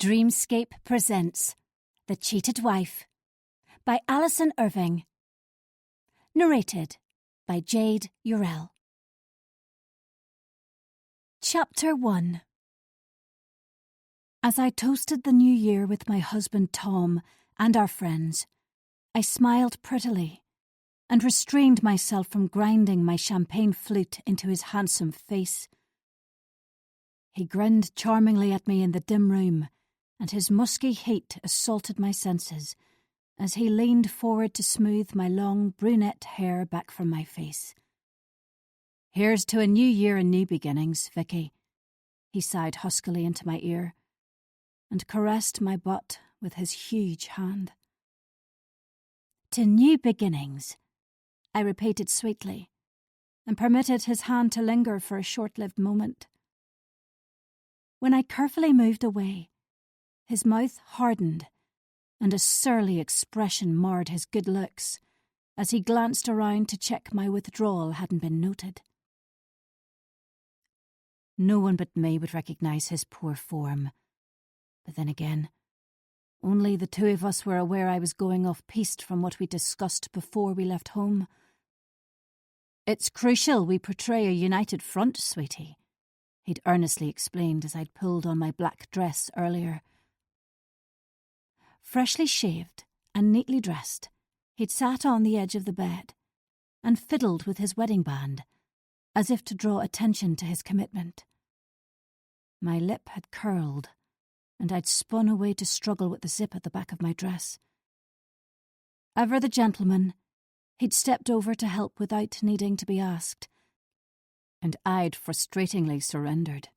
Dreamscape presents The Cheated Wife by Alison Irving. Narrated by Jade Urell. Chapter 1. As I toasted the new year with my husband Tom and our friends, I smiled prettily and restrained myself from grinding my champagne flute into his handsome face. He grinned charmingly at me in the dim room, and his musky heat assaulted my senses as he leaned forward to smooth my long brunette hair back from my face. "Here's to a new year and new beginnings, Vicky," he sighed huskily into my ear, and caressed my butt with his huge hand. "To new beginnings," I repeated sweetly, and permitted his hand to linger for a short-lived moment. When I carefully moved away, his mouth hardened, and a surly expression marred his good looks as he glanced around to check my withdrawal hadn't been noted. No one but me would recognise his poor form. But then again, only the two of us were aware I was going off-piste from what we discussed before we left home. "It's crucial we portray a united front, sweetie," he'd earnestly explained as I'd pulled on my black dress earlier. Freshly shaved and neatly dressed, he'd sat on the edge of the bed and fiddled with his wedding band, as if to draw attention to his commitment. My lip had curled, and I'd spun away to struggle with the zip at the back of my dress. Ever the gentleman, he'd stepped over to help without needing to be asked, and I'd frustratingly surrendered,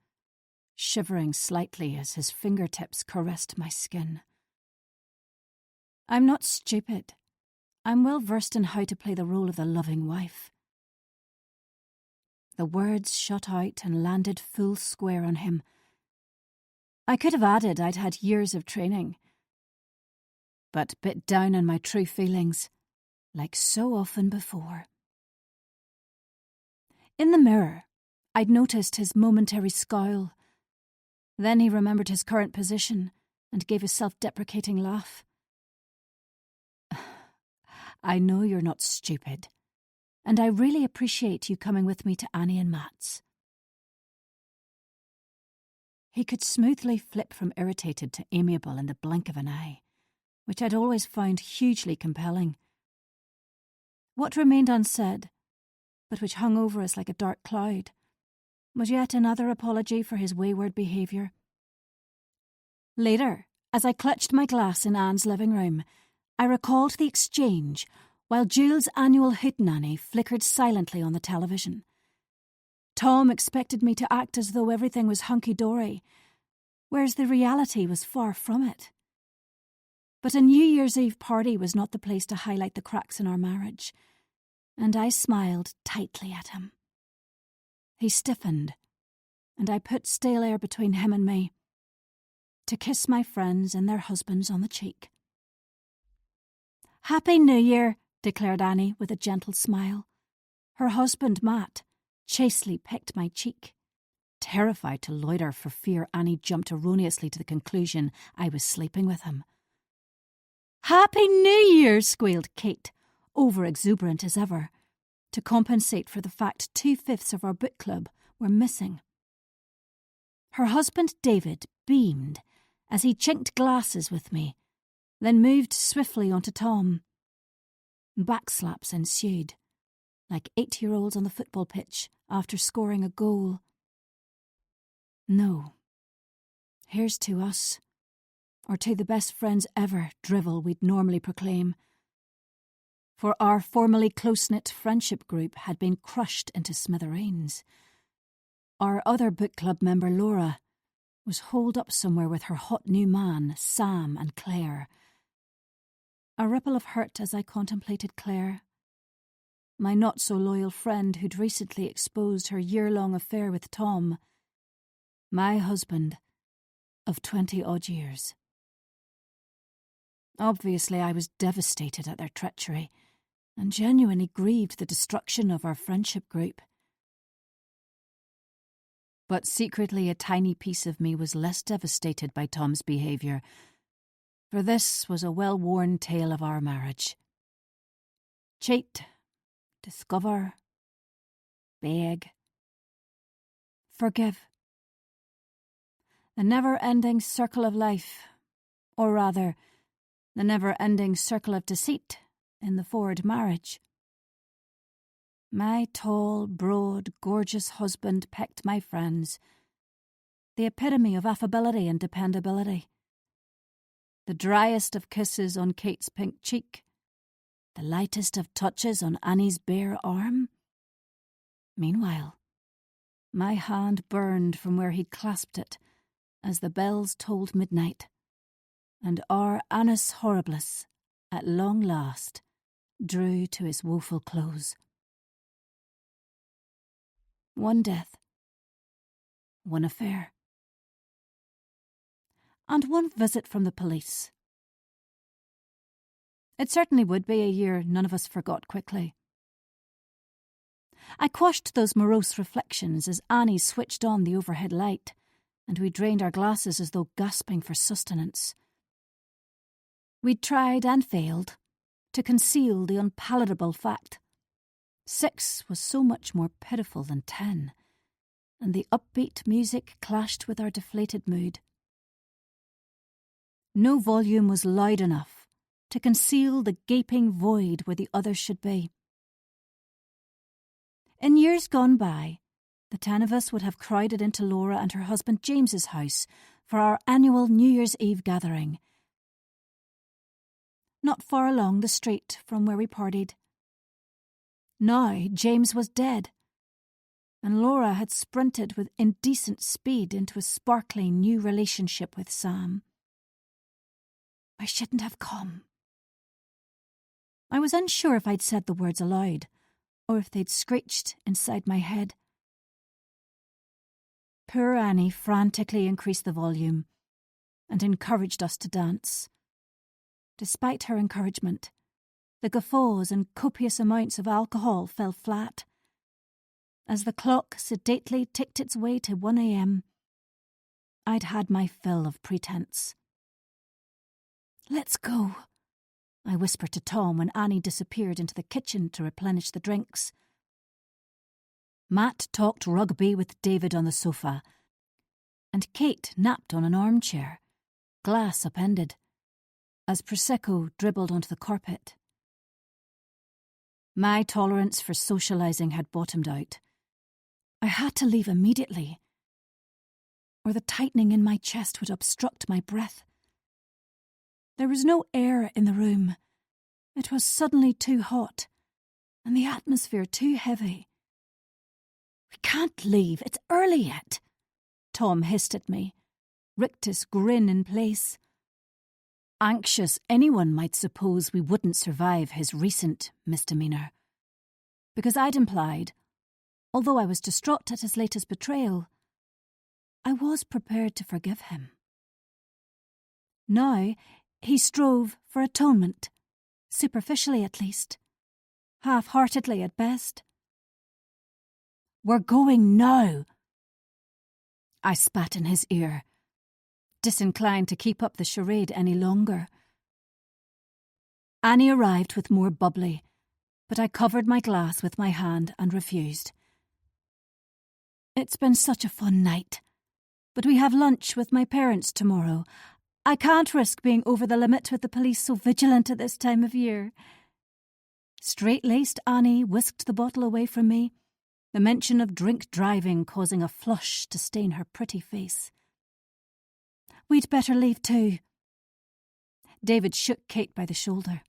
shivering slightly as his fingertips caressed my skin. I'm not stupid. I'm well versed in how to play the role of the loving wife. The words shot out and landed full square on him. I could have added I'd had years of training, but bit down on my true feelings, like so often before. In the mirror, I'd noticed his momentary scowl. Then he remembered his current position and gave a self-deprecating laugh. "I know you're not stupid, and I really appreciate you coming with me to Annie and Matt's." He could smoothly flip from irritated to amiable in the blink of an eye, which I'd always found hugely compelling. What remained unsaid, but which hung over us like a dark cloud, was yet another apology for his wayward behaviour. Later, as I clutched my glass in Anne's living room, I recalled the exchange while Jules' annual hootenanny flickered silently on the television. Tom expected me to act as though everything was hunky-dory, whereas the reality was far from it. But a New Year's Eve party was not the place to highlight the cracks in our marriage, and I smiled tightly at him. He stiffened, and I put stale air between him and me, to kiss my friends and their husbands on the cheek. "Happy New Year," declared Annie with a gentle smile. Her husband, Matt, chastely pecked my cheek, terrified to loiter for fear Annie jumped erroneously to the conclusion I was sleeping with him. "Happy New Year," squealed Kate, over-exuberant as ever, to compensate for the fact 2/5 of our book club were missing. Her husband, David, beamed as he chinked glasses with me, then moved swiftly onto Tom. Backslaps ensued, like 8-year-olds on the football pitch after scoring a goal. No. Here's to us, or to the best friends ever drivel we'd normally proclaim. For our formerly close-knit friendship group had been crushed into smithereens. Our other book club member, Laura, was holed up somewhere with her hot new man, Sam and Claire. A ripple of hurt as I contemplated Claire, my not-so-loyal friend who'd recently exposed her year-long affair with Tom, my husband of 20-odd years. Obviously, I was devastated at their treachery and genuinely grieved the destruction of our friendship group. But secretly a tiny piece of me was less devastated by Tom's behaviour, for this was a well-worn tale of our marriage. Cheat, discover, beg, forgive. The never-ending circle of life, or rather, the never-ending circle of deceit in the Ford marriage. My tall, broad, gorgeous husband pecked my friends, the epitome of affability and dependability. The driest of kisses on Kate's pink cheek, the lightest of touches on Annie's bare arm. Meanwhile, my hand burned from where he'd clasped it as the bells tolled midnight, and our annus horribilis, at long last, drew to its woeful close. One death, one affair, and one visit from the police. It certainly would be a year none of us forgot quickly. I quashed those morose reflections as Annie switched on the overhead light, and we drained our glasses as though gasping for sustenance. We'd tried and failed to conceal the unpalatable fact. 6 was so much more pitiful than 10, and the upbeat music clashed with our deflated mood. No volume was loud enough to conceal the gaping void where the others should be. In years gone by, the 10 of us would have crowded into Laura and her husband James's house for our annual New Year's Eve gathering, not far along the street from where we partied. Now James was dead, and Laura had sprinted with indecent speed into a sparkling new relationship with Sam. I shouldn't have come. I was unsure if I'd said the words aloud, or if they'd screeched inside my head. Poor Annie frantically increased the volume and encouraged us to dance. Despite her encouragement, the guffaws and copious amounts of alcohol fell flat. As the clock sedately ticked its way to 1 a.m, I'd had my fill of pretense. "Let's go," I whispered to Tom when Annie disappeared into the kitchen to replenish the drinks. Matt talked rugby with David on the sofa, and Kate napped on an armchair, glass upended, as Prosecco dribbled onto the carpet. My tolerance for socialising had bottomed out. I had to leave immediately, or the tightening in my chest would obstruct my breath. There was no air in the room. It was suddenly too hot, and the atmosphere too heavy. "We can't leave, it's early yet," Tom hissed at me, rictus grin in place. Anxious, anyone might suppose we wouldn't survive his recent misdemeanour, because I'd implied, although I was distraught at his latest betrayal, I was prepared to forgive him. Now he strove for atonement, superficially at least, half-heartedly at best. "We're going now," I spat in his ear, disinclined to keep up the charade any longer. Annie arrived with more bubbly, but I covered my glass with my hand and refused. "It's been such a fun night, but we have lunch with my parents tomorrow. I can't risk being over the limit with the police so vigilant at this time of year." Straight-laced Annie whisked the bottle away from me, the mention of drink driving causing a flush to stain her pretty face. "We'd better leave too." David shook Kate by the shoulder.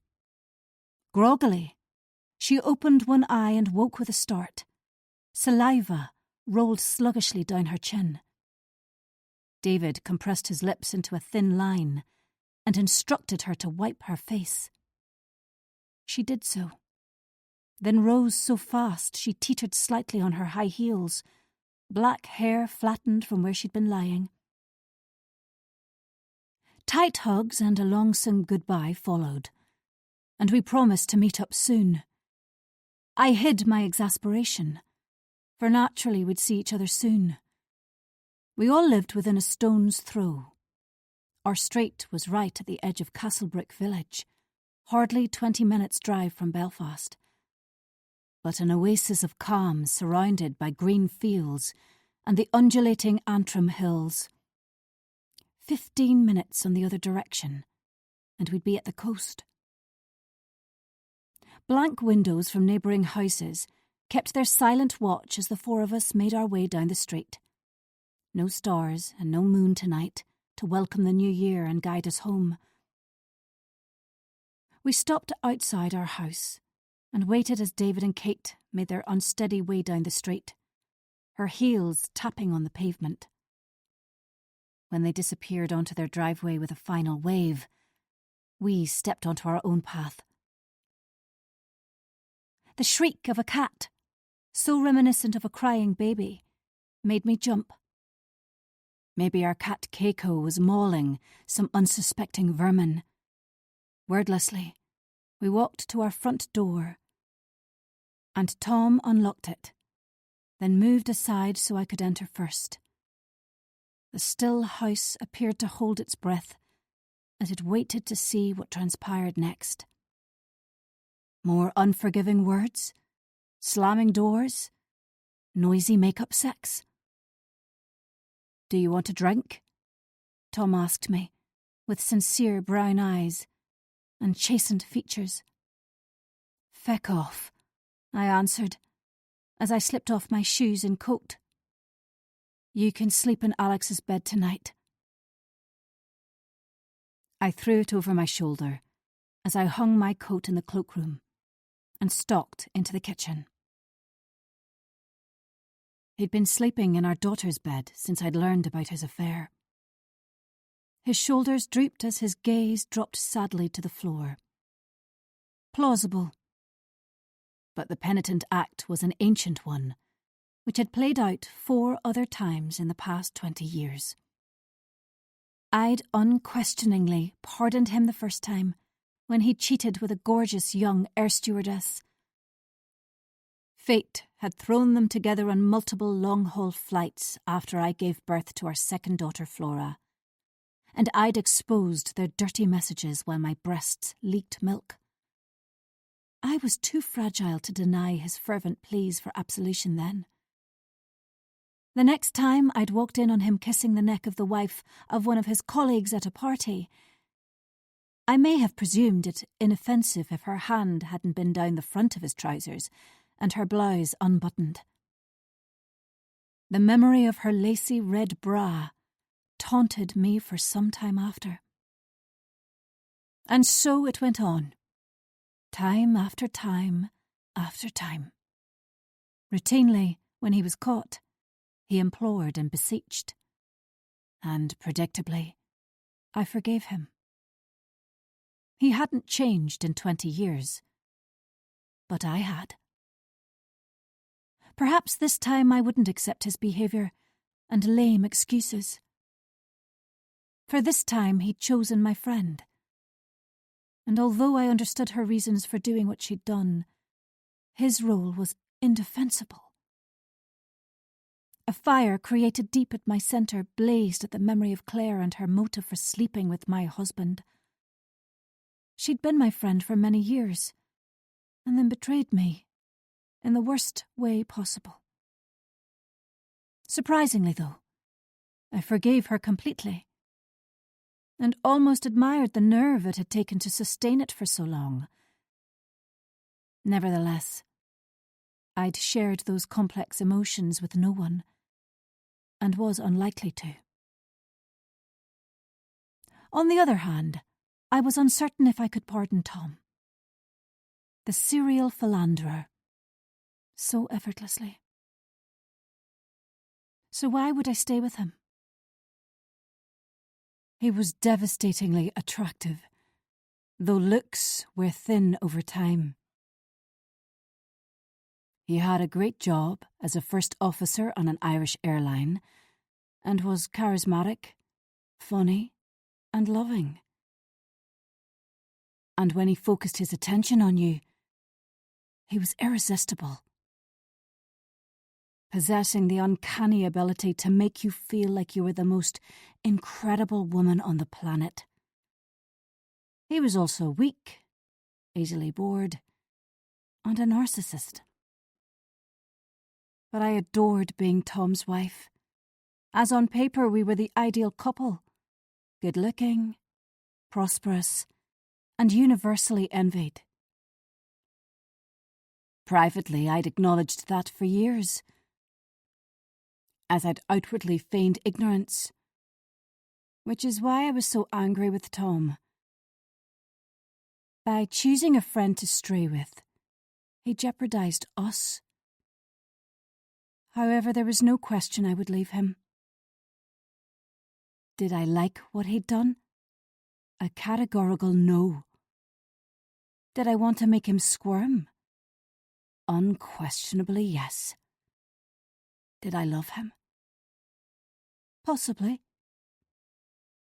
Groggily, she opened one eye and woke with a start. Saliva rolled sluggishly down her chin. David compressed his lips into a thin line and instructed her to wipe her face. She did so, then rose so fast she teetered slightly on her high heels, black hair flattened from where she'd been lying. Tight hugs and a longsome goodbye followed, and we promised to meet up soon. I hid my exasperation, for naturally we'd see each other soon, We all lived within a stone's throw. Our street was right at the edge of Castlebrick village, hardly 20 minutes' drive from Belfast. But an oasis of calm surrounded by green fields and the undulating Antrim hills. 15 minutes on the other direction, and we'd be at the coast. Blank windows from neighbouring houses kept their silent watch as the four of us made our way down the street. No stars and no moon tonight to welcome the new year and guide us home. We stopped outside our house and waited as David and Kate made their unsteady way down the street, her heels tapping on the pavement. When they disappeared onto their driveway with a final wave, we stepped onto our own path. The shriek of a cat, so reminiscent of a crying baby, made me jump. Maybe our cat Keiko was mauling some unsuspecting vermin. Wordlessly, we walked to our front door, and Tom unlocked it, then moved aside so I could enter first. The still house appeared to hold its breath as it waited to see what transpired next. More unforgiving words, slamming doors, noisy make-up sex. "Do you want a drink?" Tom asked me, with sincere brown eyes and chastened features. "Feck off," I answered, as I slipped off my shoes and coat. "You can sleep in Alex's bed tonight." I threw it over my shoulder as I hung my coat in the cloakroom and stalked into the kitchen. He'd been sleeping in our daughter's bed since I'd learned about his affair. His shoulders drooped as his gaze dropped sadly to the floor. Plausible. But the penitent act was an ancient one, which had played out 4 other times in the past 20 years. I'd unquestioningly pardoned him the first time, when he cheated with a gorgeous young air stewardess. Fate had thrown them together on multiple long-haul flights after I gave birth to our second daughter, Flora, and I'd exposed their dirty messages while my breasts leaked milk. I was too fragile to deny his fervent pleas for absolution then. The next time I'd walked in on him kissing the neck of the wife of one of his colleagues at a party, I may have presumed it inoffensive if her hand hadn't been down the front of his trousers and her blouse unbuttoned. The memory of her lacy red bra taunted me for some time after. And so it went on, time after time after time. Routinely, when he was caught, he implored and beseeched. And predictably, I forgave him. He hadn't changed in 20 years, but I had. Perhaps this time I wouldn't accept his behaviour and lame excuses. For this time he'd chosen my friend, and although I understood her reasons for doing what she'd done, his role was indefensible. A fire created deep at my centre blazed at the memory of Claire and her motive for sleeping with my husband. She'd been my friend for many years, and then betrayed me in the worst way possible. Surprisingly, though, I forgave her completely, and almost admired the nerve it had taken to sustain it for so long. Nevertheless, I'd shared those complex emotions with no one, and was unlikely to. On the other hand, I was uncertain if I could pardon Tom. The serial philanderer, so effortlessly. So why would I stay with him? He was devastatingly attractive, though looks were thin over time. He had a great job as a first officer on an Irish airline, and was charismatic, funny, and loving. And when he focused his attention on you, he was irresistible. possessing the uncanny ability to make you feel like you were the most incredible woman on the planet. He was also weak, easily bored, and a narcissist. But I adored being Tom's wife, as on paper we were the ideal couple, good-looking, prosperous, and universally envied. Privately, I'd acknowledged that for years, as I'd outwardly feigned ignorance, which is why I was so angry with Tom. By choosing a friend to stray with, he jeopardised us. However, there was no question I would leave him. Did I like what he'd done? A categorical no. Did I want to make him squirm? Unquestionably yes. Did I love him? Possibly.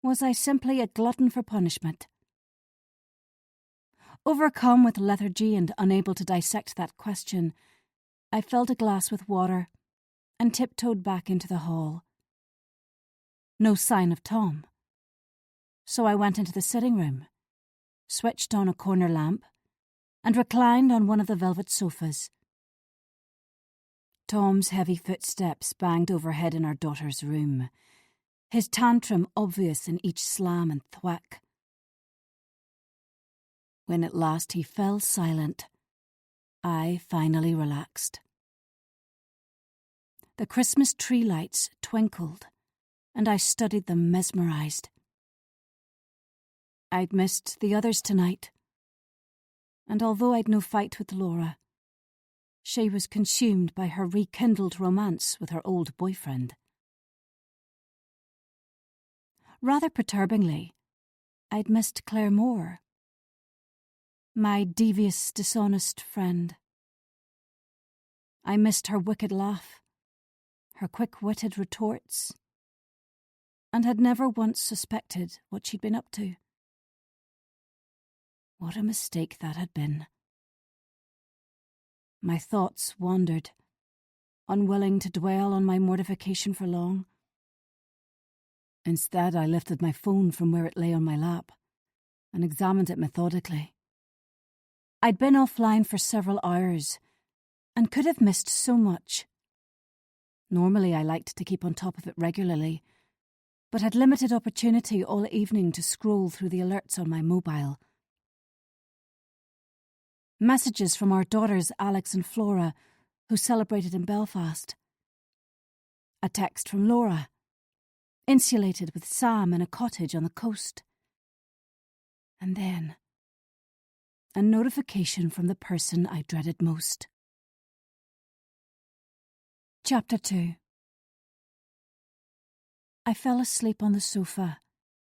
Was I simply a glutton for punishment? Overcome with lethargy and unable to dissect that question, I filled a glass with water and tiptoed back into the hall. No sign of Tom. So I went into the sitting room, switched on a corner lamp, and reclined on one of the velvet sofas. Tom's heavy footsteps banged overhead in our daughter's room, his tantrum obvious in each slam and thwack. When at last he fell silent, I finally relaxed. The Christmas tree lights twinkled, and I studied them mesmerised. I'd missed the others tonight, and although I'd no fight with Laura, she was consumed by her rekindled romance with her old boyfriend. Rather perturbingly, I'd missed Claire Moore, my devious, dishonest friend. I missed her wicked laugh, her quick-witted retorts, and had never once suspected what she'd been up to. What a mistake that had been. My thoughts wandered, unwilling to dwell on my mortification for long. Instead, I lifted my phone from where it lay on my lap and examined it methodically. I'd been offline for several hours and could have missed so much. Normally, I liked to keep on top of it regularly, but had limited opportunity all evening to scroll through the alerts on my mobile. Messages from our daughters Alex and Flora, who celebrated in Belfast. A text from Laura, insulated with Sam in a cottage on the coast. And then a notification from the person I dreaded most. Chapter 2. I fell asleep on the sofa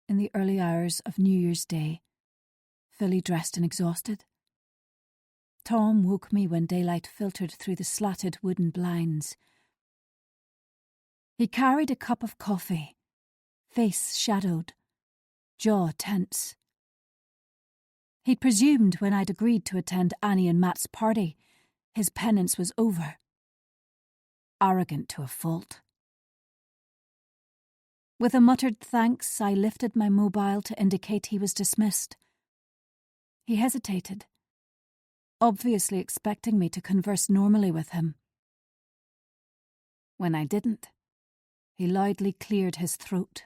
in the early hours of New Year's Day, fully dressed and exhausted. Tom woke me when daylight filtered through the slatted wooden blinds. He carried a cup of coffee, face shadowed, jaw tense. He'd presumed when I'd agreed to attend Annie and Matt's party, his penance was over. Arrogant to a fault. With a muttered thanks, I lifted my mobile to indicate he was dismissed. He hesitated, obviously expecting me to converse normally with him. When I didn't, he loudly cleared his throat.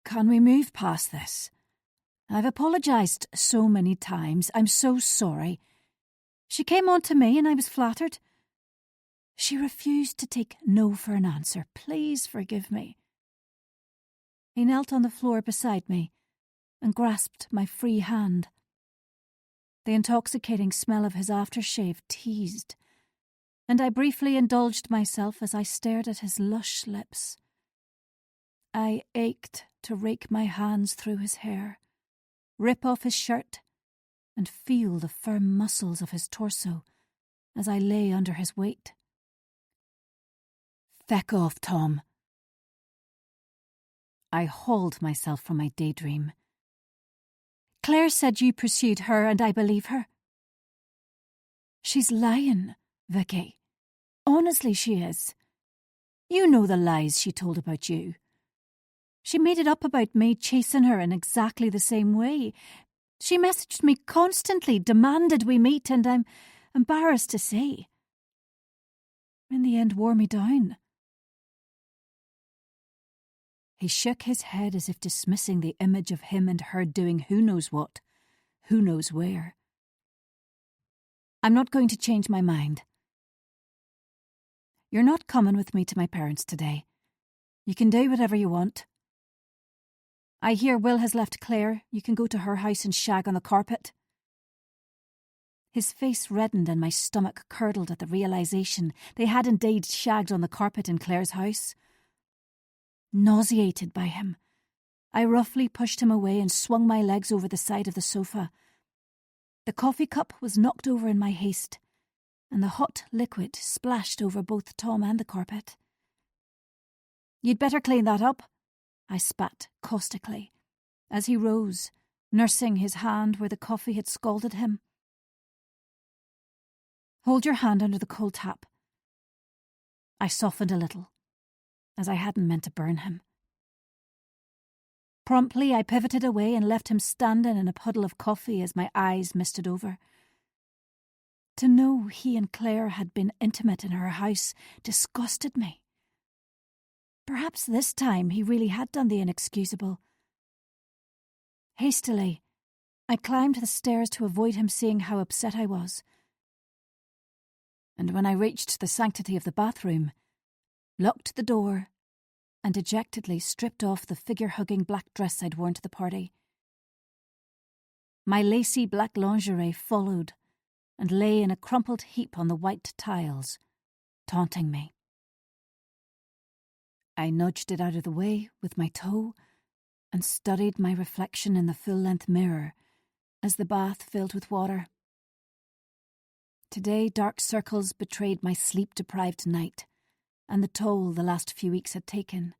Can we move past this? I've apologised so many times. I'm so sorry. She came on to me and I was flattered. She refused to take no for an answer. Please forgive me. He knelt on the floor beside me and grasped my free hand. The intoxicating smell of his aftershave teased, and I briefly indulged myself as I stared at his lush lips. I ached to rake my hands through his hair, rip off his shirt, and feel the firm muscles of his torso as I lay under his weight. Feck off, Tom. I hauled myself from my daydream. Claire said you pursued her, and I believe her. She's lying, Vicky. Honestly, she is. You know the lies she told about you. She made it up about me chasing her in exactly the same way. She messaged me constantly, demanded we meet, and I'm embarrassed to say, in the end wore me down. He shook his head as if dismissing the image of him and her doing who knows what, who knows where. I'm not going to change my mind. You're not coming with me to my parents today. You can do whatever you want. I hear Will has left Claire. You can go to her house and shag on the carpet. His face reddened and my stomach curdled at the realisation they had indeed shagged on the carpet in Claire's house. Nauseated by him, I roughly pushed him away and swung my legs over the side of the sofa. The coffee cup was knocked over in my haste, and the hot liquid splashed over both Tom and the carpet. You'd better clean that up, I spat caustically, as he rose, nursing his hand where the coffee had scalded him. Hold your hand under the cold tap. I softened a little, as I hadn't meant to burn him. Promptly I pivoted away and left him standing in a puddle of coffee as my eyes misted over. To know he and Claire had been intimate in her house disgusted me. Perhaps this time he really had done the inexcusable. Hastily, I climbed the stairs to avoid him seeing how upset I was. And when I reached the sanctity of the bathroom, locked the door, and dejectedly stripped off the figure-hugging black dress I'd worn to the party. My lacy black lingerie followed and lay in a crumpled heap on the white tiles, taunting me. I nudged it out of the way with my toe and studied my reflection in the full-length mirror as the bath filled with water. Today, dark circles betrayed my sleep-deprived night and the toll the last few weeks had taken.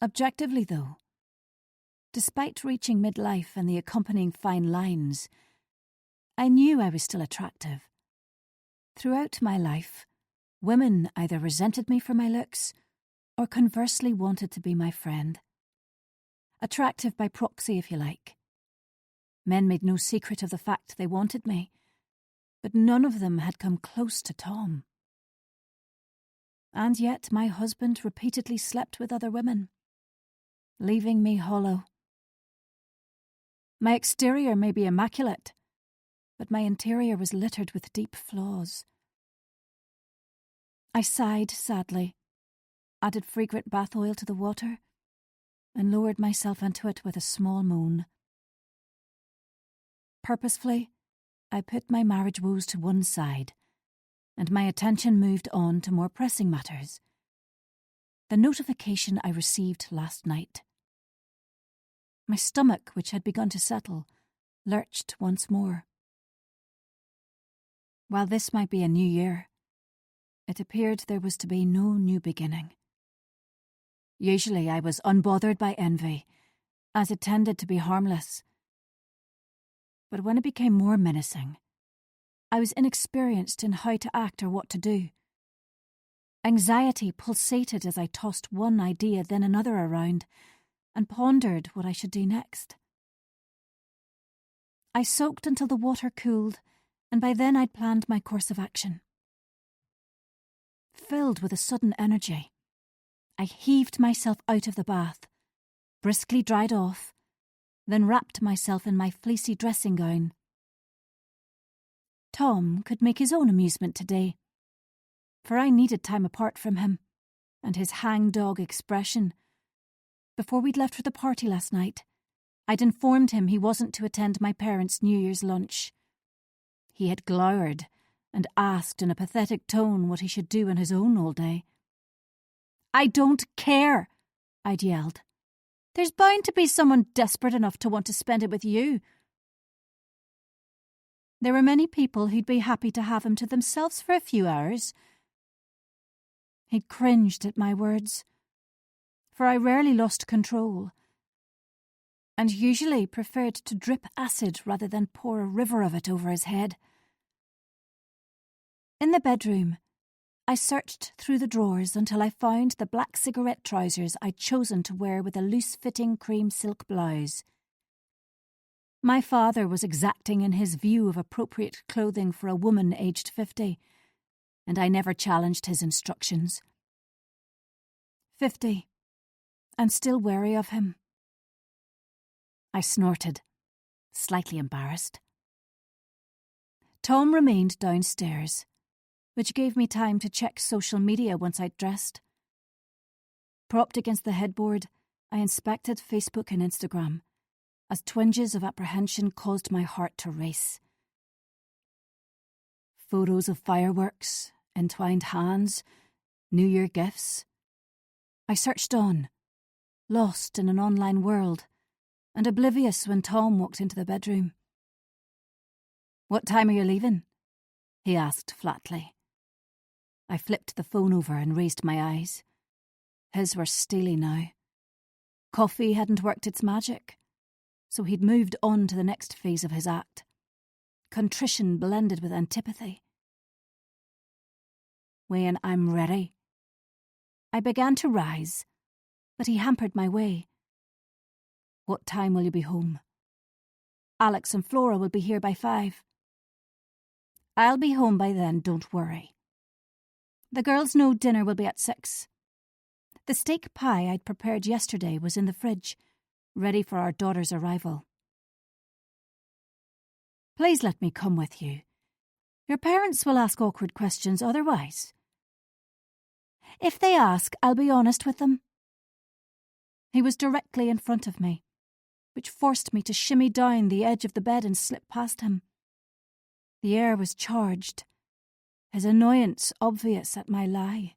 Objectively, though, despite reaching midlife and the accompanying fine lines, I knew I was still attractive. Throughout my life, women either resented me for my looks or conversely wanted to be my friend. Attractive by proxy, if you like. Men made no secret of the fact they wanted me, but none of them had come close to Tom. And yet my husband repeatedly slept with other women, leaving me hollow. My exterior may be immaculate, but my interior was littered with deep flaws. I sighed sadly, added fragrant bath oil to the water, and lowered myself into it with a small moan. Purposefully, I put my marriage woes to one side, and my attention moved on to more pressing matters. The notification I received last night. My stomach, which had begun to settle, lurched once more. While this might be a new year, it appeared there was to be no new beginning. Usually I was unbothered by envy, as it tended to be harmless. But when it became more menacing, I was inexperienced in how to act or what to do. Anxiety pulsated as I tossed one idea then another around and pondered what I should do next. I soaked until the water cooled, and by then I'd planned my course of action. Filled with a sudden energy, I heaved myself out of the bath, briskly dried off, then wrapped myself in my fleecy dressing gown. Tom could make his own amusement today, for I needed time apart from him, and his hang-dog expression. Before we'd left for the party last night, I'd informed him he wasn't to attend my parents' New Year's lunch. He had glowered and asked in a pathetic tone what he should do on his own all day. "I don't care," I'd yelled. "There's bound to be someone desperate enough to want to spend it with you." There were many people who'd be happy to have him to themselves for a few hours. He cringed at my words, for I rarely lost control, and usually preferred to drip acid rather than pour a river of it over his head. In the bedroom, I searched through the drawers until I found the black cigarette trousers I'd chosen to wear with a loose-fitting cream silk blouse. My father was exacting in his view of appropriate clothing for a woman aged 50, and I never challenged his instructions. 50, and still wary of him. I snorted, slightly embarrassed. Tom remained downstairs, which gave me time to check social media once I'd dressed. Propped against the headboard, I inspected Facebook and Instagram, as twinges of apprehension caused my heart to race. Photos of fireworks, entwined hands, New Year gifts. I searched on, lost in an online world, and oblivious when Tom walked into the bedroom. "What time are you leaving?" he asked flatly. I flipped the phone over and raised my eyes. His were steely now. Coffee hadn't worked its magic, so he'd moved on to the next phase of his act. Contrition blended with antipathy. "When I'm ready." I began to rise, but he hampered my way. "What time will you be home?" "Alex and Flora will be here by 5. "I'll be home by then, don't worry. The girls know dinner will be at 6. The steak pie I'd prepared yesterday was in the fridge, ready for our daughter's arrival." "Please let me come with you. Your parents will ask awkward questions otherwise." "If they ask, I'll be honest with them." He was directly in front of me, which forced me to shimmy down the edge of the bed and slip past him. The air was charged, his annoyance obvious at my lie.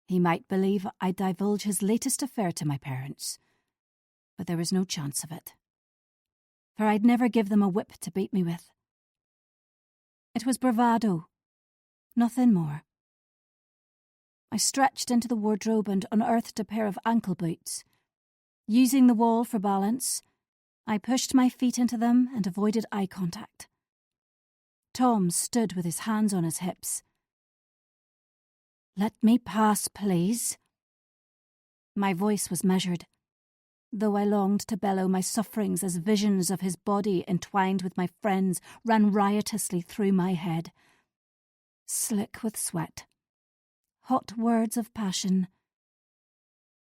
He might believe I'd divulge his latest affair to my parents, but there was no chance of it, for I'd never give them a whip to beat me with. It was bravado, nothing more. I stretched into the wardrobe and unearthed a pair of ankle boots. Using the wall for balance, I pushed my feet into them and avoided eye contact. Tom stood with his hands on his hips. "Let me pass, please." My voice was measured, though I longed to bellow my sufferings as visions of his body entwined with my friend's ran riotously through my head. Slick with sweat. Hot words of passion.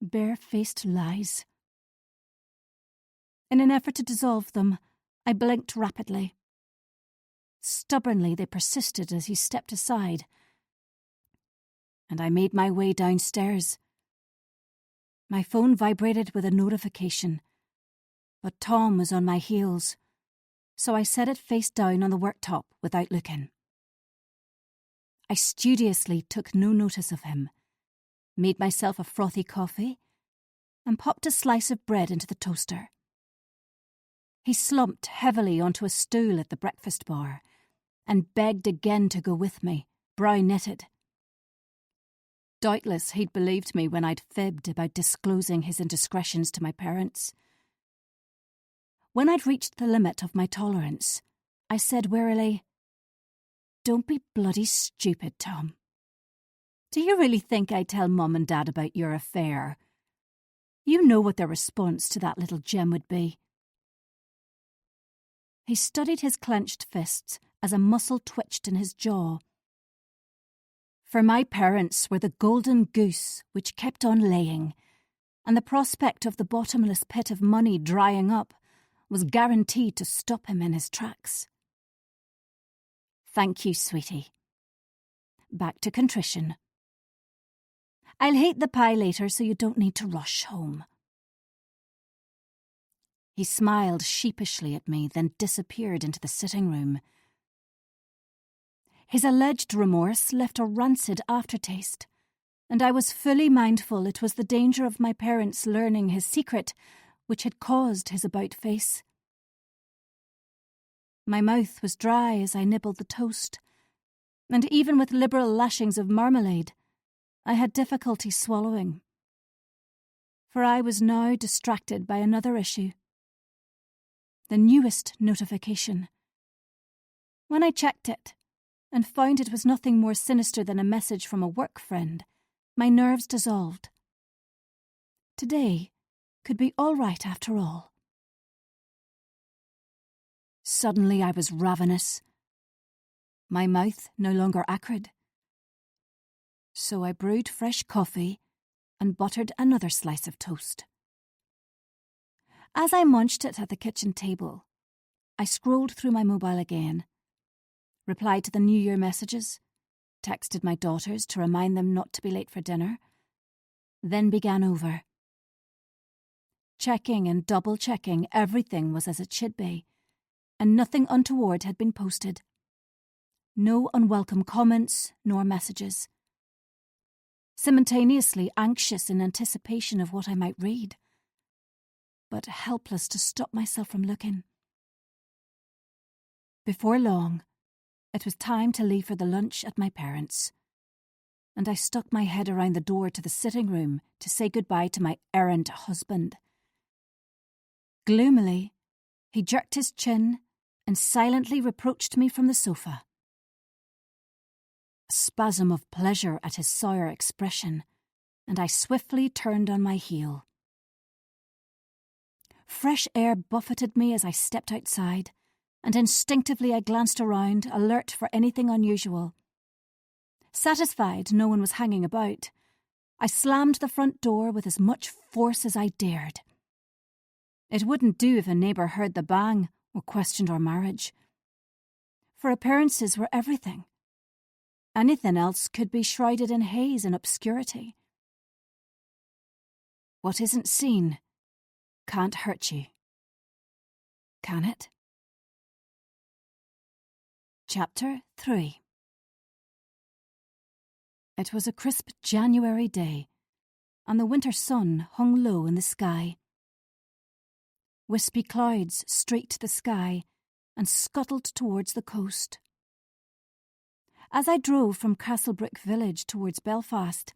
Bare-faced lies. In an effort to dissolve them, I blinked rapidly. Stubbornly they persisted as he stepped aside, and I made my way downstairs. My phone vibrated with a notification, but Tom was on my heels, so I set it face down on the worktop without looking. I studiously took no notice of him, made myself a frothy coffee, and popped a slice of bread into the toaster. He slumped heavily onto a stool at the breakfast bar and begged again to go with me, brow-knitted. Doubtless he'd believed me when I'd fibbed about disclosing his indiscretions to my parents. When I'd reached the limit of my tolerance, I said wearily, "Don't be bloody stupid, Tom. Do you really think I'd tell Mum and Dad about your affair? You know what their response to that little gem would be." He studied his clenched fists as a muscle twitched in his jaw. For my parents were the golden goose which kept on laying, and the prospect of the bottomless pit of money drying up was guaranteed to stop him in his tracks. "Thank you, sweetie." Back to contrition. "I'll hate the pie later so you don't need to rush home." He smiled sheepishly at me, then disappeared into the sitting room. His alleged remorse left a rancid aftertaste, and I was fully mindful it was the danger of my parents learning his secret which had caused his about-face. My mouth was dry as I nibbled the toast, and even with liberal lashings of marmalade, I had difficulty swallowing. For I was now distracted by another issue. The newest notification. When I checked it, and found it was nothing more sinister than a message from a work friend, my nerves dissolved. Today could be all right after all. Suddenly I was ravenous. My mouth no longer acrid. So I brewed fresh coffee and buttered another slice of toast. As I munched it at the kitchen table, I scrolled through my mobile again, replied to the New Year messages, texted my daughters to remind them not to be late for dinner, then began over. Checking and double-checking everything was as it should be, and nothing untoward had been posted. No unwelcome comments nor messages. Simultaneously anxious in anticipation of what I might read, but helpless to stop myself from looking. Before long, it was time to leave for the lunch at my parents', and I stuck my head around the door to the sitting room to say goodbye to my errant husband. Gloomily, he jerked his chin and silently reproached me from the sofa. A spasm of pleasure at his sour expression, and I swiftly turned on my heel. Fresh air buffeted me as I stepped outside, and instinctively I glanced around, alert for anything unusual. Satisfied no one was hanging about, I slammed the front door with as much force as I dared. It wouldn't do if a neighbour heard the bang or questioned our marriage. For appearances were everything. Anything else could be shrouded in haze and obscurity. What isn't seen can't hurt you. Can it? Chapter 3. It was a crisp January day, and the winter sun hung low in the sky. Wispy clouds streaked the sky and scuttled towards the coast. As I drove from Castlebrook village towards Belfast,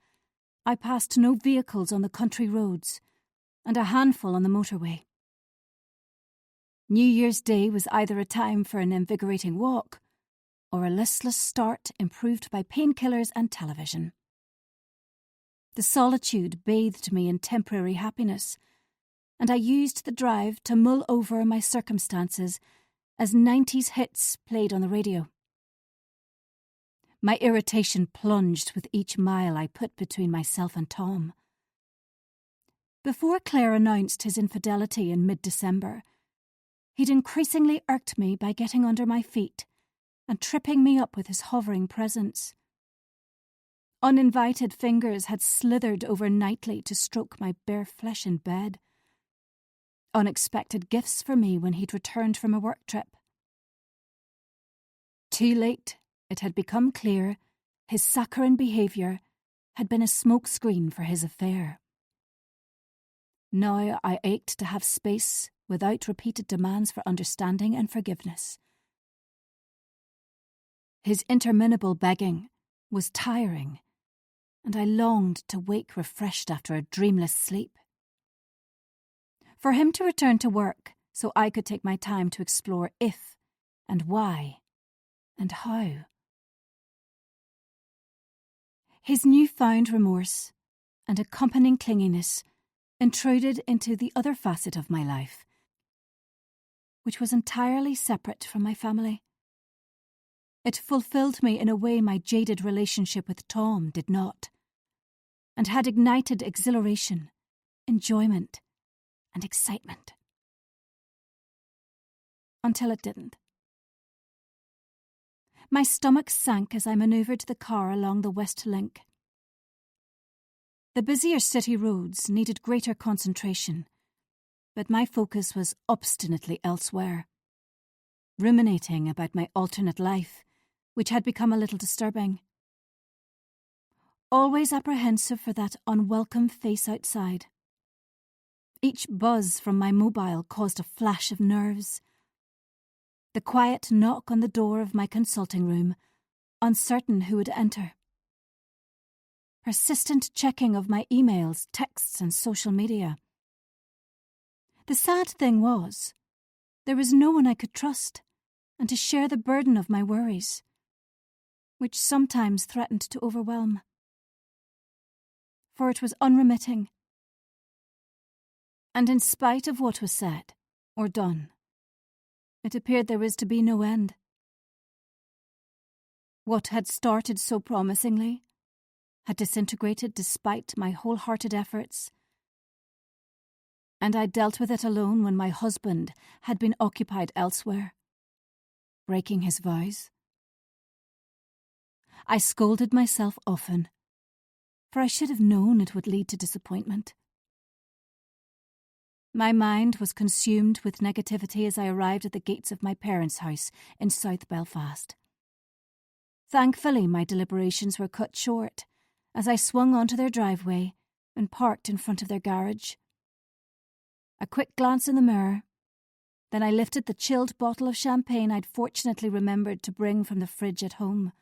I passed no vehicles on the country roads and a handful on the motorway. New Year's Day was either a time for an invigorating walk or a listless start improved by painkillers and television. The solitude bathed me in temporary happiness, and I used the drive to mull over my circumstances as 90s hits played on the radio. My irritation plunged with each mile I put between myself and Tom. Before Claire announced his infidelity in mid-December, he'd increasingly irked me by getting under my feet and tripping me up with his hovering presence. Uninvited fingers had slithered over nightly to stroke my bare flesh in bed. Unexpected gifts for me when he'd returned from a work trip. Too late, it had become clear his saccharine behaviour had been a smokescreen for his affair. Now I ached to have space without repeated demands for understanding and forgiveness. His interminable begging was tiring, and I longed to wake refreshed after a dreamless sleep. For him to return to work so I could take my time to explore if and why and how. His newfound remorse and accompanying clinginess intruded into the other facet of my life, which was entirely separate from my family. It fulfilled me in a way my jaded relationship with Tom did not, and had ignited exhilaration, enjoyment, and excitement. Until it didn't. My stomach sank as I manoeuvred the car along the West Link. The busier city roads needed greater concentration, but my focus was obstinately elsewhere, ruminating about my alternate life, which had become a little disturbing. Always apprehensive for that unwelcome face outside. Each buzz from my mobile caused a flash of nerves. The quiet knock on the door of my consulting room, uncertain who would enter. Persistent checking of my emails, texts, and social media. The sad thing was, there was no one I could trust, and to share the burden of my worries. which sometimes threatened to overwhelm. For it was unremitting, and in spite of what was said or done, it appeared there was to be no end. What had started so promisingly had disintegrated despite my wholehearted efforts, and I dealt with it alone when my husband had been occupied elsewhere, breaking his vows. I scolded myself often, for I should have known it would lead to disappointment. My mind was consumed with negativity as I arrived at the gates of my parents' house in South Belfast. Thankfully, my deliberations were cut short as I swung onto their driveway and parked in front of their garage. A quick glance in the mirror, then I lifted the chilled bottle of champagne I'd fortunately remembered to bring from the fridge at home.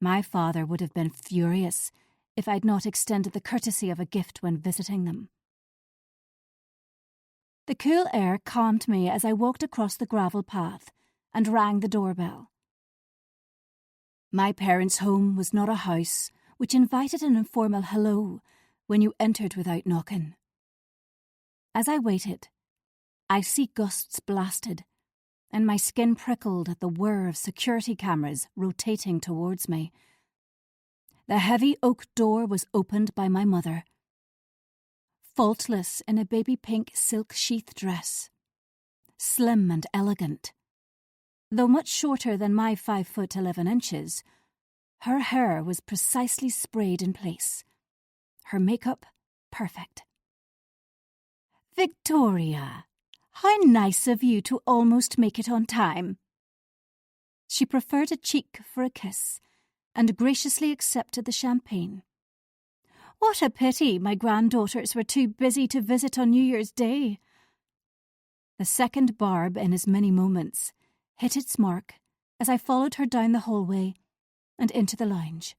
My father would have been furious if I'd not extended the courtesy of a gift when visiting them. The cool air calmed me as I walked across the gravel path and rang the doorbell. My parents' home was not a house which invited an informal hello when you entered without knocking. As I waited, I see gusts blasted, and my skin prickled at the whir of security cameras rotating towards me. The heavy oak door was opened by my mother, faultless in a baby pink silk sheath dress, slim and elegant. Though much shorter than my 5'11". Her hair was precisely sprayed in place, her makeup perfect. "Victoria, how nice of you to almost make it on time." She preferred a cheek for a kiss and graciously accepted the champagne. "What a pity my granddaughters were too busy to visit on New Year's Day." The second barb in as many moments hit its mark as I followed her down the hallway and into the lounge.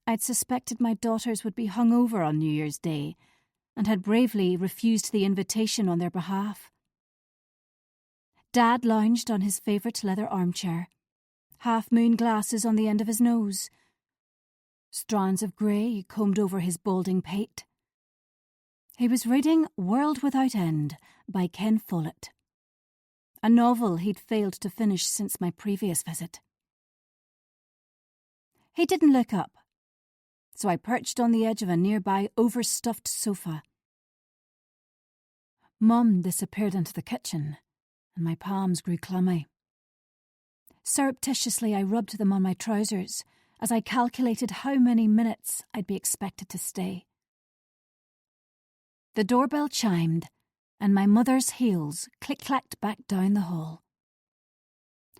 I'd suspected my daughters would be hungover on New Year's Day and had bravely refused the invitation on their behalf. Dad lounged on his favourite leather armchair, half-moon glasses on the end of his nose. Strands of grey combed over his balding pate. He was reading World Without End by Ken Follett, a novel he'd failed to finish since my previous visit. He didn't look up, so I perched on the edge of a nearby overstuffed sofa. Mum disappeared into the kitchen, and my palms grew clammy. Surreptitiously I rubbed them on my trousers as I calculated how many minutes I'd be expected to stay. The doorbell chimed, and my mother's heels click-clacked back down the hall.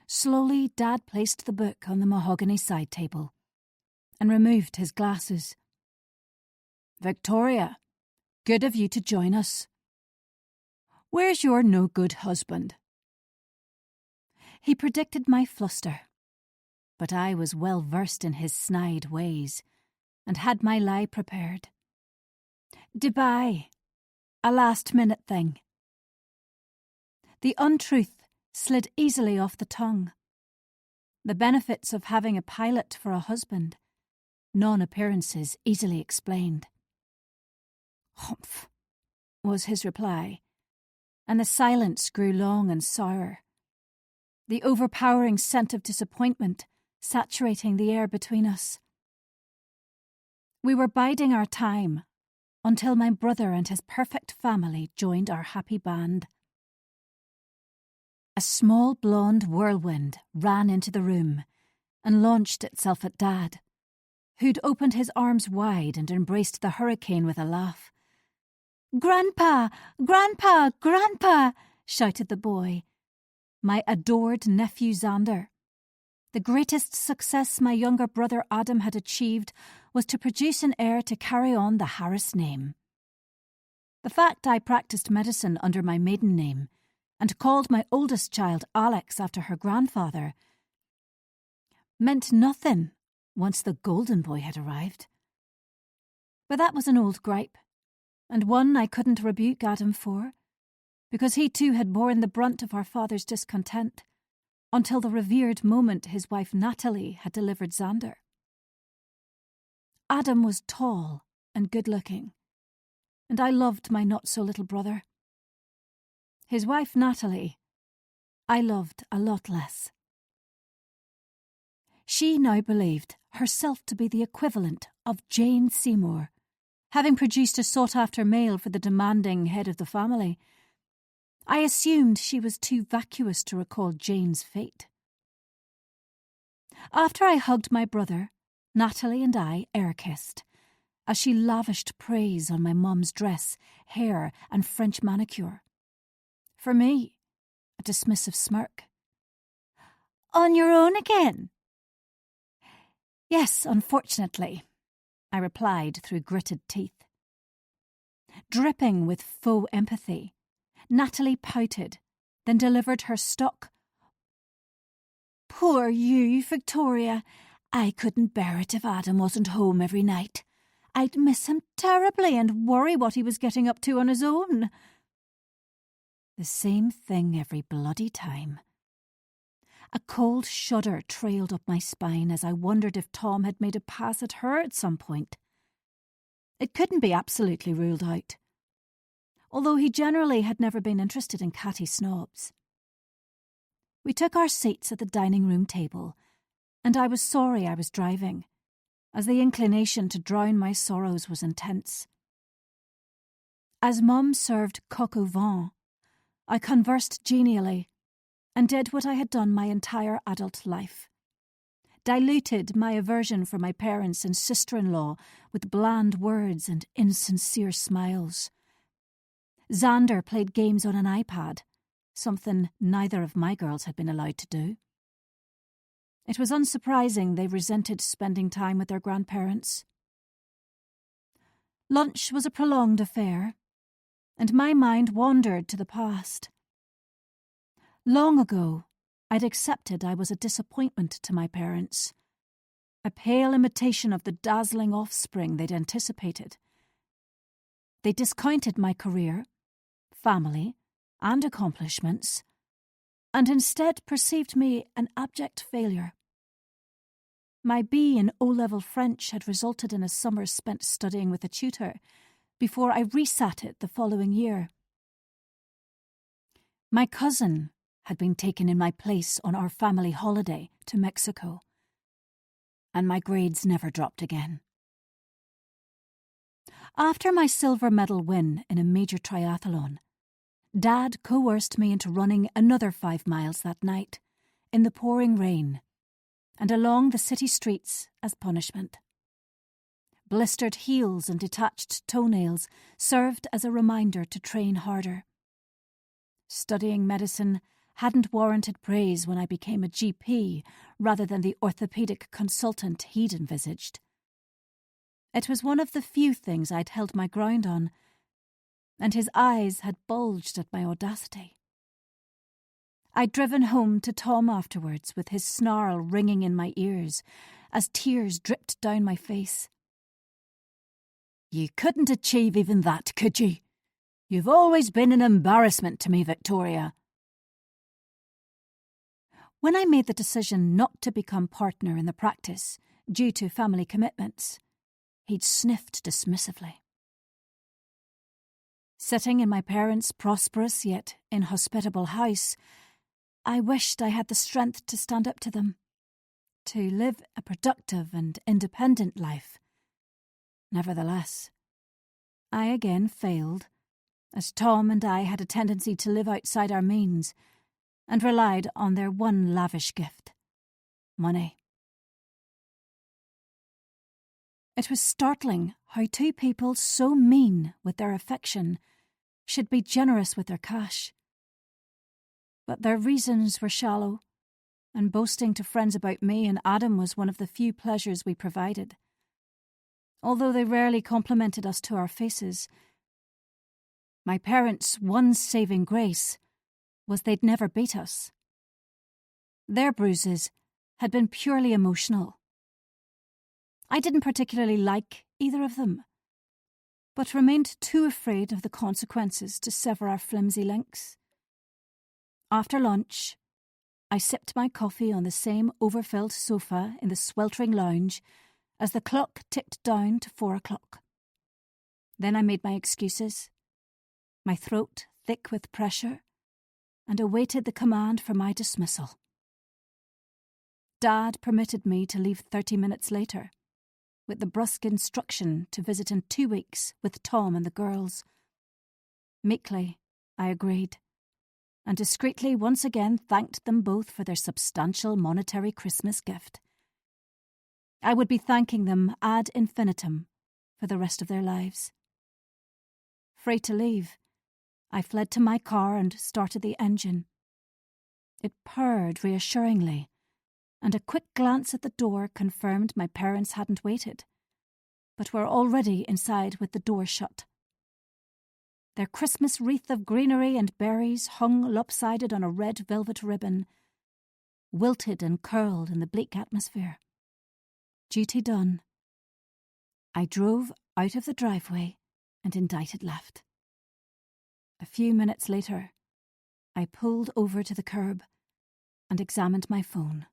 Slowly, Dad placed the book on the mahogany side table and removed his glasses. "Victoria, good of you to join us. Where's your no-good husband?" He predicted my fluster, but I was well versed in his snide ways and had my lie prepared. "Dubai. A last-minute thing." The untruth slid easily off the tongue. The benefits of having a pilot for a husband, non-appearances easily explained. "Humph," was his reply, and the silence grew long and sour, the overpowering scent of disappointment saturating the air between us. We were biding our time until my brother and his perfect family joined our happy band. A small blonde whirlwind ran into the room and launched itself at Dad, who'd opened his arms wide and embraced the hurricane with a laugh. "Grandpa! Grandpa! Grandpa!" shouted the boy, my adored nephew Xander. The greatest success my younger brother Adam had achieved was to produce an heir to carry on the Harris name. The fact I practiced medicine under my maiden name and called my oldest child Alex after her grandfather meant nothing once the golden boy had arrived. But that was an old gripe, and one I couldn't rebuke Adam for, because he too had borne the brunt of our father's discontent. until the revered moment his wife Natalie had delivered Xander. Adam was tall and good-looking, and I loved my not-so-little brother. His wife Natalie I loved a lot less. She now believed herself to be the equivalent of Jane Seymour, having produced a sought-after male for the demanding head of the family. I assumed she was too vacuous to recall Jane's fate. After I hugged my brother, Natalie and I air-kissed, as she lavished praise on my mum's dress, hair, and French manicure. For me, a dismissive smirk. "On your own again?" "Yes, unfortunately," I replied through gritted teeth. Dripping with faux empathy, Natalie pouted, then delivered her stock. "Poor you, Victoria. I couldn't bear it if Adam wasn't home every night. I'd miss him terribly and worry what he was getting up to on his own." The same thing every bloody time. A cold shudder trailed up my spine as I wondered if Tom had made a pass at her at some point. It couldn't be absolutely ruled out, although he generally had never been interested in catty snobs. We took our seats at the dining room table, and I was sorry I was driving, as the inclination to drown my sorrows was intense. As Mum served coq au vin, I conversed genially and did what I had done my entire adult life. Diluted my aversion for my parents and sister-in-law with bland words and insincere smiles. Xander played games on an iPad, something neither of my girls had been allowed to do. It was unsurprising they resented spending time with their grandparents. Lunch was a prolonged affair, and my mind wandered to the past. Long ago, I'd accepted I was a disappointment to my parents, a pale imitation of the dazzling offspring they'd anticipated. They discounted my career, family, and accomplishments, and instead perceived me an abject failure. My B in O-level French had resulted in a summer spent studying with a tutor, before I resat it the following year. My cousin had been taken in my place on our family holiday to Mexico, and my grades never dropped again. After my silver medal win in a major triathlon, Dad coerced me into running another 5 miles that night, in the pouring rain, and along the city streets as punishment. Blistered heels and detached toenails served as a reminder to train harder. Studying medicine hadn't warranted praise when I became a GP rather than the orthopaedic consultant he'd envisaged. It was one of the few things I'd held my ground on, and his eyes had bulged at my audacity. I'd driven home to Tom afterwards with his snarl ringing in my ears as tears dripped down my face. "You couldn't achieve even that, could you? You've always been an embarrassment to me, Victoria." When I made the decision not to become partner in the practice due to family commitments, he'd sniffed dismissively. Sitting in my parents' prosperous yet inhospitable house, I wished I had the strength to stand up to them, to live a productive and independent life. Nevertheless, I again failed, as Tom and I had a tendency to live outside our means and relied on their one lavish gift, money. It was startling how two people so mean with their affection should be generous with their cash. But their reasons were shallow, and boasting to friends about me and Adam was one of the few pleasures we provided. Although they rarely complimented us to our faces, my parents' one saving grace was they'd never beat us. Their bruises had been purely emotional. I didn't particularly like either of them, but remained too afraid of the consequences to sever our flimsy links. After lunch, I sipped my coffee on the same overfilled sofa in the sweltering lounge as the clock ticked down to 4 o'clock. Then I made my excuses, my throat thick with pressure, and awaited the command for my dismissal. Dad permitted me to leave 30 minutes later, with the brusque instruction to visit in 2 weeks with Tom and the girls. Meekly, I agreed, and discreetly once again thanked them both for their substantial monetary Christmas gift. I would be thanking them ad infinitum for the rest of their lives. Free to leave, I fled to my car and started the engine. It purred reassuringly, and a quick glance at the door confirmed my parents hadn't waited, but were already inside with the door shut. Their Christmas wreath of greenery and berries hung lopsided on a red velvet ribbon, wilted and curled in the bleak atmosphere. Duty done. I drove out of the driveway and indicted left. A few minutes later, I pulled over to the curb and examined my phone.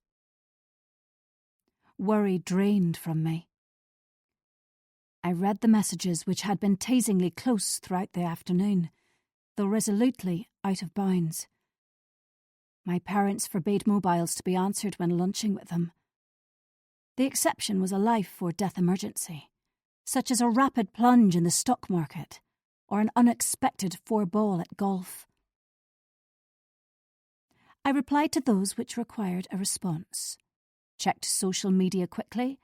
Worry drained from me. I read the messages which had been teasingly close throughout the afternoon, though resolutely out of bounds. My parents forbade mobiles to be answered when lunching with them. The exception was a life or death emergency, such as a rapid plunge in the stock market or an unexpected 4-ball at golf. I replied to those which required a response, checked social media quickly,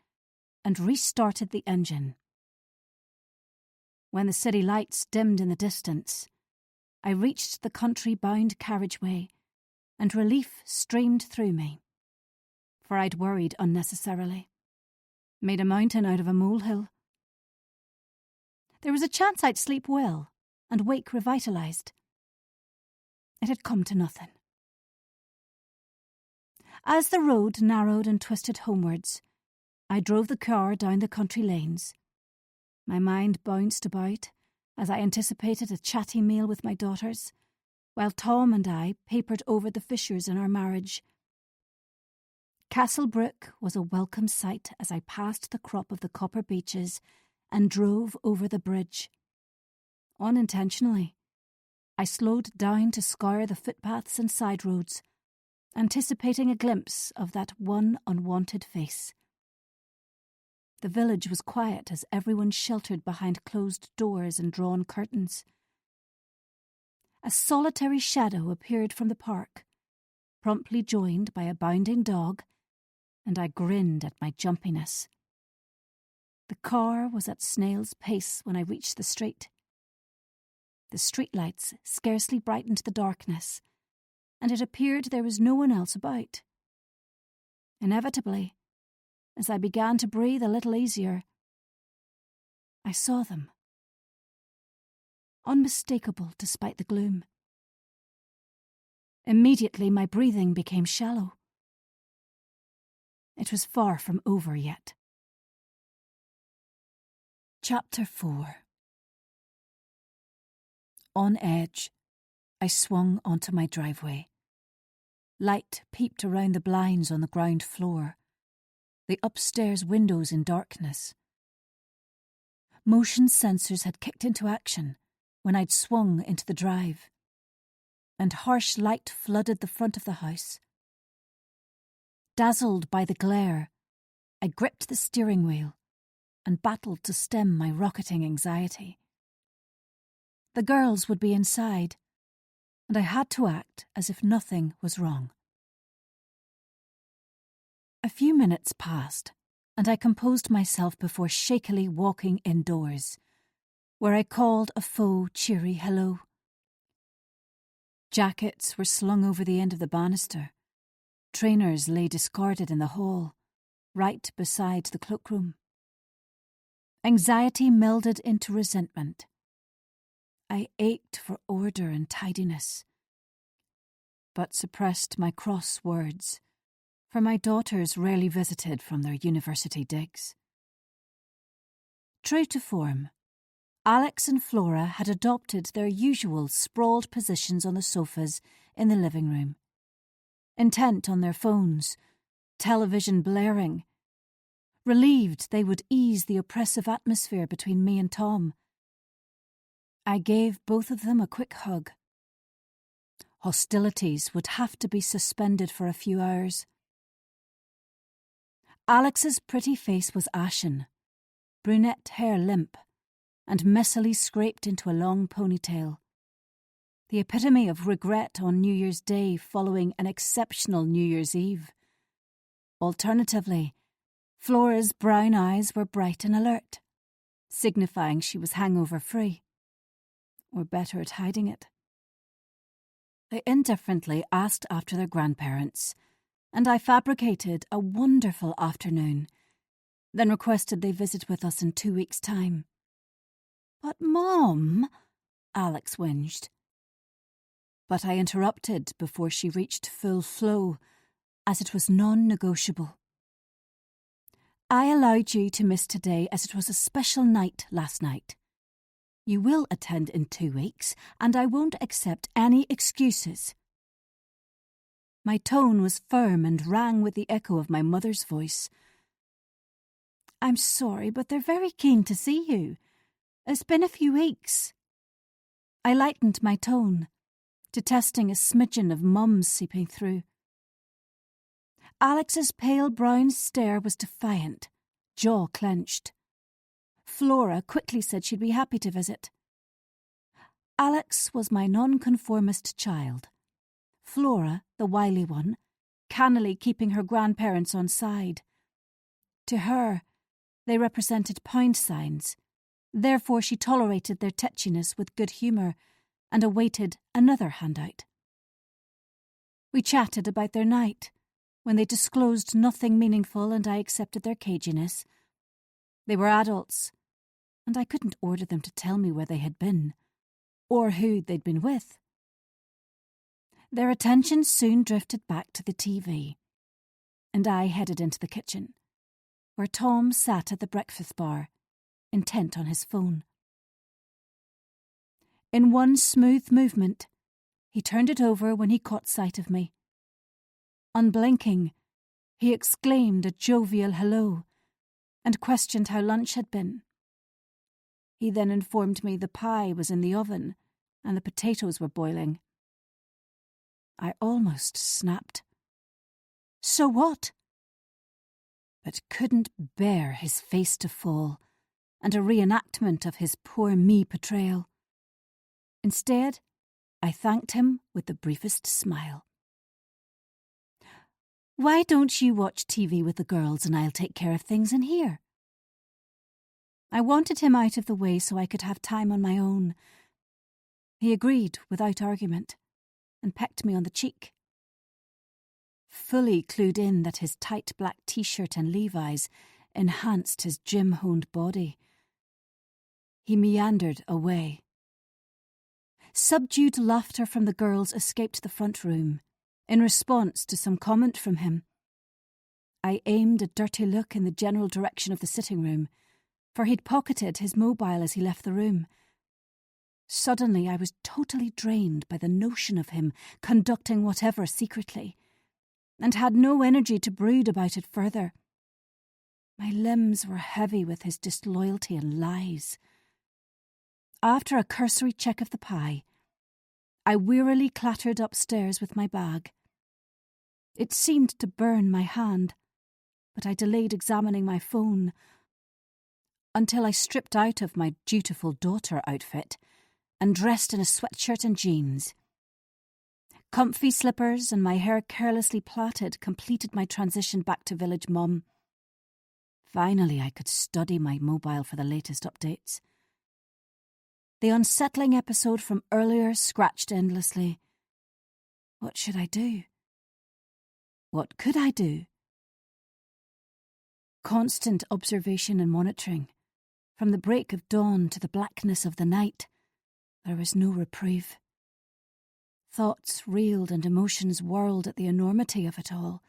and restarted the engine. When the city lights dimmed in the distance, I reached the country-bound carriageway, and relief streamed through me, for I'd worried unnecessarily. Made a mountain out of a molehill. There was a chance I'd sleep well and wake revitalised. It had come to nothing. As the road narrowed and twisted homewards, I drove the car down the country lanes. My mind bounced about as I anticipated a chatty meal with my daughters, while Tom and I papered over the fissures in our marriage. Castlebrook was a welcome sight as I passed the crop of the copper beeches and drove over the bridge. Unintentionally, I slowed down to scour the footpaths and side roads, anticipating a glimpse of that one unwanted face. The village was quiet as everyone sheltered behind closed doors and drawn curtains. A solitary shadow appeared from the park, promptly joined by a bounding dog, and I grinned at my jumpiness. The car was at snail's pace when I reached the street. The streetlights scarcely brightened the darkness, and it appeared there was no one else about. Inevitably, as I began to breathe a little easier, I saw them. Unmistakable despite the gloom. Immediately my breathing became shallow. It was far from over yet. Chapter 4. On edge, I swung onto my driveway. Light peeped around the blinds on the ground floor, the upstairs windows in darkness. Motion sensors had kicked into action when I'd swung into the drive, and harsh light flooded the front of the house. Dazzled by the glare, I gripped the steering wheel and battled to stem my rocketing anxiety. The girls would be inside, and I had to act as if nothing was wrong. A few minutes passed, and I composed myself before shakily walking indoors, where I called a faux cheery hello. Jackets were slung over the end of the banister. Trainers lay discarded in the hall, right beside the cloakroom. Anxiety melded into resentment. I ached for order and tidiness, but suppressed my cross words, for my daughters rarely visited from their university digs. True to form, Alex and Flora had adopted their usual sprawled positions on the sofas in the living room. intent on their phones, television blaring. Relieved they would ease the oppressive atmosphere between me and Tom. I gave both of them a quick hug. Hostilities would have to be suspended for a few hours. Alex's pretty face was ashen, brunette hair limp, and messily scraped into a long ponytail. The epitome of regret on New Year's Day following an exceptional New Year's Eve. Alternatively, Flora's brown eyes were bright and alert, signifying she was hangover-free, or better at hiding it. They indifferently asked after their grandparents, and I fabricated a wonderful afternoon, then requested they visit with us in 2 weeks' time. "But, Mom," Alex whinged. But I interrupted before she reached full flow, as it was non-negotiable. "I allowed you to miss today as it was a special night last night. You will attend in 2 weeks, and I won't accept any excuses." My tone was firm and rang with the echo of my mother's voice. "I'm sorry, but they're very keen to see you. It's been a few weeks." I lightened my tone, detesting a smidgen of Mum's seeping through. Alex's pale brown stare was defiant, jaw clenched. Flora quickly said she'd be happy to visit. Alex was my nonconformist child. Flora, the wily one, cannily keeping her grandparents on side. To her, they represented pound signs. Therefore she tolerated their tetchiness with good humour and awaited another handout. We chatted about their night, when they disclosed nothing meaningful and I accepted their caginess. They were adults, and I couldn't order them to tell me where they had been, or who they'd been with. Their attention soon drifted back to the TV, and I headed into the kitchen, where Tom sat at the breakfast bar, intent on his phone. In one smooth movement, he turned it over when he caught sight of me. Unblinking, he exclaimed a jovial hello and questioned how lunch had been. He then informed me the pie was in the oven and the potatoes were boiling. I almost snapped. "So what?" But couldn't bear his face to fall and a reenactment of his poor me portrayal. Instead, I thanked him with the briefest smile. "Why don't you watch TV with the girls and I'll take care of things in here?" I wanted him out of the way so I could have time on my own. He agreed without argument and pecked me on the cheek. Fully clued in that his tight black t-shirt and Levi's enhanced his gym-honed body, he meandered away. Subdued laughter from the girls escaped the front room, in response to some comment from him. I aimed a dirty look in the general direction of the sitting room, for he'd pocketed his mobile as he left the room. Suddenly I was totally drained by the notion of him conducting whatever secretly, and had no energy to brood about it further. My limbs were heavy with his disloyalty and lies. After a cursory check of the pie, I wearily clattered upstairs with my bag. It seemed to burn my hand, but I delayed examining my phone until I stripped out of my dutiful daughter outfit and dressed in a sweatshirt and jeans. Comfy slippers and my hair carelessly plaited completed my transition back to village mum. Finally, I could study my mobile for the latest updates. The unsettling episode from earlier scratched endlessly. What should I do? What could I do? Constant observation and monitoring. From the break of dawn to the blackness of the night, there was no reprieve. Thoughts reeled and emotions whirled at the enormity of it all.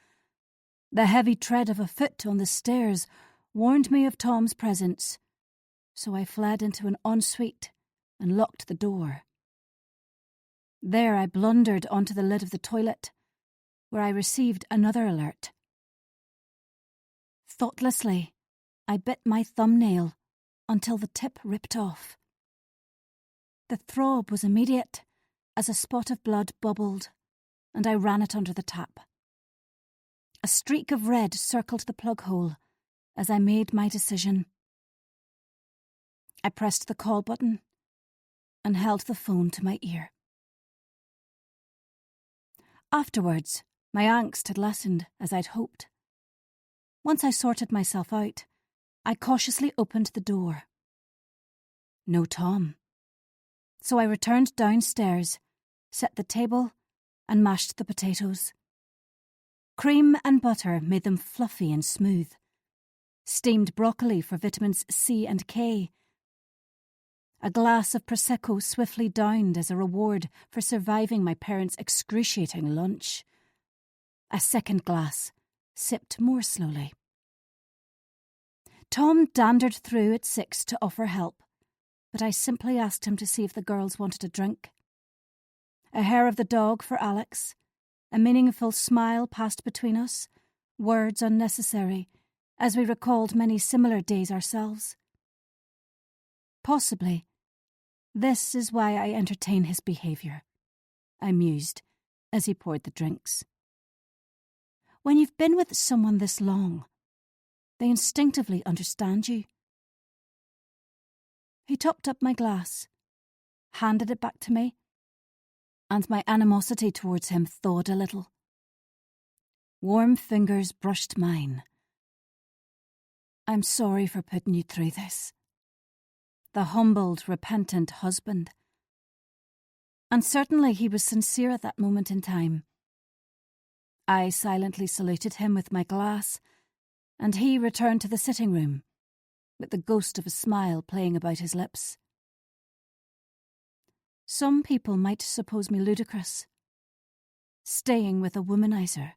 The heavy tread of a foot on the stairs warned me of Tom's presence, so I fled into an ensuite and locked the door. There I blundered onto the lid of the toilet, where I received another alert. Thoughtlessly, I bit my thumbnail until the tip ripped off. The throb was immediate as a spot of blood bubbled, and I ran it under the tap. A streak of red circled the plug hole as I made my decision. I pressed the call button and held the phone to my ear. Afterwards, my angst had lessened as I'd hoped. Once I sorted myself out, I cautiously opened the door. No Tom. So I returned downstairs, set the table, and mashed the potatoes. Cream and butter made them fluffy and smooth. Steamed broccoli for vitamins C and K. A glass of Prosecco swiftly downed as a reward for surviving my parents' excruciating lunch. A second glass, sipped more slowly. Tom dandered through at 6 to offer help, but I simply asked him to see if the girls wanted a drink. A hair of the dog for Alex, a meaningful smile passed between us, words unnecessary, as we recalled many similar days ourselves. Possibly, this is why I entertain his behaviour, I mused as he poured the drinks. When you've been with someone this long, they instinctively understand you. He topped up my glass, handed it back to me, and my animosity towards him thawed a little. Warm fingers brushed mine. I'm sorry for putting you through this. The humbled, repentant husband. And certainly he was sincere at that moment in time. I silently saluted him with my glass, and he returned to the sitting room, with the ghost of a smile playing about his lips. Some people might suppose me ludicrous, staying with a womanizer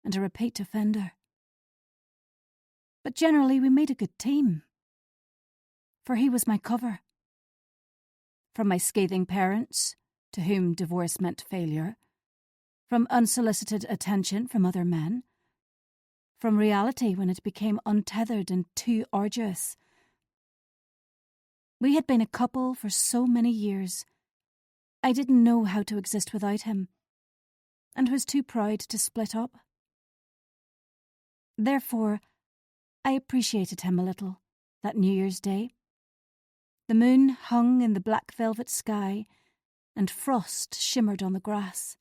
and a repeat offender. But generally we made a good team, for he was my cover. From my scathing parents, to whom divorce meant failure, from unsolicited attention from other men, from reality when it became untethered and too arduous. We had been a couple for so many years. I didn't know how to exist without him, and was too proud to split up. Therefore, I appreciated him a little that New Year's Day. The moon hung in the black velvet sky, and frost shimmered on the grass.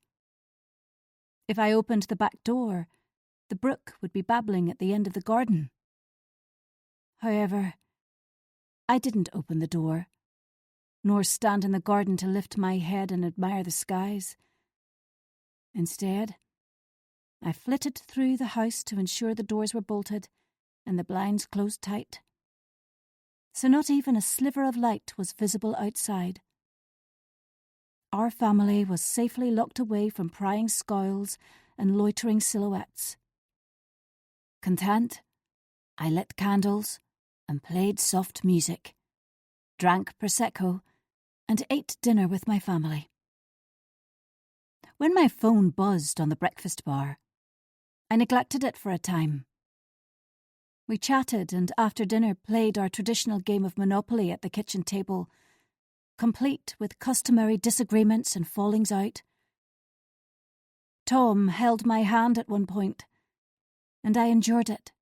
If I opened the back door, the brook would be babbling at the end of the garden. However, I didn't open the door, nor stand in the garden to lift my head and admire the skies. Instead, I flitted through the house to ensure the doors were bolted and the blinds closed tight, so not even a sliver of light was visible outside. Our family was safely locked away from prying scowls and loitering silhouettes. Content, I lit candles and played soft music, drank Prosecco, and ate dinner with my family. When my phone buzzed on the breakfast bar, I neglected it for a time. We chatted and after dinner played our traditional game of Monopoly at the kitchen table, complete with customary disagreements and fallings out. Tom held my hand at one point, and I endured it,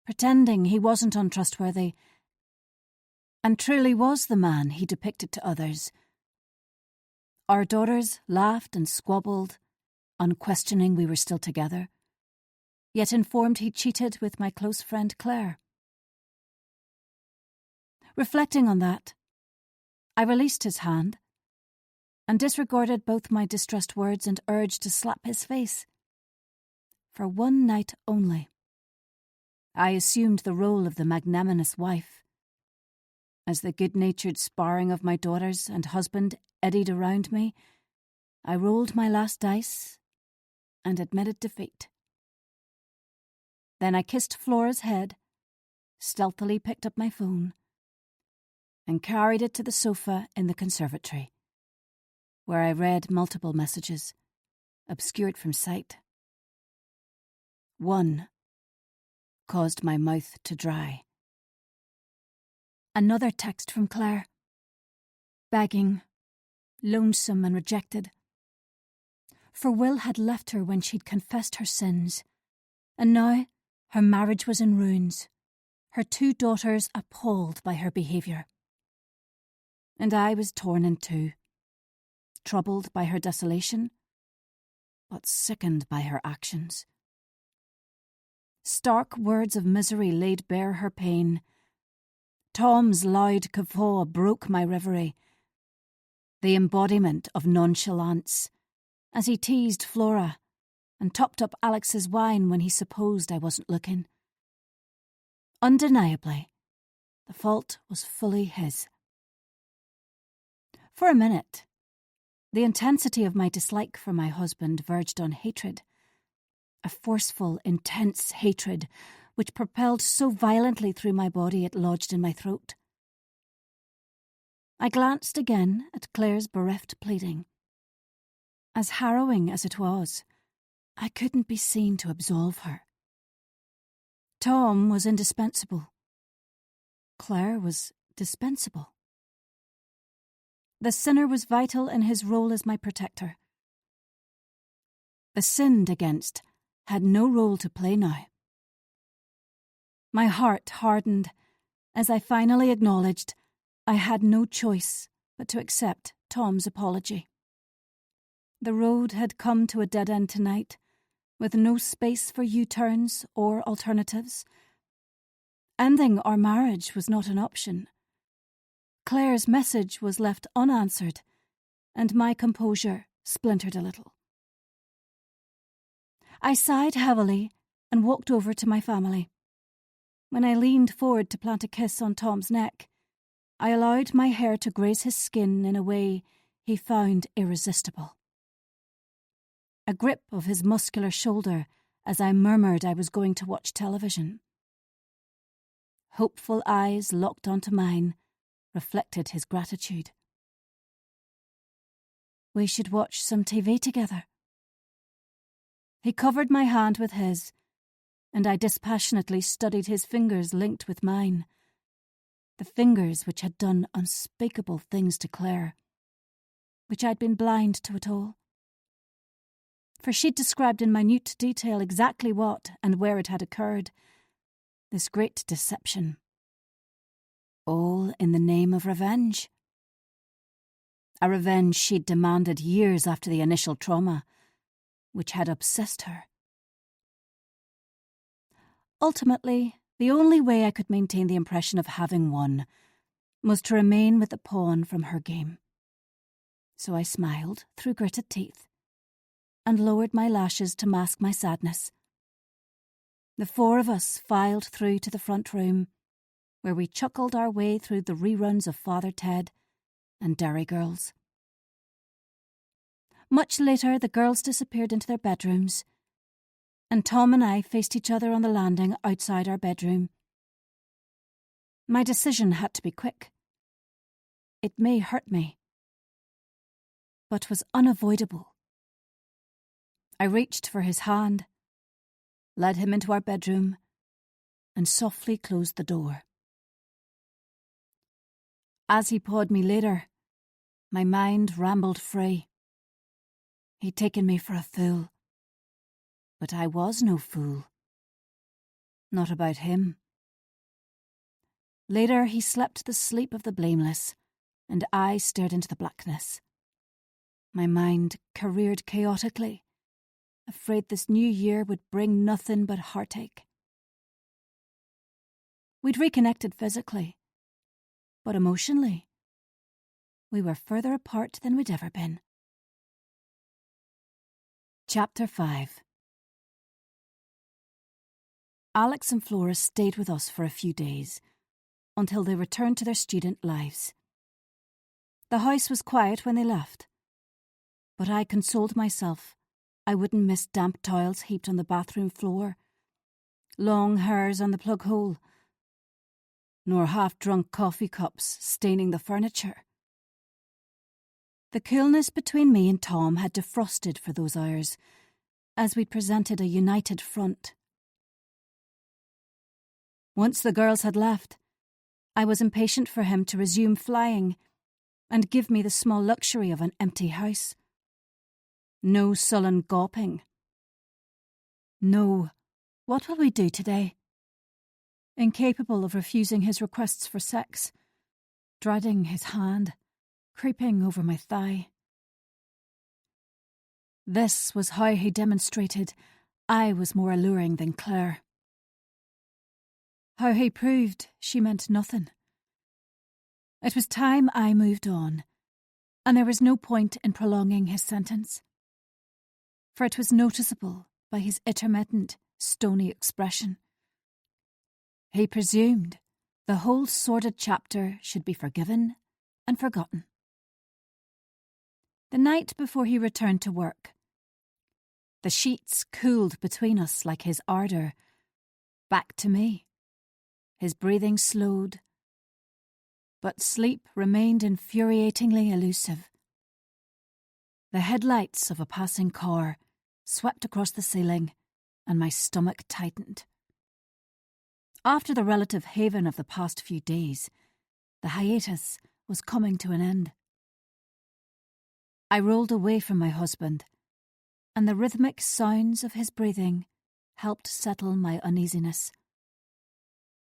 pretending he wasn't untrustworthy, and truly was the man he depicted to others. Our daughters laughed and squabbled, unquestioning we were still together, yet informed he cheated with my close friend Claire. Reflecting on that, I released his hand and disregarded both my distressed words and urge to slap his face. For one night only, I assumed the role of the magnanimous wife. As the good-natured sparring of my daughters and husband eddied around me, I rolled my last dice and admitted defeat. Then I kissed Flora's head, stealthily picked up my phone, and carried it to the sofa in the conservatory, where I read multiple messages, obscured from sight. one, caused my mouth to dry. Another text from Claire. Begging, lonesome and rejected. For Will had left her when she'd confessed her sins, and now her marriage was in ruins, her 2 daughters appalled by her behaviour. And I was torn in two, troubled by her desolation, but sickened by her actions. Stark words of misery laid bare her pain. Tom's loud guffaw broke my reverie, the embodiment of nonchalance, as he teased Flora and topped up Alex's wine when he supposed I wasn't looking. Undeniably, the fault was fully his. For a minute, the intensity of my dislike for my husband verged on hatred, a forceful, intense hatred which propelled so violently through my body it lodged in my throat. I glanced again at Claire's bereft pleading. As harrowing as it was, I couldn't be seen to absolve her. Tom was indispensable. Claire was dispensable. The sinner was vital in his role as my protector. The sinned against had no role to play now. My heart hardened as I finally acknowledged I had no choice but to accept Tom's apology. The road had come to a dead end tonight, with no space for U-turns or alternatives. Ending our marriage was not an option. Claire's message was left unanswered, and my composure splintered a little. I sighed heavily and walked over to my family. When I leaned forward to plant a kiss on Tom's neck, I allowed my hair to graze his skin in a way he found irresistible. A grip of his muscular shoulder as I murmured I was going to watch television. Hopeful eyes locked onto mine reflected his gratitude. We should watch some TV together. He covered my hand with his, and I dispassionately studied his fingers linked with mine, the fingers which had done unspeakable things to Claire, which I'd been blind to it all. For she'd described in minute detail exactly what and where it had occurred, this great deception. All in the name of revenge. A revenge she'd demanded years after the initial trauma, which had obsessed her. Ultimately, the only way I could maintain the impression of having won was to remain with the pawn from her game. So I smiled through gritted teeth and lowered my lashes to mask my sadness. The 4 of us filed through to the front room, where we chuckled our way through the reruns of Father Ted and Derry Girls. Much later, the girls disappeared into their bedrooms, and Tom and I faced each other on the landing outside our bedroom. My decision had to be quick. It may hurt me, but was unavoidable. I reached for his hand, led him into our bedroom, and softly closed the door. As he pawed me later, my mind rambled free. He'd taken me for a fool. But I was no fool. Not about him. Later he slept the sleep of the blameless, and I stared into the blackness. My mind careered chaotically, afraid this new year would bring nothing but heartache. We'd reconnected physically, but emotionally, we were further apart than we'd ever been. Chapter 5. Alex and Flora stayed with us for a few days, until they returned to their student lives. The house was quiet when they left, but I consoled myself I wouldn't miss damp towels heaped on the bathroom floor, long hairs on the plug hole, nor half-drunk coffee cups staining the furniture. The coolness between me and Tom had defrosted for those hours, as we presented a united front Once the girls had left, I was impatient for him to resume flying and give me the small luxury of an empty house. No sullen gawping. No, what will we do today? Incapable of refusing his requests for sex, dreading his hand, creeping over my thigh. This was how he demonstrated I was more alluring than Claire. How he proved she meant nothing. It was time I moved on, and there was no point in prolonging his sentence, for it was noticeable by his intermittent, stony expression. He presumed the whole sordid chapter should be forgiven and forgotten. The night before he returned to work, the sheets cooled between us like his ardour. Back to me. His breathing slowed, but sleep remained infuriatingly elusive. The headlights of a passing car swept across the ceiling, and my stomach tightened. After the relative haven of the past few days, the hiatus was coming to an end. I rolled away from my husband, and the rhythmic sounds of his breathing helped settle my uneasiness.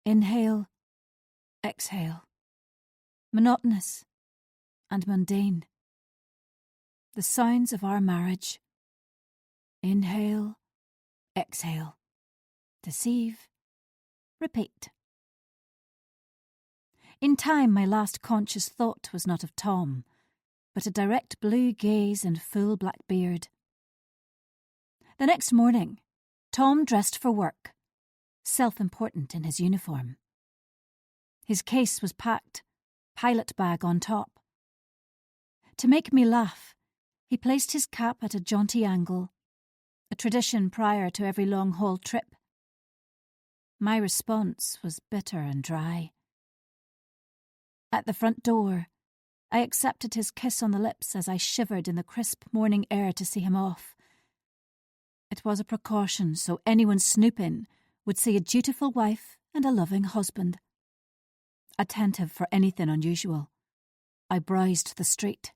Inhale, exhale, monotonous and mundane. The sounds of our marriage. Inhale, exhale, deceive, repeat. In time, my last conscious thought was not of Tom, but a direct blue gaze and full black beard. The next morning, Tom dressed for work, self-important in his uniform. His case was packed, pilot bag on top. To make me laugh, he placed his cap at a jaunty angle, a tradition prior to every long-haul trip. My response was bitter and dry. At the front door, I accepted his kiss on the lips as I shivered in the crisp morning air to see him off. It was a precaution so anyone snooping would see a dutiful wife and a loving husband. Attentive for anything unusual, I browsed the street.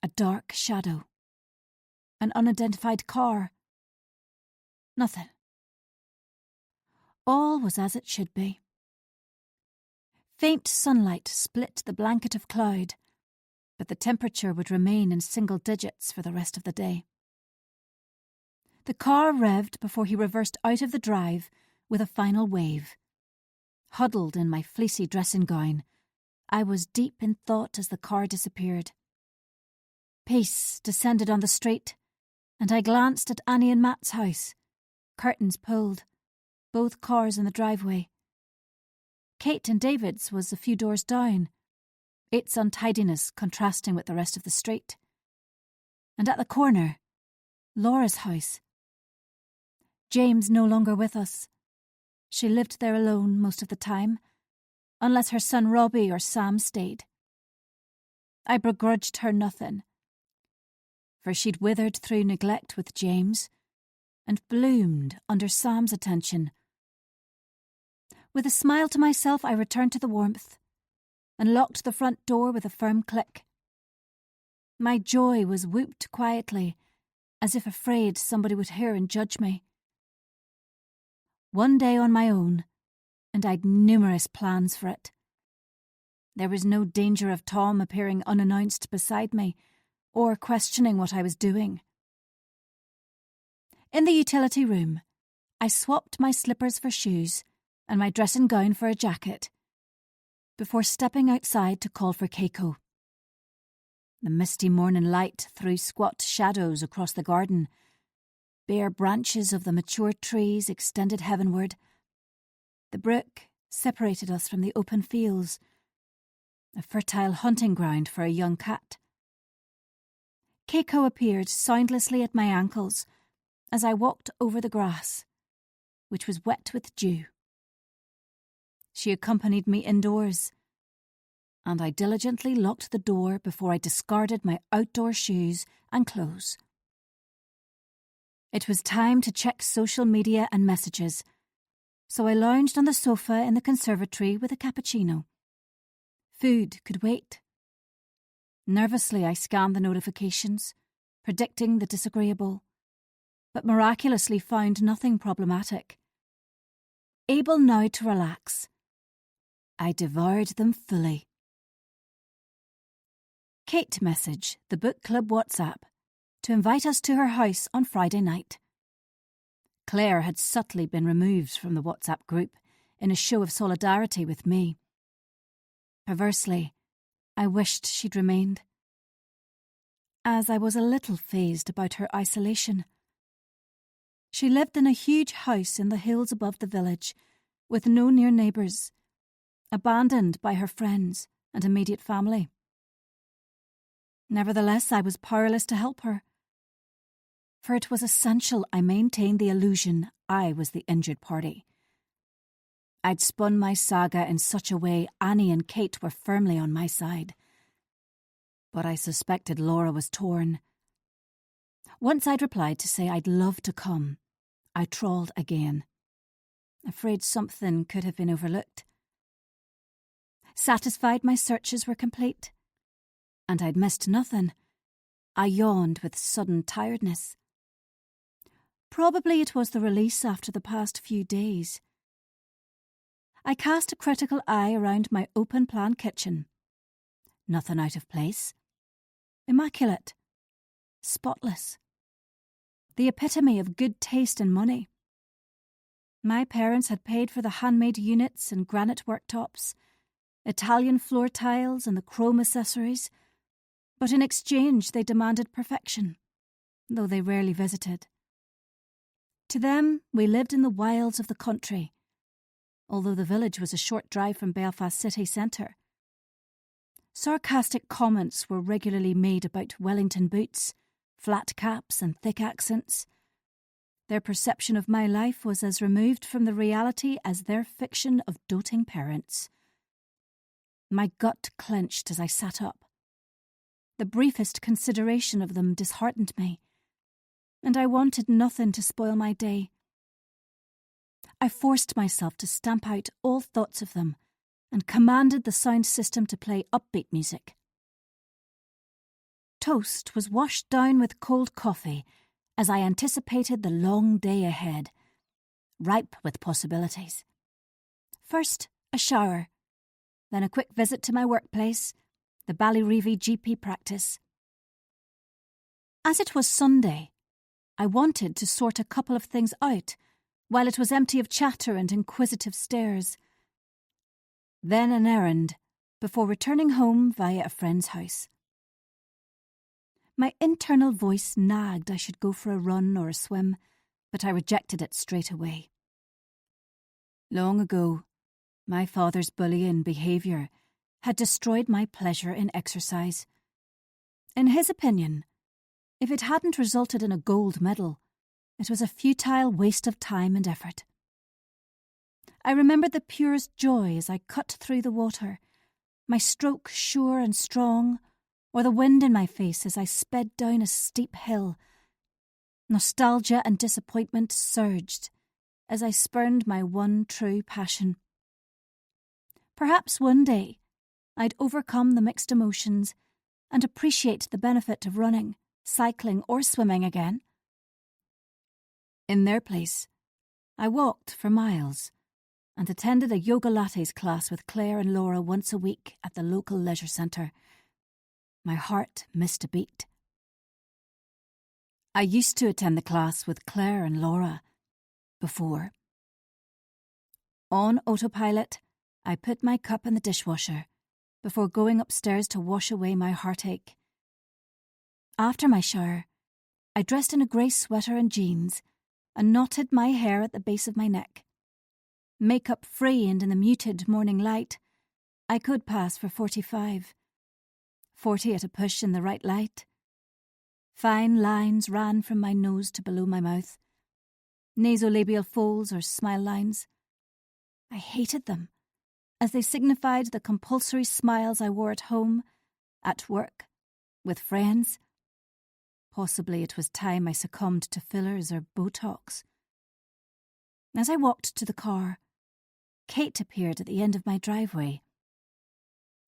A dark shadow. An unidentified car. Nothing. All was as it should be. Faint sunlight split the blanket of cloud, but the temperature would remain in single digits for the rest of the day. The car revved before he reversed out of the drive with a final wave. Huddled in my fleecy dressing gown, I was deep in thought as the car disappeared. Peace descended on the street, and I glanced at Annie and Matt's house. Curtains pulled, both cars in the driveway. Kate and David's was a few doors down, its untidiness contrasting with the rest of the street. And at the corner, Laura's house. James no longer with us. She lived there alone most of the time, unless her son Robbie or Sam stayed. I begrudged her nothing, for she'd withered through neglect with James and bloomed under Sam's attention. With a smile to myself, I returned to the warmth and locked the front door with a firm click. My joy was whooped quietly, as if afraid somebody would hear and judge me. One day on my own, and I'd numerous plans for it. There was no danger of Tom appearing unannounced beside me, or questioning what I was doing. In the utility room, I swapped my slippers for shoes and my dressing gown for a jacket, before stepping outside to call for Keiko. The misty morning light threw squat shadows across the garden. Bare branches of the mature trees extended heavenward. The brook separated us from the open fields, a fertile hunting ground for a young cat. Keiko appeared soundlessly at my ankles as I walked over the grass, which was wet with dew. She accompanied me indoors, and I diligently locked the door before I discarded my outdoor shoes and clothes. It was time to check social media and messages, so I lounged on the sofa in the conservatory with a cappuccino. Food could wait. Nervously, I scanned the notifications, predicting the disagreeable, but miraculously found nothing problematic. Able now to relax, I devoured them fully. Kate messaged the book club WhatsApp to invite us to her house on Friday night. Claire had subtly been removed from the WhatsApp group in a show of solidarity with me. Perversely, I wished she'd remained, as I was a little fazed about her isolation. She lived in a huge house in the hills above the village, with no near neighbours, abandoned by her friends and immediate family. Nevertheless, I was powerless to help her, for it was essential I maintain the illusion I was the injured party. I'd spun my saga in such a way Annie and Kate were firmly on my side. But I suspected Laura was torn. Once I'd replied to say I'd love to come, I trawled again, afraid something could have been overlooked. Satisfied my searches were complete, and I'd missed nothing, I yawned with sudden tiredness. Probably it was the release after the past few days. I cast a critical eye around my open-plan kitchen. Nothing out of place. Immaculate. Spotless. The epitome of good taste and money. My parents had paid for the handmade units and granite worktops, Italian floor tiles and the chrome accessories, but in exchange they demanded perfection, though they rarely visited. To them, we lived in the wilds of the country, although the village was a short drive from Belfast city centre. Sarcastic comments were regularly made about Wellington boots, flat caps and thick accents. Their perception of my life was as removed from the reality as their fiction of doting parents. My gut clenched as I sat up. The briefest consideration of them disheartened me, and I wanted nothing to spoil my day. I forced myself to stamp out all thoughts of them and commanded the sound system to play upbeat music. Toast was washed down with cold coffee as I anticipated the long day ahead, ripe with possibilities. First, a shower, then a quick visit to my workplace, the Ballyreevy GP practice. As it was Sunday, I wanted to sort a couple of things out while it was empty of chatter and inquisitive stares. Then an errand, before returning home via a friend's house. My internal voice nagged I should go for a run or a swim, but I rejected it straight away. Long ago, my father's bullying behaviour had destroyed my pleasure in exercise. In his opinion, if it hadn't resulted in a gold medal, it was a futile waste of time and effort. I remembered the purest joy as I cut through the water, my stroke sure and strong, or the wind in my face as I sped down a steep hill. Nostalgia and disappointment surged as I spurned my one true passion. Perhaps one day I'd overcome the mixed emotions and appreciate the benefit of running, cycling or swimming again. In their place, I walked for miles and attended a yoga lattes class with Claire and Laura once a week at the local leisure centre. My heart missed a beat. I used to attend the class with Claire and Laura before. On autopilot, I put my cup in the dishwasher before going upstairs to wash away my heartache. After my shower, I dressed in a grey sweater and jeans and knotted my hair at the base of my neck. Makeup free and in the muted morning light, I could pass for 45. 40 at a push in the right light. Fine lines ran from my nose to below my mouth. Nasolabial folds or smile lines. I hated them, as they signified the compulsory smiles I wore at home, at work, with friends. Possibly it was time I succumbed to fillers or Botox. As I walked to the car, Kate appeared at the end of my driveway.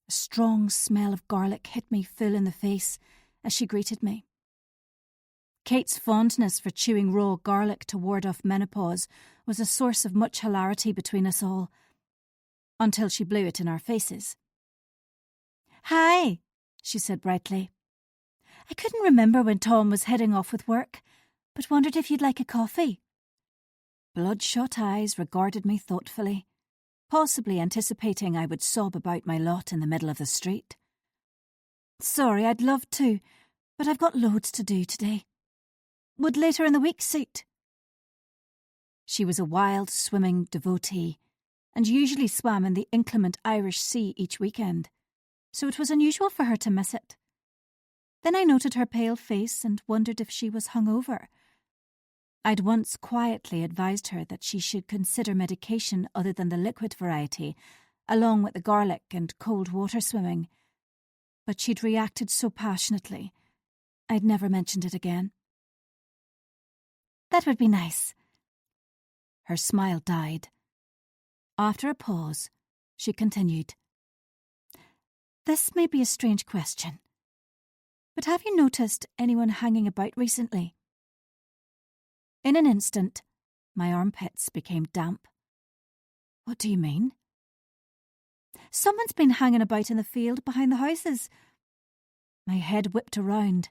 A strong smell of garlic hit me full in the face as she greeted me. Kate's fondness for chewing raw garlic to ward off menopause was a source of much hilarity between us all, until she blew it in our faces. "Hi," she said brightly. "I couldn't remember when Tom was heading off with work, but wondered if you'd like a coffee." Bloodshot eyes regarded me thoughtfully, possibly anticipating I would sob about my lot in the middle of the street. "Sorry, I'd love to, but I've got loads to do today. Would later in the week suit?" She was a wild swimming devotee, and usually swam in the inclement Irish Sea each weekend, so it was unusual for her to miss it. Then I noted her pale face and wondered if she was hungover. I'd once quietly advised her that she should consider medication other than the liquid variety, along with the garlic and cold water swimming, but she'd reacted so passionately, I'd never mentioned it again. "That would be nice." Her smile died. After a pause, she continued, "This may be a strange question, but have you noticed anyone hanging about recently?" In an instant, my armpits became damp. "What do you mean?" "Someone's been hanging about in the field behind the houses." My head whipped around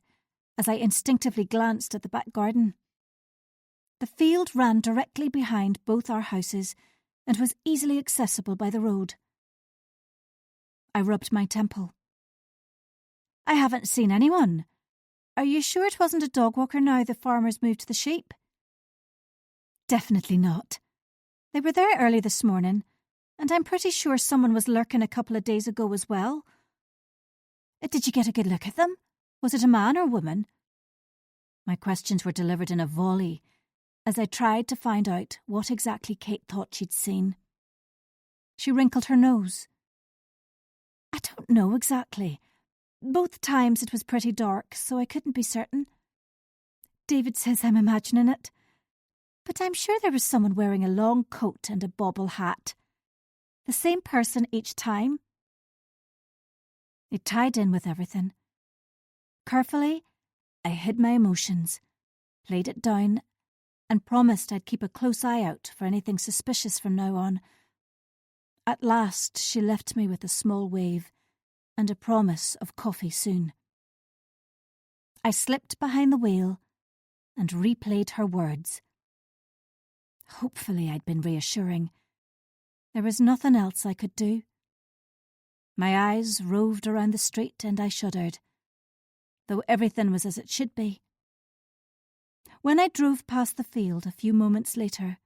as I instinctively glanced at the back garden. The field ran directly behind both our houses and was easily accessible by the road. I rubbed my temple. "I haven't seen anyone. Are you sure it wasn't a dog walker now the farmers moved the sheep?" "Definitely not. They were there early this morning, and I'm pretty sure someone was lurking a couple of days ago as well." "Did you get a good look at them? Was it a man or woman?" My questions were delivered in a volley as I tried to find out what exactly Kate thought she'd seen. She wrinkled her nose. "I don't know exactly. Both times it was pretty dark, so I couldn't be certain. David says I'm imagining it, but I'm sure there was someone wearing a long coat and a bobble hat. The same person each time." It tied in with everything. Carefully, I hid my emotions, laid it down, and promised I'd keep a close eye out for anything suspicious from now on. At last, she left me with a small wave and a promise of coffee soon. I slipped behind the wheel and replayed her words. Hopefully I'd been reassuring. There was nothing else I could do. My eyes roved around the street and I shuddered, though everything was as it should be. When I drove past the field a few moments later,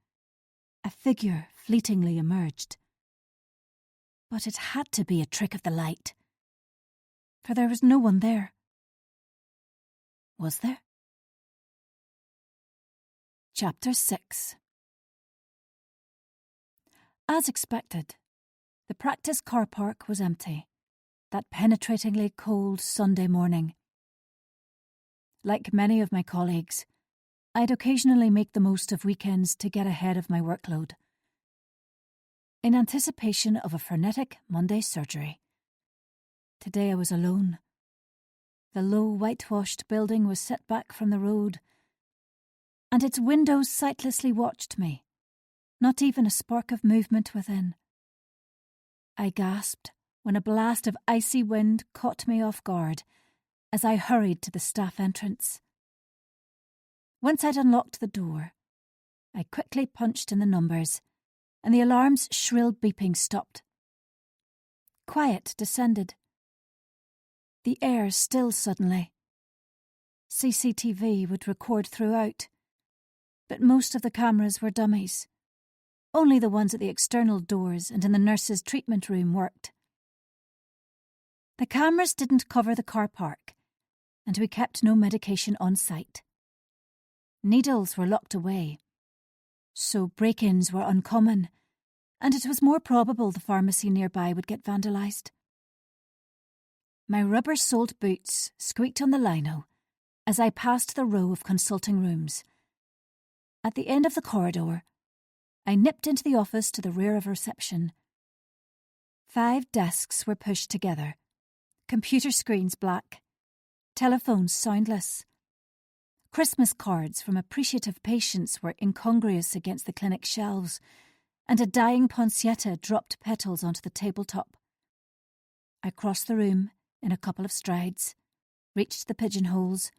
a figure fleetingly emerged. But it had to be a trick of the light, for there was no one there. Was there? Chapter 6. As expected, the practice car park was empty, that penetratingly cold Sunday morning. Like many of my colleagues, I'd occasionally make the most of weekends to get ahead of my workload. In anticipation of a frenetic Monday surgery. Today I was alone. The low, whitewashed building was set back from the road, and its windows sightlessly watched me, not even a spark of movement within. I gasped when a blast of icy wind caught me off guard as I hurried to the staff entrance. Once I'd unlocked the door, I quickly punched in the numbers, and the alarm's shrill beeping stopped. Quiet descended. The air stilled suddenly. CCTV would record throughout, but most of the cameras were dummies. Only the ones at the external doors and in the nurse's treatment room worked. The cameras didn't cover the car park, and we kept no medication on site. Needles were locked away, so break-ins were uncommon, and it was more probable the pharmacy nearby would get vandalised. My rubber-soled boots squeaked on the lino as I passed the row of consulting rooms. At the end of the corridor, I nipped into the office to the rear of reception. 5 desks were pushed together, computer screens black, telephones soundless. Christmas cards from appreciative patients were incongruous against the clinic shelves, and a dying poinsettia dropped petals onto the tabletop. I crossed the room in a couple of strides, reached the pigeonholes,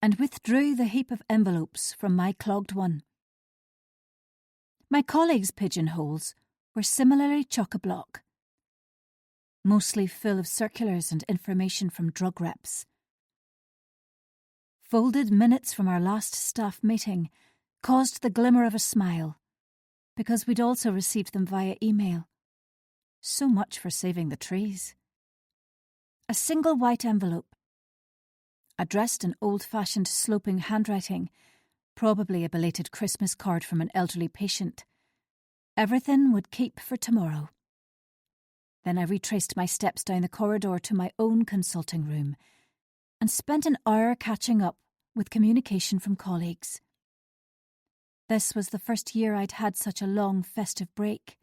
and withdrew the heap of envelopes from my clogged one. My colleagues' pigeonholes were similarly chock-a-block, mostly full of circulars and information from drug reps. Folded minutes from our last staff meeting caused the glimmer of a smile, because we'd also received them via email. So much for saving the trees. A single white envelope, addressed in old-fashioned sloping handwriting, probably a belated Christmas card from an elderly patient. Everything would keep for tomorrow. Then I retraced my steps down the corridor to my own consulting room and spent an hour catching up with communication from colleagues. This was the first year I'd had such a long festive break.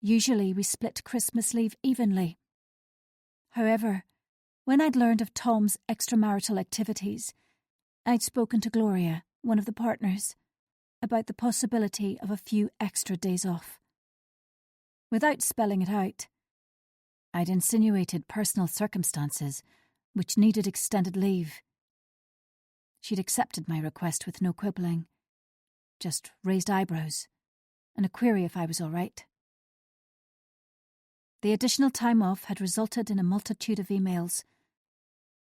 Usually we split Christmas leave evenly. However, when I'd learned of Tom's extramarital activities, I'd spoken to Gloria, one of the partners, about the possibility of a few extra days off. Without spelling it out, I'd insinuated personal circumstances which needed extended leave. She'd accepted my request with no quibbling, just raised eyebrows and a query if I was all right. The additional time off had resulted in a multitude of emails,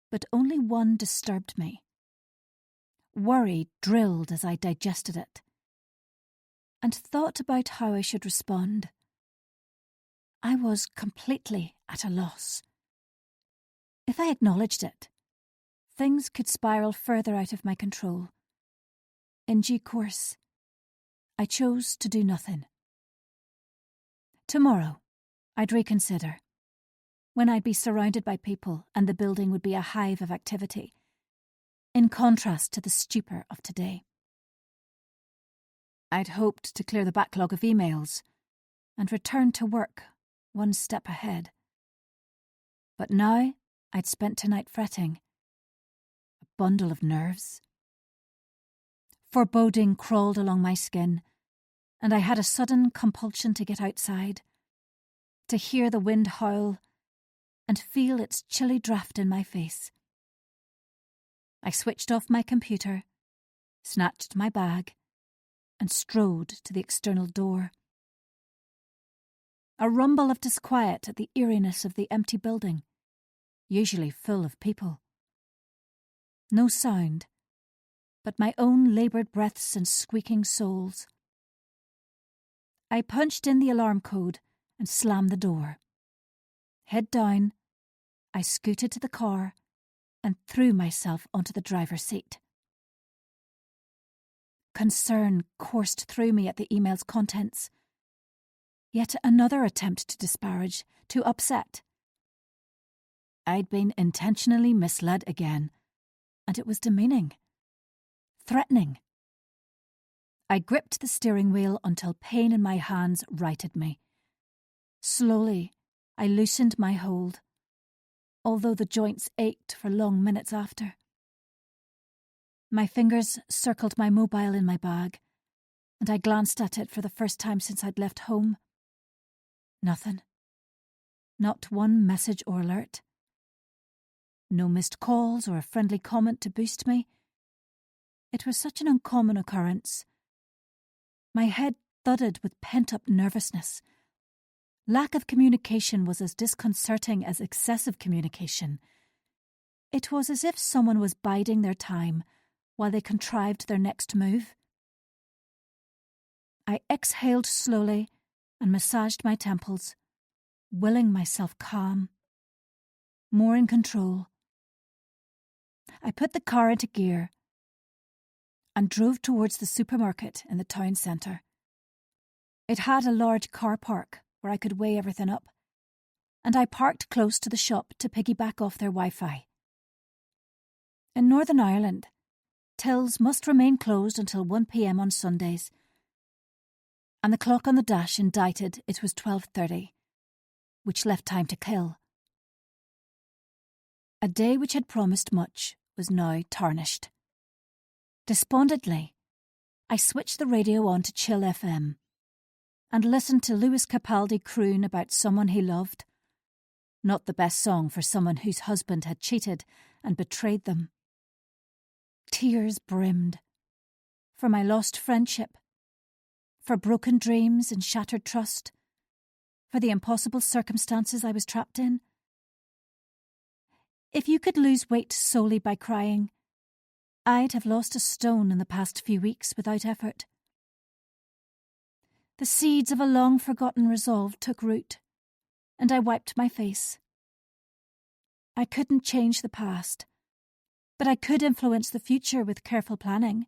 but only one disturbed me. Worry drilled as I digested it, and thought about how I should respond. I was completely at a loss. If I acknowledged it, things could spiral further out of my control. In due course, I chose to do nothing. Tomorrow, I'd reconsider, when I'd be surrounded by people and the building would be a hive of activity, in contrast to the stupor of today. I'd hoped to clear the backlog of emails and return to work one step ahead. But now I'd spent tonight fretting, a bundle of nerves. Foreboding crawled along my skin, and I had a sudden compulsion to get outside, to hear the wind howl and feel its chilly draught in my face. I switched off my computer, snatched my bag, and strode to the external door. A rumble of disquiet at the eeriness of the empty building, usually full of people. No sound, but my own laboured breaths and squeaking soles. I punched in the alarm code and slammed the door. Head down, I scooted to the car and threw myself onto the driver's seat. Concern coursed through me at the email's contents. Yet another attempt to disparage, to upset. I'd been intentionally misled again, and it was demeaning, threatening. I gripped the steering wheel until pain in my hands righted me. Slowly, I loosened my hold, although the joints ached for long minutes after. My fingers circled my mobile in my bag, and I glanced at it for the first time since I'd left home. Nothing. Not one message or alert. No missed calls or a friendly comment to boost me. It was such an uncommon occurrence. My head thudded with pent-up nervousness. Lack of communication was as disconcerting as excessive communication. It was as if someone was biding their time while they contrived their next move. I exhaled slowly and massaged my temples, willing myself calm, more in control. I put the car into gear and drove towards the supermarket in the town centre. It had a large car park where I could weigh everything up, and I parked close to the shop to piggyback off their Wi-Fi. In Northern Ireland, tills must remain closed until 1 p.m. on Sundays, and the clock on the dash indited it was 12:30, which left time to kill. A day which had promised much was now tarnished. Despondently, I switched the radio on to Chill FM and listened to Lewis Capaldi croon about someone he loved. Not the best song for someone whose husband had cheated and betrayed them. Tears brimmed. For my lost friendship. For broken dreams and shattered trust. For the impossible circumstances I was trapped in. If you could lose weight solely by crying, I'd have lost a stone in the past few weeks without effort. The seeds of a long-forgotten resolve took root, and I wiped my face. I couldn't change the past, but I could influence the future with careful planning.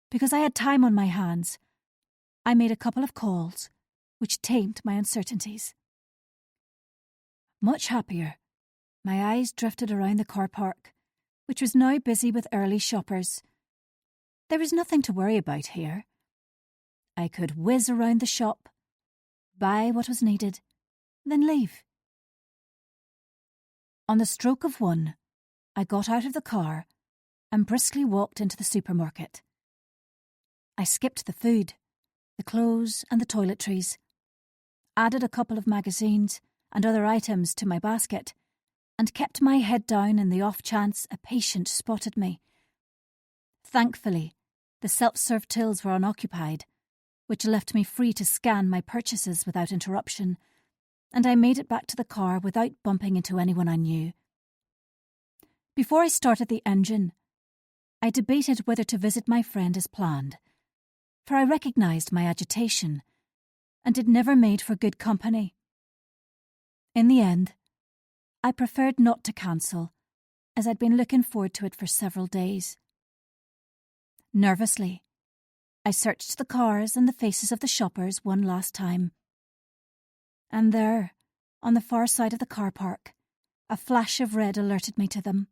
Because I had time on my hands, I made a couple of calls, which tamed my uncertainties. Much happier, my eyes drifted around the car park, which was now busy with early shoppers. There was nothing to worry about here. I could whiz around the shop, buy what was needed, then leave. On the stroke of 1, I got out of the car and briskly walked into the supermarket. I skipped the food, the clothes and the toiletries, added a couple of magazines and other items to my basket, and kept my head down in the off chance a patient spotted me. Thankfully, the self-serve tills were unoccupied, which left me free to scan my purchases without interruption, and I made it back to the car without bumping into anyone I knew. Before I started the engine, I debated whether to visit my friend as planned, for I recognised my agitation, and it never made for good company. In the end, I preferred not to cancel, as I'd been looking forward to it for several days. Nervously, I searched the cars and the faces of the shoppers one last time. And there, on the far side of the car park, a flash of red alerted me to them.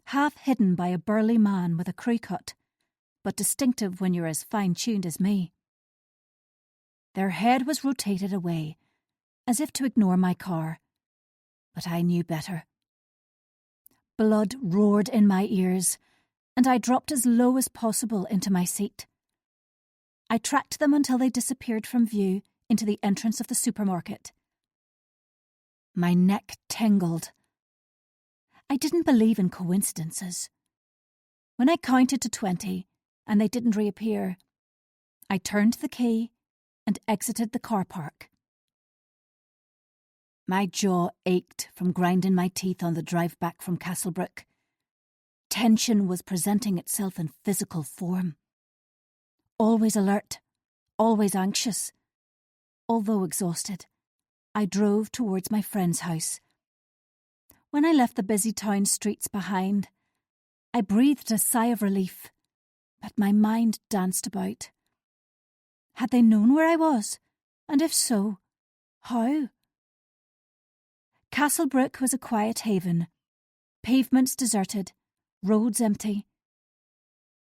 Half hidden by a burly man with a crew cut, but distinctive when you're as fine-tuned as me. Their head was rotated away, as if to ignore my car, but I knew better. Blood roared in my ears, and I dropped as low as possible into my seat. I tracked them until they disappeared from view into the entrance of the supermarket. My neck tingled. I didn't believe in coincidences. When I counted to 20 and they didn't reappear, I turned the key and exited the car park. My jaw ached from grinding my teeth on the drive back from Castlebrook. Tension was presenting itself in physical form. Always alert, always anxious. Although exhausted, I drove towards my friend's house. When I left the busy town streets behind, I breathed a sigh of relief, but my mind danced about. Had they known where I was? And if so, how? Castlebrook was a quiet haven, pavements deserted, roads empty.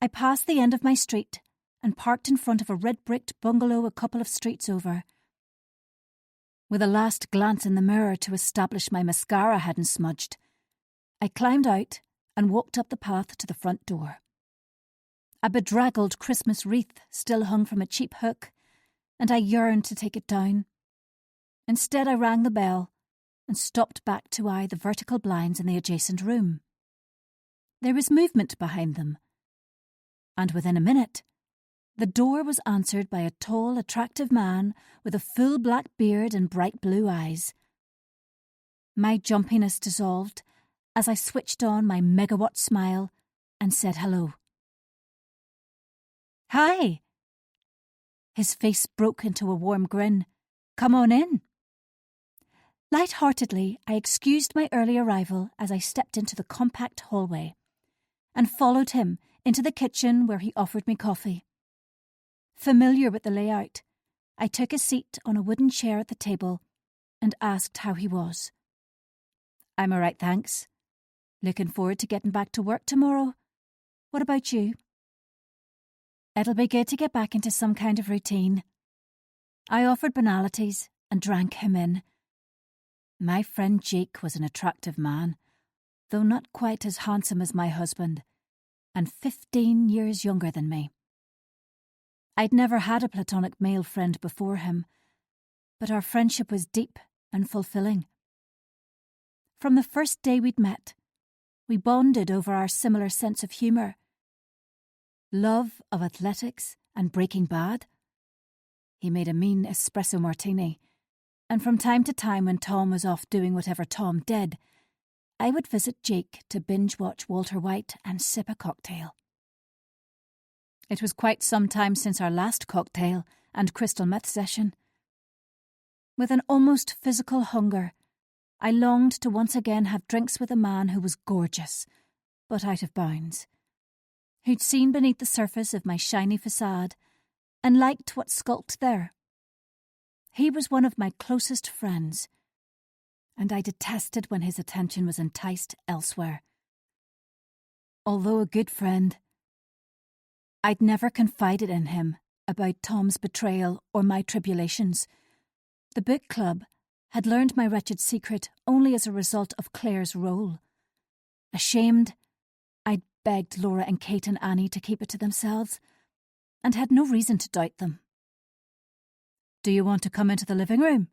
I passed the end of my street and parked in front of a red-bricked bungalow a couple of streets over. With a last glance in the mirror to establish my mascara hadn't smudged, I climbed out and walked up the path to the front door. A bedraggled Christmas wreath still hung from a cheap hook, and I yearned to take it down. Instead, I rang the bell and stopped back to eye the vertical blinds in the adjacent room. There was movement behind them, and within a minute, the door was answered by a tall, attractive man with a full black beard and bright blue eyes. My jumpiness dissolved as I switched on my megawatt smile and said hello. "Hi!" His face broke into a warm grin. "Come on in." Light-heartedly, I excused my early arrival as I stepped into the compact hallway and followed him into the kitchen where he offered me coffee. Familiar with the layout, I took a seat on a wooden chair at the table and asked how he was. "I'm all right, thanks. Looking forward to getting back to work tomorrow. What about you?" It'll be good to get back into some kind of routine. I offered banalities and drank him in. My friend Jake was an attractive man, though not quite as handsome as my husband, and 15 years younger than me. I'd never had a platonic male friend before him, but our friendship was deep and fulfilling. From the first day we'd met, we bonded over our similar sense of humour, love of athletics and Breaking Bad. He made a mean espresso martini, and from time to time when Tom was off doing whatever Tom did, I would visit Jake to binge-watch Walter White and sip a cocktail. It was quite some time since our last cocktail and crystal meth session. With an almost physical hunger, I longed to once again have drinks with a man who was gorgeous, but out of bounds, who'd seen beneath the surface of my shiny facade and liked what skulked there. He was one of my closest friends, and I detested when his attention was enticed elsewhere. Although a good friend, I'd never confided in him about Tom's betrayal or my tribulations. The book club had learned my wretched secret only as a result of Claire's role. Ashamed, I'd begged Laura and Kate and Annie to keep it to themselves, and had no reason to doubt them. "Do you want to come into the living room?"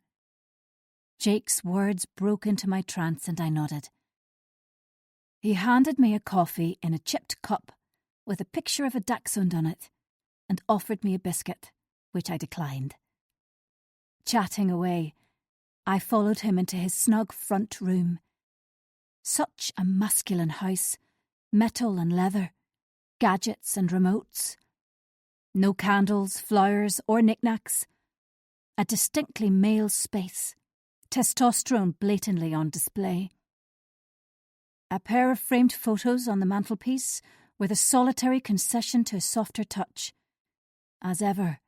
Jake's words broke into my trance and I nodded. He handed me a coffee in a chipped cup with a picture of a dachshund on it and offered me a biscuit, which I declined. Chatting away, I followed him into his snug front room. Such a masculine house, metal and leather, gadgets and remotes. No candles, flowers or knickknacks. A distinctly male space, testosterone blatantly on display. A pair of framed photos on the mantelpiece were the solitary concession to a softer touch. As ever,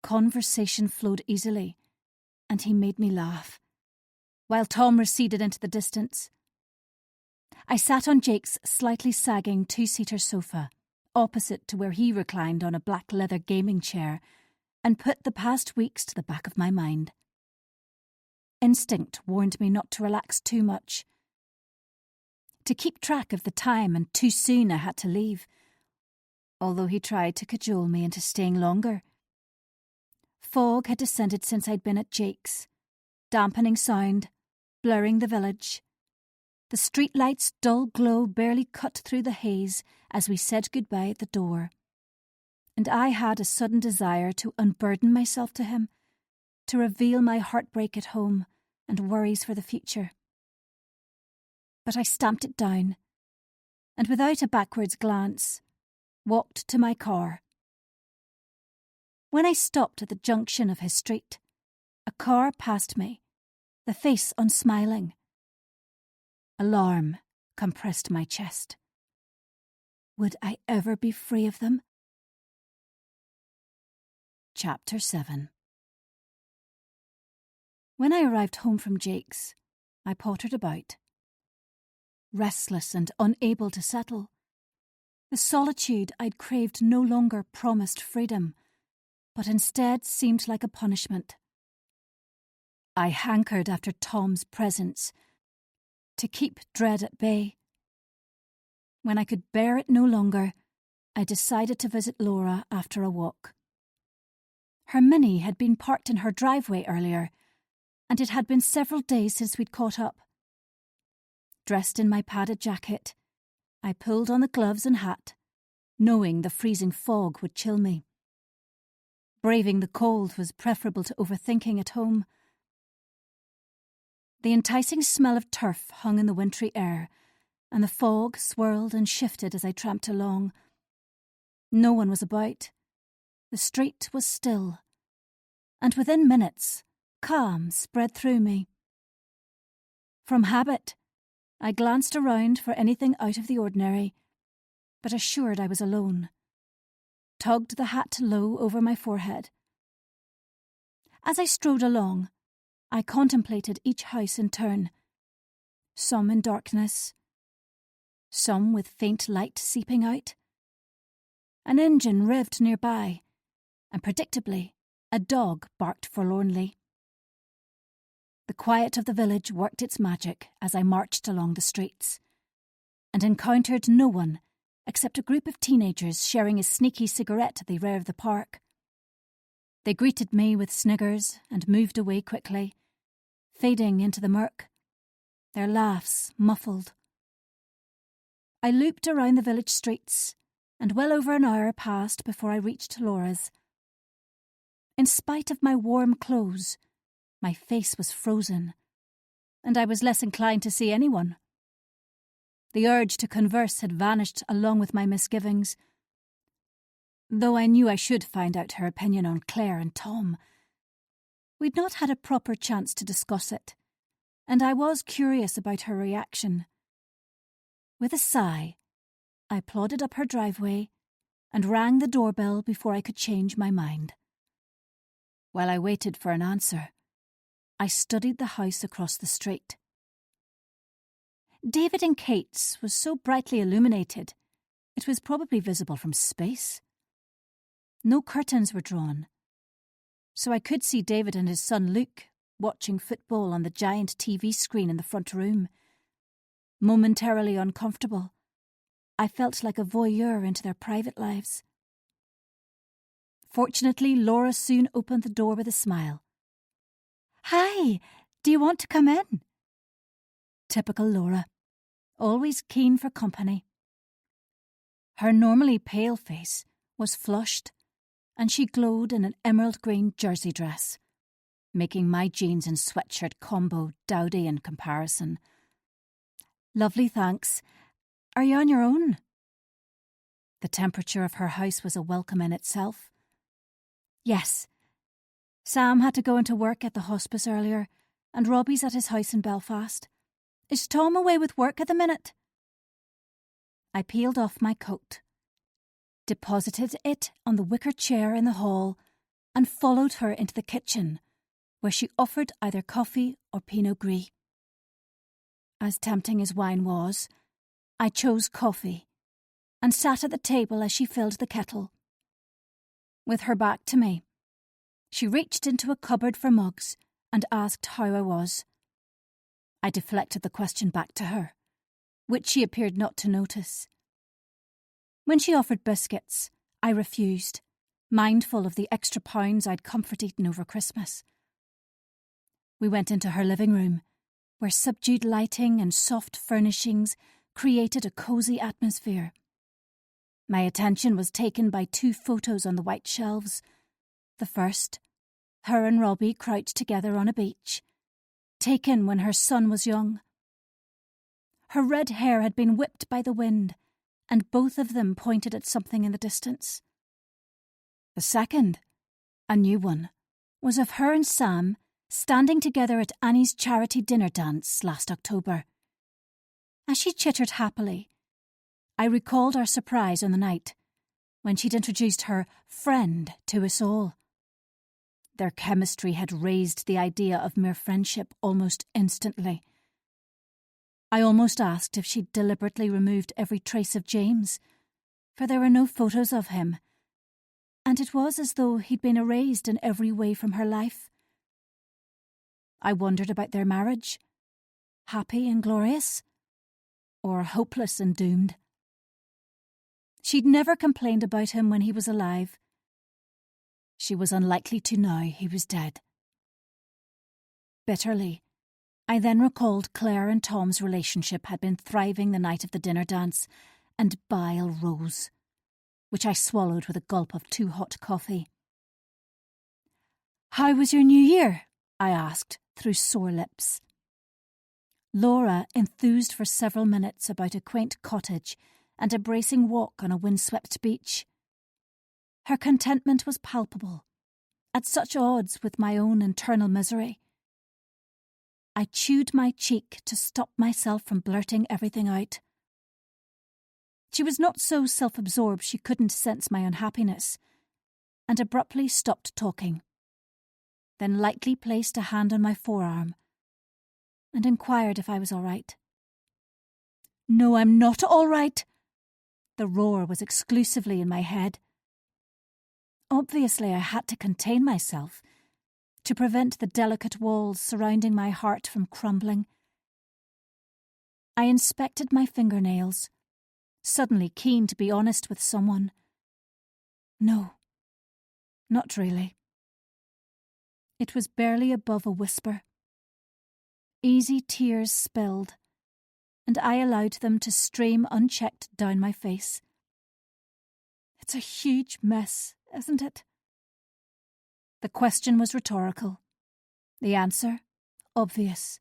conversation flowed easily, and he made me laugh, while Tom receded into the distance. I sat on Jake's slightly sagging two-seater sofa, opposite to where he reclined on a black leather gaming chair, and put the past weeks to the back of my mind. Instinct warned me not to relax too much, to keep track of the time and too soon I had to leave, although he tried to cajole me into staying longer. Fog had descended since I'd been at Jake's, dampening sound, blurring the village. The streetlight's dull glow barely cut through the haze as we said goodbye at the door, and I had a sudden desire to unburden myself to him, to reveal my heartbreak at home and worries for the future. But I stamped it down, and without a backwards glance, walked to my car. When I stopped at the junction of his street, a car passed me, the face unsmiling. Alarm compressed my chest. Would I ever be free of them? Chapter 7. When I arrived home from Jake's, I pottered about, restless and unable to settle. The solitude I'd craved no longer promised freedom, but instead seemed like a punishment. I hankered after Tom's presence, to keep dread at bay. When I could bear it no longer, I decided to visit Laura after a walk. Her Mini had been parked in her driveway earlier, and it had been several days since we'd caught up. Dressed in my padded jacket, I pulled on the gloves and hat, knowing the freezing fog would chill me. Braving the cold was preferable to overthinking at home. The enticing smell of turf hung in the wintry air, and the fog swirled and shifted as I tramped along. No one was about. The street was still, and within minutes, calm spread through me. From habit, I glanced around for anything out of the ordinary, but assured I was alone, tugged the hat low over my forehead. As I strode along, I contemplated each house in turn, some in darkness, some with faint light seeping out. An engine revved nearby, and predictably, a dog barked forlornly. The quiet of the village worked its magic as I marched along the streets, and encountered no one except a group of teenagers sharing a sneaky cigarette at the rear of the park. They greeted me with sniggers and moved away quickly, fading into the murk, their laughs muffled. I looped around the village streets, and well over an hour passed before I reached Laura's. In spite of my warm clothes, my face was frozen, and I was less inclined to see anyone. The urge to converse had vanished along with my misgivings, though I knew I should find out her opinion on Claire and Tom. We'd not had a proper chance to discuss it, and I was curious about her reaction. With a sigh, I plodded up her driveway and rang the doorbell before I could change my mind. While I waited for an answer, I studied the house across the street. David and Kate's was so brightly illuminated, it was probably visible from space. No curtains were drawn, so I could see David and his son Luke watching football on the giant TV screen in the front room. Momentarily uncomfortable, I felt like a voyeur into their private lives. Fortunately, Laura soon opened the door with a smile. "Hi, do you want to come in?" Typical Laura, always keen for company. Her normally pale face was flushed, and she glowed in an emerald green jersey dress, making my jeans and sweatshirt combo dowdy in comparison. "Lovely, thanks. Are you on your own?" The temperature of her house was a welcome in itself. "Yes. Sam had to go into work at the hospice earlier, and Robbie's at his house in Belfast. Is Tom away with work at the minute?" I peeled off my coat, deposited it on the wicker chair in the hall, and followed her into the kitchen, where she offered either coffee or Pinot Gris. As tempting as wine was, I chose coffee, and sat at the table as she filled the kettle. With her back to me, she reached into a cupboard for mugs and asked how I was. I deflected the question back to her, which she appeared not to notice. When she offered biscuits, I refused, mindful of the extra pounds I'd comfort-eaten over Christmas. We went into her living room, where subdued lighting and soft furnishings created a cosy atmosphere. My attention was taken by 2 photos on the white shelves. The first, her and Robbie crouched together on a beach, taken when her son was young. Her red hair had been whipped by the wind, and both of them pointed at something in the distance. The second, a new one, was of her and Sam standing together at Annie's charity dinner dance last October. As she chittered happily, I recalled our surprise on the night when she'd introduced her friend to us all. Their chemistry had raised the idea of mere friendship almost instantly. I almost asked if she'd deliberately removed every trace of James, for there were no photos of him, and it was as though he'd been erased in every way from her life. I wondered about their marriage, happy and glorious, or hopeless and doomed. She'd never complained about him when he was alive. She was unlikely to now he was dead. Bitterly, I then recalled Claire and Tom's relationship had been thriving the night of the dinner dance, and bile rose, which I swallowed with a gulp of too hot coffee. "How was your New Year?" I asked, through sore lips. Laura enthused for several minutes about a quaint cottage and a bracing walk on a windswept beach. Her contentment was palpable, at such odds with my own internal misery. I chewed my cheek to stop myself from blurting everything out. She was not so self-absorbed she couldn't sense my unhappiness, and abruptly stopped talking, then lightly placed a hand on my forearm and inquired if I was all right. "No, I'm not all right," The roar was exclusively in my head. Obviously, I had to contain myself to prevent the delicate walls surrounding my heart from crumbling. I inspected my fingernails, suddenly keen to be honest with someone. No, not really. It was barely above a whisper. Easy tears spilled, and I allowed them to stream unchecked down my face. It's a huge mess, isn't it? The question was rhetorical. The answer, obvious.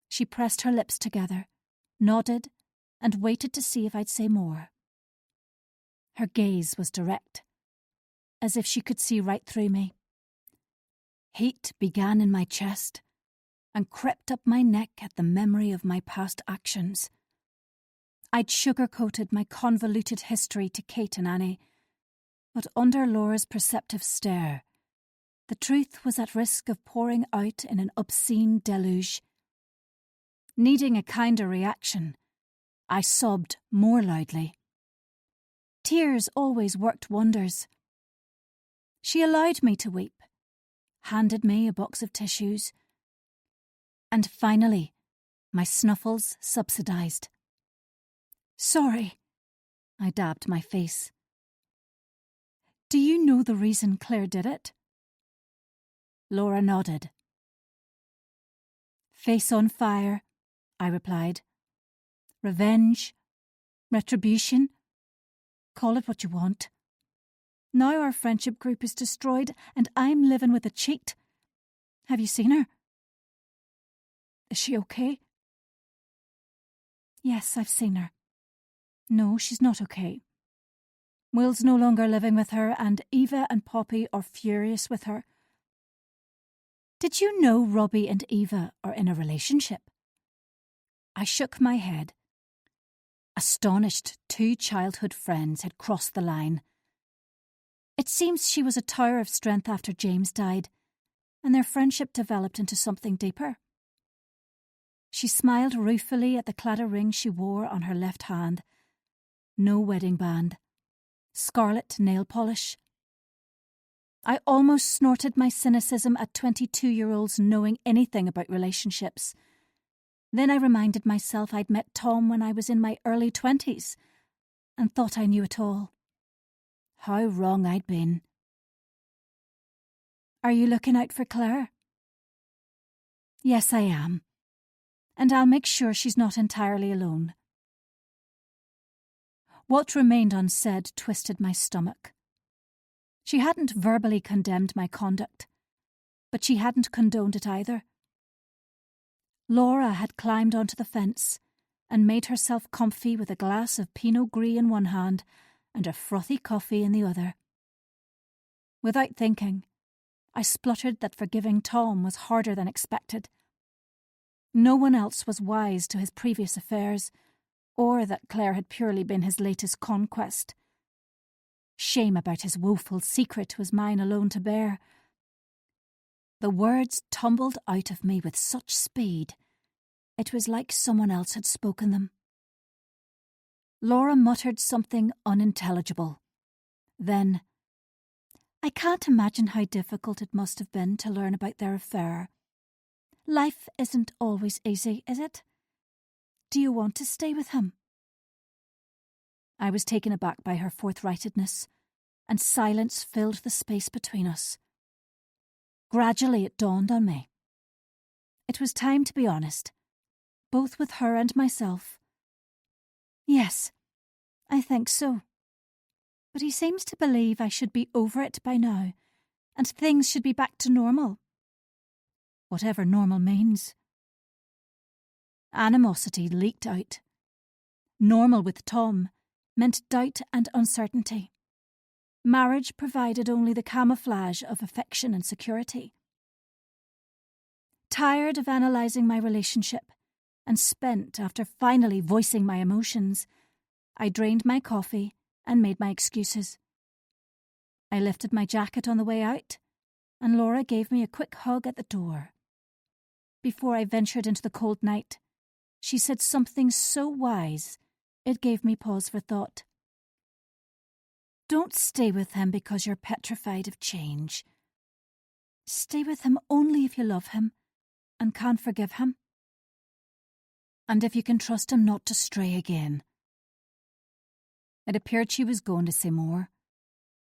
She pressed her lips together, nodded, and waited to see if I'd say more. Her gaze was direct, as if she could see right through me. Heat began in my chest and crept up my neck at the memory of my past actions. I'd sugar-coated my convoluted history to Kate and Annie, but under Laura's perceptive stare, the truth was at risk of pouring out in an obscene deluge. Needing a kinder reaction, I sobbed more loudly. Tears always worked wonders. She allowed me to weep, handed me a box of tissues, and finally, my snuffles subsidized. Sorry, I dabbed my face. Do you know the reason Claire did it? Laura nodded. Face on fire, I replied. Revenge, retribution, call it what you want. Now our friendship group is destroyed and I'm living with a cheat. Have you seen her? Is she okay? Yes, I've seen her. No, she's not okay. Will's no longer living with her and Eva and Poppy are furious with her. Did you know Robbie and Eva are in a relationship? I shook my head. Astonished, 2 childhood friends had crossed the line. It seems she was a tower of strength after James died, and their friendship developed into something deeper. She smiled ruefully at the claddagh ring she wore on her left hand. No wedding band. Scarlet nail polish. I almost snorted my cynicism at 22-year-olds knowing anything about relationships. Then I reminded myself I'd met Tom when I was in my early 20s and thought I knew it all. How wrong I'd been. Are you looking out for Claire? Yes, I am. And I'll make sure she's not entirely alone. What remained unsaid twisted my stomach. She hadn't verbally condemned my conduct, but she hadn't condoned it either. Laura had climbed onto the fence and made herself comfy with a glass of Pinot Gris in one hand and a frothy coffee in the other. Without thinking, I spluttered that forgiving Tom was harder than expected. No one else was wise to his previous affairs, or that Claire had purely been his latest conquest. Shame about his woeful secret was mine alone to bear. The words tumbled out of me with such speed, it was like someone else had spoken them. Laura muttered something unintelligible. Then, I can't imagine how difficult it must have been to learn about their affair. Life isn't always easy, is it? Do you want to stay with him? I was taken aback by her forthrightedness, and silence filled the space between us. Gradually it dawned on me. It was time to be honest, both with her and myself. Yes, I think so. But he seems to believe I should be over it by now, and things should be back to normal. Whatever normal means. Animosity leaked out. Normal with Tom meant doubt and uncertainty. Marriage provided only the camouflage of affection and security. Tired of analysing my relationship, and spent after finally voicing my emotions, I drained my coffee and made my excuses. I lifted my jacket on the way out, and Laura gave me a quick hug at the door. Before I ventured into the cold night, she said something so wise It gave me pause for thought. Don't stay with him because you're petrified of change. Stay with him only if you love him and can forgive him. And if you can trust him not to stray again. It appeared she was going to say more,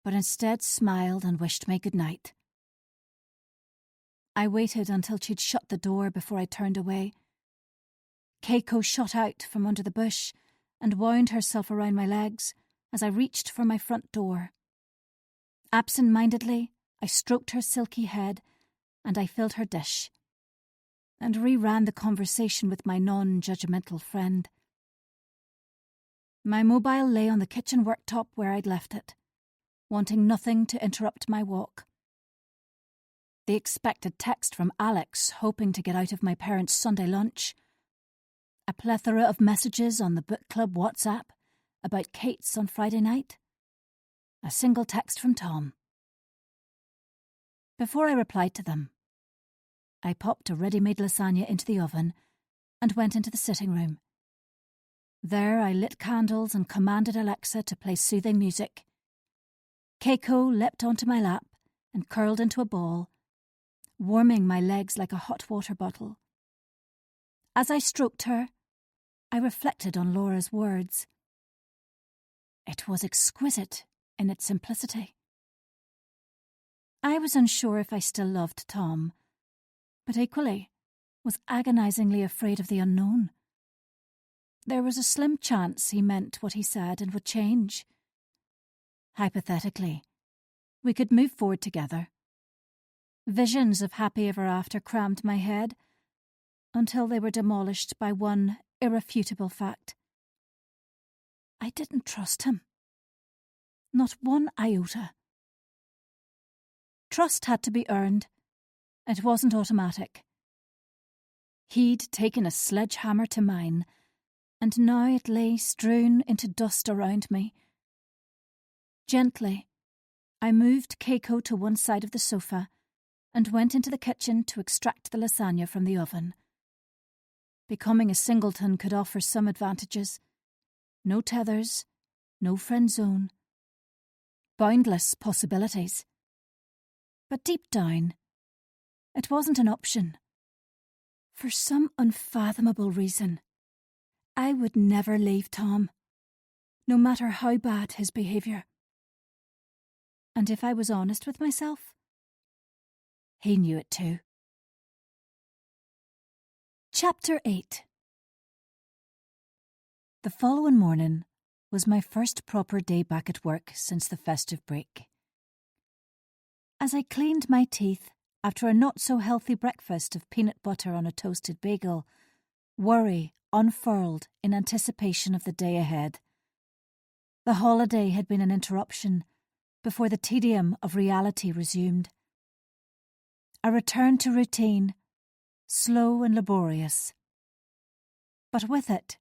but instead smiled and wished me good night. I waited until she'd shut the door before I turned away. Keiko shot out from under the bush and wound herself around my legs as I reached for my front door. Absent-mindedly, I stroked her silky head and I filled her dish, and re-ran the conversation with my non-judgmental friend. My mobile lay on the kitchen worktop where I'd left it, wanting nothing to interrupt my walk. The expected text from Alex hoping to get out of my parents' Sunday lunch. A plethora of messages on the book club WhatsApp about Kate's on Friday night. A single text from Tom. Before I replied to them, I popped a ready-made lasagna into the oven and went into the sitting room. There I lit candles and commanded Alexa to play soothing music. Keiko leapt onto my lap and curled into a ball, warming my legs like a hot water bottle. As I stroked her, I reflected on Laura's words. It was exquisite in its simplicity. I was unsure if I still loved Tom, but equally was agonizingly afraid of the unknown. There was a slim chance he meant what he said and would change. Hypothetically, we could move forward together. Visions of happy ever after crammed my head, until they were demolished by one irrefutable fact. I didn't trust him. Not one iota. Trust had to be earned. It wasn't automatic. He'd taken a sledgehammer to mine, and now it lay strewn into dust around me. Gently, I moved Keiko to one side of the sofa and went into the kitchen to extract the lasagna from the oven. Becoming a singleton could offer some advantages. No tethers, no friend zone. Boundless possibilities. But deep down, it wasn't an option. For some unfathomable reason, I would never leave Tom, no matter how bad his behaviour. And if I was honest with myself, he knew it too. Chapter 8. The following morning was my first proper day back at work since the festive break. As I cleaned my teeth after a not-so-healthy breakfast of peanut butter on a toasted bagel, worry unfurled in anticipation of the day ahead. The holiday had been an interruption before the tedium of reality resumed. A return to routine, slow and laborious. But with it,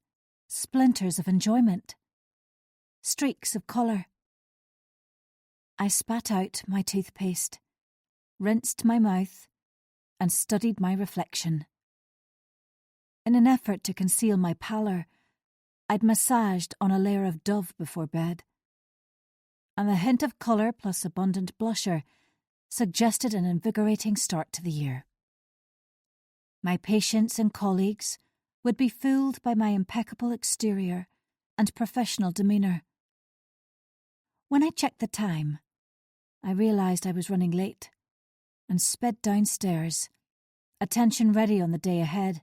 splinters of enjoyment, streaks of colour. I spat out my toothpaste, rinsed my mouth, and studied my reflection. In an effort to conceal my pallor, I'd massaged on a layer of Dove before bed, and the hint of colour plus abundant blusher suggested an invigorating start to the year. My patients and colleagues would be fooled by my impeccable exterior and professional demeanour. When I checked the time, I realised I was running late and sped downstairs, attention ready on the day ahead.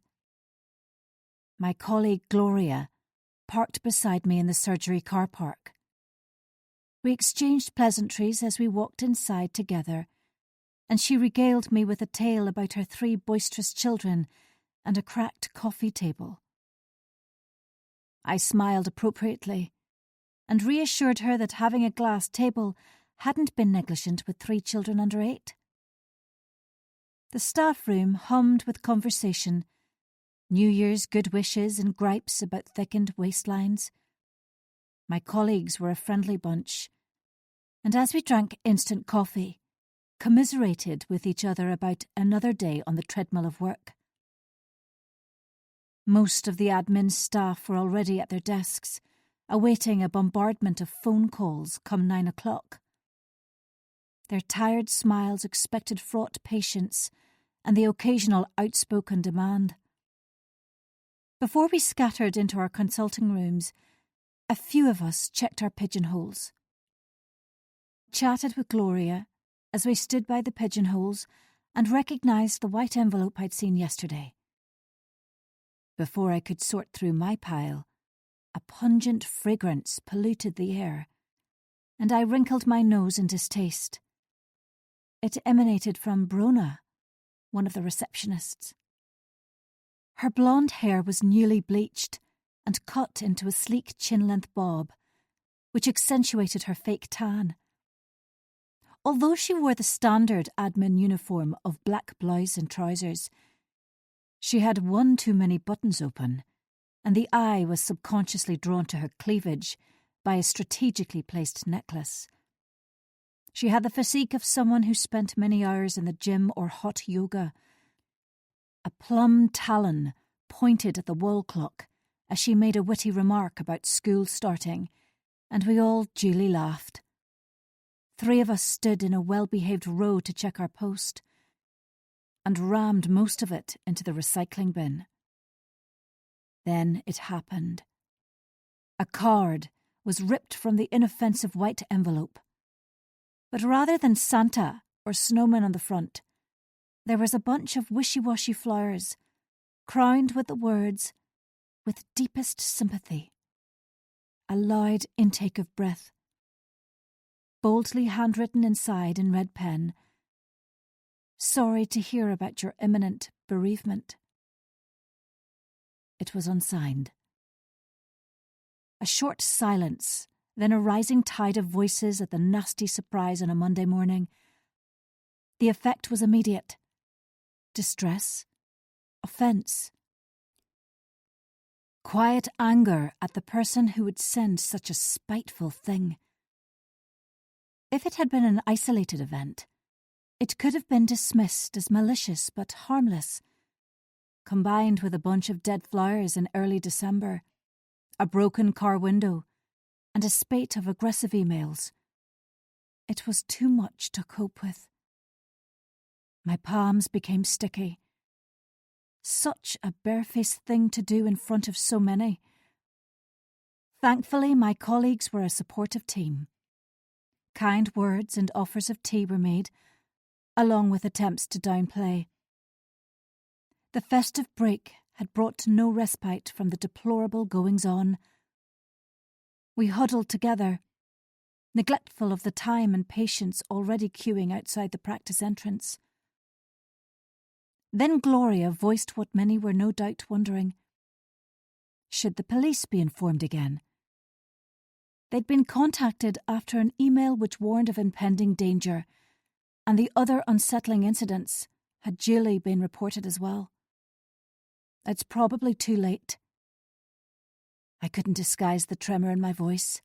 My colleague Gloria parked beside me in the surgery car park. We exchanged pleasantries as we walked inside together, and she regaled me with a tale about her 3 boisterous children and a cracked coffee table. I smiled appropriately and reassured her that having a glass table hadn't been negligent with 3 children under 8. The staff room hummed with conversation, New Year's good wishes and gripes about thickened waistlines. My colleagues were a friendly bunch, and as we drank instant coffee, commiserated with each other about another day on the treadmill of work. Most of the admin staff were already at their desks, awaiting a bombardment of phone calls come 9 o'clock. Their tired smiles expected fraught patience and the occasional outspoken demand. Before we scattered into our consulting rooms, a few of us checked our pigeonholes. Chatted with Gloria as we stood by the pigeonholes and recognised the white envelope I'd seen yesterday. Before I could sort through my pile, a pungent fragrance polluted the air, and I wrinkled my nose in distaste. It emanated from Brona, one of the receptionists. Her blonde hair was newly bleached and cut into a sleek chin-length bob, which accentuated her fake tan. Although she wore the standard admin uniform of black blouse and trousers, she had one too many buttons open, and the eye was subconsciously drawn to her cleavage by a strategically placed necklace. She had the physique of someone who spent many hours in the gym or hot yoga. A plum talon pointed at the wall clock as she made a witty remark about school starting, and we all duly laughed. 3 of us stood in a well-behaved row to check our post, and rammed most of it into the recycling bin. Then it happened. A card was ripped from the inoffensive white envelope. But rather than Santa or snowmen on the front, there was a bunch of wishy-washy flowers, crowned with the words, "With deepest sympathy." A loud intake of breath. Boldly handwritten inside in red pen, "Sorry to hear about your imminent bereavement." It was unsigned. A short silence, then a rising tide of voices at the nasty surprise on a Monday morning. The effect was immediate. Distress, offence, quiet anger at the person who would send such a spiteful thing. If it had been an isolated event, it could have been dismissed as malicious but harmless. Combined with a bunch of dead flowers in early December, a broken car window, and a spate of aggressive emails, it was too much to cope with. My palms became sticky. Such a barefaced thing to do in front of so many. Thankfully, my colleagues were a supportive team. Kind words and offers of tea were made, along with attempts to downplay. The festive break had brought no respite from the deplorable goings-on. We huddled together, neglectful of the time and patience already queuing outside the practice entrance. Then Gloria voiced what many were no doubt wondering. Should the police be informed again? They'd been contacted after an email which warned of impending danger, and the other unsettling incidents had duly been reported as well. It's probably too late. I couldn't disguise the tremor in my voice.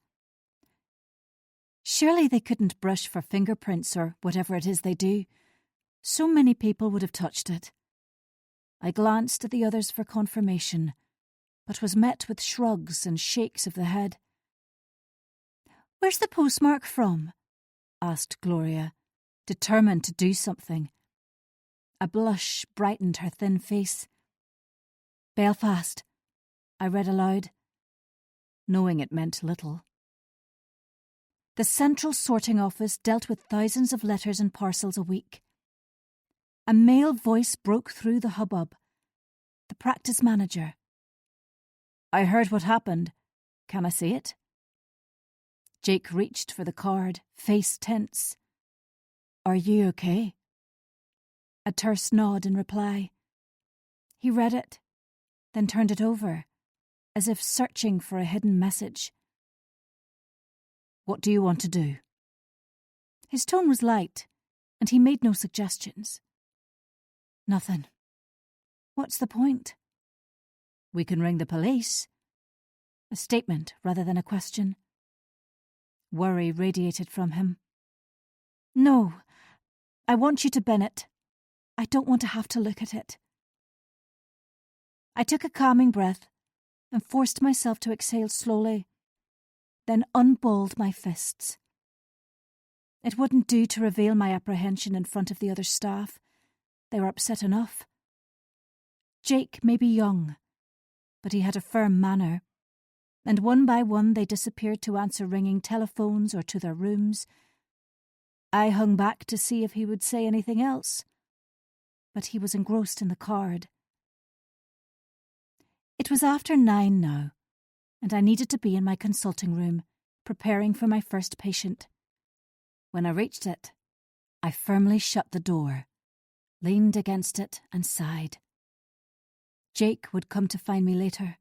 Surely they couldn't brush for fingerprints or whatever it is they do. So many people would have touched it. I glanced at the others for confirmation, but was met with shrugs and shakes of the head. "Where's the postmark from?" asked Gloria, determined to do something. A blush brightened her thin face. "Belfast," I read aloud, knowing it meant little. The central sorting office dealt with thousands of letters and parcels a week. A male voice broke through the hubbub. The practice manager. "I heard what happened. Can I see it?" Jake reached for the card, face tense. "Are you okay?" A terse nod in reply. He read it, then turned it over, as if searching for a hidden message. "What do you want to do?" His tone was light, and he made no suggestions. "Nothing. What's the point?" "We can ring the police." A statement rather than a question. Worry radiated from him. "No, I want you to bin it. I don't want to have to look at it." I took a calming breath and forced myself to exhale slowly, then unballed my fists. It wouldn't do to reveal my apprehension in front of the other staff. They were upset enough. Jake may be young, but he had a firm manner, and one by one they disappeared to answer ringing telephones or to their rooms. I hung back to see if he would say anything else, but he was engrossed in the card. It was after 9 now, and I needed to be in my consulting room, preparing for my first patient. When I reached it, I firmly shut the door, leaned against it and sighed. Jake would come to find me later.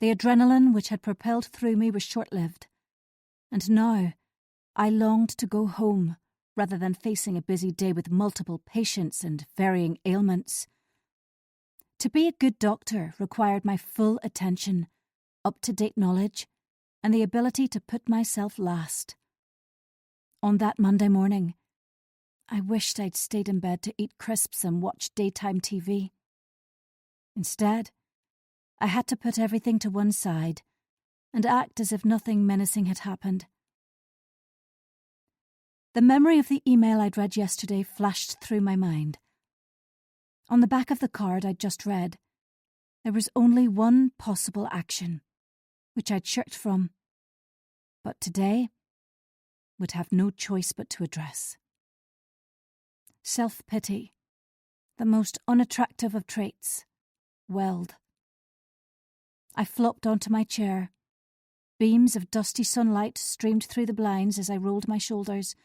The adrenaline which had propelled through me was short-lived, and now I longed to go home rather than facing a busy day with multiple patients and varying ailments. To be a good doctor required my full attention, up-to-date knowledge, and the ability to put myself last. On that Monday morning, I wished I'd stayed in bed to eat crisps and watch daytime TV. Instead, I had to put everything to one side and act as if nothing menacing had happened. The memory of the email I'd read yesterday flashed through my mind. On the back of the card I'd just read, there was only one possible action, which I'd shirked from, but today would have no choice but to address. Self-pity, the most unattractive of traits, welled. I flopped onto my chair. Beams of dusty sunlight streamed through the blinds as I rolled my shoulders.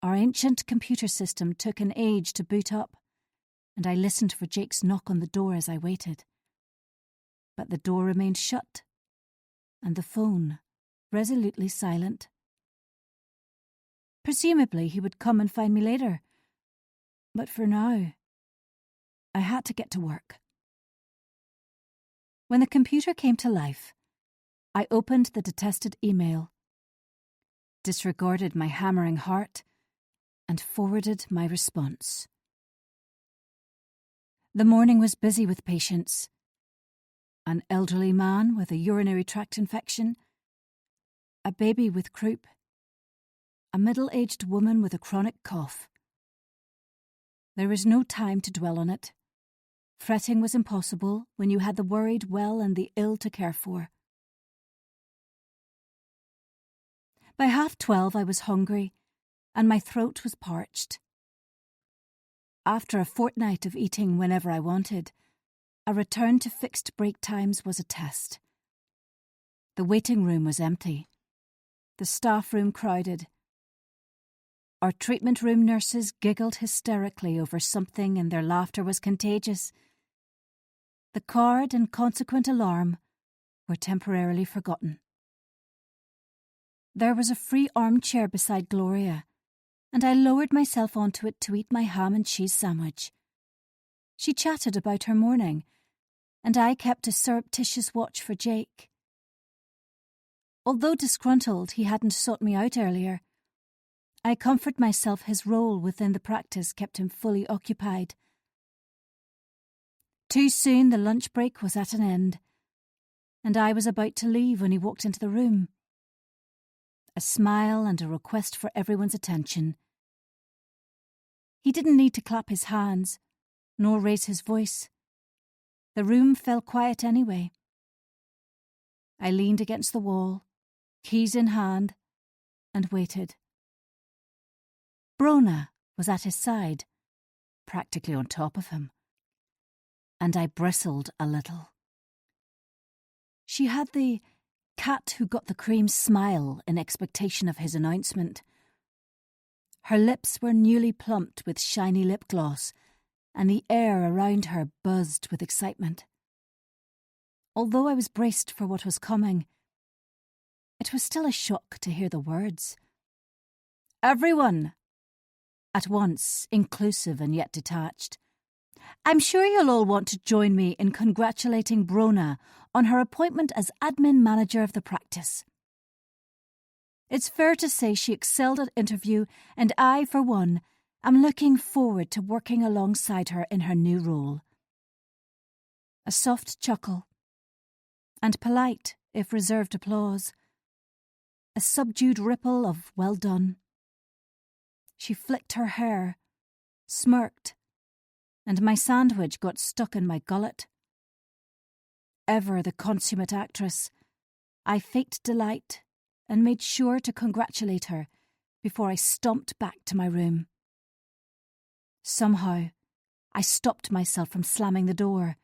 Our ancient computer system took an age to boot up, and I listened for Jake's knock on the door as I waited. But the door remained shut, and the phone resolutely silent. Presumably he would come and find me later, but for now, I had to get to work. When the computer came to life, I opened the detested email, disregarded my hammering heart, and forwarded my response. The morning was busy with patients. An elderly man with a urinary tract infection, a baby with croup, a middle-aged woman with a chronic cough. There was no time to dwell on it. Fretting was impossible when you had the worried well and the ill to care for. By 12:30 I was hungry, and my throat was parched. After a fortnight of eating whenever I wanted, a return to fixed break times was a test. The waiting room was empty. The staff room crowded. Our treatment room nurses giggled hysterically over something, and their laughter was contagious. The card and consequent alarm were temporarily forgotten. There was a free armchair beside Gloria, and I lowered myself onto it to eat my ham and cheese sandwich. She chatted about her morning, and I kept a surreptitious watch for Jake. Although disgruntled he hadn't sought me out earlier, I comfort myself his role within the practice kept him fully occupied. Too soon the lunch break was at an end, and I was about to leave when he walked into the room. A smile and a request for everyone's attention. He didn't need to clap his hands, nor raise his voice. The room fell quiet anyway. I leaned against the wall, keys in hand, and waited. Brona was at his side, practically on top of him, and I bristled a little. She had the cat who got the cream smile in expectation of his announcement. Her lips were newly plumped with shiny lip gloss, and the air around her buzzed with excitement. Although I was braced for what was coming, it was still a shock to hear the words. "Everyone!" At once, inclusive and yet detached. "I'm sure you'll all want to join me in congratulating Brona on her appointment as admin manager of the practice. It's fair to say she excelled at interview, and I, for one, am looking forward to working alongside her in her new role." A soft chuckle, and polite if reserved applause. A subdued ripple of well done. She flicked her hair, smirked, and my sandwich got stuck in my gullet. Ever the consummate actress, I faked delight and made sure to congratulate her before I stomped back to my room. Somehow, I stopped myself from slamming the door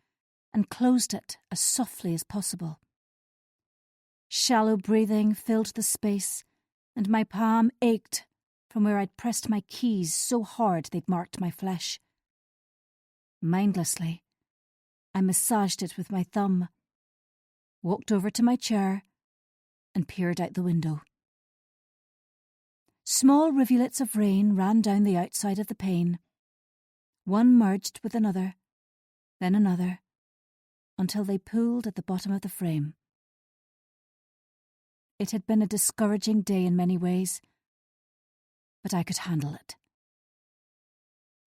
and closed it as softly as possible. Shallow breathing filled the space, and my palm ached from where I'd pressed my keys so hard they'd marked my flesh. Mindlessly, I massaged it with my thumb, walked over to my chair, and peered out the window. Small rivulets of rain ran down the outside of the pane. One merged with another, then another, until they pooled at the bottom of the frame. It had been a discouraging day in many ways, but I could handle it.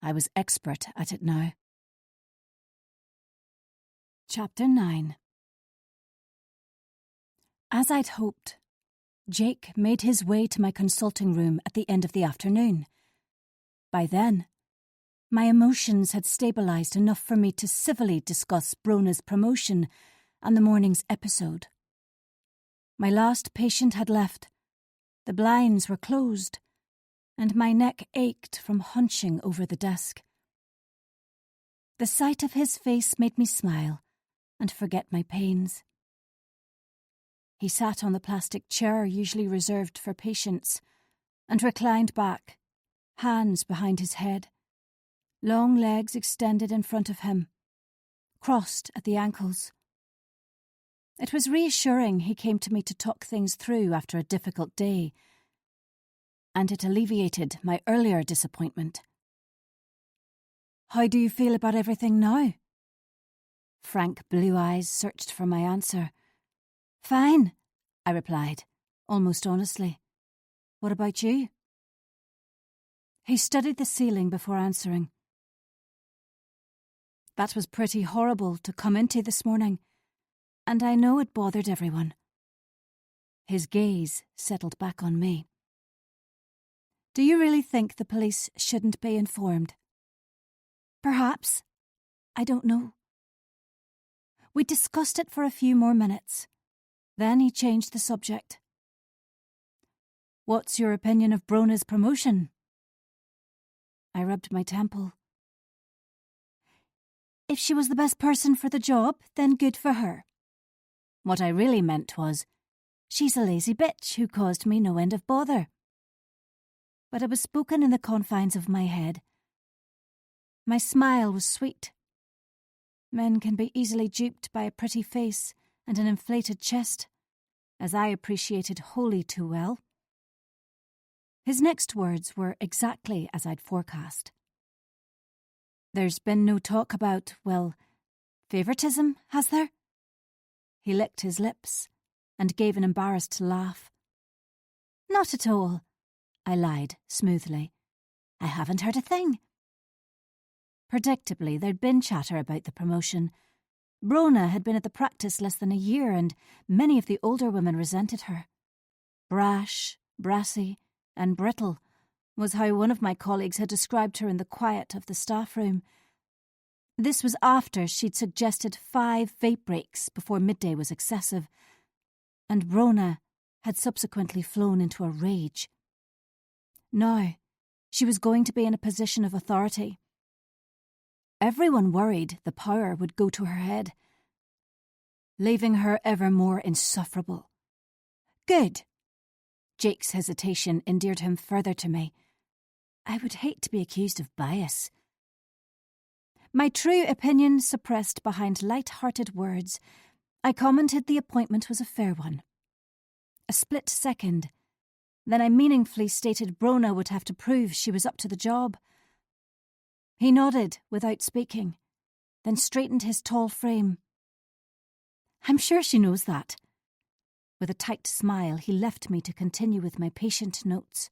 I was expert at it now. Chapter 9. As I'd hoped, Jake made his way to my consulting room at the end of the afternoon. By then, my emotions had stabilised enough for me to civilly discuss Brona's promotion and the morning's episode. My last patient had left, the blinds were closed, and my neck ached from hunching over the desk. The sight of his face made me smile and forget my pains. He sat on the plastic chair usually reserved for patients and reclined back, hands behind his head, long legs extended in front of him, crossed at the ankles. It was reassuring he came to me to talk things through after a difficult day, and it alleviated my earlier disappointment. "How do you feel about everything now?" Frank blue eyes searched for my answer. "Fine," I replied, almost honestly. "What about you?" He studied the ceiling before answering. "That was pretty horrible to come into this morning, and I know it bothered everyone." His gaze settled back on me. "Do you really think the police shouldn't be informed?" "Perhaps. I don't know." We discussed it for a few more minutes. Then he changed the subject. "What's your opinion of Brona's promotion?" I rubbed my temple. "If she was the best person for the job, then good for her. What I really meant was, she's a lazy bitch who caused me no end of bother." But it was spoken in the confines of my head. My smile was sweet. Men can be easily duped by a pretty face and an inflated chest, as I appreciated wholly too well. His next words were exactly as I'd forecast. "There's been no talk about, well, favouritism, has there?" He licked his lips and gave an embarrassed laugh. "Not at all," I lied smoothly. "I haven't heard a thing." Predictably, there'd been chatter about the promotion. Brona had been at the practice less than a year, and many of the older women resented her. Brash, brassy, and brittle was how one of my colleagues had described her in the quiet of the staff room. This was after she'd suggested 5 vape breaks before midday was excessive, and Brona had subsequently flown into a rage. Now, she was going to be in a position of authority. Everyone worried the power would go to her head, leaving her ever more insufferable. Good. Jake's hesitation endeared him further to me. I would hate to be accused of bias. My true opinion suppressed behind light-hearted words, I commented the appointment was a fair one. A split second, then I meaningfully stated Brona would have to prove she was up to the job. He nodded without speaking, then straightened his tall frame. "I'm sure she knows that." With a tight smile, he left me to continue with my patient notes.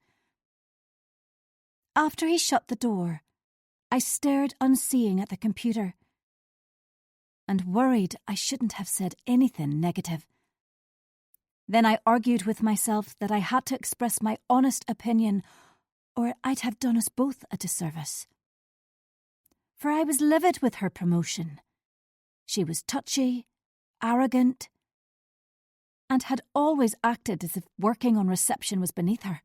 After he shut the door, I stared unseeing at the computer and worried I shouldn't have said anything negative. Then I argued with myself that I had to express my honest opinion, or I'd have done us both a disservice. For I was livid with her promotion. She was touchy, arrogant, and had always acted as if working on reception was beneath her,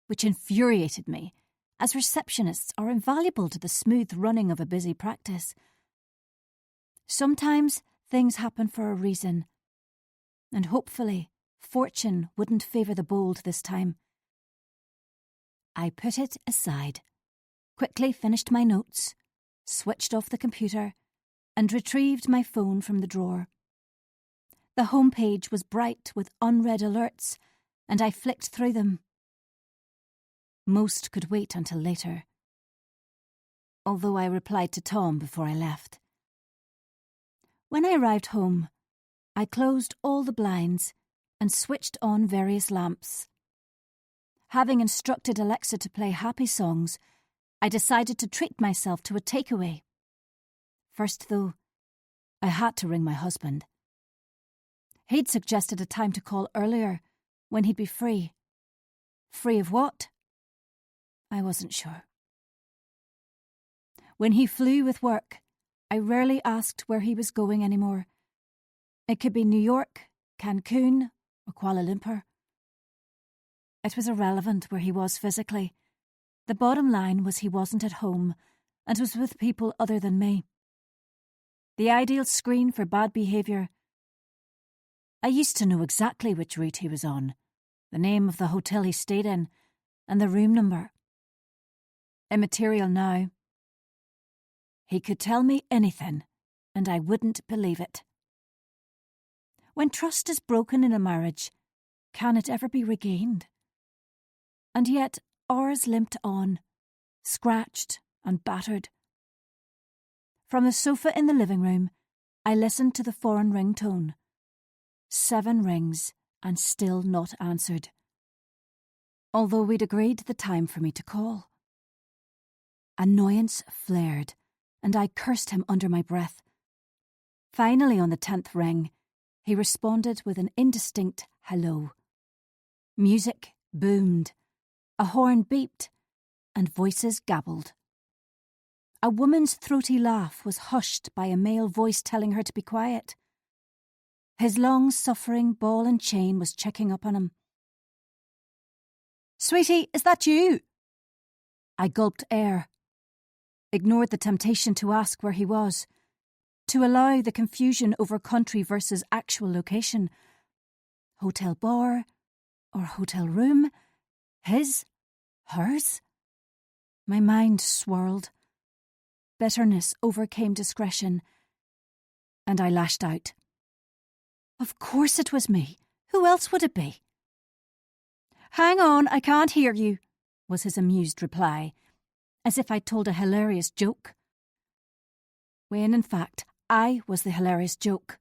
which infuriated me, as receptionists are invaluable to the smooth running of a busy practice. Sometimes things happen for a reason, and hopefully fortune wouldn't favour the bold this time. I put it aside, quickly finished my notes, switched off the computer, and retrieved my phone from the drawer. The home page was bright with unread alerts, and I flicked through them. Most could wait until later, although I replied to Tom before I left. When I arrived home, I closed all the blinds and switched on various lamps. Having instructed Alexa to play happy songs, I decided to treat myself to a takeaway. First, though, I had to ring my husband. He'd suggested a time to call earlier, when he'd be free. Free of what? I wasn't sure. When he flew with work, I rarely asked where he was going anymore. It could be New York, Cancun, or Kuala Lumpur. It was irrelevant where he was physically. The bottom line was he wasn't at home and was with people other than me. The ideal screen for bad behaviour. I used to know exactly which route he was on, the name of the hotel he stayed in, and the room number. Immaterial now. He could tell me anything, and I wouldn't believe it. When trust is broken in a marriage, can it ever be regained? And yet ours limped on, scratched and battered. From the sofa in the living room, I listened to the foreign ringtone. 7 rings, and still not answered. Although we'd agreed the time for me to call. Annoyance flared, and I cursed him under my breath. Finally, on the 10th ring, he responded with an indistinct hello. Music boomed, a horn beeped, and voices gabbled. A woman's throaty laugh was hushed by a male voice telling her to be quiet. His long-suffering ball and chain was checking up on him. "Sweetie, is that you?" I gulped air, ignored the temptation to ask where he was, to allow the confusion over country versus actual location. Hotel bar or hotel room? His? Hers? My mind swirled. Bitterness overcame discretion, and I lashed out. Of course it was me. Who else would it be? "Hang on, I can't hear you," was his amused reply, as if I'd told a hilarious joke. When, in fact, I was the hilarious joke.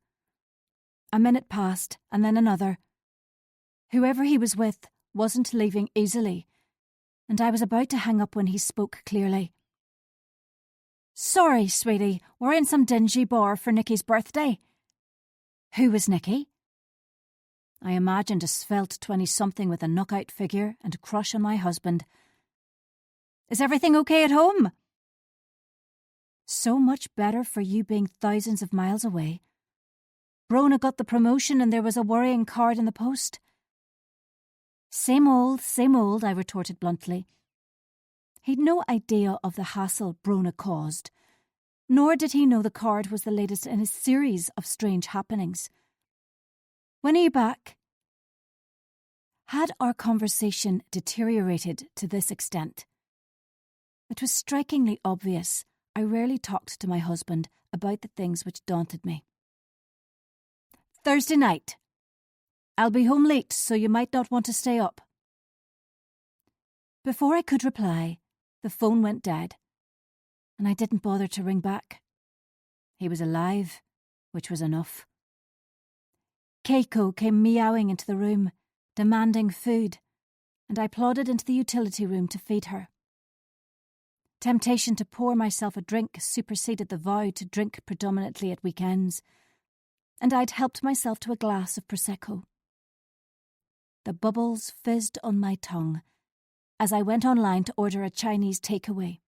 A minute passed, and then another. Whoever he was with wasn't leaving easily, and I was about to hang up when he spoke clearly. "Sorry, sweetie, we're in some dingy bar for Nicky's birthday." Who was Nicky? I imagined a svelte 20-something with a knockout figure and a crush on my husband. "Is everything okay at home?" So much better for you being thousands of miles away. Brona got the promotion and there was a worrying card in the post. Same old, I retorted bluntly. He'd no idea of the hassle Brona caused, nor did he know the card was the latest in a series of strange happenings. "When are you back?" Had our conversation deteriorated to this extent? It was strikingly obvious I rarely talked to my husband about the things which daunted me. "Thursday night. I'll be home late, so you might not want to stay up." Before I could reply, the phone went dead, and I didn't bother to ring back. He was alive, which was enough. Keiko came meowing into the room, demanding food, and I plodded into the utility room to feed her. Temptation to pour myself a drink superseded the vow to drink predominantly at weekends, and I'd helped myself to a glass of Prosecco. The bubbles fizzed on my tongue as I went online to order a Chinese takeaway.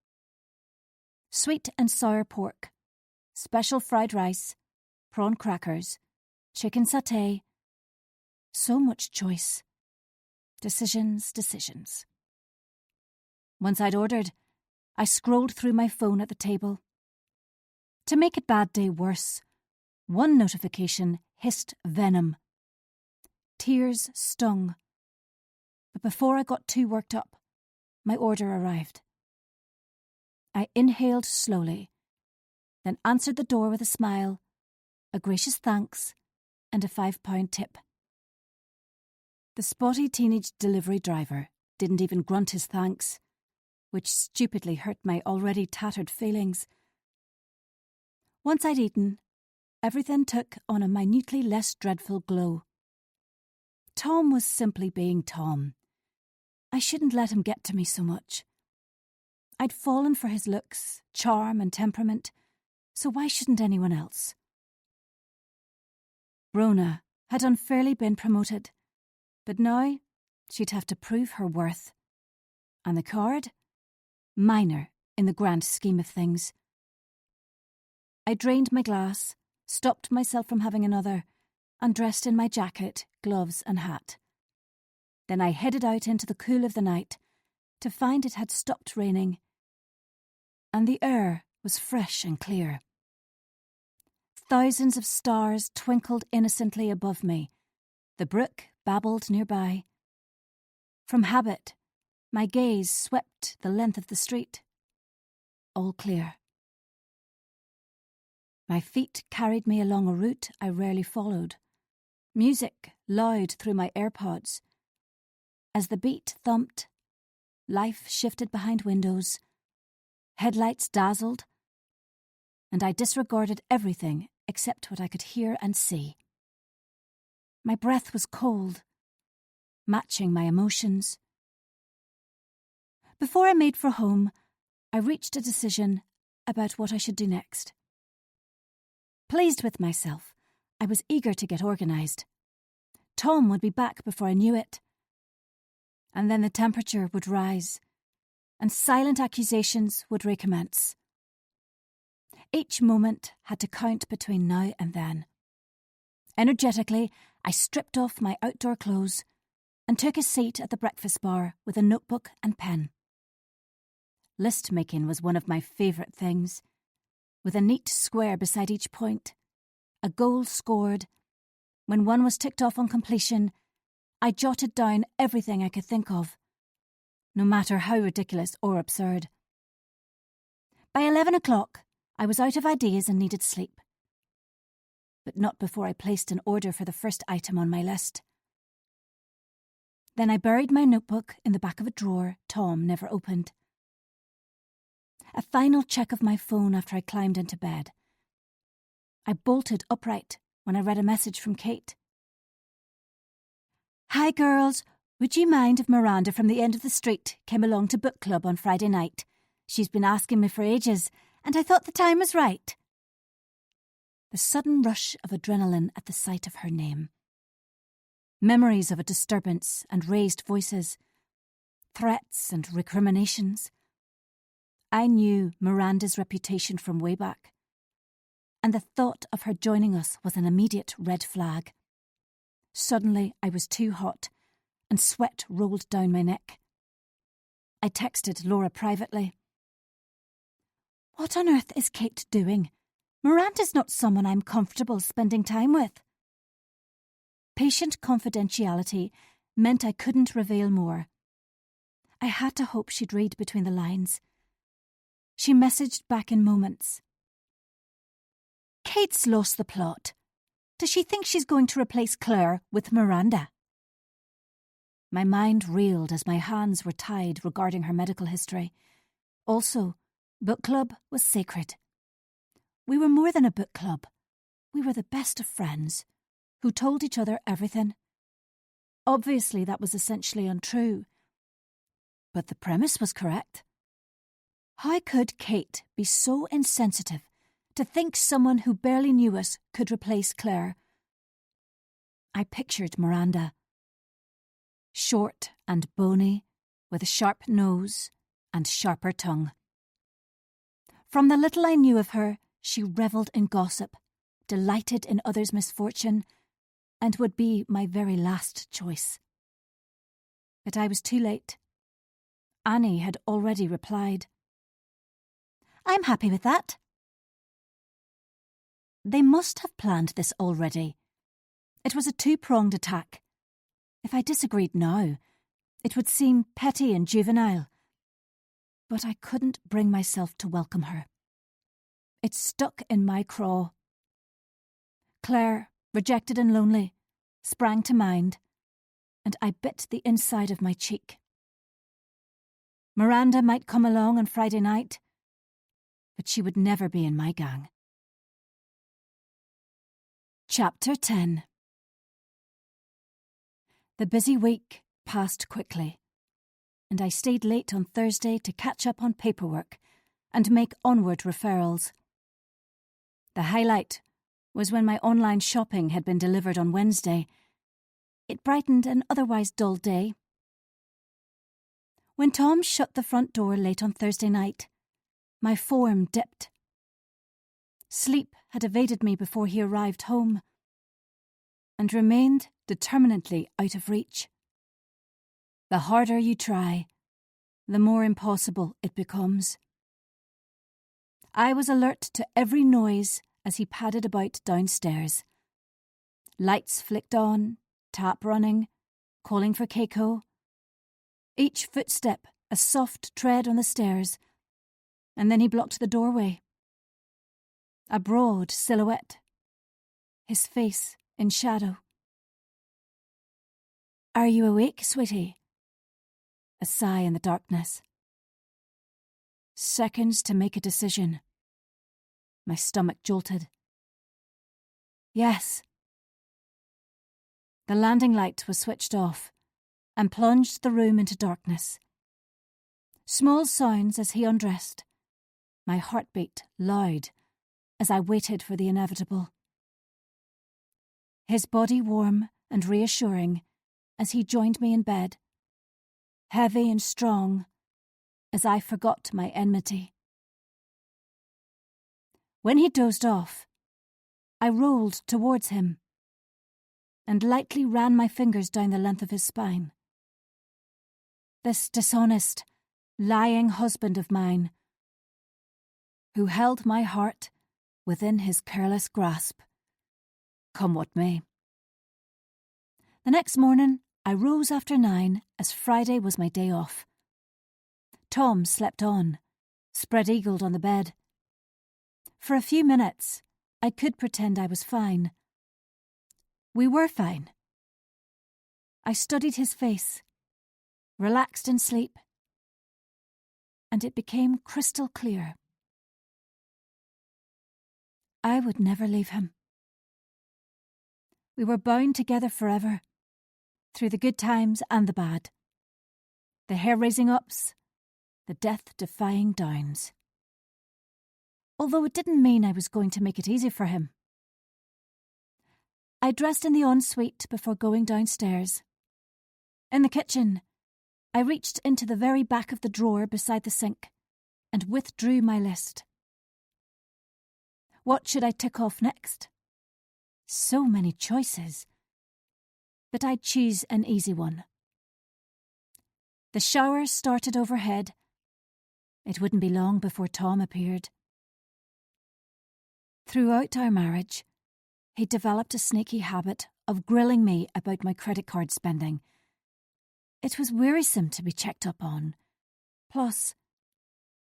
Sweet and sour pork, special fried rice, prawn crackers, chicken satay. So much choice. Decisions. Once I'd ordered, I scrolled through my phone at the table. To make a bad day worse, one notification hissed venom. Tears stung. But before I got too worked up, my order arrived. I inhaled slowly, then answered the door with a smile, a gracious thanks, and a £5 tip. The spotty teenage delivery driver didn't even grunt his thanks, which stupidly hurt my already tattered feelings. Once I'd eaten, everything took on a minutely less dreadful glow. Tom was simply being Tom. I shouldn't let him get to me so much. I'd fallen for his looks, charm and temperament, so why shouldn't anyone else? Rona had unfairly been promoted, but now she'd have to prove her worth. And the card? Minor in the grand scheme of things. I drained my glass, stopped myself from having another, and dressed in my jacket, gloves and hat. Then I headed out into the cool of the night to find it had stopped raining, and the air was fresh and clear. Thousands of stars twinkled innocently above me. The brook babbled nearby. From habit, my gaze swept the length of the street. All clear. My feet carried me along a route I rarely followed. Music loud through my AirPods. As the beat thumped, life shifted behind windows. Headlights dazzled, and I disregarded everything except what I could hear and see. My breath was cold, matching my emotions. Before I made for home, I reached a decision about what I should do next. Pleased with myself, I was eager to get organised. Tom would be back before I knew it. And then the temperature would rise, and silent accusations would recommence. Each moment had to count between now and then. Energetically, I stripped off my outdoor clothes and took a seat at the breakfast bar with a notebook and pen. List-making was one of my favourite things, with a neat square beside each point, a goal scored. When one was ticked off on completion, I jotted down everything I could think of, no matter how ridiculous or absurd. By 11 o'clock, I was out of ideas and needed sleep. But not before I placed an order for the first item on my list. Then I buried my notebook in the back of a drawer Tom never opened. A final check of my phone after I climbed into bed. I bolted upright when I read a message from Kate. "Hi girls, would you mind if Miranda from the end of the street came along to book club on Friday night? She's been asking me for ages, and I thought the time was right." The sudden rush of adrenaline at the sight of her name. Memories of a disturbance and raised voices. Threats and recriminations. I knew Miranda's reputation from way back, and the thought of her joining us was an immediate red flag. Suddenly I was too hot, and sweat rolled down my neck. I texted Laura privately. "What on earth is Kate doing? Miranda's not someone I'm comfortable spending time with." Patient confidentiality meant I couldn't reveal more. I had to hope she'd read between the lines. She messaged back in moments. "Kate's lost the plot. Does she think she's going to replace Claire with Miranda?" My mind reeled as my hands were tied regarding her medical history. Also, book club was sacred. We were more than a book club. We were the best of friends, who told each other everything. Obviously, that was essentially untrue. But the premise was correct. How could Kate be so insensitive to think someone who barely knew us could replace Claire? I pictured Miranda. short and bony, with a sharp nose and sharper tongue. From the little I knew of her, she revelled in gossip, delighted in others' misfortune, and would be my very last choice. But I was too late. Annie had already replied. "I'm happy with that." They must have planned this already. It was a two-pronged attack. If I disagreed now, it would seem petty and juvenile. But I couldn't bring myself to welcome her. It stuck in my craw. Claire, rejected and lonely, sprang to mind, and I bit the inside of my cheek. Miranda might come along on Friday night, but she would never be in my gang. Chapter 10. The busy week passed quickly, and I stayed late on Thursday to catch up on paperwork and make onward referrals. The highlight was when my online shopping had been delivered on Wednesday. It brightened an otherwise dull day. When Tom shut the front door late on Thursday night, my form dipped. Sleep had evaded me before he arrived home, and remained determinedly out of reach. The harder you try, the more impossible it becomes. I was alert to every noise as he padded about downstairs. Lights flicked on, tap running, calling for Keiko. Each footstep a soft tread on the stairs, and then he blocked the doorway. A broad silhouette, his face in shadow. "Are you awake, sweetie?" A sigh in the darkness. Seconds to make a decision. My stomach jolted. Yes. The landing light was switched off and plunged the room into darkness. Small sounds as he undressed. My heartbeat loud as I waited for the inevitable. His body warm and reassuring as he joined me in bed, heavy and strong as I forgot my enmity. When he dozed off, I rolled towards him and lightly ran my fingers down the length of his spine. This dishonest, lying husband of mine, who held my heart within his careless grasp, come what may. The next morning, I rose after 9 as Friday was my day off. Tom slept on, spread-eagled on the bed. For a few minutes, I could pretend I was fine. We were fine. I studied his face, relaxed in sleep, and it became crystal clear. I would never leave him. We were bound together forever, through the good times and the bad, the hair-raising ups, the death-defying downs. Although it didn't mean I was going to make it easy for him. I dressed in the ensuite before going downstairs. In the kitchen, I reached into the very back of the drawer beside the sink and withdrew my list. What should I tick off next? So many choices. But I'd choose an easy one. The shower started overhead. It wouldn't be long before Tom appeared. Throughout our marriage, he developed a sneaky habit of grilling me about my credit card spending. It was wearisome to be checked up on. Plus,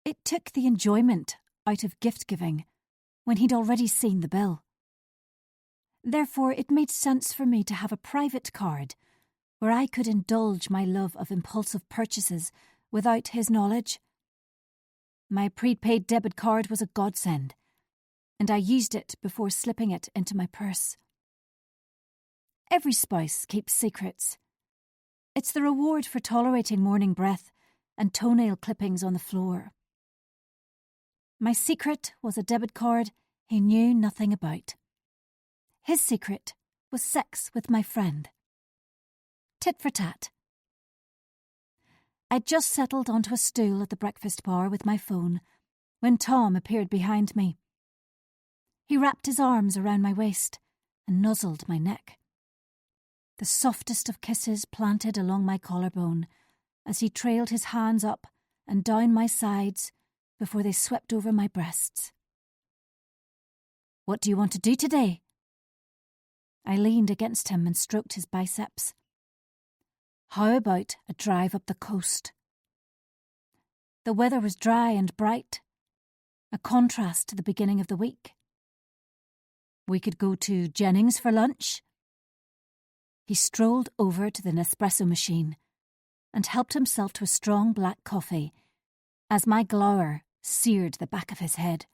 it took the enjoyment out of gift-giving when he'd already seen the bill. Therefore, it made sense for me to have a private card where I could indulge my love of impulsive purchases without his knowledge. My prepaid debit card was a godsend, and I used it before slipping it into my purse. Every spouse keeps secrets. It's the reward for tolerating morning breath and toenail clippings on the floor. My secret was a debit card he knew nothing about. His secret was sex with my friend. Tit for tat, I'd just settled onto a stool at the breakfast bar with my phone when Tom appeared behind me. He wrapped his arms around my waist and nuzzled my neck. The softest of kisses planted along my collarbone as he trailed his hands up and down my sides before they swept over my breasts. "What do you want to do today?" I leaned against him and stroked his biceps. "How about a drive up the coast?" The weather was dry and bright, a contrast to the beginning of the week. "We could go to Jennings for lunch." He strolled over to the Nespresso machine and helped himself to a strong black coffee as my glower seared the back of his head.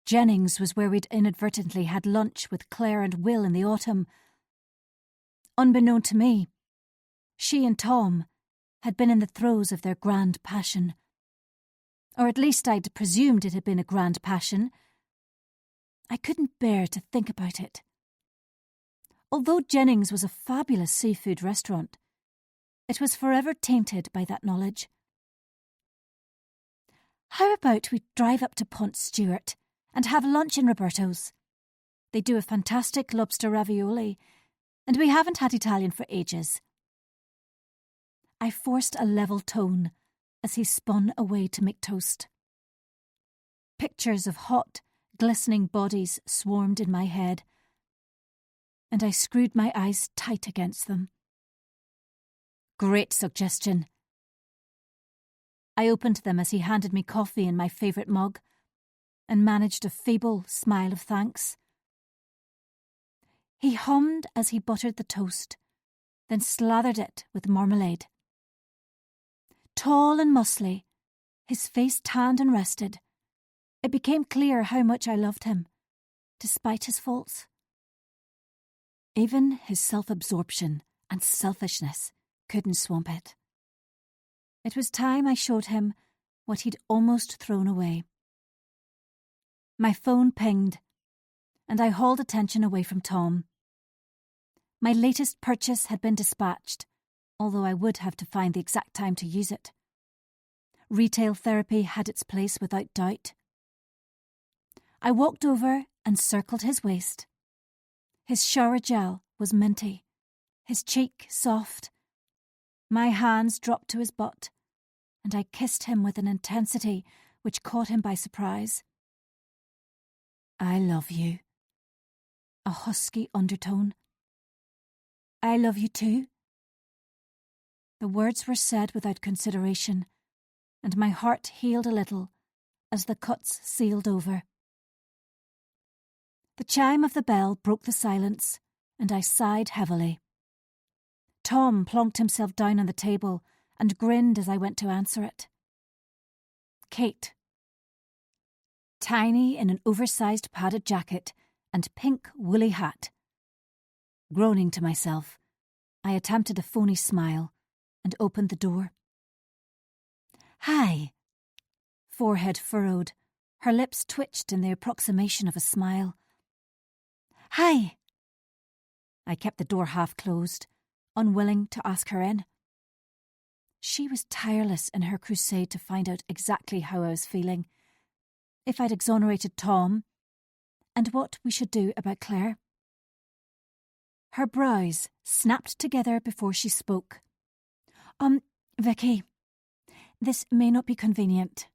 Jennings was where we'd inadvertently had lunch with Claire and Will in the autumn. Unbeknown to me, she and Tom had been in the throes of their grand passion. Or at least I'd presumed it had been a grand passion. I couldn't bear to think about it. Although Jennings was a fabulous seafood restaurant, it was forever tainted by that knowledge. "How about we drive up to Pont Stewart and have lunch in Roberto's? They do a fantastic lobster ravioli, and we haven't had Italian for ages." I forced a level tone as he spun away to make toast. Pictures of hot, glistening bodies swarmed in my head, and I screwed my eyes tight against them. Great suggestion. I opened them as he handed me coffee in my favourite mug and managed a feeble smile of thanks. He hummed as he buttered the toast, then slathered it with marmalade. Tall and muscly, his face tanned and rested, it became clear how much I loved him, despite his faults. Even his self-absorption and selfishness couldn't swamp it. It was time I showed him what he'd almost thrown away. My phone pinged, and I hauled attention away from Tom. My latest purchase had been dispatched, although I would have to find the exact time to use it. Retail therapy had its place without doubt. I walked over and circled his waist. His shower gel was minty, his cheek soft. My hands dropped to his butt, and I kissed him with an intensity which caught him by surprise. "I love you." A husky undertone. "I love you too." The words were said without consideration, and my heart healed a little as the cuts sealed over. The chime of the bell broke the silence, and I sighed heavily. Tom plonked himself down on the table and grinned as I went to answer it. Kate. Tiny in an oversized padded jacket and pink woolly hat. Groaning to myself, I attempted a phony smile and opened the door. "Hi." Forehead furrowed, her lips twitched in the approximation of a smile. "Hi." I kept the door half closed, unwilling to ask her in. She was tireless in her crusade to find out exactly how I was feeling, if I'd exonerated Tom, and what we should do about Claire. Her brows snapped together before she spoke. Vicky, this may not be convenient,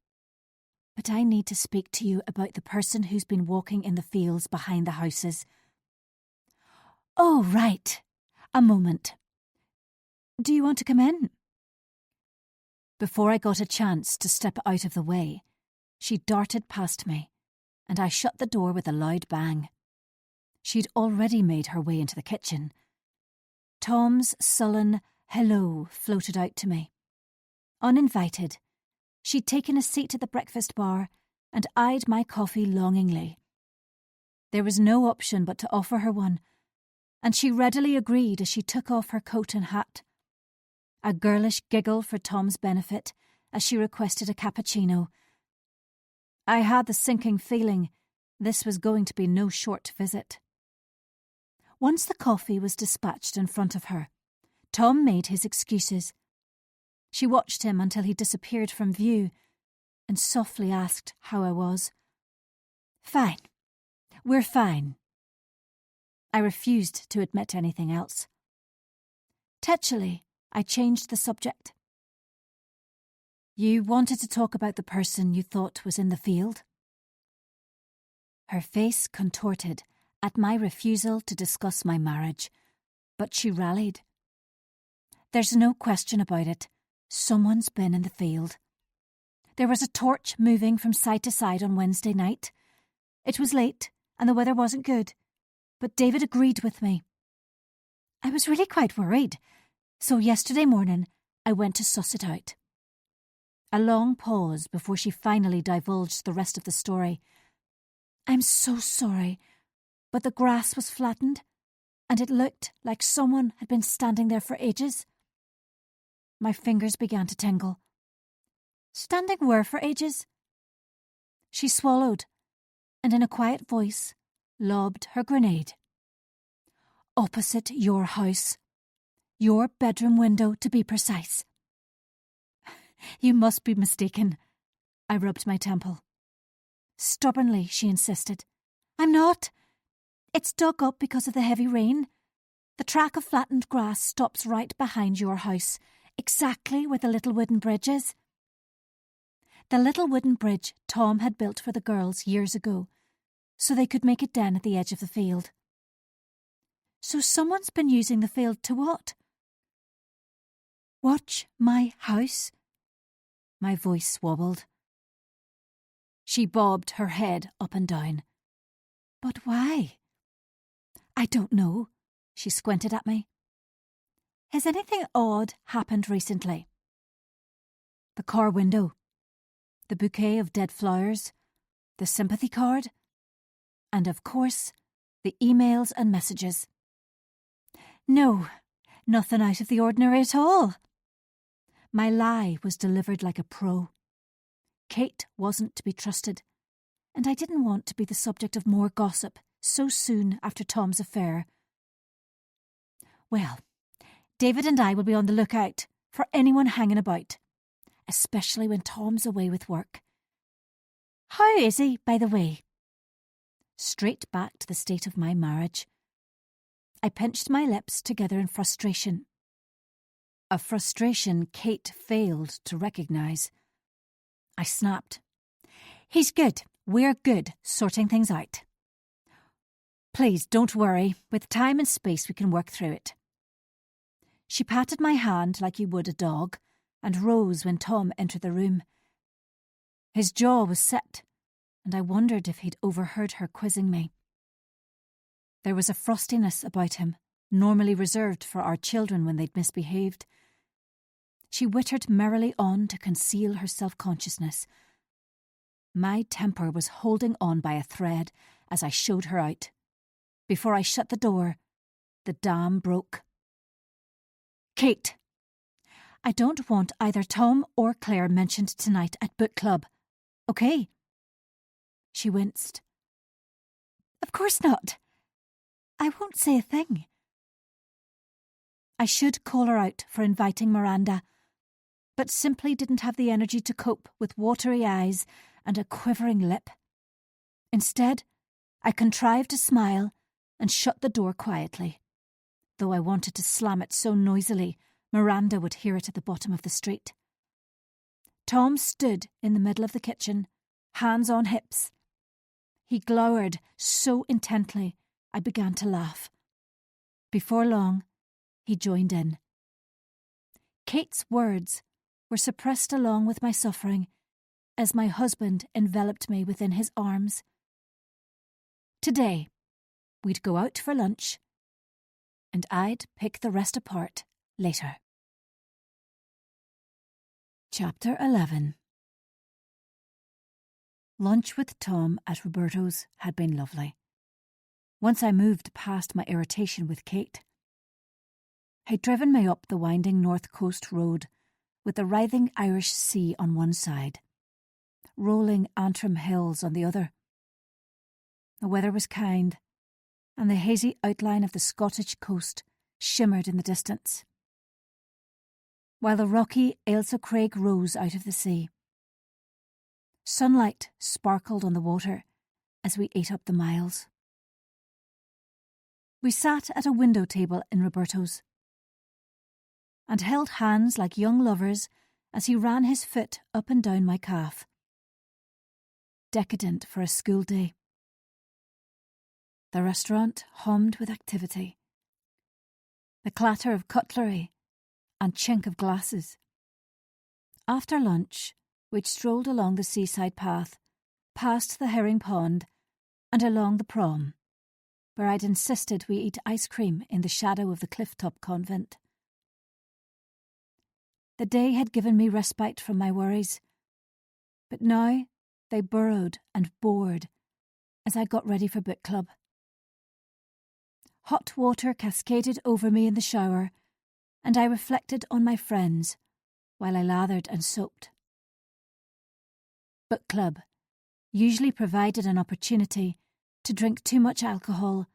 but I need to speak to you about the person who's been walking in the fields behind the houses." "Oh, right. A moment. Do you want to come in?" Before I got a chance to step out of the way, she darted past me, and I shut the door with a loud bang. She'd already made her way into the kitchen. Tom's sullen hello floated out to me. Uninvited, she'd taken a seat at the breakfast bar and eyed my coffee longingly. There was no option but to offer her one, and she readily agreed as she took off her coat and hat. A girlish giggle for Tom's benefit as she requested a cappuccino. I had the sinking feeling this was going to be no short visit. Once the coffee was dispatched in front of her, Tom made his excuses. She watched him until he disappeared from view and softly asked how I was. "Fine. We're fine." I refused to admit anything else. Tetchily, I changed the subject. "You wanted to talk about the person you thought was in the field?" Her face contorted at my refusal to discuss my marriage, but she rallied. "There's no question about it. Someone's been in the field. There was a torch moving from side to side on Wednesday night. It was late and the weather wasn't good, but David agreed with me. I was really quite worried, so yesterday morning I went to suss it out." A long pause before she finally divulged the rest of the story. "I'm so sorry, but the grass was flattened, and it looked like someone had been standing there for ages." My fingers began to tingle. "Standing where for ages?" She swallowed, and in a quiet voice lobbed her grenade. "Opposite your house. Your bedroom window, to be precise." "You must be mistaken." I rubbed my temple. Stubbornly, she insisted. "I'm not. It's dug up because of the heavy rain. The track of flattened grass stops right behind your house, exactly where the little wooden bridge is. The little wooden bridge Tom had built for the girls years ago, so they could make a den at the edge of the field." "So someone's been using the field to what?" "Watch my house." My voice wobbled. She bobbed her head up and down. "But why?" "I don't know." She squinted at me. "Has anything odd happened recently?" The car window, the bouquet of dead flowers, the sympathy card, and of course, the emails and messages. "No, nothing out of the ordinary at all." My lie was delivered like a pro. Kate wasn't to be trusted, and I didn't want to be the subject of more gossip so soon after Tom's affair. "Well, David and I will be on the lookout for anyone hanging about, especially when Tom's away with work. How is he, by the way?" Straight back to the state of my marriage. I pinched my lips together in frustration. A frustration Kate failed to recognise. I snapped. "He's good. We're good, sorting things out. Please don't worry. With time and space we can work through it." She patted my hand like you would a dog and rose when Tom entered the room. His jaw was set, and I wondered if he'd overheard her quizzing me. There was a frostiness about him, normally reserved for our children when they'd misbehaved. She wittered merrily on to conceal her self-consciousness. My temper was holding on by a thread as I showed her out. Before I shut the door, the dam broke. "Kate, I don't want either Tom or Claire mentioned tonight at book club. Okay?" She winced. "Of course not. I won't say a thing." I should call her out for inviting Miranda, but simply didn't have the energy to cope with watery eyes and a quivering lip. Instead, I contrived to smile and shut the door quietly, though I wanted to slam it so noisily Miranda would hear it at the bottom of the street. Tom stood in the middle of the kitchen, hands on hips. He glowered so intently I began to laugh. Before long, he joined in. Kate's words were suppressed along with my suffering as my husband enveloped me within his arms. Today, we'd go out for lunch, and I'd pick the rest apart later. Chapter 11. Lunch with Tom at Roberto's had been lovely. Once I moved past my irritation with Kate. He'd driven me up the winding North Coast road with the writhing Irish Sea on one side, rolling Antrim hills on the other. The weather was kind, and the hazy outline of the Scottish coast shimmered in the distance. while the rocky Ailsa Craig rose out of the sea. Sunlight sparkled on the water as we ate up the miles. We sat at a window table in Roberto's and held hands like young lovers as he ran his foot up and down my calf. Decadent for a school day. The restaurant hummed with activity. The clatter of cutlery and chink of glasses. After lunch, we'd strolled along the seaside path, past the herring pond, and along the prom, where I'd insisted we eat ice cream in the shadow of the clifftop convent. The day had given me respite from my worries, but now they burrowed and bored as I got ready for book club. Hot water cascaded over me in the shower, and I reflected on my friends while I lathered and soaped. Book club usually provided an opportunity to drink too much alcohol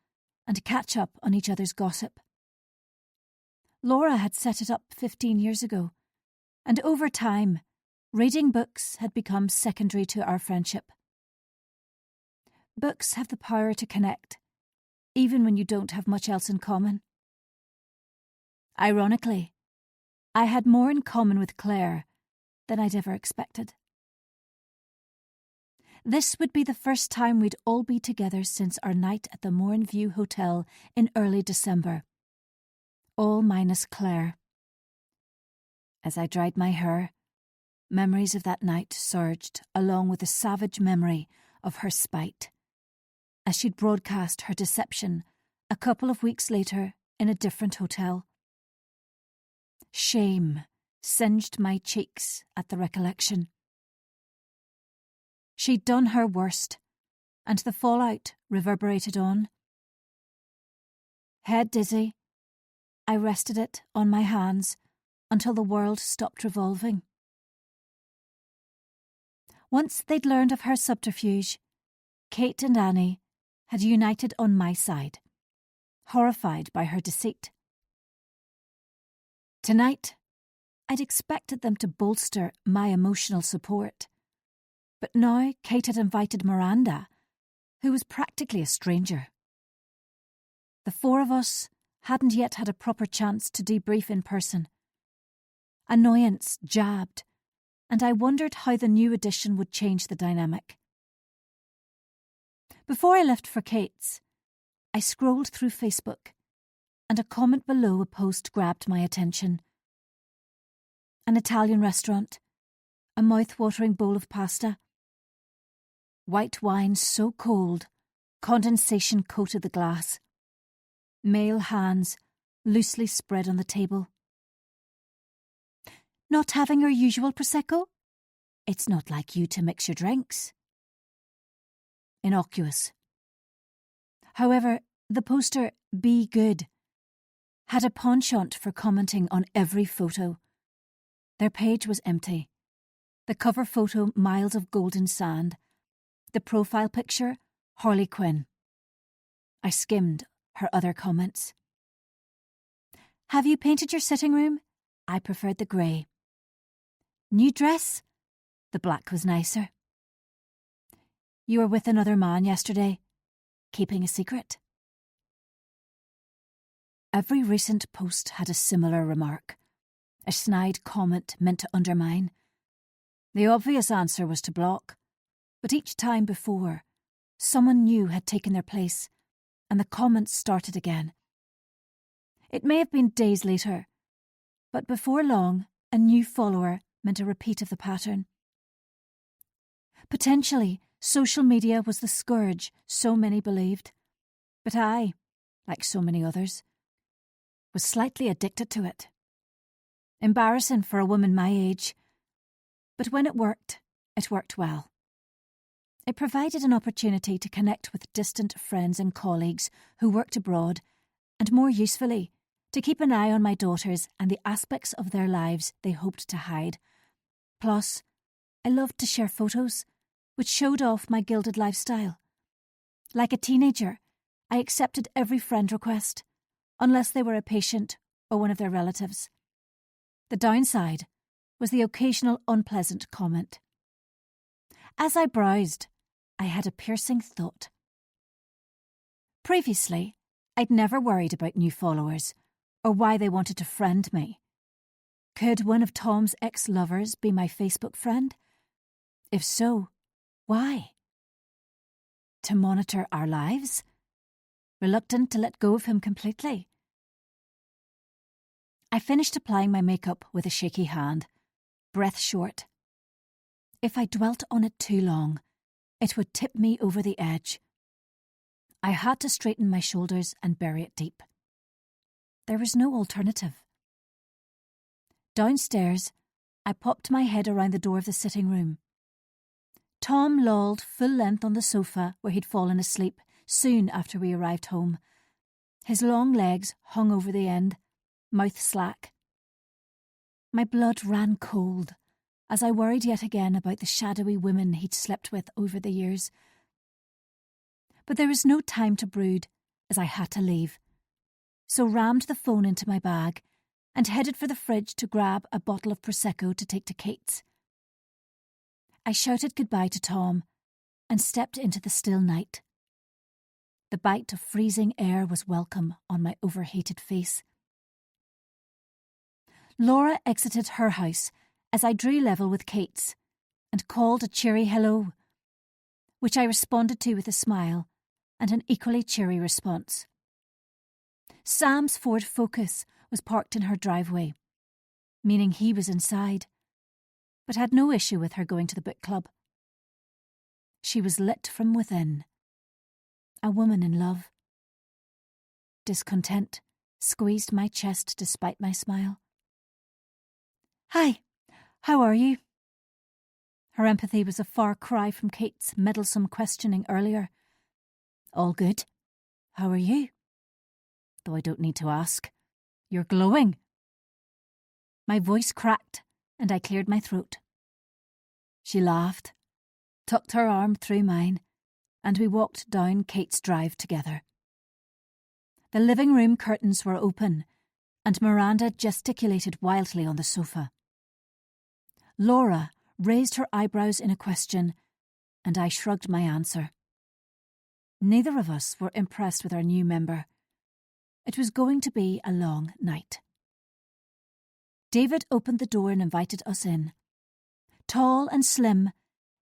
and catch up on each other's gossip. Laura had set it up 15 years ago, and over time, reading books had become secondary to our friendship. Books have the power to connect, even when you don't have much else in common. Ironically, I had more in common with Claire than I'd ever expected. This would be the first time we'd all be together since our night at the Morinview Hotel in early December. All minus Claire. As I dried my hair, memories of that night surged along with a savage memory of her spite, as she'd broadcast her deception a couple of weeks later in a different hotel. Shame singed my cheeks at the recollection. She'd done her worst, and the fallout reverberated on. Head dizzy, I rested it on my hands until the world stopped revolving. Once they'd learned of her subterfuge, Kate and Annie had united on my side, horrified by her deceit. Tonight, I'd expected them to bolster my emotional support, but now Kate had invited Miranda, who was practically a stranger. The four of us hadn't yet had a proper chance to debrief in person. Annoyance jabbed, and I wondered how the new addition would change the dynamic. Before I left for Kate's, I scrolled through Facebook, and a comment below a post grabbed my attention. An Italian restaurant, a mouth-watering bowl of pasta. White wine so cold, condensation coated the glass. Male hands loosely spread on the table. Not having your usual Prosecco? It's not like you to mix your drinks. Innocuous. However, the poster Be Good had a penchant for commenting on every photo. Their page was empty. The cover photo miles of golden sand. The profile picture Harley Quinn. I skimmed her other comments. Have you painted your sitting room? I preferred the grey. New dress? The black was nicer. You were with another man yesterday, keeping a secret. Every recent post had a similar remark, a snide comment meant to undermine. The obvious answer was to block, but each time before, someone new had taken their place, and the comments started again. It may have been days later, but before long, a new follower meant a repeat of the pattern. Potentially, social media was the scourge so many believed, but I, like so many others, was slightly addicted to it. Embarrassing for a woman my age, but when it worked well. It provided an opportunity to connect with distant friends and colleagues who worked abroad, and more usefully, to keep an eye on my daughters and the aspects of their lives they hoped to hide. Plus, I loved to share photos, which showed off my gilded lifestyle. Like a teenager, I accepted every friend request, unless they were a patient or one of their relatives. The downside was the occasional unpleasant comment. As I browsed, I had a piercing thought. Previously, I'd never worried about new followers or why they wanted to friend me. Could one of Tom's ex-lovers be my Facebook friend? If so, why? To monitor our lives? Reluctant to let go of him completely? I finished applying my makeup with a shaky hand, breath short. If I dwelt on it too long, it would tip me over the edge. I had to straighten my shoulders and bury it deep. There was no alternative. Downstairs, I popped my head around the door of the sitting room. Tom lolled full length on the sofa where he'd fallen asleep soon after we arrived home. His long legs hung over the end, mouth slack. My blood ran cold as I worried yet again about the shadowy women he'd slept with over the years. But there was no time to brood, as I had to leave, so rammed the phone into my bag and headed for the fridge to grab a bottle of Prosecco to take to Kate's. I shouted goodbye to Tom and stepped into the still night. The bite of freezing air was welcome on my overheated face. Laura exited her house as I drew level with Kate's and called a cheery hello, which I responded to with a smile and an equally cheery response. Sam's Ford Focus was parked in her driveway, meaning he was inside, but had no issue with her going to the book club. She was lit from within, a woman in love. Discontent squeezed my chest despite my smile. "Hi, how are you?" Her empathy was a far cry from Kate's meddlesome questioning earlier. "All good. How are you?" "Though I don't need to ask. You're glowing." My voice cracked and I cleared my throat. She laughed, tucked her arm through mine, and we walked down Kate's drive together. The living room curtains were open, and Miranda gesticulated wildly on the sofa. Laura raised her eyebrows in a question, and I shrugged my answer. Neither of us were impressed with our new member. It was going to be a long night. David opened the door and invited us in. Tall and slim,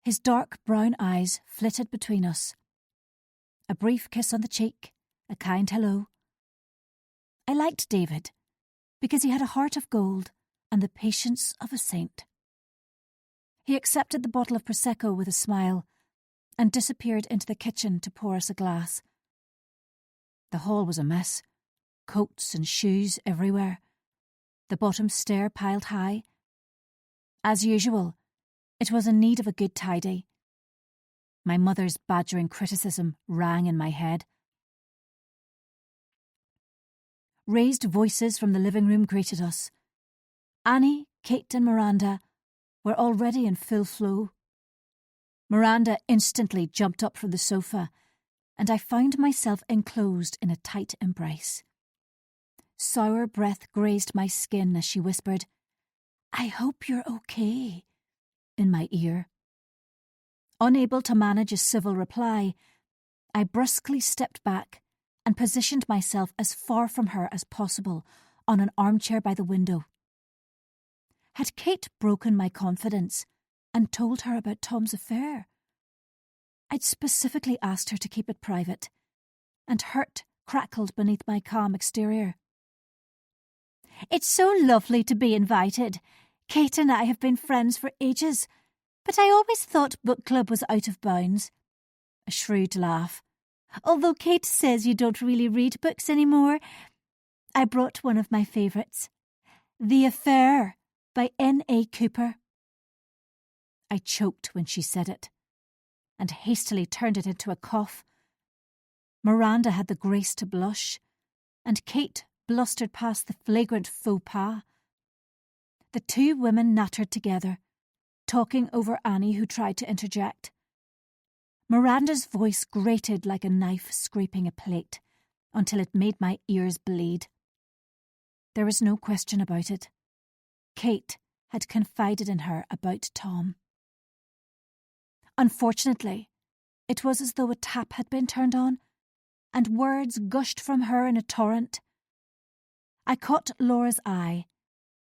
his dark brown eyes flitted between us. A brief kiss on the cheek, a kind hello. I liked David because he had a heart of gold and the patience of a saint. He accepted the bottle of Prosecco with a smile and disappeared into the kitchen to pour us a glass. The hall was a mess, coats and shoes everywhere, the bottom stair piled high. As usual, it was in need of a good tidy. My mother's badgering criticism rang in my head. Raised voices from the living room greeted us. Annie, Kate and Miranda were already in full flow. Miranda instantly jumped up from the sofa, and I found myself enclosed in a tight embrace. Sour breath grazed my skin as she whispered, "I hope you're okay," in my ear. Unable to manage a civil reply, I brusquely stepped back and positioned myself as far from her as possible on an armchair by the window. Had Kate broken my confidence and told her about Tom's affair? I'd specifically asked her to keep it private, and hurt crackled beneath my calm exterior. "It's so lovely to be invited. Kate and I have been friends for ages, but I always thought book club was out of bounds." A shrewd laugh. "Although Kate says you don't really read books anymore. I brought one of my favourites, The Affair by N.A. Cooper." I choked when she said it, and hastily turned it into a cough. Miranda had the grace to blush, and Kate blustered past the flagrant faux pas. The two women nattered together, talking over Annie, who tried to interject. Miranda's voice grated like a knife scraping a plate until it made my ears bleed. There was no question about it. Kate had confided in her about Tom. Unfortunately, it was as though a tap had been turned on, and words gushed from her in a torrent. I caught Laura's eye,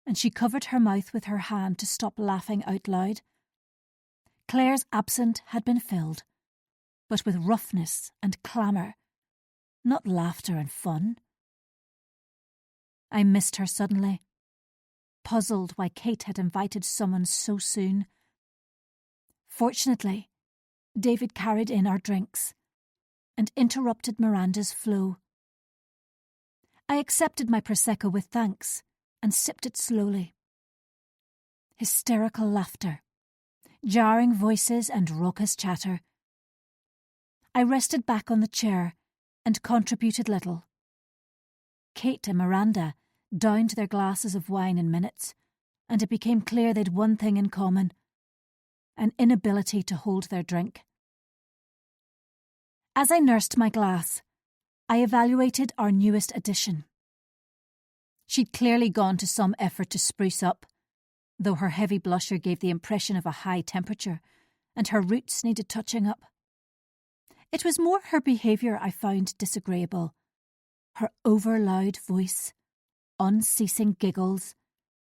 and she covered her mouth with her hand to stop laughing out loud. Claire's absent had been filled, but with roughness and clamour, not laughter and fun. I missed her suddenly, puzzled why Kate had invited someone so soon. Fortunately, David carried in our drinks and interrupted Miranda's flow. I accepted my Prosecco with thanks and sipped it slowly. Hysterical laughter, jarring voices and raucous chatter. I rested back on the chair and contributed little. Kate and Miranda downed their glasses of wine in minutes, and it became clear they'd one thing in common: an inability to hold their drink. As I nursed my glass, I evaluated our newest addition. She'd clearly gone to some effort to spruce up, though her heavy blusher gave the impression of a high temperature, and her roots needed touching up. It was more her behaviour I found disagreeable. Her over-loud voice, unceasing giggles,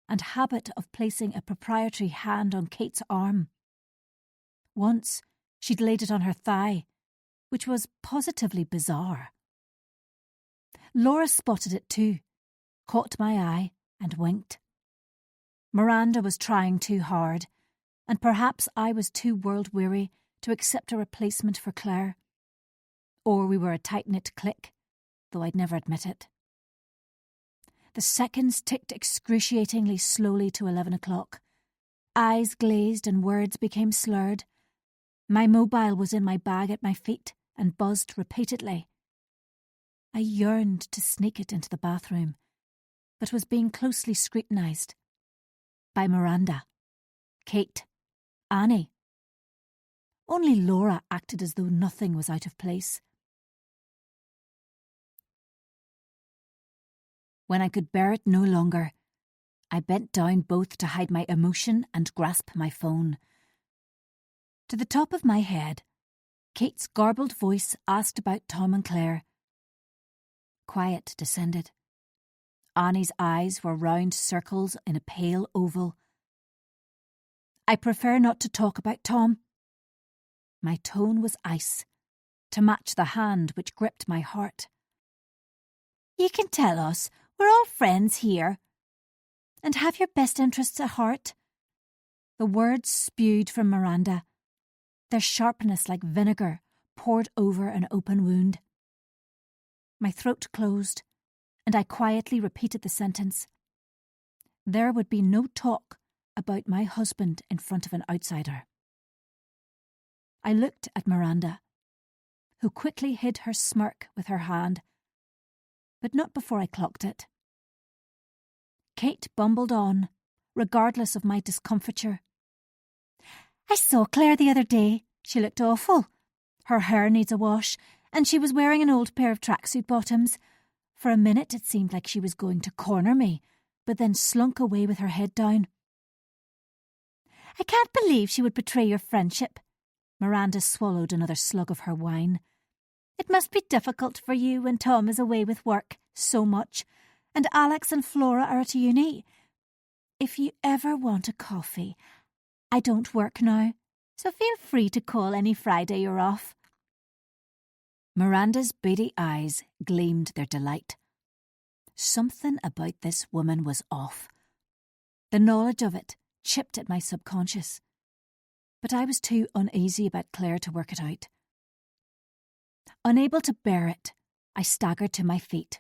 and habit of placing a proprietary hand on Kate's arm. Once, she'd laid it on her thigh, which was positively bizarre. Laura spotted it too, caught my eye, and winked. Miranda was trying too hard, and perhaps I was too world-weary to accept a replacement for Claire. Or we were a tight-knit clique, though I'd never admit it. The seconds ticked excruciatingly slowly to 11 o'clock. Eyes glazed and words became slurred. My mobile was in my bag at my feet and buzzed repeatedly. I yearned to sneak it into the bathroom, but was being closely scrutinised. By Miranda, Kate, Annie. Only Laura acted as though nothing was out of place. When I could bear it no longer, I bent down both to hide my emotion and grasp my phone. To the top of my head, Kate's garbled voice asked about Tom and Claire. Quiet descended. Annie's eyes were round circles in a pale oval. I prefer not to talk about Tom. My tone was ice, to match the hand which gripped my heart. You can tell us. We're all friends here. And have your best interests at heart. The words spewed from Miranda, their sharpness like vinegar poured over an open wound. My throat closed, and I quietly repeated the sentence. There would be no talk about my husband in front of an outsider. I looked at Miranda, who quickly hid her smirk with her hand, but not before I clocked it. Kate bumbled on, regardless of my discomfiture. I saw Claire the other day. She looked awful. Her hair needs a wash, and she was wearing an old pair of tracksuit bottoms. For a minute it seemed like she was going to corner me, but then slunk away with her head down. I can't believe she would betray your friendship. Miranda swallowed another slug of her wine. It must be difficult for you when Tom is away with work so much, and Alex and Flora are at uni. If you ever want a coffee, I don't work now, so feel free to call any Friday you're off. Miranda's beady eyes gleamed their delight. Something about this woman was off. The knowledge of it chipped at my subconscious, but I was too uneasy about Claire to work it out. Unable to bear it, I staggered to my feet.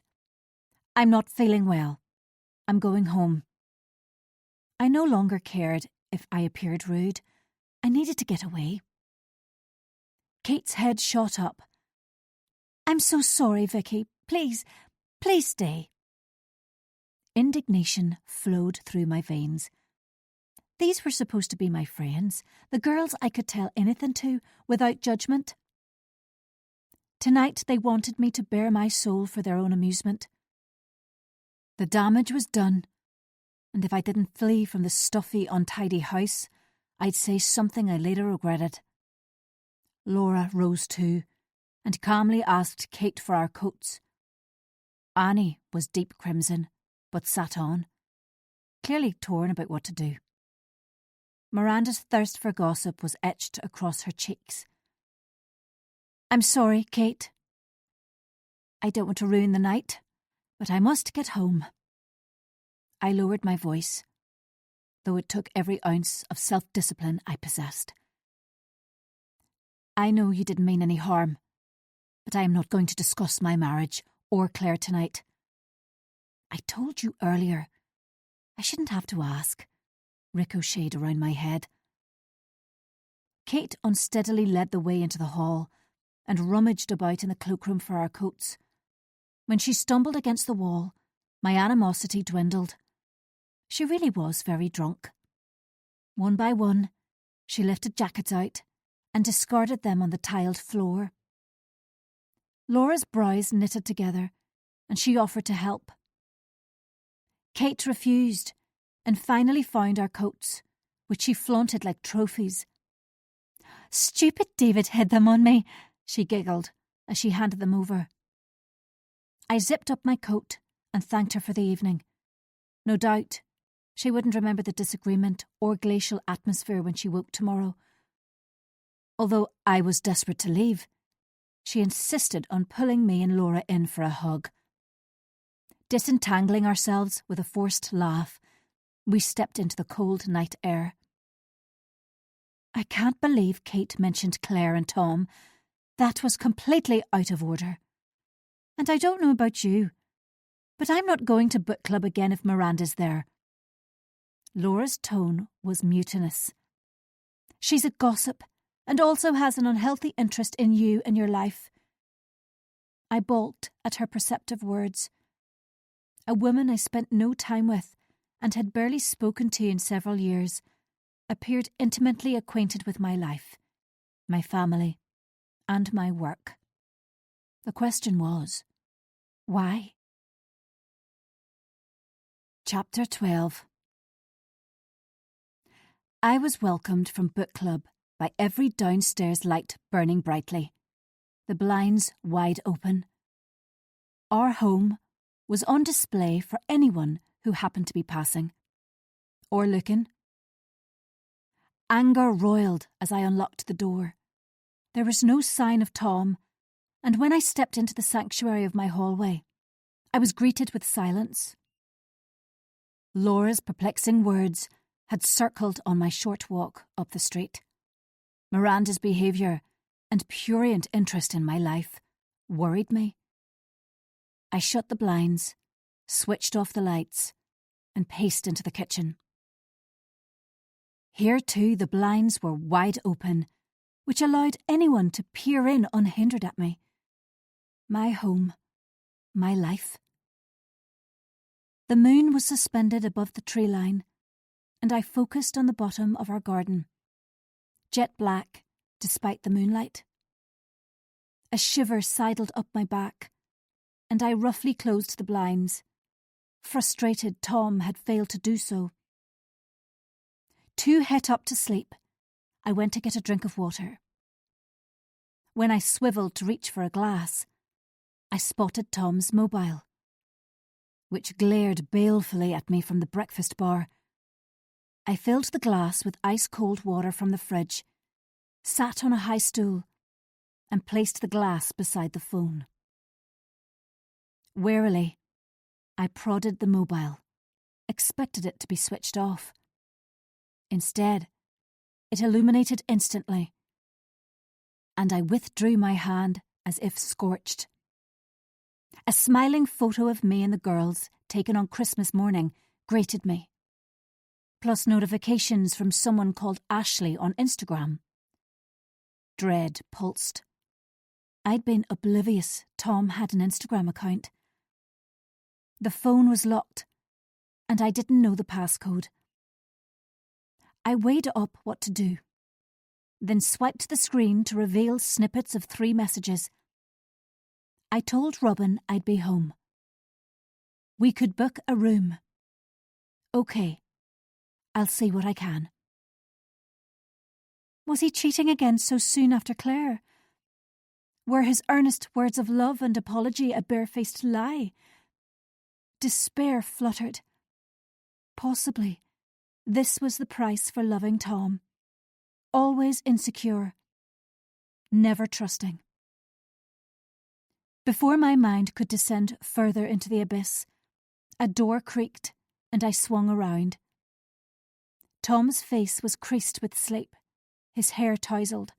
I'm not feeling well. I'm going home. I no longer cared if I appeared rude. I needed to get away. Kate's head shot up. I'm so sorry, Vicky. Please stay. Indignation flowed through my veins. These were supposed to be my friends, the girls I could tell anything to without judgment. Tonight they wanted me to bare my soul for their own amusement. The damage was done, and if I didn't flee from the stuffy, untidy house, I'd say something I later regretted. Laura rose too, and calmly asked Kate for our coats. Annie was deep crimson, but sat on, clearly torn about what to do. Miranda's thirst for gossip was etched across her cheeks. "I'm sorry, Kate. I don't want to ruin the night, but I must get home." I lowered my voice, though it took every ounce of self-discipline I possessed. "I know you didn't mean any harm, but I am not going to discuss my marriage or Claire tonight. I told you earlier. I shouldn't have to ask," ricocheted around my head. Kate unsteadily led the way into the hall and rummaged about in the cloakroom for our coats. When she stumbled against the wall, my animosity dwindled. She really was very drunk. One by one, she lifted jackets out and discarded them on the tiled floor. Laura's brows knitted together, and she offered to help. Kate refused, and finally found our coats, which she flaunted like trophies. "Stupid David hid them on me," she giggled as she handed them over. I zipped up my coat and thanked her for the evening. No doubt, she wouldn't remember the disagreement or glacial atmosphere when she woke tomorrow. Although I was desperate to leave, she insisted on pulling me and Laura in for a hug. Disentangling ourselves with a forced laugh, we stepped into the cold night air. I can't believe Kate mentioned Claire and Tom. That was completely out of order. And I don't know about you, but I'm not going to book club again if Miranda's there. Laura's tone was mutinous. She's a gossip and also has an unhealthy interest in you and your life. I balked at her perceptive words. A woman I spent no time with and had barely spoken to in several years appeared intimately acquainted with my life, my family, and my work. The question was, why? Chapter 12. I was welcomed from book club by every downstairs light burning brightly, the blinds wide open. Our home was on display for anyone who happened to be passing, or looking. Anger roiled as I unlocked the door. There was no sign of Tom, and when I stepped into the sanctuary of my hallway, I was greeted with silence. Laura's perplexing words had circled on my short walk up the street. Miranda's behaviour and prurient interest in my life worried me. I shut the blinds, switched off the lights, and paced into the kitchen. Here too the blinds were wide open, which allowed anyone to peer in unhindered at me. My home, my life. The moon was suspended above the tree line, and I focused on the bottom of our garden, jet black despite the moonlight. A shiver sidled up my back, and I roughly closed the blinds. Frustrated Tom had failed to do so. Too het up to sleep, I went to get a drink of water. When I swiveled to reach for a glass, I spotted Tom's mobile, which glared balefully at me from the breakfast bar. I filled the glass with ice-cold water from the fridge, sat on a high stool, and placed the glass beside the phone. Warily, I prodded the mobile, expected it to be switched off. Instead, it illuminated instantly, and I withdrew my hand as if scorched. A smiling photo of me and the girls, taken on Christmas morning, greeted me, plus notifications from someone called Ashley on Instagram. Dread pulsed. I'd been oblivious Tom had an Instagram account. The phone was locked, and I didn't know the passcode. I weighed up what to do, then swiped the screen to reveal snippets of 3 messages. I told Robin I'd be home. We could book a room. Okay, I'll see what I can. Was he cheating again so soon after Claire? Were his earnest words of love and apology a barefaced lie? Despair fluttered. Possibly this was the price for loving Tom. Always insecure, never trusting. Before my mind could descend further into the abyss, a door creaked and I swung around. Tom's face was creased with sleep, his hair tousled.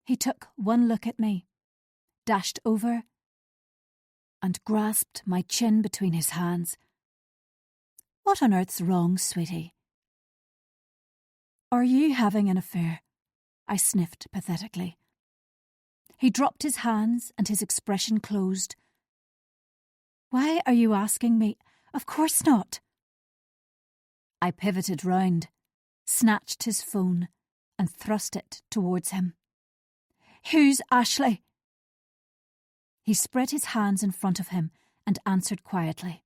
He took one look at me, dashed over, and grasped my chin between his hands. What on earth's wrong, sweetie? Are you having an affair? I sniffed pathetically. He dropped his hands and his expression closed. Why are you asking me? Of course not. I pivoted round, snatched his phone, and thrust it towards him. Who's Ashley? He spread his hands in front of him and answered quietly.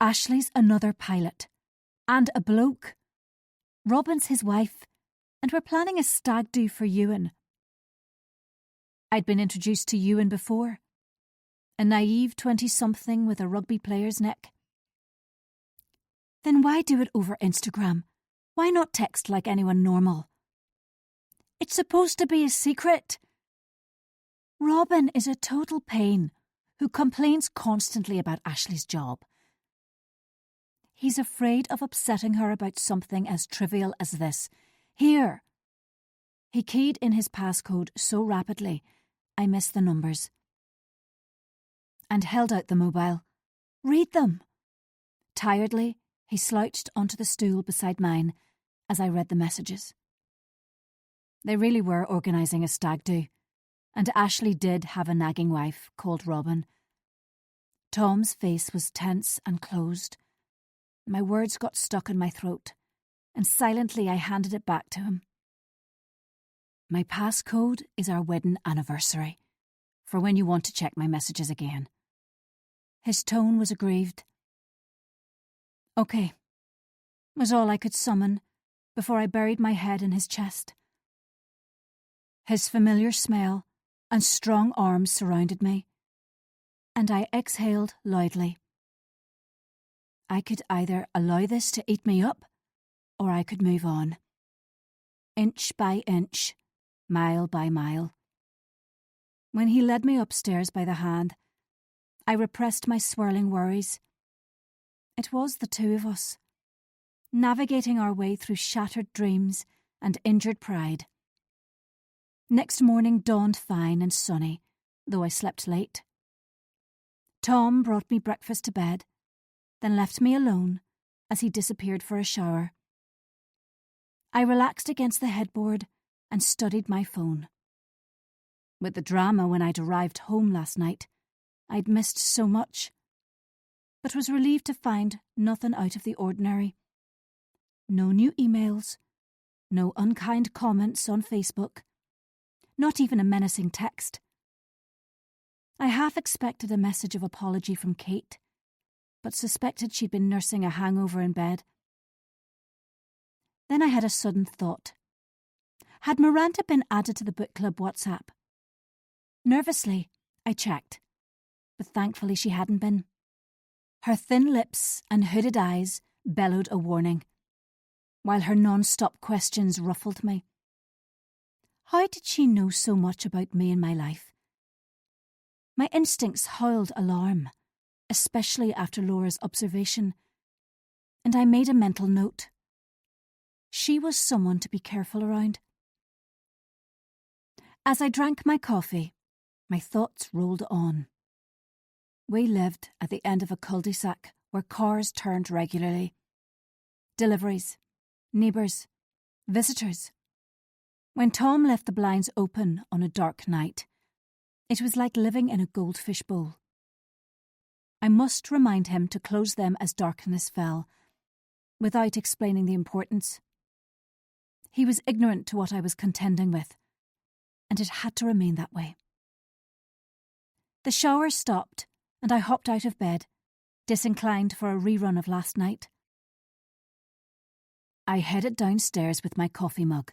Ashley's another pilot. And a bloke. Robin's his wife, and we're planning a stag do for Ewan. I'd been introduced to Ewan before. A naive 20-something with a rugby player's neck. Then why do it over Instagram? Why not text like anyone normal? It's supposed to be a secret. Robin is a total pain who complains constantly about Ashley's job. He's afraid of upsetting her about something as trivial as this. Here. He keyed in his passcode so rapidly, I missed the numbers. And held out the mobile. Read them. Tiredly, he slouched onto the stool beside mine as I read the messages. They really were organising a stag do, and Ashley did have a nagging wife called Robin. Tom's face was tense and closed. My words got stuck in my throat, and silently I handed it back to him. My passcode is our wedding anniversary, for when you want to check my messages again. His tone was aggrieved. Okay, was all I could summon before I buried my head in his chest. His familiar smell and strong arms surrounded me, and I exhaled loudly. I could either allow this to eat me up, or I could move on. Inch by inch, mile by mile. When he led me upstairs by the hand, I repressed my swirling worries. It was the two of us, navigating our way through shattered dreams and injured pride. Next morning dawned fine and sunny, though I slept late. Tom brought me breakfast to bed, then left me alone as he disappeared for a shower. I relaxed against the headboard and studied my phone. With the drama when I'd arrived home last night, I'd missed so much, but was relieved to find nothing out of the ordinary. No new emails, no unkind comments on Facebook, not even a menacing text. I half expected a message of apology from Kate, but suspected she'd been nursing a hangover in bed. Then I had a sudden thought. Had Miranda been added to the book club WhatsApp? Nervously, I checked, but thankfully she hadn't been. Her thin lips and hooded eyes bellowed a warning, while her non-stop questions ruffled me. How did she know so much about me and my life? My instincts howled alarm, especially after Laura's observation, and I made a mental note. She was someone to be careful around. As I drank my coffee, my thoughts rolled on. We lived at the end of a cul-de-sac where cars turned regularly. Deliveries, neighbours, visitors. When Tom left the blinds open on a dark night, it was like living in a goldfish bowl. I must remind him to close them as darkness fell, without explaining the importance. He was ignorant to what I was contending with, and it had to remain that way. The shower stopped, and I hopped out of bed, disinclined for a rerun of last night. I headed downstairs with my coffee mug,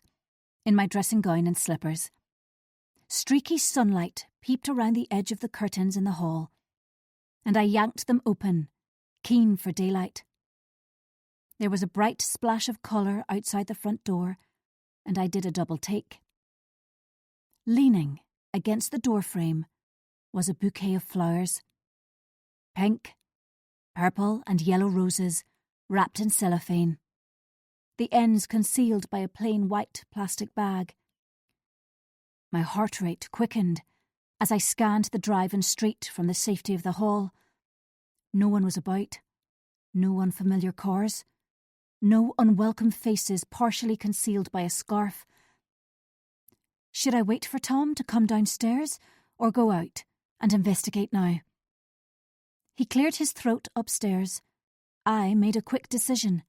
in my dressing gown and slippers. Streaky sunlight peeped around the edge of the curtains in the hall, and I yanked them open, keen for daylight. There was a bright splash of colour outside the front door, and I did a double take. Leaning against the doorframe was a bouquet of flowers. Pink, purple and yellow roses wrapped in cellophane, the ends concealed by a plain white plastic bag. My heart rate quickened as I scanned the drive and street from the safety of the hall. No one was about, no unfamiliar cars, no unwelcome faces partially concealed by a scarf. Should I wait for Tom to come downstairs or go out and investigate now? He cleared his throat upstairs. I made a quick decision,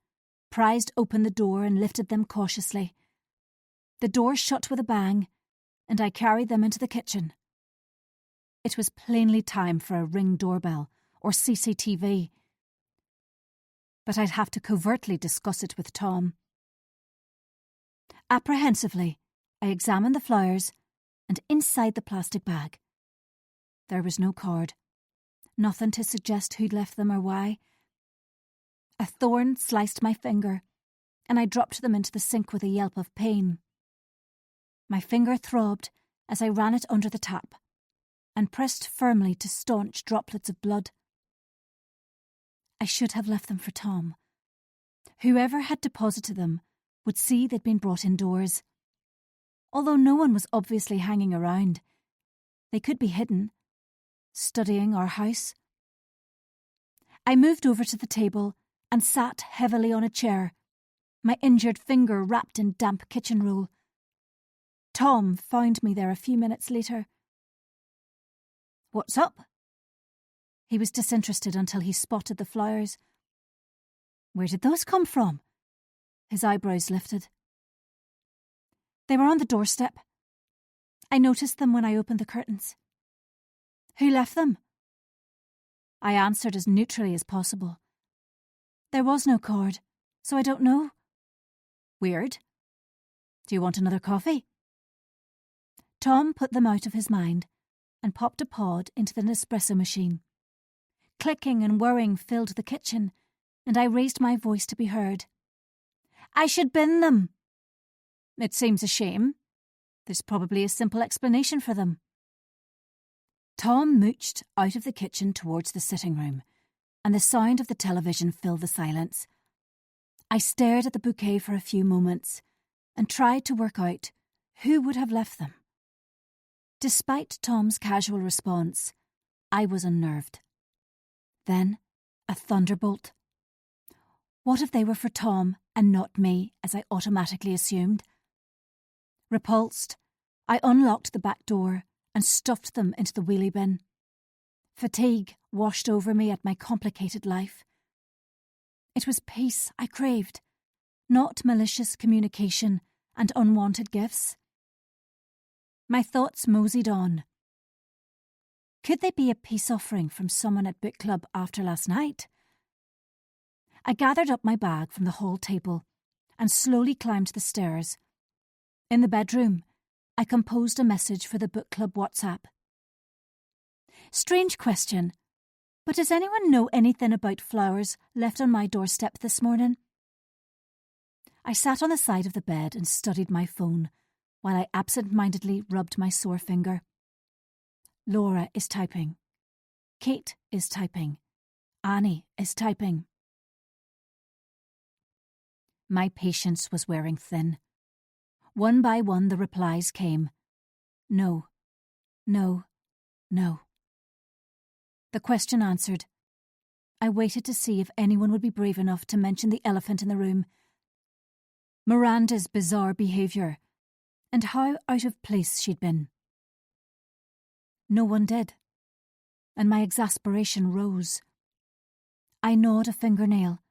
prized open the door and lifted them cautiously. The door shut with a bang, and I carried them into the kitchen. It was plainly time for a Ring doorbell or CCTV. But I'd have to covertly discuss it with Tom. Apprehensively, I examined the flowers, and inside the plastic bag, there was no card. Nothing to suggest who'd left them or why. A thorn sliced my finger, and I dropped them into the sink with a yelp of pain. My finger throbbed as I ran it under the tap, and pressed firmly to staunch droplets of blood. I should have left them for Tom. Whoever had deposited them would see they'd been brought indoors. Although no one was obviously hanging around, they could be hidden, studying our house. I moved over to the table and sat heavily on a chair, my injured finger wrapped in damp kitchen roll. Tom found me there a few minutes later. "What's up?" He was disinterested until he spotted the flowers. "Where did those come from?" His eyebrows lifted. "They were on the doorstep. I noticed them when I opened the curtains." "Who left them?" I answered as neutrally as possible. "There was no card, so I don't know." "Weird. Do you want another coffee?" Tom put them out of his mind and popped a pod into the Nespresso machine. Clicking and whirring filled the kitchen, and I raised my voice to be heard. "I should bin them." "It seems a shame. There's probably a simple explanation for them." Tom mooched out of the kitchen towards the sitting room, and the sound of the television filled the silence. I stared at the bouquet for a few moments and tried to work out who would have left them. Despite Tom's casual response, I was unnerved. Then, a thunderbolt. What if they were for Tom and not me, as I automatically assumed? Repulsed, I unlocked the back door and stuffed them into the wheelie bin. Fatigue washed over me at my complicated life. It was peace I craved, not malicious communication and unwanted gifts. My thoughts moseyed on. Could they be a peace offering from someone at book club after last night? I gathered up my bag from the hall table and slowly climbed the stairs. In the bedroom, I composed a message for the book club WhatsApp. "Strange question, but does anyone know anything about flowers left on my doorstep this morning?" I sat on the side of the bed and studied my phone while I absent-mindedly rubbed my sore finger. Laura is typing. Kate is typing. Annie is typing. My patience was wearing thin. One by one the replies came. No, no, no. The question answered. I waited to see if anyone would be brave enough to mention the elephant in the room. Miranda's bizarre behaviour, and how out of place she'd been. No one did, and my exasperation rose. I gnawed a fingernail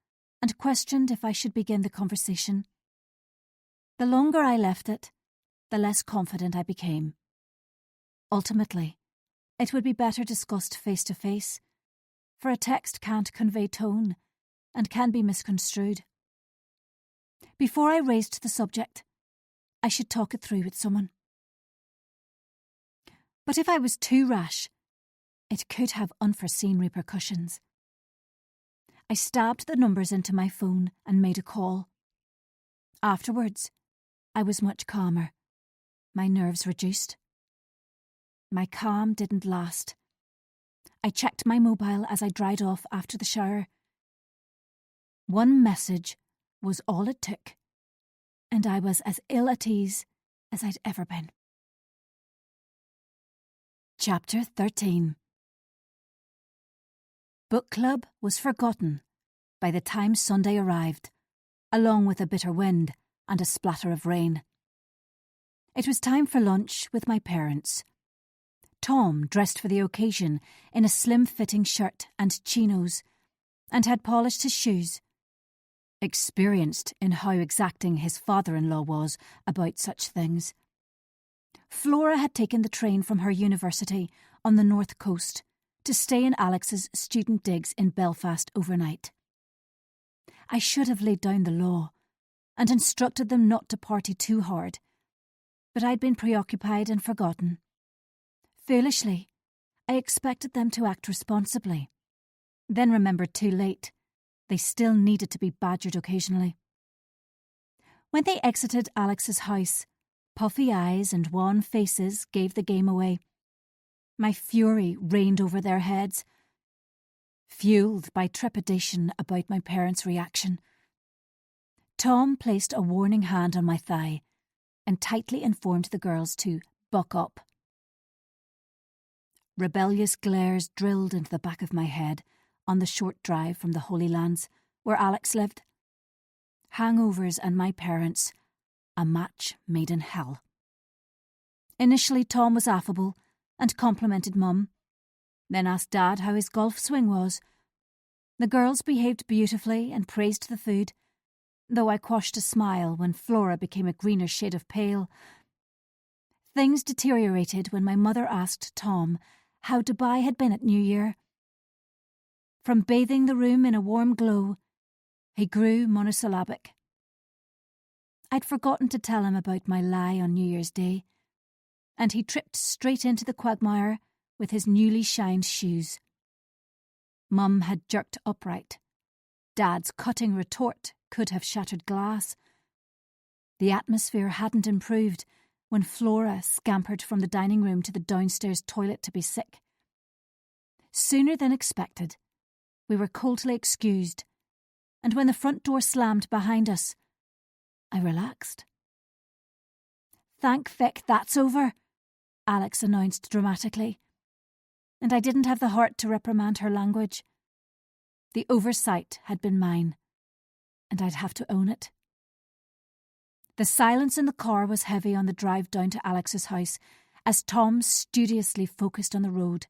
and questioned if I should begin the conversation. The longer I left it, the less confident I became. Ultimately, it would be better discussed face to face, for a text can't convey tone and can be misconstrued. Before I raised the subject, I should talk it through with someone. But if I was too rash, it could have unforeseen repercussions. I stabbed the numbers into my phone and made a call. Afterwards, I was much calmer, my nerves reduced. My calm didn't last. I checked my mobile as I dried off after the shower. One message was all it took, and I was as ill at ease as I'd ever been. Chapter 13. Book club was forgotten by the time Sunday arrived, along with a bitter wind and a splatter of rain. It was time for lunch with my parents. Tom, dressed for the occasion in a slim-fitting shirt and chinos, and had polished his shoes, experienced in how exacting his father-in-law was about such things. Flora had taken the train from her university on the north coast to stay in Alex's student digs in Belfast overnight. I should have laid down the law and instructed them not to party too hard, but I'd been preoccupied and forgotten. Foolishly, I expected them to act responsibly, then remembered too late they still needed to be badgered occasionally. When they exited Alex's house, puffy eyes and wan faces gave the game away. My fury reigned over their heads, fueled by trepidation about my parents' reaction. Tom placed a warning hand on my thigh and tightly informed the girls to buck up. Rebellious glares drilled into the back of my head on the short drive from the Holy Lands, where Alex lived. Hangovers and my parents, a match made in hell. Initially, Tom was affable and complimented Mum, then asked Dad how his golf swing was. The girls behaved beautifully and praised the food, though I quashed a smile when Flora became a greener shade of pale. Things deteriorated when my mother asked Tom how Dubai had been at New Year. From bathing the room in a warm glow, he grew monosyllabic. I'd forgotten to tell him about my lie on New Year's Day, and he tripped straight into the quagmire with his newly shined shoes. Mum had jerked upright. Dad's cutting retort could have shattered glass. The atmosphere hadn't improved when Flora scampered from the dining room to the downstairs toilet to be sick. Sooner than expected, we were coldly excused, and when the front door slammed behind us, I relaxed. "Thank feck that's over," Alex announced dramatically, and I didn't have the heart to reprimand her language. The oversight had been mine, and I'd have to own it. The silence in the car was heavy on the drive down to Alex's house as Tom studiously focused on the road.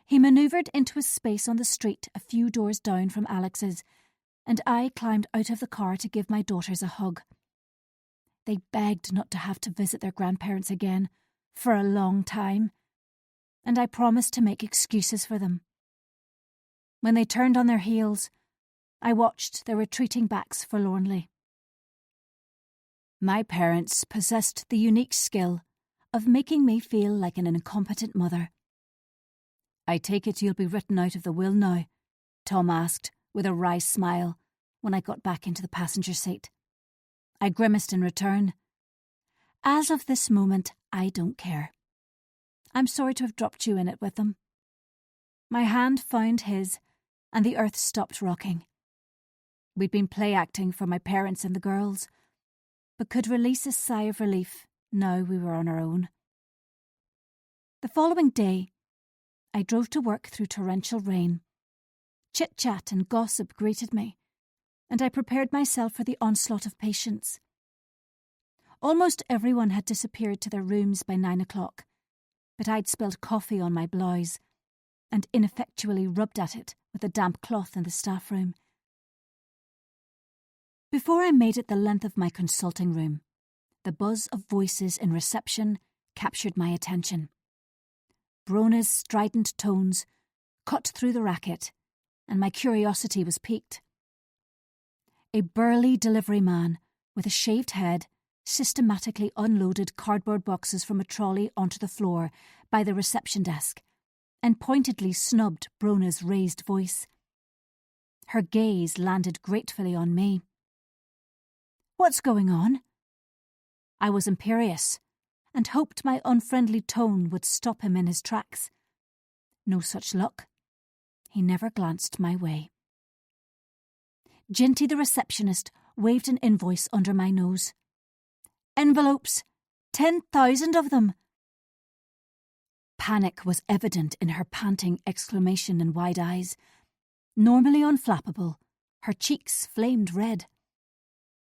He manoeuvred into a space on the street a few doors down from Alex's, and I climbed out of the car to give my daughters a hug. They begged not to have to visit their grandparents again for a long time, and I promised to make excuses for them. When they turned on their heels, I watched their retreating backs forlornly. My parents possessed the unique skill of making me feel like an incompetent mother. "I take it you'll be written out of the will now?" Tom asked, with a wry smile, when I got back into the passenger seat. I grimaced in return. "As of this moment, I don't care. I'm sorry to have dropped you in it with them." My hand found his, and the earth stopped rocking. We'd been play-acting for my parents and the girls, but could release a sigh of relief now we were on our own. The following day, I drove to work through torrential rain. Chit-chat and gossip greeted me, and I prepared myself for the onslaught of patients. Almost everyone had disappeared to their rooms by 9 o'clock, but I'd spilled coffee on my blouse and ineffectually rubbed at it with a damp cloth in the staff room. Before I made it the length of my consulting room, the buzz of voices in reception captured my attention. Brona's strident tones cut through the racket, and my curiosity was piqued. A burly delivery man with a shaved head systematically unloaded cardboard boxes from a trolley onto the floor by the reception desk and pointedly snubbed Brona's raised voice. Her gaze landed gratefully on me. "What's going on?" I was imperious and hoped my unfriendly tone would stop him in his tracks. No such luck. He never glanced my way. Ginty the receptionist waved an invoice under my nose. "Envelopes! 10,000 of them!" Panic was evident in her panting exclamation and wide eyes. Normally unflappable, her cheeks flamed red.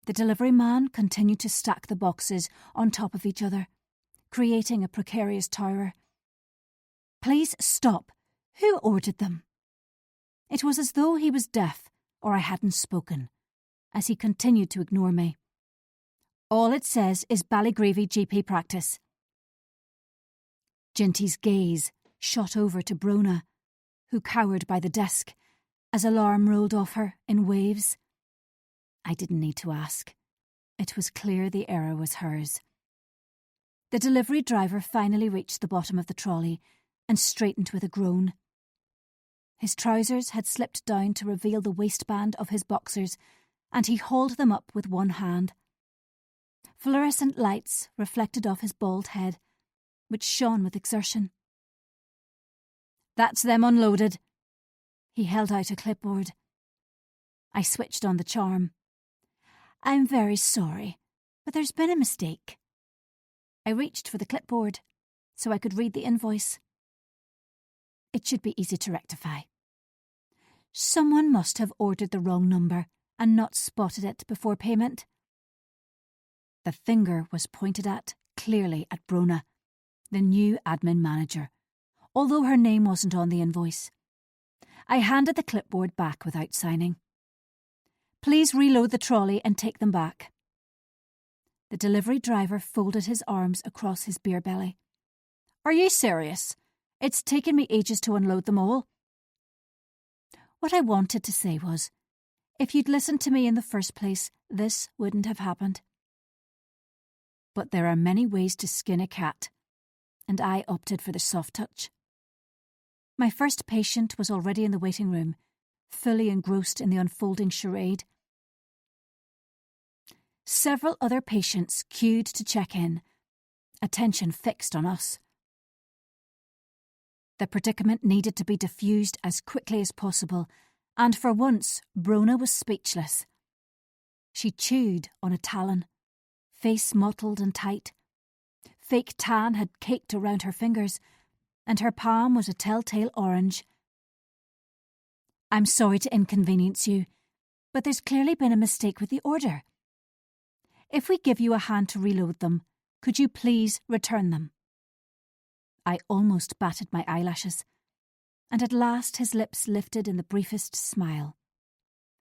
The delivery man continued to stack the boxes on top of each other, creating a precarious tower. "Please stop. Who ordered them?" It was as though he was deaf or I hadn't spoken, as he continued to ignore me. "All it says is Ballygravy GP practice." Ginty's gaze shot over to Brona, who cowered by the desk as alarm rolled off her in waves. I didn't need to ask. It was clear the error was hers. The delivery driver finally reached the bottom of the trolley and straightened with a groan. His trousers had slipped down to reveal the waistband of his boxers, and he hauled them up with one hand. Fluorescent lights reflected off his bald head, which shone with exertion. "That's them unloaded." He held out a clipboard. I switched on the charm. "I'm very sorry, but there's been a mistake." I reached for the clipboard so I could read the invoice. It should be easy to rectify. Someone must have ordered the wrong number and not spotted it before payment. The finger was pointed at, clearly at Brona, the new admin manager, although her name wasn't on the invoice. I handed the clipboard back without signing. "Please reload the trolley and take them back." The delivery driver folded his arms across his beer belly. "Are you serious? It's taken me ages to unload them all." What I wanted to say was, if you'd listened to me in the first place, this wouldn't have happened. But there are many ways to skin a cat, and I opted for the soft touch. My first patient was already in the waiting room, fully engrossed in the unfolding charade. Several other patients queued to check in, attention fixed on us. The predicament needed to be diffused as quickly as possible, and for once Brona was speechless. She chewed on a talon, face mottled and tight. Fake tan had caked around her fingers, and her palm was a telltale orange. "I'm sorry to inconvenience you, but there's clearly been a mistake with the order. If we give you a hand to reload them, could you please return them?" I almost batted my eyelashes, and at last his lips lifted in the briefest smile.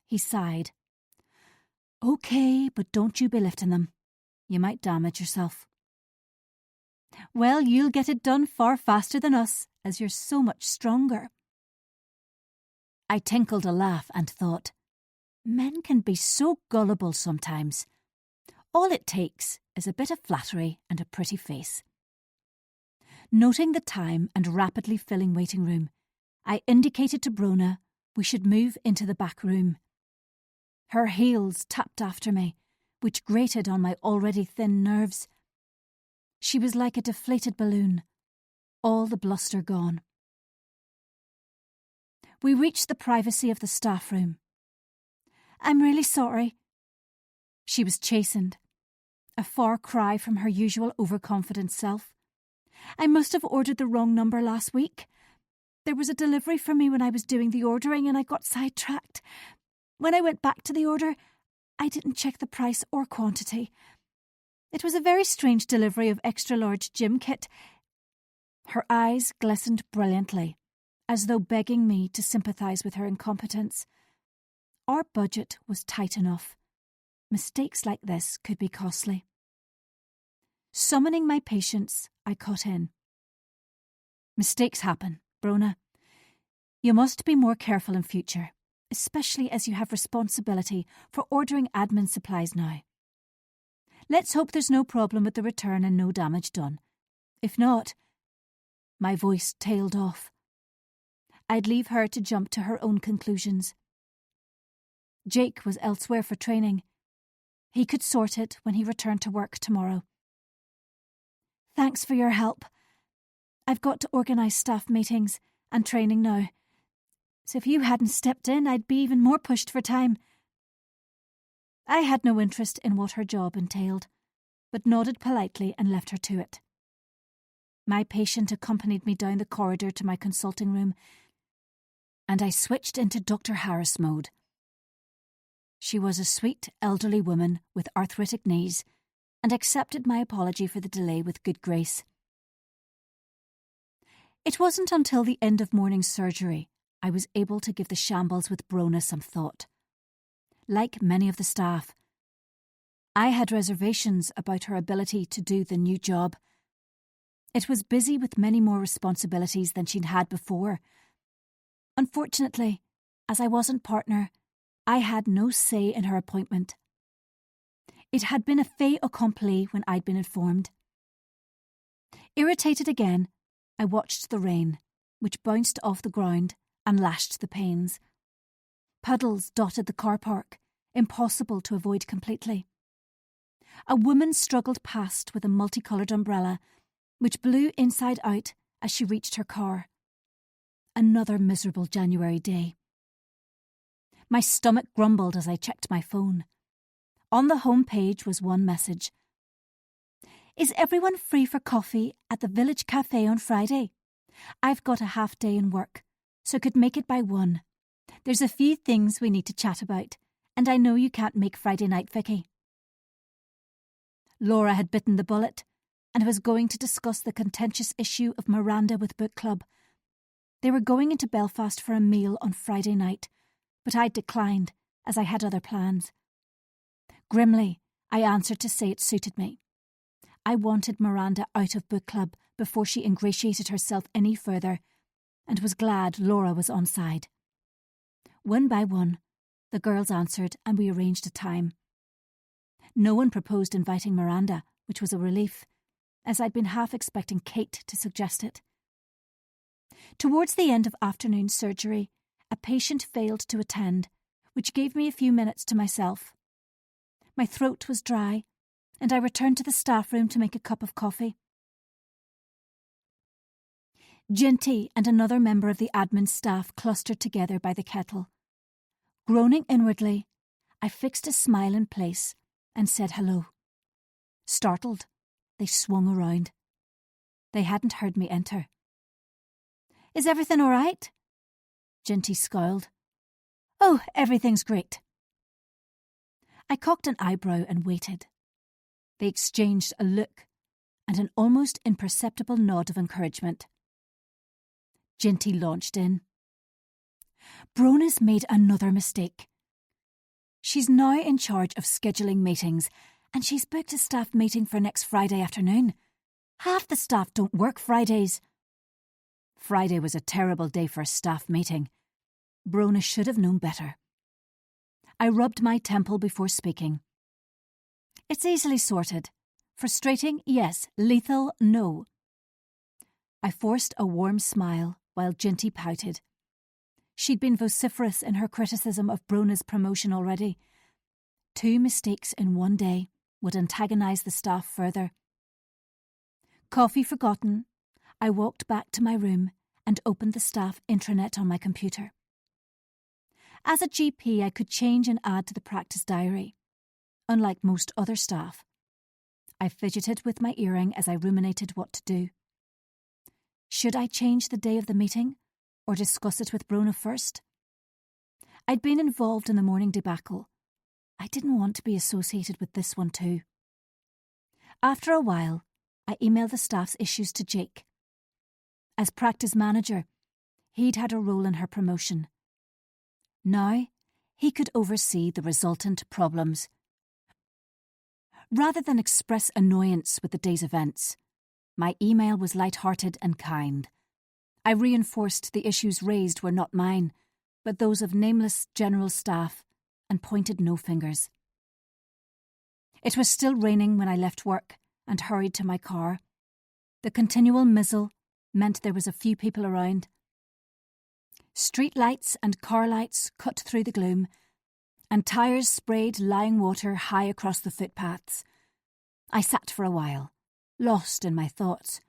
He sighed. "Okay, but don't you be lifting them. You might damage yourself." "Well, you'll get it done far faster than us, as you're so much stronger." I tinkled a laugh and thought, men can be so gullible sometimes. All it takes is a bit of flattery and a pretty face. Noting the time and rapidly filling waiting room, I indicated to Brona we should move into the back room. Her heels tapped after me, which grated on my already thin nerves. She was like a deflated balloon, all the bluster gone. We reached the privacy of the staff room. "I'm really sorry." She was chastened, a far cry from her usual overconfident self. "I must have ordered the wrong number last week. There was a delivery for me when I was doing the ordering and I got sidetracked. When I went back to the order, I didn't check the price or quantity. It was a very strange delivery of extra-large gym kit." Her eyes glistened brilliantly, as though begging me to sympathise with her incompetence. Our budget was tight enough. Mistakes like this could be costly. Summoning my patience, I cut in. "Mistakes happen, Brona. You must be more careful in future, especially as you have responsibility for ordering admin supplies now. Let's hope there's no problem with the return and no damage done. If not..." My voice tailed off. I'd leave her to jump to her own conclusions. Jake was elsewhere for training. He could sort it when he returned to work tomorrow. "Thanks for your help. I've got to organise staff meetings and training now. So if you hadn't stepped in, I'd be even more pushed for time." I had no interest in what her job entailed, but nodded politely and left her to it. My patient accompanied me down the corridor to my consulting room, and I switched into Dr. Harris mode. She was a sweet, elderly woman with arthritic knees and accepted my apology for the delay with good grace. It wasn't until the end of morning surgery I was able to give the shambles with Brona some thought. Like many of the staff, I had reservations about her ability to do the new job. It was busy with many more responsibilities than she'd had before. Unfortunately, as I wasn't partner, I had no say in her appointment. It had been a fait accompli when I'd been informed. Irritated again, I watched the rain, which bounced off the ground and lashed the panes. Puddles dotted the car park, impossible to avoid completely. A woman struggled past with a multicoloured umbrella, which blew inside out as she reached her car. Another miserable January day. My stomach grumbled as I checked my phone. On the home page was one message. "Is everyone free for coffee at the village cafe on Friday? I've got a half day in work, so could make it by 1. There's a few things we need to chat about, and I know you can't make Friday night, Vicky." Laura had bitten the bullet and was going to discuss the contentious issue of Miranda with book club. They were going into Belfast for a meal on Friday night, but I declined as I had other plans. Grimly, I answered to say it suited me. I wanted Miranda out of book club before she ingratiated herself any further, and was glad Laura was on side. One by one, the girls answered and we arranged a time. No one proposed inviting Miranda, which was a relief, as I'd been half expecting Kate to suggest it. Towards the end of afternoon surgery, a patient failed to attend, which gave me a few minutes to myself. My throat was dry, and I returned to the staff room to make a cup of coffee. Ginty and another member of the admin staff clustered together by the kettle. Groaning inwardly, I fixed a smile in place and said hello. Startled, they swung around. They hadn't heard me enter. "Is everything all right?" Ginty scowled. "Oh, everything's great." I cocked an eyebrow and waited. They exchanged a look and an almost imperceptible nod of encouragement. Ginty launched in. "Brona's made another mistake. She's now in charge of scheduling meetings, and she's booked a staff meeting for next Friday afternoon. Half the staff don't work Fridays." Friday was a terrible day for a staff meeting. Brona should have known better. I rubbed my temple before speaking. "It's easily sorted. Frustrating, yes. Lethal, no." I forced a warm smile while Ginty pouted. She'd been vociferous in her criticism of Brona's promotion already. 2 mistakes in one day would antagonise the staff further. Coffee forgotten, I walked back to my room and opened the staff intranet on my computer. As a GP, I could change and add to the practice diary. Unlike most other staff, I fidgeted with my earring as I ruminated what to do. Should I change the day of the meeting, or discuss it with Brona first? I'd been involved in the morning debacle. I didn't want to be associated with this one too. After a while, I emailed the staff's issues to Jake. As practice manager, he'd had a role in her promotion. Now, he could oversee the resultant problems. Rather than express annoyance with the day's events, my email was light-hearted and kind. I reinforced the issues raised were not mine, but those of nameless general staff, and pointed no fingers. It was still raining when I left work and hurried to my car. The continual mizzle meant there was a few people around. Street lights and car lights cut through the gloom, and tyres sprayed lying water high across the footpaths. I sat for a while, lost in my thoughts.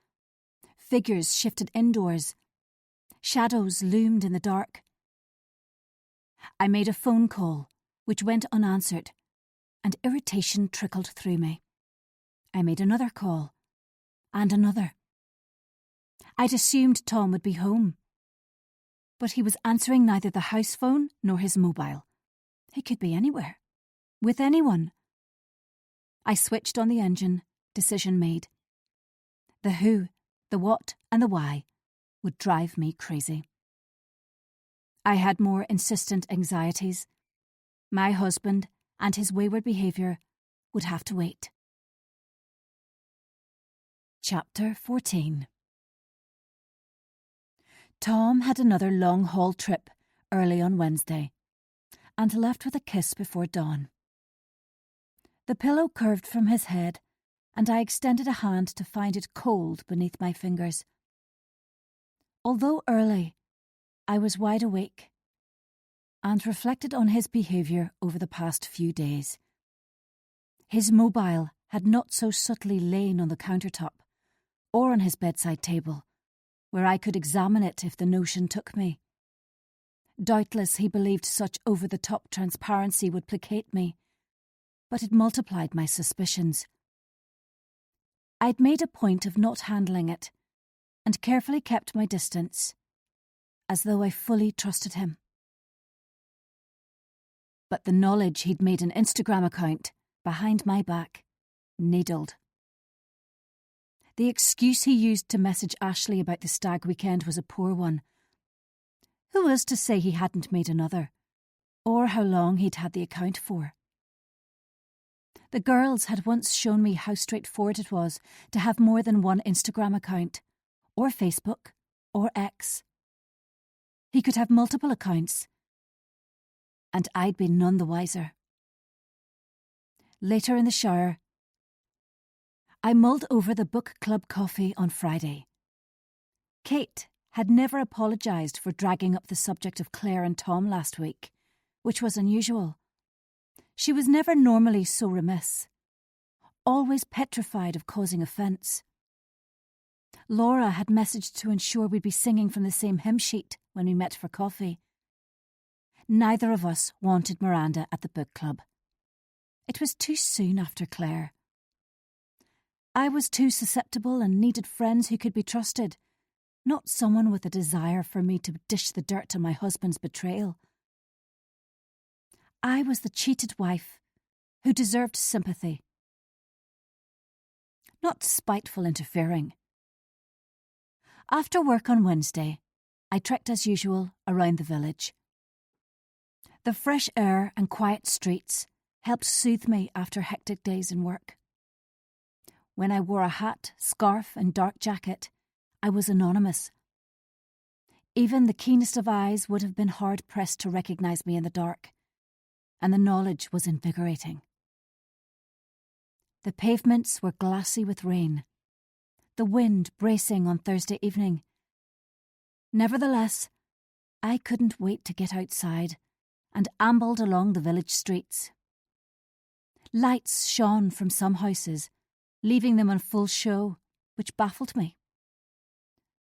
Figures shifted indoors. Shadows loomed in the dark. I made a phone call, which went unanswered, and irritation trickled through me. I made another call, and another. I'd assumed Tom would be home, but he was answering neither the house phone nor his mobile. He could be anywhere, with anyone. I switched on the engine, decision made. The who, the what, and the why would drive me crazy. I had more insistent anxieties. My husband and his wayward behaviour would have to wait. Chapter 14. Tom had another long-haul trip early on Wednesday, and left with a kiss before dawn. The pillow curved from his head, and I extended a hand to find it cold beneath my fingers. Although early, I was wide awake, and reflected on his behaviour over the past few days. His mobile had not so subtly lain on the countertop, or on his bedside table, where I could examine it if the notion took me. Doubtless he believed such over-the-top transparency would placate me, but it multiplied my suspicions. I'd made a point of not handling it, and carefully kept my distance, as though I fully trusted him. But the knowledge he'd made an Instagram account, behind my back, needled. The excuse he used to message Ashley about the stag weekend was a poor one. Who was to say he hadn't made another, or how long he'd had the account for? The girls had once shown me how straightforward it was to have more than one Instagram account, or Facebook, or X. He could have multiple accounts, and I'd been none the wiser. Later in the shower, I mulled over the book club coffee on Friday. Kate had never apologised for dragging up the subject of Claire and Tom last week, which was unusual. She was never normally so remiss, always petrified of causing offence. Laura had messaged to ensure we'd be singing from the same hymn sheet when we met for coffee. Neither of us wanted Miranda at the book club. It was too soon after Claire. I was too susceptible and needed friends who could be trusted, not someone with a desire for me to dish the dirt on my husband's betrayal. I was the cheated wife who deserved sympathy, not spiteful interfering. After work on Wednesday, I trekked as usual around the village. The fresh air and quiet streets helped soothe me after hectic days in work. When I wore a hat, scarf and dark jacket, I was anonymous. Even the keenest of eyes would have been hard-pressed to recognise me in the dark, and the knowledge was invigorating. The pavements were glassy with rain, the wind bracing on Thursday evening. Nevertheless, I couldn't wait to get outside and ambled along the village streets. Lights shone from some houses, leaving them on full show, which baffled me.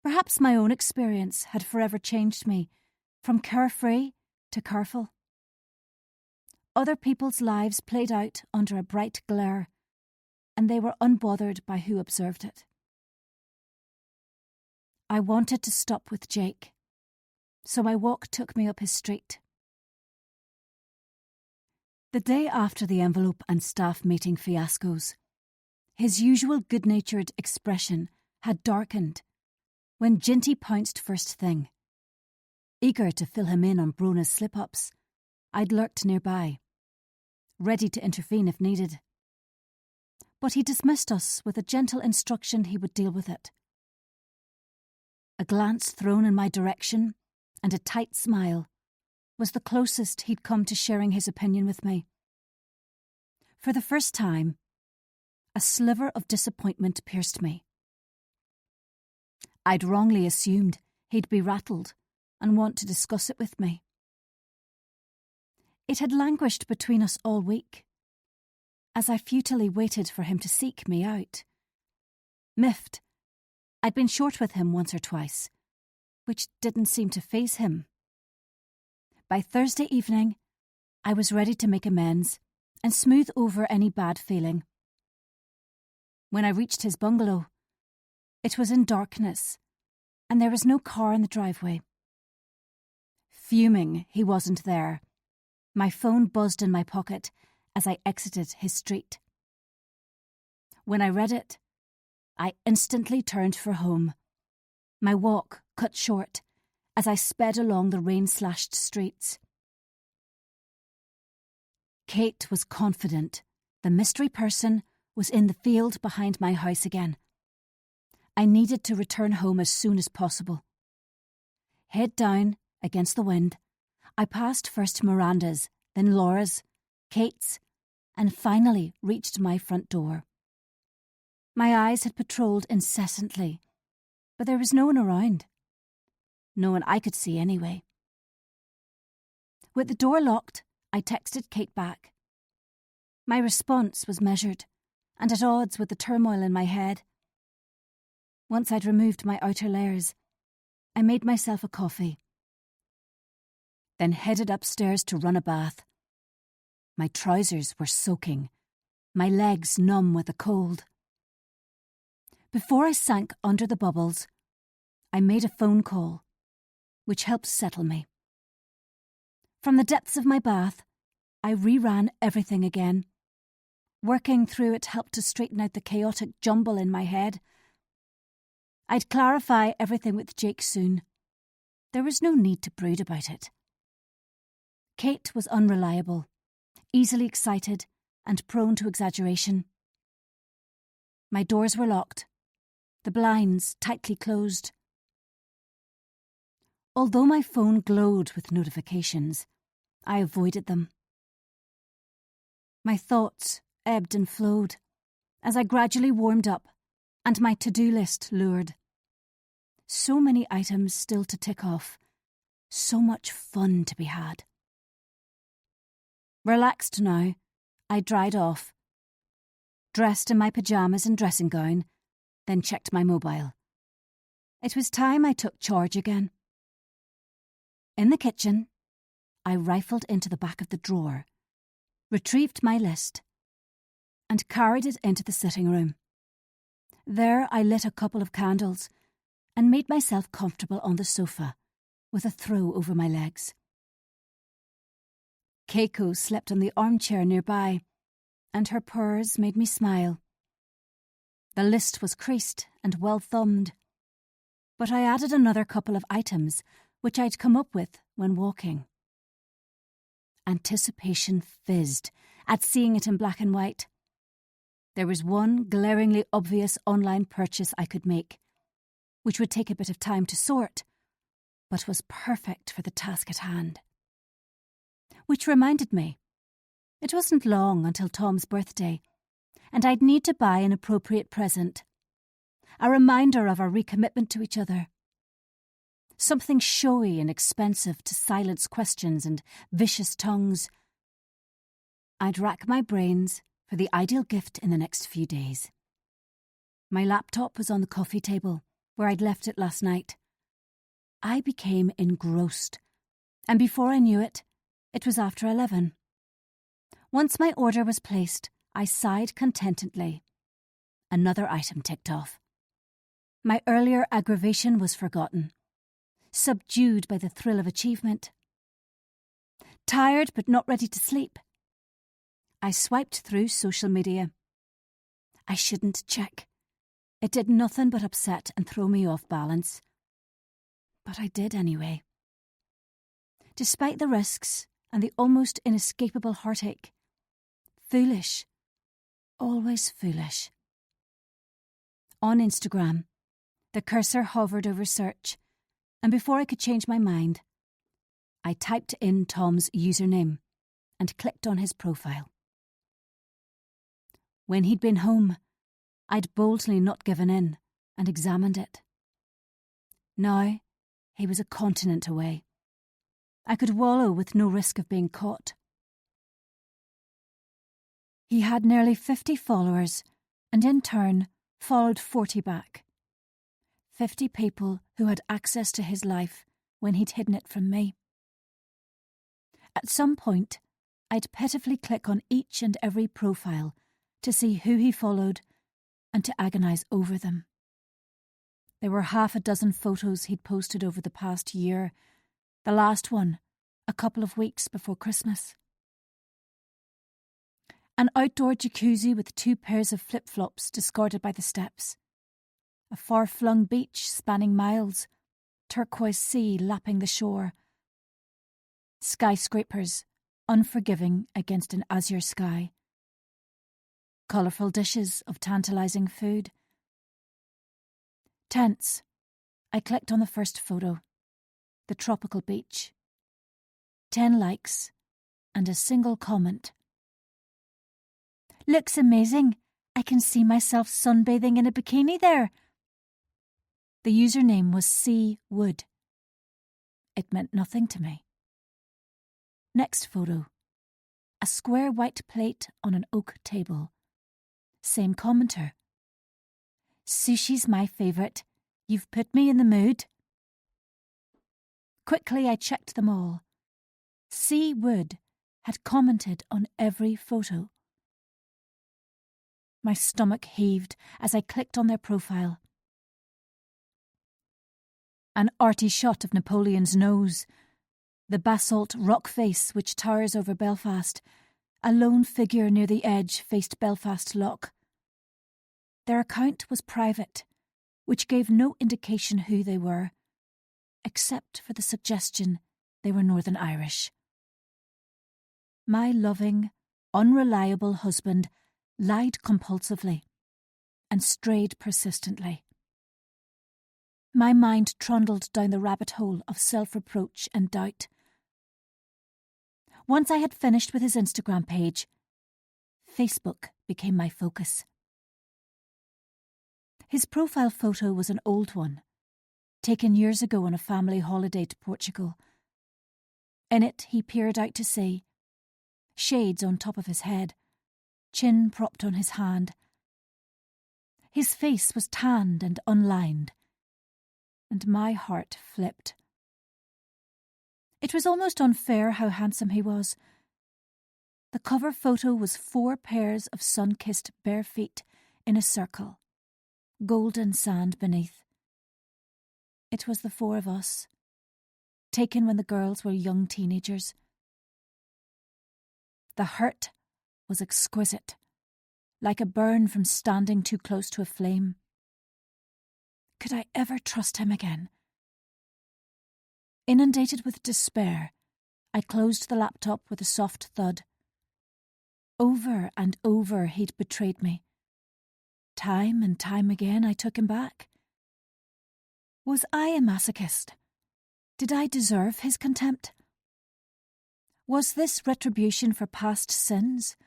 Perhaps my own experience had forever changed me, from carefree to careful. Other people's lives played out under a bright glare, and they were unbothered by who observed it. I wanted to stop with Jake, so my walk took me up his street. The day after the envelope and staff meeting fiascos, his usual good-natured expression had darkened when Ginty pounced first thing. Eager to fill him in on Brona's slip-ups, I'd lurked nearby, ready to intervene if needed. But he dismissed us with a gentle instruction he would deal with it. A glance thrown in my direction and a tight smile was the closest he'd come to sharing his opinion with me. For the first time, a sliver of disappointment pierced me. I'd wrongly assumed he'd be rattled and want to discuss it with me. It had languished between us all week, as I futilely waited for him to seek me out. Miffed, I'd been short with him once or twice, which didn't seem to faze him. By Thursday evening, I was ready to make amends and smooth over any bad feeling. When I reached his bungalow, it was in darkness, and there was no car in the driveway. Fuming he wasn't there, my phone buzzed in my pocket as I exited his street. When I read it, I instantly turned for home. My walk cut short as I sped along the rain-slashed streets. Kate was confident the mystery person was in the field behind my house again. I needed to return home as soon as possible. Head down, against the wind, I passed first Miranda's, then Laura's, Kate's, and finally reached my front door. My eyes had patrolled incessantly, but there was no one around. No one I could see anyway. With the door locked, I texted Kate back. My response was measured and at odds with the turmoil in my head. Once I'd removed my outer layers, I made myself a coffee, then headed upstairs to run a bath. My trousers were soaking, my legs numb with the cold. Before I sank under the bubbles, I made a phone call, which helped settle me. From the depths of my bath, I reran everything again. Working through it helped to straighten out the chaotic jumble in my head. I'd clarify everything with Jake soon. There was no need to brood about it. Kate was unreliable, easily excited, and prone to exaggeration. My doors were locked, the blinds tightly closed. Although my phone glowed with notifications, I avoided them. My thoughts ebbed and flowed as I gradually warmed up and my to-do list lured. So many items still to tick off, so much fun to be had. Relaxed now, I dried off, dressed in my pyjamas and dressing gown, then checked my mobile. It was time I took charge again. In the kitchen, I rifled into the back of the drawer, retrieved my list, and carried it into the sitting room. There I lit a couple of candles and made myself comfortable on the sofa, with a throw over my legs. Keiko slept on the armchair nearby, and her purrs made me smile. The list was creased and well thumbed, but I added another couple of items which I'd come up with when walking. Anticipation fizzed at seeing it in black and white. There was one glaringly obvious online purchase I could make, which would take a bit of time to sort, but was perfect for the task at hand. Which reminded me, it wasn't long until Tom's birthday, and I'd need to buy an appropriate present. A reminder of our recommitment to each other. Something showy and expensive to silence questions and vicious tongues. I'd rack my brains for the ideal gift in the next few days. My laptop was on the coffee table, where I'd left it last night. I became engrossed, and before I knew it, it was after 11. Once my order was placed, I sighed contentedly. Another item ticked off. My earlier aggravation was forgotten, subdued by the thrill of achievement. Tired but not ready to sleep, I swiped through social media. I shouldn't check. It did nothing but upset and throw me off balance. But I did anyway. Despite the risks and the almost inescapable heartache. Foolish. Always foolish. On Instagram, The cursor hovered over search, and before I could change my mind, I typed in Tom's username and clicked on his profile. When he'd been home, I'd boldly not given in and examined it. Now, he was a continent away. I could wallow with no risk of being caught. He had nearly 50 followers and in turn followed 40 back. 50 people who had access to his life when he'd hidden it from me. At some point, I'd pitifully click on each and every profile to see who he followed and to agonise over them. There were 6 photos he'd posted over the past year, the last one a couple of weeks before Christmas. An outdoor jacuzzi with 2 pairs of flip-flops discarded by the steps. A far-flung beach spanning miles, turquoise sea lapping the shore. Skyscrapers, unforgiving against an azure sky. Colourful dishes of tantalising food. Tents. I clicked on the first photo. The tropical beach. 10 likes and a single comment. Looks amazing. I can see myself sunbathing in a bikini there. The username was C. Wood. It meant nothing to me. Next photo. A square white plate on an oak table. Same commenter. Sushi's my favourite. You've put me in the mood. Quickly I checked them all. C. Wood had commented on every photo. My stomach heaved as I clicked on their profile. An arty shot of Napoleon's nose, the basalt rock face which towers over Belfast, a lone figure near the edge faced Belfast Loch. Their account was private, which gave no indication who they were, except for the suggestion they were Northern Irish. My loving, unreliable husband lied compulsively and strayed persistently. My mind trundled down the rabbit hole of self-reproach and doubt. Once I had finished with his Instagram page, Facebook became my focus. His profile photo was an old one, taken years ago on a family holiday to Portugal. In it, he peered out to sea, shades on top of his head, chin propped on his hand. His face was tanned and unlined, and my heart flipped. It was almost unfair how handsome he was. The cover photo was 4 pairs of sun-kissed bare feet in a circle, golden sand beneath. It was the 4 of us, taken when the girls were young teenagers. The hurt was exquisite, like a burn from standing too close to a flame. Could I ever trust him again? Inundated with despair, I closed the laptop with a soft thud. Over and over he'd betrayed me. Time and time again I took him back. Was I a masochist? Did I deserve his contempt? Was this retribution for past sins?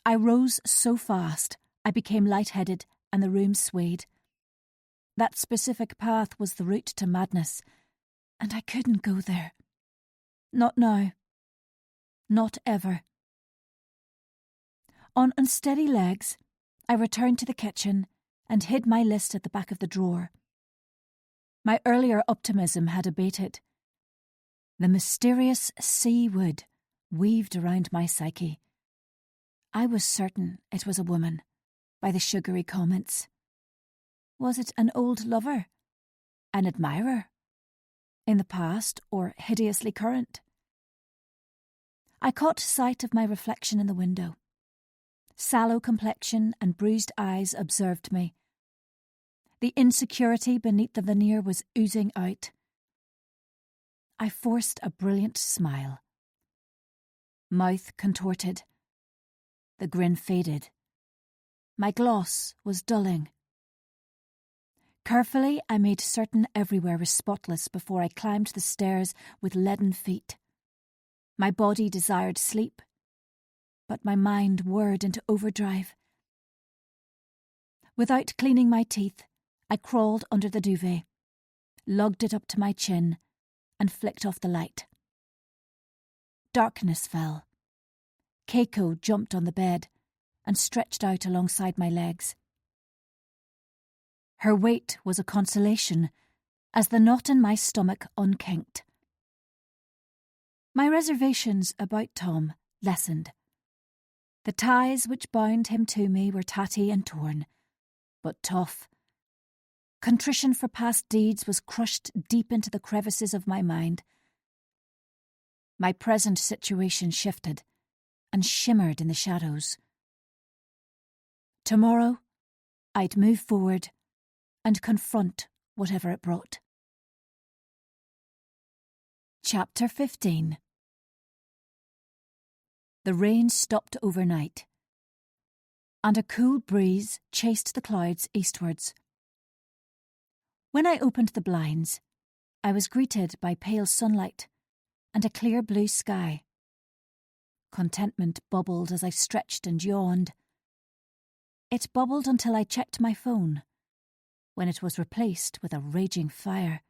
I rose so fast, I became lightheaded and the room swayed. That specific path was the route to madness, and I couldn't go there. Not now. Not ever. On unsteady legs, I returned to the kitchen and hid my list at the back of the drawer. My earlier optimism had abated. The mysterious sea wood weaved around my psyche. I was certain it was a woman, by the sugary comments. Was it an old lover? An admirer? In the past or hideously current? I caught sight of my reflection in the window. Sallow complexion and bruised eyes observed me. The insecurity beneath the veneer was oozing out. I forced a brilliant smile. Mouth contorted. The grin faded. My gloss was dulling. Carefully, I made certain everywhere was spotless before I climbed the stairs with leaden feet. My body desired sleep, but my mind whirred into overdrive. Without cleaning my teeth, I crawled under the duvet, lugged it up to my chin, and flicked off the light. Darkness fell. Keiko jumped on the bed and stretched out alongside my legs. Her weight was a consolation, as the knot in my stomach unkinked. My reservations about Tom lessened. The ties which bound him to me were tatty and torn, but tough. Contrition for past deeds was crushed deep into the crevices of my mind. My present situation shifted and shimmered in the shadows. Tomorrow, I'd move forward and confront whatever it brought. Chapter 15. The rain stopped overnight, and a cool breeze chased the clouds eastwards. When I opened the blinds, I was greeted by pale sunlight and a clear blue sky. Contentment bubbled as I stretched and yawned. It bubbled until I checked my phone, when it was replaced with a raging fire.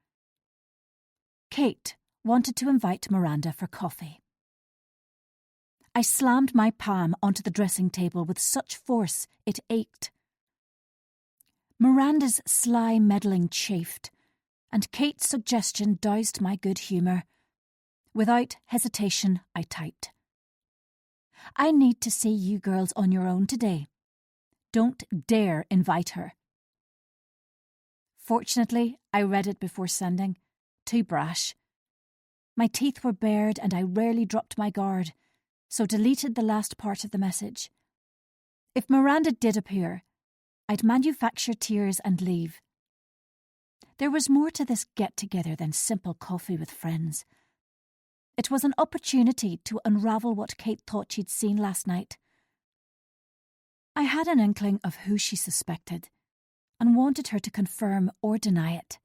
Kate wanted to invite Miranda for coffee. I slammed my palm onto the dressing table with such force it ached. Miranda's sly meddling chafed, and Kate's suggestion doused my good humour. Without hesitation, I typed, "I need to see you girls on your own today. Don't dare invite her." Fortunately, I read it before sending. Too brash. My teeth were bared and I rarely dropped my guard, so deleted the last part of the message. If Miranda did appear, I'd manufacture tears and leave. There was more to this get-together than simple coffee with friends. It was an opportunity to unravel what Kate thought she'd seen last night. I had an inkling of who she suspected, and wanted her to confirm or deny it.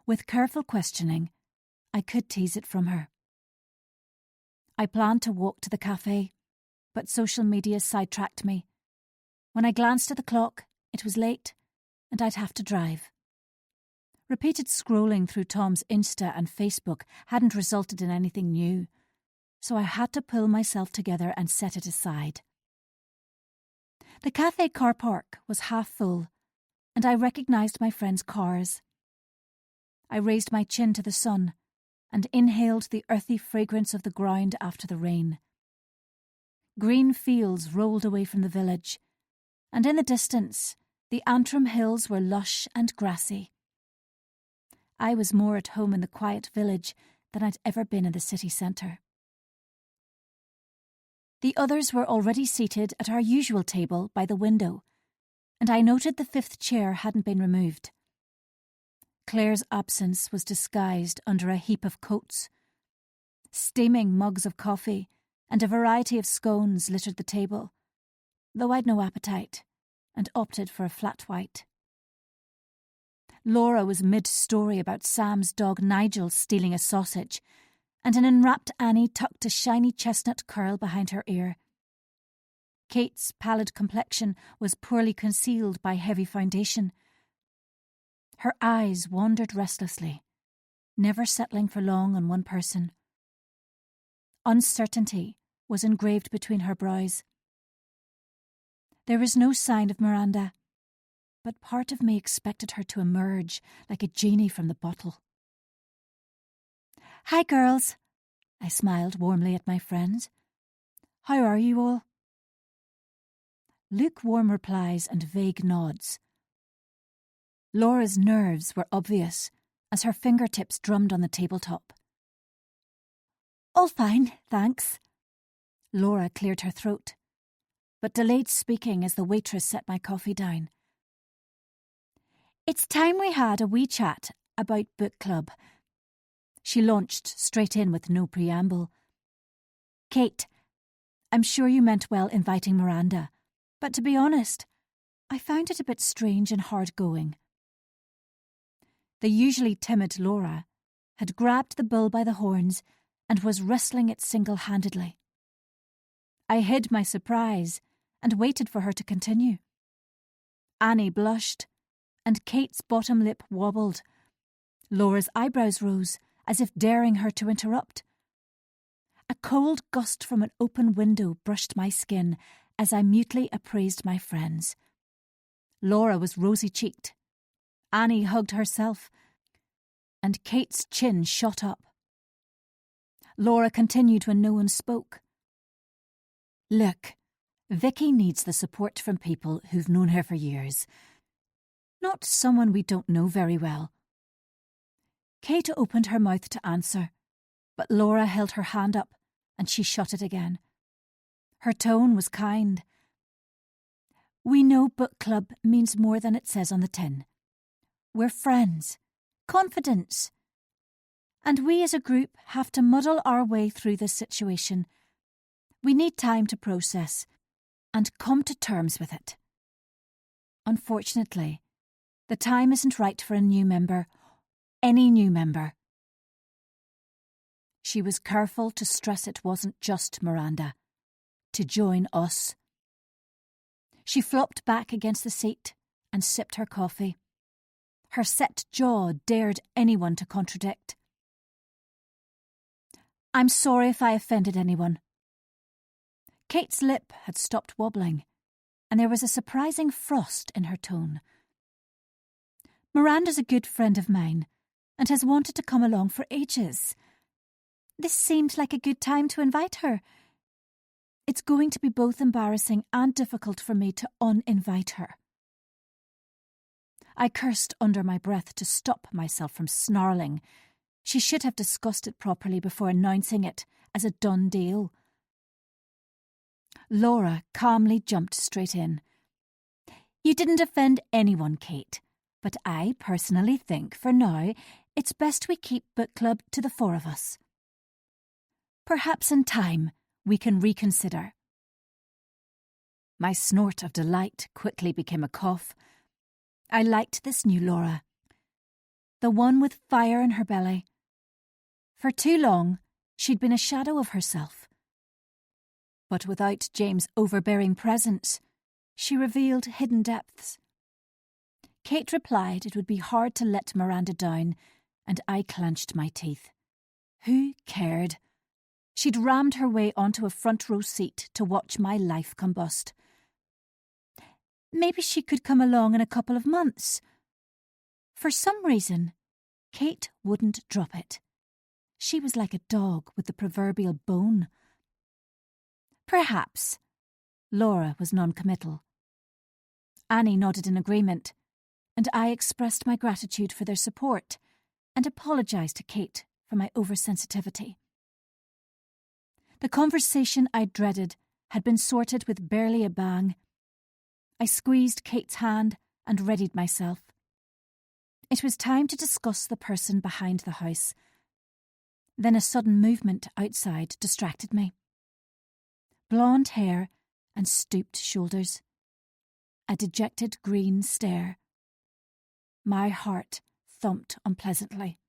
With careful questioning, I could tease it from her. I planned to walk to the cafe, but social media sidetracked me. When I glanced at the clock, it was late, and I'd have to drive. Repeated scrolling through Tom's Insta and Facebook hadn't resulted in anything new, so I had to pull myself together and set it aside. The cafe car park was half full, and I recognised my friends' cars. I raised my chin to the sun and inhaled the earthy fragrance of the ground after the rain. Green fields rolled away from the village, and in the distance, the Antrim hills were lush and grassy. I was more at home in the quiet village than I'd ever been in the city centre. The others were already seated at our usual table by the window, and I noted the fifth chair hadn't been removed. Claire's absence was disguised under a heap of coats. Steaming mugs of coffee and a variety of scones littered the table, though I'd no appetite, and opted for a flat white. Laura was mid-story about Sam's dog Nigel stealing a sausage, and an enwrapped Annie tucked a shiny chestnut curl behind her ear. Kate's pallid complexion was poorly concealed by heavy foundation. Her eyes wandered restlessly, never settling for long on one person. Uncertainty was engraved between her brows. There was no sign of Miranda, but part of me expected her to emerge like a genie from the bottle. "Hi, girls," I smiled warmly at my friends. "How are you all?" Lukewarm replies and vague nods. Laura's nerves were obvious as her fingertips drummed on the tabletop. "All fine, thanks." Laura cleared her throat, but delayed speaking as the waitress set my coffee down. "It's time we had a wee chat about book club." She launched straight in with no preamble. "Kate, I'm sure you meant well inviting Miranda, but to be honest, I found it a bit strange and hard going. The usually timid Laura had grabbed the bull by the horns and was wrestling it single-handedly. I hid my surprise and waited for her to continue. Annie blushed, and Kate's bottom lip wobbled. Laura's eyebrows rose, as if daring her to interrupt. A cold gust from an open window brushed my skin as I mutely appraised my friends. Laura was rosy-cheeked. Annie hugged herself, and Kate's chin shot up. Laura continued when no one spoke. Look, Vicky needs the support from people who've known her for years, not someone we don't know very well. Kate opened her mouth to answer, but Laura held her hand up and she shut it again. Her tone was kind. We know book club means more than it says on the tin. We're friends, confidants, and we as a group have to muddle our way through this situation. We need time to process and come to terms with it. Unfortunately, the time isn't right for a new member, any new member. She was careful to stress it wasn't just Miranda. To join us. She flopped back against the seat and sipped her coffee. Her set jaw dared anyone to contradict. I'm sorry if I offended anyone. Kate's lip had stopped wobbling, and there was a surprising frost in her tone. Miranda's a good friend of mine, and has wanted to come along for ages. This seemed like a good time to invite her. It's going to be both embarrassing and difficult for me to uninvite her. I cursed under my breath to stop myself from snarling. She should have discussed it properly before announcing it as a done deal. Laura calmly jumped straight in. You didn't offend anyone, Kate, but I personally think, for now, it's best we keep book club to the four of us. Perhaps in time we can reconsider. My snort of delight quickly became a cough. I liked this new Laura, the one with fire in her belly. For too long, she'd been a shadow of herself. But without James' overbearing presence, she revealed hidden depths. Kate replied it would be hard to let Miranda down, and I clenched my teeth. Who cared? She'd rammed her way onto a front row seat to watch my life combust. Maybe she could come along in a couple of months. For some reason, Kate wouldn't drop it. She was like a dog with the proverbial bone. Perhaps. Laura was non-committal. Annie nodded in agreement, and I expressed my gratitude for their support and apologised to Kate for my oversensitivity. The conversation I dreaded had been sorted with barely a bang. I squeezed Kate's hand and readied myself. It was time to discuss the person behind the house. Then a sudden movement outside distracted me. Blonde hair and stooped shoulders. A dejected green stare. My heart thumped unpleasantly.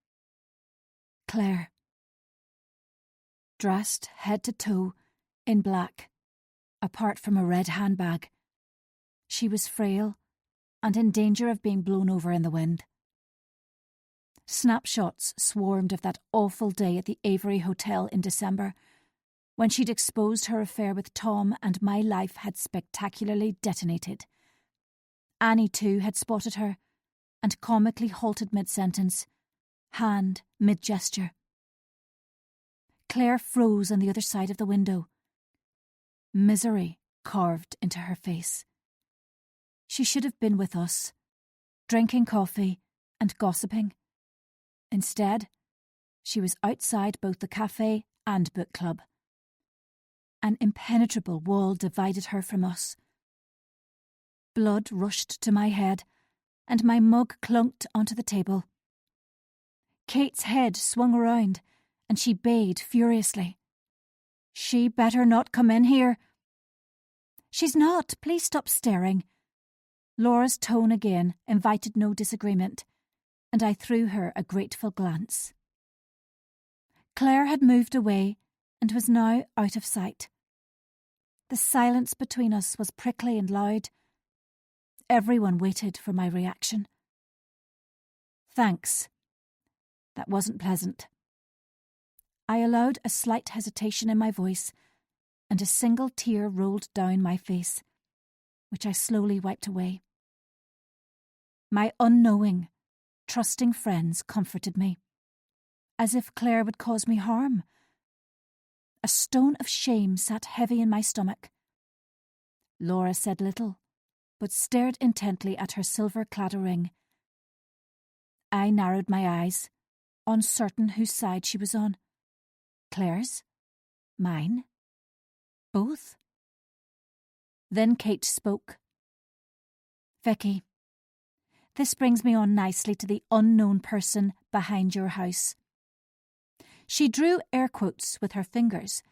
Claire. Dressed head to toe in black, apart from a red handbag. She was frail and in danger of being blown over in the wind. Snapshots swarmed of that awful day at the Avery Hotel in December, when she'd exposed her affair with Tom and my life had spectacularly detonated. Annie, too, had spotted her, and comically halted mid-sentence, hand mid-gesture. Claire froze on the other side of the window. Misery carved into her face. She should have been with us, drinking coffee and gossiping. Instead, she was outside both the cafe and book club. An impenetrable wall divided her from us. Blood rushed to my head, and my mug clunked onto the table. Kate's head swung around, and she bayed furiously. She better not come in here. She's not. Please stop staring. Laura's tone again invited no disagreement, and I threw her a grateful glance. Claire had moved away and was now out of sight. The silence between us was prickly and loud. Everyone waited for my reaction. Thanks. That wasn't pleasant. I allowed a slight hesitation in my voice, and a single tear rolled down my face, which I slowly wiped away. My unknowing, trusting friends comforted me, as if Claire would cause me harm. A stone of shame sat heavy in my stomach. Laura said little, but stared intently at her silver-clad ring. I narrowed my eyes, uncertain whose side she was on. Claire's? Mine? Both? Then Kate spoke. Vicky, this brings me on nicely to the unknown person behind your house. She drew air quotes with her fingers,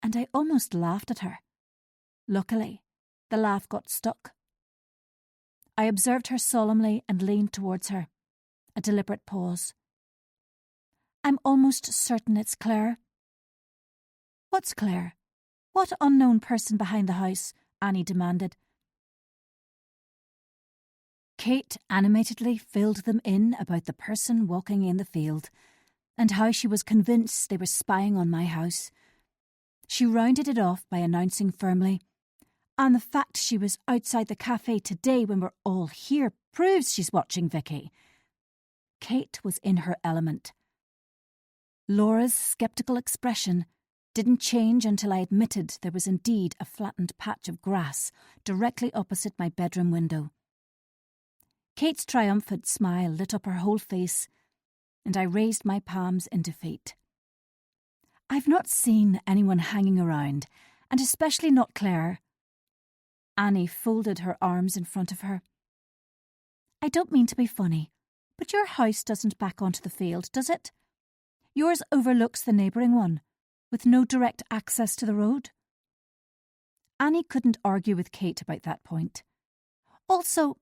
and I almost laughed at her. Luckily, the laugh got stuck. I observed her solemnly and leaned towards her. A deliberate pause. I'm almost certain it's Claire. What's Claire? What unknown person behind the house? Annie demanded. Kate animatedly filled them in about the person walking in the field, and how she was convinced they were spying on my house. She rounded it off by announcing firmly, and the fact she was outside the cafe today when we're all here proves she's watching Vicky. Kate was in her element. Laura's sceptical expression didn't change until I admitted there was indeed a flattened patch of grass directly opposite my bedroom window. Kate's triumphant smile lit up her whole face, and I raised my palms in defeat. I've not seen anyone hanging around, and especially not Claire. Annie folded her arms in front of her. I don't mean to be funny, but your house doesn't back onto the field, does it? Yours overlooks the neighbouring one, with no direct access to the road. Annie couldn't argue with Kate about that point. Also,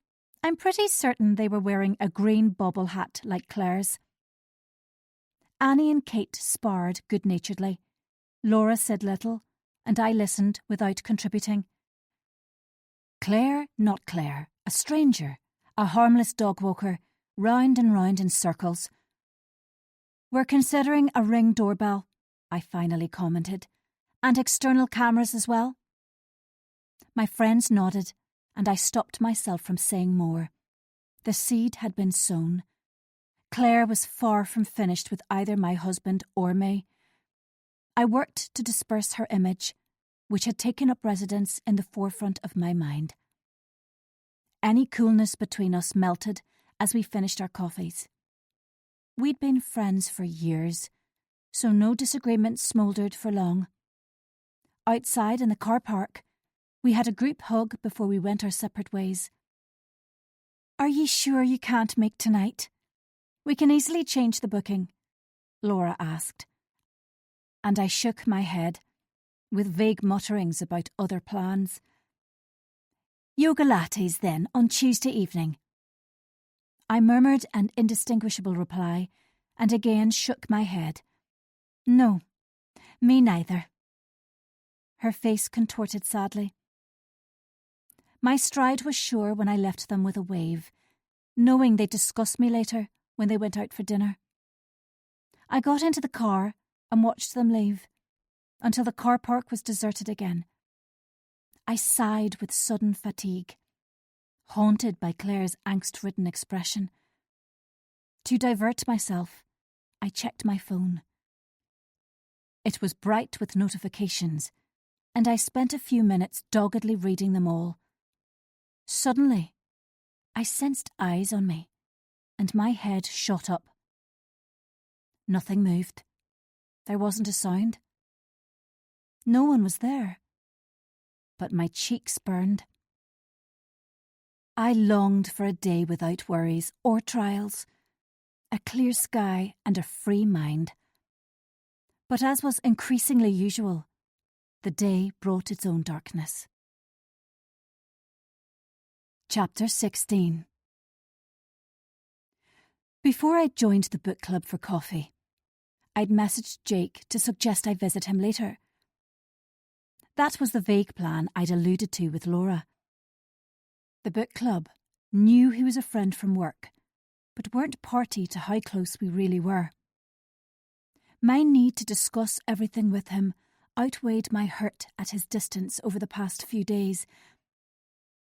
I'm pretty certain they were wearing a green bobble hat like Claire's. Annie and Kate sparred good-naturedly. Laura said little, and I listened without contributing. Claire, not Claire, a stranger, a harmless dog walker, round and round in circles. We're considering a Ring doorbell, I finally commented, and external cameras as well. My friends nodded, and I stopped myself from saying more. The seed had been sown. Claire was far from finished with either my husband or me. I worked to disperse her image, which had taken up residence in the forefront of my mind. Any coolness between us melted as we finished our coffees. We'd been friends for years, so no disagreement smouldered for long. Outside in the car park, we had a group hug before we went our separate ways. Are ye sure you can't make tonight? We can easily change the booking, Laura asked, and I shook my head, with vague mutterings about other plans. Yoga lattes, then, on Tuesday evening. I murmured an indistinguishable reply, and again shook my head. No, me neither. Her face contorted sadly. My stride was sure when I left them with a wave, knowing they'd discuss me later when they went out for dinner. I got into the car and watched them leave, until the car park was deserted again. I sighed with sudden fatigue, haunted by Claire's angst-ridden expression. To divert myself, I checked my phone. It was bright with notifications, and I spent a few minutes doggedly reading them all. Suddenly, I sensed eyes on me, and my head shot up. Nothing moved. There wasn't a sound. No one was there. But my cheeks burned. I longed for a day without worries or trials, a clear sky and a free mind. But as was increasingly usual, the day brought its own darkness. Chapter 16. Before I joined the book club for coffee, I'd messaged Jake to suggest I visit him later. That was the vague plan I'd alluded to with Laura. The book club knew he was a friend from work, but weren't party to how close we really were. My need to discuss everything with him outweighed my hurt at his distance over the past few days,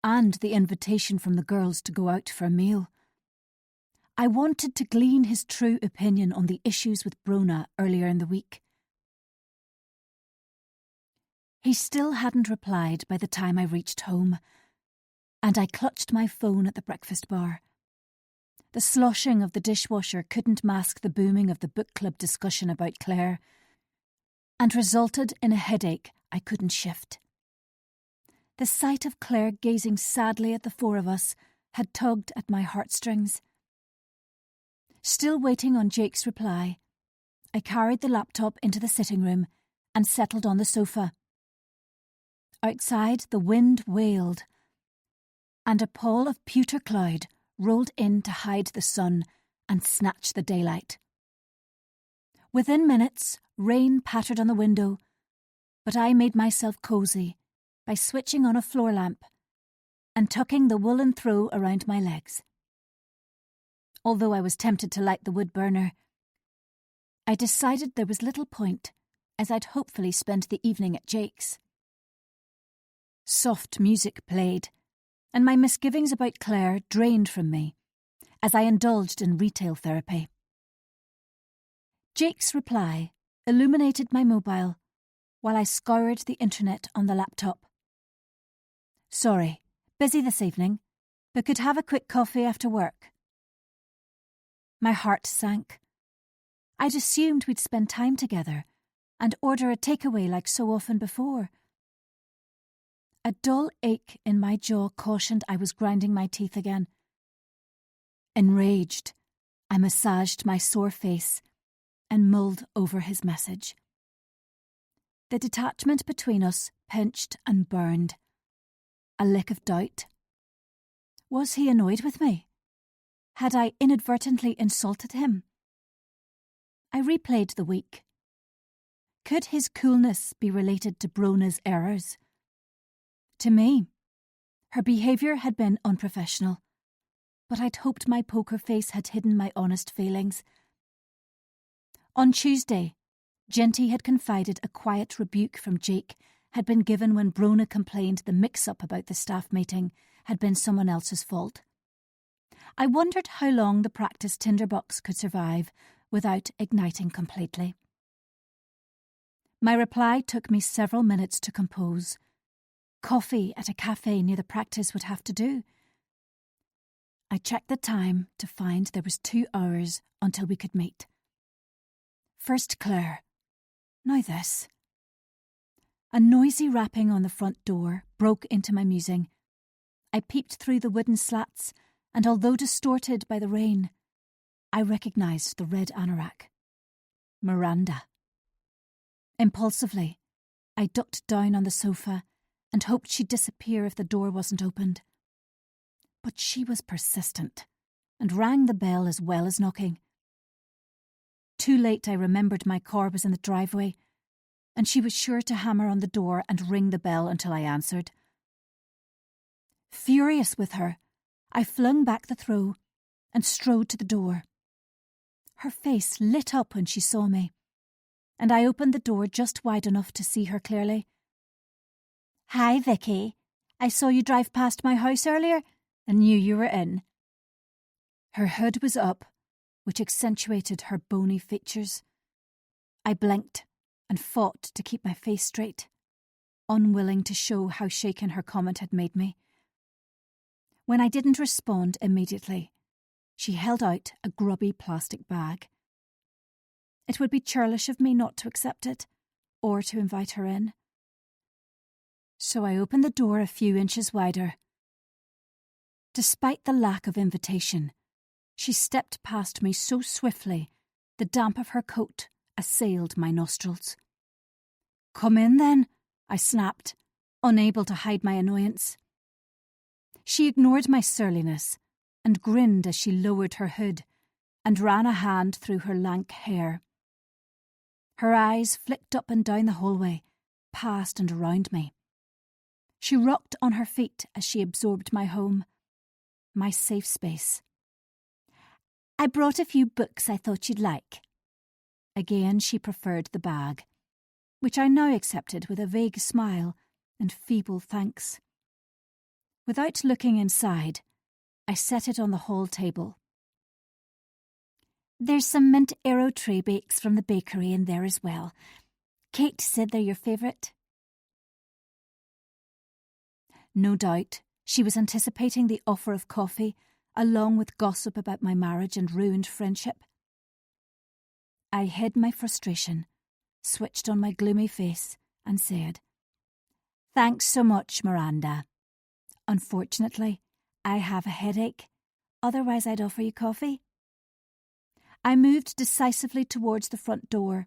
and the invitation from the girls to go out for a meal. I wanted to glean his true opinion on the issues with Brona earlier in the week. He still hadn't replied by the time I reached home, and I clutched my phone at the breakfast bar. The sloshing of the dishwasher couldn't mask the booming of the book club discussion about Claire, and resulted in a headache I couldn't shift. The sight of Claire gazing sadly at the four of us had tugged at my heartstrings. Still waiting on Jake's reply, I carried the laptop into the sitting room and settled on the sofa. Outside, the wind wailed, and a pall of pewter cloud rolled in to hide the sun and snatch the daylight. Within minutes, rain pattered on the window, but I made myself cosy by switching on a floor lamp and tucking the woolen throw around my legs. Although I was tempted to light the wood burner, I decided there was little point, as I'd hopefully spent the evening at Jake's. Soft music played, and my misgivings about Claire drained from me as I indulged in retail therapy. Jake's reply illuminated my mobile while I scoured the internet on the laptop. "Sorry, busy this evening, but could have a quick coffee after work." My heart sank. I'd assumed we'd spend time together and order a takeaway like so often before. A dull ache in my jaw cautioned I was grinding my teeth again. Enraged, I massaged my sore face and mulled over his message. The detachment between us pinched and burned. A lick of doubt. Was he annoyed with me? Had I inadvertently insulted him? I replayed the week. Could his coolness be related to Brona's errors? To me, her behaviour had been unprofessional, but I'd hoped my poker face had hidden my honest feelings. On Tuesday, Ginty had confided a quiet rebuke from Jake had been given when Brona complained the mix-up about the staff meeting had been someone else's fault. I wondered how long the practice tinderbox could survive without igniting completely. My reply took me several minutes to compose. Coffee at a cafe near the practice would have to do. I checked the time to find there was 2 hours until we could meet. First Claire. Now this. A noisy rapping on the front door broke into my musing. I peeped through the wooden slats, and although distorted by the rain, I recognised the red anorak. Miranda. Impulsively, I ducked down on the sofa and hoped she'd disappear if the door wasn't opened. But she was persistent, and rang the bell as well as knocking. Too late I remembered my car was in the driveway, and she was sure to hammer on the door and ring the bell until I answered. Furious with her, I flung back the throw and strode to the door. Her face lit up when she saw me, and I opened the door just wide enough to see her clearly. "Hi, Vicky. I saw you drive past my house earlier and knew you were in." Her hood was up, which accentuated her bony features. I blinked and fought to keep my face straight, unwilling to show how shaken her comment had made me. When I didn't respond immediately, she held out a grubby plastic bag. It would be churlish of me not to accept it, or to invite her in. So I opened the door a few inches wider. Despite the lack of invitation, she stepped past me so swiftly the damp of her coat assailed my nostrils. "Come in then," I snapped, unable to hide my annoyance. She ignored my surliness and grinned as she lowered her hood and ran a hand through her lank hair. Her eyes flicked up and down the hallway, past and around me. She rocked on her feet as she absorbed my home, my safe space. "I brought a few books I thought you'd like." Again she preferred the bag, which I now accepted with a vague smile and feeble thanks. Without looking inside, I set it on the hall table. "There's some mint arrow tray bakes from the bakery in there as well. Kate said they're your favourite." No doubt, she was anticipating the offer of coffee, along with gossip about my marriage and ruined friendship. I hid my frustration, switched on my gloomy face, and said, "Thanks so much, Miranda. Unfortunately, I have a headache. Otherwise, I'd offer you coffee." I moved decisively towards the front door,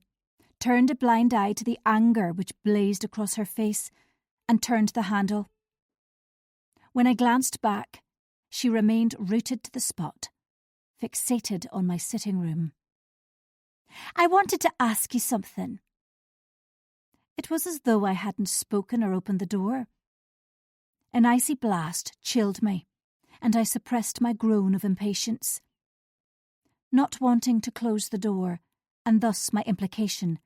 turned a blind eye to the anger which blazed across her face, and turned the handle. When I glanced back, she remained rooted to the spot, fixated on my sitting room. "I wanted to ask you something." It was as though I hadn't spoken or opened the door. An icy blast chilled me, and I suppressed my groan of impatience. Not wanting to close the door, and thus my implication,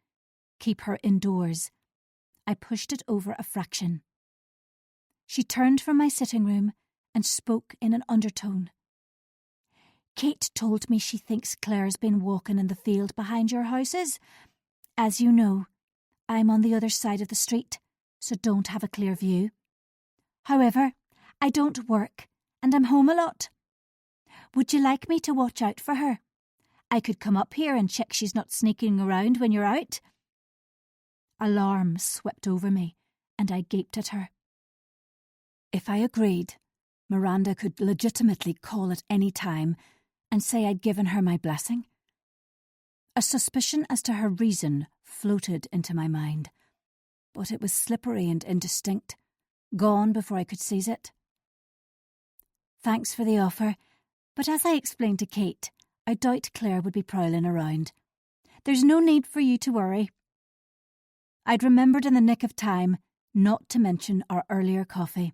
keep her indoors, I pushed it over a fraction. She turned from my sitting room and spoke in an undertone. "Kate told me she thinks Claire's been walking in the field behind your houses. As you know, I'm on the other side of the street, so don't have a clear view. However, I don't work, and I'm home a lot. Would you like me to watch out for her? I could come up here and check she's not sneaking around when you're out." Alarm swept over me, and I gaped at her. If I agreed, Miranda could legitimately call at any time and say I'd given her my blessing. A suspicion as to her reason floated into my mind, but it was slippery and indistinct, gone before I could seize it. "Thanks for the offer, but as I explained to Kate, I doubt Claire would be prowling around. There's no need for you to worry." I'd remembered in the nick of time not to mention our earlier coffee.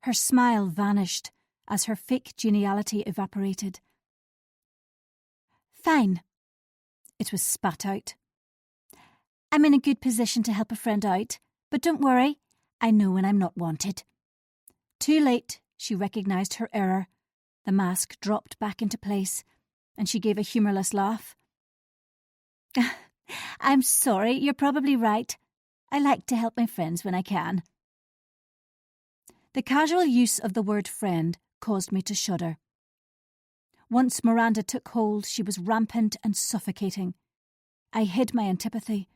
Her smile vanished as her fake geniality evaporated. "Fine." It was spat out. "I'm in a good position to help a friend out, but don't worry, I know when I'm not wanted." Too late, she recognised her error. The mask dropped back into place, and she gave a humourless laugh. "I'm sorry, you're probably right. I like to help my friends when I can." The casual use of the word friend caused me to shudder. Once Miranda took hold, she was rampant and suffocating. I hid my antipathy,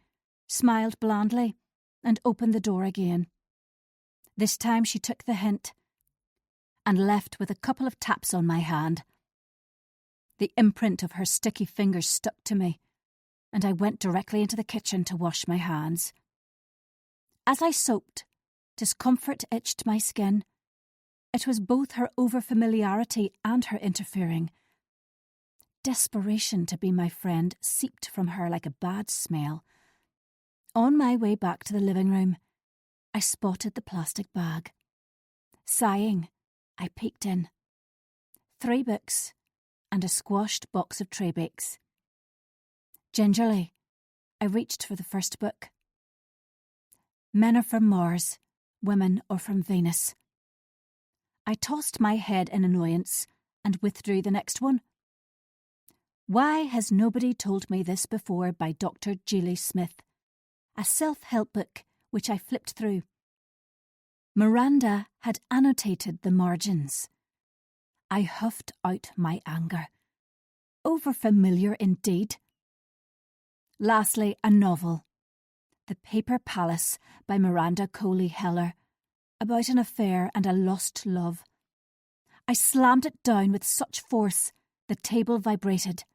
smiled blandly, and opened the door again. This time she took the hint and left with a couple of taps on my hand. The imprint of her sticky fingers stuck to me, and I went directly into the kitchen to wash my hands. As I soaped, discomfort itched my skin. It was both her overfamiliarity and her interfering. Desperation to be my friend seeped from her like a bad smell. On my way back to the living room, I spotted the plastic bag. Sighing, I peeked in. 3 books and a squashed box of tray bakes. Gingerly, I reached for the first book. Men are from Mars, women are from Venus. I tossed my head in annoyance and withdrew the next one. Why has nobody told me this before by Dr. Geely Smith? A self-help book which I flipped through. Miranda had annotated the margins. I huffed out my anger. Overfamiliar indeed. Lastly, a novel. The Paper Palace by Miranda Coley Heller, about an affair and a lost love. I slammed it down with such force the table vibrated.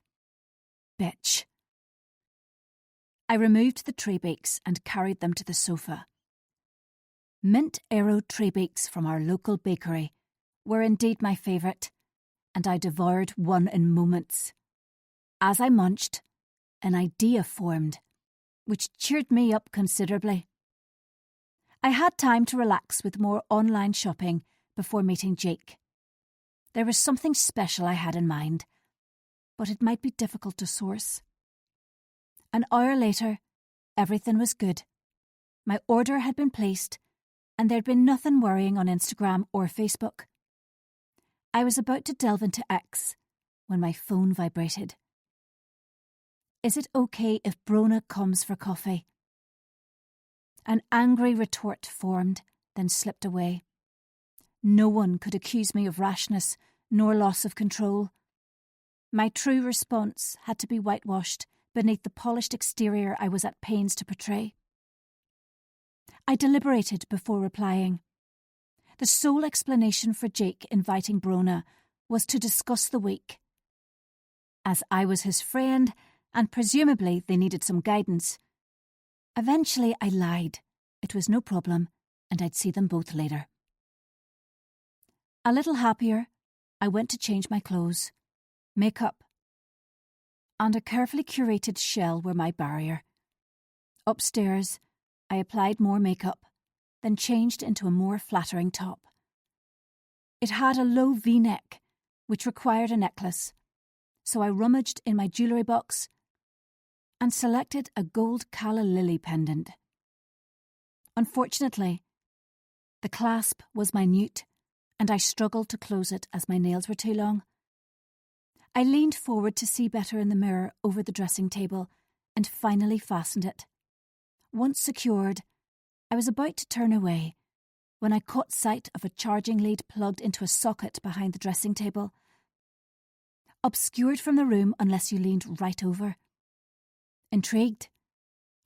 Bitch. I removed the tray bakes and carried them to the sofa. Mint arrow tray bakes from our local bakery were indeed my favourite, and I devoured one in moments. As I munched, an idea formed, which cheered me up considerably. I had time to relax with more online shopping before meeting Jake. There was something special I had in mind, but it might be difficult to source. An hour later, everything was good. My order had been placed, and there'd been nothing worrying on Instagram or Facebook. I was about to delve into X when my phone vibrated. Is it okay if Brona comes for coffee? An angry retort formed, then slipped away. No one could accuse me of rashness nor loss of control. My true response had to be whitewashed beneath the polished exterior I was at pains to portray. I deliberated before replying. The sole explanation for Jake inviting Brona was to discuss the week. As I was his friend, and presumably they needed some guidance, eventually I lied. It was no problem, and I'd see them both later. A little happier, I went to change my clothes. Makeup and a carefully curated shell were my barrier. Upstairs, I applied more makeup, then changed into a more flattering top. It had a low V-neck, which required a necklace, so I rummaged in my jewellery box and selected a gold calla lily pendant. Unfortunately, the clasp was minute, and I struggled to close it as my nails were too long. I leaned forward to see better in the mirror over the dressing table and finally fastened it. Once secured, I was about to turn away when I caught sight of a charging lead plugged into a socket behind the dressing table. Obscured from the room unless you leaned right over. Intrigued,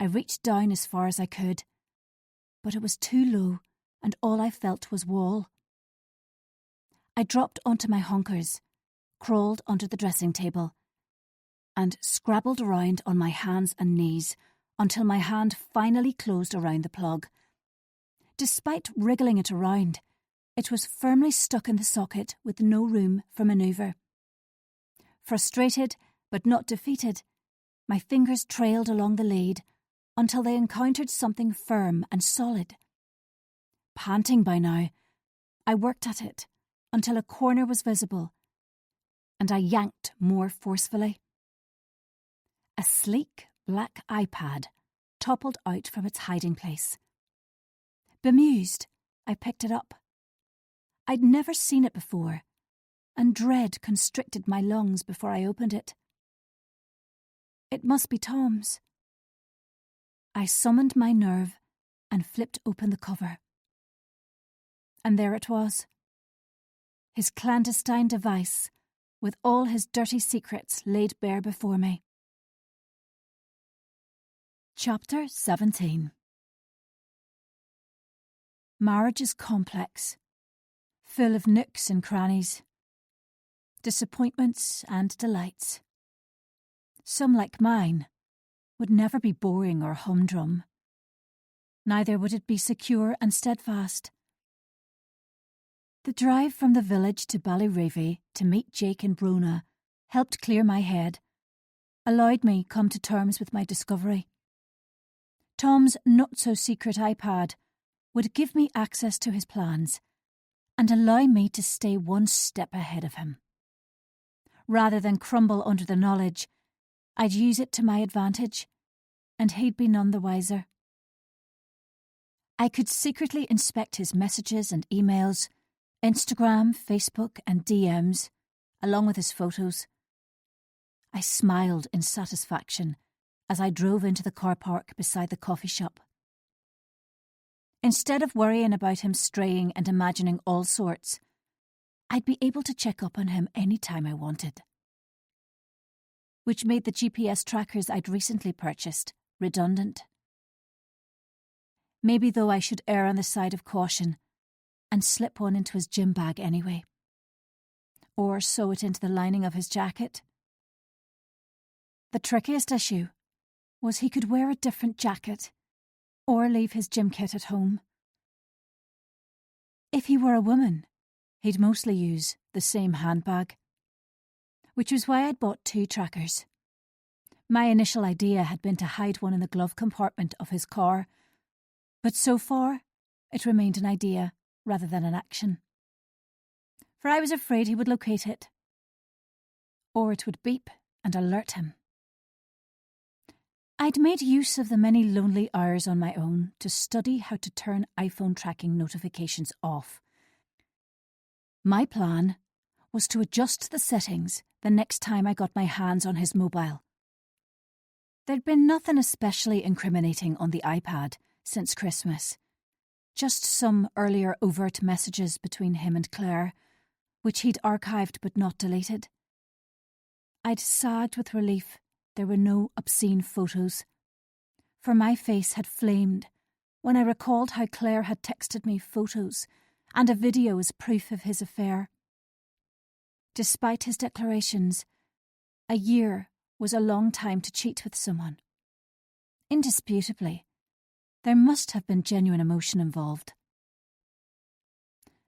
I reached down as far as I could, but it was too low and all I felt was wall. I dropped onto my honkers, crawled under the dressing table, and scrabbled around on my hands and knees until my hand finally closed around the plug. Despite wriggling it around, it was firmly stuck in the socket with no room for manoeuvre. Frustrated, but not defeated, my fingers trailed along the lead until they encountered something firm and solid. Panting by now, I worked at it until a corner was visible, and I yanked more forcefully. A sleek black iPad toppled out from its hiding place. Bemused, I picked it up. I'd never seen it before, and dread constricted my lungs before I opened it. It must be Tom's. I summoned my nerve and flipped open the cover. And there it was. His clandestine device, with all his dirty secrets laid bare before me. Chapter 17. Marriage is complex, full of nooks and crannies, disappointments and delights. Some, like mine, would never be boring or humdrum. Neither would it be secure and steadfast. The drive from the village to Ballyravy to meet Jake and Brona helped clear my head, allowed me come to terms with my discovery. Tom's not-so-secret iPad would give me access to his plans and allow me to stay one step ahead of him. Rather than crumble under the knowledge, I'd use it to my advantage, and he'd be none the wiser. I could secretly inspect his messages and emails, Instagram, Facebook, and DMs, along with his photos. I smiled in satisfaction as I drove into the car park beside the coffee shop. Instead of worrying about him straying and imagining all sorts, I'd be able to check up on him any time I wanted. Which made the GPS trackers I'd recently purchased redundant. Maybe though I should err on the side of caution and slip one into his gym bag anyway. Or sew it into the lining of his jacket. The trickiest issue was he could wear a different jacket or leave his gym kit at home. If he were a woman, he'd mostly use the same handbag. which was why I'd bought 2 trackers. My initial idea had been to hide one in the glove compartment of his car, but so far it remained an idea rather than an action. For I was afraid he would locate it, or it would beep and alert him. I'd made use of the many lonely hours on my own to study how to turn iPhone tracking notifications off. My plan was to adjust the settings the next time I got my hands on his mobile. There'd been nothing especially incriminating on the iPad since Christmas, just some earlier overt messages between him and Claire, which he'd archived but not deleted. I'd sagged with relief there were no obscene photos, for my face had flamed when I recalled how Claire had texted me photos and a video as proof of his affair. Despite his declarations, a year was a long time to cheat with someone. Indisputably, there must have been genuine emotion involved.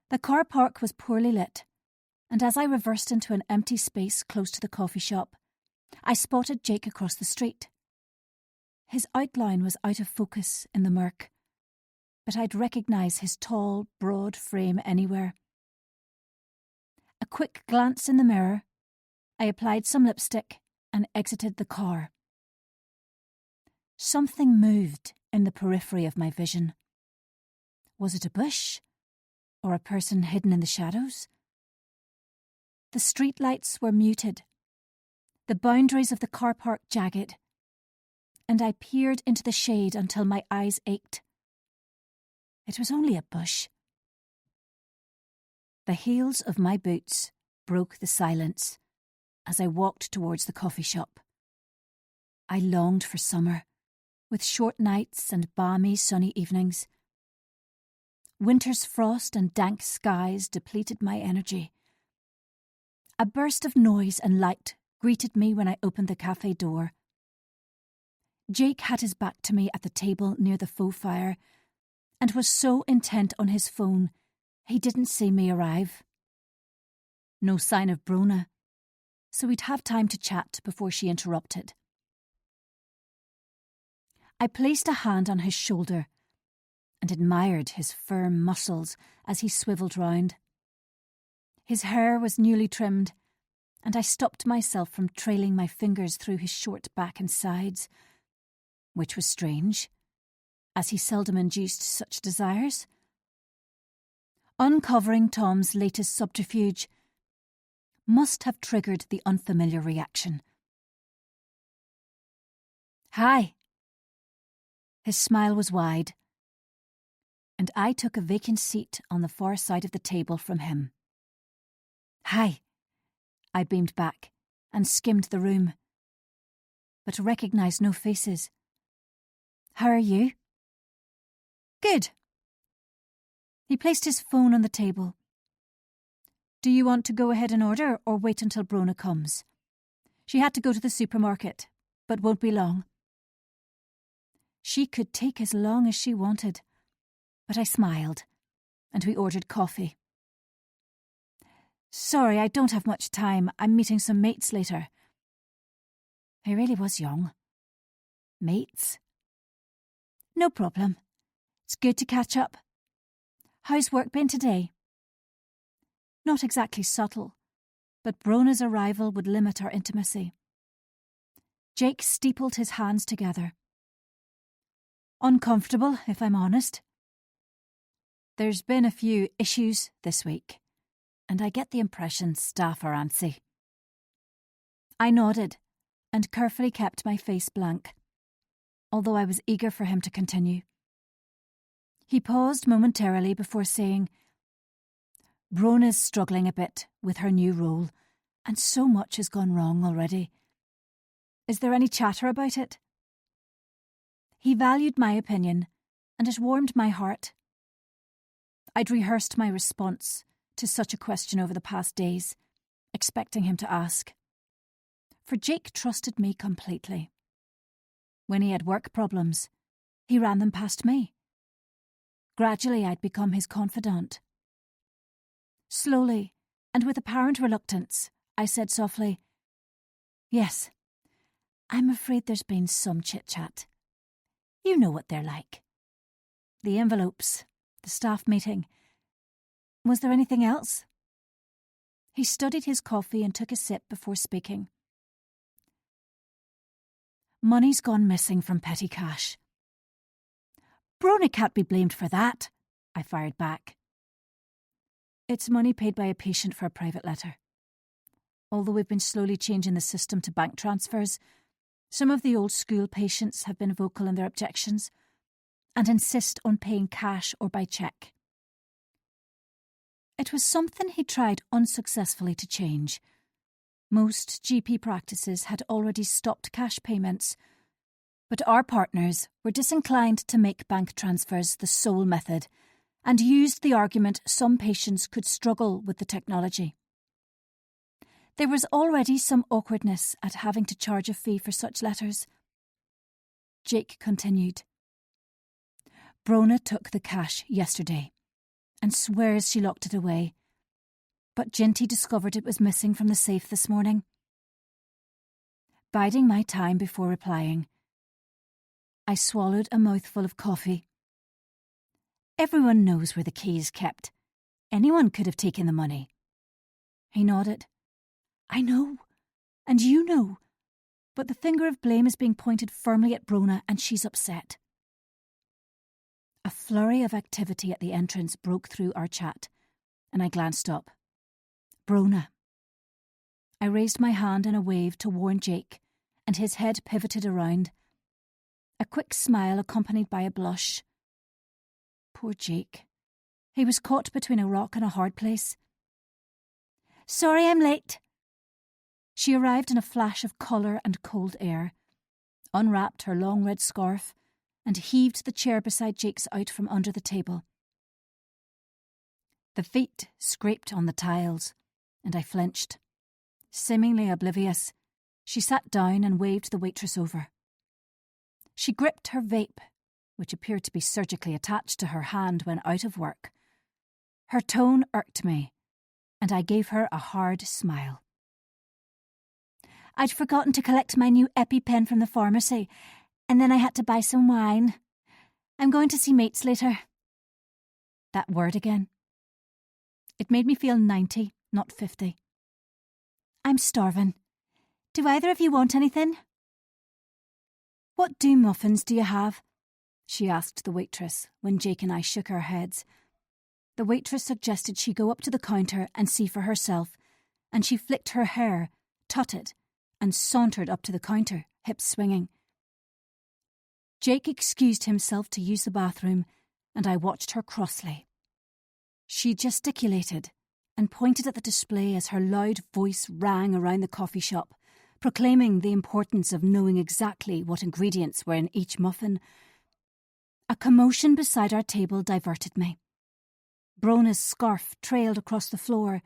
The car park was poorly lit, and as I reversed into an empty space close to the coffee shop, I spotted Jake across the street. His outline was out of focus in the murk, but I'd recognise his tall, broad frame anywhere. A quick glance in the mirror, I applied some lipstick and exited the car. Something moved in the periphery of my vision. Was it a bush? Or a person hidden in the shadows? The streetlights were muted, the boundaries of the car park jagged, and I peered into the shade until my eyes ached. It was only a bush. The heels of my boots broke the silence as I walked towards the coffee shop. I longed for summer, with short nights and balmy sunny evenings. Winter's frost and dank skies depleted my energy. A burst of noise and light greeted me when I opened the cafe door. Jake had his back to me at the table near the faux fire and was so intent on his phone he didn't see me arrive. No sign of Brona, so we'd have time to chat before she interrupted. I placed a hand on his shoulder and admired his firm muscles as he swivelled round. His hair was newly trimmed, and I stopped myself from trailing my fingers through his short back and sides, which was strange, as he seldom induced such desires. Uncovering Tom's latest subterfuge must have triggered the unfamiliar reaction. "Hi." His smile was wide, and I took a vacant seat on the far side of the table from him. "Hi," I beamed back and skimmed the room, but recognised no faces. "How are you?" "Good." He placed his phone on the table. "Do you want to go ahead and order or wait until Brona comes? She had to go to the supermarket, but won't be long." She could take as long as she wanted, but I smiled, and we ordered coffee. "Sorry, I don't have much time. I'm meeting some mates later." He really was young. Mates? "No problem. It's good to catch up. How's work been today?" Not exactly subtle, but Brona's arrival would limit our intimacy. Jake steepled his hands together. "Uncomfortable, if I'm honest. There's been a few issues this week, and I get the impression staff are antsy." I nodded and carefully kept my face blank, although I was eager for him to continue. He paused momentarily before saying, "Brona's struggling a bit with her new role, and so much has gone wrong already. Is there any chatter about it?" He valued my opinion, and it warmed my heart. I'd rehearsed my response to such a question over the past days, expecting him to ask. For Jake trusted me completely. When he had work problems, he ran them past me. Gradually, I'd become his confidant. Slowly, and with apparent reluctance, I said softly, Yes. I'm afraid there's been some chit-chat. You know what they're like. The envelopes, the staff meeting. Was there anything else? He studied his coffee and took a sip before speaking. Money's gone missing from petty cash. Brona can't be blamed for that, I fired back. It's money paid by a patient for a private letter. Although we've been slowly changing the system to bank transfers, some of the old school patients have been vocal in their objections and insist on paying cash or by cheque. It was something he tried unsuccessfully to change. Most GP practices had already stopped cash payments, but our partners were disinclined to make bank transfers the sole method and used the argument some patients could struggle with the technology. There was already some awkwardness at having to charge a fee for such letters. Jake continued. Brona took the cash yesterday and swears she locked it away, but Ginty discovered it was missing from the safe this morning. Biding my time before replying, I swallowed a mouthful of coffee. Everyone knows where the key is kept. Anyone could have taken the money. He nodded. I know, and you know, but the finger of blame is being pointed firmly at Brona and she's upset. A flurry of activity at the entrance broke through our chat, and I glanced up. Brona. I raised my hand in a wave to warn Jake, and his head pivoted around. A quick smile accompanied by a blush. Poor Jake. He was caught between a rock and a hard place. Sorry I'm late. She arrived in a flash of colour and cold air, unwrapped her long red scarf, and heaved the chair beside Jake's out from under the table. The feet scraped on the tiles, and I flinched. Seemingly oblivious, she sat down and waved the waitress over. She gripped her vape, which appeared to be surgically attached to her hand when out of work. Her tone irked me, and I gave her a hard smile. I'd forgotten to collect my new EpiPen from the pharmacy, and then I had to buy some wine. I'm going to see mates later. That word again. It made me feel 90, not 50. I'm starving. Do either of you want anything? What muffins do you have? She asked the waitress when Jake and I shook our heads. The waitress suggested she go up to the counter and see for herself, and she flicked her hair, tutted, and sauntered up to the counter, hips swinging. Jake excused himself to use the bathroom, and I watched her crossly. She gesticulated and pointed at the display as her loud voice rang around the coffee shop, proclaiming the importance of knowing exactly what ingredients were in each muffin. A commotion beside our table diverted me. Brona's scarf trailed across the floor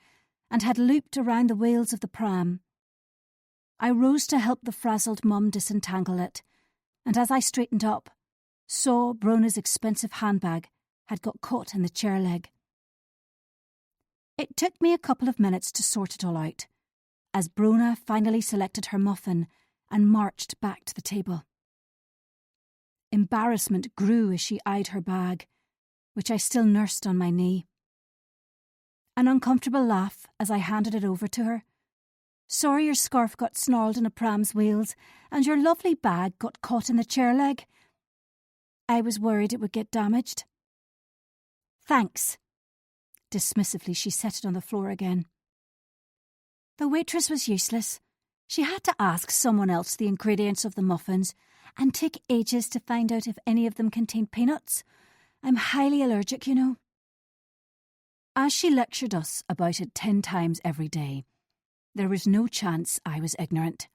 and had looped around the wheels of the pram. I rose to help the frazzled mum disentangle it, and as I straightened up, saw Brona's expensive handbag had got caught in the chair leg. It took me a couple of minutes to sort it all out, as Brona finally selected her muffin and marched back to the table. Embarrassment grew as she eyed her bag, which I still nursed on my knee. An uncomfortable laugh as I handed it over to her. Sorry your scarf got snarled in a pram's wheels and your lovely bag got caught in the chair leg. I was worried it would get damaged. Thanks. Dismissively, she set it on the floor again. The waitress was useless. She had to ask someone else the ingredients of the muffins and took ages to find out if any of them contained peanuts. I'm highly allergic, you know. As she lectured us about it 10 times every day, there was no chance I was ignorant.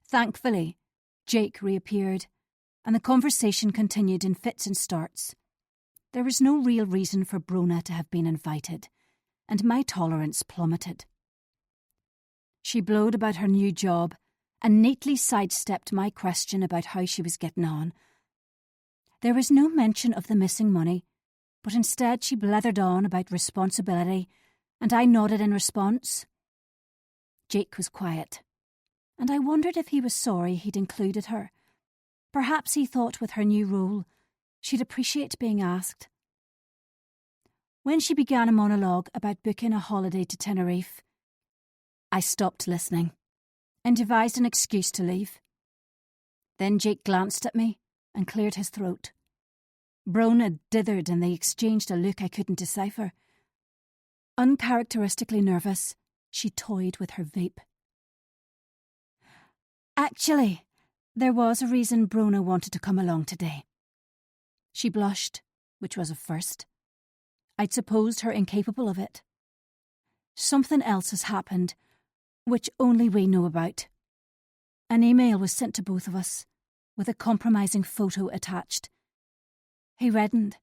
Thankfully, Jake reappeared, and the conversation continued in fits and starts. There was no real reason for Brona to have been invited, and my tolerance plummeted. She blowed about her new job and neatly sidestepped my question about how she was getting on. There was no mention of the missing money, but instead she blathered on about responsibility, and I nodded in response. Jake was quiet. and I wondered if he was sorry he'd included her. Perhaps he thought with her new role, she'd appreciate being asked. When she began a monologue about booking a holiday to Tenerife, I stopped listening and devised an excuse to leave. Then Jake glanced at me and cleared his throat. Brona dithered and they exchanged a look I couldn't decipher. Uncharacteristically nervous, she toyed with her vape. Actually, there was a reason Brona wanted to come along today. She blushed, which was a first. I'd supposed her incapable of it. Something else has happened, which only we know about. An email was sent to both of us, with a compromising photo attached. He reddened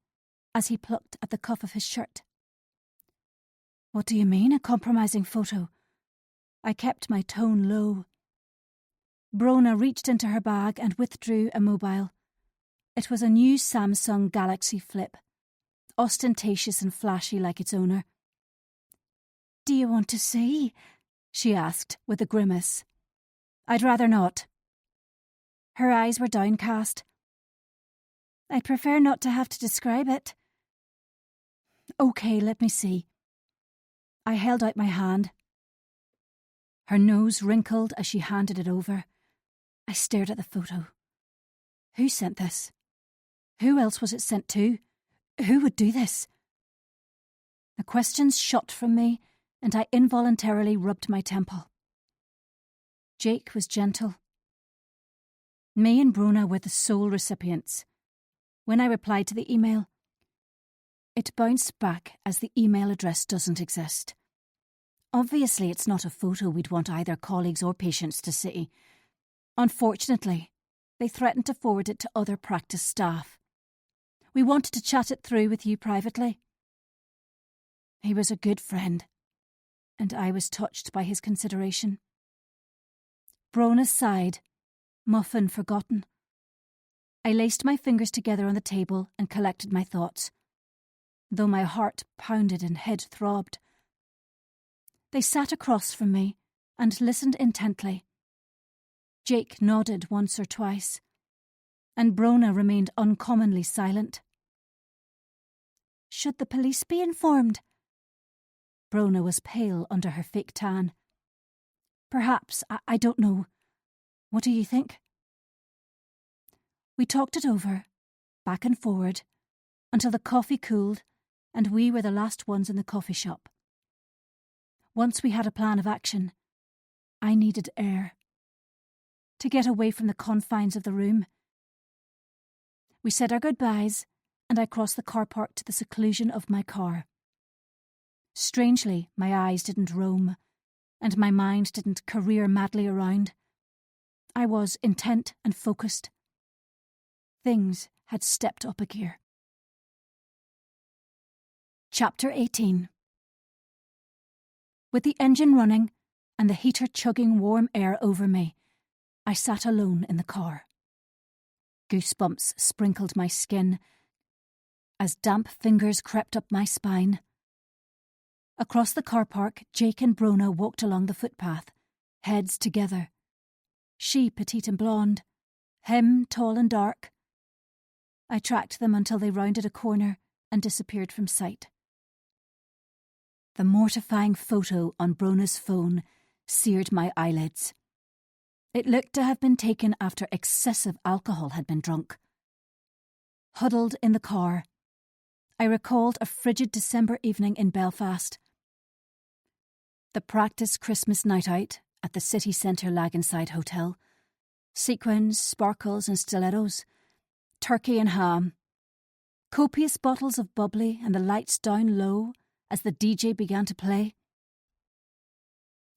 as he plucked at the cuff of his shirt. What do you mean, a compromising photo? I kept my tone low. Brona reached into her bag and withdrew a mobile. It was a new Samsung Galaxy Flip, ostentatious and flashy like its owner. Do you want to see? She asked with a grimace. I'd rather not. Her eyes were downcast. I'd prefer not to have to describe it. Okay, let me see. I held out my hand. Her nose wrinkled as she handed it over. I stared at the photo. Who sent this? Who else was it sent to? Who would do this? The questions shot from me, and I involuntarily rubbed my temple. Jake was gentle. Me and Brona were the sole recipients. When I replied to the email, it bounced back as the email address doesn't exist. Obviously, it's not a photo we'd want either colleagues or patients to see. Unfortunately, they threatened to forward it to other practice staff. We wanted to chat it through with you privately. He was a good friend, and I was touched by his consideration. Brona sighed, muffin forgotten. I laced my fingers together on the table and collected my thoughts, though my heart pounded and head throbbed. They sat across from me and listened intently. Jake nodded once or twice, and Brona remained uncommonly silent. Should the police be informed? Brona was pale under her fake tan. Perhaps, I don't know. What do you think? We talked it over, back and forward, until the coffee cooled and we were the last ones in the coffee shop. Once we had a plan of action, I needed air. To get away from the confines of the room. We said our goodbyes, and I crossed the car park to the seclusion of my car. Strangely, my eyes didn't roam, and my mind didn't career madly around. I was intent and focused. Things had stepped up a gear. Chapter 18. With the engine running and the heater chugging warm air over me, I sat alone in the car. Goosebumps sprinkled my skin as damp fingers crept up my spine. Across the car park, Jake and Brona walked along the footpath, heads together. She petite and blonde, him tall and dark. I tracked them until they rounded a corner and disappeared from sight. The mortifying photo on Brona's phone seared my eyelids. It looked to have been taken after excessive alcohol had been drunk. Huddled in the car, I recalled a frigid December evening in Belfast. The practice Christmas night out at the city centre Laganside Hotel. Sequins, sparkles and stilettos. Turkey and ham. Copious bottles of bubbly and the lights down low as the DJ began to play.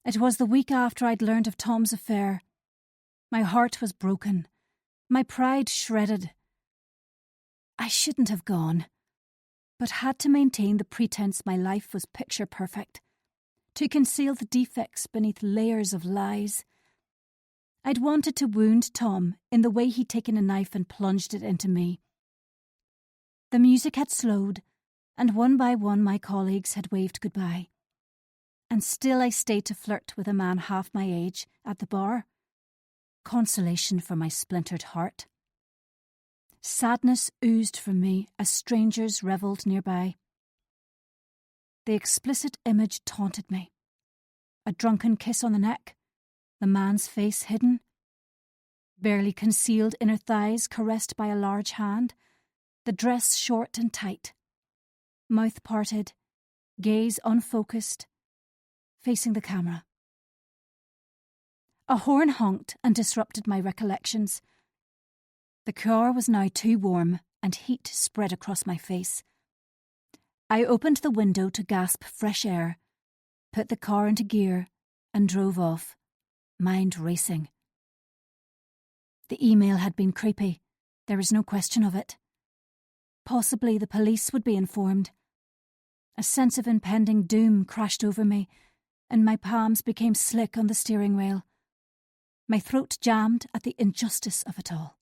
It was the week after I'd learned of Tom's affair. My heart was broken, my pride shredded. I shouldn't have gone, but had to maintain the pretense my life was picture perfect, to conceal the defects beneath layers of lies. I'd wanted to wound Tom in the way he'd taken a knife and plunged it into me. The music had slowed, and one by one my colleagues had waved goodbye. And still I stayed to flirt with a man half my age at the bar, consolation for my splintered heart. Sadness oozed from me as strangers revelled nearby. The explicit image taunted me. A drunken kiss on the neck, the man's face hidden, barely concealed inner thighs caressed by a large hand, the dress short and tight, mouth parted, gaze unfocused, facing the camera. A horn honked and disrupted my recollections. The car was now too warm and heat spread across my face. I opened the window to gasp fresh air, put the car into gear and drove off, mind racing. The email had been creepy, there is no question of it. Possibly the police would be informed. A sense of impending doom crashed over me, and my palms became slick on the steering wheel. My throat jammed at the injustice of it all.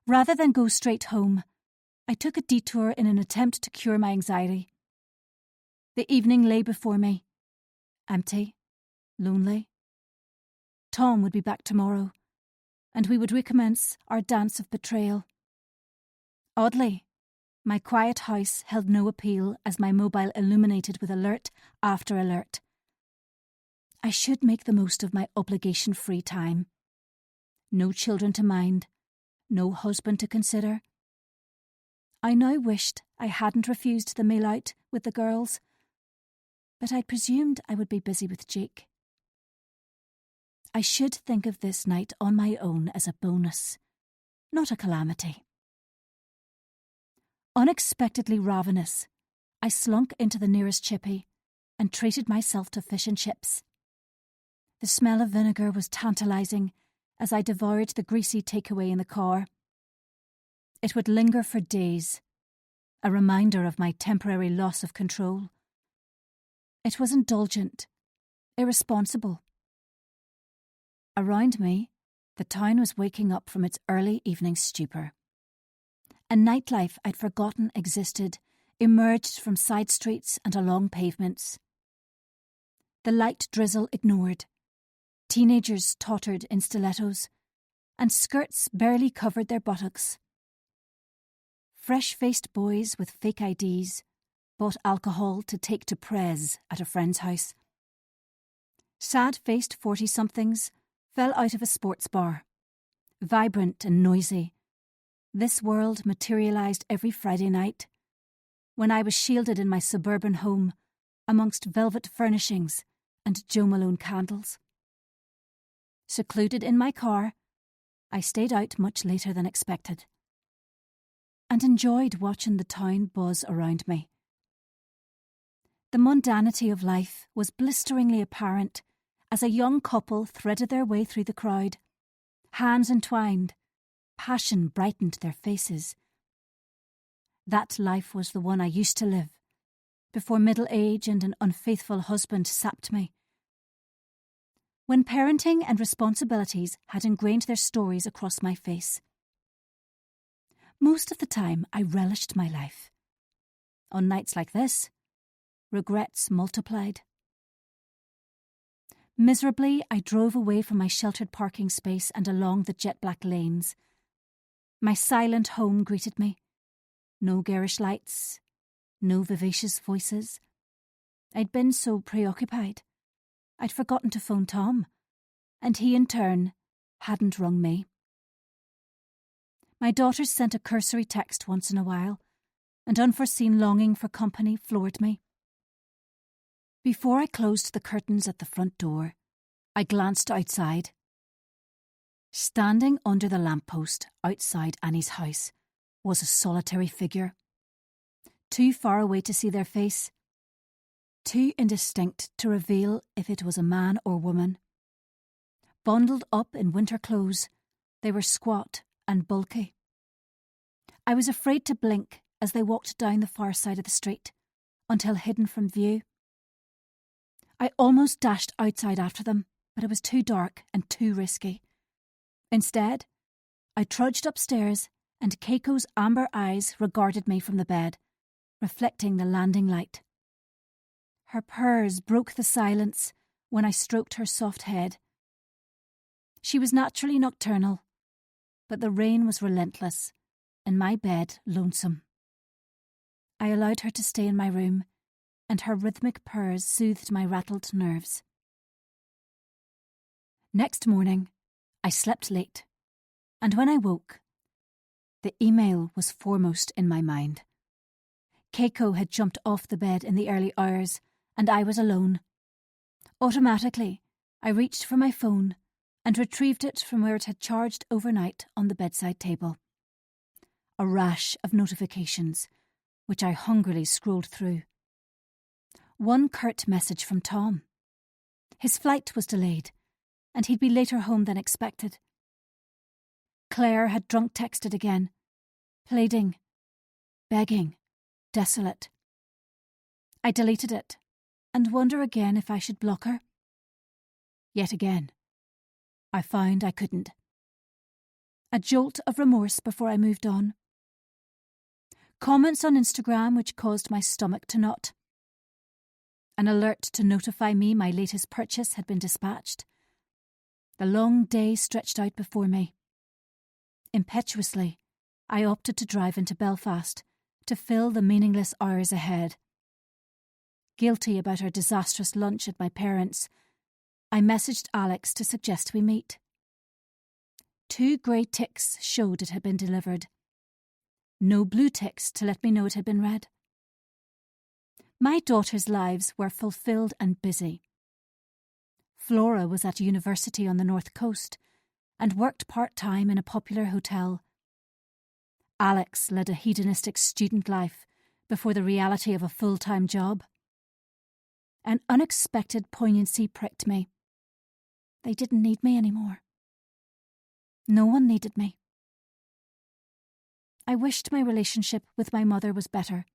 Rather than go straight home, I took a detour in an attempt to cure my anxiety. The evening lay before me, empty, lonely. Tom would be back tomorrow, and we would recommence our dance of betrayal. Oddly, my quiet house held no appeal as my mobile illuminated with alert after alert. I should make the most of my obligation-free time. No children to mind, no husband to consider. I now wished I hadn't refused the meal out with the girls, but I'd presumed I would be busy with Jake. I should think of this night on my own as a bonus, not a calamity. Unexpectedly ravenous, I slunk into the nearest chippy and treated myself to fish and chips. The smell of vinegar was tantalising as I devoured the greasy takeaway in the car. It would linger for days, a reminder of my temporary loss of control. It was indulgent, irresponsible. Around me, the town was waking up from its early evening stupor. A nightlife I'd forgotten existed emerged from side streets and along pavements. The light drizzle ignored. Teenagers tottered in stilettos, and skirts barely covered their buttocks. Fresh-faced boys with fake IDs bought alcohol to take to Prez at a friend's house. Sad-faced 40-somethings fell out of a sports bar. Vibrant and noisy, this world materialised every Friday night, when I was shielded in my suburban home amongst velvet furnishings and Jo Malone candles. Secluded in my car, I stayed out much later than expected, and enjoyed watching the town buzz around me. The mundanity of life was blisteringly apparent as a young couple threaded their way through the crowd. Hands entwined, passion brightened their faces. That life was the one I used to live, before middle age and an unfaithful husband sapped me. When parenting and responsibilities had ingrained their stories across my face. Most of the time I relished my life. On nights like this, regrets multiplied. Miserably, I drove away from my sheltered parking space and along the jet-black lanes. My silent home greeted me. No garish lights, no vivacious voices. I'd been so preoccupied. I'd forgotten to phone Tom, and he in turn hadn't rung me. My daughters sent a cursory text once in a while, and unforeseen longing for company floored me. Before I closed the curtains at the front door, I glanced outside. Standing under the lamppost outside Annie's house was a solitary figure. Too far away to see their face, too indistinct to reveal if it was a man or woman. Bundled up in winter clothes, they were squat and bulky. I was afraid to blink as they walked down the far side of the street, until hidden from view. I almost dashed outside after them, but it was too dark and too risky. Instead, I trudged upstairs, and Keiko's amber eyes regarded me from the bed, reflecting the landing light. Her purrs broke the silence when I stroked her soft head. She was naturally nocturnal, but the rain was relentless, and my bed lonesome. I allowed her to stay in my room, and her rhythmic purrs soothed my rattled nerves. Next morning, I slept late, and when I woke, the email was foremost in my mind. Keiko had jumped off the bed in the early hours, and I was alone. Automatically, I reached for my phone and retrieved it from where it had charged overnight on the bedside table. A rash of notifications, which I hungrily scrolled through. One curt message from Tom. His flight was delayed, and he'd be later home than expected. Claire had drunk texted again, pleading, begging, desolate. I deleted it, and wonder again if I should block her. Yet again, I found I couldn't. A jolt of remorse before I moved on. Comments on Instagram which caused my stomach to knot. An alert to notify me my latest purchase had been dispatched. The long day stretched out before me. Impetuously, I opted to drive into Belfast to fill the meaningless hours ahead. Guilty about our disastrous lunch at my parents', I messaged Alex to suggest we meet. 2 grey ticks showed it had been delivered. No blue ticks to let me know it had been read. My daughters' lives were fulfilled and busy. Flora was at university on the North Coast and worked part-time in a popular hotel. Alex led a hedonistic student life before the reality of a full-time job. An unexpected poignancy pricked me. They didn't need me anymore. No one needed me. I wished my relationship with my mother was better.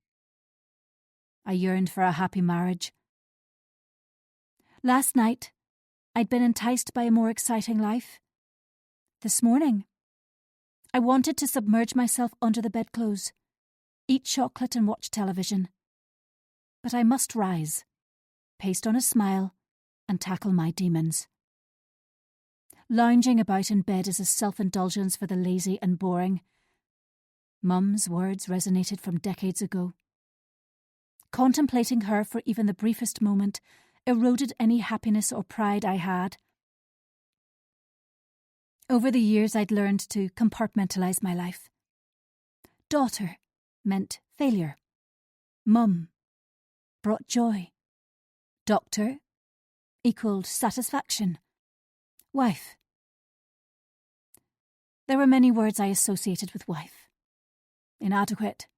I yearned for a happy marriage. Last night, I'd been enticed by a more exciting life. This morning, I wanted to submerge myself under the bedclothes, eat chocolate and watch television. But I must rise, paste on a smile, and tackle my demons. Lounging about in bed is a self-indulgence for the lazy and boring. Mum's words resonated from decades ago. Contemplating her for even the briefest moment eroded any happiness or pride I had. Over the years, I'd learned to compartmentalise my life. Daughter meant failure. Mum brought joy. Doctor equalled satisfaction. Wife. There were many words I associated with wife. Inadequate.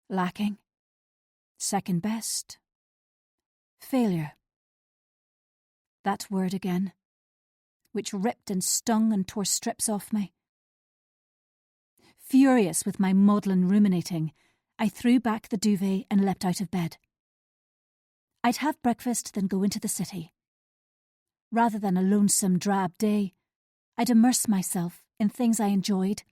Lacking. Second best. Failure. That word again, which ripped and stung and tore strips off me. Furious with my maudlin ruminating, I threw back the duvet and leapt out of bed. I'd have breakfast, then go into the city. Rather than a lonesome, drab day, I'd immerse myself in things I enjoyed.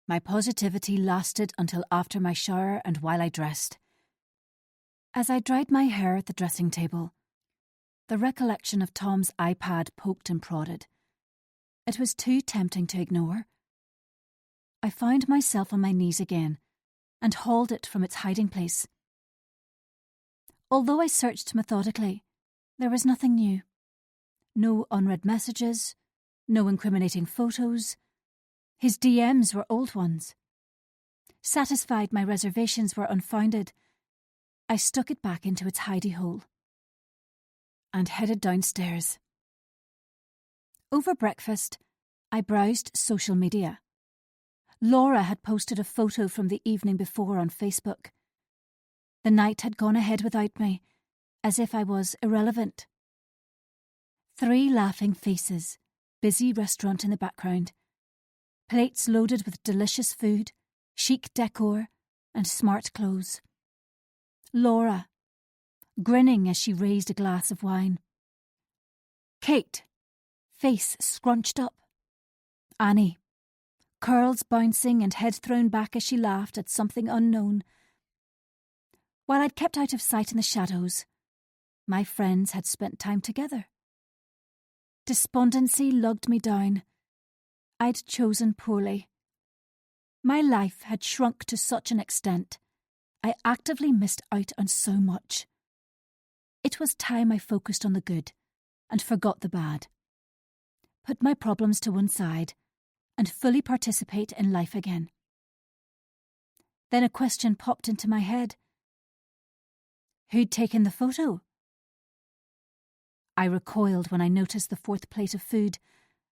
My positivity lasted until after my shower and while I dressed. As I dried my hair at the dressing table, the recollection of Tom's iPad poked and prodded. It was too tempting to ignore. I found myself on my knees again and hauled it from its hiding place. Although I searched methodically, there was nothing new. No unread messages, no incriminating photos. His DMs were old ones. Satisfied my reservations were unfounded, I stuck it back into its hidey hole and headed downstairs. Over breakfast, I browsed social media. Laura had posted a photo from the evening before on Facebook. The night had gone ahead without me, as if I was irrelevant. 3 laughing faces, busy restaurant in the background, plates loaded with delicious food, chic decor, and smart clothes. Laura, grinning as she raised a glass of wine. Kate, face scrunched up. Annie, curls bouncing and head thrown back as she laughed at something unknown. While I'd kept out of sight in the shadows, my friends had spent time together. Despondency lugged me down. I'd chosen poorly. My life had shrunk to such an extent. I actively missed out on so much. It was time I focused on the good and forgot the bad. Put my problems to one side and fully participate in life again. Then a question popped into my head. Who'd taken the photo? I recoiled when I noticed the fourth plate of food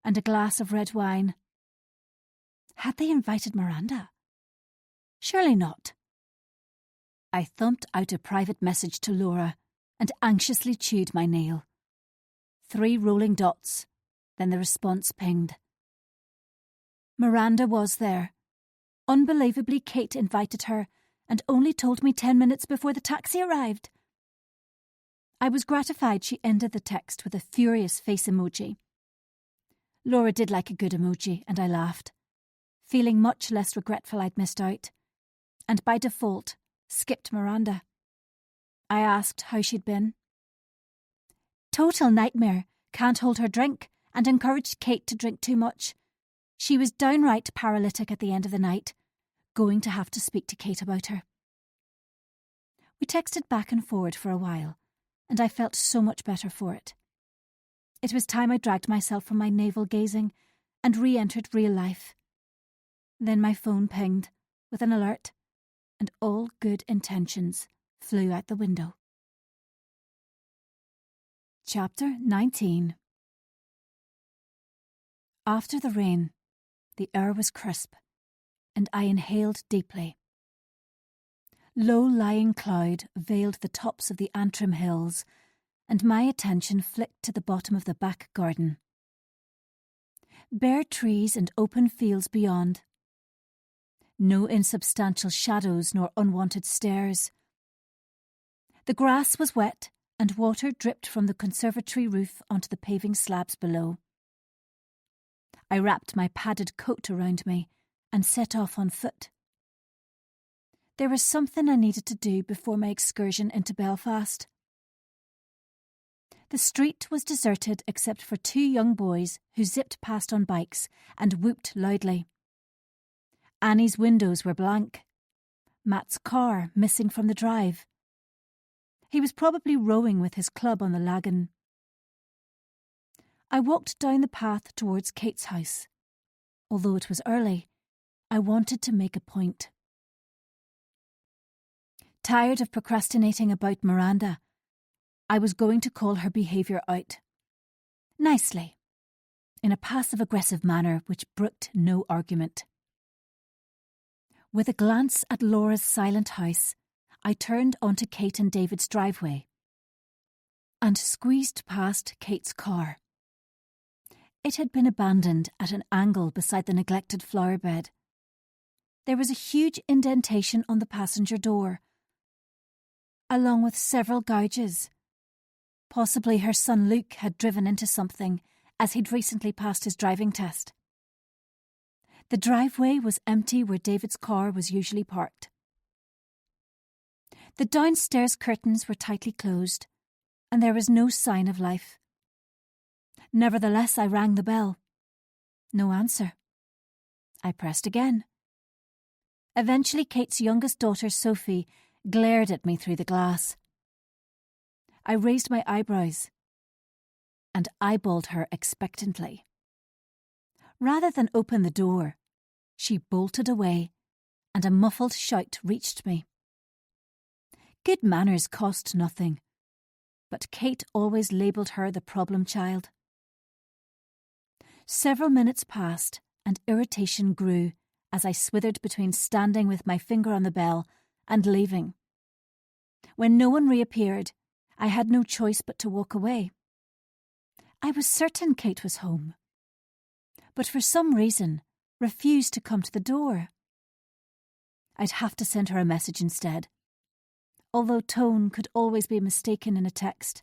and a glass of red wine. Had they invited Miranda? Surely not. I thumped out a private message to Laura and anxiously chewed my nail. 3 rolling dots, then the response pinged. Miranda was there. Unbelievably, Kate invited her and only told me 10 minutes before the taxi arrived. I was gratified she ended the text with a furious face emoji. Laura did like a good emoji, and I laughed, feeling much less regretful I'd missed out, and by default, skipped Miranda. I asked how she'd been. Total nightmare, can't hold her drink, and encouraged Kate to drink too much. She was downright paralytic at the end of the night, going to have to speak to Kate about her. We texted back and forward for a while, and I felt so much better for it. It was time I dragged myself from my navel-gazing and re-entered real life. Then my phone pinged with an alert, and all good intentions flew out the window. Chapter 19. After the rain, the air was crisp, and I inhaled deeply. Low-lying cloud veiled the tops of the Antrim hills, and my attention flicked to the bottom of the back garden. Bare trees and open fields beyond. No insubstantial shadows nor unwanted stairs. The grass was wet, and water dripped from the conservatory roof onto the paving slabs below. I wrapped my padded coat around me and set off on foot. There was something I needed to do before my excursion into Belfast. The street was deserted except for 2 young boys who zipped past on bikes and whooped loudly. Annie's windows were blank. Matt's car missing from the drive. He was probably rowing with his club on the lagan. I walked down the path towards Kate's house. Although it was early, I wanted to make a point. Tired of procrastinating about Miranda, I was going to call her behaviour out. Nicely, in a passive-aggressive manner which brooked no argument. With a glance at Laura's silent house, I turned onto Kate and David's driveway and squeezed past Kate's car. It had been abandoned at an angle beside the neglected flower bed. There was a huge indentation on the passenger door, along with several gouges. Possibly her son Luke had driven into something, as he'd recently passed his driving test. The driveway was empty where David's car was usually parked. The downstairs curtains were tightly closed, and there was no sign of life. Nevertheless, I rang the bell. No answer. I pressed again. Eventually, Kate's youngest daughter, Sophie, glared at me through the glass. I raised my eyebrows and eyeballed her expectantly. Rather than open the door, she bolted away, and a muffled shout reached me. Good manners cost nothing, but Kate always labelled her the problem child. Several minutes passed, and irritation grew as I swithered between standing with my finger on the bell and leaving. When no one reappeared, I had no choice but to walk away. I was certain Kate was home, but for some reason refused to come to the door. I'd have to send her a message instead, although tone could always be mistaken in a text.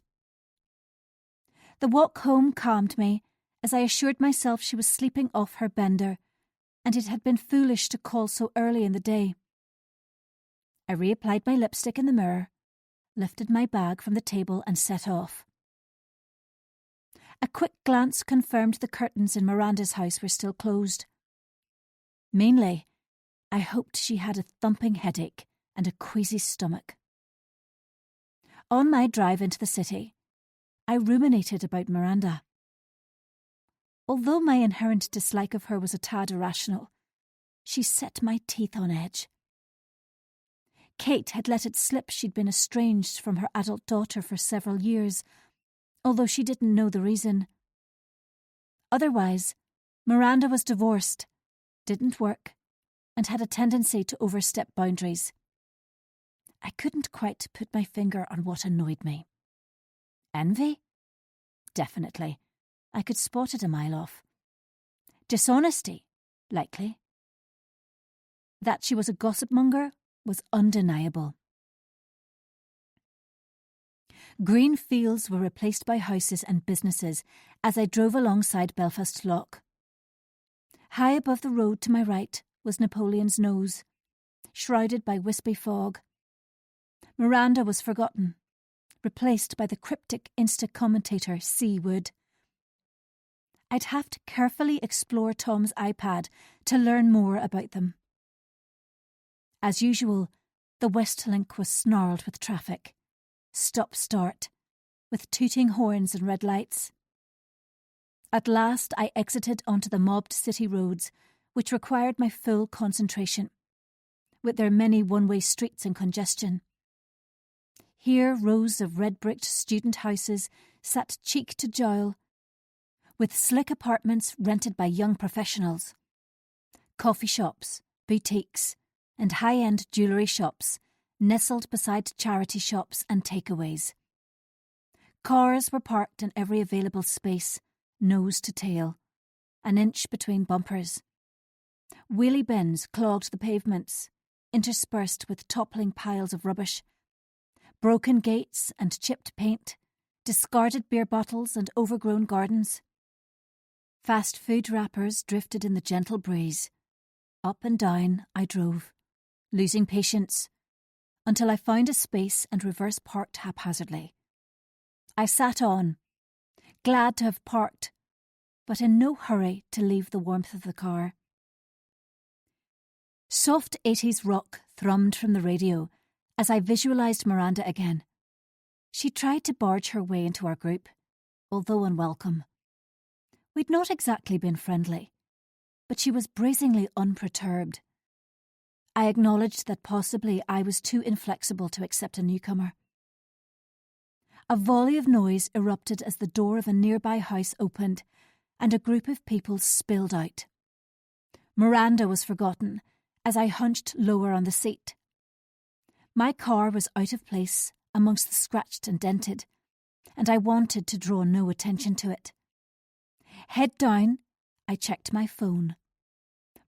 The walk home calmed me as I assured myself she was sleeping off her bender, and it had been foolish to call so early in the day. I reapplied my lipstick in the mirror, lifted my bag from the table and set off. A quick glance confirmed the curtains in Miranda's house were still closed. Mainly, I hoped she had a thumping headache and a queasy stomach. On my drive into the city, I ruminated about Miranda. Although my inherent dislike of her was a tad irrational, she set my teeth on edge. Kate had let it slip she'd been estranged from her adult daughter for several years, although she didn't know the reason. Otherwise, Miranda was divorced, didn't work, and had a tendency to overstep boundaries. I couldn't quite put my finger on what annoyed me. Envy? Definitely. I could spot it a mile off. Dishonesty? Likely. That she was a gossip monger was undeniable. Green fields were replaced by houses and businesses as I drove alongside Belfast Lough. High above the road to my right was Napoleon's Nose, shrouded by wispy fog. Miranda was forgotten, replaced by the cryptic Insta-commentator C. Wood. I'd have to carefully explore Tom's iPad to learn more about them. As usual, the West Link was snarled with traffic. Stop-start, with tooting horns and red lights. At last I exited onto the mobbed city roads, which required my full concentration, with their many one-way streets and congestion. Here rows of red-bricked student houses sat cheek to jowl, with slick apartments rented by young professionals. Coffee shops, boutiques, and high-end jewellery shops nestled beside charity shops and takeaways. Cars were parked in every available space, nose to tail, an inch between bumpers. Wheelie bins clogged the pavements, interspersed with toppling piles of rubbish. Broken gates and chipped paint, discarded beer bottles and overgrown gardens. Fast food wrappers drifted in the gentle breeze. Up and down I drove, losing patience, until I found a space and reverse parked haphazardly. I sat on, glad to have parked, but in no hurry to leave the warmth of the car. Soft 80s rock thrummed from the radio as I visualised Miranda again. She tried to barge her way into our group, although unwelcome. We'd not exactly been friendly, but she was brazenly unperturbed. I acknowledged that possibly I was too inflexible to accept a newcomer. A volley of noise erupted as the door of a nearby house opened, and a group of people spilled out. Miranda was forgotten as I hunched lower on the seat. My car was out of place amongst the scratched and dented, and I wanted to draw no attention to it. Head down, I checked my phone,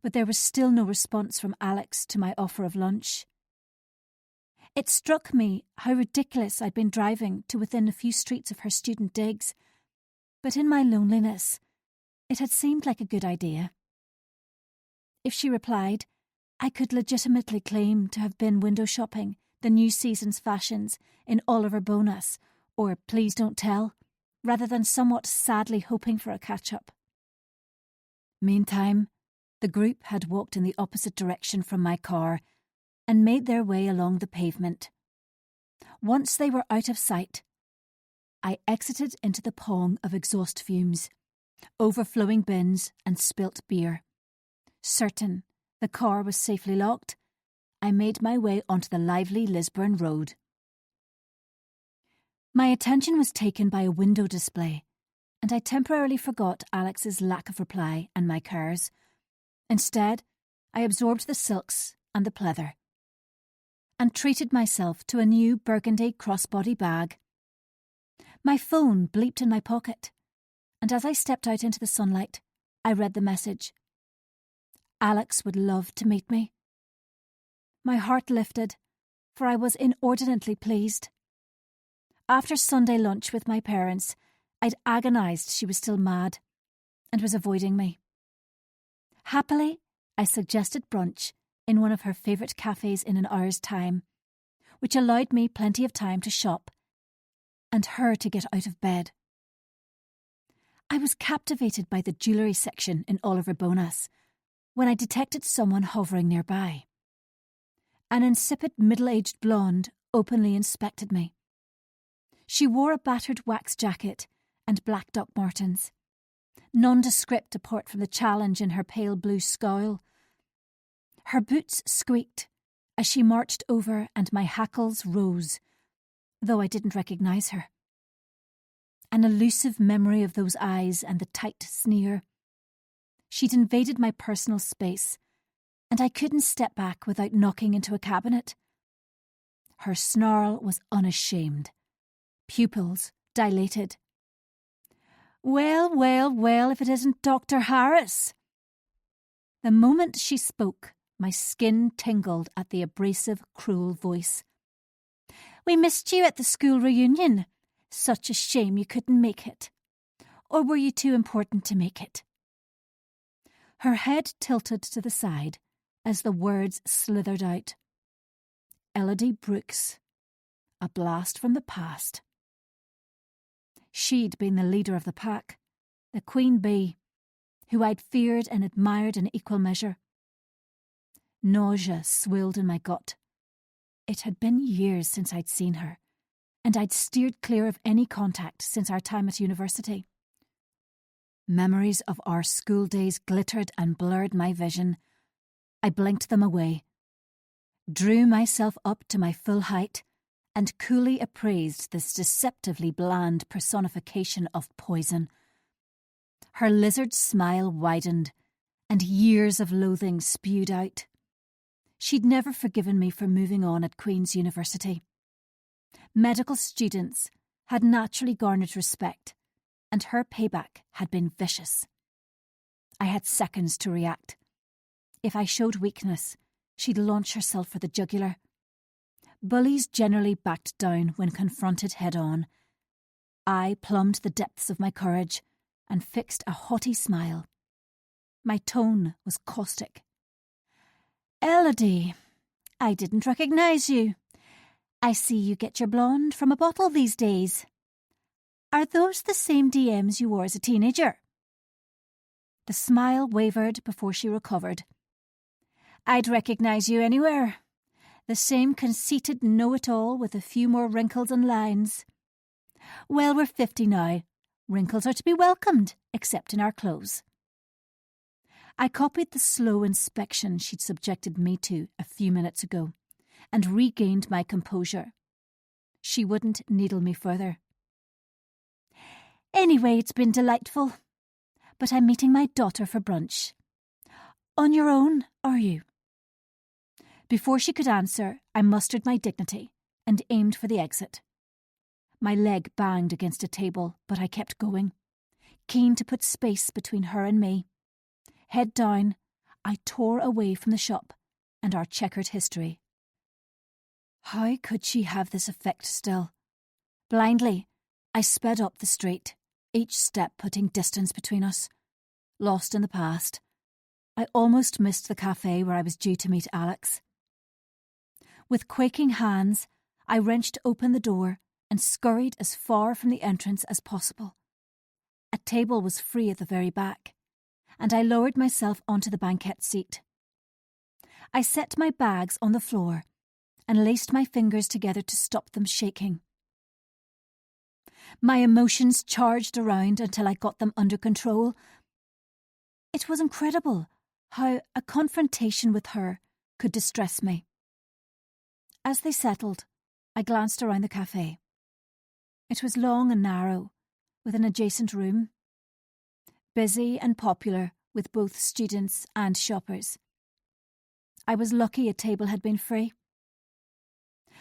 but there was still no response from Alex to my offer of lunch. It struck me how ridiculous I'd been driving to within a few streets of her student digs, but in my loneliness, it had seemed like a good idea. If she replied, I could legitimately claim to have been window shopping the new season's fashions in Oliver Bonas, or Please Don't Tell, rather than somewhat sadly hoping for a catch-up. Meantime, the group had walked in the opposite direction from my car and made their way along the pavement. Once they were out of sight, I exited into the pong of exhaust fumes, overflowing bins and spilt beer. Certain the car was safely locked, I made my way onto the lively Lisburn Road. My attention was taken by a window display, and I temporarily forgot Alex's lack of reply and my cares. Instead, I absorbed the silks and the pleather, and treated myself to a new burgundy crossbody bag. My phone bleeped in my pocket, and as I stepped out into the sunlight, I read the message. Alex would love to meet me. My heart lifted, for I was inordinately pleased. After Sunday lunch with my parents, I'd agonised she was still mad and was avoiding me. Happily, I suggested brunch in one of her favourite cafes in an hour's time, which allowed me plenty of time to shop and her to get out of bed. I was captivated by the jewellery section in Oliver Bonas when I detected someone hovering nearby. An insipid middle-aged blonde openly inspected me. She wore a battered wax jacket and black Doc Martens, nondescript apart from the challenge in her pale blue scowl. Her boots squeaked as she marched over and my hackles rose, though I didn't recognise her. An elusive memory of those eyes and the tight sneer. She'd invaded my personal space, and I couldn't step back without knocking into a cabinet. Her snarl was unashamed, pupils dilated. "Well, well, well, if it isn't Dr. Harris." The moment she spoke, my skin tingled at the abrasive, cruel voice. "We missed you at the school reunion. Such a shame you couldn't make it. Or were you too important to make it?" Her head tilted to the side as the words slithered out. Elodie Brooks. A blast from the past. She'd been the leader of the pack, the queen bee, who I'd feared and admired in equal measure. Nausea swilled in my gut. It had been years since I'd seen her, and I'd steered clear of any contact since our time at university. Memories of our school days glittered and blurred my vision. I blinked them away, drew myself up to my full height, and coolly appraised this deceptively bland personification of poison. Her lizard smile widened, and years of loathing spewed out. She'd never forgiven me for moving on at Queen's University. Medical students had naturally garnered respect, and her payback had been vicious. I had seconds to react. If I showed weakness, she'd launch herself for the jugular. Bullies generally backed down when confronted head-on. I plumbed the depths of my courage and fixed a haughty smile. My tone was caustic. "Elodie, I didn't recognise you. I see you get your blonde from a bottle these days. Are those the same DMs you wore as a teenager?" The smile wavered before she recovered. "I'd recognise you anywhere. The same conceited know-it-all with a few more wrinkles and lines. Well, we're 50 now. Wrinkles are to be welcomed, except in our clothes." I copied the slow inspection she'd subjected me to a few minutes ago, and regained my composure. She wouldn't needle me further. "Anyway, it's been delightful. But I'm meeting my daughter for brunch. On your own, are you?" Before she could answer, I mustered my dignity and aimed for the exit. My leg banged against a table, but I kept going, keen to put space between her and me. Head down, I tore away from the shop and our checkered history. How could she have this effect still? Blindly, I sped up the street, each step putting distance between us. Lost in the past, I almost missed the cafe where I was due to meet Alex. With quaking hands, I wrenched open the door and scurried as far from the entrance as possible. A table was free at the very back, and I lowered myself onto the banquette seat. I set my bags on the floor and laced my fingers together to stop them shaking. My emotions charged around until I got them under control. It was incredible how a confrontation with her could distress me. As they settled, I glanced around the cafe. It was long and narrow, with an adjacent room. Busy and popular with both students and shoppers. I was lucky a table had been free.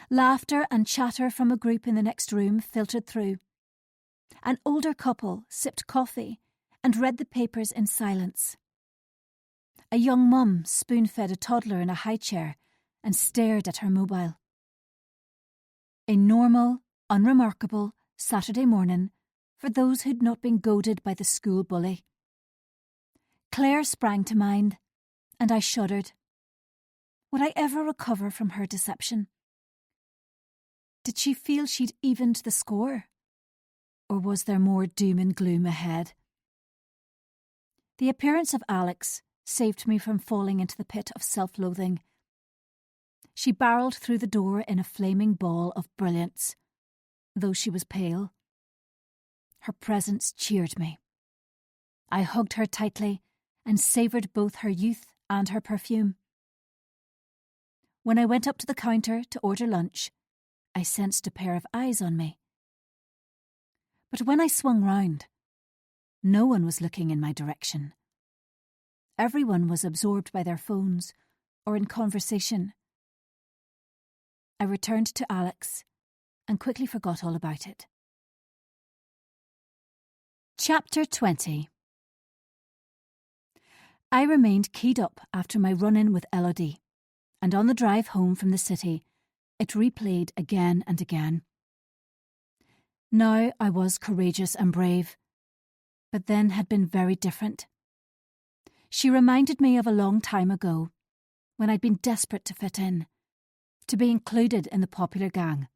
Laughter and chatter from a group in the next room filtered through. An older couple sipped coffee and read the papers in silence. A young mum spoon-fed a toddler in a high chair and stared at her mobile. A normal, unremarkable Saturday morning for those who'd not been goaded by the school bully. Claire sprang to mind, and I shuddered. Would I ever recover from her deception? Did she feel she'd evened the score? Or was there more doom and gloom ahead? The appearance of Alex saved me from falling into the pit of self-loathing. She barreled through the door in a flaming ball of brilliance, though she was pale. Her presence cheered me. I hugged her tightly and savoured both her youth and her perfume. When I went up to the counter to order lunch, I sensed a pair of eyes on me. But when I swung round, no one was looking in my direction. Everyone was absorbed by their phones or in conversation. I returned to Alex and quickly forgot all about it. Chapter 20. I remained keyed up after my run-in with Elodie, and on the drive home from the city, it replayed again and again. Now I was courageous and brave, but then had been very different. She reminded me of a long time ago, when I'd been desperate to fit in, to be included in the popular gang.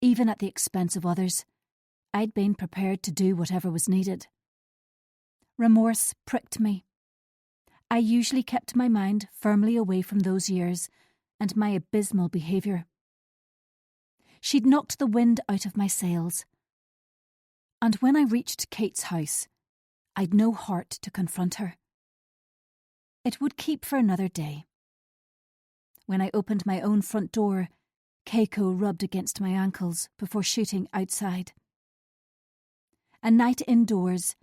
Even at the expense of others, I'd been prepared to do whatever was needed. Remorse pricked me. I usually kept my mind firmly away from those years and my abysmal behaviour. She'd knocked the wind out of my sails. And when I reached Kate's house, I'd no heart to confront her. It would keep for another day. When I opened my own front door, Keiko rubbed against my ankles before shooting outside. A night indoors,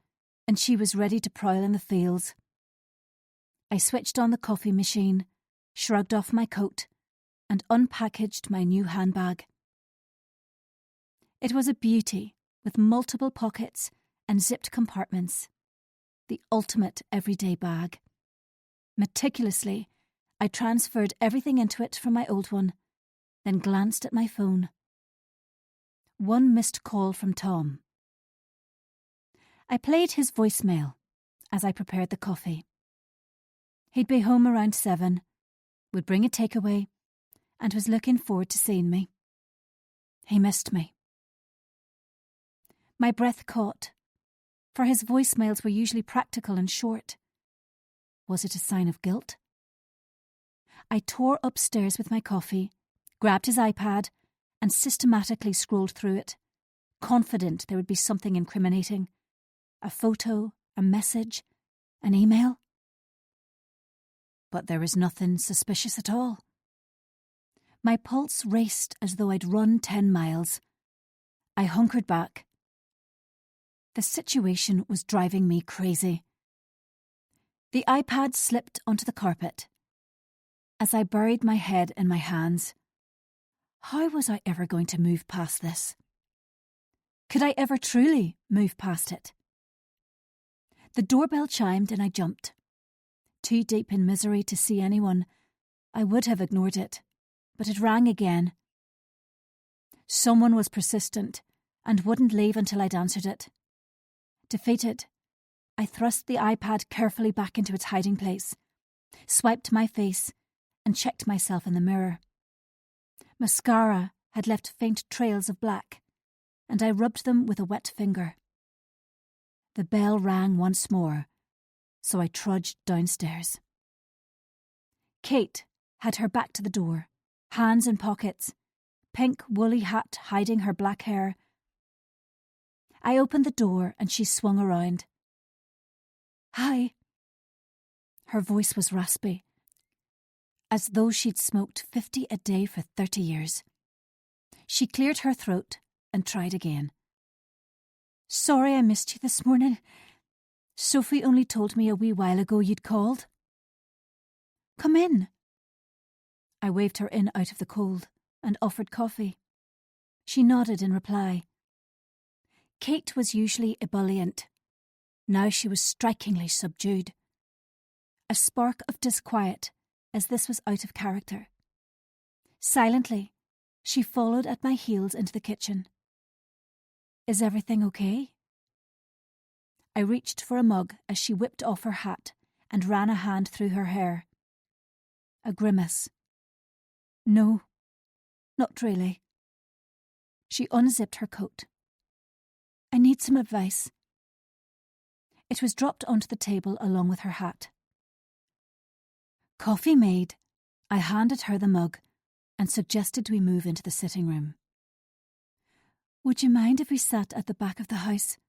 and she was ready to prowl in the fields. I switched on the coffee machine, shrugged off my coat, and unpackaged my new handbag. It was a beauty, with multiple pockets and zipped compartments. The ultimate everyday bag. Meticulously, I transferred everything into it from my old one, then glanced at my phone. One missed call from Tom. I played his voicemail as I prepared the coffee. He'd be home around 7, would bring a takeaway, and was looking forward to seeing me. He missed me. My breath caught, for his voicemails were usually practical and short. Was it a sign of guilt? I tore upstairs with my coffee, grabbed his iPad, and systematically scrolled through it, confident there would be something incriminating. A photo, a message, an email. But there was nothing suspicious at all. My pulse raced as though I'd run 10 miles. I hunkered back. The situation was driving me crazy. The iPad slipped onto the carpet. As I buried my head in my hands, how was I ever going to move past this? Could I ever truly move past it? The doorbell chimed and I jumped. Too deep in misery to see anyone, I would have ignored it, but it rang again. Someone was persistent and wouldn't leave until I'd answered it. Defeated, I thrust the iPad carefully back into its hiding place, swiped my face, and checked myself in the mirror. Mascara had left faint trails of black, and I rubbed them with a wet finger. The bell rang once more, so I trudged downstairs. Kate had her back to the door, hands in pockets, pink woolly hat hiding her black hair. I opened the door and she swung around. "Hi." Her voice was raspy, as though she'd smoked 50 a day for 30 years. She cleared her throat and tried again. "Sorry I missed you this morning. Sophie only told me a wee while ago you'd called." "Come in." I waved her in out of the cold and offered coffee. She nodded in reply. Kate was usually ebullient. Now she was strikingly subdued. A spark of disquiet, as this was out of character. Silently, she followed at my heels into the kitchen. "Is everything okay?" I reached for a mug as she whipped off her hat and ran a hand through her hair. A grimace. "No, not really." She unzipped her coat. "I need some advice." It was dropped onto the table along with her hat. Coffee made, I handed her the mug and suggested we move into the sitting room. "Would you mind if we sat at the back of the house?"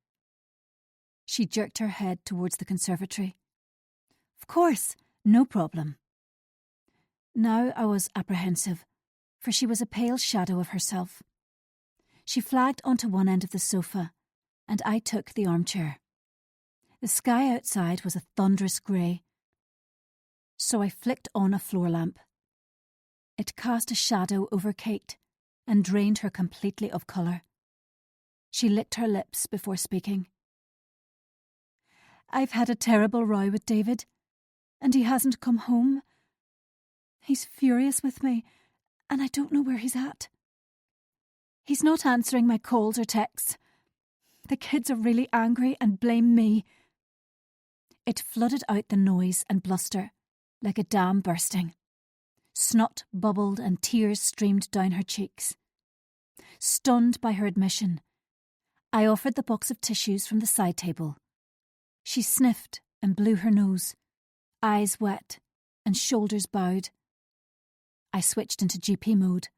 She jerked her head towards the conservatory. "Of course, no problem." Now I was apprehensive, for she was a pale shadow of herself. She flagged onto one end of the sofa, and I took the armchair. The sky outside was a thunderous grey, so I flicked on a floor lamp. It cast a shadow over Kate and drained her completely of colour. She licked her lips before speaking. "I've had a terrible row with David, and he hasn't come home. He's furious with me, and I don't know where he's at. He's not answering my calls or texts. The kids are really angry and blame me." It flooded out the noise and bluster, like a dam bursting. Snot bubbled and tears streamed down her cheeks. Stunned by her admission, I offered the box of tissues from the side table. She sniffed and blew her nose, eyes wet and shoulders bowed. I switched into GP mode,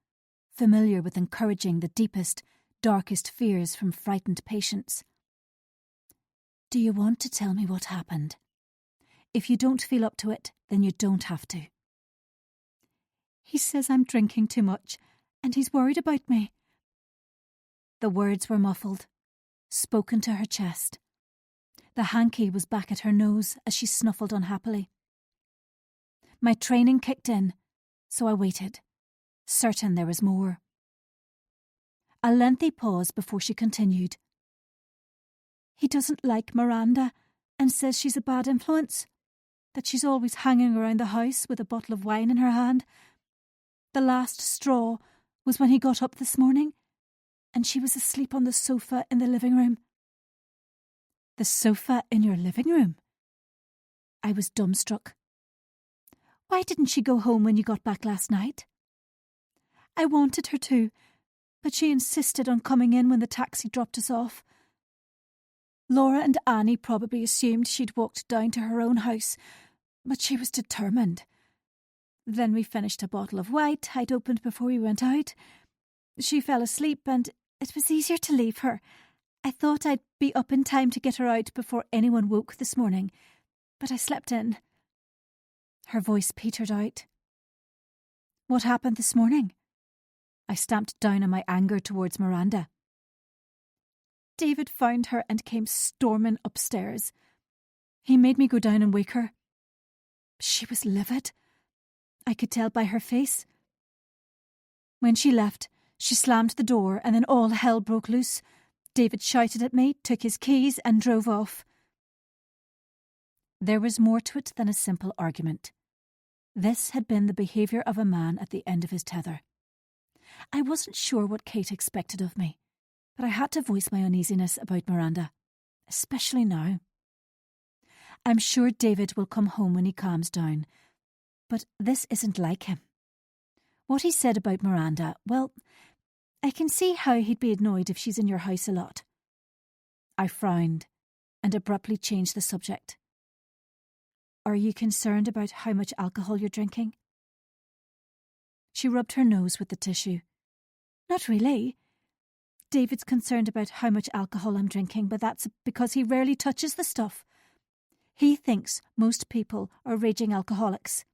familiar with encouraging the deepest, darkest fears from frightened patients. "Do you want to tell me what happened? If you don't feel up to it, then you don't have to." "He says I'm drinking too much, and he's worried about me." The words were muffled, spoken to her chest. The hanky was back at her nose as she snuffled unhappily. My training kicked in, so I waited, certain there was more. A lengthy pause before she continued. "He doesn't like Miranda and says she's a bad influence, that she's always hanging around the house with a bottle of wine in her hand. The last straw was when he got up this morning and she was asleep on the sofa in the living room." "The sofa in your living room?" I was dumbstruck. "Why didn't she go home when you got back last night?" "I wanted her to, but she insisted on coming in when the taxi dropped us off. Laura and Annie probably assumed she'd walked down to her own house, but she was determined. Then we finished a bottle of white I'd opened before we went out. She fell asleep and it was easier to leave her. I thought I'd be up in time to get her out before anyone woke this morning, but I slept in." Her voice petered out. "What happened this morning?" I stamped down on my anger towards Miranda. "David found her and came storming upstairs. He made me go down and wake her. She was livid. I could tell by her face. When she left, she slammed the door and then all hell broke loose. David shouted at me, took his keys and drove off." There was more to it than a simple argument. This had been the behaviour of a man at the end of his tether. I wasn't sure what Kate expected of me, but I had to voice my uneasiness about Miranda, especially now. "I'm sure David will come home when he calms down, but this isn't like him. What he said about Miranda, well, I can see how he'd be annoyed if she's in your house a lot." I frowned and abruptly changed the subject. "Are you concerned about how much alcohol you're drinking?" She rubbed her nose with the tissue. "Not really. David's concerned about how much alcohol I'm drinking, but that's because he rarely touches the stuff. He thinks most people are raging alcoholics.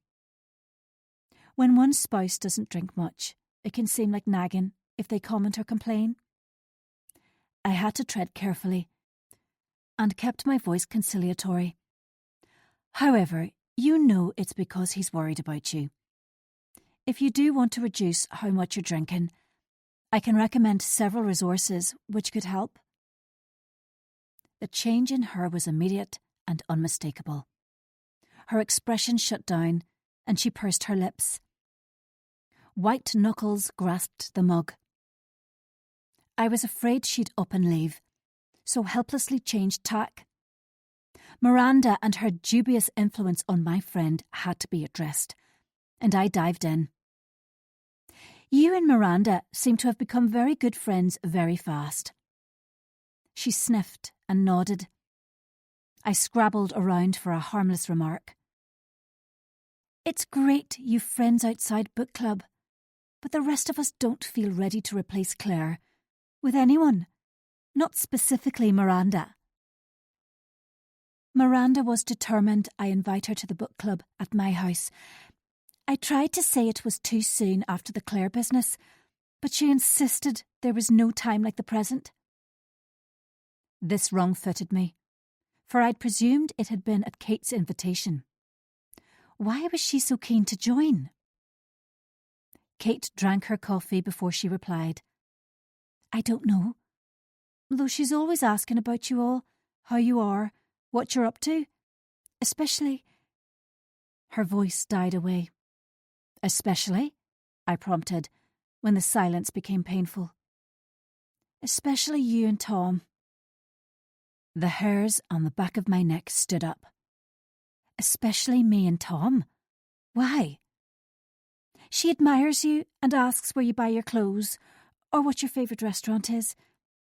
When one's spouse doesn't drink much, it can seem like nagging if they comment or complain." I had to tread carefully and kept my voice conciliatory. "However, you know it's because he's worried about you. If you do want to reduce how much you're drinking, I can recommend several resources which could help." The change in her was immediate and unmistakable. Her expression shut down and she pursed her lips. White knuckles grasped the mug. I was afraid she'd up and leave, so helplessly changed tack. Miranda and her dubious influence on my friend had to be addressed, and I dived in. "You and Miranda seem to have become very good friends very fast." She sniffed and nodded. I scrabbled around for a harmless remark. It's great you've friends outside book club, but the rest of us don't feel ready to replace Claire with anyone, not specifically Miranda. Miranda was determined I invite her to the book club at my house. I tried to say it was too soon after the Claire business, but she insisted there was no time like the present. This wrong-footed me, for I'd presumed it had been at Kate's invitation. Why was she so keen to join? Kate drank her coffee before she replied. I don't know. Though she's always asking about you all, how you are, what you're up to. Especially... Her voice died away. Especially? I prompted, when the silence became painful. Especially you and Tom. The hairs on the back of my neck stood up. Especially me and Tom? Why? She admires you and asks where you buy your clothes, or what your favourite restaurant is,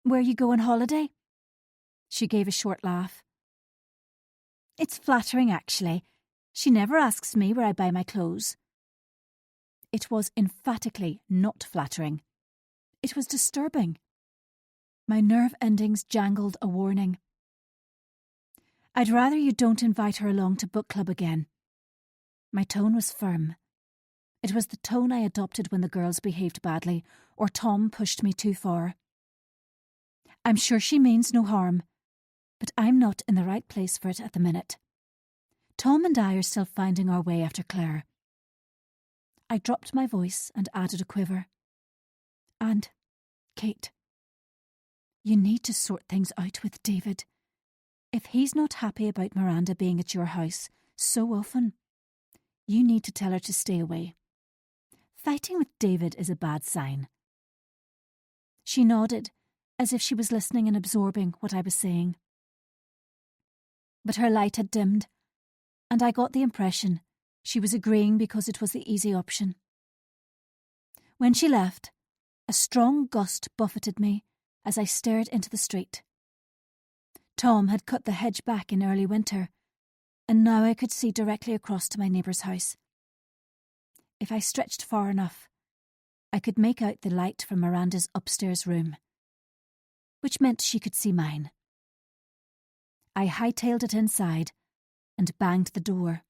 where you go on holiday. She gave a short laugh. It's flattering, actually. She never asks me where I buy my clothes. It was emphatically not flattering. It was disturbing. My nerve endings jangled a warning. I'd rather you don't invite her along to book club again. My tone was firm. It was the tone I adopted when the girls behaved badly, or Tom pushed me too far. I'm sure she means no harm, but I'm not in the right place for it at the minute. Tom and I are still finding our way after Claire. I dropped my voice and added a quiver. And, Kate, you need to sort things out with David. If he's not happy about Miranda being at your house so often, you need to tell her to stay away. Fighting with David is a bad sign. She nodded, as if she was listening and absorbing what I was saying. But her light had dimmed, and I got the impression she was agreeing because it was the easy option. When she left, a strong gust buffeted me as I stared into the street. Tom had cut the hedge back in early winter, and now I could see directly across to my neighbour's house. If I stretched far enough, I could make out the light from Miranda's upstairs room, which meant she could see mine. I hightailed it inside and banged the door.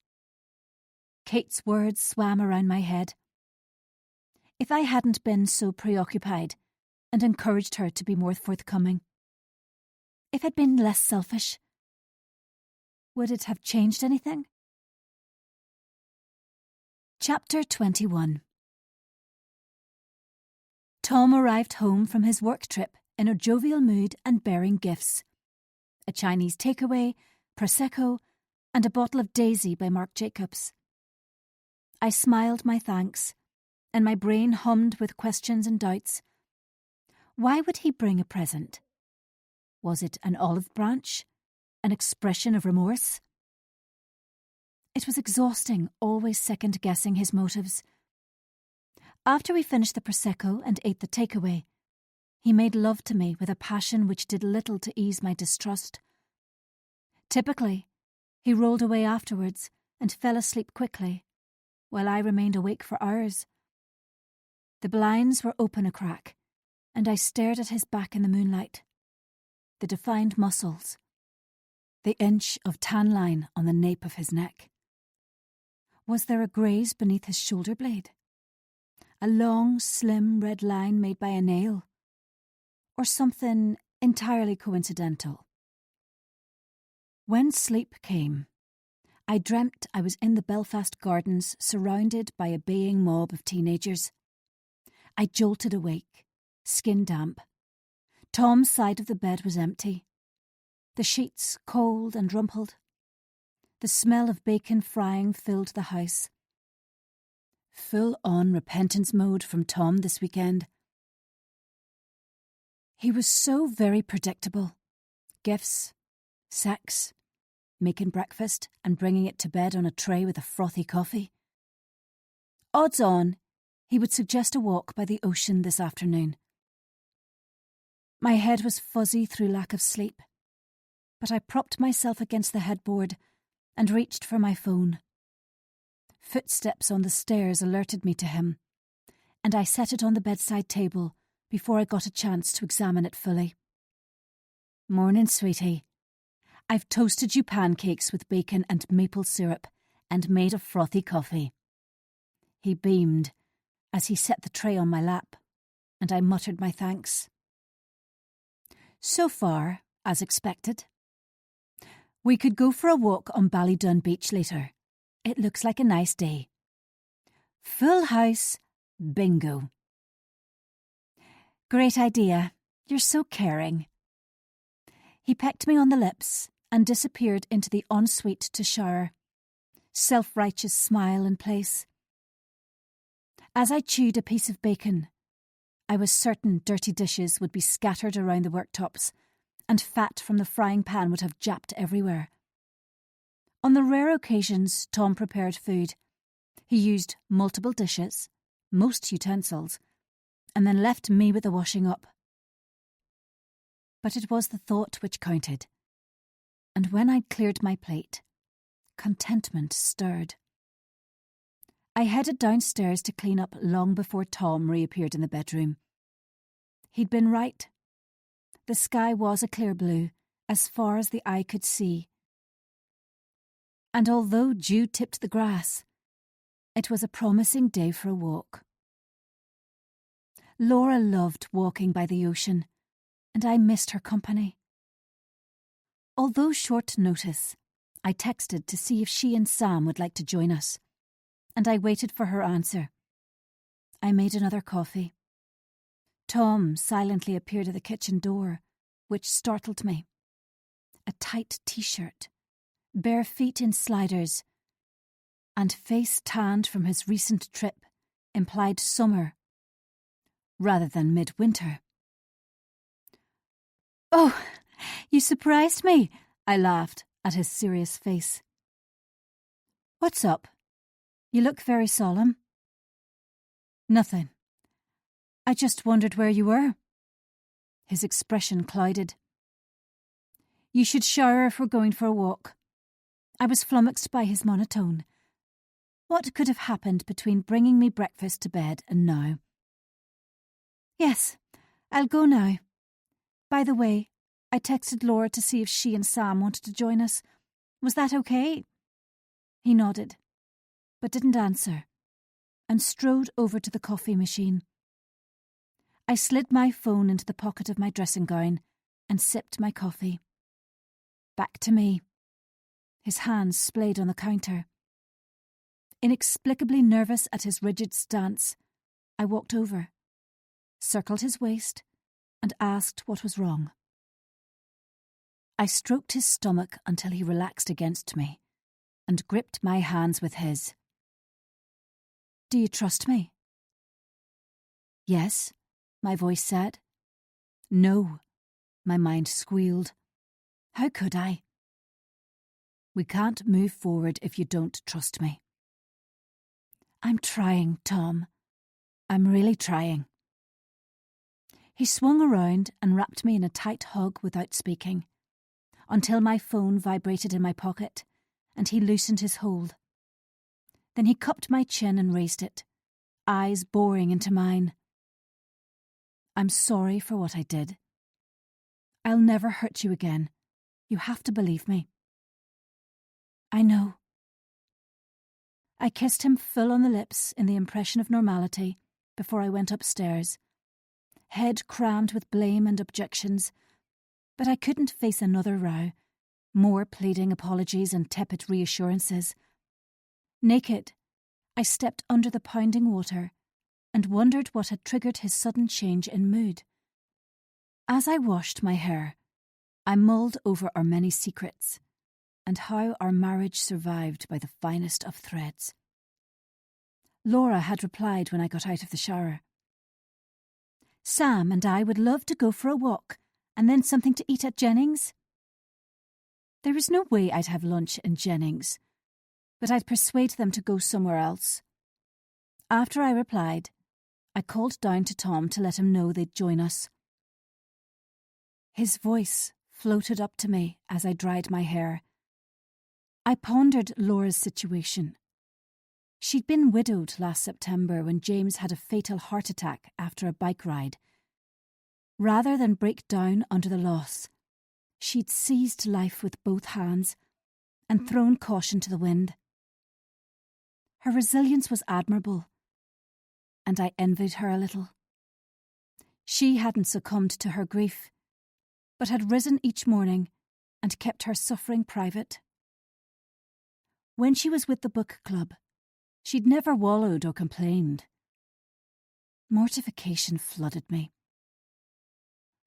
Kate's words swam around my head. If I hadn't been so preoccupied and encouraged her to be more forthcoming, if I'd been less selfish, would it have changed anything? Chapter 21. Tom arrived home from his work trip in a jovial mood and bearing gifts. A Chinese takeaway, Prosecco, and a bottle of Daisy by Marc Jacobs. I smiled my thanks, and my brain hummed with questions and doubts. Why would he bring a present? Was it an olive branch? An expression of remorse? It was exhausting, always second-guessing his motives. After we finished the Prosecco and ate the takeaway, he made love to me with a passion which did little to ease my distrust. Typically, he rolled away afterwards and fell asleep quickly, while I remained awake for hours. The blinds were open a crack, and I stared at his back in the moonlight. The defined muscles, the inch of tan line on the nape of his neck. Was there a graze beneath his shoulder blade? A long, slim red line made by a nail? Or something entirely coincidental? When sleep came, I dreamt I was in the Belfast gardens surrounded by a baying mob of teenagers. I jolted awake, skin damp. Tom's side of the bed was empty. The sheets cold and rumpled. The smell of bacon frying filled the house. Full-on repentance mode from Tom this weekend. He was so very predictable. Gifts, sex, making breakfast and bringing it to bed on a tray with a frothy coffee. Odds on, he would suggest a walk by the ocean this afternoon. My head was fuzzy through lack of sleep. but I propped myself against the headboard and reached for my phone. Footsteps on the stairs alerted me to him, and I set it on the bedside table before I got a chance to examine it fully. "Morning, sweetie. I've toasted you pancakes with bacon and maple syrup and made a frothy coffee." He beamed as he set the tray on my lap, and I muttered my thanks. "So far, as expected. We could go for a walk on Ballydun Beach later. It looks like a nice day. Full house, bingo." "Great idea. You're so caring." He pecked me on the lips and disappeared into the ensuite to shower, self-righteous smile in place. As I chewed a piece of bacon, I was certain dirty dishes would be scattered around the worktops, and fat from the frying pan would have japped everywhere. On the rare occasions Tom prepared food, he used multiple dishes, most utensils, and then left me with the washing up. But it was the thought which counted, and when I'd cleared my plate, contentment stirred. I headed downstairs to clean up long before Tom reappeared in the bedroom. He'd been right. The sky was a clear blue, as far as the eye could see. And although dew tipped the grass, it was a promising day for a walk. Laura loved walking by the ocean, and I missed her company. Although short notice, I texted to see if she and Sam would like to join us, and I waited for her answer. I made another coffee. Tom silently appeared at the kitchen door, which startled me. A tight t-shirt, bare feet in sliders, and face tanned from his recent trip implied summer rather than midwinter. "Oh, you surprised me," I laughed at his serious face. "What's up? You look very solemn." "Nothing. I just wondered where you were." His expression clouded. "You should shower if we're going for a walk." I was flummoxed by his monotone. What could have happened between bringing me breakfast to bed and now? "Yes, I'll go now. By the way, I texted Laura to see if she and Sam wanted to join us. Was that okay?" He nodded, but didn't answer, and strode over to the coffee machine. I slid my phone into the pocket of my dressing gown and sipped my coffee. Back to me. His hands splayed on the counter. Inexplicably nervous at his rigid stance, I walked over, circled his waist, and asked what was wrong. I stroked his stomach until he relaxed against me and gripped my hands with his. "Do you trust me?" "Yes," my voice said. "No," my mind squealed. "How could I?" "We can't move forward if you don't trust me." "I'm trying, Tom. I'm really trying." He swung around and wrapped me in a tight hug without speaking, until my phone vibrated in my pocket and he loosened his hold. Then he cupped my chin and raised it, eyes boring into mine. "I'm sorry for what I did. I'll never hurt you again. You have to believe me." "I know." I kissed him full on the lips in the impression of normality before I went upstairs, head crammed with blame and objections, but I couldn't face another row, more pleading apologies and tepid reassurances. Naked, I stepped under the pounding water and wondered what had triggered his sudden change in mood. As I washed my hair, I mulled over our many secrets and how our marriage survived by the finest of threads. Laura had replied when I got out of the shower. "Sam and I would love to go for a walk and then something to eat at Jennings." There was no way I'd have lunch in Jennings, but I'd persuade them to go somewhere else. After I replied, I called down to Tom to let him know they'd join us. His voice floated up to me as I dried my hair. I pondered Laura's situation. She'd been widowed last September when James had a fatal heart attack after a bike ride. Rather than break down under the loss, she'd seized life with both hands and thrown caution to the wind. Her resilience was admirable, and I envied her a little. She hadn't succumbed to her grief, but had risen each morning and kept her suffering private. When she was with the book club, she'd never wallowed or complained. Mortification flooded me.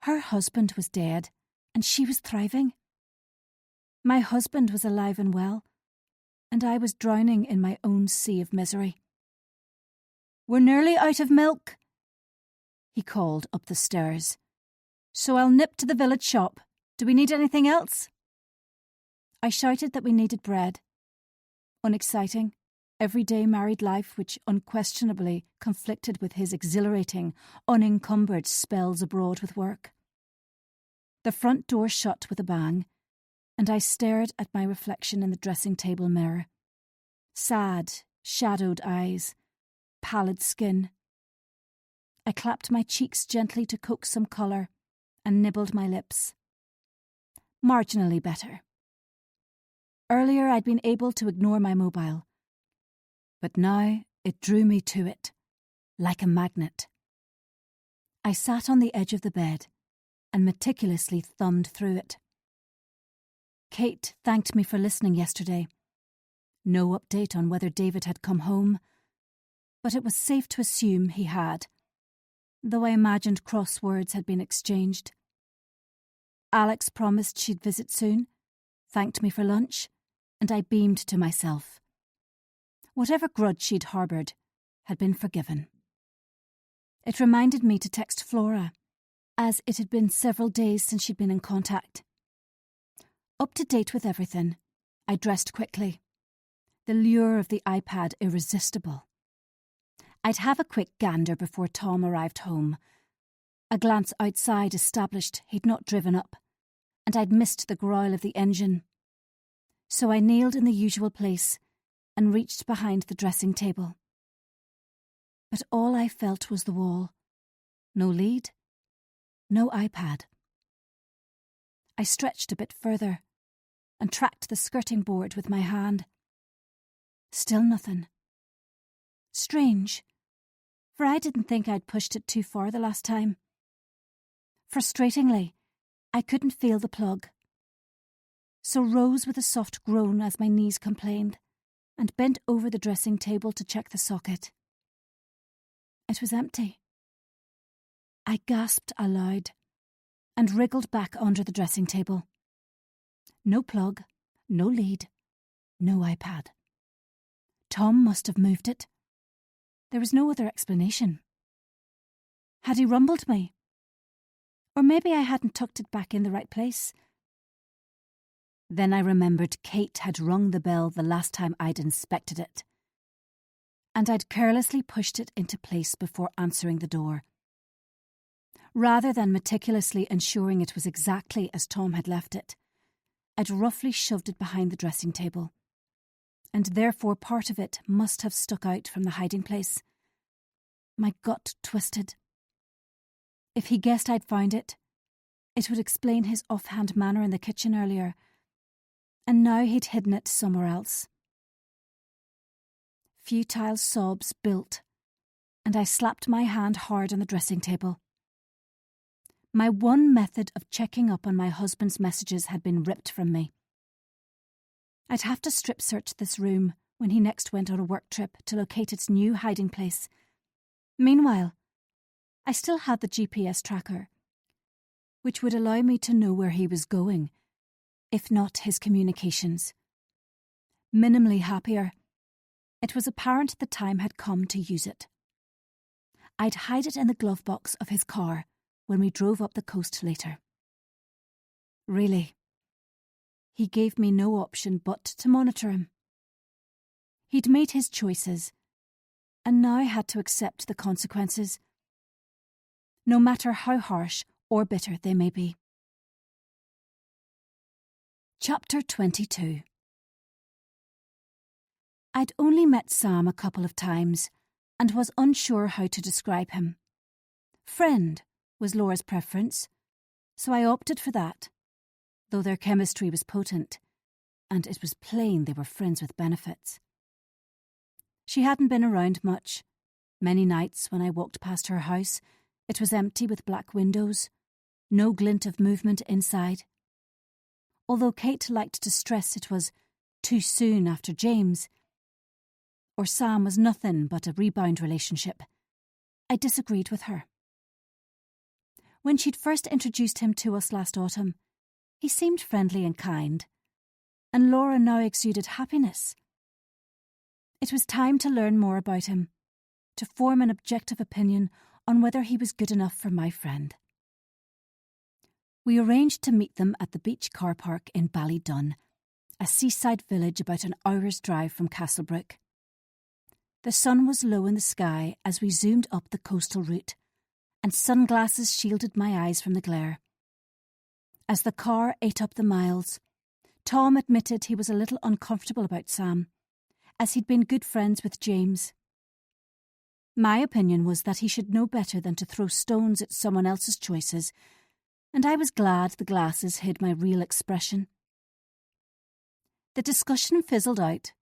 Her husband was dead, and she was thriving. My husband was alive and well, and I was drowning in my own sea of misery. "We're nearly out of milk," he called up the stairs, "so I'll nip to the village shop. Do we need anything else?" I shouted that we needed bread. Unexciting, everyday married life which unquestionably conflicted with his exhilarating, unencumbered spells abroad with work. The front door shut with a bang, and I stared at my reflection in the dressing-table mirror. Sad, shadowed eyes, pallid skin. I clapped my cheeks gently to coax some colour and nibbled my lips. Marginally better. Earlier I'd been able to ignore my mobile, but now it drew me to it, like a magnet. I sat on the edge of the bed and meticulously thumbed through it. Kate thanked me for listening yesterday. No update on whether David had come home, but it was safe to assume he had, though I imagined cross words had been exchanged. Alex promised she'd visit soon, thanked me for lunch, and I beamed to myself. Whatever grudge she'd harboured had been forgiven. It reminded me to text Flora, as it had been several days since she'd been in contact. Up to date with everything, I dressed quickly. The lure of the iPad irresistible. I'd have a quick gander before Tom arrived home. A glance outside established he'd not driven up, and I'd missed the growl of the engine. So I kneeled in the usual place and reached behind the dressing table. But all I felt was the wall. No lead, no iPad. I stretched a bit further and tracked the skirting board with my hand. Still nothing. Strange, for I didn't think I'd pushed it too far the last time. Frustratingly, I couldn't feel the plug, so rose with a soft groan as my knees complained, and bent over the dressing table to check the socket. It was empty. I gasped aloud and wriggled back under the dressing table. No plug, no lead, no iPad. Tom must have moved it. There was no other explanation. Had he rumbled me? Or maybe I hadn't tucked it back in the right place. Then I remembered Kate had rung the bell the last time I'd inspected it, and I'd carelessly pushed it into place before answering the door. Rather than meticulously ensuring it was exactly as Tom had left it, I'd roughly shoved it behind the dressing table, and therefore part of it must have stuck out from the hiding place. My gut twisted. If he guessed I'd found it, it would explain his offhand manner in the kitchen earlier, and now he'd hidden it somewhere else. Futile sobs built, and I slapped my hand hard on the dressing table. My one method of checking up on my husband's messages had been ripped from me. I'd have to strip search this room when he next went on a work trip to locate its new hiding place. Meanwhile, I still had the GPS tracker, which would allow me to know where he was going, if not his communications. Minimally happier, it was apparent the time had come to use it. I'd hide it in the glove box of his car when we drove up the coast later. Really, he gave me no option but to monitor him. He'd made his choices, and now I had to accept the consequences, no matter how harsh or bitter they may be. Chapter 22. I'd only met Sam a couple of times and was unsure how to describe him. Friend was Laura's preference, so I opted for that, though their chemistry was potent, and it was plain they were friends with benefits. She hadn't been around much. Many nights when I walked past her house, it was empty with black windows, no glint of movement inside. Although Kate liked to stress it was too soon after James, or Sam was nothing but a rebound relationship, I disagreed with her. When she'd first introduced him to us last autumn, he seemed friendly and kind, and Laura now exuded happiness. It was time to learn more about him, to form an objective opinion on whether he was good enough for my friend. We arranged to meet them at the beach car park in Ballydun, a seaside village about an hour's drive from Castlebrook. The sun was low in the sky as we zoomed up the coastal route, and sunglasses shielded my eyes from the glare. As the car ate up the miles, Tom admitted he was a little uncomfortable about Sam, as he'd been good friends with James. My opinion was that he should know better than to throw stones at someone else's choices, and I was glad the glasses hid my real expression. The discussion fizzled out,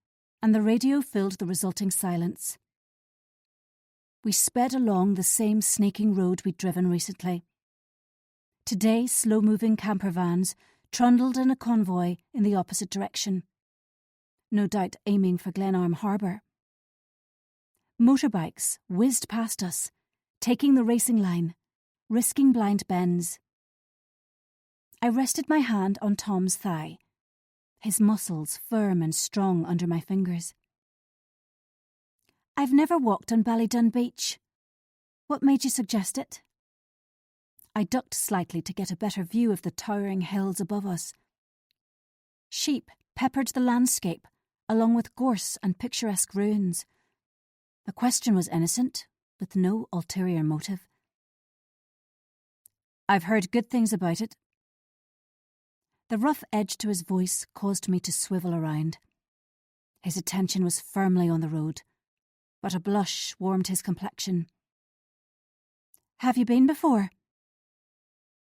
and the radio filled the resulting silence. We sped along the same snaking road we'd driven recently. Today, slow-moving camper vans trundled in a convoy in the opposite direction, no doubt aiming for Glenarm Harbour. Motorbikes whizzed past us, taking the racing line, risking blind bends. I rested my hand on Tom's thigh, his muscles firm and strong under my fingers. I've never walked on Ballydun Beach. What made you suggest it? I ducked slightly to get a better view of the towering hills above us. Sheep peppered the landscape, along with gorse and picturesque ruins. The question was innocent, with no ulterior motive. I've heard good things about it. The rough edge to his voice caused me to swivel around. His attention was firmly on the road, but a blush warmed his complexion. Have you been before?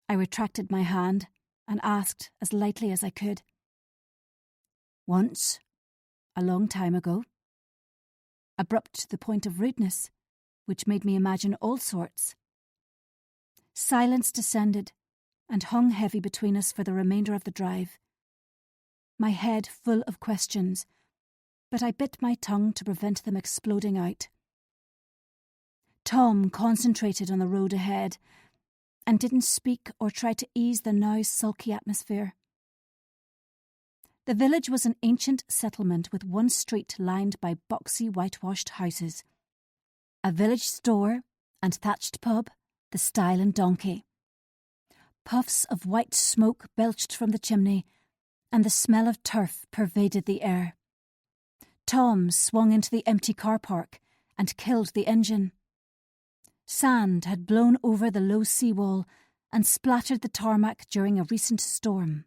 I retracted my hand and asked as lightly as I could. Once, a long time ago. Abrupt to the point of rudeness, which made me imagine all sorts. Silence descended and hung heavy between us for the remainder of the drive. My head full of questions, but I bit my tongue to prevent them exploding out. Tom concentrated on the road ahead and didn't speak or try to ease the now sulky atmosphere. The village was an ancient settlement with one street lined by boxy whitewashed houses, a village store and thatched pub, the Stile and Donkey. Puffs of white smoke belched from the chimney, and the smell of turf pervaded the air. Tom swung into the empty car park and killed the engine. Sand had blown over the low seawall and splattered the tarmac during a recent storm.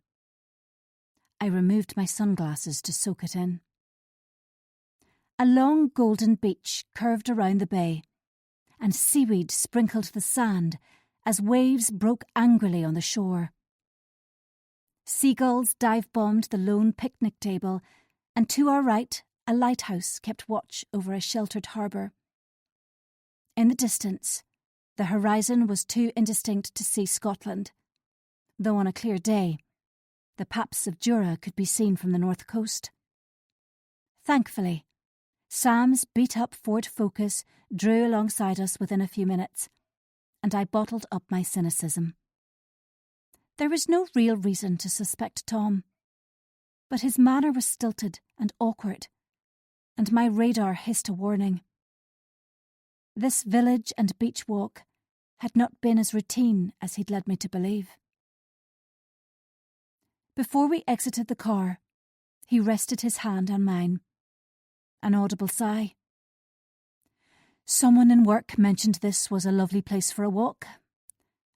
I removed my sunglasses to soak it in. A long golden beach curved around the bay, and seaweed sprinkled the sand as waves broke angrily on the shore. Seagulls dive-bombed the lone picnic table, and to our right, a lighthouse kept watch over a sheltered harbour. In the distance, the horizon was too indistinct to see Scotland, though on a clear day, the paps of Jura could be seen from the north coast. Thankfully, Sam's beat-up Ford Focus drew alongside us within a few minutes, and I bottled up my cynicism. There was no real reason to suspect Tom, but his manner was stilted and awkward, and my radar hissed a warning. This village and beach walk had not been as routine as he'd led me to believe. Before we exited the car, he rested his hand on mine. An audible sigh. Someone in work mentioned this was a lovely place for a walk,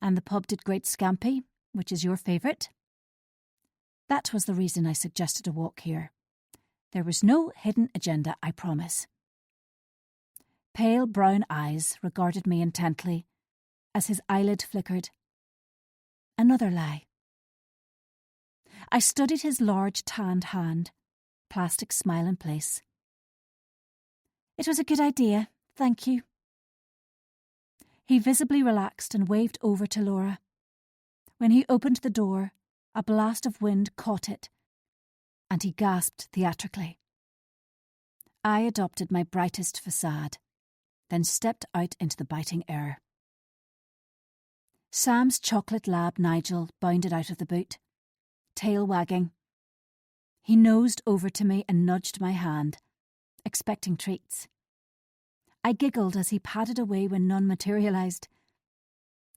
and the pub did great scampi, which is your favourite. That was the reason I suggested a walk here. There was no hidden agenda, I promise. Pale brown eyes regarded me intently as his eyelid flickered. Another lie. I studied his large tanned hand, plastic smile in place. It was a good idea, thank you. He visibly relaxed and waved over to Laura. When he opened the door, a blast of wind caught it, and he gasped theatrically. I adopted my brightest facade, then stepped out into the biting air. Sam's chocolate lab Nigel bounded out of the boot, tail wagging. He nosed over to me and nudged my hand, expecting treats. I giggled as he padded away when none materialised.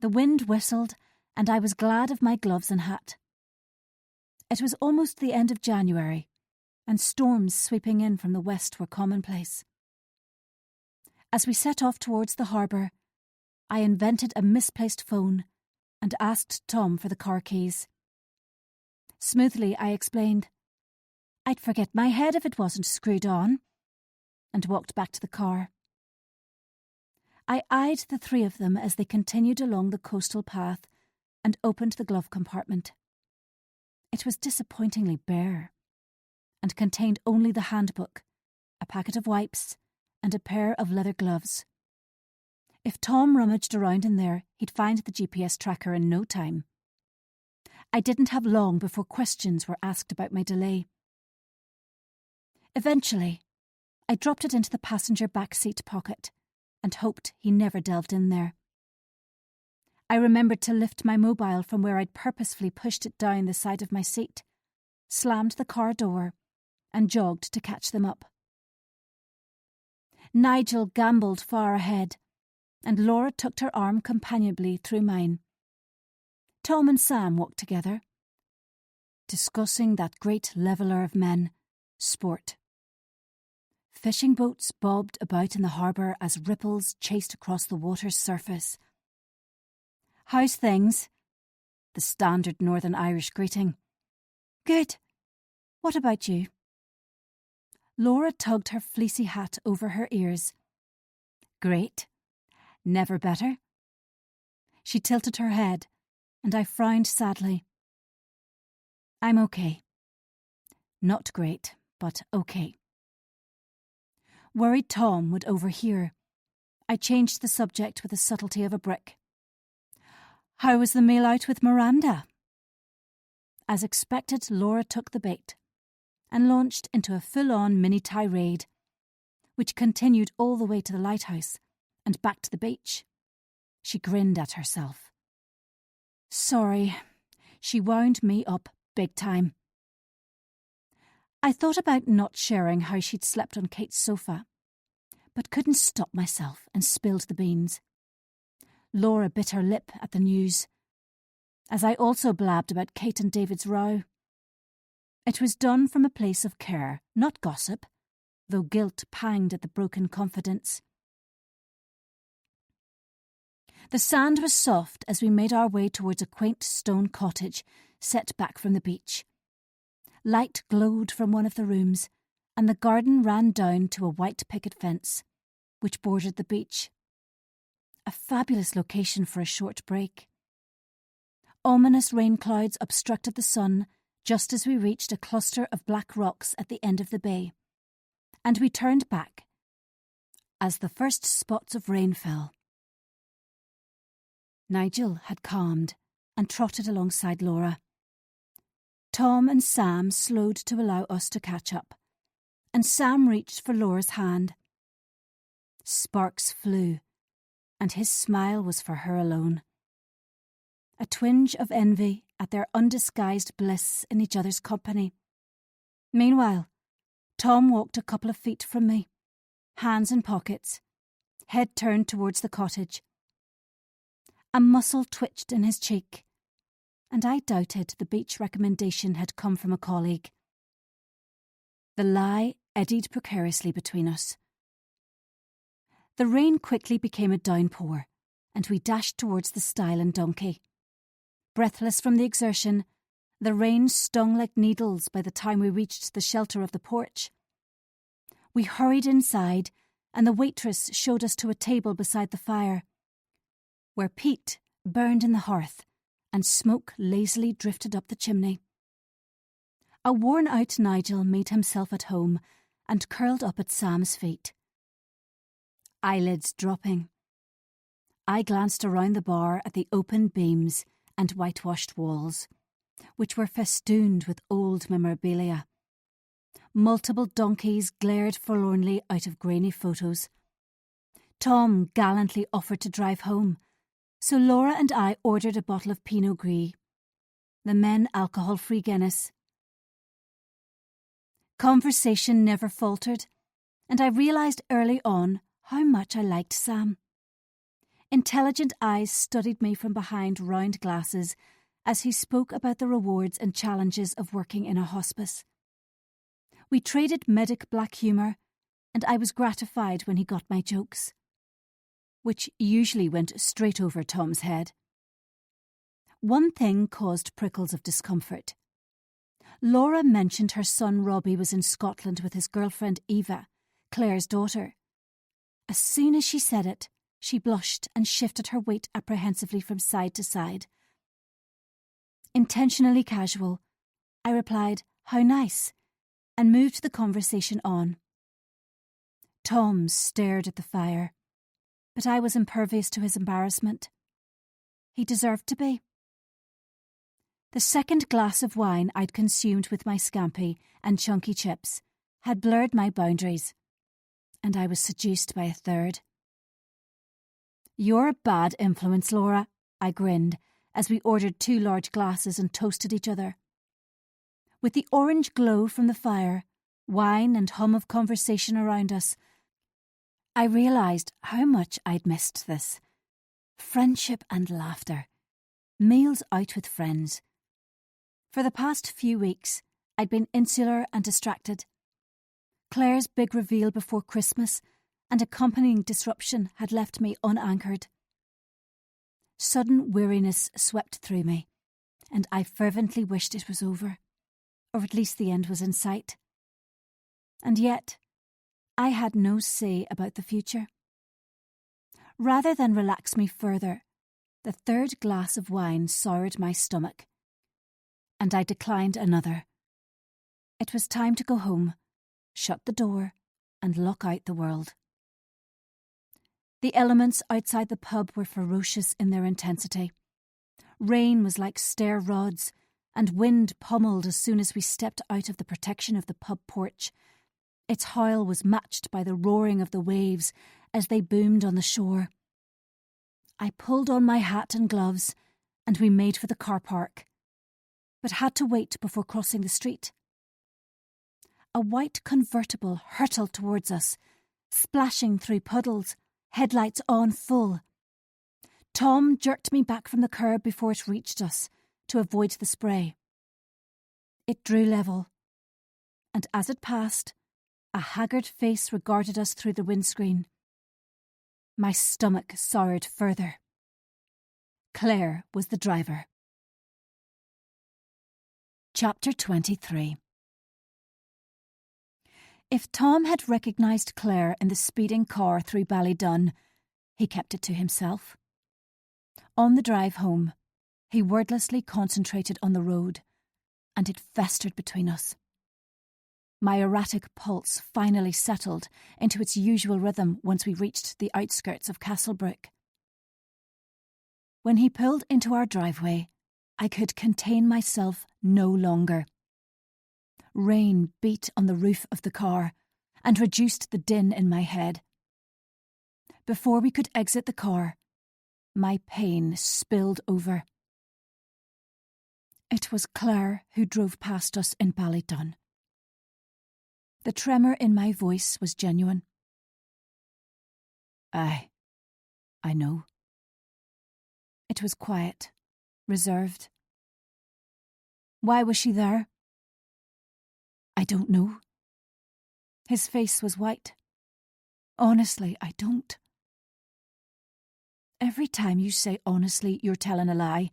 The wind whistled, and I was glad of my gloves and hat. It was almost the end of January, and storms sweeping in from the west were commonplace. As we set off towards the harbour, I invented a misplaced phone and asked Tom for the car keys. Smoothly, I explained, "I'd forget my head if it wasn't screwed on," and walked back to the car. I eyed the three of them as they continued along the coastal path and opened the glove compartment. It was disappointingly bare, and contained only the handbook, a packet of wipes, and a pair of leather gloves. If Tom rummaged around in there, he'd find the GPS tracker in no time. I didn't have long before questions were asked about my delay. Eventually, I dropped it into the passenger back seat pocket and hoped he never delved in there. I remembered to lift my mobile from where I'd purposefully pushed it down the side of my seat, slammed the car door, and jogged to catch them up. Nigel gambled far ahead, and Laura tucked her arm companionably through mine. Tom and Sam walked together, discussing that great leveller of men, sport. Fishing boats bobbed about in the harbour as ripples chased across the water's surface. "How's things?" The standard Northern Irish greeting. "Good. What about you?" Laura tugged her fleecy hat over her ears. "Great. Never better." She tilted her head, and I frowned sadly. "I'm okay. Not great, but okay." Worried Tom would overhear. I changed the subject with the subtlety of a brick. "How was the meal out with Miranda?" As expected, Laura took the bait and launched into a full-on mini tirade, which continued all the way to the lighthouse and back to the beach. She grinned at herself. Sorry, she wound me up big time. I thought about not sharing how she'd slept on Kate's sofa, but couldn't stop myself and spilled the beans. Laura bit her lip at the news, as I also blabbed about Kate and David's row. It was done from a place of care, not gossip, though guilt panged at the broken confidence. The sand was soft as we made our way towards a quaint stone cottage set back from the beach. Light glowed from one of the rooms, and the garden ran down to a white picket fence, which bordered the beach. A fabulous location for a short break. Ominous rain clouds obstructed the sun just as we reached a cluster of black rocks at the end of the bay, and we turned back as the first spots of rain fell. Nigel had calmed and trotted alongside Laura. Tom and Sam slowed to allow us to catch up, and Sam reached for Laura's hand. Sparks flew, and his smile was for her alone. A twinge of envy at their undisguised bliss in each other's company. Meanwhile, Tom walked a couple of feet from me, hands in pockets, head turned towards the cottage. A muscle twitched in his cheek, and I doubted the beach recommendation had come from a colleague. The lie eddied precariously between us. The rain quickly became a downpour, and we dashed towards the stile and donkey. Breathless from the exertion, The rain stung like needles by the time we reached the shelter of the porch. We hurried inside, and the waitress showed us to a table beside the fire, where peat burned in the hearth and smoke lazily drifted up the chimney. A worn-out Nigel made himself at home and curled up at Sam's feet, eyelids dropping. I glanced around the bar at the open beams and whitewashed walls, which were festooned with old memorabilia. Multiple donkeys glared forlornly out of grainy photos. Tom gallantly offered to drive home, so Laura and I ordered a bottle of Pinot Gris, the men alcohol-free Guinness. Conversation never faltered, and I realised early on how much I liked Sam. Intelligent eyes studied me from behind round glasses as he spoke about the rewards and challenges of working in a hospice. We traded medic black humour, and I was gratified when he got my jokes, which usually went straight over Tom's head. One thing caused prickles of discomfort. Laura mentioned her son Robbie was in Scotland with his girlfriend Eva, Claire's daughter. As soon as she said it, she blushed and shifted her weight apprehensively from side to side. Intentionally casual, I replied, "How nice," and moved the conversation on. Tom stared at the fire, but I was impervious to his embarrassment. He deserved to be. The second glass of wine I'd consumed with my scampi and chunky chips had blurred my boundaries, and I was seduced by a third. "You're a bad influence, Laura," I grinned as we ordered 2 large glasses and toasted each other. With the orange glow from the fire, wine and hum of conversation around us, I realised how much I'd missed this. Friendship and laughter. Meals out with friends. For the past few weeks, I'd been insular and distracted. Claire's big reveal before Christmas and accompanying disruption had left me unanchored. Sudden weariness swept through me, and I fervently wished it was over, or at least the end was in sight. And yet, I had no say about the future. Rather than relax me further, the third glass of wine soured my stomach, and I declined another. It was time to go home, shut the door, and lock out the world. The elements outside the pub were ferocious in their intensity. Rain was like stair rods, and wind pommelled as soon as we stepped out of the protection of the pub porch. Its howl was matched by the roaring of the waves as they boomed on the shore. I pulled on my hat and gloves, and we made for the car park, but had to wait before crossing the street. A white convertible hurtled towards us, splashing through puddles, headlights on full. Tom jerked me back from the curb before it reached us, to avoid the spray. It drew level, and as it passed, a haggard face regarded us through the windscreen. My stomach soured further. Claire was the driver. Chapter 23. If Tom had recognised Claire in the speeding car through Ballydun, he kept it to himself. On the drive home, he wordlessly concentrated on the road, and it festered between us. My erratic pulse finally settled into its usual rhythm once we reached the outskirts of Castlebrook. When he pulled into our driveway, I could contain myself no longer. Rain beat on the roof of the car and reduced the din in my head. Before we could exit the car, my pain spilled over. It was Claire who drove past us in Ballydun. The tremor in my voice was genuine. I know. It was quiet, reserved. Why was she there? I don't know. His face was white. Honestly, I don't. Every time you say honestly, you're telling a lie.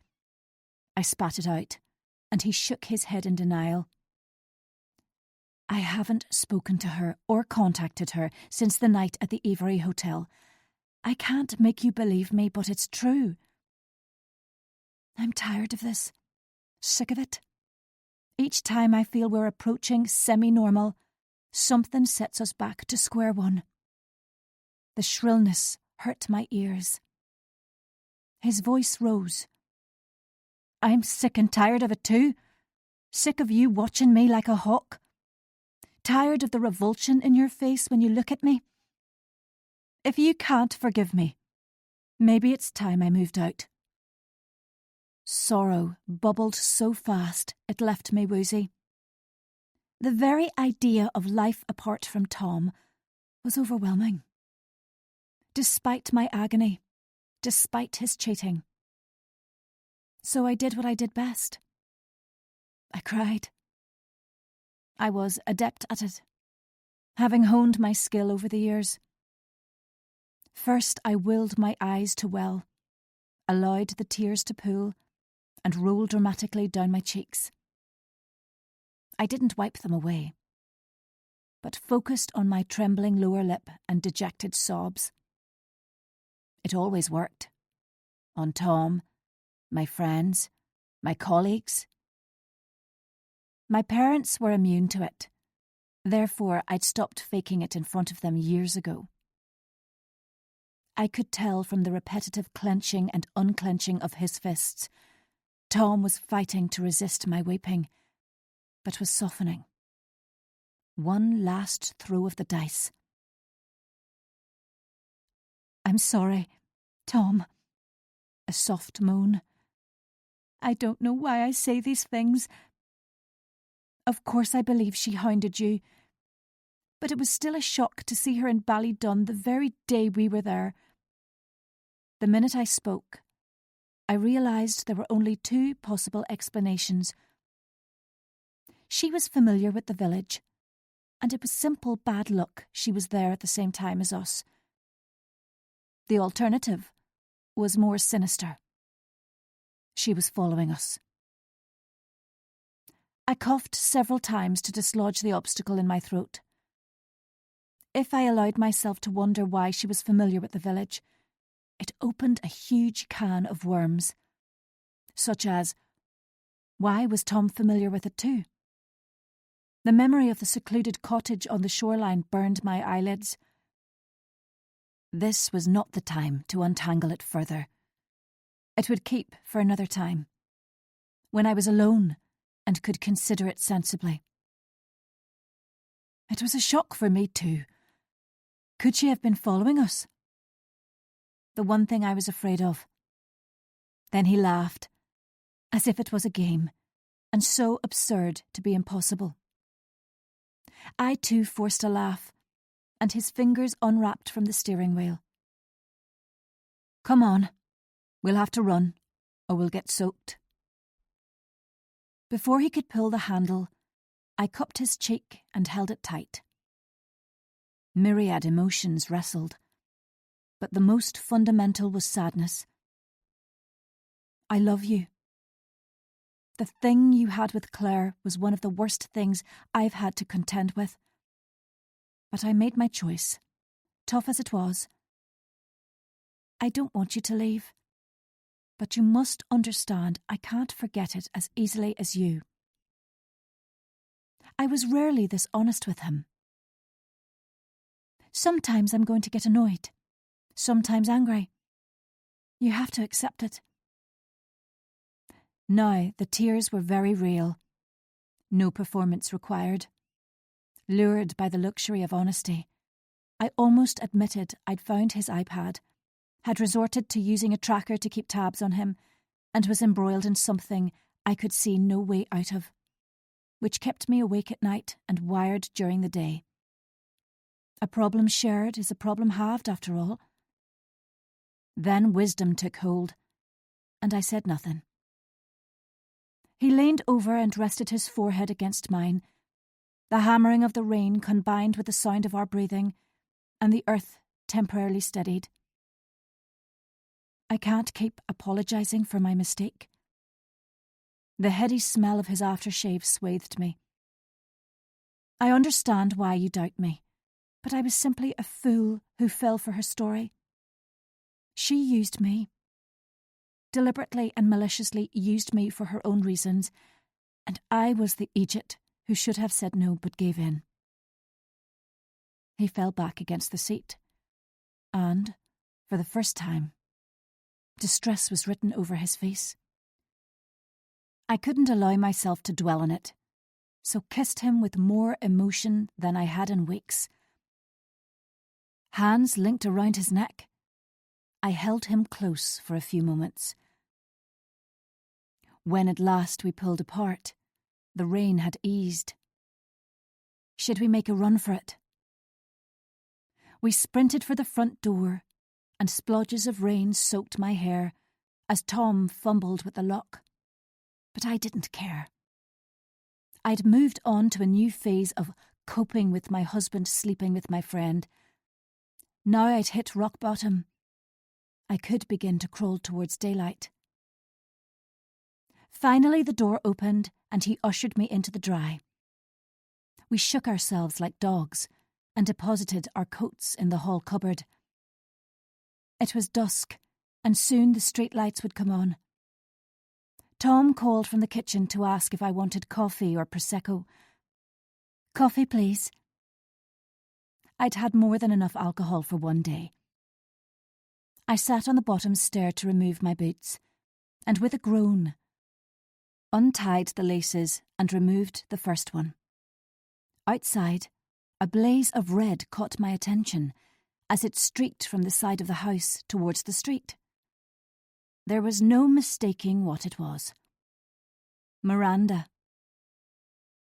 I spat it out, and he shook his head in denial. I haven't spoken to her or contacted her since the night at the Avery Hotel. I can't make you believe me, but it's true. I'm tired of this. Sick of it. Each time I feel we're approaching semi-normal, something sets us back to square one. The shrillness hurt my ears. His voice rose. I'm sick and tired of it too. Sick of you watching me like a hawk. Tired of the revulsion in your face when you look at me. If you can't forgive me, maybe it's time I moved out. Sorrow bubbled so fast it left me woozy. The very idea of life apart from Tom was overwhelming. Despite my agony, despite his cheating. So I did what I did best. I cried. I was adept at it, having honed my skill over the years. First I willed my eyes to well, allowed the tears to pool, and roll dramatically down my cheeks. I didn't wipe them away, but focused on my trembling lower lip and dejected sobs. It always worked. On Tom, my friends, my colleagues. My parents were immune to it. Therefore, I'd stopped faking it in front of them years ago. I could tell from the repetitive clenching and unclenching of his fists. Tom was fighting to resist my weeping, but was softening. One last throw of the dice. I'm sorry, Tom. A soft moan. I don't know why I say these things. Of course I believe she hounded you, but it was still a shock to see her in Ballydun the very day we were there. The minute I spoke, I realised there were only two possible explanations. She was familiar with the village, and it was simple bad luck she was there at the same time as us. The alternative was more sinister. She was following us. I coughed several times to dislodge the obstacle in my throat. If I allowed myself to wonder why she was familiar with the village, it opened a huge can of worms, such as, why was Tom familiar with it too? The memory of the secluded cottage on the shoreline burned my eyelids. This was not the time to untangle it further. It would keep for another time, when I was alone and could consider it sensibly. It was a shock for me too. Could she have been following us? The one thing I was afraid of. Then he laughed, as if it was a game, and so absurd to be impossible. I too forced a laugh, and his fingers unwrapped from the steering wheel. Come on, we'll have to run, or we'll get soaked. Before he could pull the handle, I cupped his cheek and held it tight. Myriad emotions wrestled, but the most fundamental was sadness. I love you. The thing you had with Claire was one of the worst things I've had to contend with. But I made my choice, tough as it was. I don't want you to leave, but you must understand I can't forget it as easily as you. I was rarely this honest with him. Sometimes I'm going to get annoyed, sometimes angry. You have to accept it. Now the tears were very real. No performance required. Lured by the luxury of honesty, I almost admitted I'd found his iPad, had resorted to using a tracker to keep tabs on him, and was embroiled in something I could see no way out of, which kept me awake at night and wired during the day. A problem shared is a problem halved, after all. Then wisdom took hold, and I said nothing. He leaned over and rested his forehead against mine. The hammering of the rain combined with the sound of our breathing, and the earth temporarily steadied. I can't keep apologising for my mistake. The heady smell of his aftershave swathed me. I understand why you doubt me, but I was simply a fool who fell for her story. She used me. Deliberately and maliciously used me for her own reasons, and I was the idiot who should have said no but gave in. He fell back against the seat, and, for the first time, distress was written over his face. I couldn't allow myself to dwell on it, so kissed him with more emotion than I had in weeks. Hands linked around his neck, I held him close for a few moments. When at last we pulled apart, the rain had eased. Should we make a run for it? We sprinted for the front door, and splodges of rain soaked my hair as Tom fumbled with the lock. But I didn't care. I'd moved on to a new phase of coping with my husband sleeping with my friend. Now I'd hit rock bottom. I could begin to crawl towards daylight. Finally the door opened and he ushered me into the dry. We shook ourselves like dogs and deposited our coats in the hall cupboard. It was dusk, and soon the street lights would come on. Tom called from the kitchen to ask if I wanted coffee or Prosecco. "Coffee, please." I'd had more than enough alcohol for one day. I sat on the bottom stair to remove my boots, and with a groan, untied the laces and removed the first one. Outside, a blaze of red caught my attention as it streaked from the side of the house towards the street. There was no mistaking what it was. Miranda.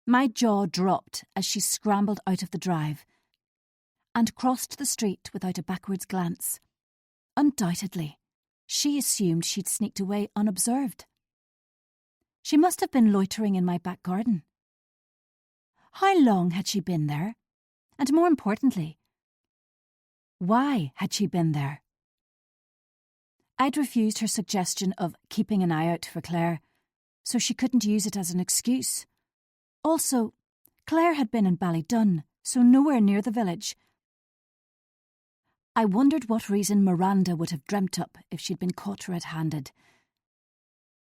My jaw dropped as she scrambled out of the drive and crossed the street without a backwards glance. Undoubtedly, she assumed she'd sneaked away unobserved. She must have been loitering in my back garden. How long had she been there? And more importantly, why had she been there? I'd refused her suggestion of keeping an eye out for Claire, so she couldn't use it as an excuse. Also, Claire had been in Ballydun, so nowhere near the village. I wondered what reason Miranda would have dreamt up if she'd been caught red-handed.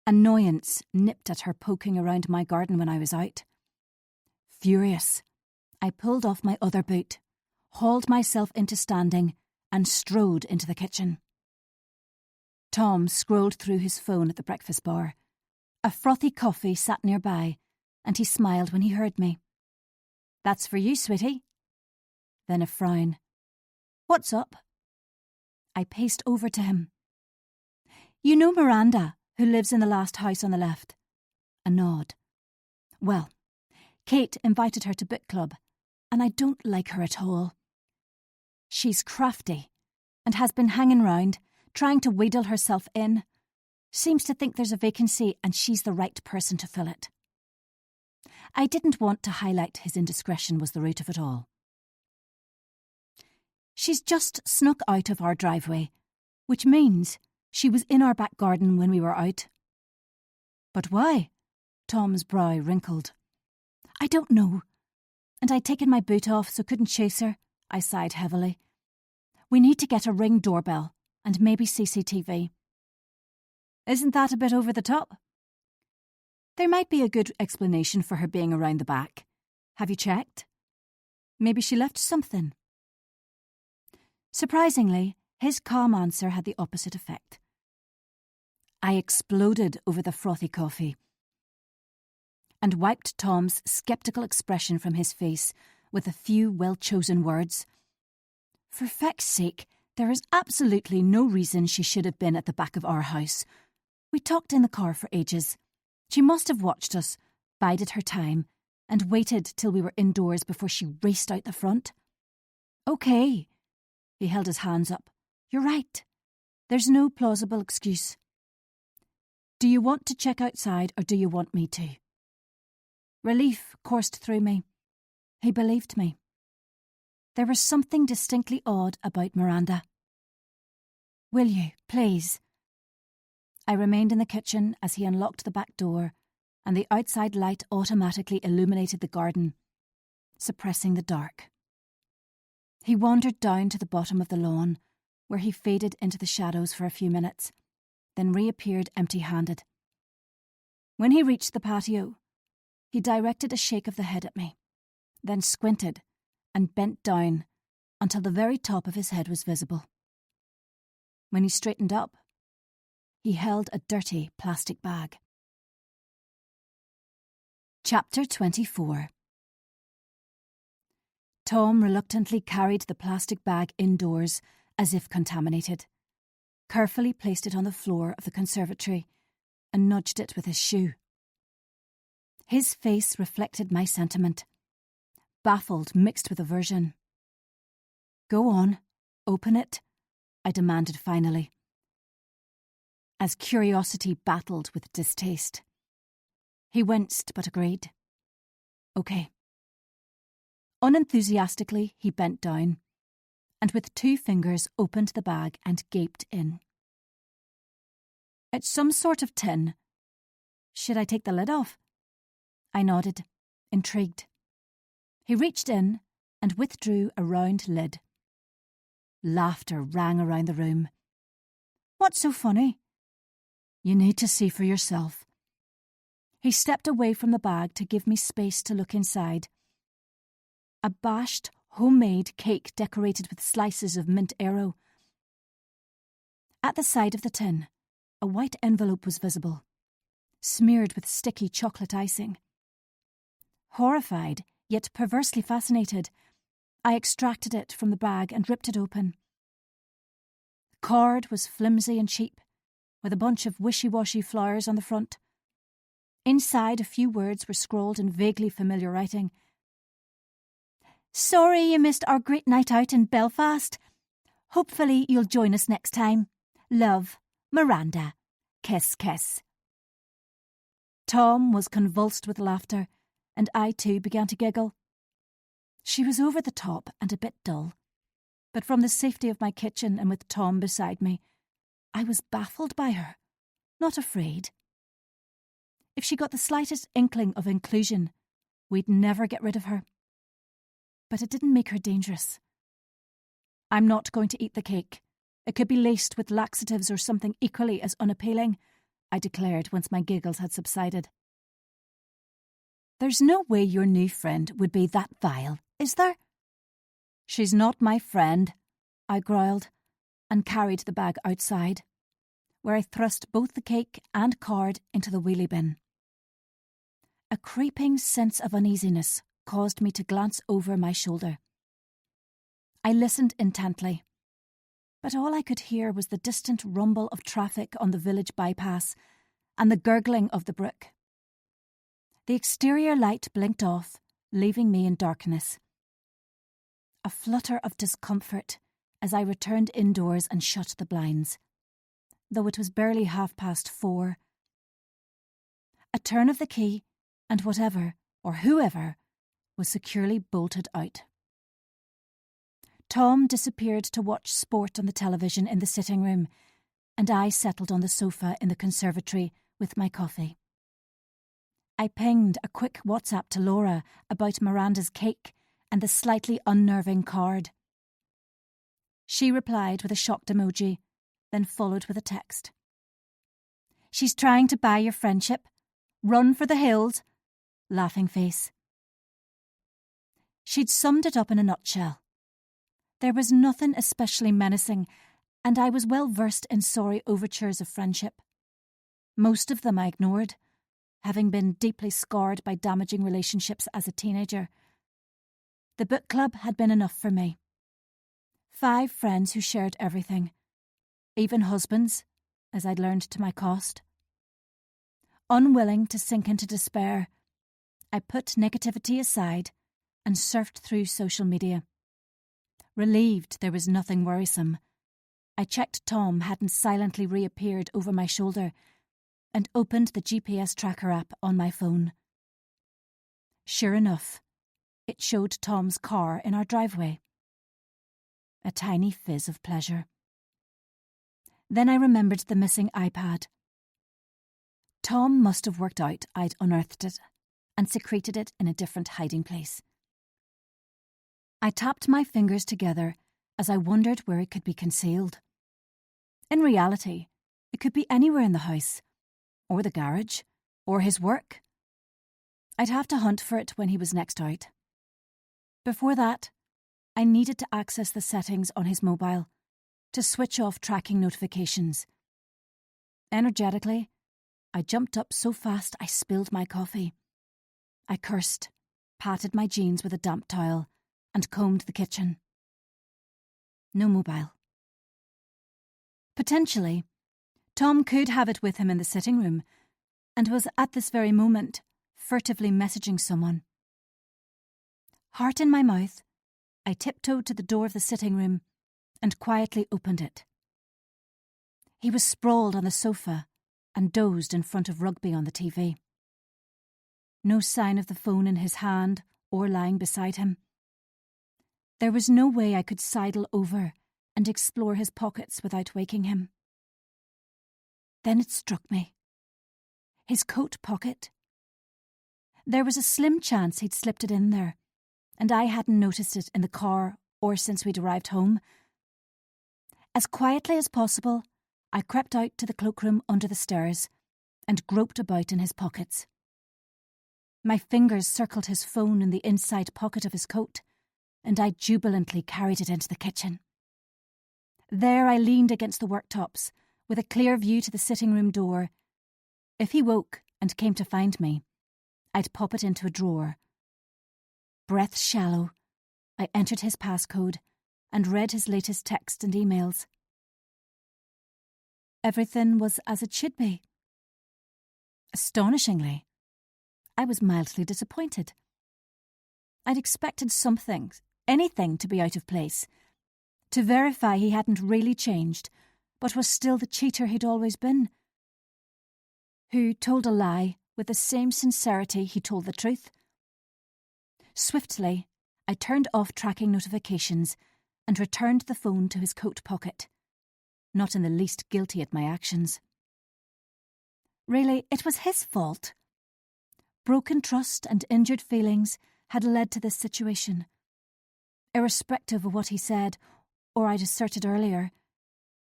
Annoyance nipped at her poking around my garden when I was out. Furious, I pulled off my other boot, hauled myself into standing, and strode into the kitchen. Tom scrolled through his phone at the breakfast bar. A frothy coffee sat nearby, and he smiled when he heard me. "That's for you, sweetie." Then a frown. "What's up?" I paced over to him. "You know Miranda, who lives in the last house on the left?" A nod. "Well, Kate invited her to book club, and I don't like her at all. She's crafty, and has been hanging round, trying to wheedle herself in. Seems to think there's a vacancy and she's the right person to fill it." I didn't want to highlight his indiscretion was the root of it all. "She's just snuck out of our driveway, which means she was in our back garden when we were out." "But why?" Tom's brow wrinkled. "I don't know. And I'd taken my boot off so couldn't chase her." I sighed heavily. "We need to get a Ring doorbell and maybe CCTV. "Isn't that a bit over the top?" "There might be a good explanation for her being around the back. Have you checked? Maybe she left something." Surprisingly, his calm answer had the opposite effect. I exploded over the frothy coffee and wiped Tom's sceptical expression from his face with a few well-chosen words. "For feck's sake, there is absolutely no reason she should have been at the back of our house. We talked in the car for ages. She must have watched us, bided her time, and waited till we were indoors before she raced out the front." "OK." He held his hands up. "You're right. There's no plausible excuse. Do you want to check outside or do you want me to?" Relief coursed through me. He believed me. There was something distinctly odd about Miranda. "Will you, please?" I remained in the kitchen as he unlocked the back door and the outside light automatically illuminated the garden, suppressing the dark. He wandered down to the bottom of the lawn, where he faded into the shadows for a few minutes, then reappeared empty-handed. When he reached the patio, he directed a shake of the head at me, then squinted and bent down until the very top of his head was visible. When he straightened up, he held a dirty plastic bag. Chapter 24. Tom reluctantly carried the plastic bag indoors as if contaminated, carefully placed it on the floor of the conservatory, and nudged it with his shoe. His face reflected my sentiment, baffled mixed with aversion. "Go on, open it," I demanded finally, as curiosity battled with distaste. He winced but agreed. "Okay." Unenthusiastically, he bent down, and with 2 fingers opened the bag and gaped in. "It's some sort of tin. Should I take the lid off?" I nodded, intrigued. He reached in and withdrew a round lid. Laughter rang around the room. "What's so funny?" "You need to see for yourself." He stepped away from the bag to give me space to look inside. A bashed, homemade cake decorated with slices of mint arrow. At the side of the tin, a white envelope was visible, smeared with sticky chocolate icing. Horrified, yet perversely fascinated, I extracted it from the bag and ripped it open. The card was flimsy and cheap, with a bunch of wishy-washy flowers on the front. Inside, a few words were scrawled in vaguely familiar writing. "Sorry you missed our great night out in Belfast. Hopefully you'll join us next time. Love, Miranda. Kiss, kiss." Tom was convulsed with laughter, and I too began to giggle. She was over the top and a bit dull, but from the safety of my kitchen and with Tom beside me, I was baffled by her, not afraid. If she got the slightest inkling of inclusion, we'd never get rid of her. But it didn't make her dangerous. "I'm not going to eat the cake. It could be laced with laxatives or something equally as unappealing," I declared once my giggles had subsided. "There's no way your new friend would be that vile, is there?" "She's not my friend," I growled, and carried the bag outside, where I thrust both the cake and card into the wheelie bin. A creeping sense of uneasiness caused me to glance over my shoulder. I listened intently, but all I could hear was the distant rumble of traffic on the village bypass and the gurgling of the brook. The exterior light blinked off, leaving me in darkness. A flutter of discomfort as I returned indoors and shut the blinds, though it was barely 4:30. A turn of the key, and whatever, or whoever, was securely bolted out. Tom disappeared to watch sport on the television in the sitting room, and I settled on the sofa in the conservatory with my coffee. I pinged a quick WhatsApp to Laura about Miranda's cake and the slightly unnerving card. She replied with a shocked emoji, then followed with a text. "She's trying to buy your friendship. Run for the hills." Laughing face. She'd summed it up in a nutshell. There was nothing especially menacing, and I was well versed in sorry overtures of friendship. Most of them I ignored, having been deeply scarred by damaging relationships as a teenager. The book club had been enough for me. 5 friends who shared everything, even husbands, as I'd learned to my cost. Unwilling to sink into despair, I put negativity aside and surfed through social media. Relieved there was nothing worrisome, I checked Tom hadn't silently reappeared over my shoulder and opened the GPS tracker app on my phone. Sure enough, it showed Tom's car in our driveway. A tiny fizz of pleasure. Then I remembered the missing iPad. Tom must have worked out I'd unearthed it and secreted it in a different hiding place. I tapped my fingers together as I wondered where it could be concealed. In reality, it could be anywhere in the house, or the garage, or his work. I'd have to hunt for it when he was next out. Before that, I needed to access the settings on his mobile to switch off tracking notifications. Energetically, I jumped up so fast I spilled my coffee. I cursed, patted my jeans with a damp towel, and combed the kitchen. No mobile. Potentially, Tom could have it with him in the sitting room, and was at this very moment furtively messaging someone. Heart in my mouth, I tiptoed to the door of the sitting room and quietly opened it. He was sprawled on the sofa and dozed in front of rugby on the TV. No sign of the phone in his hand or lying beside him. There was no way I could sidle over and explore his pockets without waking him. Then it struck me. His coat pocket. There was a slim chance he'd slipped it in there, and I hadn't noticed it in the car or since we'd arrived home. As quietly as possible, I crept out to the cloakroom under the stairs and groped about in his pockets. My fingers circled his phone in the inside pocket of his coat, and I jubilantly carried it into the kitchen. There I leaned against the worktops, with a clear view to the sitting room door. If he woke and came to find me, I'd pop it into a drawer. Breath shallow, I entered his passcode and read his latest text and emails. Everything was as it should be. Astonishingly, I was mildly disappointed. I'd expected something, anything, to be out of place, to verify he hadn't really changed, but was still the cheater he'd always been, who told a lie with the same sincerity he told the truth. Swiftly, I turned off tracking notifications and returned the phone to his coat pocket, not in the least guilty at my actions. Really, it was his fault. Broken trust and injured feelings had led to this situation. Irrespective of what he said, or I'd asserted earlier,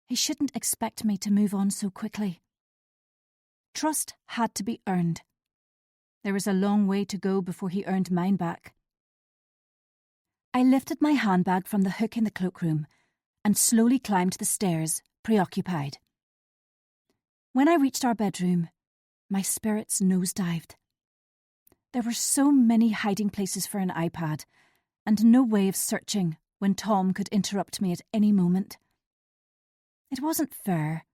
he shouldn't expect me to move on so quickly. Trust had to be earned. There was a long way to go before he earned mine back. I lifted my handbag from the hook in the cloakroom and slowly climbed the stairs, preoccupied. When I reached our bedroom, my spirits nosedived. There were so many hiding places for an iPad, and no way of searching when Tom could interrupt me at any moment. It wasn't fair.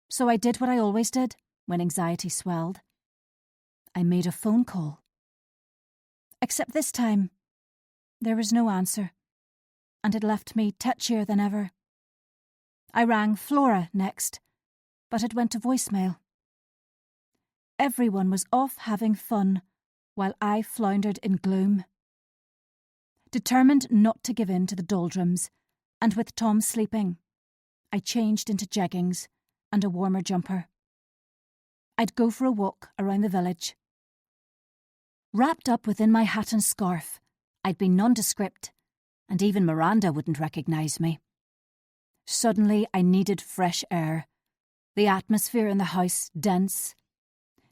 So I did what I always did when anxiety swelled. I made a phone call. Except this time, there was no answer, and it left me tetchier than ever. I rang Flora next, but it went to voicemail. Everyone was off having fun, while I floundered in gloom. Determined not to give in to the doldrums, and with Tom sleeping, I changed into jeggings and a warmer jumper. I'd go for a walk around the village. Wrapped up within my hat and scarf, I'd been nondescript, and even Miranda wouldn't recognise me. Suddenly I needed fresh air, the atmosphere in the house dense.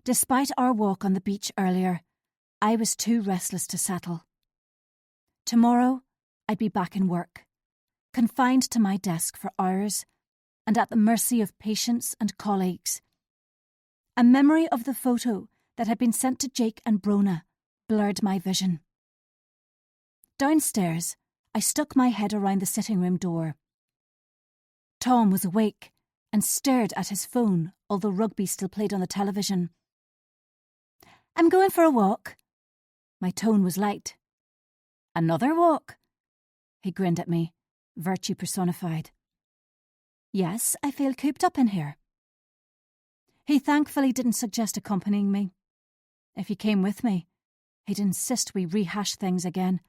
Despite our walk on the beach earlier, I was too restless to settle. Tomorrow, I'd be back in work, confined to my desk for hours, and at the mercy of patients and colleagues. A memory of the photo that had been sent to Jake and Brona blurred my vision. Downstairs, I stuck my head around the sitting room door. Tom was awake and stared at his phone, although rugby still played on the television. "I'm going for a walk." My tone was light. "Another walk?" He grinned at me, virtue personified. "Yes, I feel cooped up in here." He thankfully didn't suggest accompanying me. If he came with me, he'd insist we rehash things again.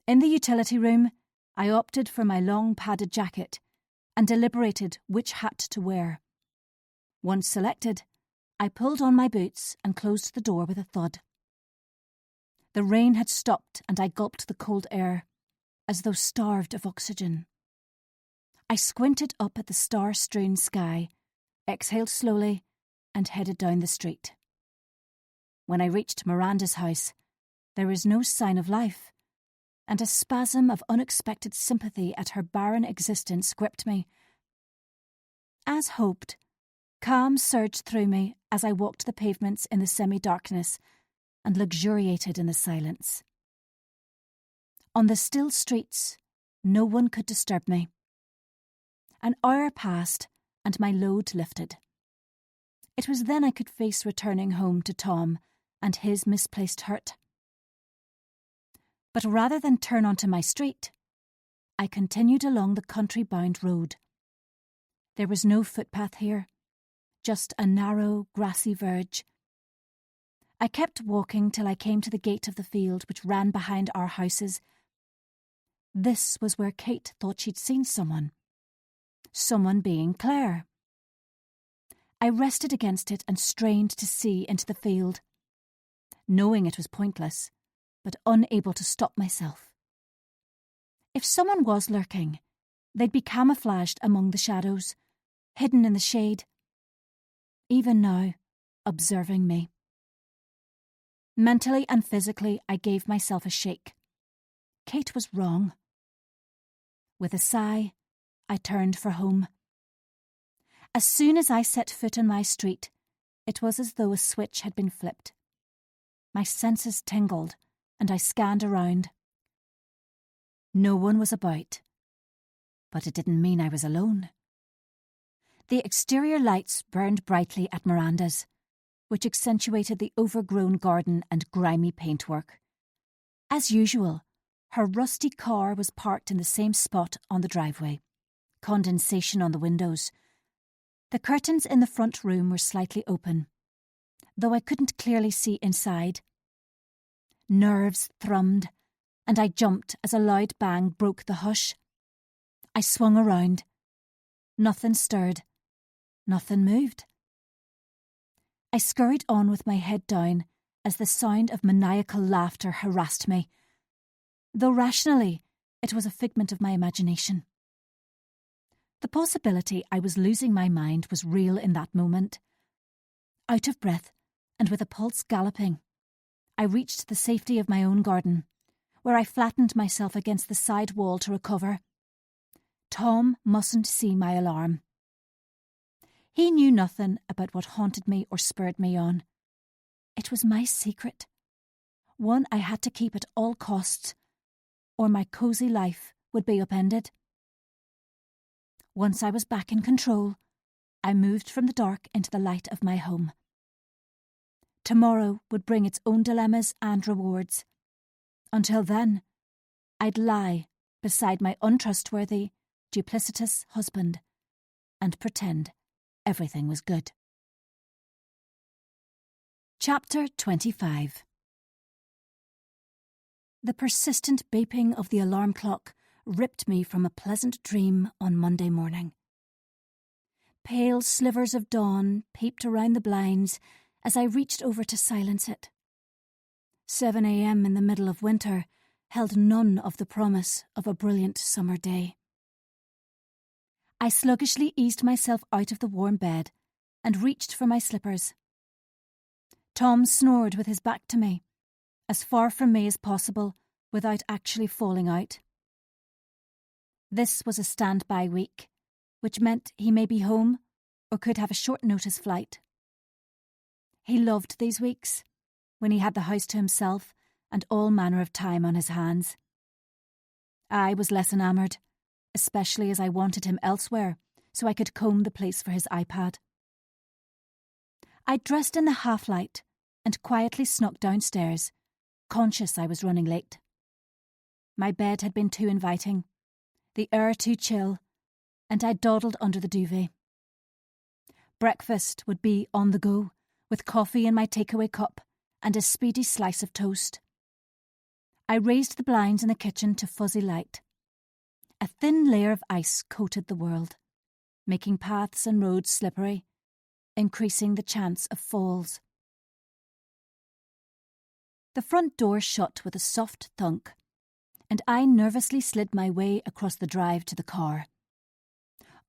In the utility room, I opted for my long padded jacket and deliberated which hat to wear. Once selected, I pulled on my boots and closed the door with a thud. The rain had stopped and I gulped the cold air, as though starved of oxygen. I squinted up at the star-strewn sky, exhaled slowly, and headed down the street. When I reached Miranda's house, there was no sign of life, and a spasm of unexpected sympathy at her barren existence gripped me. As hoped, calm surged through me as I walked the pavements in the semi-darkness and luxuriated in the silence. On the still streets, no one could disturb me. An hour passed, and my load lifted. It was then I could face returning home to Tom and his misplaced hurt. But rather than turn onto my street, I continued along the country-bound road. There was no footpath here, just a narrow, grassy verge. I kept walking till I came to the gate of the field which ran behind our houses. This was where Kate thought she'd seen someone being Claire. I rested against it and strained to see into the field, knowing it was pointless, but unable to stop myself. If someone was lurking, they'd be camouflaged among the shadows, hidden in the shade, even now, observing me. Mentally and physically, I gave myself a shake. Kate was wrong. With a sigh, I turned for home. As soon as I set foot on my street, it was as though a switch had been flipped. My senses tingled, and I scanned around. No one was about, but it didn't mean I was alone. The exterior lights burned brightly at Miranda's, which accentuated the overgrown garden and grimy paintwork. As usual, her rusty car was parked in the same spot on the driveway, condensation on the windows. The curtains in the front room were slightly open, though I couldn't clearly see inside. Nerves thrummed, and I jumped as a loud bang broke the hush. I swung around. Nothing stirred. Nothing moved. I scurried on with my head down as the sound of maniacal laughter harassed me, though rationally it was a figment of my imagination. The possibility I was losing my mind was real in that moment. Out of breath, and with a pulse galloping, I reached the safety of my own garden, where I flattened myself against the side wall to recover. Tom mustn't see my alarm. He knew nothing about what haunted me or spurred me on. It was my secret, one I had to keep at all costs, or my cosy life would be upended. Once I was back in control, I moved from the dark into the light of my home. Tomorrow would bring its own dilemmas and rewards. Until then, I'd lie beside my untrustworthy, duplicitous husband and pretend everything was good. Chapter 25. The persistent beeping of the alarm clock ripped me from a pleasant dream on Monday morning. Pale slivers of dawn peeped around the blinds as I reached over to silence it. 7 a.m. in the middle of winter held none of the promise of a brilliant summer day. I sluggishly eased myself out of the warm bed and reached for my slippers. Tom snored with his back to me, as far from me as possible without actually falling out. This was a standby week, which meant he may be home or could have a short-notice flight. He loved these weeks, when he had the house to himself and all manner of time on his hands. I was less enamoured, especially as I wanted him elsewhere so I could comb the place for his iPad. I dressed in the half-light and quietly snuck downstairs, conscious I was running late. My bed had been too inviting, the air too chill, and I dawdled under the duvet. Breakfast would be on the go, with coffee in my takeaway cup and a speedy slice of toast. I raised the blinds in the kitchen to fuzzy light. A thin layer of ice coated the world, making paths and roads slippery, increasing the chance of falls. The front door shut with a soft thunk, and I nervously slid my way across the drive to the car.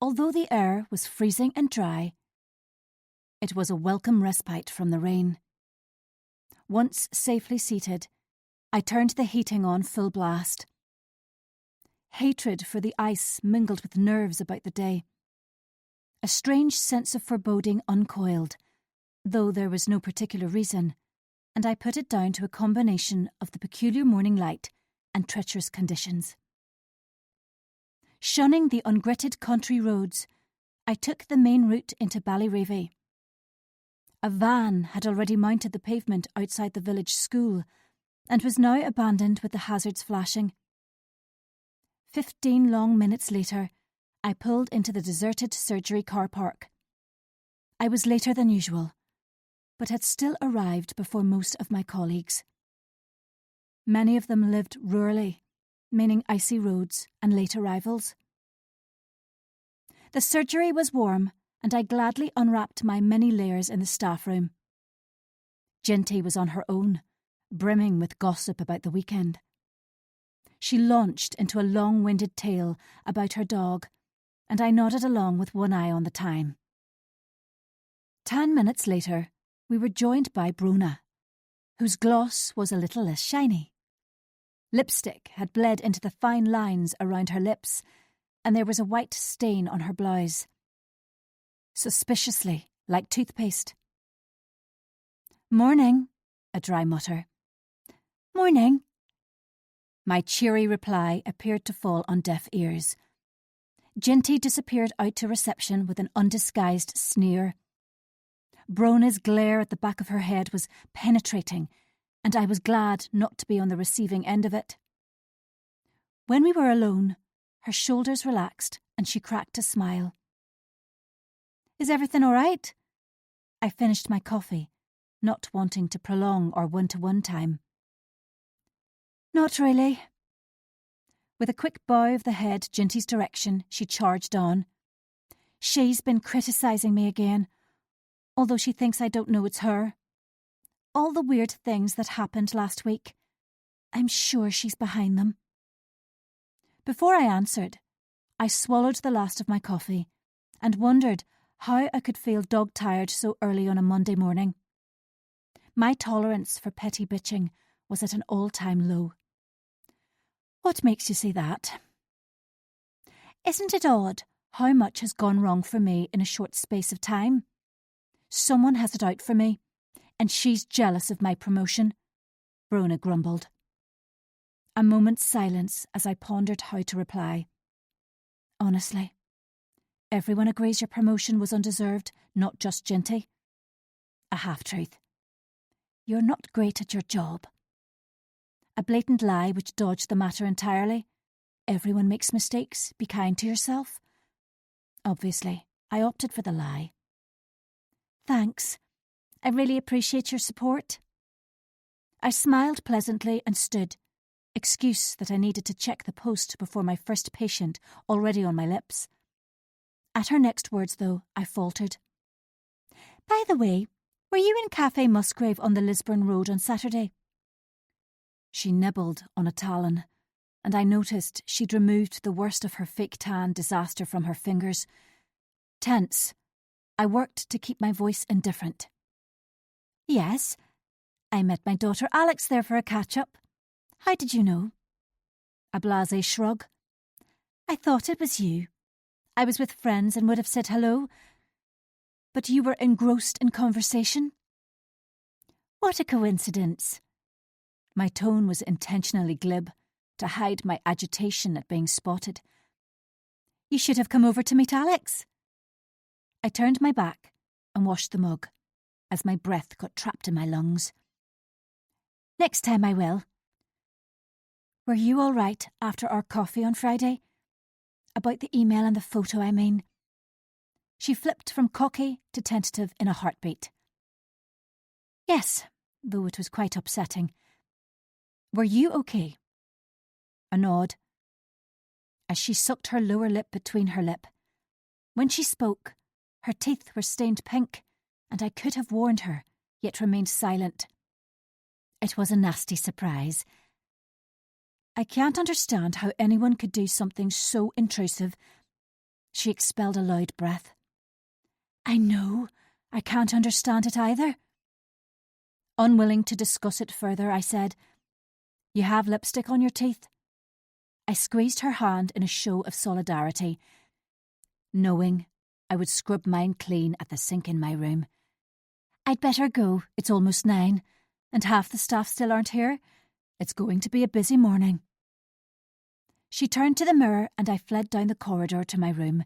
Although the air was freezing and dry, it was a welcome respite from the rain. Once safely seated, I turned the heating on full blast. Hatred for the ice mingled with nerves about the day. A strange sense of foreboding uncoiled, though there was no particular reason, and I put it down to a combination of the peculiar morning light and treacherous conditions. Shunning the ungritted country roads, I took the main route into Ballyravy. A van had already mounted the pavement outside the village school and was now abandoned with the hazards flashing. 15 long minutes later, I pulled into the deserted surgery car park. I was later than usual, but had still arrived before most of my colleagues. Many of them lived rurally, meaning icy roads and late arrivals. The surgery was warm, and I gladly unwrapped my many layers in the staff room. Ginty was on her own, brimming with gossip about the weekend. She launched into a long-winded tale about her dog, and I nodded along with one eye on the time. 10 minutes later, we were joined by Brona, whose gloss was a little less shiny. Lipstick had bled into the fine lines around her lips, and there was a white stain on her blouse. Suspiciously like toothpaste. "Morning," a dry mutter. "Morning." My cheery reply appeared to fall on deaf ears. Ginty disappeared out to reception with an undisguised sneer. Brona's glare at the back of her head was penetrating, and I was glad not to be on the receiving end of it. When we were alone, her shoulders relaxed and she cracked a smile. "Is everything all right?" I finished my coffee, not wanting to prolong our one-to-one time. "Not really." With a quick bow of the head Ginty's direction, she charged on. "She's been criticising me again, although she thinks I don't know it's her. All the weird things that happened last week. I'm sure she's behind them." Before I answered, I swallowed the last of my coffee and wondered how I could feel dog-tired so early on a Monday morning. My tolerance for petty bitching was at an all-time low. "What makes you say that?" "Isn't it odd how much has gone wrong for me in a short space of time? Someone has it out for me, and she's jealous of my promotion," Brona grumbled. A moment's silence as I pondered how to reply. "Honestly, everyone agrees your promotion was undeserved, not just Ginty." A half-truth. "You're not great at your job." A blatant lie which dodged the matter entirely. Everyone makes mistakes, be kind to yourself. Obviously, I opted for the lie. "Thanks. I really appreciate your support." I smiled pleasantly and stood, excuse that I needed to check the post before my first patient, already on my lips. At her next words, though, I faltered. "By the way, were you in Café Musgrave on the Lisburn Road on Saturday?" She nibbled on a talon, and I noticed she'd removed the worst of her fake tan disaster from her fingers. Tense, I worked to keep my voice indifferent. "Yes, I met my daughter Alex there for a catch-up. How did you know?" A blasé shrug. "I thought it was you. I was with friends and would have said hello, but you were engrossed in conversation." "What a coincidence." My tone was intentionally glib, to hide my agitation at being spotted. "You should have come over to meet Alex." I turned my back and washed the mug, as my breath got trapped in my lungs. "Next time I will." "Were you all right after our coffee on Friday? About the email and the photo, I mean." She flipped from cocky to tentative in a heartbeat. "Yes, though it was quite upsetting. Were you okay?" A nod, as she sucked her lower lip between her lip. When she spoke, her teeth were stained pink, and I could have warned her, yet remained silent. It was a nasty surprise. I can't understand how anyone could do something so intrusive. She expelled a loud breath. I know. I can't understand it either. Unwilling to discuss it further, I said, You have lipstick on your teeth? I squeezed her hand in a show of solidarity, knowing I would scrub mine clean at the sink in my room. I'd better go, it's almost 9, and half the staff still aren't here. It's going to be a busy morning. She turned to the mirror and I fled down the corridor to my room.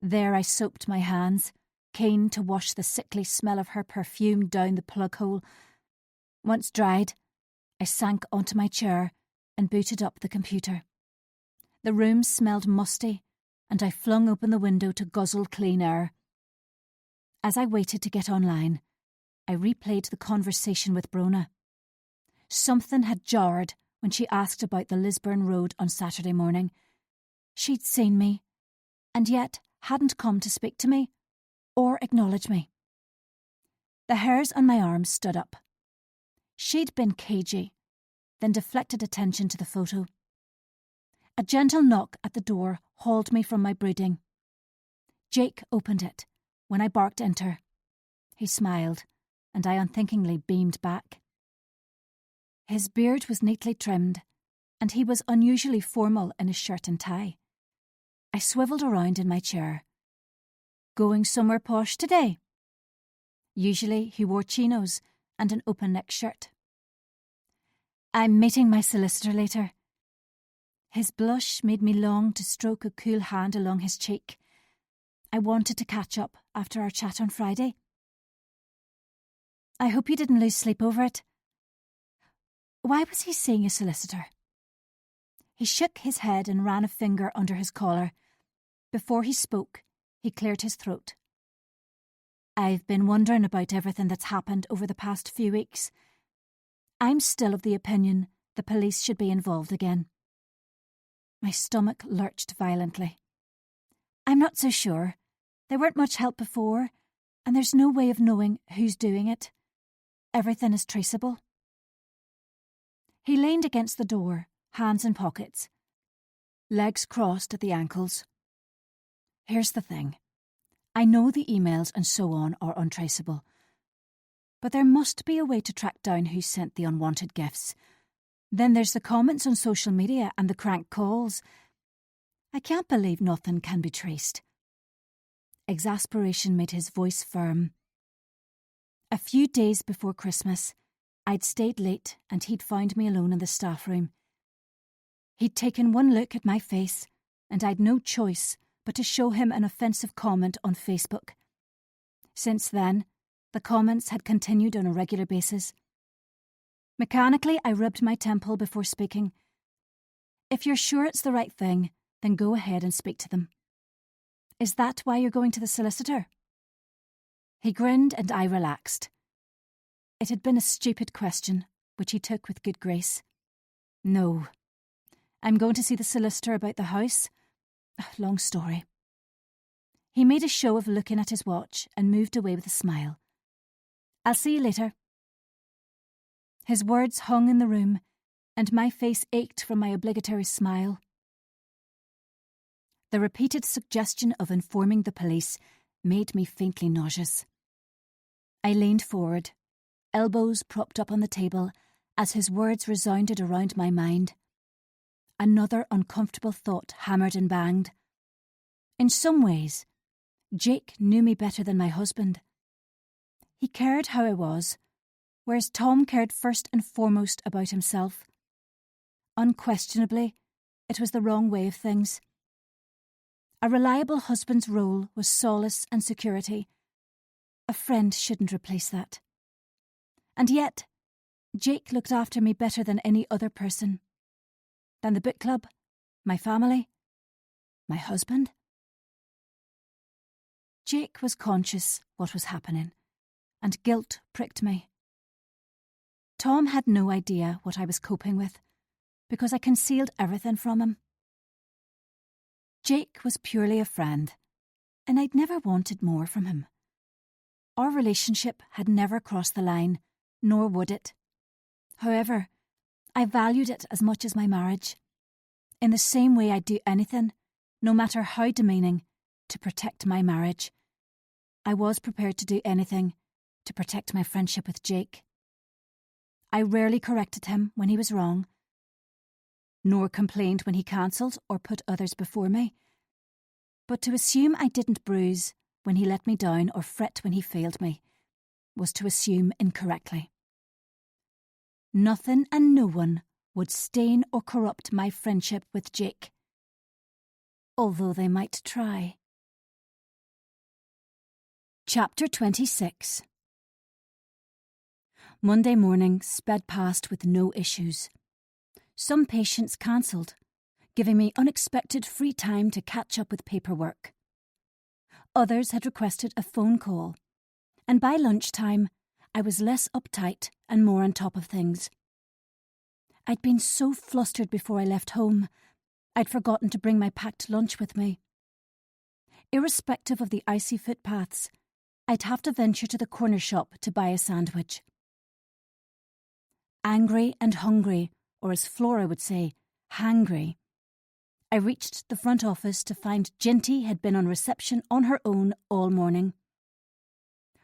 There I soaped my hands, keen to wash the sickly smell of her perfume down the plug hole. Once dried, I sank onto my chair and booted up the computer. The room smelled musty, and I flung open the window to guzzle clean air. As I waited to get online, I replayed the conversation with Brona. Something had jarred when she asked about the Lisburn Road on Saturday morning. She'd seen me, and yet hadn't come to speak to me or acknowledge me. The hairs on my arms stood up. She'd been cagey, then deflected attention to the photo. A gentle knock at the door hauled me from my brooding. Jake opened it when I barked enter. He smiled, and I unthinkingly beamed back. His beard was neatly trimmed, and he was unusually formal in his shirt and tie. I swivelled around in my chair. Going somewhere posh today? Usually he wore chinos and an open-neck shirt. I'm meeting my solicitor later. His blush made me long to stroke a cool hand along his cheek. I wanted to catch up after our chat on Friday. I hope you didn't lose sleep over it. Why was he seeing a solicitor? He shook his head and ran a finger under his collar. Before he spoke, he cleared his throat. I've been wondering about everything that's happened over the past few weeks. I'm still of the opinion the police should be involved again. My stomach lurched violently. I'm not so sure. They weren't much help before, and there's no way of knowing who's doing it. Everything is traceable. He leaned against the door, hands in pockets, legs crossed at the ankles. Here's the thing. I know the emails and so on are untraceable, but there must be a way to track down who sent the unwanted gifts. Then there's the comments on social media and the crank calls. I can't believe nothing can be traced. Exasperation made his voice firm. A few days before Christmas, I'd stayed late and he'd found me alone in the staff room. He'd taken one look at my face, and I'd no choice but to show him an offensive comment on Facebook. Since then, the comments had continued on a regular basis. Mechanically, I rubbed my temple before speaking. If you're sure it's the right thing, then go ahead and speak to them. Is that why you're going to the solicitor? He grinned and I relaxed. It had been a stupid question, which he took with good grace. No. I'm going to see the solicitor about the house. Long story. He made a show of looking at his watch and moved away with a smile. I'll see you later. His words hung in the room, and my face ached from my obligatory smile. The repeated suggestion of informing the police made me faintly nauseous. I leaned forward, elbows propped up on the table, as his words resounded around my mind. Another uncomfortable thought hammered and banged. In some ways, Jake knew me better than my husband. He cared how I was, whereas Tom cared first and foremost about himself. Unquestionably, it was the wrong way of things. A reliable husband's role was solace and security. A friend shouldn't replace that. And yet, Jake looked after me better than any other person. Than the book club, my family, my husband. Jake was conscious what was happening, and guilt pricked me. Tom had no idea what I was coping with, because I concealed everything from him. Jake was purely a friend, and I'd never wanted more from him. Our relationship had never crossed the line, nor would it. However, I valued it as much as my marriage. In the same way I'd do anything, no matter how demeaning, to protect my marriage. I was prepared to do anything to protect my friendship with Jake. I rarely corrected him when he was wrong, nor complained when he cancelled or put others before me. But to assume I didn't bruise when he let me down or fret when he failed me was to assume incorrectly. Nothing and no one would stain or corrupt my friendship with Jake, although they might try. Chapter 26. Monday morning sped past with no issues. Some patients cancelled, giving me unexpected free time to catch up with paperwork. Others had requested a phone call, and by lunchtime I was less uptight and more on top of things. I'd been so flustered before I left home, I'd forgotten to bring my packed lunch with me. Irrespective of the icy footpaths, I'd have to venture to the corner shop to buy a sandwich. Angry and hungry, or as Flora would say, hangry, I reached the front office to find Ginty had been on reception on her own all morning.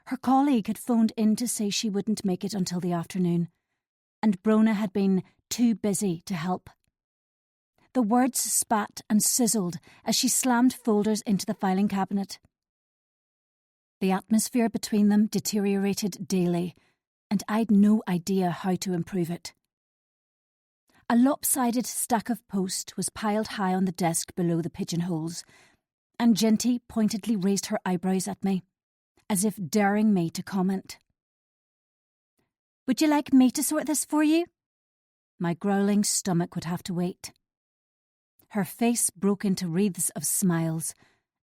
Her colleague had phoned in to say she wouldn't make it until the afternoon, and Brona had been too busy to help. The words spat and sizzled as she slammed folders into the filing cabinet. The atmosphere between them deteriorated daily, and I'd no idea how to improve it. A lopsided stack of post was piled high on the desk below the pigeonholes, and Ginty pointedly raised her eyebrows at me, as if daring me to comment. "Would you like me to sort this for you?" My growling stomach would have to wait. Her face broke into wreaths of smiles,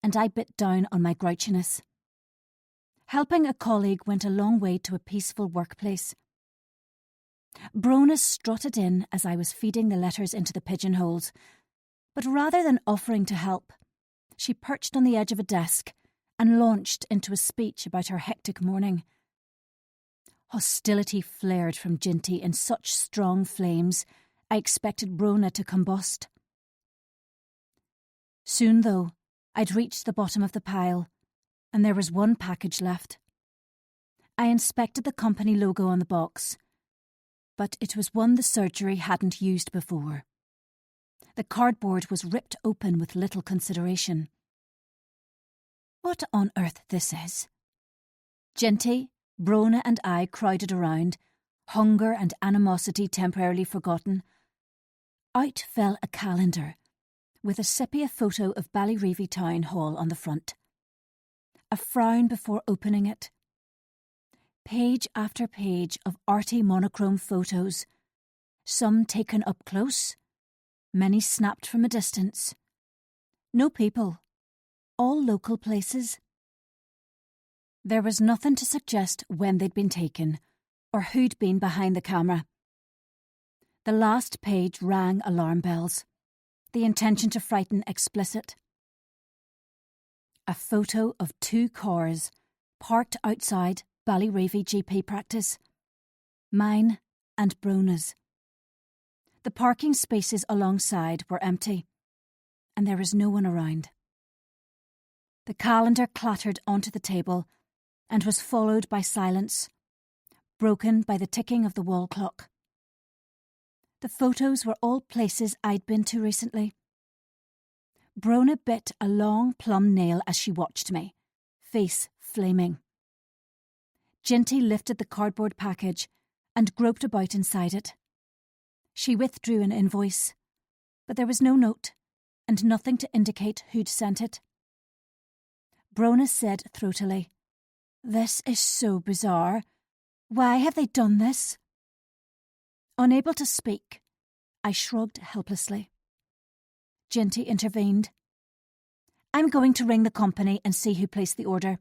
and I bit down on my grouchiness. Helping a colleague went a long way to a peaceful workplace. Brona strutted in as I was feeding the letters into the pigeonholes, but rather than offering to help, she perched on the edge of a desk and launched into a speech about her hectic morning. Hostility flared from Ginty in such strong flames, I expected Brona to combust. Soon, though, I'd reached the bottom of the pile, and there was one package left. I inspected the company logo on the box, but it was one the surgery hadn't used before. The cardboard was ripped open with little consideration. What on earth this is? Ginty, Brona and I crowded around, hunger and animosity temporarily forgotten. Out fell a calendar, with a sepia photo of Ballyreevy Town Hall on the front. A frown before opening it. Page after page of arty monochrome photos, some taken up close, many snapped from a distance. No people, all local places. There was nothing to suggest when they'd been taken, or who'd been behind the camera. The last page rang alarm bells, the intention to frighten explicit. A photo of 2 cars parked outside Ballyreevy GP practice. Mine and Brona's. The parking spaces alongside were empty, and there was no one around. The calendar clattered onto the table and was followed by silence, broken by the ticking of the wall clock. The photos were all places I'd been to recently. Brona bit a long plum nail as she watched me, face flaming. Ginty lifted the cardboard package and groped about inside it. She withdrew an invoice, but there was no note and nothing to indicate who'd sent it. Brona said throatily, "This is so bizarre. Why have they done this?" Unable to speak, I shrugged helplessly. Ginty intervened. "I'm going to ring the company and see who placed the order."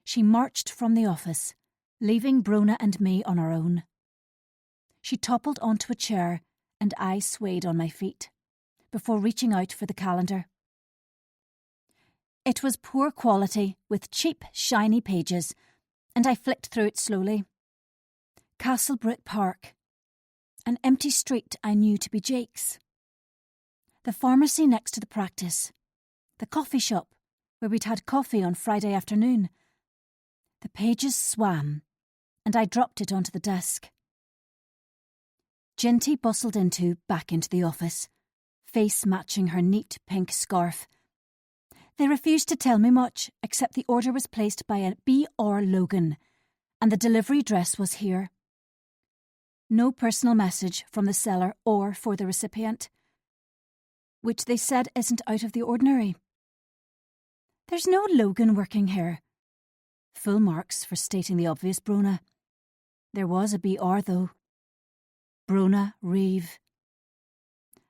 She marched from the office, leaving Brona and me on our own. She toppled onto a chair and I swayed on my feet, before reaching out for the calendar. It was poor quality, with cheap, shiny pages, and I flicked through it slowly. Castlebrook Park. An empty street I knew to be Jake's. The pharmacy next to the practice. The coffee shop, where we'd had coffee on Friday afternoon. The pages swam, and I dropped it onto the desk. Ginty bustled back into the office, face matching her neat pink scarf. They refused to tell me much, except the order was placed by a B.R. Logan, and the delivery address was here. No personal message from the seller or for the recipient, which they said isn't out of the ordinary. There's no Logan working here. Full marks for stating the obvious, Brona. There was a B.R. though. Brona Reeve.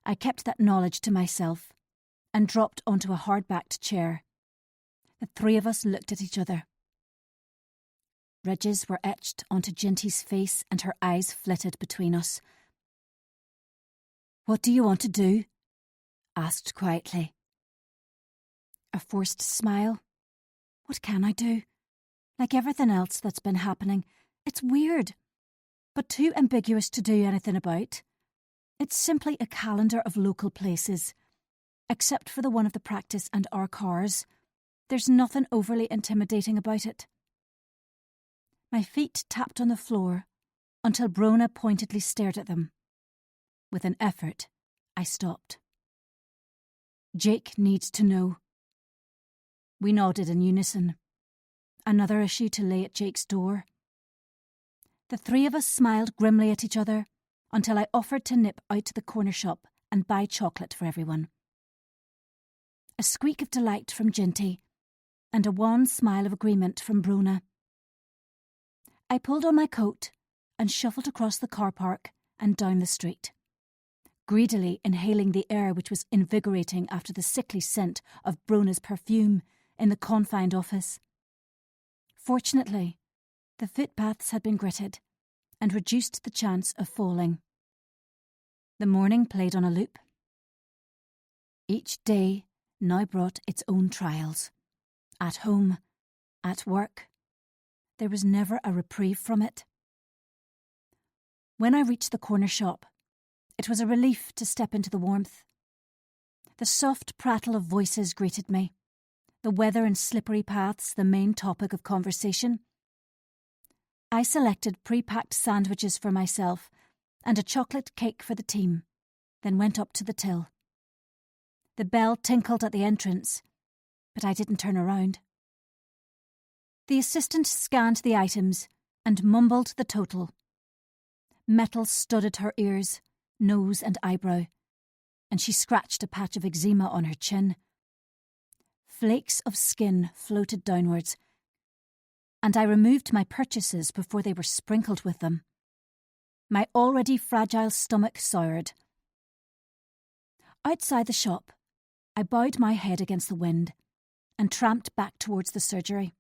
I kept that knowledge to myself and dropped onto a hard-backed chair. The three of us looked at each other. Ridges were etched onto Ginty's face and her eyes flitted between us. "What do you want to do?" asked quietly. A forced smile. What can I do? Like everything else that's been happening, it's weird, but too ambiguous to do anything about. It's simply a calendar of local places. Except for the one of the practice and our cars, there's nothing overly intimidating about it. My feet tapped on the floor until Brona pointedly stared at them. With an effort, I stopped. Jake needs to know. We nodded in unison. Another issue to lay at Jake's door. The three of us smiled grimly at each other until I offered to nip out to the corner shop and buy chocolate for everyone. A squeak of delight from Ginty, and a wan smile of agreement from Brona. I pulled on my coat and shuffled across the car park and down the street, greedily inhaling the air which was invigorating after the sickly scent of Brona's perfume in the confined office. Fortunately, the footpaths had been gritted and reduced the chance of falling. The morning played on a loop. Each day now brought its own trials. At home, at work. There was never a reprieve from it. When I reached the corner shop, it was a relief to step into the warmth. The soft prattle of voices greeted me, the weather and slippery paths the main topic of conversation. I selected pre-packed sandwiches for myself and a chocolate cake for the team, then went up to the till. The bell tinkled at the entrance, but I didn't turn around. The assistant scanned the items and mumbled the total. Metal studded her ears, nose and eyebrow, and she scratched a patch of eczema on her chin. Flakes of skin floated downwards, and I removed my purchases before they were sprinkled with them. My already fragile stomach soured. Outside the shop, I bowed my head against the wind and tramped back towards the surgery.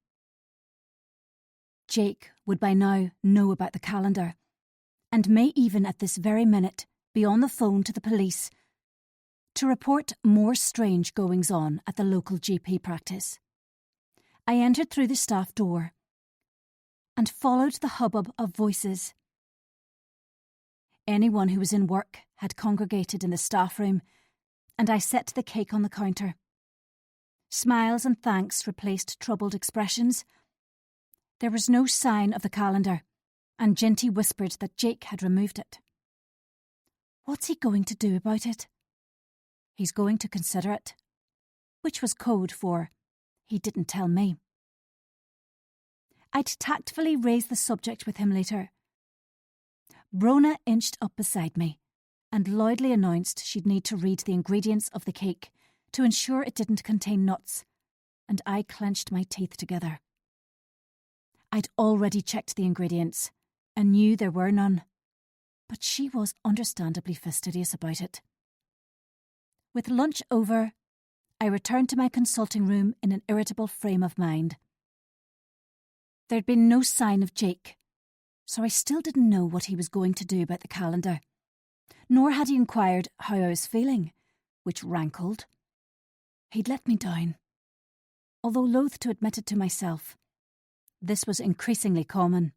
Jake would by now know about the calendar, and may even at this very minute be on the phone to the police to report more strange goings-on at the local GP practice. I entered through the staff door and followed the hubbub of voices. Anyone who was in work had congregated in the staff room, and I set the cake on the counter. Smiles and thanks replaced troubled expressions. There was no sign of the calendar, and Ginty whispered that Jake had removed it. What's he going to do about it? He's going to consider it, which was code for he didn't tell me. I'd tactfully raise the subject with him later. Brona inched up beside me and loudly announced she'd need to read the ingredients of the cake to ensure it didn't contain nuts, and I clenched my teeth together. I'd already checked the ingredients and knew there were none, but she was understandably fastidious about it. With lunch over, I returned to my consulting room in an irritable frame of mind. There'd been no sign of Jake, so I still didn't know what he was going to do about the calendar, nor had he inquired how I was feeling, which rankled. He'd let me down. although loath to admit it to myself. This was increasingly common.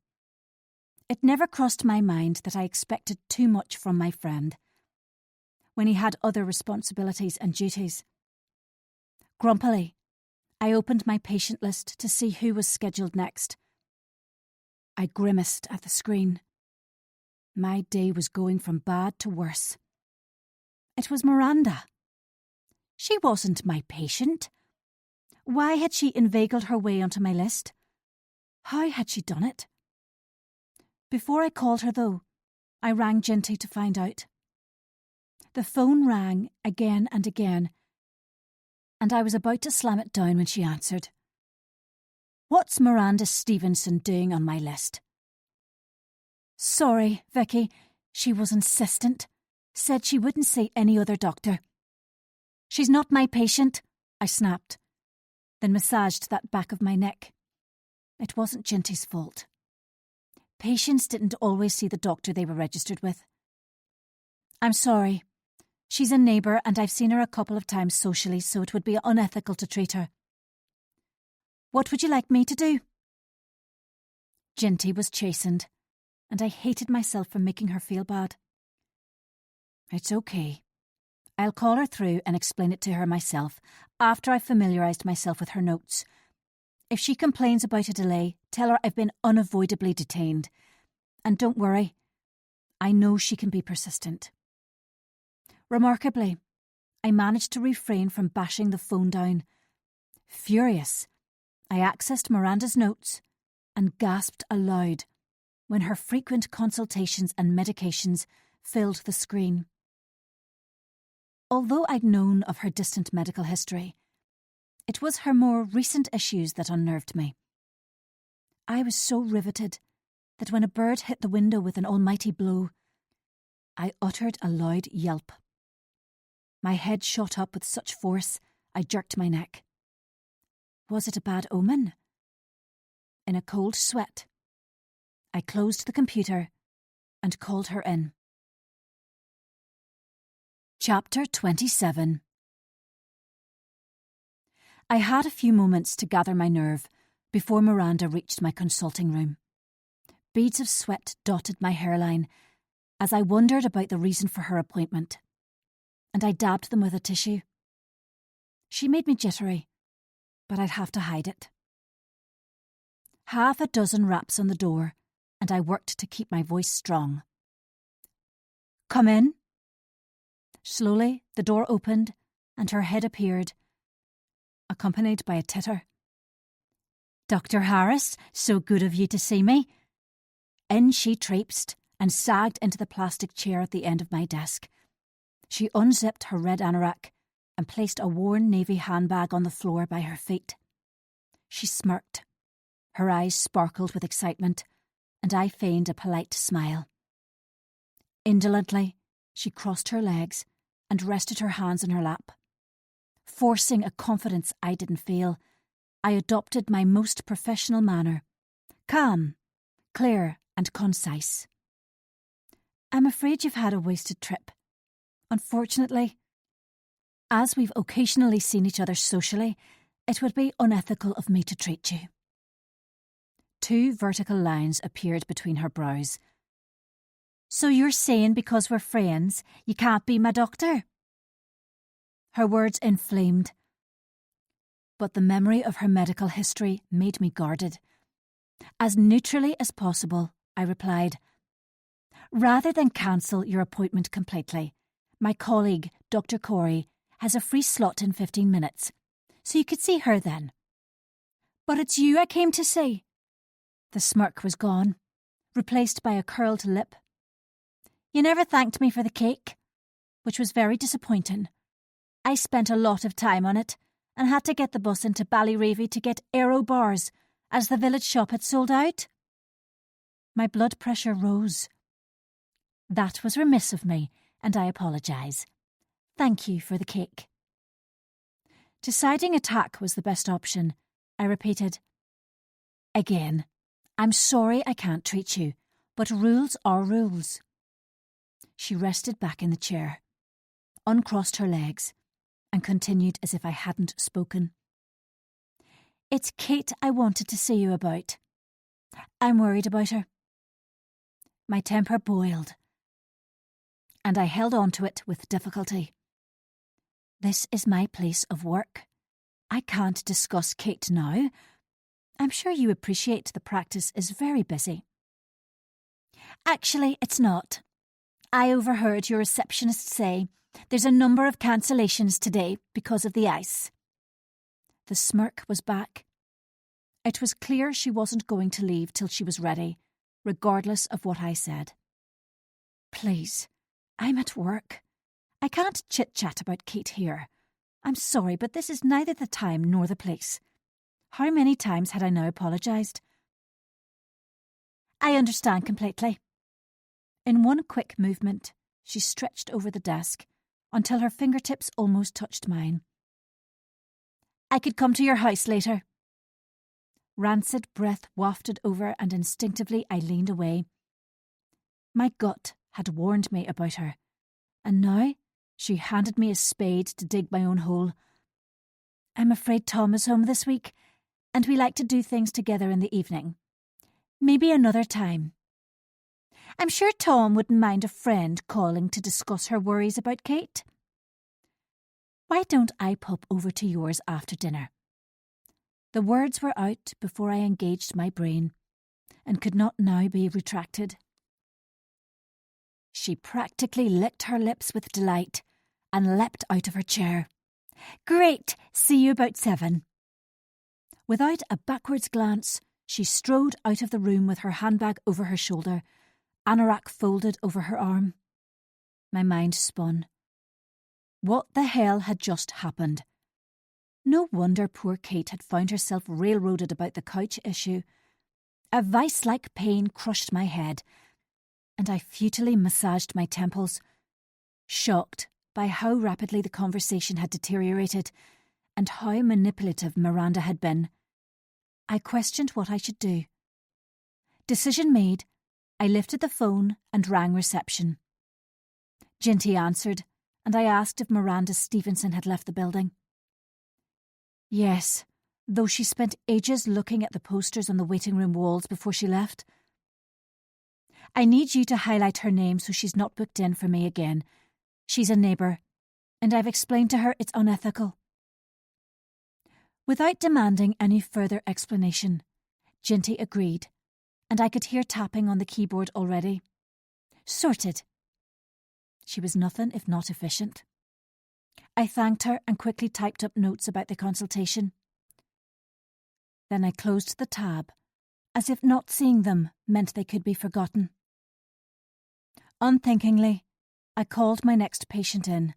It never crossed my mind that I expected too much from my friend, when he had other responsibilities and duties. Grumpily, I opened my patient list to see who was scheduled next. I grimaced at the screen. My day was going from bad to worse. It was Miranda. She wasn't my patient. Why had she inveigled her way onto my list? How had she done it? Before I called her, though, I rang Ginty to find out. The phone rang again and again, and I was about to slam it down when she answered. "What's Miranda Stevenson doing on my list?" "Sorry, Vicky," she was insistent. "Said she wouldn't see any other doctor." "She's not my patient," I snapped, then massaged that back of my neck. It wasn't Ginty's fault. Patients didn't always see the doctor they were registered with. "I'm sorry. She's a neighbour and I've seen her a couple of times socially, so it would be unethical to treat her." "What would you like me to do?" Ginty was chastened, and I hated myself for making her feel bad. "It's okay. I'll call her through and explain it to her myself after I've familiarised myself with her notes. If she complains about a delay, tell her I've been unavoidably detained. And don't worry, I know she can be persistent." Remarkably, I managed to refrain from bashing the phone down. Furious, I accessed Miranda's notes and gasped aloud when her frequent consultations and medications filled the screen. Although I'd known of her distant medical history, it was her more recent issues that unnerved me. I was so riveted that when a bird hit the window with an almighty blow, I uttered a loud yelp. My head shot up with such force, I jerked my neck. Was it a bad omen? In a cold sweat, I closed the computer and called her in. Chapter 27. I had a few moments to gather my nerve before Miranda reached my consulting room. Beads of sweat dotted my hairline as I wondered about the reason for her appointment, and I dabbed them with a tissue. She made me jittery, but I'd have to hide it. Half a dozen raps on the door, and I worked to keep my voice strong. "Come in." Slowly, the door opened, and her head appeared, accompanied by a titter. "Dr. Harris, so good of you to see me." In she traipsed and sagged into the plastic chair at the end of my desk. She unzipped her red anorak and placed a worn navy handbag on the floor by her feet. She smirked. Her eyes sparkled with excitement, and I feigned a polite smile. Indolently, she crossed her legs and rested her hands in her lap. Forcing a confidence I didn't feel, I adopted my most professional manner, calm, clear and concise. "I'm afraid you've had a wasted trip. Unfortunately, as we've occasionally seen each other socially, it would be unethical of me to treat you." Two vertical lines appeared between her brows. "So you're saying because we're friends, you can't be my doctor?" Her words inflamed, but the memory of her medical history made me guarded. As neutrally as possible, I replied, "Rather than cancel your appointment completely, my colleague, Dr. Corey, has a free slot in 15 minutes, so you could see her then." "But it's you I came to see." The smirk was gone, replaced by a curled lip. "You never thanked me for the cake," which was very disappointing. "I spent a lot of time on it and had to get the bus into Ballyravy to get aero bars, as the village shop had sold out." My blood pressure rose. "That was remiss of me, and I apologise. Thank you for the cake." Deciding attack was the best option, I repeated, "Again, I'm sorry I can't treat you, but rules are rules." She rested back in the chair, uncrossed her legs, and continued as if I hadn't spoken. It's Kate I wanted to see you about. I'm worried about her. My temper boiled, and I held on to it with difficulty. This is my place of work. I can't discuss Kate now. I'm sure you appreciate the practice is very busy. Actually, it's not. I overheard your receptionist say there's a number of cancellations today because of the ice. The smirk was back. It was clear she wasn't going to leave till she was ready, regardless of what I said. Please, I'm at work. I can't chit-chat about Kate here. I'm sorry, but this is neither the time nor the place. How many times had I now apologised? I understand completely. In one quick movement, she stretched over the desk until her fingertips almost touched mine. I could come to your house later. Rancid breath wafted over and instinctively I leaned away. My gut had warned me about her, and now she handed me a spade to dig my own hole. I'm afraid Tom is home this week, and we like to do things together in the evening. Maybe another time. I'm sure Tom wouldn't mind a friend calling to discuss her worries about Kate. Why don't I pop over to yours after dinner? The words were out before I engaged my brain, and could not now be retracted. She practically licked her lips with delight and leapt out of her chair. Great! See you about 7. Without a backwards glance, she strode out of the room with her handbag over her shoulder, anorak folded over her arm. My mind spun. What the hell had just happened? No wonder poor Kate had found herself railroaded about the couch issue. A vice-like pain crushed my head, and I futilely massaged my temples, shocked by how rapidly the conversation had deteriorated and how manipulative Miranda had been. I questioned what I should do. Decision made, I lifted the phone and rang reception. Ginty answered, and I asked if Miranda Stevenson had left the building. Yes, though she spent ages looking at the posters on the waiting room walls before she left. I need you to highlight her name so she's not booked in for me again. She's a neighbour, and I've explained to her it's unethical. Without demanding any further explanation, Ginty agreed, and I could hear tapping on the keyboard already. Sorted. She was nothing if not efficient. I thanked her and quickly typed up notes about the consultation. Then I closed the tab, as if not seeing them meant they could be forgotten. Unthinkingly, I called my next patient in,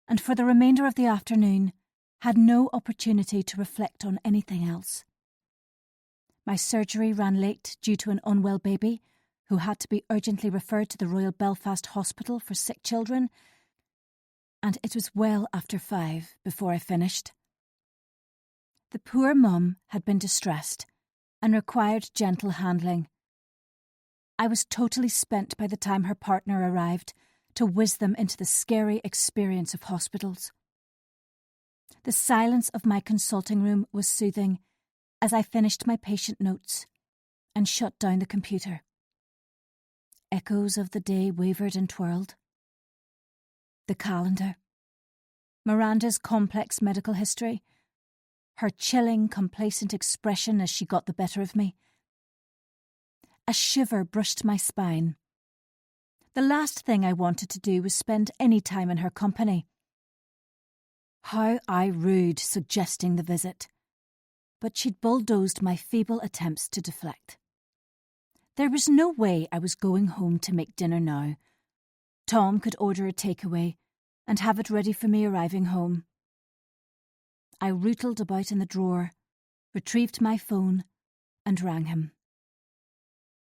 and for the remainder of the afternoon had no opportunity to reflect on anything else. My surgery ran late due to an unwell baby who had to be urgently referred to the Royal Belfast Hospital for sick children, and it was well after 5 before I finished. The poor mum had been distressed and required gentle handling. I was totally spent by the time her partner arrived to whiz them into the scary experience of hospitals. The silence of my consulting room was soothing as I finished my patient notes and shut down the computer. Echoes of the day wavered and twirled. The calendar, Miranda's complex medical history, her chilling, complacent expression as she got the better of me. A shiver brushed my spine. The last thing I wanted to do was spend any time in her company. How I rued suggesting the visit, but she'd bulldozed my feeble attempts to deflect. There was no way I was going home to make dinner now. Tom could order a takeaway and have it ready for me arriving home. I rootled about in the drawer, retrieved my phone, and rang him.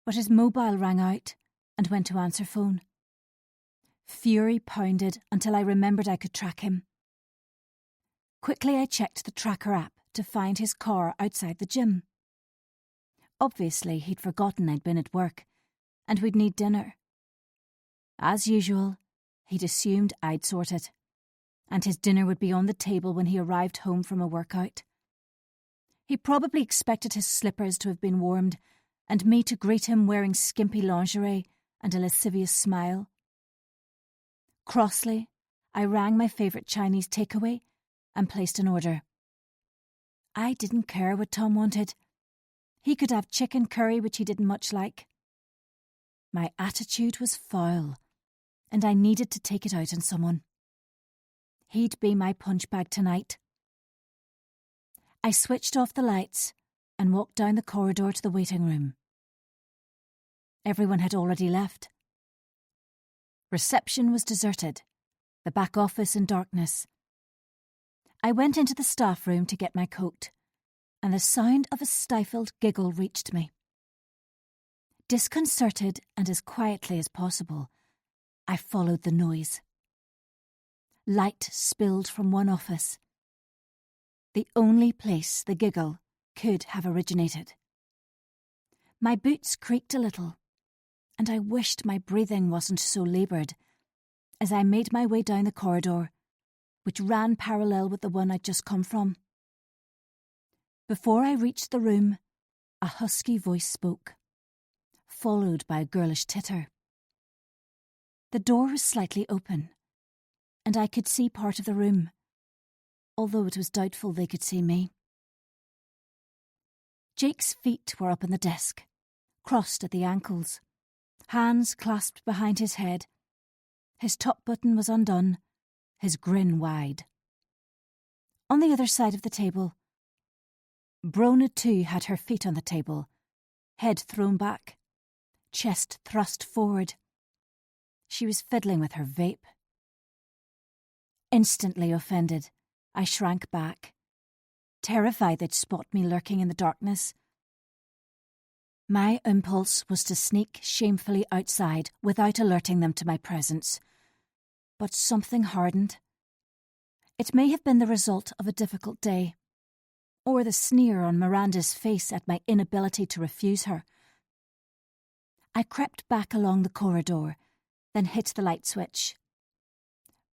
But his mobile rang out and went to answer phone. Fury pounded until I remembered I could track him. Quickly I checked the tracker app to find his car outside the gym. Obviously, he'd forgotten I'd been at work, and we'd need dinner. As usual, he'd assumed I'd sort it, and his dinner would be on the table when he arrived home from a workout. He probably expected his slippers to have been warmed and me to greet him wearing skimpy lingerie and a lascivious smile. Crossly, I rang my favourite Chinese takeaway and placed an order. I didn't care what Tom wanted. He could have chicken curry, which he didn't much like. My attitude was foul, and I needed to take it out on someone. He'd be my punch bag tonight. I switched off the lights and walked down the corridor to the waiting room. Everyone had already left. Reception was deserted, the back office in darkness. I went into the staff room to get my coat, and the sound of a stifled giggle reached me. Disconcerted and as quietly as possible, I followed the noise. Light spilled from one office, the only place the giggle could have originated. My boots creaked a little, and I wished my breathing wasn't so laboured as I made my way down the corridor, which ran parallel with the one I'd just come from. Before I reached the room, a husky voice spoke, followed by a girlish titter. The door was slightly open, and I could see part of the room, although it was doubtful they could see me. Jake's feet were up on the desk, crossed at the ankles, hands clasped behind his head. His top button was undone, his grin wide. On the other side of the table, Brona too had her feet on the table, head thrown back, chest thrust forward. She was fiddling with her vape. Instantly offended, I shrank back, terrified they'd spot me lurking in the darkness. My impulse was to sneak shamefully outside without alerting them to my presence. But something hardened. It may have been the result of a difficult day, or the sneer on Miranda's face at my inability to refuse her. I crept back along the corridor, then hit the light switch.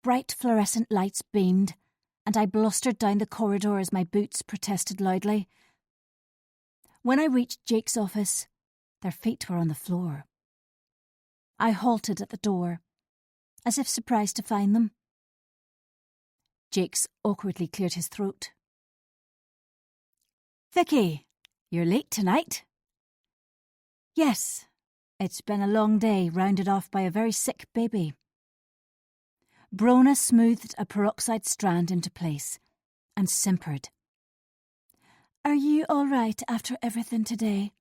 Bright fluorescent lights beamed, and I blustered down the corridor as my boots protested loudly. When I reached Jake's office, their feet were on the floor. I halted at the door, as if surprised to find them. Jake's awkwardly cleared his throat. "Vicky, you're late tonight." "Yes, it's been a long day, rounded off by a very sick baby." Brona smoothed a peroxide strand into place and simpered. "Are you all right after everything today?"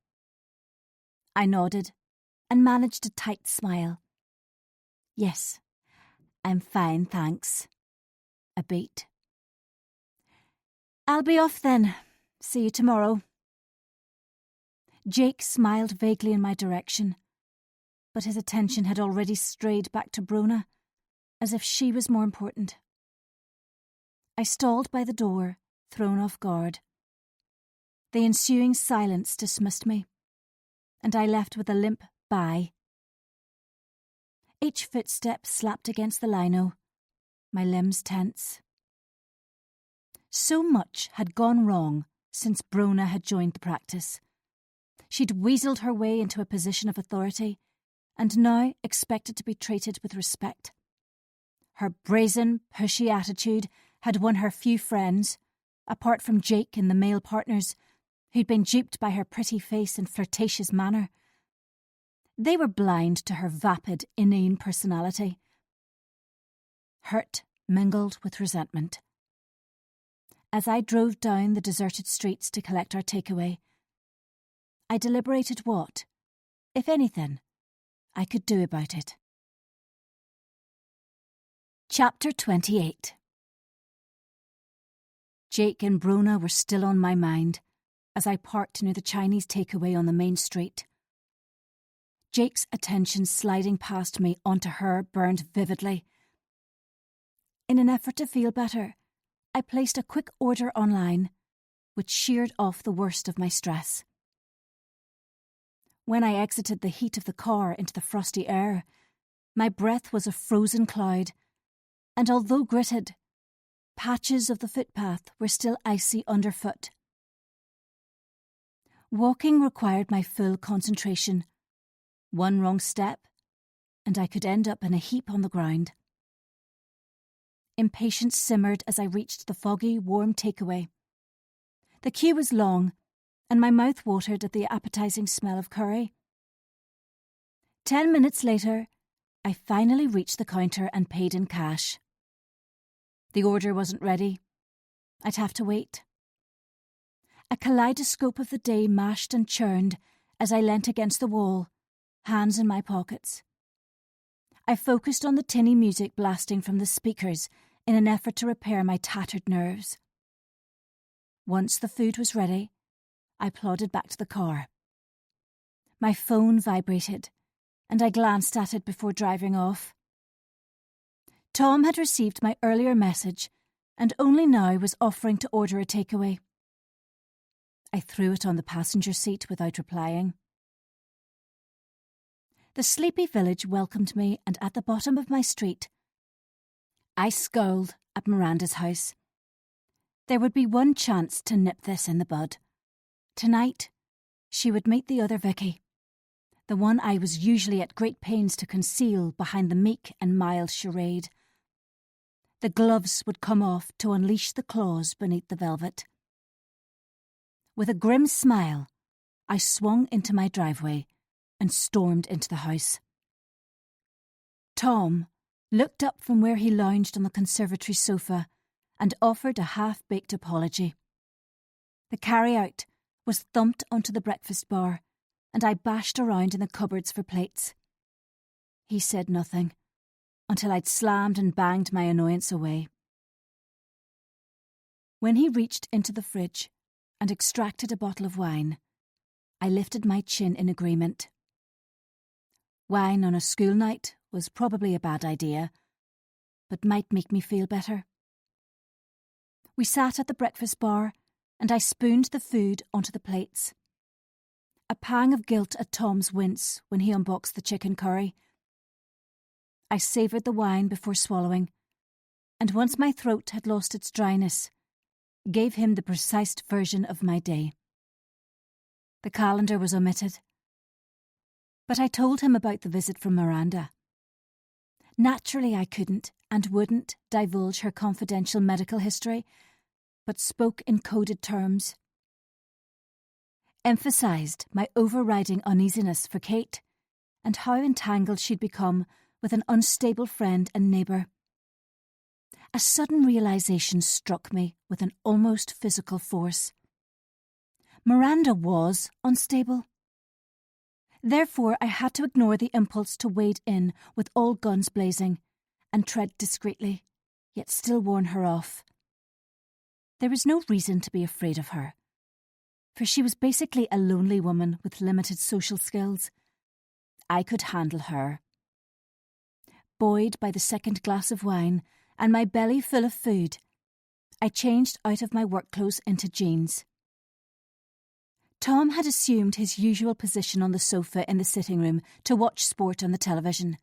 I nodded and managed a tight smile. "Yes, I'm fine, thanks." A beat. "I'll be off then. See you tomorrow." Jake smiled vaguely in my direction, but his attention had already strayed back to Brona, as if she was more important. I stalled by the door, thrown off guard. The ensuing silence dismissed me, and I left with a limp bye. Each footstep slapped against the lino, my limbs tense. So much had gone wrong since Brona had joined the practice. She'd weaseled her way into a position of authority, and now expected to be treated with respect. Her brazen, pushy attitude had won her few friends, apart from Jake and the male partners, who'd been duped by her pretty face and flirtatious manner. They were blind to her vapid, inane personality. Hurt mingled with resentment. As I drove down the deserted streets to collect our takeaway, I deliberated what, if anything, I could do about it. Chapter 28. Jake and Brona were still on my mind as I parked near the Chinese takeaway on the main street. Jake's attention sliding past me onto her burned vividly. In an effort to feel better, I placed a quick order online, which sheared off the worst of my stress. When I exited the heat of the car into the frosty air, my breath was a frozen cloud, and although gritted, patches of the footpath were still icy underfoot. Walking required my full concentration. One wrong step, and I could end up in a heap on the ground. Impatience simmered as I reached the foggy, warm takeaway. The queue was long, and my mouth watered at the appetising smell of curry. 10 minutes later, I finally reached the counter and paid in cash. The order wasn't ready. I'd have to wait. A kaleidoscope of the day mashed and churned as I leant against the wall, hands in my pockets. I focused on the tinny music blasting from the speakers in an effort to repair my tattered nerves. Once the food was ready, I plodded back to the car. My phone vibrated, and I glanced at it before driving off. Tom had received my earlier message and only now was offering to order a takeaway. I threw it on the passenger seat without replying. The sleepy village welcomed me, and at the bottom of my street, I scowled at Miranda's house. There would be one chance to nip this in the bud. Tonight, she would meet the other Vicky, the one I was usually at great pains to conceal behind the meek and mild charade. The gloves would come off to unleash the claws beneath the velvet. With a grim smile, I swung into my driveway and stormed into the house. Tom looked up from where he lounged on the conservatory sofa and offered a half-baked apology. The carry-out was thumped onto the breakfast bar, and I bashed around in the cupboards for plates. He said nothing, until I'd slammed and banged my annoyance away. When he reached into the fridge and extracted a bottle of wine, I lifted my chin in agreement. Wine on a school night was probably a bad idea, but might make me feel better. We sat at the breakfast bar, and I spooned the food onto the plates. A pang of guilt at Tom's wince when he unboxed the chicken curry. I savoured the wine before swallowing, and once my throat had lost its dryness, gave him the precise version of my day. The calendar was omitted, but I told him about the visit from Miranda. Naturally, I couldn't and wouldn't divulge her confidential medical history, but spoke in coded terms. Emphasised my overriding uneasiness for Kate and how entangled she'd become with an unstable friend and neighbour. A sudden realisation struck me with an almost physical force. Miranda was unstable. Therefore, I had to ignore the impulse to wade in with all guns blazing and tread discreetly, yet still warn her off. There was no reason to be afraid of her, for she was basically a lonely woman with limited social skills. I could handle her. Buoyed by the second glass of wine and my belly full of food, I changed out of my work clothes into jeans. Tom had assumed his usual position on the sofa in the sitting room to watch sport on the television.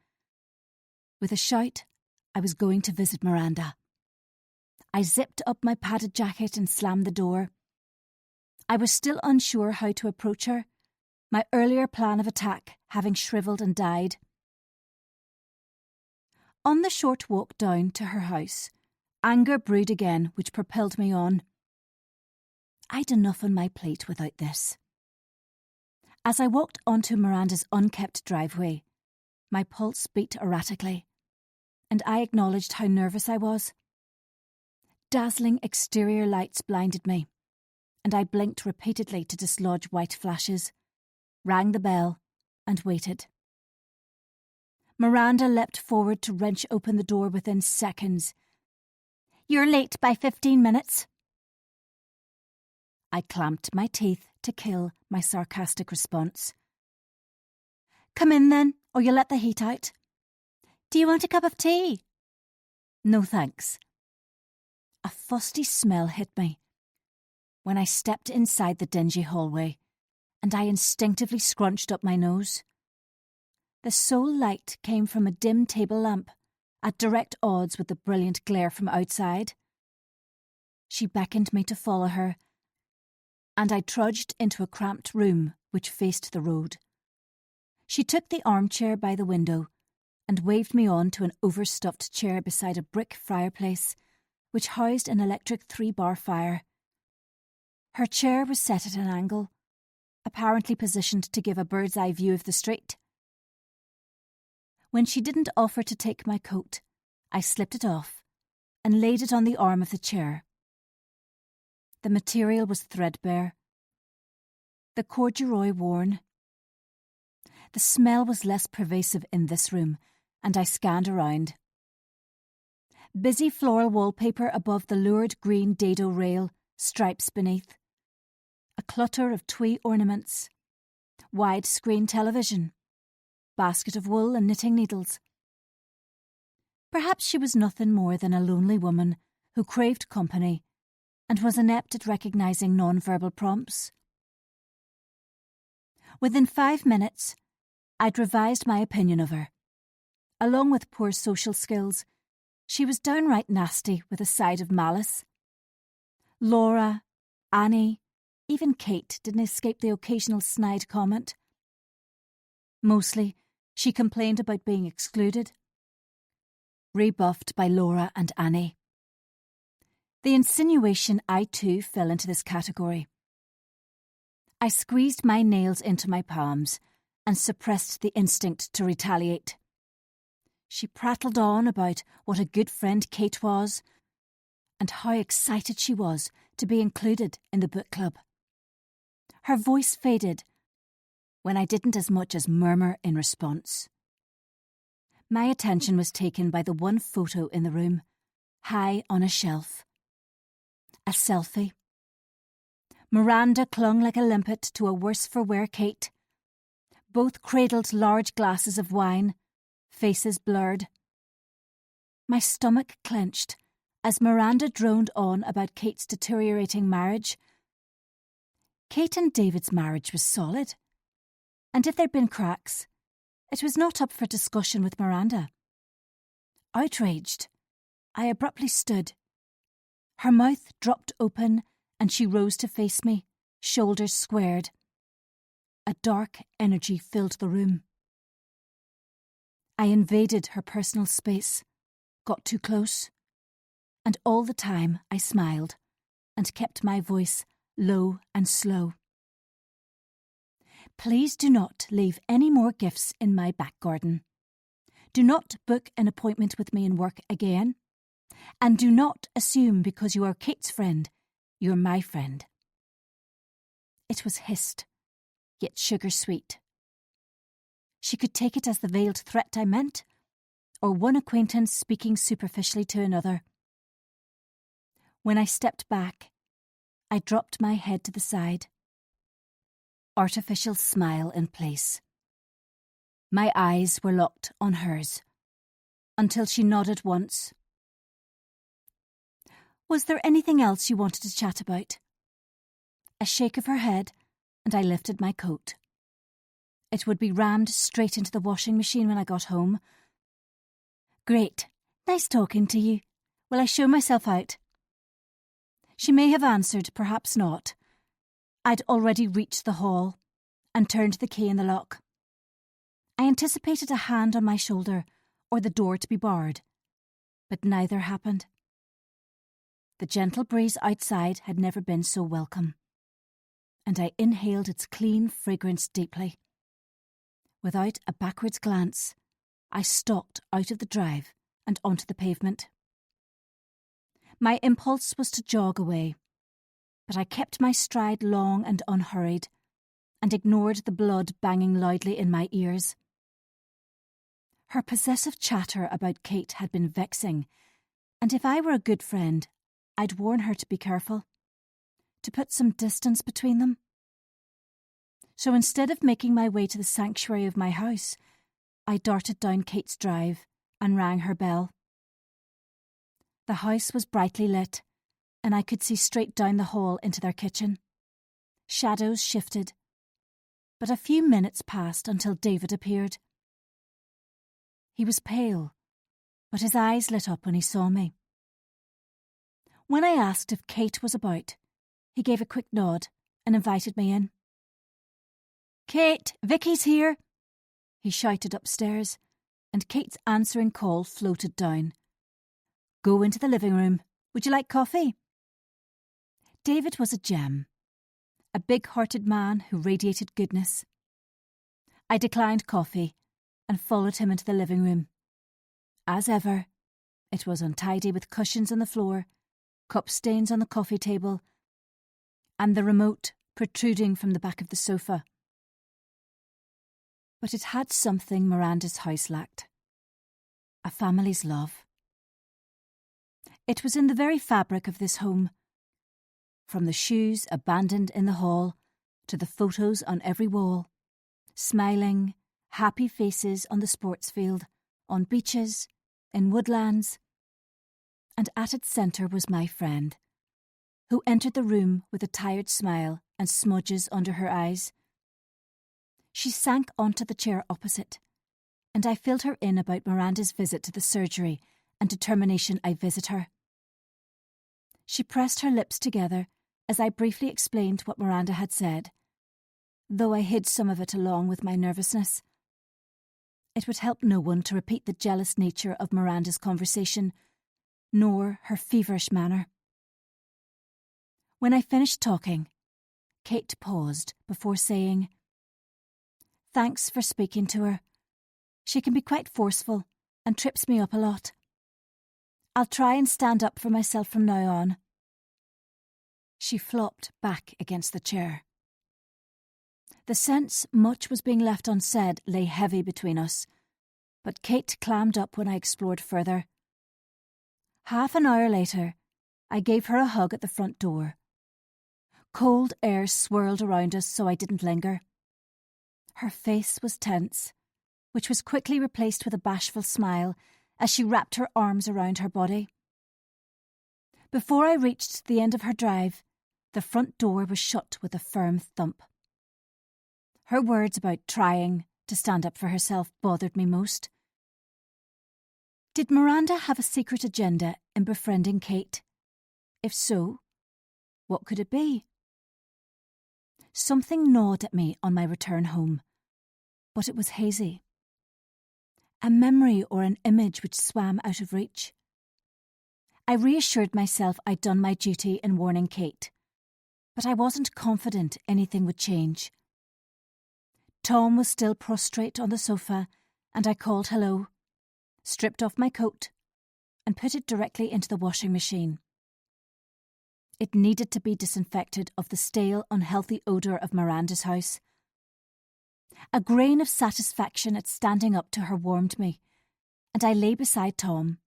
With a shout, I was going to visit Miranda. I zipped up my padded jacket and slammed the door. I was still unsure how to approach her, my earlier plan of attack having shrivelled and died. On the short walk down to her house, anger brewed again, which propelled me on. I'd enough on my plate without this. As I walked onto Miranda's unkept driveway, my pulse beat erratically, and I acknowledged how nervous I was. Dazzling exterior lights blinded me, and I blinked repeatedly to dislodge white flashes, rang the bell, and waited. Miranda leapt forward to wrench open the door within seconds. "You're late by 15 minutes. I clamped my teeth to kill my sarcastic response. "Come in then, or you'll let the heat out. Do you want a cup of tea?" "No thanks." A fusty smell hit me when I stepped inside the dingy hallway, and I instinctively scrunched up my nose. The sole light came from a dim table lamp, at direct odds with the brilliant glare from outside. She beckoned me to follow her, and I trudged into a cramped room which faced the road. She took the armchair by the window and waved me on to an overstuffed chair beside a brick fireplace which housed an electric 3-bar fire. Her chair was set at an angle, apparently positioned to give a bird's-eye view of the street. When she didn't offer to take my coat, I slipped it off and laid it on the arm of the chair. The material was threadbare, the corduroy worn. The smell was less pervasive in this room, and I scanned around. Busy floral wallpaper above the lurid green dado rail, stripes beneath. A clutter of twee ornaments. Wide-screen television. Basket of wool and knitting needles. Perhaps she was nothing more than a lonely woman who craved company and was inept at recognising non-verbal prompts. Within 5 minutes, I'd revised my opinion of her. Along with poor social skills, she was downright nasty with a side of malice. Laura, Annie, even Kate didn't escape the occasional snide comment. Mostly, she complained about being excluded. Rebuffed by Laura and Annie. The insinuation I too fell into this category. I squeezed my nails into my palms and suppressed the instinct to retaliate. She prattled on about what a good friend Kate was and how excited she was to be included in the book club. Her voice faded when I didn't as much as murmur in response. My attention was taken by the one photo in the room, high on a shelf. A selfie. Miranda clung like a limpet to a worse-for-wear Kate. Both cradled large glasses of wine, faces blurred. My stomach clenched as Miranda droned on about Kate's deteriorating marriage. Kate and David's marriage was solid, and if there'd been cracks, it was not up for discussion with Miranda. Outraged, I abruptly stood. Her mouth dropped open and she rose to face me, shoulders squared. A dark energy filled the room. I invaded her personal space, got too close, and all the time I smiled and kept my voice low and slow. Please do not leave any more gifts in my back garden. Do not book an appointment with me in work again. And do not assume because you are Kate's friend, you're my friend. It was hissed, yet sugar-sweet. She could take it as the veiled threat I meant, or one acquaintance speaking superficially to another. When I stepped back, I dropped my head to the side. Artificial smile in place. My eyes were locked on hers, until she nodded once. Was there anything else you wanted to chat about? A shake of her head, and I lifted my coat. It would be rammed straight into the washing machine when I got home. Great. Nice talking to you. Will I show myself out? She may have answered, perhaps not. I'd already reached the hall and turned the key in the lock. I anticipated a hand on my shoulder or the door to be barred, but neither happened. The gentle breeze outside had never been so welcome, and I inhaled its clean fragrance deeply. Without a backwards glance, I stalked out of the drive and onto the pavement. My impulse was to jog away, but I kept my stride long and unhurried, and ignored the blood banging loudly in my ears. Her possessive chatter about Kate had been vexing, and if I were a good friend, I'd warn her to be careful, to put some distance between them. So instead of making my way to the sanctuary of my house, I darted down Kate's drive and rang her bell. The house was brightly lit, and I could see straight down the hall into their kitchen. Shadows shifted, but a few minutes passed until David appeared. He was pale, but his eyes lit up when he saw me. When I asked if Kate was about, he gave a quick nod and invited me in. "Kate, Vicky's here," he shouted upstairs, and Kate's answering call floated down. "Go into the living room. Would you like coffee?" David was a gem, a big-hearted man who radiated goodness. I declined coffee and followed him into the living room. As ever, it was untidy with cushions on the floor, cup stains on the coffee table, and the remote protruding from the back of the sofa. But it had something Miranda's house lacked: a family's love. It was in the very fabric of this home. From the shoes abandoned in the hall to the photos on every wall, smiling, happy faces on the sports field, on beaches, in woodlands. And at its centre was my friend, who entered the room with a tired smile and smudges under her eyes. She sank onto the chair opposite, and I filled her in about Miranda's visit to the surgery and determination I visit her. She pressed her lips together as I briefly explained what Miranda had said, though I hid some of it along with my nervousness. It would help no one to repeat the jealous nature of Miranda's conversation, nor her feverish manner. When I finished talking, Kate paused before saying, "Thanks for speaking to her. She can be quite forceful and trips me up a lot. I'll try and stand up for myself from now on." She flopped back against the chair. The sense much was being left unsaid lay heavy between us, but Kate clammed up when I explored further. Half an hour later, I gave her a hug at the front door. Cold air swirled around us, so I didn't linger. Her face was tense, which was quickly replaced with a bashful smile as she wrapped her arms around her body. Before I reached the end of her drive, the front door was shut with a firm thump. Her words about trying to stand up for herself bothered me most. Did Miranda have a secret agenda in befriending Kate? If so, what could it be? Something gnawed at me on my return home, but it was hazy. A memory or an image which swam out of reach. I reassured myself I'd done my duty in warning Kate, but I wasn't confident anything would change. Tom was still prostrate on the sofa, and I called hello, stripped off my coat, and put it directly into the washing machine. It needed to be disinfected of the stale, unhealthy odour of Miranda's house. A grain of satisfaction at standing up to her warmed me, and I lay beside Tom,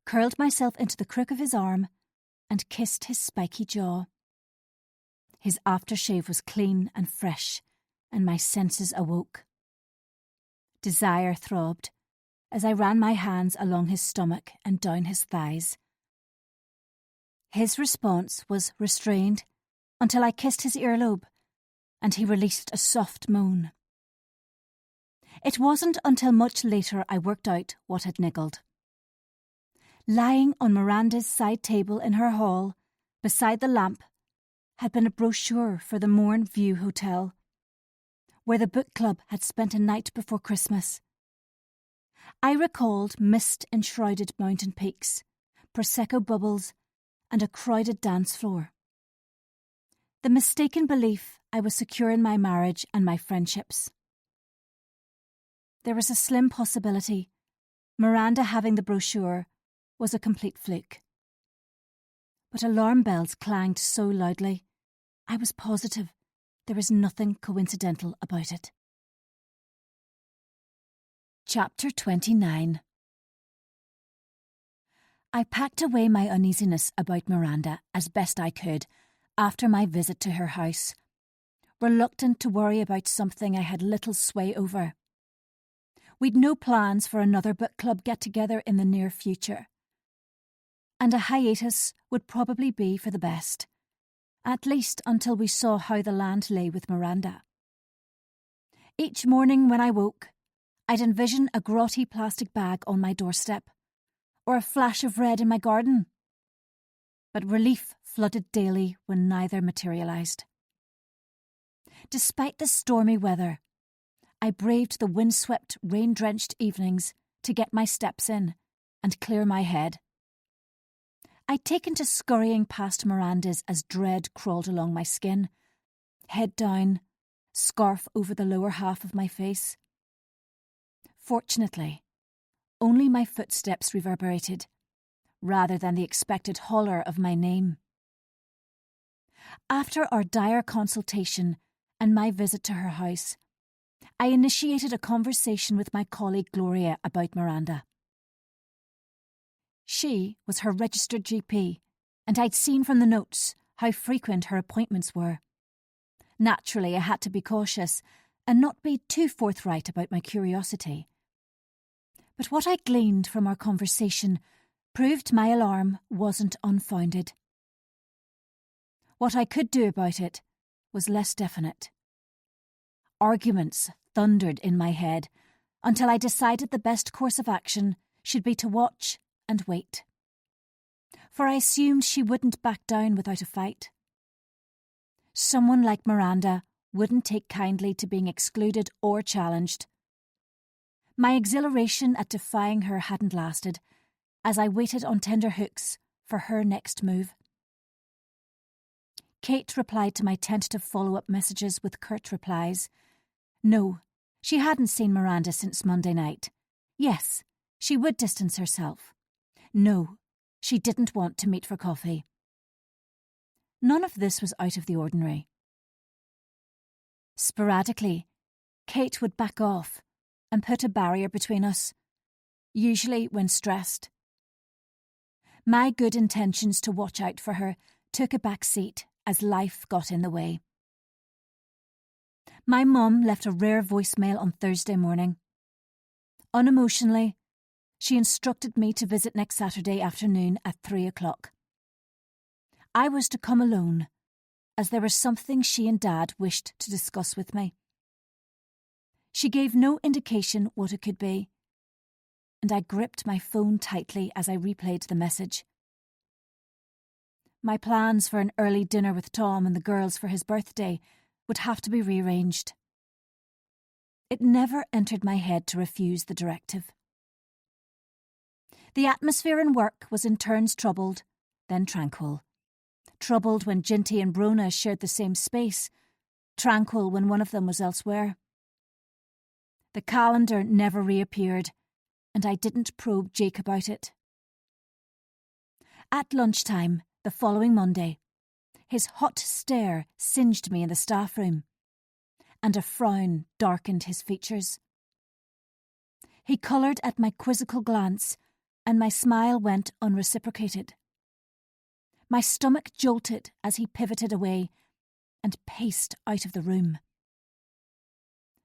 curled myself into the crook of his arm, and kissed his spiky jaw. His aftershave was clean and fresh, and my senses awoke. Desire throbbed as I ran my hands along his stomach and down his thighs. His response was restrained until I kissed his earlobe, and he released a soft moan. It wasn't until much later I worked out what had niggled. Lying on Miranda's side table in her hall, beside the lamp, had been a brochure for the Morn View Hotel, where the book club had spent a night before Christmas. I recalled mist-enshrouded mountain peaks, Prosecco bubbles, and a crowded dance floor. The mistaken belief I was secure in my marriage and my friendships. There was a slim possibility Miranda having the brochure was a complete fluke. But alarm bells clanged so loudly, I was positive there was nothing coincidental about it. Chapter 29. I packed away my uneasiness about Miranda as best I could after my visit to her house, reluctant to worry about something I had little sway over. We'd no plans for another book club get-together in the near future, and a hiatus would probably be for the best, at least until we saw how the land lay with Miranda. Each morning when I woke, I'd envision a grotty plastic bag on my doorstep, or a flash of red in my garden. But relief flooded daily when neither materialised. Despite the stormy weather, I braved the windswept, rain-drenched evenings to get my steps in and clear my head. I'd taken to scurrying past Miranda's as dread crawled along my skin, head down, scarf over the lower half of my face. Fortunately, only my footsteps reverberated, rather than the expected holler of my name. After our dire consultation and my visit to her house, I initiated a conversation with my colleague Gloria about Miranda. She was her registered GP, and I'd seen from the notes how frequent her appointments were. Naturally, I had to be cautious and not be too forthright about my curiosity. But what I gleaned from our conversation proved my alarm wasn't unfounded. What I could do about it was less definite. Arguments thundered in my head until I decided the best course of action should be to watch and wait. For I assumed she wouldn't back down without a fight. Someone like Miranda wouldn't take kindly to being excluded or challenged. My exhilaration at defying her hadn't lasted, as I waited on tenterhooks for her next move. Kate replied to my tentative follow-up messages with curt replies. No, she hadn't seen Miranda since Monday night. Yes, she would distance herself. No, she didn't want to meet for coffee. None of this was out of the ordinary. Sporadically, Kate would back off and put a barrier between us, usually when stressed. My good intentions to watch out for her took a back seat as life got in the way. My mum left a rare voicemail on Thursday morning. Unemotionally, she instructed me to visit next Saturday afternoon at 3:00. I was to come alone, as there was something she and Dad wished to discuss with me. She gave no indication what it could be, and I gripped my phone tightly as I replayed the message. My plans for an early dinner with Tom and the girls for his birthday would have to be rearranged. It never entered my head to refuse the directive. The atmosphere in work was in turns troubled, then tranquil. Troubled when Ginty and Brona shared the same space, tranquil when one of them was elsewhere. The calendar never reappeared, and I didn't probe Jake about it. At lunchtime, the following Monday, his hot stare singed me in the staff room, and a frown darkened his features. He coloured at my quizzical glance, and my smile went unreciprocated. My stomach jolted as he pivoted away and paced out of the room.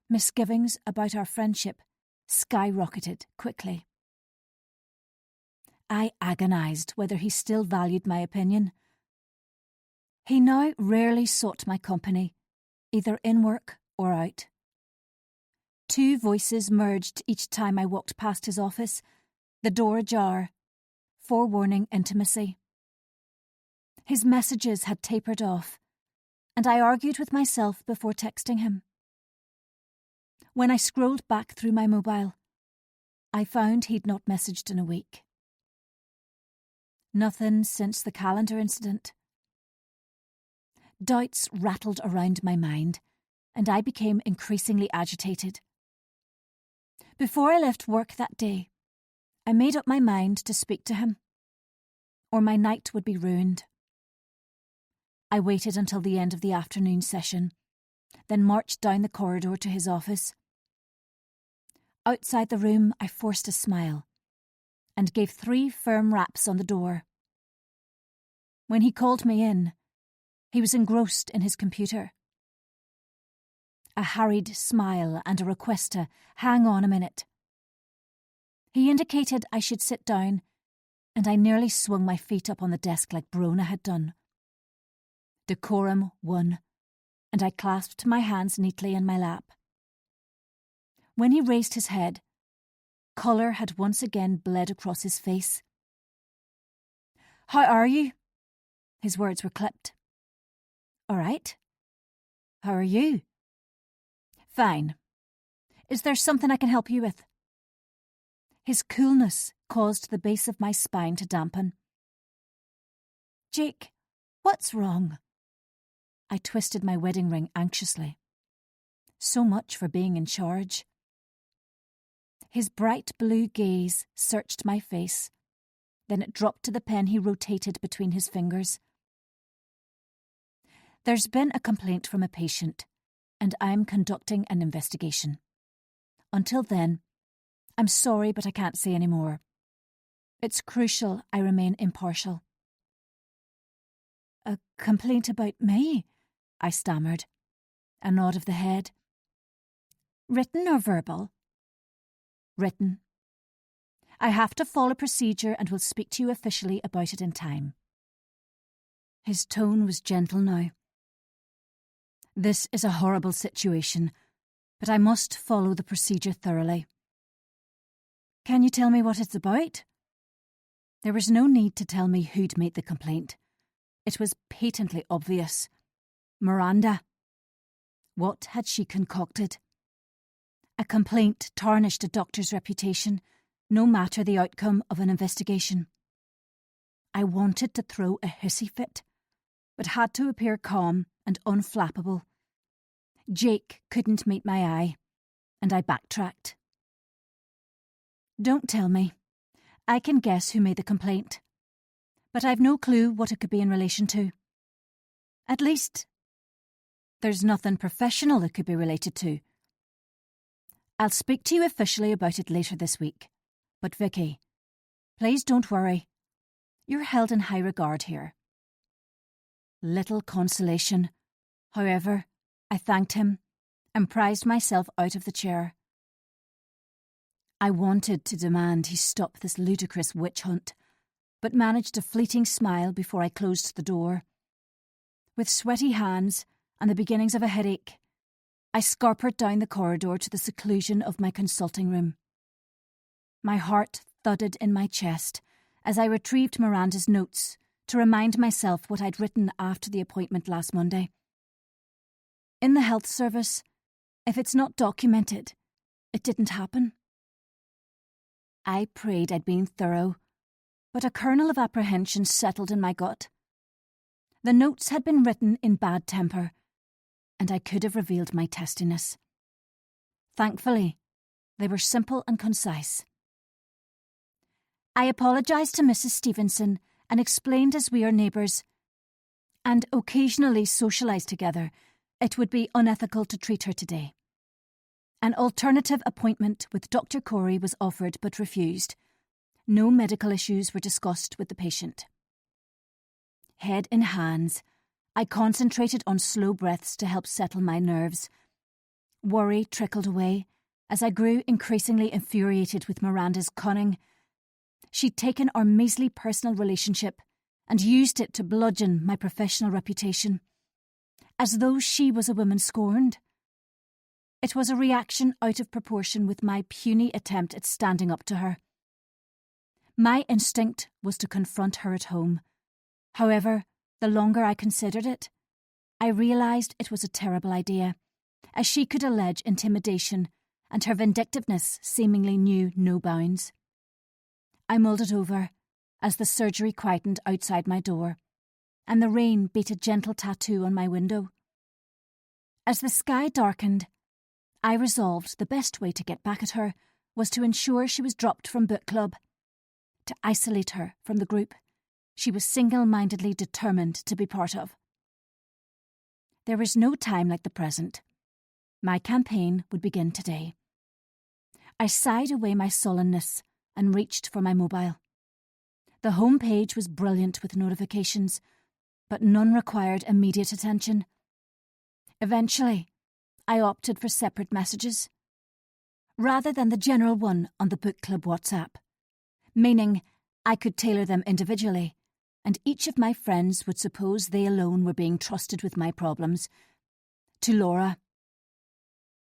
Misgivings about our friendship skyrocketed quickly. I agonised whether he still valued my opinion. He now rarely sought my company, either in work or out. Two voices merged each time I walked past his office, the door ajar, forewarning intimacy. His messages had tapered off, and I argued with myself before texting him. When I scrolled back through my mobile, I found he'd not messaged in a week. Nothing since the calendar incident. Doubts rattled around my mind, and I became increasingly agitated. Before I left work that day, I made up my mind to speak to him, or my night would be ruined. I waited until the end of the afternoon session, then marched down the corridor to his office. Outside the room, I forced a smile and gave 3 firm raps on the door. When he called me in, he was engrossed in his computer. A hurried smile and a request to hang on a minute. He indicated I should sit down, and I nearly swung my feet up on the desk like Brona had done. Decorum won, and I clasped my hands neatly in my lap. When he raised his head, colour had once again bled across his face. "How are you?" His words were clipped. "All right." How are you? Fine. Is there something I can help you with? His coolness caused the base of my spine to dampen. Jake, what's wrong? I twisted my wedding ring anxiously. So much for being in charge. His bright blue gaze searched my face. Then it dropped to the pen he rotated between his fingers. There's been a complaint from a patient, and I'm conducting an investigation. Until then, I'm sorry, but I can't say any more. It's crucial I remain impartial. A complaint about me? I stammered. A nod of the head. Written or verbal? Written. I have to follow procedure and will speak to you officially about it in time. His tone was gentle now. This is a horrible situation, but I must follow the procedure thoroughly. Can you tell me what it's about? There was no need to tell me who'd made the complaint. It was patently obvious. Miranda. What had she concocted? A complaint tarnished a doctor's reputation, no matter the outcome of an investigation. I wanted to throw a hissy fit, but had to appear calm and unflappable. Jake couldn't meet my eye, and I backtracked. Don't tell me. I can guess who made the complaint, but I've no clue what it could be in relation to. At least, there's nothing professional it could be related to. I'll speak to you officially about it later this week. But Vicky, please don't worry. You're held in high regard here. Little consolation. However, I thanked him and prized myself out of the chair. I wanted to demand he stop this ludicrous witch hunt, but managed a fleeting smile before I closed the door. With sweaty hands and the beginnings of a headache, I scarpered down the corridor to the seclusion of my consulting room. My heart thudded in my chest as I retrieved Miranda's notes to remind myself what I'd written after the appointment last Monday. In the health service, if it's not documented, it didn't happen. I prayed I'd been thorough, but a kernel of apprehension settled in my gut. The notes had been written in bad temper, and I could have revealed my testiness. Thankfully, they were simple and concise. I apologised to Mrs. Stevenson and explained as we are neighbours and occasionally socialise together, it would be unethical to treat her today. An alternative appointment with Dr. Corey was offered but refused. No medical issues were discussed with the patient. Head in hands, I concentrated on slow breaths to help settle my nerves. Worry trickled away as I grew increasingly infuriated with Miranda's cunning. She'd taken our measly personal relationship and used it to bludgeon my professional reputation, as though she was a woman scorned. It was a reaction out of proportion with my puny attempt at standing up to her. My instinct was to confront her at home. However, the longer I considered it, I realised it was a terrible idea, as she could allege intimidation, and her vindictiveness seemingly knew no bounds. I mulled it over as the surgery quietened outside my door, and the rain beat a gentle tattoo on my window. As the sky darkened, I resolved the best way to get back at her was to ensure she was dropped from book club. To isolate her from the group she was single-mindedly determined to be part of. There was no time like the present. My campaign would begin today. I sighed away my sullenness and reached for my mobile. The home page was brilliant with notifications, but none required immediate attention. Eventually, I opted for separate messages, rather than the general one on the book club WhatsApp, meaning I could tailor them individually, and each of my friends would suppose they alone were being trusted with my problems. To Laura,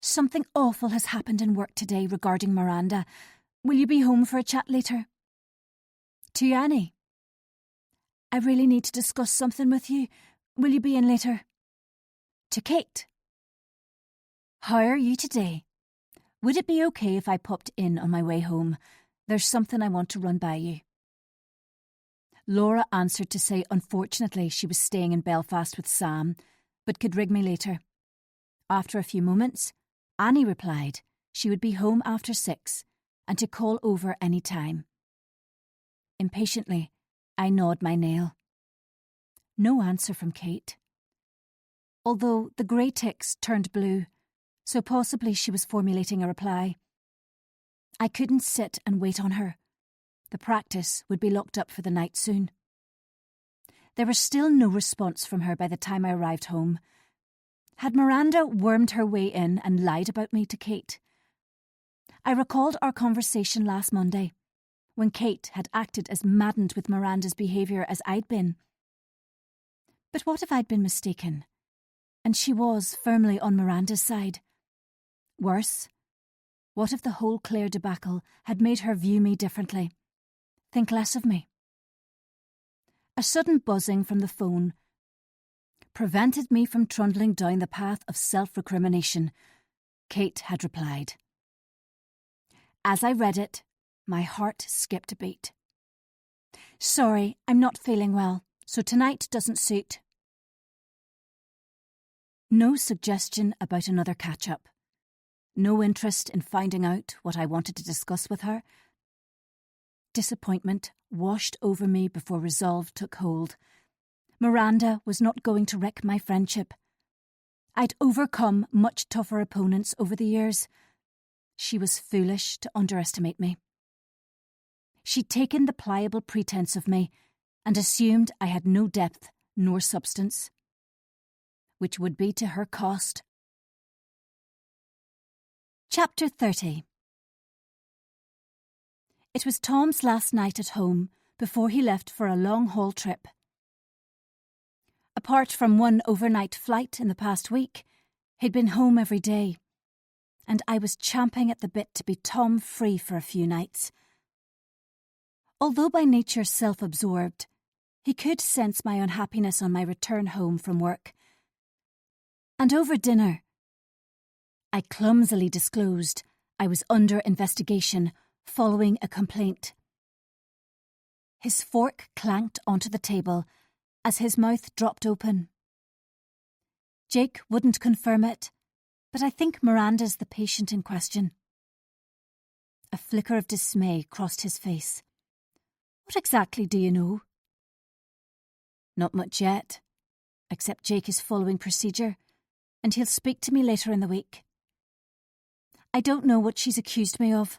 something awful has happened in work today regarding Miranda. Will you be home for a chat later? To Annie, I really need to discuss something with you. Will you be in later? To Kate, How are you today? Would it be okay if I popped in on my way home? There's something I want to run by you. Laura answered to say unfortunately she was staying in Belfast with Sam, but could ring me later. After a few moments, Annie replied she would be home after 6 and to call over any time. Impatiently, I gnawed my nail. No answer from Kate. Although the grey ticks turned blue, so possibly she was formulating a reply. I couldn't sit and wait on her. The practice would be locked up for the night soon. There was still no response from her by the time I arrived home. Had Miranda wormed her way in and lied about me to Kate? I recalled our conversation last Monday, when Kate had acted as maddened with Miranda's behaviour as I'd been. But what if I'd been mistaken, and she was firmly on Miranda's side? Worse, what if the whole Claire debacle had made her view me differently, think less of me? A sudden buzzing from the phone prevented me from trundling down the path of self-recrimination. Kate had replied. As I read it, my heart skipped a beat. Sorry, I'm not feeling well, so tonight doesn't suit. No suggestion about another catch-up. No interest in finding out what I wanted to discuss with her. Disappointment washed over me before resolve took hold. Miranda was not going to wreck my friendship. I'd overcome much tougher opponents over the years. She was foolish to underestimate me. She'd taken the pliable pretense of me and assumed I had no depth nor substance, which would be to her cost. Chapter 30. It was Tom's last night at home before he left for a long-haul trip. Apart from one overnight flight in the past week, he'd been home every day, and I was champing at the bit to be Tom-free for a few nights. Although by nature self-absorbed, he could sense my unhappiness on my return home from work. And over dinner, I clumsily disclosed I was under investigation following a complaint. His fork clanked onto the table as his mouth dropped open. Jake wouldn't confirm it, but I think Miranda's the patient in question. A flicker of dismay crossed his face. What exactly do you know? Not much yet, except Jake is following procedure, and he'll speak to me later in the week. I don't know what she's accused me of.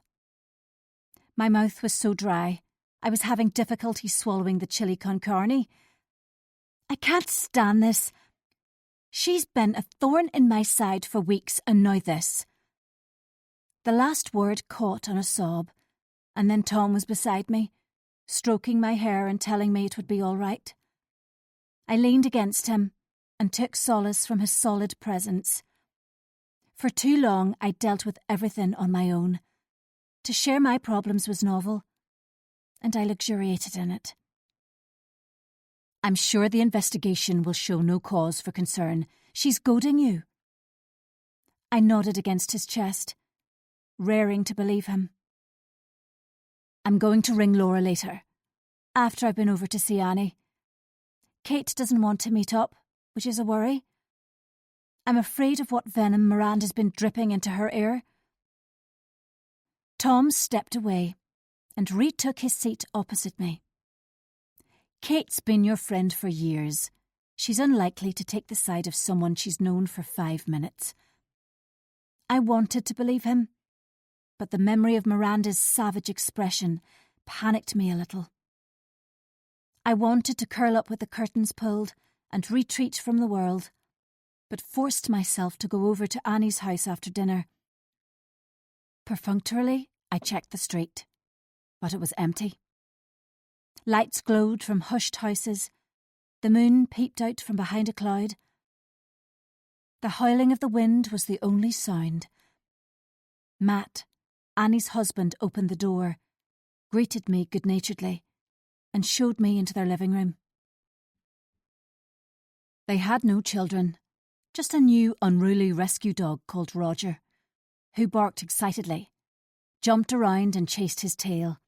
My mouth was so dry, I was having difficulty swallowing the chili con carne. I can't stand this. She's been a thorn in my side for weeks, and now this. The last word caught on a sob, and then Tom was beside me, stroking my hair and telling me it would be all right. I leaned against him and took solace from his solid presence. For too long I dealt with everything on my own. To share my problems was novel, and I luxuriated in it. I'm sure the investigation will show no cause for concern. She's goading you. I nodded against his chest, raring to believe him. I'm going to ring Laura later, after I've been over to see Annie. Kate doesn't want to meet up, which is a worry. I'm afraid of what venom Miranda's been dripping into her ear. Tom stepped away and retook his seat opposite me. Kate's been your friend for years. She's unlikely to take the side of someone she's known for 5 minutes. I wanted to believe him, but the memory of Miranda's savage expression panicked me a little. I wanted to curl up with the curtains pulled and retreat from the world, but forced myself to go over to Annie's house after dinner. Perfunctorily, I checked the street, but it was empty. Lights glowed from hushed houses. The moon peeped out from behind a cloud. The howling of the wind was the only sound. Matt, Annie's husband, opened the door, greeted me good-naturedly, and showed me into their living room. They had no children, just a new unruly rescue dog called Roger, who barked excitedly, jumped around and chased his tail.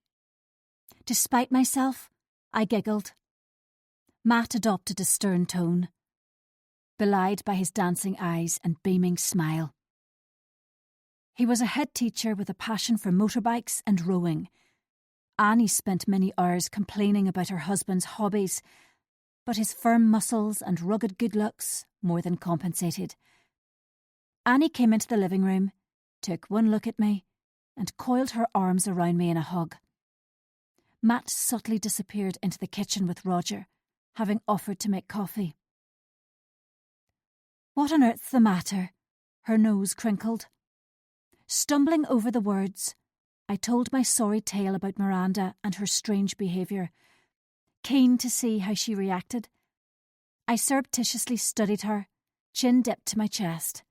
Despite myself, I giggled. Matt adopted a stern tone, belied by his dancing eyes and beaming smile. He was a head teacher with a passion for motorbikes and rowing. Annie spent many hours complaining about her husband's hobbies, but his firm muscles and rugged good looks more than compensated. Annie came into the living room, took one look at me, and coiled her arms around me in a hug. Matt subtly disappeared into the kitchen with Roger, having offered to make coffee. "What on earth's the matter?" Her nose crinkled. Stumbling over the words, I told my sorry tale about Miranda and her strange behaviour. Keen to see how she reacted, I surreptitiously studied her, chin dipped to my chest.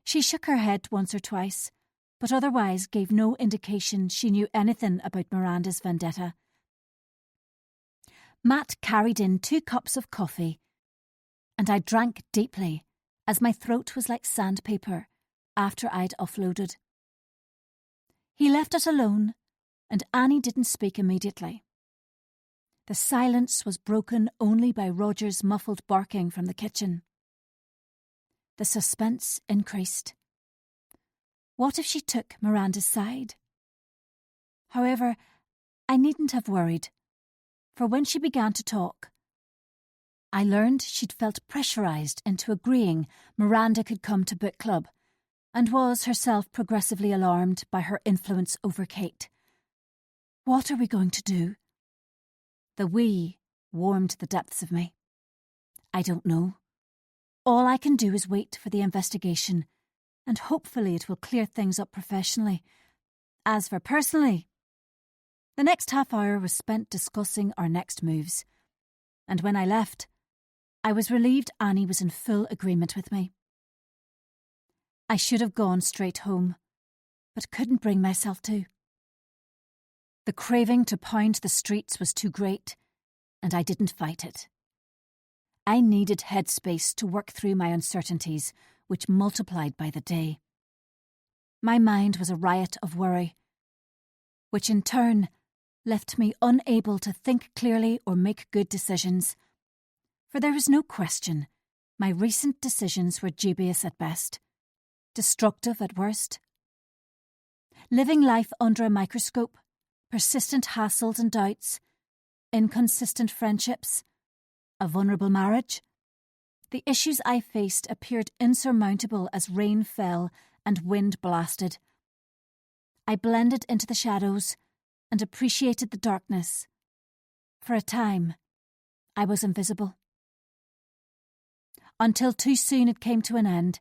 She shook her head once or twice, but otherwise gave no indication she knew anything about Miranda's vendetta. Matt carried in 2 cups of coffee, and I drank deeply, as my throat was like sandpaper after I'd offloaded. He left us alone, and Annie didn't speak immediately. The silence was broken only by Roger's muffled barking from the kitchen. The suspense increased. What if she took Miranda's side? However, I needn't have worried, for when she began to talk, I learned she'd felt pressurised into agreeing Miranda could come to book club, and was herself progressively alarmed by her influence over Kate. What are we going to do? The "we" warmed the depths of me. I don't know. All I can do is wait for the investigation, and hopefully it will clear things up professionally. As for personally, the next half hour was spent discussing our next moves, and when I left, I was relieved Annie was in full agreement with me. I should have gone straight home, but couldn't bring myself to. The craving to pound the streets was too great, and I didn't fight it. I needed headspace to work through my uncertainties, which multiplied by the day. My mind was a riot of worry, which in turn left me unable to think clearly or make good decisions. For there was no question, my recent decisions were dubious at best, destructive at worst. Living life under a microscope, persistent hassles and doubts, inconsistent friendships, a vulnerable marriage. The issues I faced appeared insurmountable as rain fell and wind blasted. I blended into the shadows and appreciated the darkness. For a time, I was invisible. Until too soon it came to an end,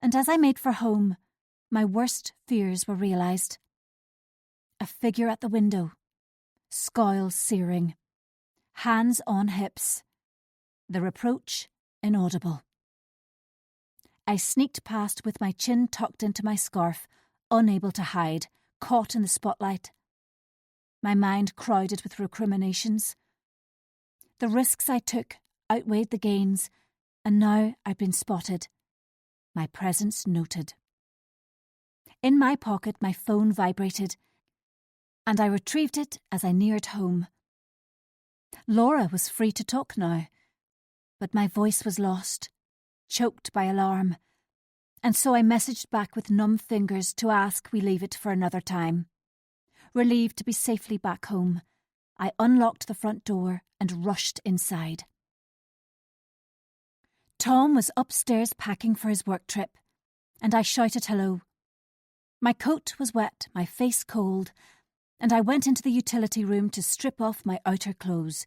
and as I made for home, my worst fears were realised. A figure at the window, scowl searing, hands on hips, the reproach inaudible. I sneaked past with my chin tucked into my scarf, unable to hide, caught in the spotlight. My mind crowded with recriminations. The risks I took outweighed the gains, and now I'd been spotted. My presence noted. In my pocket, my phone vibrated, and I retrieved it as I neared home. Laura was free to talk now, but my voice was lost, choked by alarm, and so I messaged back with numb fingers to ask we leave it for another time. Relieved to be safely back home, I unlocked the front door and rushed inside. Tom was upstairs packing for his work trip, and I shouted hello. My coat was wet, my face cold, and I went into the utility room to strip off my outer clothes.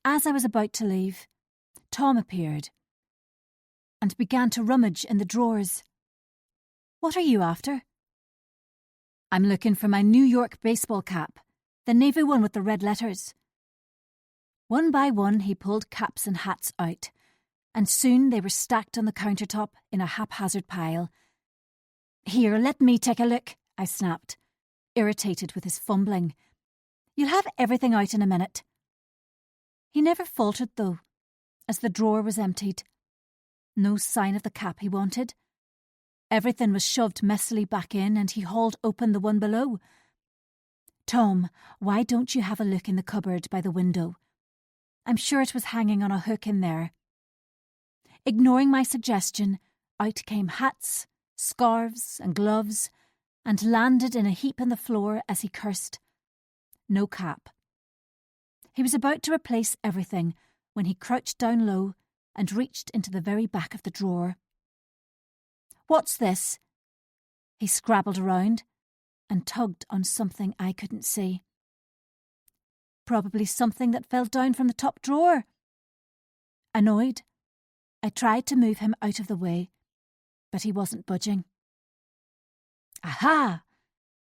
As I was about to leave, Tom appeared and began to rummage in the drawers. "What are you after?" "I'm looking for my New York baseball cap, the navy one with the red letters." One by one he pulled caps and hats out, and soon they were stacked on the countertop in a haphazard pile. "Here, let me take a look," I snapped, irritated with his fumbling. "You'll have everything out in a minute." He never faltered, though, as the drawer was emptied. No sign of the cap he wanted. Everything was shoved messily back in, and he hauled open the one below. "Tom, why don't you have a look in the cupboard by the window? I'm sure it was hanging on a hook in there." Ignoring my suggestion, out came hats, scarves, and gloves, and landed in a heap on the floor as he cursed. No cap. He was about to replace everything when he crouched down low and reached into the very back of the drawer. "What's this?" He scrabbled around and tugged on something I couldn't see. Probably something that fell down from the top drawer. Annoyed, I tried to move him out of the way, but he wasn't budging. "Aha!"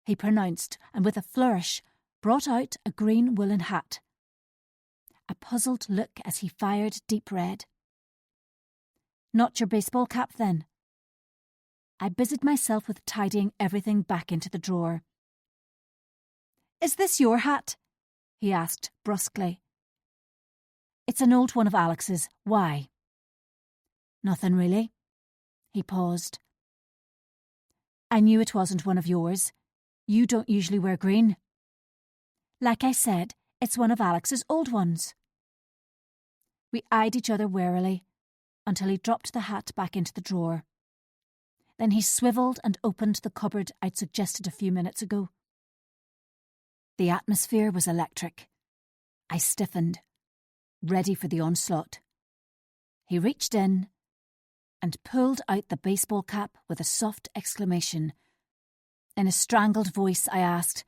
he pronounced, and with a flourish brought out a green woolen hat. A puzzled look as he fired deep red. "Not your baseball cap, then?" I busied myself with tidying everything back into the drawer. "Is this your hat?" he asked brusquely. "It's an old one of Alex's. Why?" "Nothing really." He paused. "I knew it wasn't one of yours. You don't usually wear green." "Like I said, it's one of Alex's old ones." We eyed each other warily until he dropped the hat back into the drawer. Then he swivelled and opened the cupboard I'd suggested a few minutes ago. The atmosphere was electric. I stiffened, ready for the onslaught. He reached in and pulled out the baseball cap with a soft exclamation. In a strangled voice, I asked,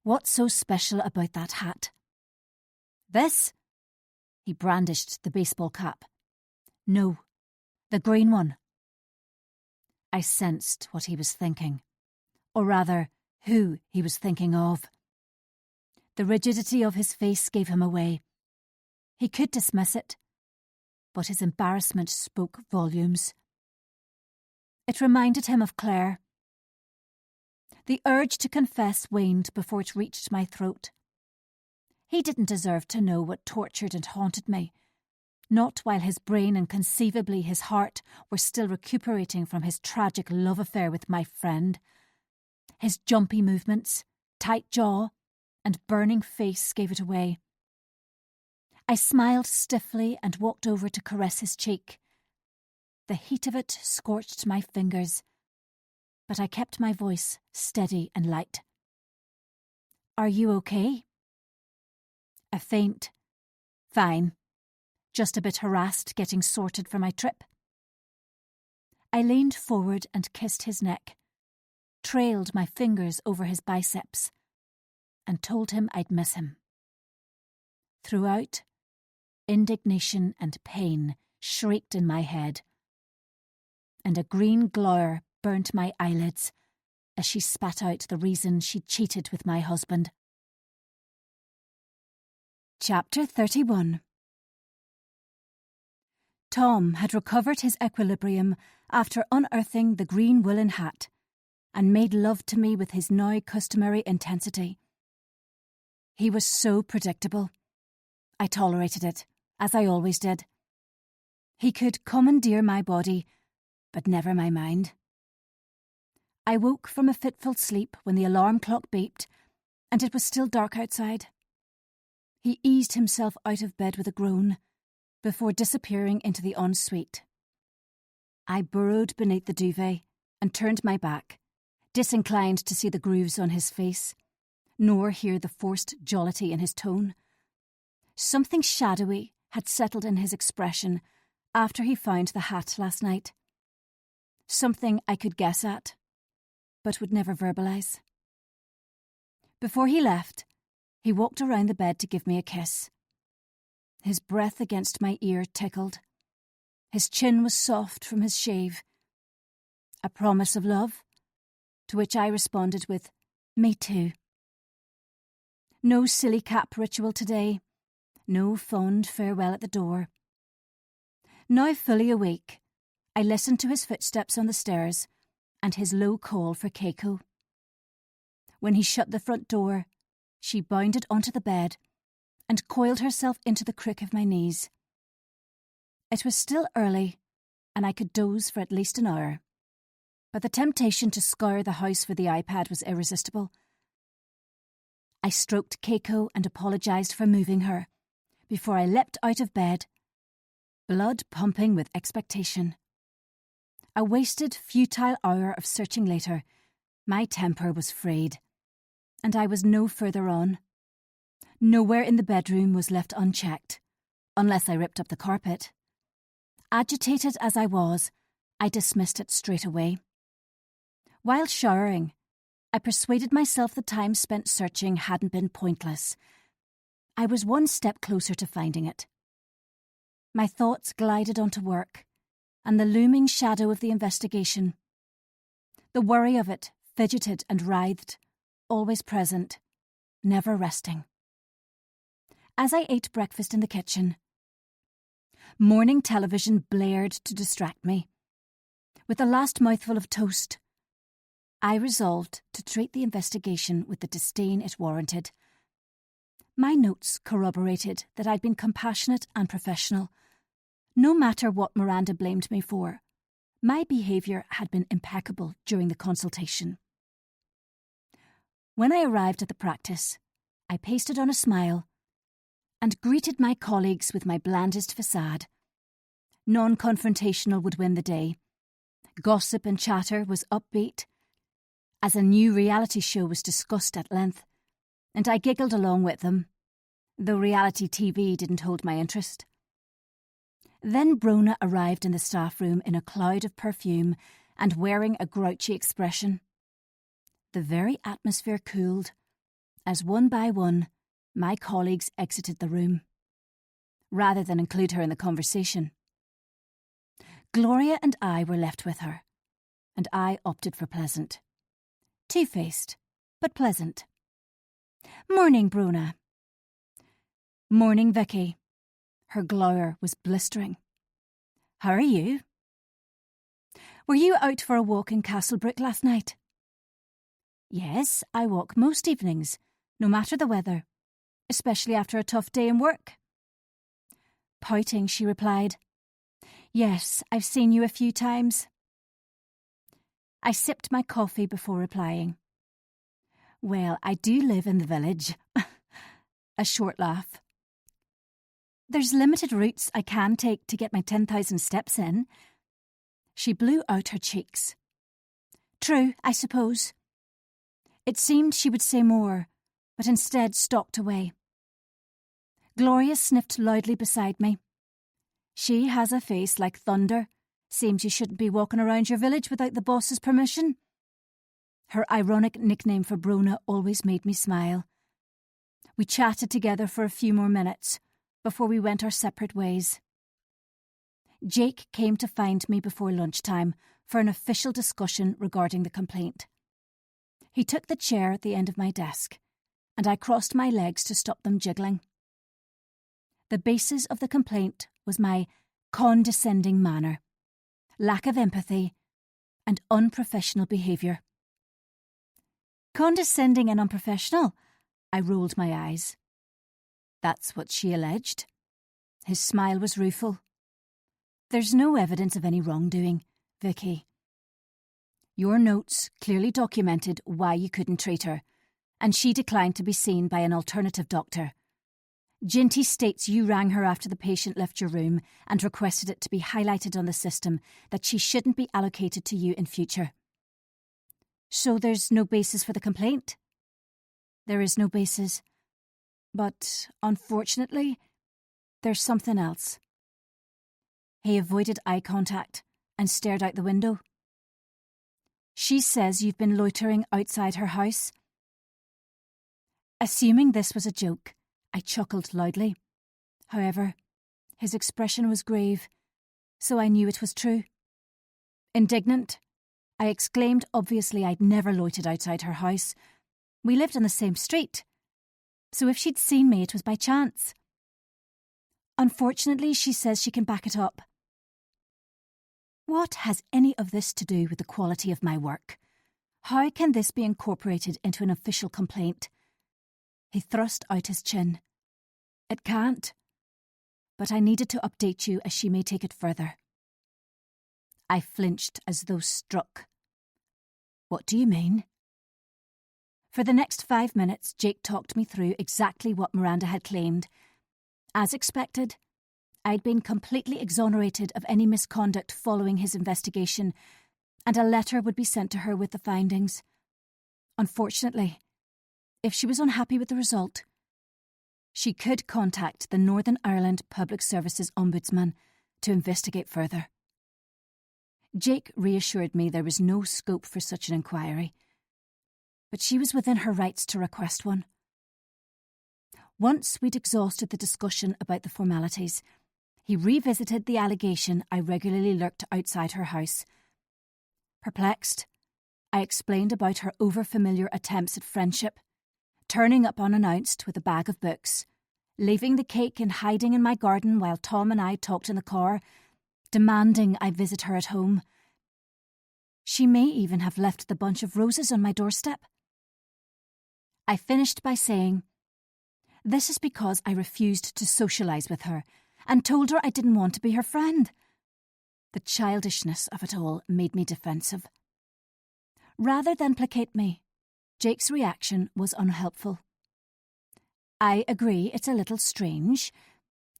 "What's so special about that hat?" "This?" He brandished the baseball cap. "No, the green one." I sensed what he was thinking, or rather, who he was thinking of. The rigidity of his face gave him away. He could dismiss it, but his embarrassment spoke volumes. It reminded him of Claire. The urge to confess waned before it reached my throat. He didn't deserve to know what tortured and haunted me, not while his brain and conceivably his heart were still recuperating from his tragic love affair with my friend. His jumpy movements, tight jaw, and burning face gave it away. I smiled stiffly and walked over to caress his cheek. The heat of it scorched my fingers, but I kept my voice steady and light. "Are you okay?" A faint, "Fine. Just a bit harassed getting sorted for my trip." I leaned forward and kissed his neck, trailed my fingers over his biceps, and told him I'd miss him. Throughout, indignation and pain shrieked in my head, and a green glower burnt my eyelids as she spat out the reason she'd cheated with my husband. Chapter 31. Tom had recovered his equilibrium after unearthing the green woolen hat, and made love to me with his now customary intensity. He was so predictable. I tolerated it, as I always did. He could commandeer my body, but never my mind. I woke from a fitful sleep when the alarm clock beeped, and it was still dark outside. He eased himself out of bed with a groan, before disappearing into the ensuite. I burrowed beneath the duvet and turned my back, disinclined to see the grooves on his face, nor hear the forced jollity in his tone. Something shadowy had settled in his expression after he found the hat last night. Something I could guess at, but would never verbalise. Before he left, he walked around the bed to give me a kiss. His breath against my ear tickled. His chin was soft from his shave. A promise of love, to which I responded with, "Me too." No silly cap ritual today, no fond farewell at the door. Now fully awake, I listened to his footsteps on the stairs and his low call for Keiko. When he shut the front door, she bounded onto the bed and coiled herself into the crook of my knees. It was still early, and I could doze for at least an hour. But the temptation to scour the house for the iPad was irresistible. I stroked Keiko and apologised for moving her before I leapt out of bed, blood pumping with expectation. A wasted, futile hour of searching later, my temper was frayed, and I was no further on. Nowhere in the bedroom was left unchecked, unless I ripped up the carpet. Agitated as I was, I dismissed it straight away. While showering, I persuaded myself the time spent searching hadn't been pointless. I was one step closer to finding it. My thoughts glided onto work, and the looming shadow of the investigation. The worry of it fidgeted and writhed, always present, never resting. As I ate breakfast in the kitchen, morning television blared to distract me. With the last mouthful of toast, I resolved to treat the investigation with the disdain it warranted. My notes corroborated that I'd been compassionate and professional. No matter what Miranda blamed me for, my behaviour had been impeccable during the consultation. When I arrived at the practice, I pasted on a smile and greeted my colleagues with my blandest facade. Non-confrontational would win the day. Gossip and chatter was upbeat, as a new reality show was discussed at length, and I giggled along with them, though reality TV didn't hold my interest. Then Brona arrived in the staff room in a cloud of perfume and wearing a grouchy expression. The very atmosphere cooled, as one by one my colleagues exited the room, rather than include her in the conversation. Gloria and I were left with her, and I opted for pleasant. Two-faced, but pleasant. "Morning, Brona." "Morning, Vicky." Her glower was blistering. "How are you?" "Were you out for a walk in Castlebrook last night?" "Yes, I walk most evenings, no matter the weather, especially after a tough day in work." Pouting, she replied, "Yes, I've seen you a few times." I sipped my coffee before replying. "Well, I do live in the village." A short laugh. "There's limited routes I can take to get my 10,000 steps in." She blew out her cheeks. "True, I suppose." It seemed she would say more, but instead stalked away. Gloria sniffed loudly beside me. "She has a face like thunder. Seems you shouldn't be walking around your village without the boss's permission." Her ironic nickname for Brona always made me smile. We chatted together for a few more minutes before we went our separate ways. Jake came to find me before lunchtime for an official discussion regarding the complaint. He took the chair at the end of my desk, and I crossed my legs to stop them jiggling. The basis of the complaint was my condescending manner, lack of empathy, and unprofessional behaviour. "Condescending and unprofessional?" I rolled my eyes. "That's what she alleged." His smile was rueful. "There's no evidence of any wrongdoing, Vicky. Your notes clearly documented why you couldn't treat her, and she declined to be seen by an alternative doctor. Ginty states you rang her after the patient left your room and requested it to be highlighted on the system that she shouldn't be allocated to you in future." "So there's no basis for the complaint?" "There is no basis. But, unfortunately, there's something else." He avoided eye contact and stared out the window. "She says you've been loitering outside her house." Assuming this was a joke, I chuckled loudly. However, his expression was grave, so I knew it was true. Indignant, I exclaimed obviously I'd never loitered outside her house. We lived on the same street, so if she'd seen me it was by chance. Unfortunately, she says she can back it up. What has any of this to do with the quality of my work? How can this be incorporated into an official complaint? He thrust out his chin. It can't. But I needed to update you as she may take it further. I flinched as though struck. What do you mean? For the next 5 minutes, Jake talked me through exactly what Miranda had claimed. As expected, I'd been completely exonerated of any misconduct following his investigation, and a letter would be sent to her with the findings. Unfortunately, if she was unhappy with the result, she could contact the Northern Ireland Public Services Ombudsman to investigate further. Jake reassured me there was no scope for such an inquiry, but she was within her rights to request one. Once we'd exhausted the discussion about the formalities, he revisited the allegation I regularly lurked outside her house. Perplexed, I explained about her overfamiliar attempts at friendship, turning up unannounced with a bag of books, leaving the cake and hiding in my garden while Tom and I talked in the car, demanding I visit her at home. She may even have left the bunch of roses on my doorstep. I finished by saying, this is because I refused to socialise with her and told her I didn't want to be her friend. The childishness of it all made me defensive. Rather than placate me, Jake's reaction was unhelpful. I agree it's a little strange.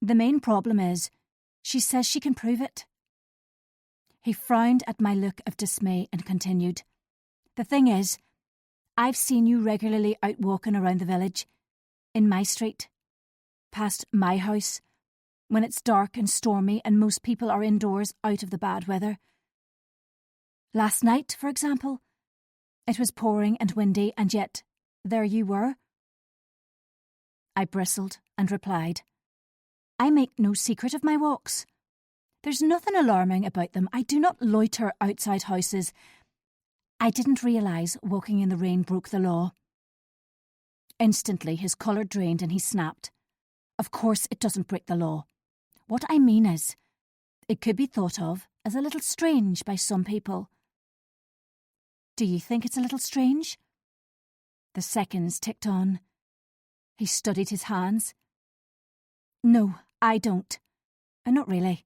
The main problem is, she says she can prove it. He frowned at my look of dismay and continued, the thing is, I've seen you regularly out walking around the village, in my street, past my house, when it's dark and stormy and most people are indoors out of the bad weather. Last night, for example, it was pouring and windy, and yet there you were. I bristled and replied, I make no secret of my walks. There's nothing alarming about them. I do not loiter outside houses. I didn't realise walking in the rain broke the law. Instantly his colour drained and he snapped. Of course it doesn't break the law. What I mean is, it could be thought of as a little strange by some people. Do you think it's a little strange? The seconds ticked on. He studied his hands. No, I don't. Not really.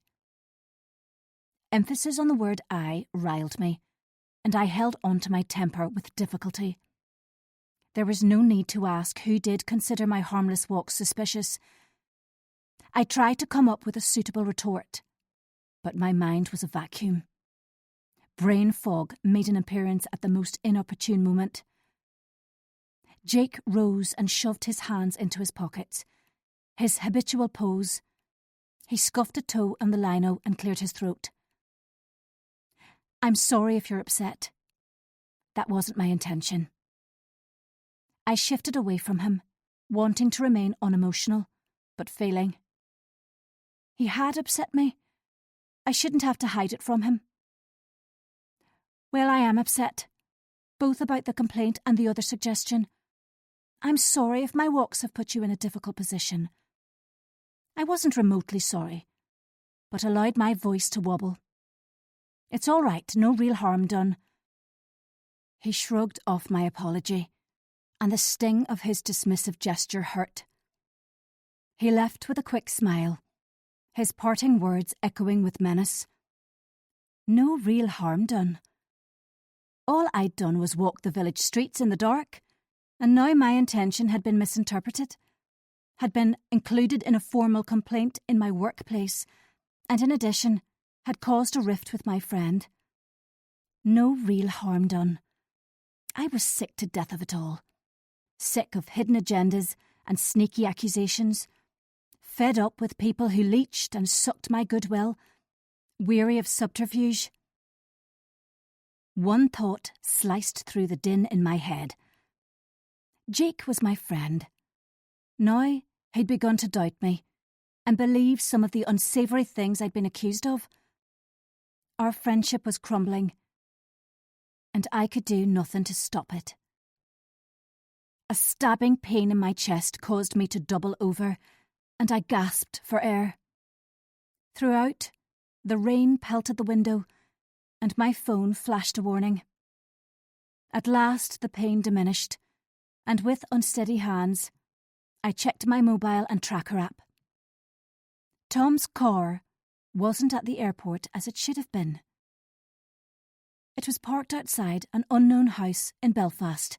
Emphasis on the word I riled me, and I held on to my temper with difficulty. There was no need to ask who did consider my harmless walks suspicious. I tried to come up with a suitable retort, but my mind was a vacuum. Brain fog made an appearance at the most inopportune moment. Jake rose and shoved his hands into his pockets. His habitual pose. He scuffed a toe on the lino and cleared his throat. I'm sorry if you're upset. That wasn't my intention. I shifted away from him, wanting to remain unemotional, but failing. He had upset me. I shouldn't have to hide it from him. Well, I am upset, both about the complaint and the other suggestion. I'm sorry if my walks have put you in a difficult position. I wasn't remotely sorry, but allowed my voice to wobble. It's all right, no real harm done. He shrugged off my apology, and the sting of his dismissive gesture hurt. He left with a quick smile, his parting words echoing with menace. No real harm done. All I'd done was walk the village streets in the dark, and now my intention had been misinterpreted, had been included in a formal complaint in my workplace, and in addition, had caused a rift with my friend. No real harm done. I was sick to death of it all. Sick of hidden agendas and sneaky accusations. Fed up with people who leeched and sucked my goodwill. Weary of subterfuge. One thought sliced through the din in my head. Jake was my friend. Now he'd begun to doubt me and believe some of the unsavoury things I'd been accused of. Our friendship was crumbling, and I could do nothing to stop it. A stabbing pain in my chest caused me to double over, and I gasped for air. Throughout, the rain pelted the window, and my phone flashed a warning. At last the pain diminished, and with unsteady hands, I checked my mobile and tracker app. Tom's car wasn't at the airport as it should have been. It was parked outside an unknown house in Belfast.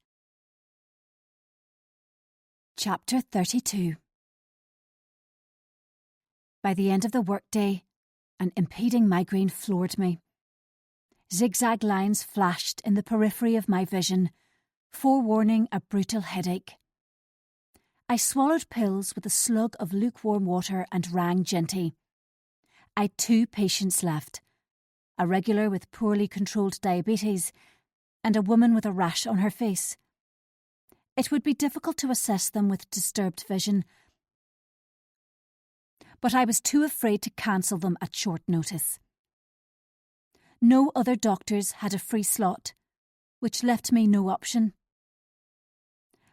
Chapter 32. By the end of the workday, an impeding migraine floored me. Zigzag lines flashed in the periphery of my vision, forewarning a brutal headache. I swallowed pills with a slug of lukewarm water and rang Ginty. I'd 2 patients left, a regular with poorly controlled diabetes and a woman with a rash on her face. It would be difficult to assess them with disturbed vision, but I was too afraid to cancel them at short notice. No other doctors had a free slot, which left me no option.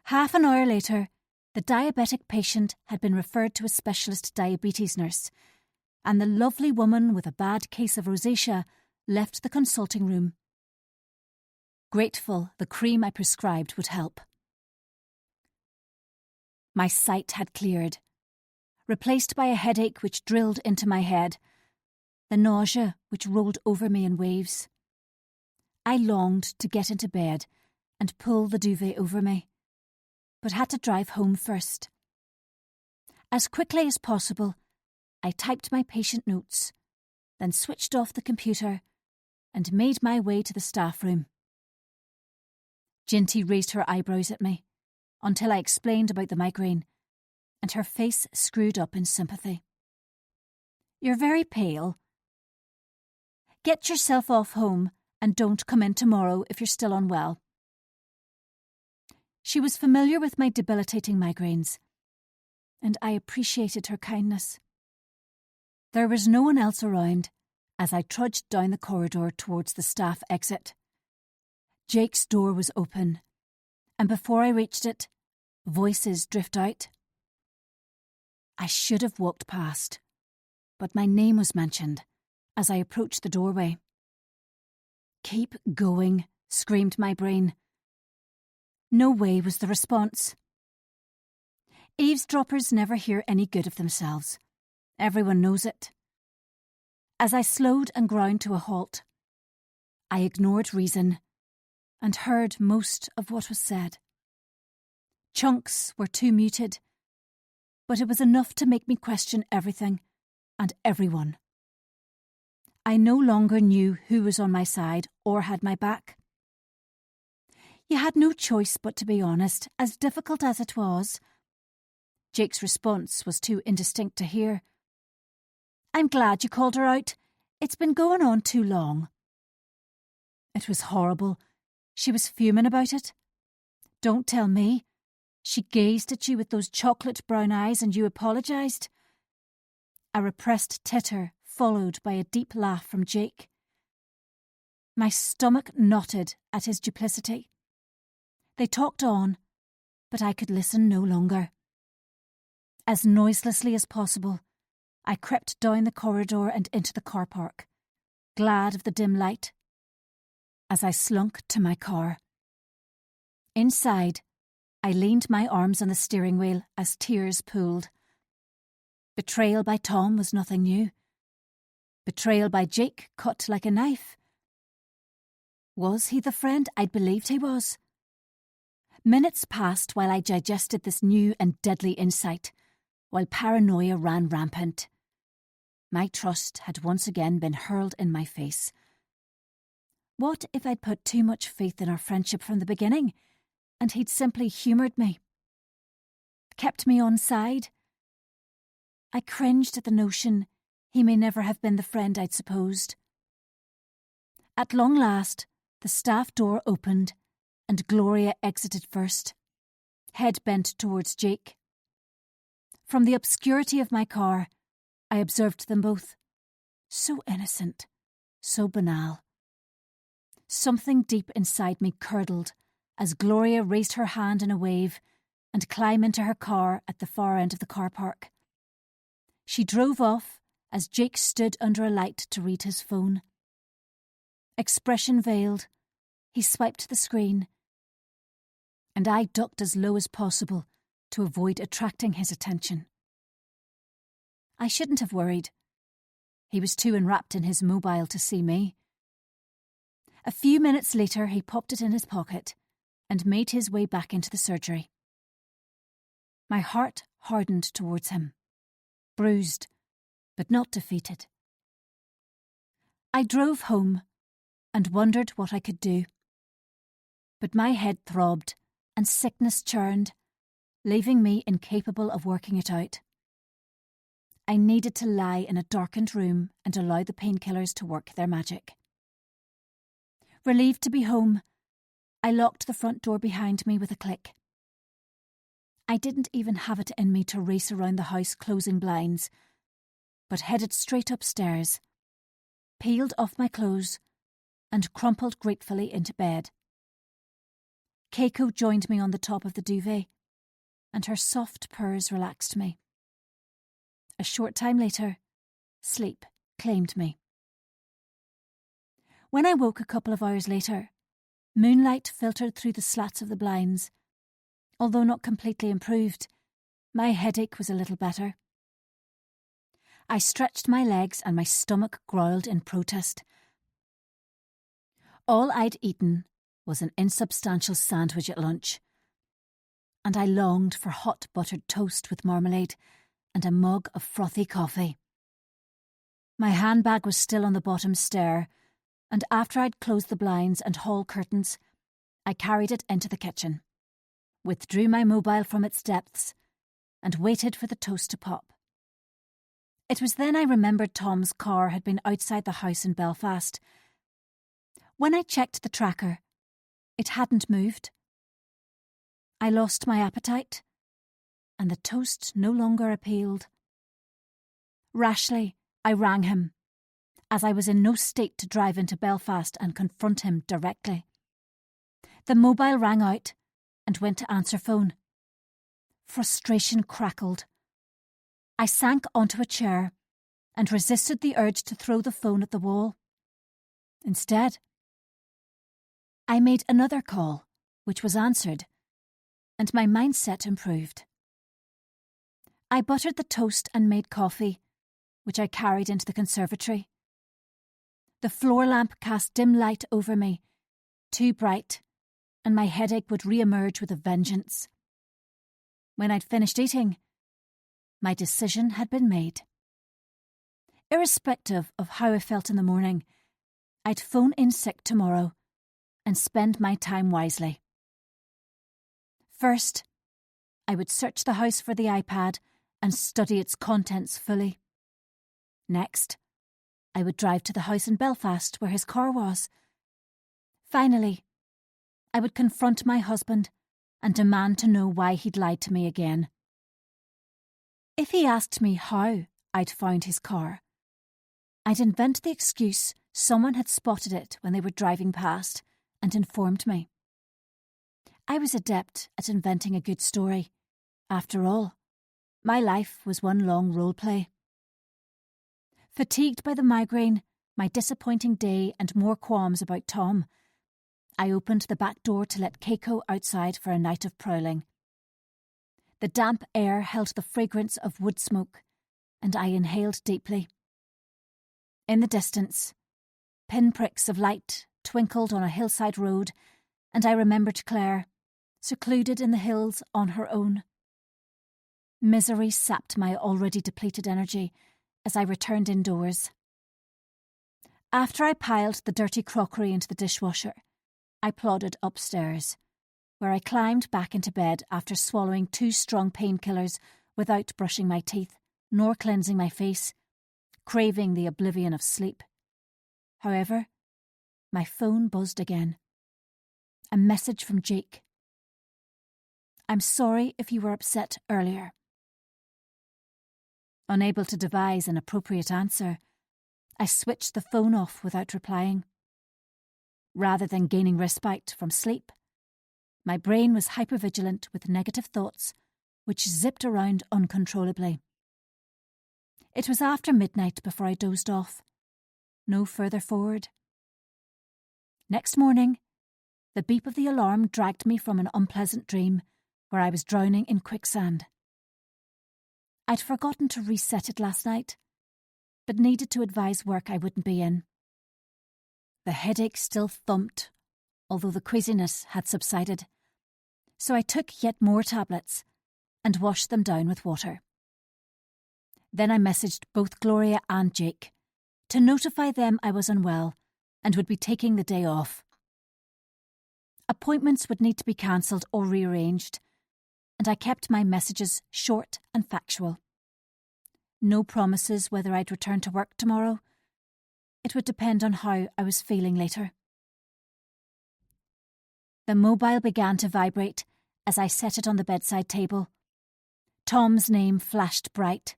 Half an hour later, the diabetic patient had been referred to a specialist diabetes nurse, and the lovely woman with a bad case of rosacea left the consulting room. Grateful the cream I prescribed would help. My sight had cleared, replaced by a headache which drilled into my head, the nausea which rolled over me in waves. I longed to get into bed and pull the duvet over me, but had to drive home first. As quickly as possible, I typed my patient notes, then switched off the computer and made my way to the staff room. Ginty raised her eyebrows at me until I explained about the migraine, and her face screwed up in sympathy. "You're very pale. Get yourself off home and don't come in tomorrow if you're still unwell." She was familiar with my debilitating migraines, and I appreciated her kindness. There was no one else around as I trudged down the corridor towards the staff exit. Jake's door was open, and before I reached it, voices drift out. I should have walked past, but my name was mentioned as I approached the doorway. "Keep going," screamed my brain. No way was the response. Eavesdroppers never hear any good of themselves. Everyone knows it. As I slowed and ground to a halt, I ignored reason and heard most of what was said. Chunks were too muted, but it was enough to make me question everything and everyone. I no longer knew who was on my side or had my back. You had no choice but to be honest, as difficult as it was. Jake's response was too indistinct to hear. "I'm glad you called her out. It's been going on too long." It was horrible. She was fuming about it. Don't tell me. She gazed at you with those chocolate brown eyes and you apologised. A repressed titter followed by a deep laugh from Jake. My stomach knotted at his duplicity. They talked on, but I could listen no longer. As noiselessly as possible, I crept down the corridor and into the car park, glad of the dim light, as I slunk to my car. Inside, I leaned my arms on the steering wheel as tears pooled. Betrayal by Tom was nothing new. Betrayal by Jake cut like a knife. Was he the friend I'd believed he was? Minutes passed while I digested this new and deadly insight, while paranoia ran rampant. My trust had once again been hurled in my face. What if I'd put too much faith in our friendship from the beginning, and he'd simply humoured me? Kept me on side? I cringed at the notion he may never have been the friend I'd supposed. At long last, the staff door opened, and Gloria exited first, head bent towards Jake. From the obscurity of my car, I observed them both. So innocent, so banal. Something deep inside me curdled as Gloria raised her hand in a wave and climbed into her car at the far end of the car park. She drove off as Jake stood under a light to read his phone. Expression veiled, he swiped the screen, and I ducked as low as possible to avoid attracting his attention. I shouldn't have worried. He was too enwrapped in his mobile to see me. A few minutes later, he popped it in his pocket and made his way back into the surgery. My heart hardened towards him, bruised, but not defeated. I drove home and wondered what I could do. But my head throbbed and sickness churned, leaving me incapable of working it out. I needed to lie in a darkened room and allow the painkillers to work their magic. Relieved to be home, I locked the front door behind me with a click. I didn't even have it in me to race around the house closing blinds, but headed straight upstairs, peeled off my clothes, and crumpled gratefully into bed. Keiko joined me on the top of the duvet, and her soft purrs relaxed me. A short time later, sleep claimed me. When I woke a couple of hours later, moonlight filtered through the slats of the blinds. Although not completely improved, my headache was a little better. I stretched my legs and my stomach growled in protest. All I'd eaten was an insubstantial sandwich at lunch, and I longed for hot buttered toast with marmalade and a mug of frothy coffee. My handbag was still on the bottom stair, and after I'd closed the blinds and hall curtains, I carried it into the kitchen, withdrew my mobile from its depths, and waited for the toast to pop. It was then I remembered Tom's car had been outside the house in Belfast. When I checked the tracker, it hadn't moved. I lost my appetite, and the toast no longer appealed. Rashly, I rang him, as I was in no state to drive into Belfast and confront him directly. The mobile rang out and went to answer phone. Frustration crackled. I sank onto a chair and resisted the urge to throw the phone at the wall. Instead, I made another call, which was answered, and my mindset improved. I buttered the toast and made coffee, which I carried into the conservatory. The floor lamp cast dim light over me, too bright, and my headache would re-emerge with a vengeance. When I'd finished eating, my decision had been made. Irrespective of how I felt in the morning, I'd phone in sick tomorrow and spend my time wisely. First, I would search the house for the iPad and study its contents fully. Next, I would drive to the house in Belfast where his car was. Finally, I would confront my husband and demand to know why he'd lied to me again. If he asked me how I'd found his car, I'd invent the excuse someone had spotted it when they were driving past and informed me. I was adept at inventing a good story. After all, my life was one long role play. Fatigued by the migraine, my disappointing day and more qualms about Tom, I opened the back door to let Keiko outside for a night of prowling. The damp air held the fragrance of wood smoke, and I inhaled deeply. In the distance, pinpricks of light twinkled on a hillside road, and I remembered Claire, secluded in the hills on her own. Misery sapped my already depleted energy as I returned indoors. After I piled the dirty crockery into the dishwasher, I plodded upstairs, where I climbed back into bed after swallowing 2 strong painkillers without brushing my teeth nor cleansing my face, craving the oblivion of sleep. However, my phone buzzed again. A message from Jake. "I'm sorry if you were upset earlier." Unable to devise an appropriate answer, I switched the phone off without replying. Rather than gaining respite from sleep, my brain was hypervigilant with negative thoughts which zipped around uncontrollably. It was after midnight before I dozed off. No further forward. Next morning, the beep of the alarm dragged me from an unpleasant dream where I was drowning in quicksand. I'd forgotten to reset it last night, but needed to advise work I wouldn't be in. the headache still thumped, although the queasiness had subsided. So I took yet more tablets and washed them down with water. Then I messaged both Gloria and Jake to notify them I was unwell and would be taking the day off. Appointments would need to be cancelled or rearranged, and I kept my messages short and factual. No promises whether I'd return to work tomorrow. It would depend on how I was feeling later. The mobile began to vibrate as I set it on the bedside table. Tom's name flashed bright.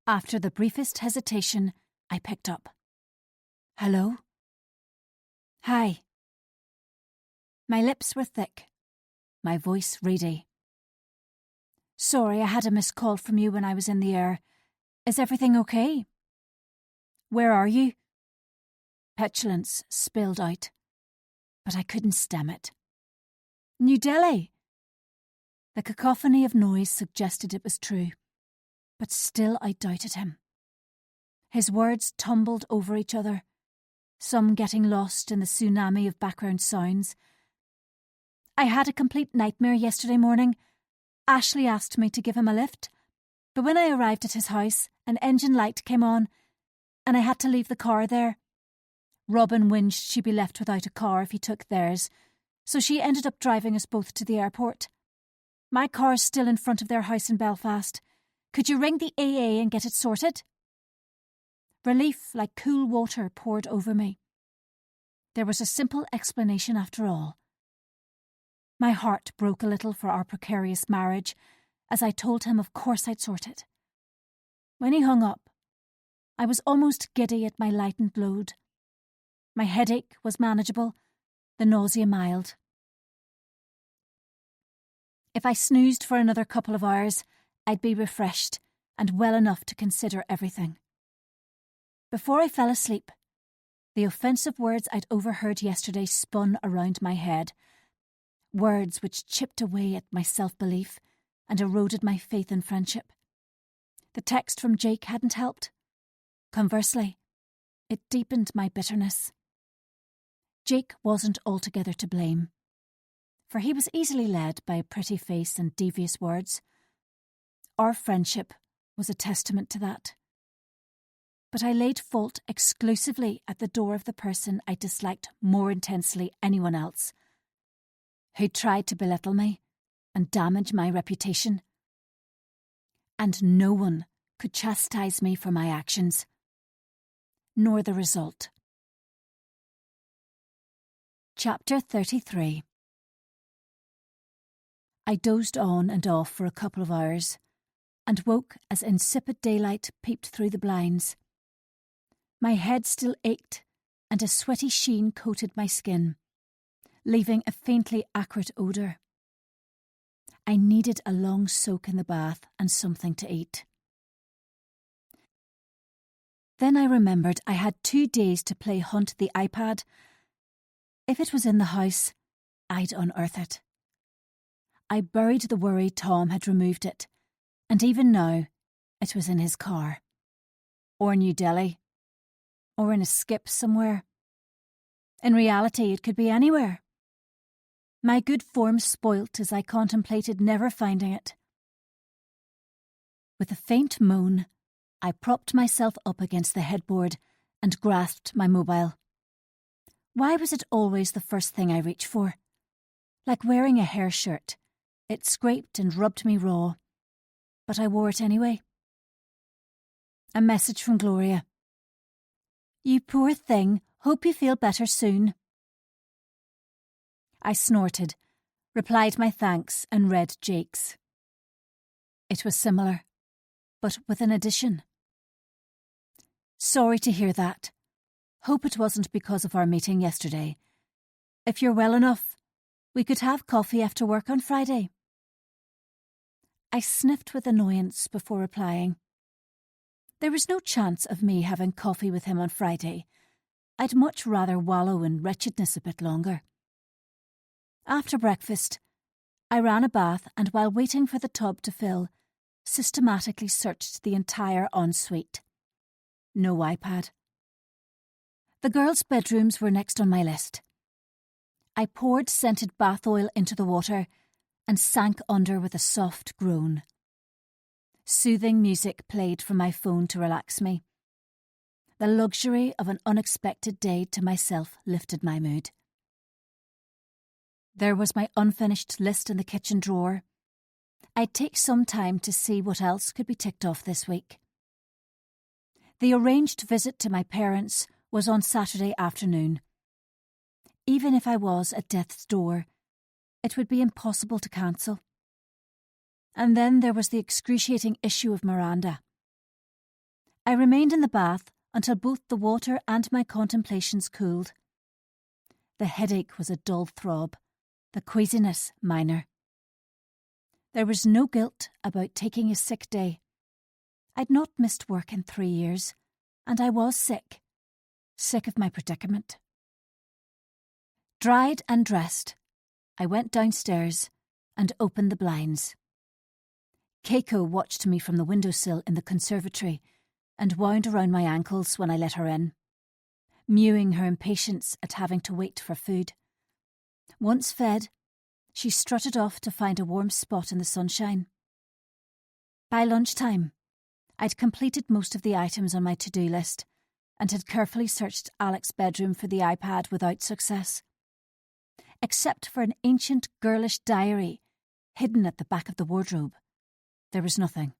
After the briefest hesitation, I picked up. Hello? Hi. My lips were thick, my voice reedy. Sorry, I had a missed call from you when I was in the air. Is everything okay? Where are you? Petulance spilled out, but I couldn't stem it. New Delhi. The cacophony of noise suggested it was true, but still I doubted him. His words tumbled over each other, some getting lost in the tsunami of background sounds. I had a complete nightmare yesterday morning. Ashley asked me to give him a lift, but when I arrived at his house, an engine light came on, and I had to leave the car there. Robin whinged she'd be left without a car if he took theirs, so she ended up driving us both to the airport. My car's still in front of their house in Belfast. Could you ring the AA and get it sorted? Relief like cool water poured over me. There was a simple explanation after all. My heart broke a little for our precarious marriage as I told him of course I'd sort it. When he hung up, I was almost giddy at my lightened load. My headache was manageable, the nausea mild. If I snoozed for another couple of hours, I'd be refreshed and well enough to consider everything. Before I fell asleep, the offensive words I'd overheard yesterday spun around my head, words which chipped away at my self-belief and eroded my faith in friendship. The text from Jake hadn't helped. Conversely, it deepened my bitterness. Jake wasn't altogether to blame, for he was easily led by a pretty face and devious words. Our friendship was a testament to that. But I laid fault exclusively at the door of the person I disliked more intensely anyone else, who tried to belittle me and damage my reputation. And no one could chastise me for my actions, nor the result. Chapter 33. I dozed on and off for a couple of hours, and woke as insipid daylight peeped through the blinds. My head still ached, and a sweaty sheen coated my skin, leaving a faintly acrid odour. I needed a long soak in the bath and something to eat. Then I remembered I had 2 days to play Hunt the iPad. If it was in the house, I'd unearth it. I buried the worry Tom had removed it, and even now, it was in his car. Or New Delhi. Or in a skip somewhere. In reality, it could be anywhere. My good form spoilt as I contemplated never finding it. With a faint moan, I propped myself up against the headboard and grasped my mobile. Why was it always the first thing I reached for? Like wearing a hair shirt, it scraped and rubbed me raw, but I wore it anyway. A message from Gloria. You poor thing, hope you feel better soon. I snorted, replied my thanks and read Jake's. It was similar, but with an addition. Sorry to hear that. Hope it wasn't because of our meeting yesterday. If you're well enough, we could have coffee after work on Friday. I sniffed with annoyance before replying. There was no chance of me having coffee with him on Friday. I'd much rather wallow in wretchedness a bit longer. After breakfast, I ran a bath and while waiting for the tub to fill, systematically searched the entire ensuite. No iPad. The girls' bedrooms were next on my list. I poured scented bath oil into the water and sank under with a soft groan. Soothing music played from my phone to relax me. The luxury of an unexpected day to myself lifted my mood. There was my unfinished list in the kitchen drawer. I'd take some time to see what else could be ticked off this week. The arranged visit to my parents was on Saturday afternoon. Even if I was at death's door, it would be impossible to cancel. And then there was the excruciating issue of Miranda. I remained in the bath until both the water and my contemplations cooled. The headache was a dull throb, the queasiness minor. There was no guilt about taking a sick day. I'd not missed work in 3 years, and I was sick of my predicament. Dried and dressed, I went downstairs and opened the blinds. Keiko watched me from the windowsill in the conservatory and wound around my ankles when I let her in, mewing her impatience at having to wait for food. Once fed, she strutted off to find a warm spot in the sunshine. By lunchtime, I'd completed most of the items on my to-do list and had carefully searched Alec's bedroom for the iPad without success. Except for an ancient girlish diary hidden at the back of the wardrobe, there was nothing.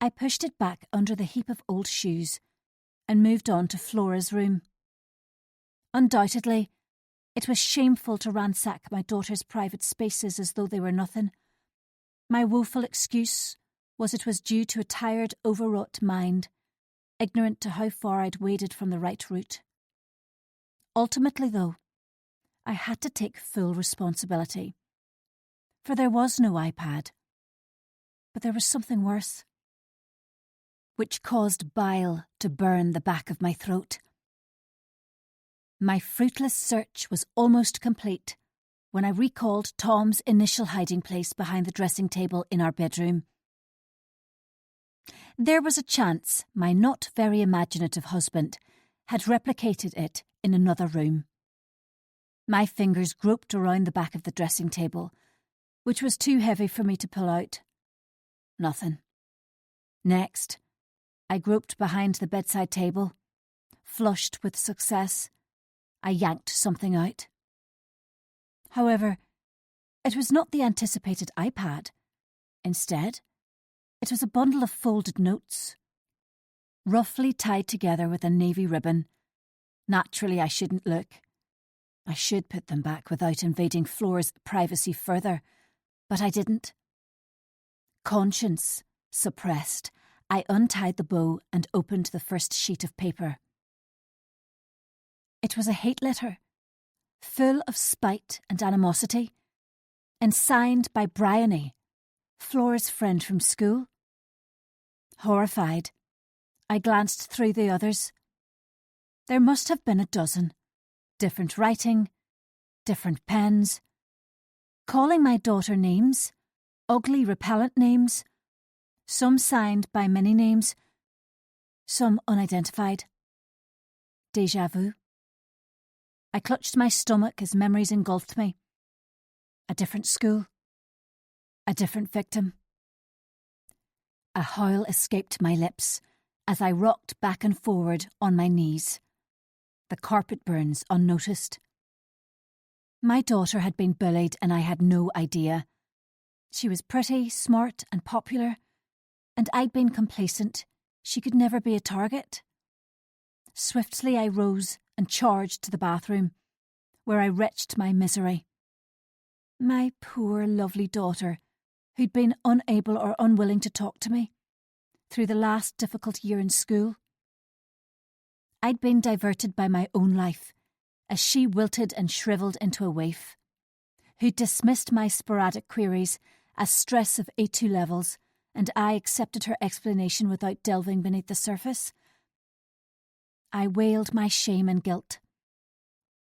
I pushed it back under the heap of old shoes and moved on to Flora's room. Undoubtedly, it was shameful to ransack my daughter's private spaces as though they were nothing. My woeful excuse was it was due to a tired, overwrought mind, ignorant to how far I'd waded from the right route. Ultimately, though, I had to take full responsibility. For there was no iPad. But there was something worse, which caused bile to burn the back of my throat. My fruitless search was almost complete when I recalled Tom's initial hiding place behind the dressing table in our bedroom. There was a chance my not very imaginative husband had replicated it in another room. My fingers groped around the back of the dressing table, which was too heavy for me to pull out. Nothing. Next, I groped behind the bedside table. Flushed with success, I yanked something out. However, it was not the anticipated iPad. Instead, it was a bundle of folded notes, roughly tied together with a navy ribbon. Naturally, I shouldn't look. I should put them back without invading Flora's privacy further, but I didn't. Conscience suppressed, I untied the bow and opened the first sheet of paper. It was a hate letter, full of spite and animosity, and signed by Bryony, Flora's friend from school. Horrified, I glanced through the others. There must have been a dozen. Different writing, different pens, calling my daughter names, ugly, repellent names, some signed by many names, some unidentified. Déjà vu. I clutched my stomach as memories engulfed me. A different school. A different victim. A howl escaped my lips as I rocked back and forward on my knees. The carpet burns unnoticed. My daughter had been bullied and I had no idea. She was pretty, smart and popular, and I'd been complacent. She could never be a target. Swiftly I rose and charged to the bathroom, where I retched my misery. My poor, lovely daughter, who'd been unable or unwilling to talk to me through the last difficult year in school. I'd been diverted by my own life, as she wilted and shrivelled into a waif, who dismissed my sporadic queries as stress of A2 levels, and I accepted her explanation without delving beneath the surface. I wailed my shame and guilt,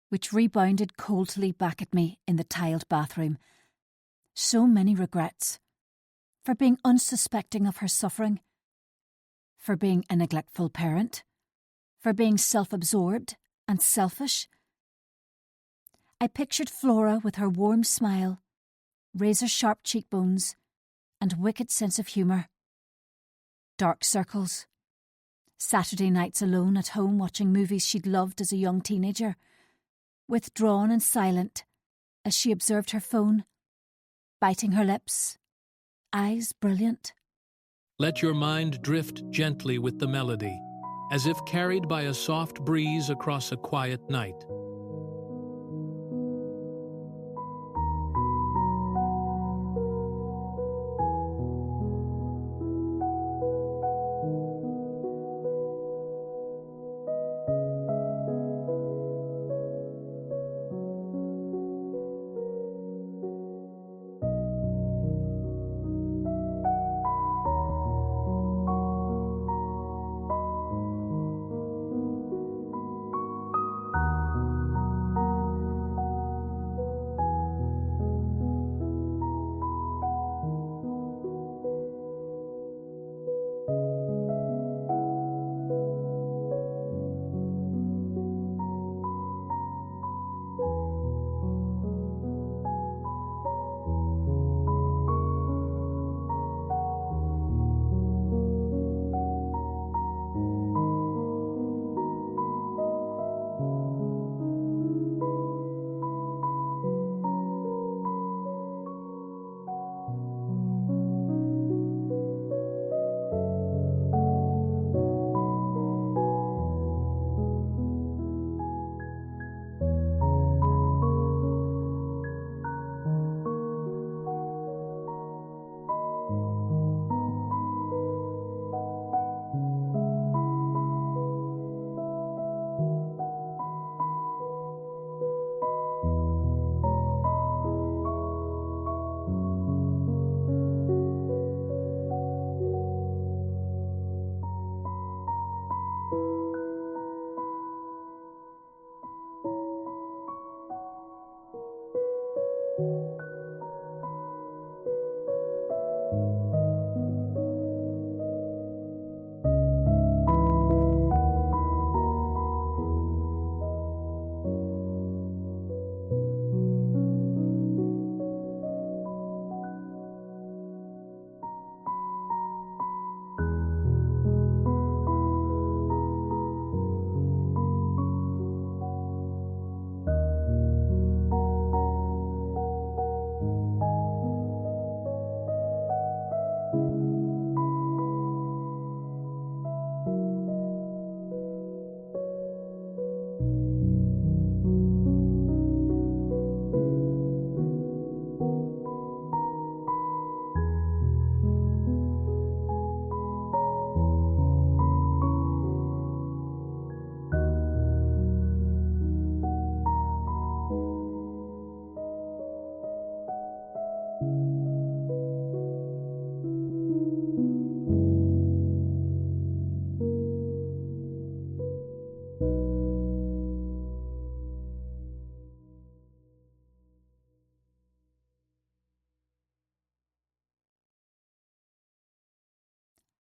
which rebounded coldly back at me in the tiled bathroom. So many regrets, for being unsuspecting of her suffering, for being a neglectful parent, For being self-absorbed and selfish? I pictured Flora with her warm smile, razor-sharp cheekbones, and wicked sense of humour. Dark circles. Saturday nights alone at home watching movies she'd loved as a young teenager. Withdrawn and silent as she observed her phone, biting her lips, eyes brilliant. Let your mind drift gently with the melody, as if carried by a soft breeze across a quiet night.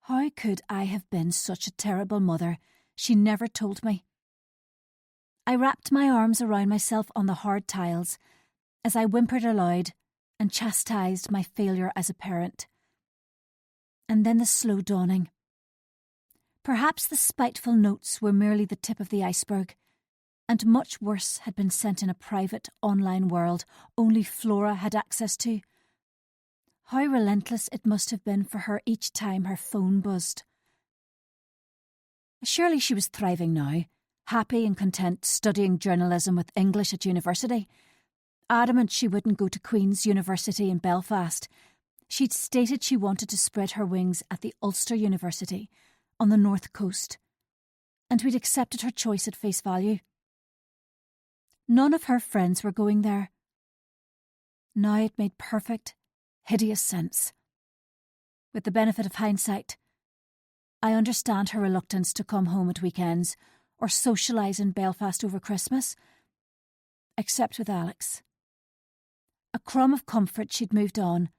How could I have been such a terrible mother? She never told me. I wrapped my arms around myself on the hard tiles as I whimpered aloud and chastised my failure as a parent. And then the slow dawning. Perhaps the spiteful notes were merely the tip of the iceberg, and much worse had been sent in a private online world only Flora had access to. How relentless it must have been for her each time her phone buzzed. Surely she was thriving now, happy and content studying journalism with English at university. Adamant she wouldn't go to Queen's University in Belfast. She'd stated she wanted to spread her wings at the Ulster University on the north coast, and we'd accepted her choice at face value. None of her friends were going there. Now it made perfect, hideous sense. With the benefit of hindsight, I understand her reluctance to come home at weekends or socialise in Belfast over Christmas, except with Alex. A crumb of comfort she'd moved on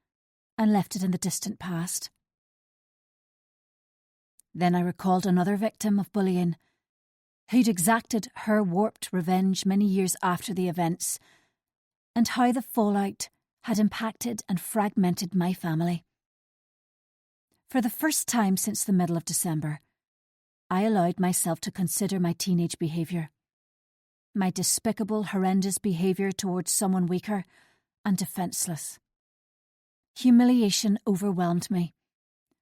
and left it in the distant past. Then I recalled another victim of bullying, who'd exacted her warped revenge many years after the events, and how the fallout had impacted and fragmented my family. For the first time since the middle of December, I allowed myself to consider my teenage behaviour. My despicable, horrendous behaviour towards someone weaker and defenceless. Humiliation overwhelmed me,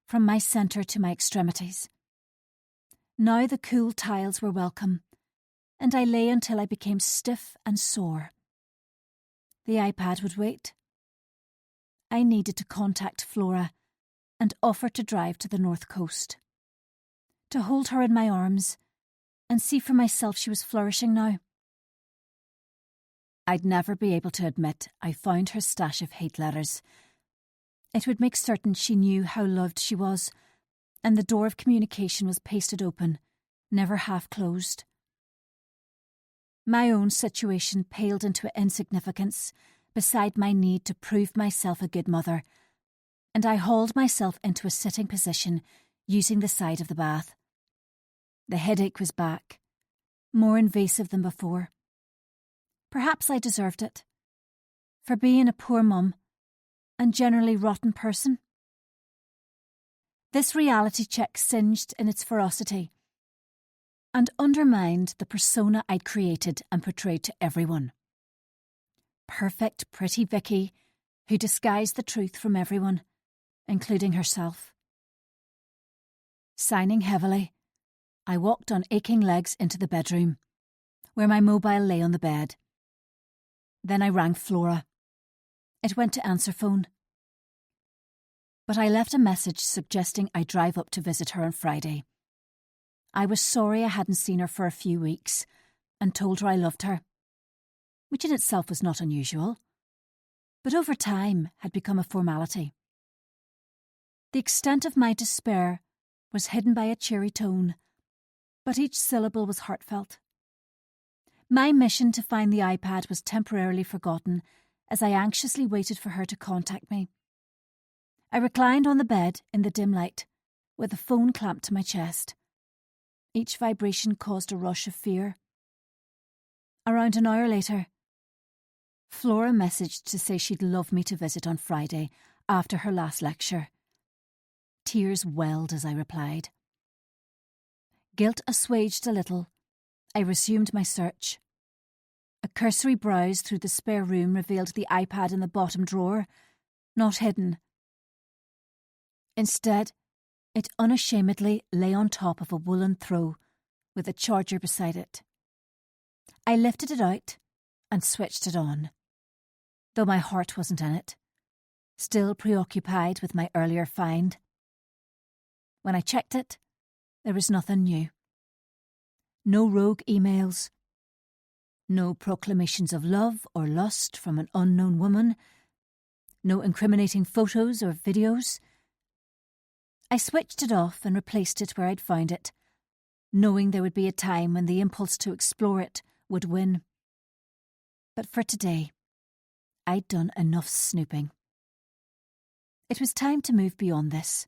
from my centre to my extremities. Now the cool tiles were welcome, and I lay until I became stiff and sore. The iPad would wait. I needed to contact Flora and offer to drive to the North Coast, to hold her in my arms and see for myself she was flourishing now. I'd never be able to admit I found her stash of hate letters. It would make certain she knew how loved she was, and the door of communication was pasted open, never half closed. My own situation paled into insignificance beside my need to prove myself a good mother, and I hauled myself into a sitting position using the side of the bath. The headache was back, more invasive than before. Perhaps I deserved it, for being a poor mum and generally rotten person. This reality check singed in its ferocity and undermined the persona I'd created and portrayed to everyone. Perfect, pretty Vicky, who disguised the truth from everyone, including herself. Signing heavily, I walked on aching legs into the bedroom, where my mobile lay on the bed. Then I rang Flora. It went to answer phone. But I left a message suggesting I drive up to visit her on Friday. I was sorry I hadn't seen her for a few weeks, and told her I loved her, which in itself was not unusual, but over time had become a formality. The extent of my despair was hidden by a cheery tone, but each syllable was heartfelt. My mission to find the iPad was temporarily forgotten as I anxiously waited for her to contact me. I reclined on the bed in the dim light, with the phone clamped to my chest. Each vibration caused a rush of fear. Around an hour later, Flora messaged to say she'd love me to visit on Friday after her last lecture. Tears welled as I replied. Guilt assuaged a little, I resumed my search. A cursory browse through the spare room revealed the iPad in the bottom drawer, not hidden. Instead, it unashamedly lay on top of a woolen throw, with a charger beside it. I lifted it out and switched it on, though my heart wasn't in it, still preoccupied with my earlier find. When I checked it, there was nothing new. No rogue emails, no proclamations of love or lust from an unknown woman, no incriminating photos or videos. I switched it off and replaced it where I'd found it, knowing there would be a time when the impulse to explore it would win. But for today, I'd done enough snooping. It was time to move beyond this,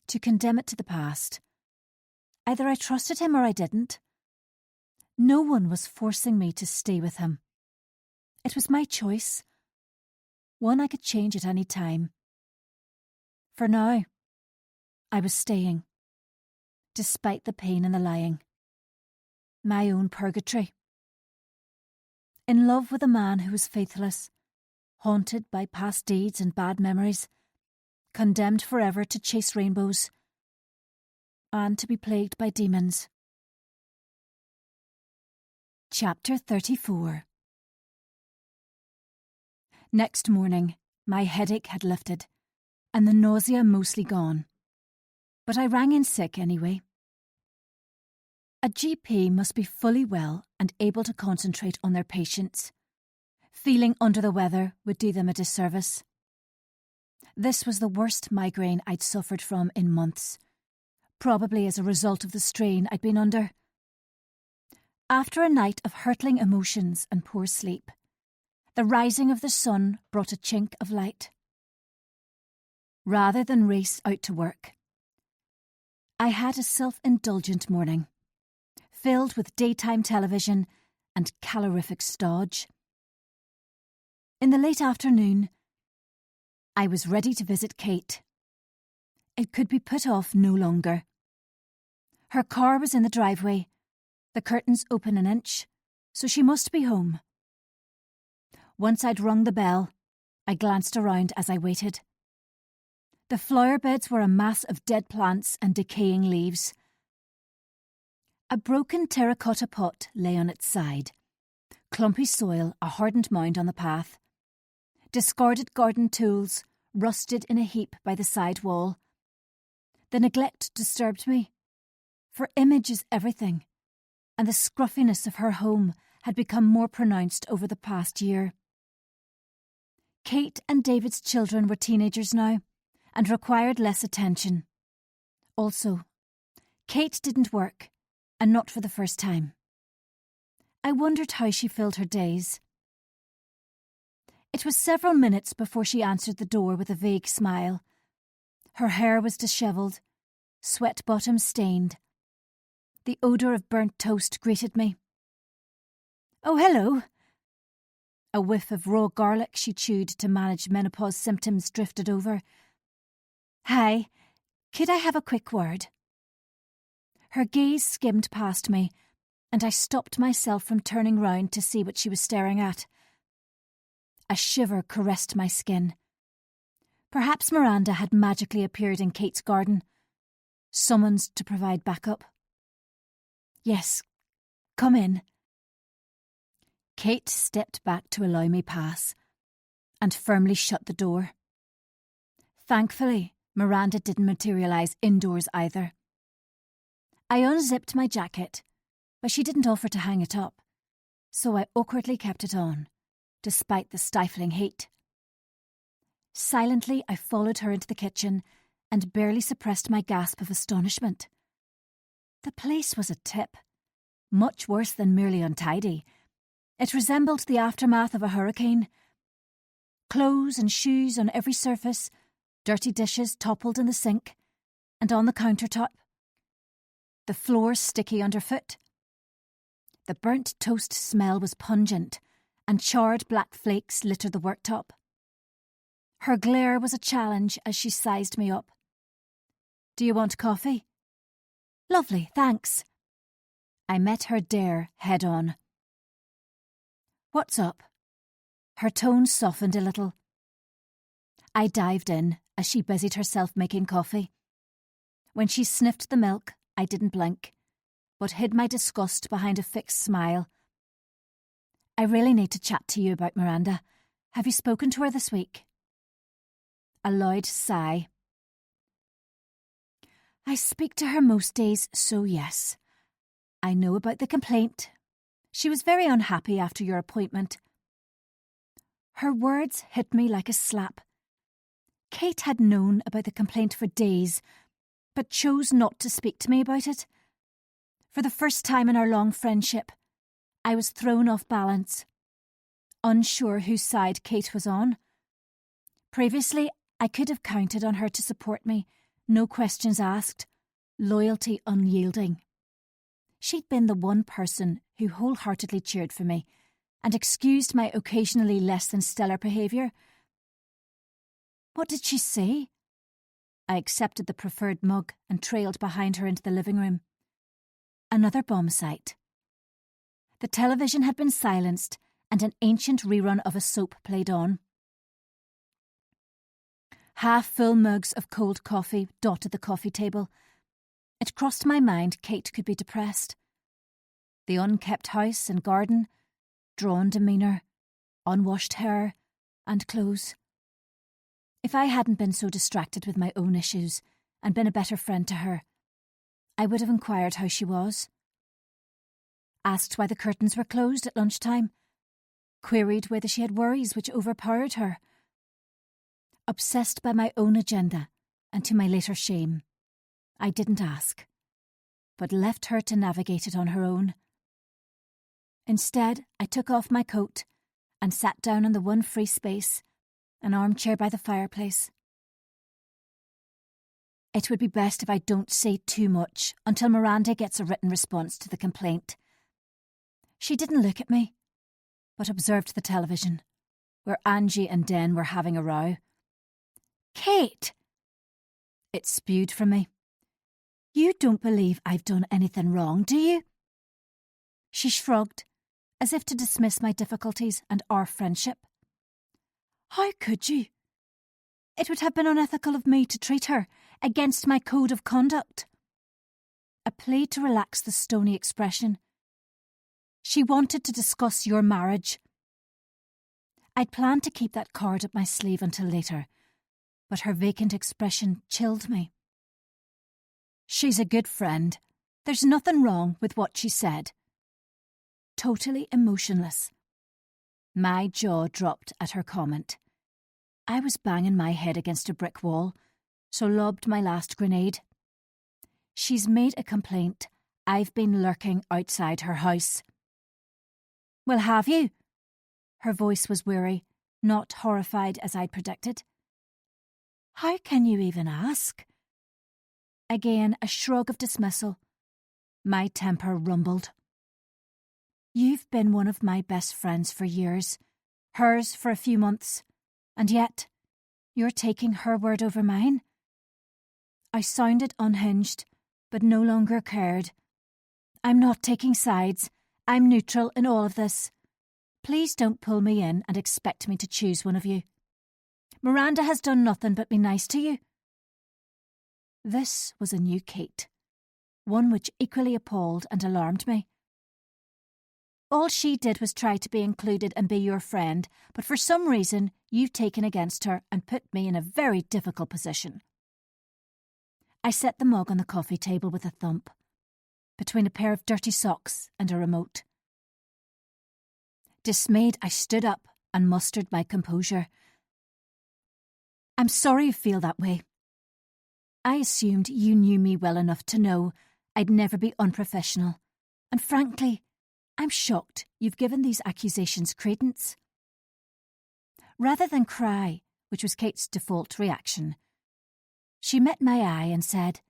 to condemn it to the past. Either I trusted him or I didn't. No one was forcing me to stay with him. It was my choice, one I could change at any time. For now, I was staying, despite the pain and the lying. My own purgatory. In love with a man who was faithless, haunted by past deeds and bad memories, condemned forever to chase rainbows, and to be plagued by demons. Chapter 34. Next morning, my headache had lifted, and the nausea mostly gone. But I rang in sick anyway. A GP must be fully well and able to concentrate on their patients. Feeling under the weather would do them a disservice. This was the worst migraine I'd suffered from in months, probably as a result of the strain I'd been under. After a night of hurtling emotions and poor sleep, the rising of the sun brought a chink of light. Rather than race out to work, I had a self-indulgent morning, filled with daytime television and calorific stodge. In the late afternoon, I was ready to visit Kate. It could be put off no longer. Her car was in the driveway, the curtains open an inch, so she must be home. Once I'd rung the bell, I glanced around as I waited. The flower beds were a mass of dead plants and decaying leaves. A broken terracotta pot lay on its side, clumpy soil a hardened mound on the path, discarded garden tools rusted in a heap by the side wall. The neglect disturbed me, for image is everything, and the scruffiness of her home had become more pronounced over the past year. Kate and David's children were teenagers now, and required less attention. Also, Kate didn't work, and not for the first time. I wondered how she filled her days. It was several minutes before she answered the door with a vague smile. Her hair was dishevelled, sweat bottoms stained. The odour of burnt toast greeted me. "Oh, hello." A whiff of raw garlic she chewed to manage menopause symptoms drifted over. "Hi, could I have a quick word?" Her gaze skimmed past me, and I stopped myself from turning round to see what she was staring at. A shiver caressed my skin. Perhaps Miranda had magically appeared in Kate's garden, summoned to provide backup. "Yes, come in." Kate stepped back to allow me pass, and firmly shut the door. Thankfully, Miranda didn't materialise indoors either. I unzipped my jacket, but she didn't offer to hang it up, so I awkwardly kept it on, despite the stifling heat. Silently, I followed her into the kitchen and barely suppressed my gasp of astonishment. The place was a tip, much worse than merely untidy. It resembled the aftermath of a hurricane. Clothes and shoes on every surface, dirty dishes toppled in the sink and on the countertop. The floor sticky underfoot. The burnt toast smell was pungent, and charred black flakes littered the worktop. Her glare was a challenge as she sized me up. "Do you want coffee?" "Lovely, thanks." I met her dare head on. "What's up?" Her tone softened a little. I dived in as she busied herself making coffee. When she sniffed the milk, I didn't blink, but hid my disgust behind a fixed smile. "I really need to chat to you about Miranda. Have you spoken to her this week?" A loud sigh. "I speak to her most days, so yes. I know about the complaint. She was very unhappy after your appointment." Her words hit me like a slap. Kate had known about the complaint for days, but chose not to speak to me about it. For the first time in our long friendship, I was thrown off balance, unsure whose side Kate was on. Previously, I could have counted on her to support me, no questions asked, loyalty unyielding. She'd been the one person who wholeheartedly cheered for me and excused my occasionally less than stellar behaviour. What did she say? I accepted the preferred mug and trailed behind her into the living room. Another bomb site. The television had been silenced and an ancient rerun of a soap played on. Half-full mugs of cold coffee dotted the coffee table. It crossed my mind Kate could be depressed. The unkept house and garden, drawn demeanour, unwashed hair, and clothes. If I hadn't been so distracted with my own issues and been a better friend to her, I would have inquired how she was. Asked why the curtains were closed at lunchtime. Queried whether she had worries which overpowered her. Obsessed by my own agenda, and to my later shame, I didn't ask, but left her to navigate it on her own. Instead, I took off my coat and sat down on the one free space, an armchair by the fireplace. It would be best if I don't say too much until Miranda gets a written response to the complaint. She didn't look at me, but observed the television, where Angie and Den were having a row. "Kate!" It spewed from me. "You don't believe I've done anything wrong, do you?" She shrugged, as if to dismiss my difficulties and our friendship. "How could you? It would have been unethical of me to treat her against my code of conduct." A plea to relax the stony expression. "She wanted to discuss your marriage." I'd planned to keep that card up my sleeve until later, but her vacant expression chilled me. "She's a good friend. There's nothing wrong with what she said." Totally emotionless. My jaw dropped at her comment. I was banging my head against a brick wall, so lobbed my last grenade. "She's made a complaint. I've been lurking outside her house." "Well, have you?" Her voice was weary, not horrified as I'd predicted. "How can you even ask?" Again, a shrug of dismissal. My temper rumbled. "You've been one of my best friends for years, hers for a few months, and yet you're taking her word over mine." I sounded unhinged, but no longer cared. "I'm not taking sides. I'm neutral in all of this. Please don't pull me in and expect me to choose one of you. Miranda has done nothing but be nice to you." This was a new Kate, one which equally appalled and alarmed me. "All she did was try to be included and be your friend, but for some reason you've taken against her and put me in a very difficult position." I set the mug on the coffee table with a thump, between a pair of dirty socks and a remote. Dismayed, I stood up and mustered my composure. "I'm sorry you feel that way. I assumed you knew me well enough to know I'd never be unprofessional, and frankly, I'm shocked you've given these accusations credence." Rather than cry, which was Kate's default reaction, she met my eye and said,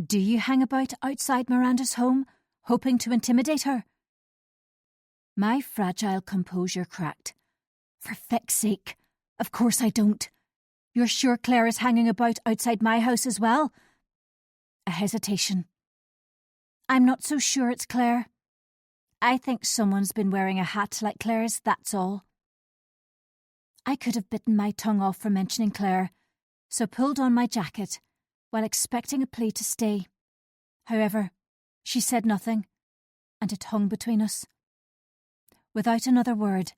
"Do you hang about outside Miranda's home, hoping to intimidate her?" My fragile composure cracked. "For feck's sake, of course I don't. You're sure Claire is hanging about outside my house as well?" A hesitation. "I'm not so sure it's Claire. I think someone's been wearing a hat like Claire's, that's all." I could have bitten my tongue off for mentioning Claire, so pulled on my jacket while expecting a plea to stay. However, she said nothing, and it hung between us. Without another word,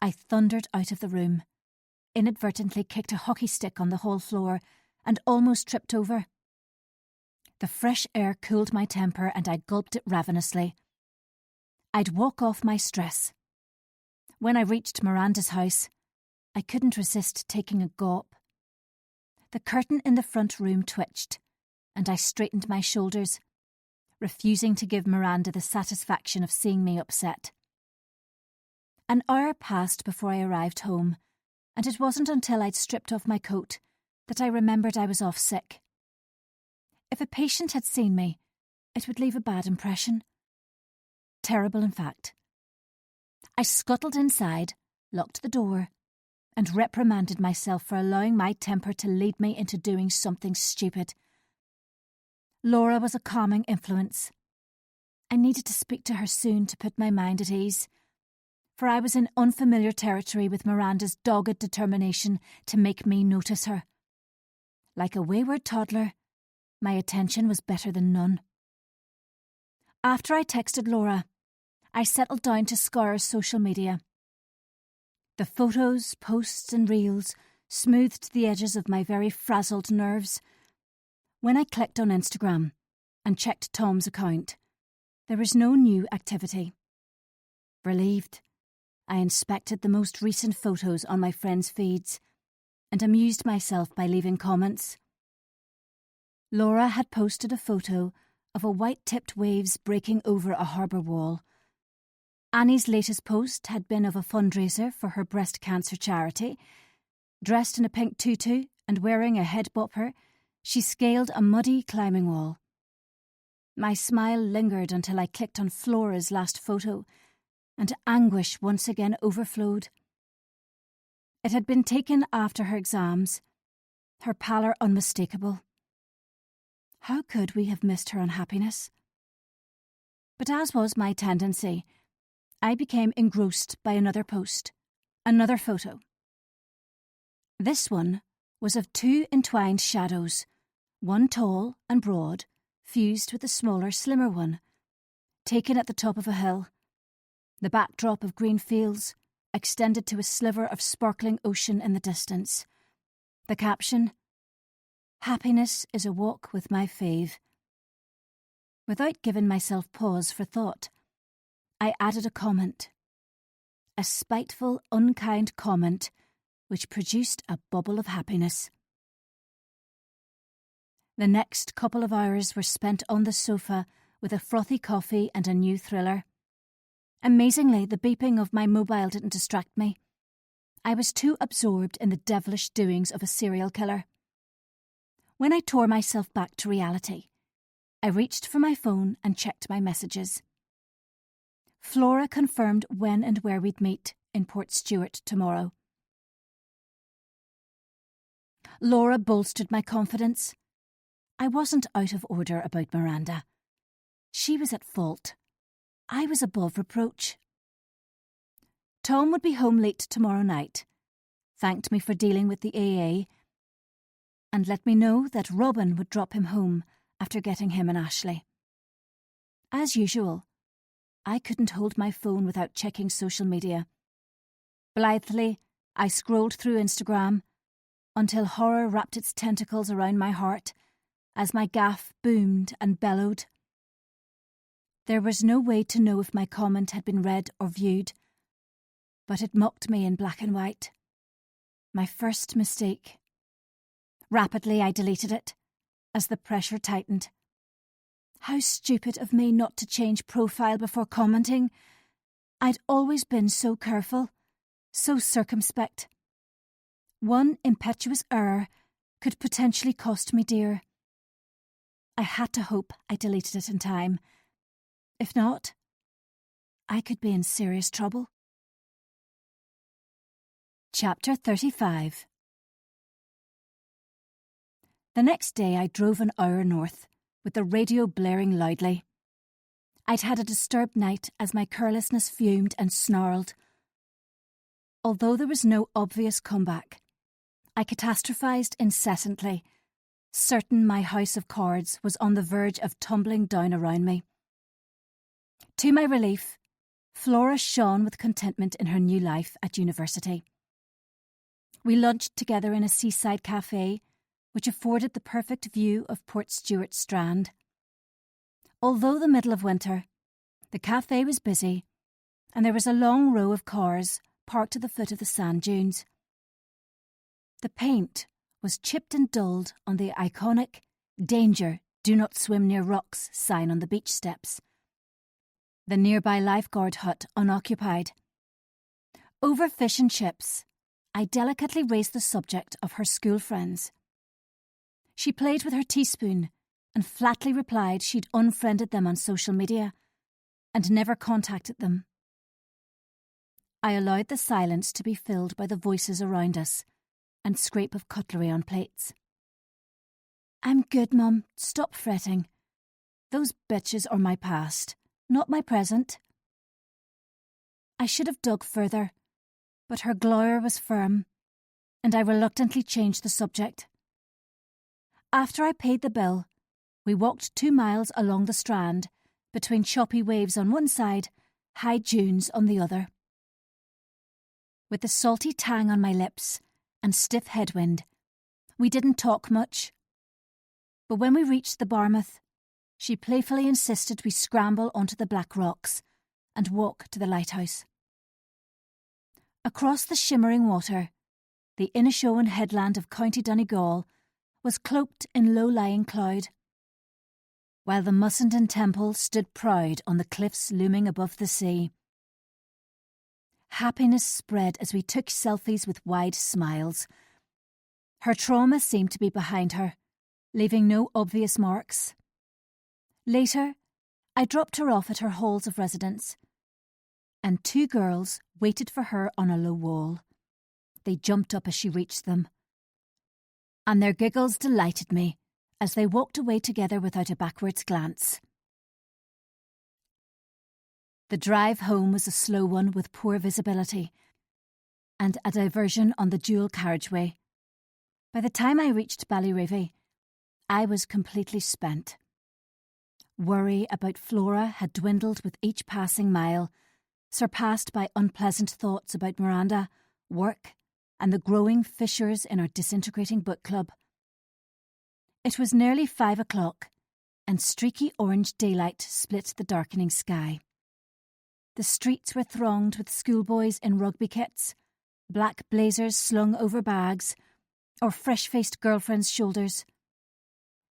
I thundered out of the room, inadvertently kicked a hockey stick on the hall floor, and almost tripped over. The fresh air cooled my temper and I gulped it ravenously. I'd walk off my stress. When I reached Miranda's house, I couldn't resist taking a gawp. The curtain in the front room twitched, and I straightened my shoulders, refusing to give Miranda the satisfaction of seeing me upset. An hour passed before I arrived home, and it wasn't until I'd stripped off my coat that I remembered I was off sick. If a patient had seen me, it would leave a bad impression. Terrible, in fact. I scuttled inside, locked the door, and reprimanded myself for allowing my temper to lead me into doing something stupid. Laura was a calming influence. I needed to speak to her soon to put my mind at ease, for I was in unfamiliar territory with Miranda's dogged determination to make me notice her. Like a wayward toddler, my attention was better than none. After I texted Laura, I settled down to scour social media. The photos, posts and reels smoothed the edges of my very frazzled nerves. When I clicked on Instagram and checked Tom's account, there was no new activity. Relieved, I inspected the most recent photos on my friends' feeds and amused myself by leaving comments. Laura had posted a photo of a white-tipped waves breaking over a harbour wall. Annie's latest post had been of a fundraiser for her breast cancer charity. Dressed in a pink tutu and wearing a head bopper, She scaled a muddy climbing wall. My smile lingered until I clicked on Flora's last photo, and anguish once again overflowed. It had been taken after her exams, her pallor unmistakable. How could we have missed her unhappiness? But as was my tendency, I became engrossed by another post, another photo. This one was of two entwined shadows, one tall and broad, fused with a smaller, slimmer one, taken at the top of a hill. The backdrop of green fields extended to a sliver of sparkling ocean in the distance. The caption, "Happiness is a walk with my fave." Without giving myself pause for thought, I added a comment. A spiteful, unkind comment which produced a bubble of happiness. The next couple of hours were spent on the sofa with a frothy coffee and a new thriller. Amazingly, the beeping of my mobile didn't distract me. I was too absorbed in the devilish doings of a serial killer. When I tore myself back to reality, I reached for my phone and checked my messages. Flora confirmed when and where we'd meet in Port Stewart tomorrow. Laura bolstered my confidence. I wasn't out of order about Miranda. She was at fault. I was above reproach. Tom would be home late tomorrow night, thanked me for dealing with the AA, and let me know that Robin would drop him home after getting him and Ashley. As usual, I couldn't hold my phone without checking social media. Blithely, I scrolled through Instagram until horror wrapped its tentacles around my heart as my gaff boomed and bellowed. There was no way to know if my comment had been read or viewed, but it mocked me in black and white. My first mistake. Rapidly I deleted it, as the pressure tightened. How stupid of me not to change profile before commenting. I'd always been so careful, so circumspect. One impetuous error could potentially cost me dear. I had to hope I deleted it in time. If not, I could be in serious trouble. Chapter 35. The next day I drove an hour north, with the radio blaring loudly. I'd had a disturbed night as my carelessness fumed and snarled. Although there was no obvious comeback, I catastrophised incessantly, certain my house of cards was on the verge of tumbling down around me. To my relief, Flora shone with contentment in her new life at university. We lunched together in a seaside cafe, which afforded the perfect view of Port Stewart Strand. Although the middle of winter, the cafe was busy, and there was a long row of cars parked at the foot of the sand dunes. The paint was chipped and dulled on the iconic "Danger, do not swim near rocks" sign on the beach steps. The nearby lifeguard hut unoccupied. Over fish and chips, I delicately raised the subject of her school friends. She played with her teaspoon and flatly replied she'd unfriended them on social media and never contacted them. I allowed the silence to be filled by the voices around us and scrape of cutlery on plates. "I'm good, Mum. Stop fretting. Those bitches are my past, not my present." I should have dug further, but her glower was firm, and I reluctantly changed the subject. After I paid the bill, we walked 2 miles along the strand, between choppy waves on one side, high dunes on the other. With the salty tang on my lips and stiff headwind, we didn't talk much. But when we reached the Barmouth, she playfully insisted we scramble onto the black rocks and walk to the lighthouse. Across the shimmering water, the Inishowen headland of County Donegal was cloaked in low-lying cloud, while the Mussenden Temple stood proud on the cliffs looming above the sea. Happiness spread as we took selfies with wide smiles. Her trauma seemed to be behind her, leaving no obvious marks. Later, I dropped her off at her halls of residence, and 2 girls waited for her on a low wall. They jumped up as she reached them, and their giggles delighted me as they walked away together without a backwards glance. The drive home was a slow one with poor visibility and a diversion on the dual carriageway. By the time I reached Ballyrivi, I was completely spent. Worry about Flora had dwindled with each passing mile, surpassed by unpleasant thoughts about Miranda, work, and the growing fissures in our disintegrating book club. It was nearly 5 o'clock, and streaky orange daylight split the darkening sky. The streets were thronged with schoolboys in rugby kits, black blazers slung over bags, or fresh-faced girlfriends' shoulders.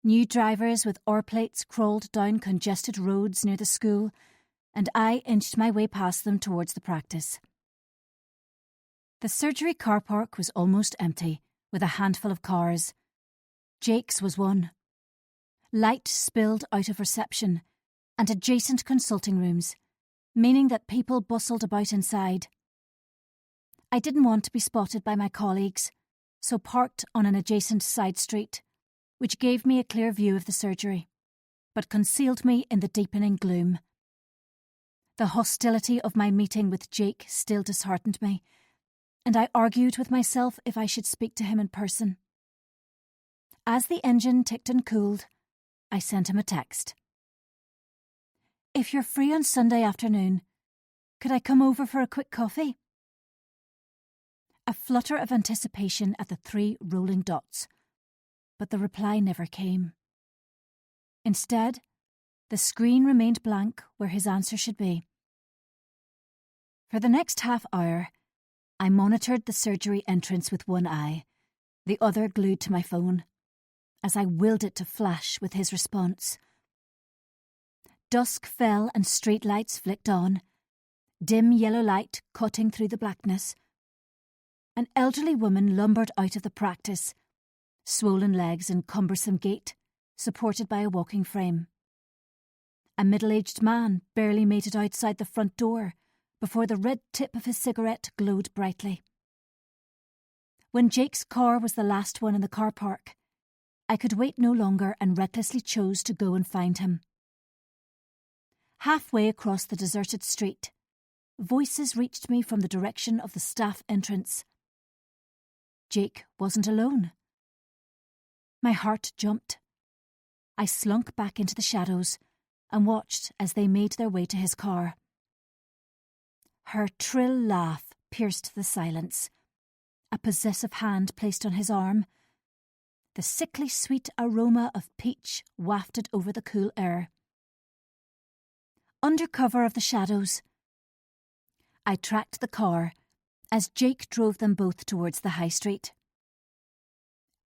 New drivers with oar plates crawled down congested roads near the school, and I inched my way past them towards the practice. The surgery car park was almost empty, with a handful of cars. Jake's was one. Light spilled out of reception and adjacent consulting rooms, meaning that people bustled about inside. I didn't want to be spotted by my colleagues, so parked on an adjacent side street, which gave me a clear view of the surgery, but concealed me in the deepening gloom. The hostility of my meeting with Jake still disheartened me, and I argued with myself if I should speak to him in person. As the engine ticked and cooled, I sent him a text. "If you're free on Sunday afternoon, could I come over for a quick coffee?" A flutter of anticipation at the 3 rolling dots, but the reply never came. Instead, the screen remained blank where his answer should be. For the next half hour, I monitored the surgery entrance with one eye, the other glued to my phone, as I willed it to flash with his response. Dusk fell and street lights flicked on, dim yellow light cutting through the blackness. An elderly woman lumbered out of the practice, swollen legs and cumbersome gait, supported by a walking frame. A middle-aged man barely made it outside the front door before the red tip of his cigarette glowed brightly. When Jake's car was the last one in the car park, I could wait no longer and recklessly chose to go and find him. Halfway across the deserted street, voices reached me from the direction of the staff entrance. Jake wasn't alone. My heart jumped. I slunk back into the shadows and watched as they made their way to his car. Her trill laugh pierced the silence. A possessive hand placed on his arm. The sickly sweet aroma of peach wafted over the cool air. Under cover of the shadows, I tracked the car as Jake drove them both towards the high street.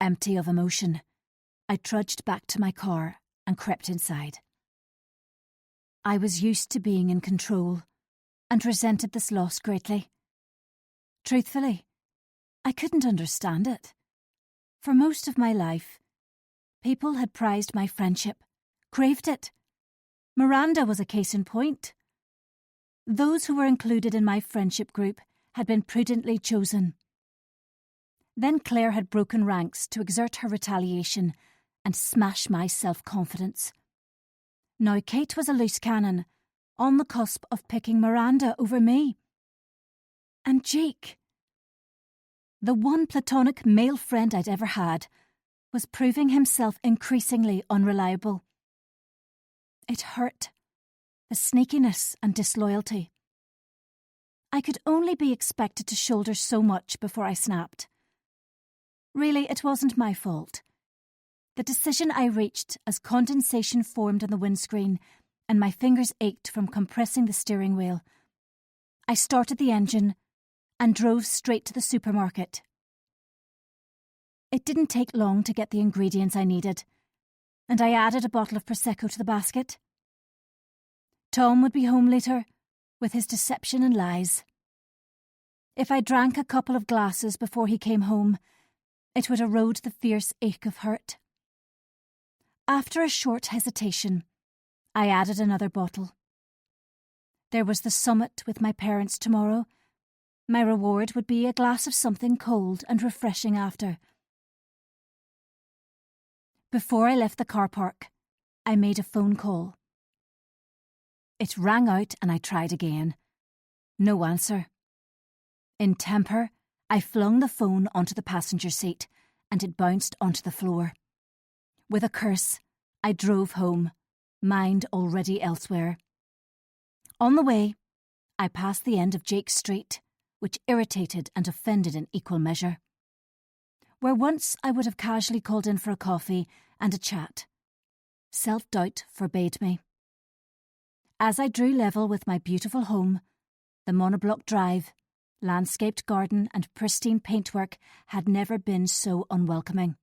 Empty of emotion, I trudged back to my car and crept inside. I was used to being in control and resented this loss greatly. Truthfully, I couldn't understand it. For most of my life, people had prized my friendship, craved it. Miranda was a case in point. Those who were included in my friendship group had been prudently chosen. Then Claire had broken ranks to exert her retaliation and smash my self-confidence. Now Kate was a loose cannon, on the cusp of picking Miranda over me. And Jake, the one platonic male friend I'd ever had, was proving himself increasingly unreliable. It hurt, the sneakiness and disloyalty. I could only be expected to shoulder so much before I snapped. Really, it wasn't my fault. The decision I reached as condensation formed on the windscreen and my fingers ached from compressing the steering wheel. I started the engine and drove straight to the supermarket. It didn't take long to get the ingredients I needed, and I added a bottle of Prosecco to the basket. Tom would be home later, with his deception and lies. If I drank a couple of glasses before he came home, it would erode the fierce ache of hurt. After a short hesitation, I added another bottle. There was the summit with my parents tomorrow. My reward would be a glass of something cold and refreshing after. Before I left the car park, I made a phone call. It rang out and I tried again. No answer. In temper, I flung the phone onto the passenger seat and it bounced onto the floor. With a curse, I drove home, mind already elsewhere. On the way, I passed the end of Jake's Street, which irritated and offended in equal measure. Where once I would have casually called in for a coffee and a chat, self-doubt forbade me. As I drew level with my beautiful home, the monoblock drive, landscaped garden and pristine paintwork had never been so unwelcoming.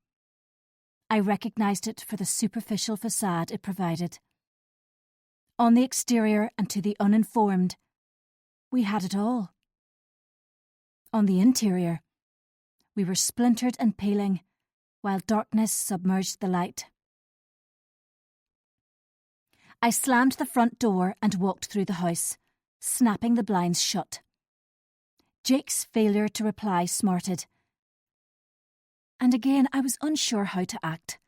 I recognised it for the superficial facade it provided. On the exterior and to the uninformed, we had it all. On the interior, we were splintered and paling, while darkness submerged the light. I slammed the front door and walked through the house, snapping the blinds shut. Jake's failure to reply smarted. And again I was unsure how to act.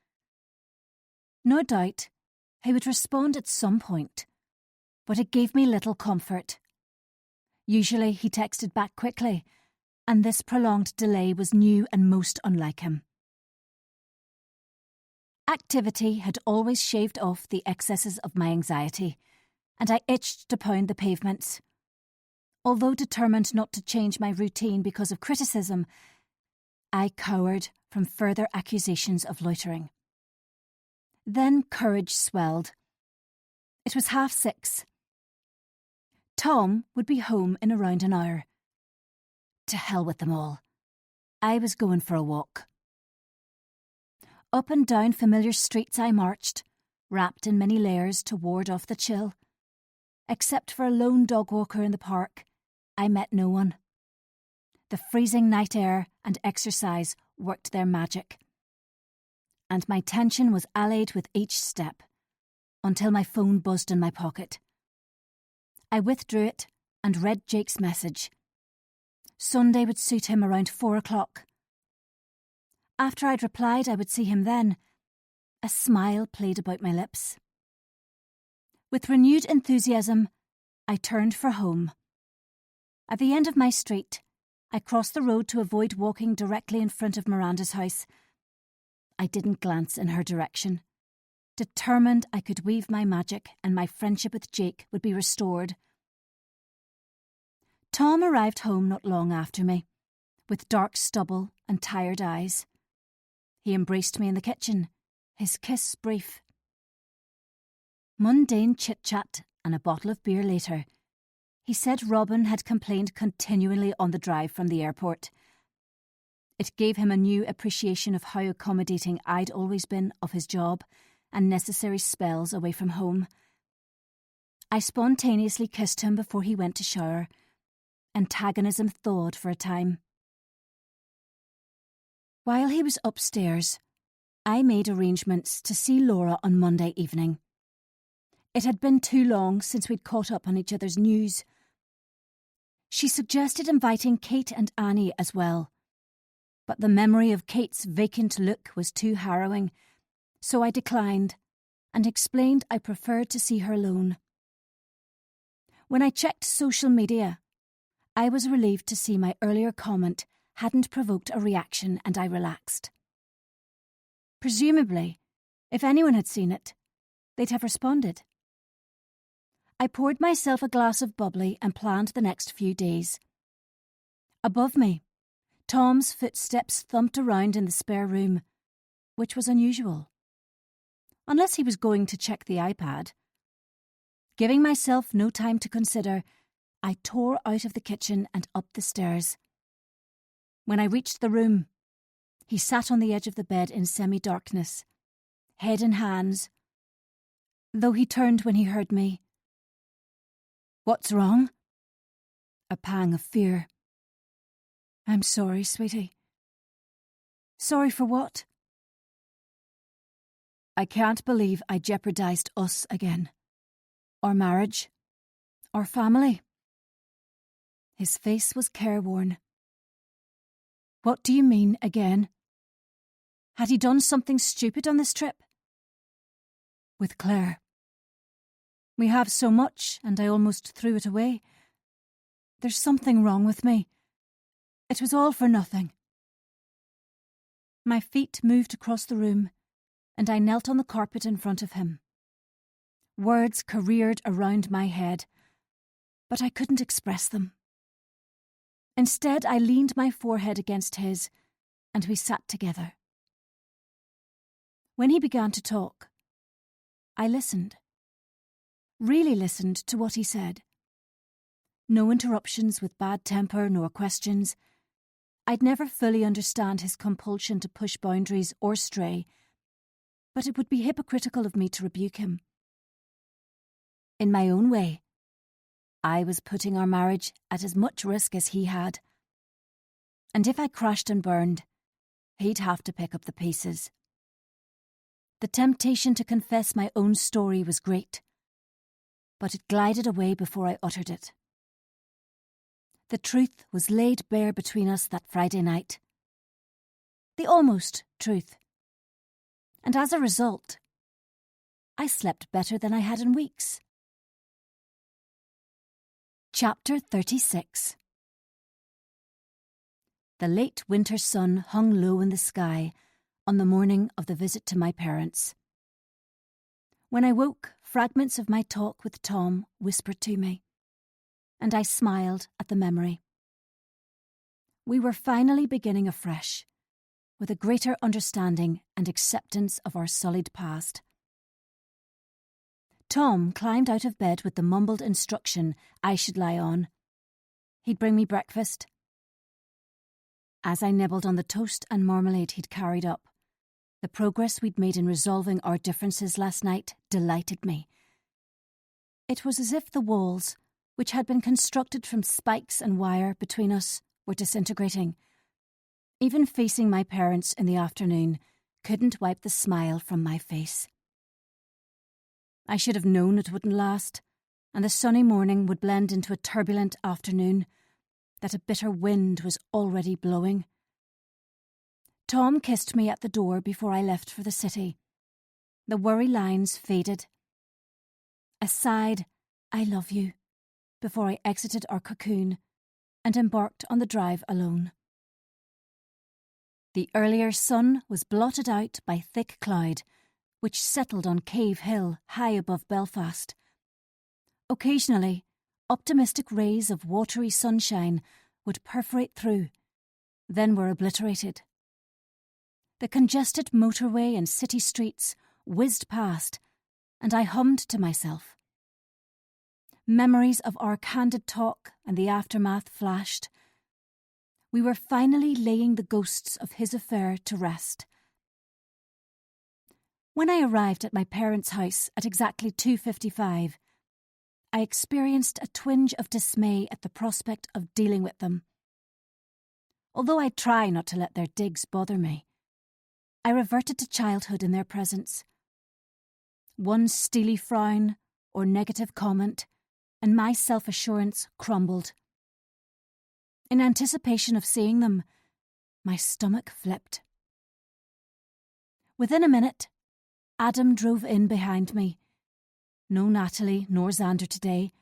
No doubt he would respond at some point, but it gave me little comfort. Usually he texted back quickly, and this prolonged delay was new and most unlike him. Activity had always shaved off the excesses of my anxiety, and I itched to pound the pavements. Although determined not to change my routine because of criticism, I cowered from further accusations of loitering. Then courage swelled. It was 6:30. Tom would be home in around an hour. To hell with them all. I was going for a walk. Up and down familiar streets I marched, wrapped in many layers to ward off the chill. Except for a lone dog walker in the park, I met no one. The freezing night air and exercise worked their magic. And my tension was allayed with each step, until my phone buzzed in my pocket. I withdrew it and read Jake's message. Sunday would suit him around 4:00. After I'd replied I would see him then, a smile played about my lips. With renewed enthusiasm, I turned for home. At the end of my street, I crossed the road to avoid walking directly in front of Miranda's house. I didn't glance in her direction, determined I could weave my magic and my friendship with Jake would be restored. Tom arrived home not long after me, with dark stubble and tired eyes. He embraced me in the kitchen, his kiss brief. Mundane chit-chat and a bottle of beer later, he said Robin had complained continually on the drive from the airport. It gave him a new appreciation of how accommodating I'd always been of his job and necessary spells away from home. I spontaneously kissed him before he went to shower. Antagonism thawed for a time. While he was upstairs, I made arrangements to see Laura on Monday evening. It had been too long since we'd caught up on each other's news. She suggested inviting Kate and Annie as well, but the memory of Kate's vacant look was too harrowing, so I declined and explained I preferred to see her alone. When I checked social media, I was relieved to see my earlier comment hadn't provoked a reaction and I relaxed. Presumably, if anyone had seen it, they'd have responded. I poured myself a glass of bubbly and planned the next few days. Above me, Tom's footsteps thumped around in the spare room, which was unusual. Unless he was going to check the iPad. Giving myself no time to consider, I tore out of the kitchen and up the stairs. When I reached the room, he sat on the edge of the bed in semi-darkness, head in hands, though he turned when he heard me. "What's wrong?" A pang of fear. "I'm sorry, sweetie." "Sorry for what?" I can't believe I jeopardised us again. Our marriage. Our family. His face was careworn. What do you mean, again? Had he done something stupid on this trip? With Claire. We have so much, and I almost threw it away. There's something wrong with me. It was all for nothing. My feet moved across the room, and I knelt on the carpet in front of him. Words careered around my head, but I couldn't express them. Instead, I leaned my forehead against his, and we sat together. When he began to talk, I listened. Really listened to what he said. No interruptions with bad temper nor questions. I'd never fully understand his compulsion to push boundaries or stray, but it would be hypocritical of me to rebuke him. In my own way, I was putting our marriage at as much risk as he had. And if I crashed and burned, he'd have to pick up the pieces. The temptation to confess my own story was great, but it glided away before I uttered it. The truth was laid bare between us that Friday night. The almost truth. And as a result, I slept better than I had in weeks. Chapter 36. The late winter sun hung low in the sky on the morning of the visit to my parents. When I woke, fragments of my talk with Tom whispered to me, and I smiled at the memory. We were finally beginning afresh, with a greater understanding and acceptance of our sullied past. Tom climbed out of bed with the mumbled instruction I should lie on. He'd bring me breakfast. As I nibbled on the toast and marmalade he'd carried up, the progress we'd made in resolving our differences last night delighted me. It was as if the walls, which had been constructed from spikes and wire between us, were disintegrating. Even facing my parents in the afternoon couldn't wipe the smile from my face. I should have known it wouldn't last, and the sunny morning would blend into a turbulent afternoon, that a bitter wind was already blowing. Tom kissed me at the door before I left for the city. The worry lines faded. I sighed, "I love you," before I exited our cocoon and embarked on the drive alone. The earlier sun was blotted out by thick cloud, which settled on Cave Hill high above Belfast. Occasionally, optimistic rays of watery sunshine would perforate through, then were obliterated. The congested motorway and city streets whizzed past, and I hummed to myself. Memories of our candid talk and the aftermath flashed. We were finally laying the ghosts of his affair to rest. When I arrived at my parents' house at exactly 2:55, I experienced a twinge of dismay at the prospect of dealing with them. Although I try not to let their digs bother me, I reverted to childhood in their presence. One steely frown or negative comment, and my self-assurance crumbled. In anticipation of seeing them, my stomach flipped. Within a minute, Adam drove in behind me. No Natalie nor Xander today.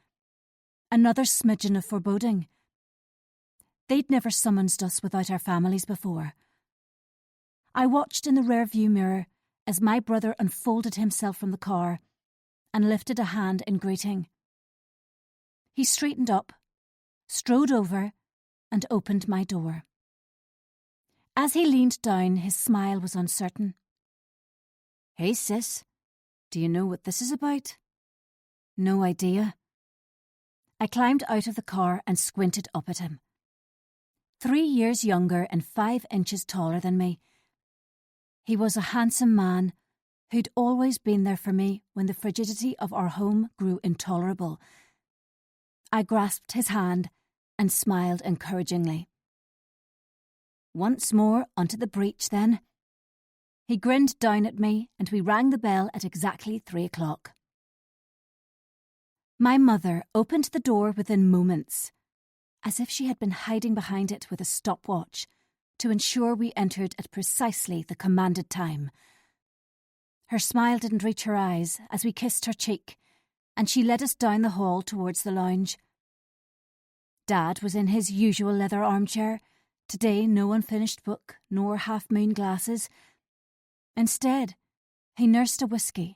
Another smidgen of foreboding. They'd never summoned us without our families before. I watched in the rear-view mirror as my brother unfolded himself from the car and lifted a hand in greeting. He straightened up, strode over, and opened my door. As he leaned down, his smile was uncertain. "Hey, sis, do you know what this is about?" "No idea." I climbed out of the car and squinted up at him. 3 years younger and 5 inches taller than me. He was a handsome man who'd always been there for me when the frigidity of our home grew intolerable. I grasped his hand and smiled encouragingly. "Once more onto the breach, then." He grinned down at me, and we rang the bell at exactly 3 o'clock. My mother opened the door within moments, as if she had been hiding behind it with a stopwatch to ensure we entered at precisely the commanded time. Her smile didn't reach her eyes as we kissed her cheek, and she led us down the hall towards the lounge. Dad was in his usual leather armchair, today no unfinished book nor half-moon glasses. Instead, he nursed a whisky,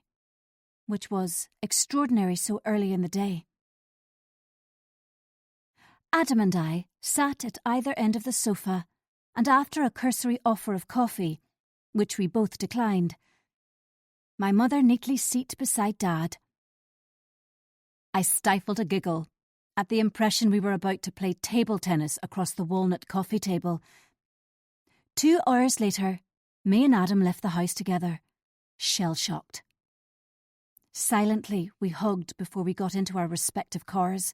which was extraordinary so early in the day. Adam and I sat at either end of the sofa, and after a cursory offer of coffee, which we both declined, my mother neatly seated beside Dad. I stifled a giggle at the impression we were about to play table tennis across the walnut coffee table. 2 hours later, me and Adam left the house together, shell-shocked. Silently, we hugged before we got into our respective cars.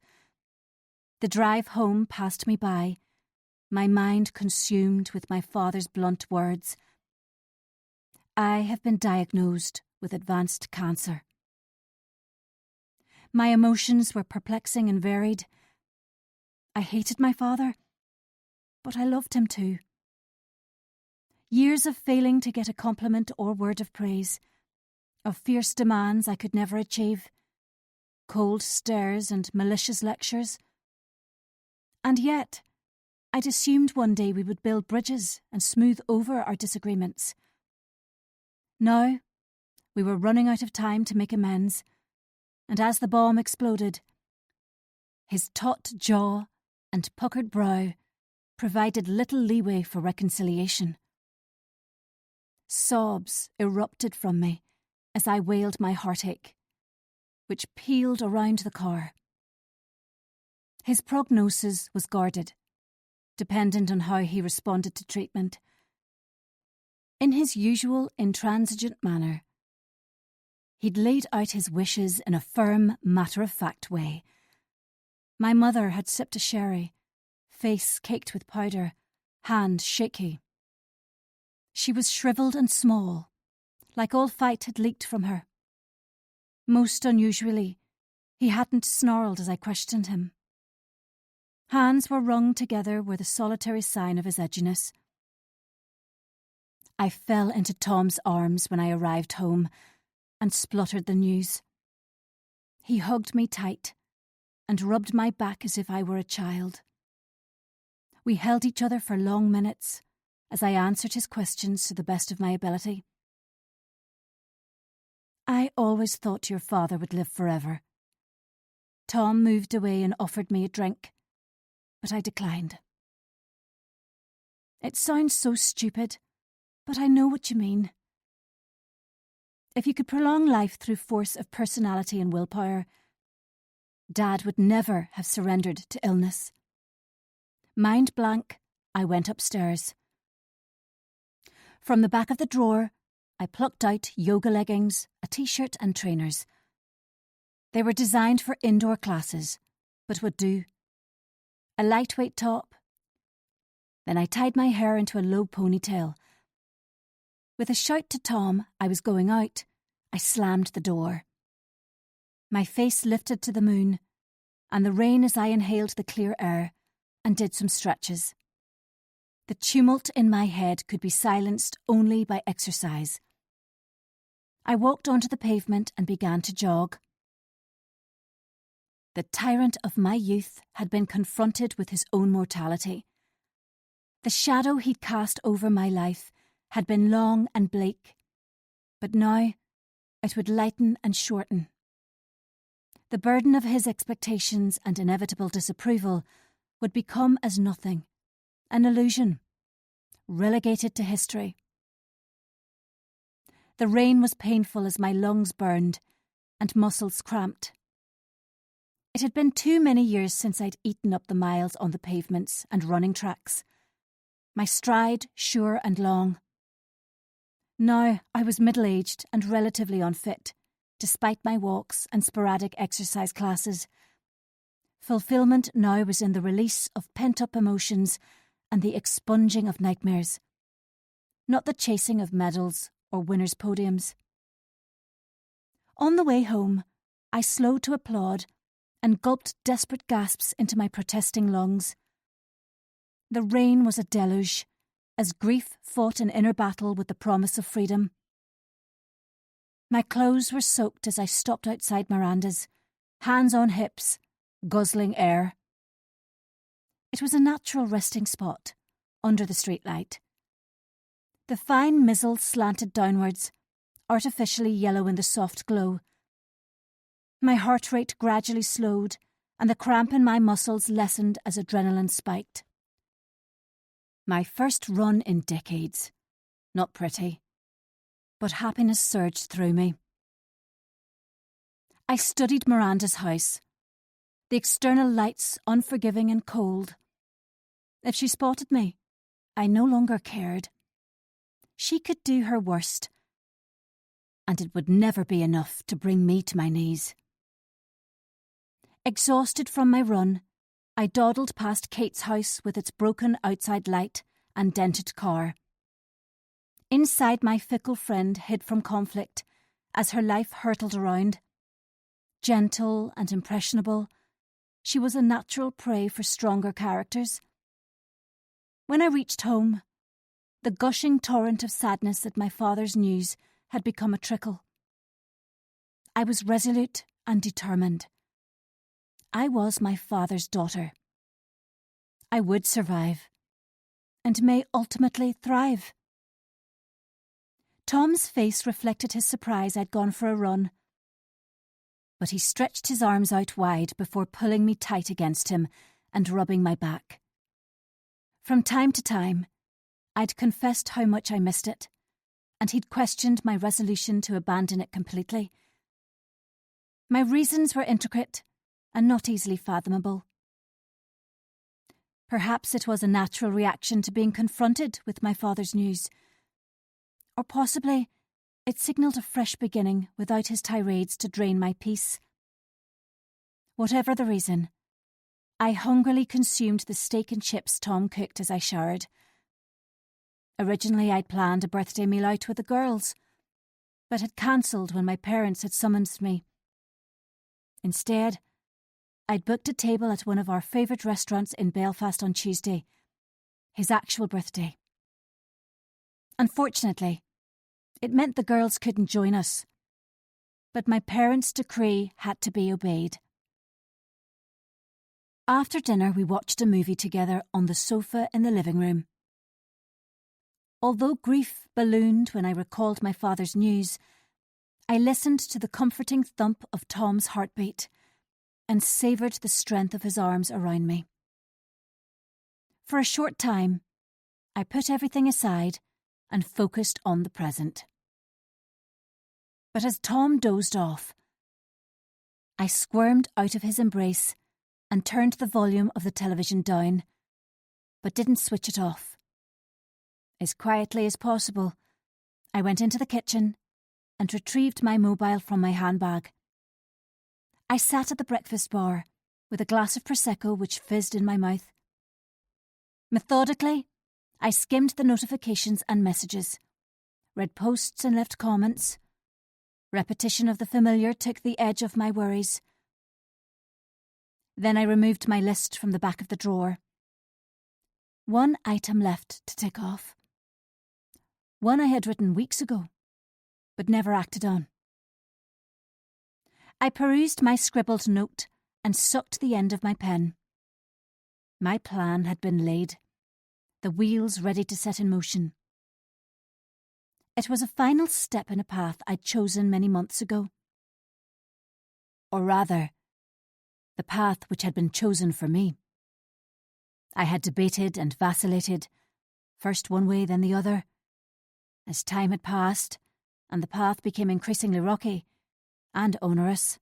The drive home passed me by, my mind consumed with my father's blunt words. I have been diagnosed with advanced cancer. My emotions were perplexing and varied. I hated my father, but I loved him too. Years of failing to get a compliment or word of praise, of fierce demands I could never achieve, cold stares and malicious lectures. And yet, I'd assumed one day we would build bridges and smooth over our disagreements. Now, we were running out of time to make amends, and as the bomb exploded, his taut jaw and puckered brow provided little leeway for reconciliation. Sobs erupted from me as I wailed my heartache, which peeled around the car. His prognosis was guarded, dependent on how he responded to treatment. In his usual intransigent manner, he'd laid out his wishes in a firm, matter-of-fact way. My mother had sipped a sherry, face caked with powder, hand shaky. She was shriveled and small, like all fight had leaked from her. Most unusually, he hadn't snarled as I questioned him. Hands were wrung together were the solitary sign of his edginess. I fell into Tom's arms when I arrived home and spluttered the news. He hugged me tight and rubbed my back as if I were a child. We held each other for long minutes as I answered his questions to the best of my ability. I always thought your father would live forever. Tom moved away and offered me a drink, but I declined. It sounds so stupid, but I know what you mean. If you could prolong life through force of personality and willpower, Dad would never have surrendered to illness. Mind blank, I went upstairs. From the back of the drawer, I plucked out yoga leggings, a t-shirt and trainers. They were designed for indoor classes, but would do. A lightweight top. Then I tied my hair into a low ponytail. With a shout to Tom, I was going out. I slammed the door. My face lifted to the moon, and the rain as I inhaled the clear air and did some stretches. The tumult in my head could be silenced only by exercise. I walked onto the pavement and began to jog. The tyrant of my youth had been confronted with his own mortality. The shadow he'd cast over my life had been long and bleak, but now it would lighten and shorten. The burden of his expectations and inevitable disapproval would become as nothing, an illusion, relegated to history. The rain was painful as my lungs burned and muscles cramped. It had been too many years since I'd eaten up the miles on the pavements and running tracks, my stride sure and long. Now I was middle-aged and relatively unfit, despite my walks and sporadic exercise classes. Fulfillment now was in the release of pent-up emotions and the expunging of nightmares, not the chasing of medals or winners' podiums. On the way home, I slowed to applaud and gulped desperate gasps into my protesting lungs. The rain was a deluge, as grief fought an inner battle with the promise of freedom. My clothes were soaked as I stopped outside Miranda's, hands on hips, guzzling air. It was a natural resting spot, under the streetlight. The fine mizzle slanted downwards, artificially yellow in the soft glow. My heart rate gradually slowed, and the cramp in my muscles lessened as adrenaline spiked. My first run in decades. Not pretty, but happiness surged through me. I studied Miranda's house, the external lights unforgiving and cold. If she spotted me, I no longer cared. She could do her worst, and it would never be enough to bring me to my knees. Exhausted from my run, I dawdled past Kate's house with its broken outside light and dented car. Inside, my fickle friend hid from conflict as her life hurtled around. Gentle and impressionable, she was a natural prey for stronger characters. When I reached home, the gushing torrent of sadness at my father's news had become a trickle. I was resolute and determined. I was my father's daughter. I would survive, and may ultimately thrive. Tom's face reflected his surprise I'd gone for a run, but he stretched his arms out wide before pulling me tight against him and rubbing my back. From time to time, I'd confessed how much I missed it, and he'd questioned my resolution to abandon it completely. My reasons were intricate and not easily fathomable. Perhaps it was a natural reaction to being confronted with my father's news, or possibly it signalled a fresh beginning without his tirades to drain my peace. Whatever the reason, I hungrily consumed the steak and chips Tom cooked as I showered. Originally, I'd planned a birthday meal out with the girls, but had cancelled when my parents had summoned me. Instead, I'd booked a table at one of our favourite restaurants in Belfast on Tuesday, his actual birthday. Unfortunately, it meant the girls couldn't join us, but my parents' decree had to be obeyed. After dinner, we watched a movie together on the sofa in the living room. Although grief ballooned when I recalled my father's news, I listened to the comforting thump of Tom's heartbeat and savoured the strength of his arms around me. For a short time, I put everything aside and focused on the present. But as Tom dozed off, I squirmed out of his embrace and turned the volume of the television down, but didn't switch it off. As quietly as possible, I went into the kitchen and retrieved my mobile from my handbag. I sat at the breakfast bar with a glass of Prosecco which fizzed in my mouth. Methodically, I skimmed the notifications and messages, read posts and left comments. Repetition of the familiar took the edge off my worries. Then I removed my list from the back of the drawer. One item left to tick off. One I had written weeks ago, but never acted on. I perused my scribbled note and sucked the end of my pen. My plan had been laid, the wheels ready to set in motion. It was a final step in a path I'd chosen many months ago. Or rather, the path which had been chosen for me. I had debated and vacillated, first one way then the other. As time had passed, and the path became increasingly rocky and onerous,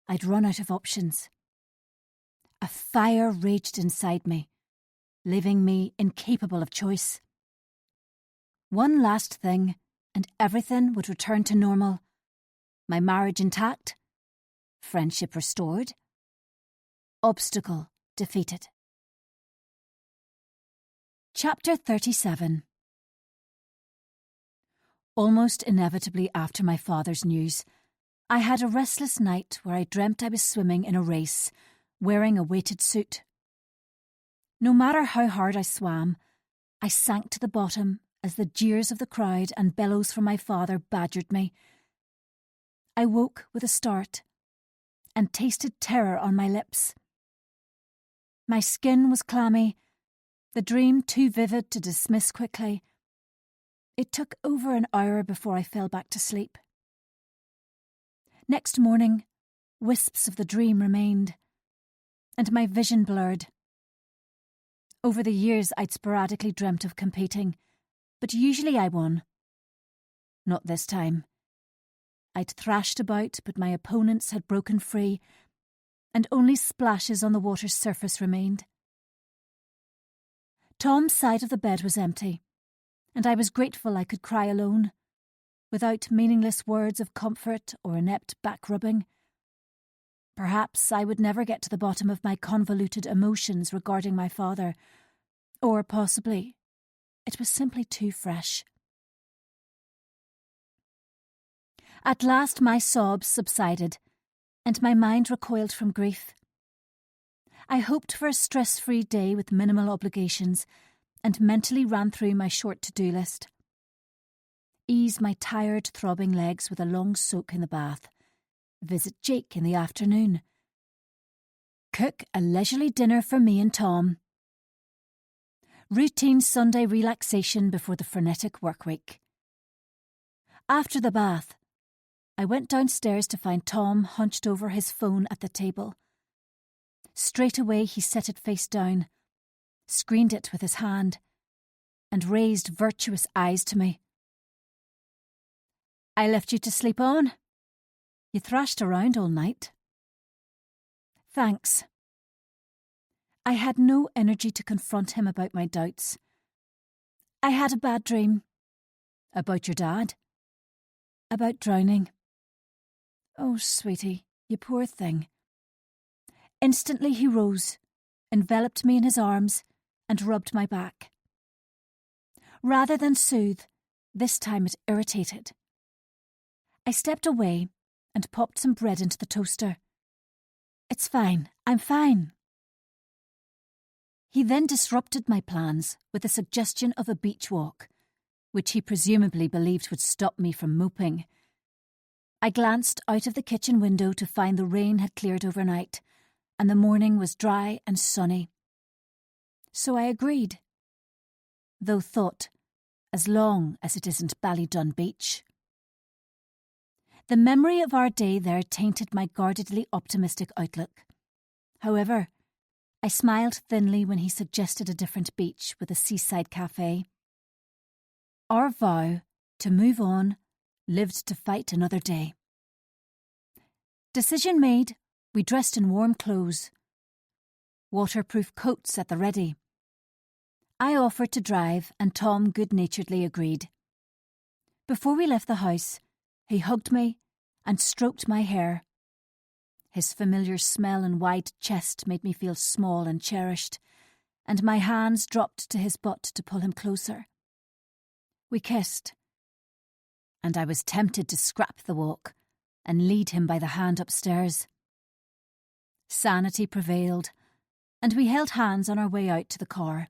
I'd run out of options. A fire raged inside me, leaving me incapable of choice. One last thing, and everything would return to normal. My marriage intact, friendship restored, obstacle defeated. Chapter 37. Almost inevitably after my father's news, I had a restless night where I dreamt I was swimming in a race, wearing a weighted suit. No matter how hard I swam, I sank to the bottom as the jeers of the crowd and bellows from my father badgered me. I woke with a start and tasted terror on my lips. My skin was clammy, the dream too vivid to dismiss quickly. It took over an hour before I fell back to sleep. Next morning, wisps of the dream remained, and my vision blurred. Over the years, I'd sporadically dreamt of competing, but usually I won. Not this time. I'd thrashed about, but my opponents had broken free, and only splashes on the water's surface remained. Tom's side of the bed was empty, and I was grateful I could cry alone, without meaningless words of comfort or inept back-rubbing. Perhaps I would never get to the bottom of my convoluted emotions regarding my father, or possibly it was simply too fresh. At last my sobs subsided, and my mind recoiled from grief. I hoped for a stress-free day with minimal obligations, and mentally ran through my short to-do list. Ease my tired, throbbing legs with a long soak in the bath. Visit Jake in the afternoon. Cook a leisurely dinner for me and Tom. Routine Sunday relaxation before the frenetic work week. After the bath, I went downstairs to find Tom hunched over his phone at the table. Straight away he set it face down, screened it with his hand, and raised virtuous eyes to me. "I left you to sleep on. You thrashed around all night." "Thanks." I had no energy to confront him about my doubts. "I had a bad dream." "About your dad?" "About drowning." "Oh, sweetie, you poor thing." Instantly he rose, enveloped me in his arms, and rubbed my back. Rather than soothe, this time it irritated. I stepped away and popped some bread into the toaster. "It's fine, I'm fine." He then disrupted my plans with the suggestion of a beach walk, which he presumably believed would stop me from moping. I glanced out of the kitchen window to find the rain had cleared overnight, and the morning was dry and sunny. So I agreed, though thought, as long as it isn't Ballydun Beach. The memory of our day there tainted my guardedly optimistic outlook. However, I smiled thinly when he suggested a different beach with a seaside cafe. Our vow to move on lived to fight another day. Decision made, we dressed in warm clothes. Waterproof coats at the ready. I offered to drive, and Tom good-naturedly agreed. Before we left the house, he hugged me and stroked my hair. His familiar smell and wide chest made me feel small and cherished, and my hands dropped to his butt to pull him closer. We kissed, and I was tempted to scrap the walk and lead him by the hand upstairs. Sanity prevailed, and we held hands on our way out to the car.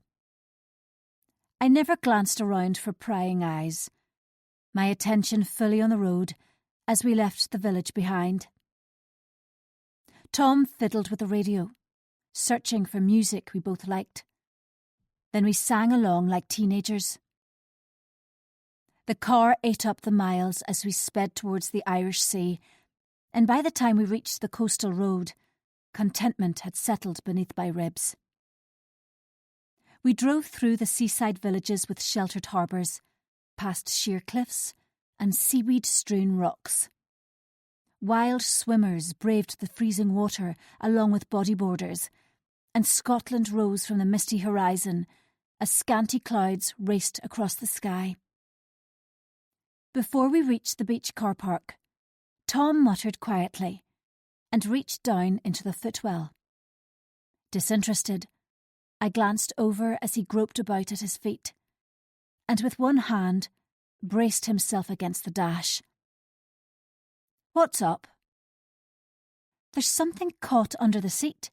I never glanced around for prying eyes, my attention fully on the road as we left the village behind. Tom fiddled with the radio, searching for music we both liked. Then we sang along like teenagers. The car ate up the miles as we sped towards the Irish Sea, and by the time we reached the coastal road, contentment had settled beneath my ribs. We drove through the seaside villages with sheltered harbours, past sheer cliffs and seaweed-strewn rocks. Wild swimmers braved the freezing water along with bodyboarders, and Scotland rose from the misty horizon as scanty clouds raced across the sky. Before we reached the beach car park, Tom muttered quietly and reached down into the footwell. Disinterested, I glanced over as he groped about at his feet, and with one hand braced himself against the dash. "What's up?" "There's something caught under the seat.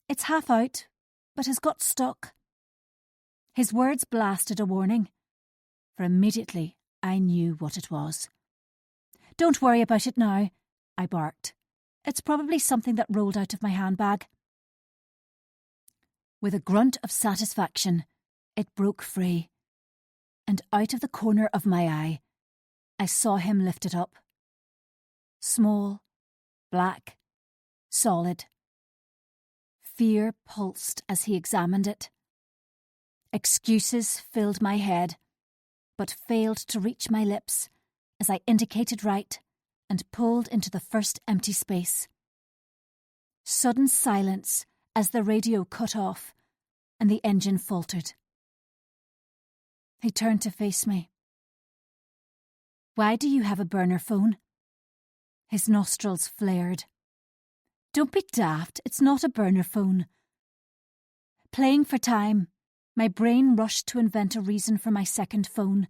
It's half out, but has got stuck." His words blasted a warning, for immediately I knew what it was. "Don't worry about it now," I barked. "It's probably something that rolled out of my handbag." With a grunt of satisfaction, it broke free, and out of the corner of my eye, I saw him lift it up. Small, black, solid. Fear pulsed as he examined it. Excuses filled my head, but failed to reach my lips as I indicated right and pulled into the first empty space. Sudden silence as the radio cut off and the engine faltered. He turned to face me. "Why do you have a burner phone?" His nostrils flared. "Don't be daft, it's not a burner phone." Playing for time, my brain rushed to invent a reason for my second phone,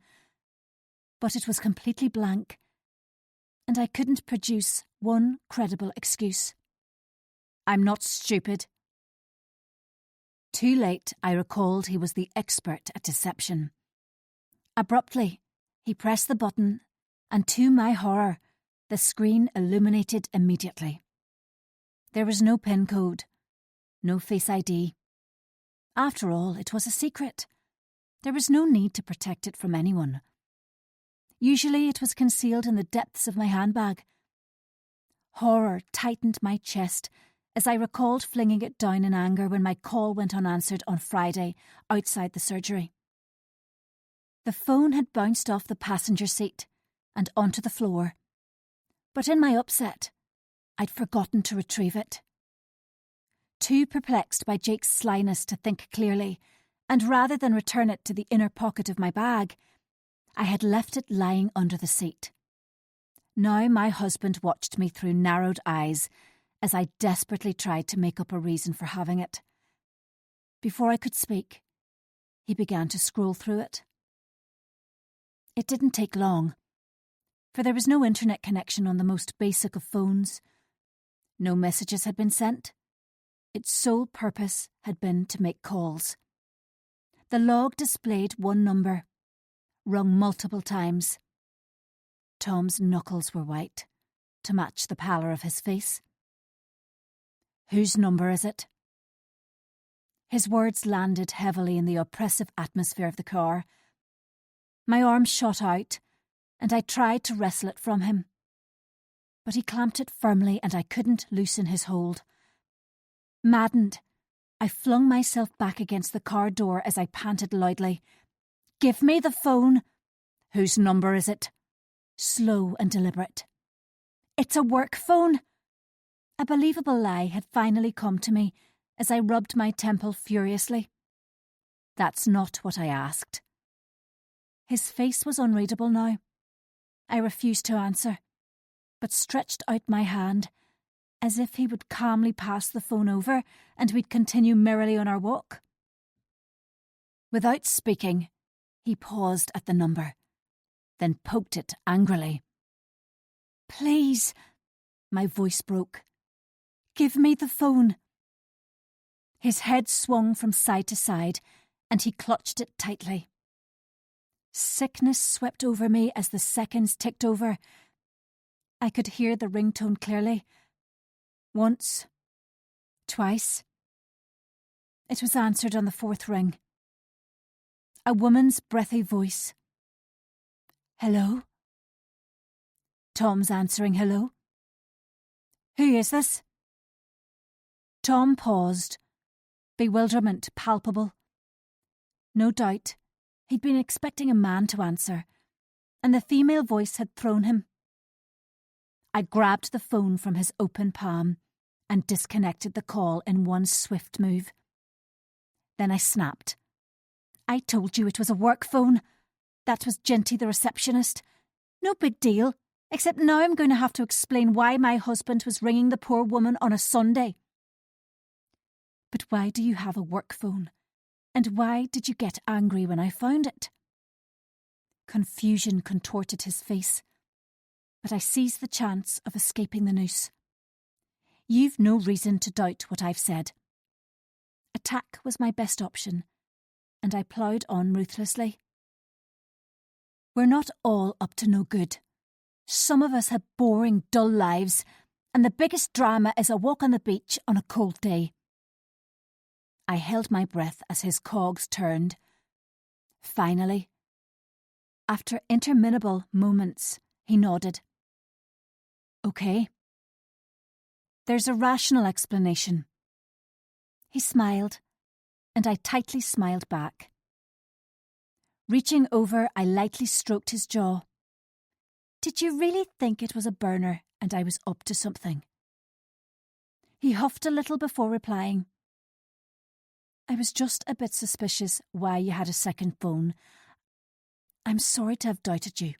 but it was completely blank, and I couldn't produce one credible excuse. "I'm not stupid." Too late, I recalled he was the expert at deception. Abruptly, he pressed the button, and to my horror, the screen illuminated immediately. There was no PIN code, no Face ID. After all, it was a secret. There was no need to protect it from anyone. Usually it was concealed in the depths of my handbag. Horror tightened my chest as I recalled flinging it down in anger when my call went unanswered on Friday outside the surgery. The phone had bounced off the passenger seat and onto the floor, but in my upset, I'd forgotten to retrieve it. Too perplexed by Jake's slyness to think clearly, and rather than return it to the inner pocket of my bag, I had left it lying under the seat. Now my husband watched me through narrowed eyes as I desperately tried to make up a reason for having it. Before I could speak, he began to scroll through it. It didn't take long, for there was no internet connection on the most basic of phones. No messages had been sent. Its sole purpose had been to make calls. The log displayed one number, rung multiple times. Tom's knuckles were white, to match the pallor of his face. "Whose number is it?" His words landed heavily in the oppressive atmosphere of the car. My arm shot out, and I tried to wrestle it from him. But he clamped it firmly and I couldn't loosen his hold. Maddened, I flung myself back against the car door as I panted loudly. "Give me the phone!" "Whose number is it?" Slow and deliberate. "It's a work phone." A believable lie had finally come to me as I rubbed my temple furiously. "That's not what I asked." His face was unreadable now. I refused to answer, but stretched out my hand, as if he would calmly pass the phone over and we'd continue merrily on our walk. Without speaking, he paused at the number, then poked it angrily. "Please," my voice broke. "Give me the phone." His head swung from side to side, and he clutched it tightly. Sickness swept over me as the seconds ticked over. I could hear the ringtone clearly. Once. Twice. It was answered on the fourth ring. A woman's breathy voice. "Hello?" Tom's answering hello. "Who is this?" Tom paused, bewilderment palpable. No doubt, he'd been expecting a man to answer, and the female voice had thrown him. I grabbed the phone from his open palm and disconnected the call in one swift move. Then I snapped. "I told you it was a work phone. That was Ginty, the receptionist. No big deal, except now I'm going to have to explain why my husband was ringing the poor woman on a Sunday." "But why do you have a work phone? And why did you get angry when I found it?" Confusion contorted his face, but I seized the chance of escaping the noose. You've no reason to doubt what I've said. Attack was my best option, and I ploughed on ruthlessly. We're not all up to no good. Some of us have boring, dull lives, and the biggest drama is a walk on the beach on a cold day. I held my breath as his cogs turned. Finally, after interminable moments, he nodded. Okay. There's a rational explanation. He smiled, and I tightly smiled back. Reaching over, I lightly stroked his jaw. Did you really think it was a burner and I was up to something? He huffed a little before replying. I was just a bit suspicious why you had a second phone. I'm sorry to have doubted you.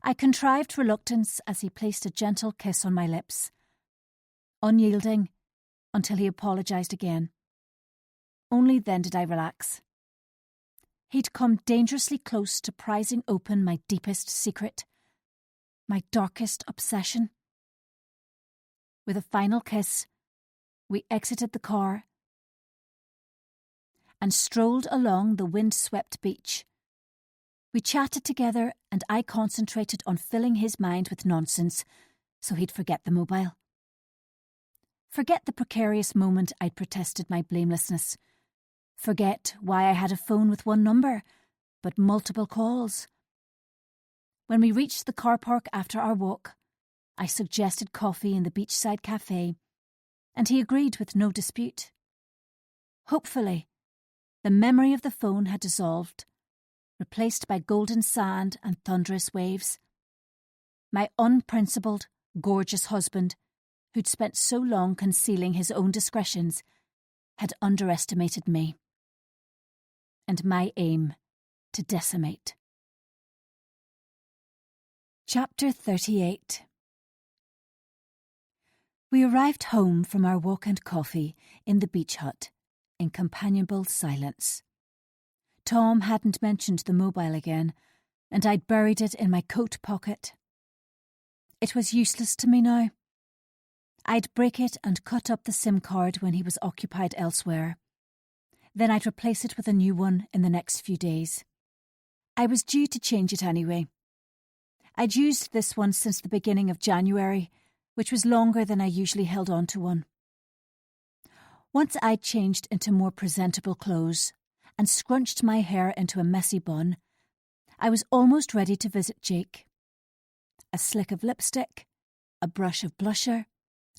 I contrived reluctance as he placed a gentle kiss on my lips, unyielding until he apologised again. Only then did I relax. He'd come dangerously close to prizing open my deepest secret, my darkest obsession. With a final kiss, we exited the car and strolled along the wind-swept beach. We chatted together and I concentrated on filling his mind with nonsense so he'd forget the mobile. Forget the precarious moment I'd protested my blamelessness. Forget why I had a phone with one number, but multiple calls. When we reached the car park after our walk, I suggested coffee in the beachside cafe, and he agreed with no dispute. Hopefully, the memory of the phone had dissolved, replaced by golden sand and thunderous waves. My unprincipled, gorgeous husband, who'd spent so long concealing his own discretions, had underestimated me. And my aim to decimate. Chapter 38. We arrived home from our walk and coffee in the beach hut in companionable silence. Tom hadn't mentioned the mobile again, and I'd buried it in my coat pocket. It was useless to me now. I'd break it and cut up the SIM card when he was occupied elsewhere. Then I'd replace it with a new one in the next few days. I was due to change it anyway. I'd used this one since the beginning of January, which was longer than I usually held on to one. Once I'd changed into more presentable clothes and scrunched my hair into a messy bun, I was almost ready to visit Jake. A slick of lipstick, a brush of blusher,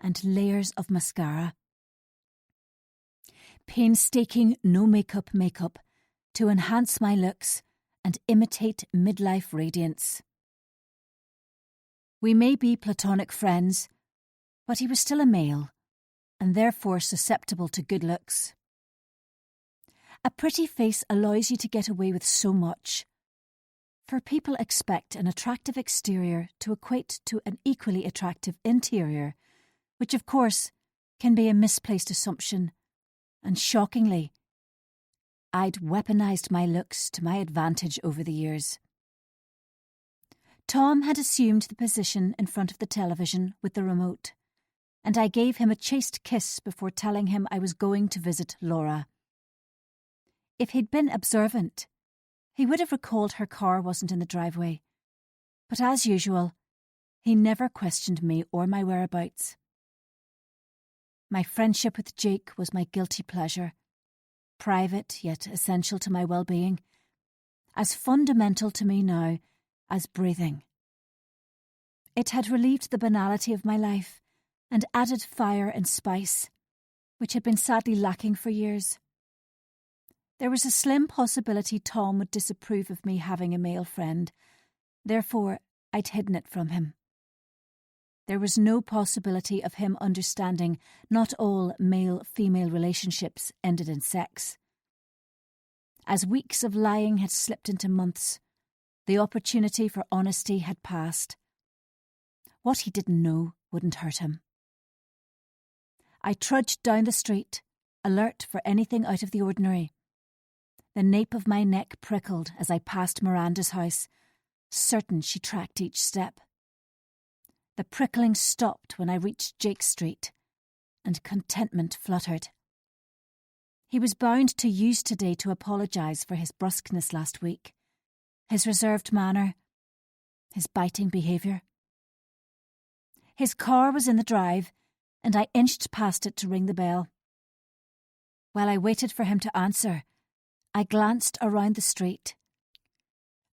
and layers of mascara. Painstaking no-makeup makeup to enhance my looks and imitate midlife radiance. We may be platonic friends, but he was still a male, and therefore susceptible to good looks. A pretty face allows you to get away with so much, for people expect an attractive exterior to equate to an equally attractive interior, which of course can be a misplaced assumption, and shockingly, I'd weaponised my looks to my advantage over the years. Tom had assumed the position in front of the television with the remote, and I gave him a chaste kiss before telling him I was going to visit Laura. If he'd been observant, he would have recalled her car wasn't in the driveway, but as usual, he never questioned me or my whereabouts. My friendship with Jake was my guilty pleasure, private yet essential to my well-being, as fundamental to me now as breathing. It had relieved the banality of my life and added fire and spice, which had been sadly lacking for years. There was a slim possibility Tom would disapprove of me having a male friend, therefore I'd hidden it from him. There was no possibility of him understanding not all male-female relationships ended in sex. As weeks of lying had slipped into months, the opportunity for honesty had passed. What he didn't know wouldn't hurt him. I trudged down the street, alert for anything out of the ordinary. The nape of my neck prickled as I passed Miranda's house, certain she tracked each step. The prickling stopped when I reached Jake Street, and contentment fluttered. He was bound to use today to apologise for his brusqueness last week, his reserved manner, his biting behaviour. His car was in the drive, and I inched past it to ring the bell. While I waited for him to answer, I glanced around the street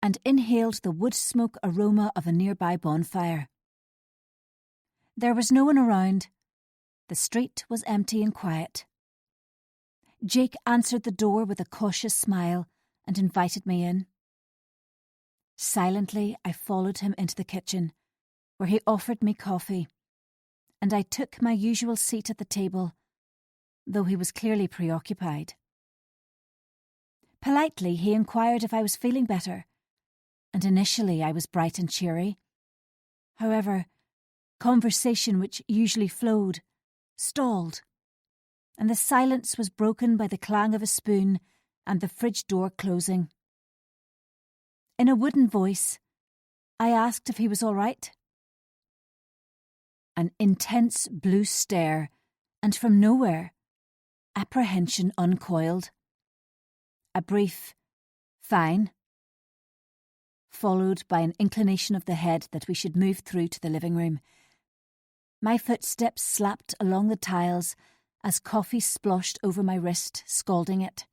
and inhaled the wood smoke aroma of a nearby bonfire. There was no one around. The street was empty and quiet. Jake answered the door with a cautious smile and invited me in. Silently, I followed him into the kitchen, where he offered me coffee, and I took my usual seat at the table, though he was clearly preoccupied. Politely, he inquired if I was feeling better, and initially I was bright and cheery. However, conversation which usually flowed stalled, and the silence was broken by the clang of a spoon and the fridge door closing. In a wooden voice, I asked if he was all right. An intense blue stare, and from nowhere, apprehension uncoiled. A brief, "Fine," followed by an inclination of the head that we should move through to the living room. My footsteps slapped along the tiles as coffee sploshed over my wrist, scalding it.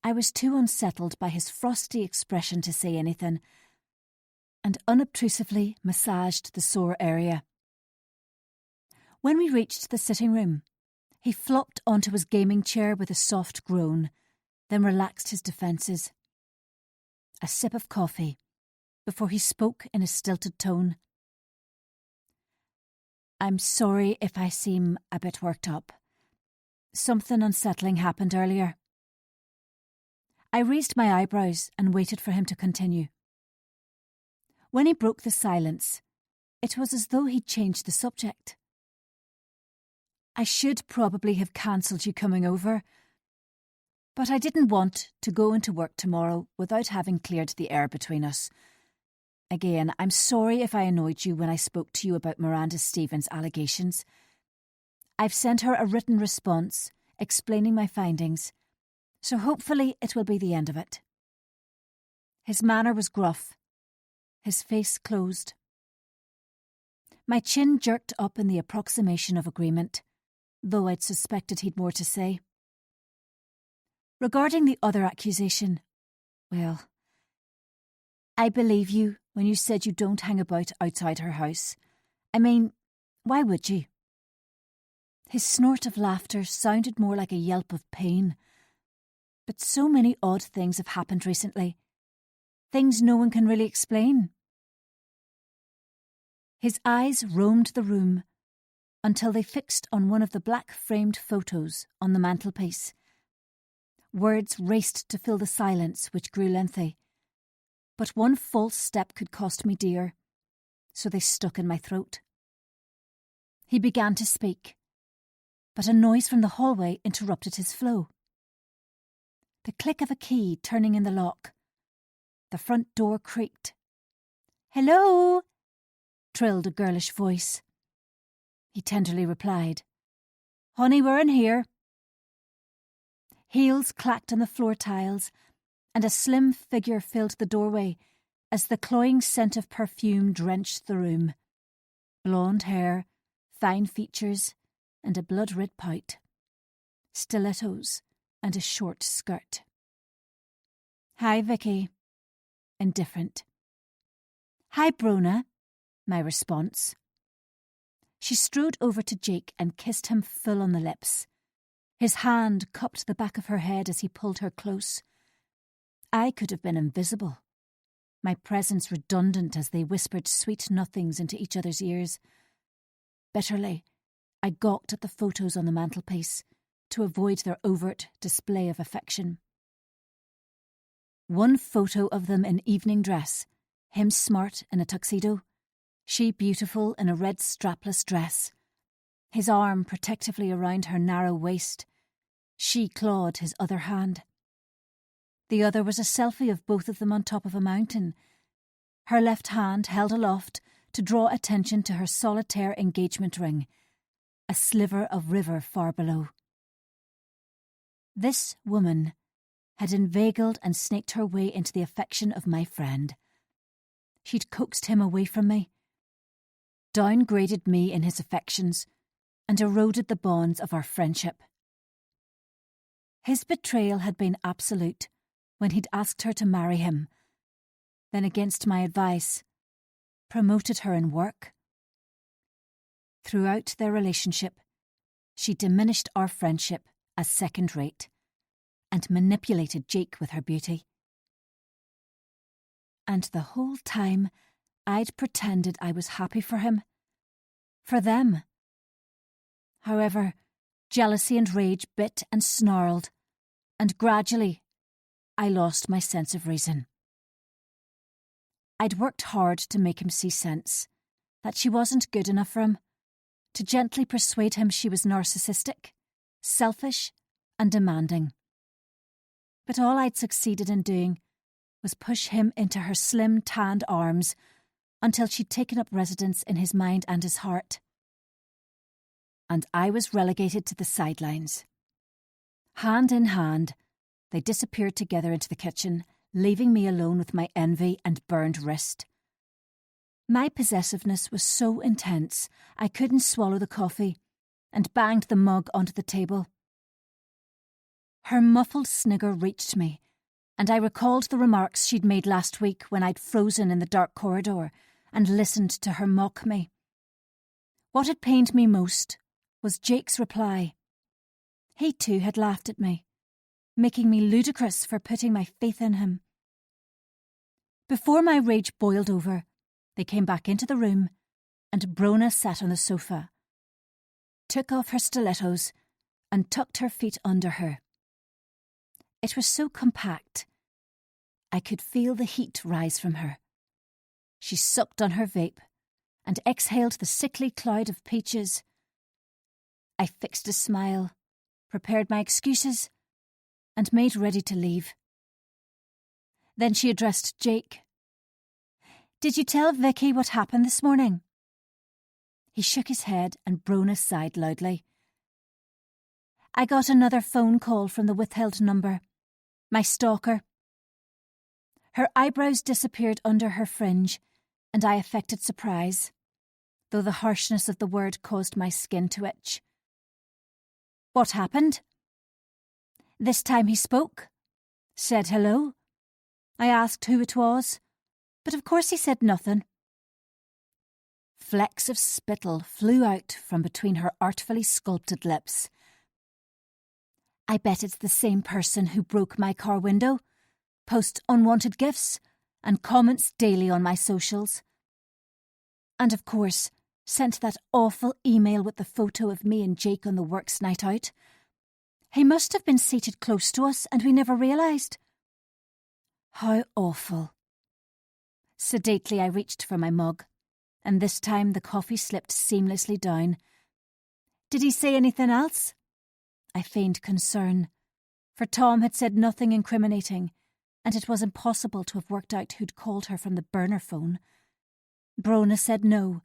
I was too unsettled by his frosty expression to say anything, and unobtrusively massaged the sore area. When we reached the sitting room, he flopped onto his gaming chair with a soft groan, then relaxed his defences. A sip of coffee, before he spoke in a stilted tone. "I'm sorry if I seem a bit worked up. Something unsettling happened earlier." I raised my eyebrows and waited for him to continue. When he broke the silence, it was as though he'd changed the subject. "I should probably have cancelled you coming over, but I didn't want to go into work tomorrow without having cleared the air between us. Again, I'm sorry if I annoyed you when I spoke to you about Miranda Stevens' allegations. I've sent her a written response explaining my findings, so hopefully it will be the end of it." His manner was gruff, his face closed. My chin jerked up in the approximation of agreement, though I'd suspected he'd more to say. Regarding the other accusation, well, I believe you when you said you don't hang about outside her house. I mean, why would you? His snort of laughter sounded more like a yelp of pain. But so many odd things have happened recently. Things no one can really explain. His eyes roamed the room until they fixed on one of the black-framed photos on the mantelpiece. Words raced to fill the silence which grew lengthy. But one false step could cost me dear, so they stuck in my throat. He began to speak, but a noise from the hallway interrupted his flow. The click of a key turning in the lock. The front door creaked. "Hello?" trilled a girlish voice. He tenderly replied, "Honey, we're in here." Heels clacked on the floor tiles, and a slim figure filled the doorway as the cloying scent of perfume drenched the room. Blonde hair, fine features, and a blood-red pout. Stilettos and a short skirt. "Hi, Vicky." Indifferent. "Hi, Brona," my response. She strode over to Jake and kissed him full on the lips. His hand cupped the back of her head as he pulled her close. I could have been invisible, my presence redundant as they whispered sweet nothings into each other's ears. Bitterly, I gawked at the photos on the mantelpiece to avoid their overt display of affection. One photo of them in evening dress, him smart in a tuxedo, she beautiful in a red strapless dress, his arm protectively around her narrow waist. She clawed his other hand. The other was a selfie of both of them on top of a mountain, her left hand held aloft to draw attention to her solitaire engagement ring, a sliver of river far below. This woman had inveigled and snaked her way into the affection of my friend. She'd coaxed him away from me, downgraded me in his affections, and eroded the bonds of our friendship. His betrayal had been absolute when he'd asked her to marry him, then against my advice, promoted her in work. Throughout their relationship, she diminished our friendship as second-rate and manipulated Jake with her beauty. And the whole time I'd pretended I was happy for him, for them. However, jealousy and rage bit and snarled, and gradually I lost my sense of reason. I'd worked hard to make him see sense, that she wasn't good enough for him, to gently persuade him she was narcissistic, selfish, and demanding. But all I'd succeeded in doing was push him into her slim, tanned arms until she'd taken up residence in his mind and his heart. And I was relegated to the sidelines. Hand in hand, they disappeared together into the kitchen, leaving me alone with my envy and burned wrist. My possessiveness was so intense I couldn't swallow the coffee and banged the mug onto the table. Her muffled snigger reached me, and I recalled the remarks she'd made last week when I'd frozen in the dark corridor and listened to her mock me. What had pained me most was Jake's reply. He too had laughed at me, making me ludicrous for putting my faith in him. Before my rage boiled over, they came back into the room, and Brona sat on the sofa, took off her stilettos, and tucked her feet under her. It was so compact, I could feel the heat rise from her. She sucked on her vape, and exhaled the sickly cloud of peaches. I fixed a smile, prepared my excuses, and made ready to leave. Then she addressed Jake. "Did you tell Vicky what happened this morning?" He shook his head and Brona sighed loudly. "I got another phone call from the withheld number. My stalker." Her eyebrows disappeared under her fringe, and I affected surprise, though the harshness of the word caused my skin to itch. "What happened?" "This time he spoke. Said hello. I asked who it was, but of course he said nothing." Flecks of spittle flew out from between her artfully sculpted lips. "I bet it's the same person who broke my car window, posts unwanted gifts, and comments daily on my socials. And of course, sent that awful email with the photo of me and Jake on the works night out. He must have been seated close to us and we never realised." How awful. Sedately I reached for my mug, and this time the coffee slipped seamlessly down. "Did he say anything else?" I feigned concern, for Tom had said nothing incriminating, and it was impossible to have worked out who'd called her from the burner phone. Brona said no,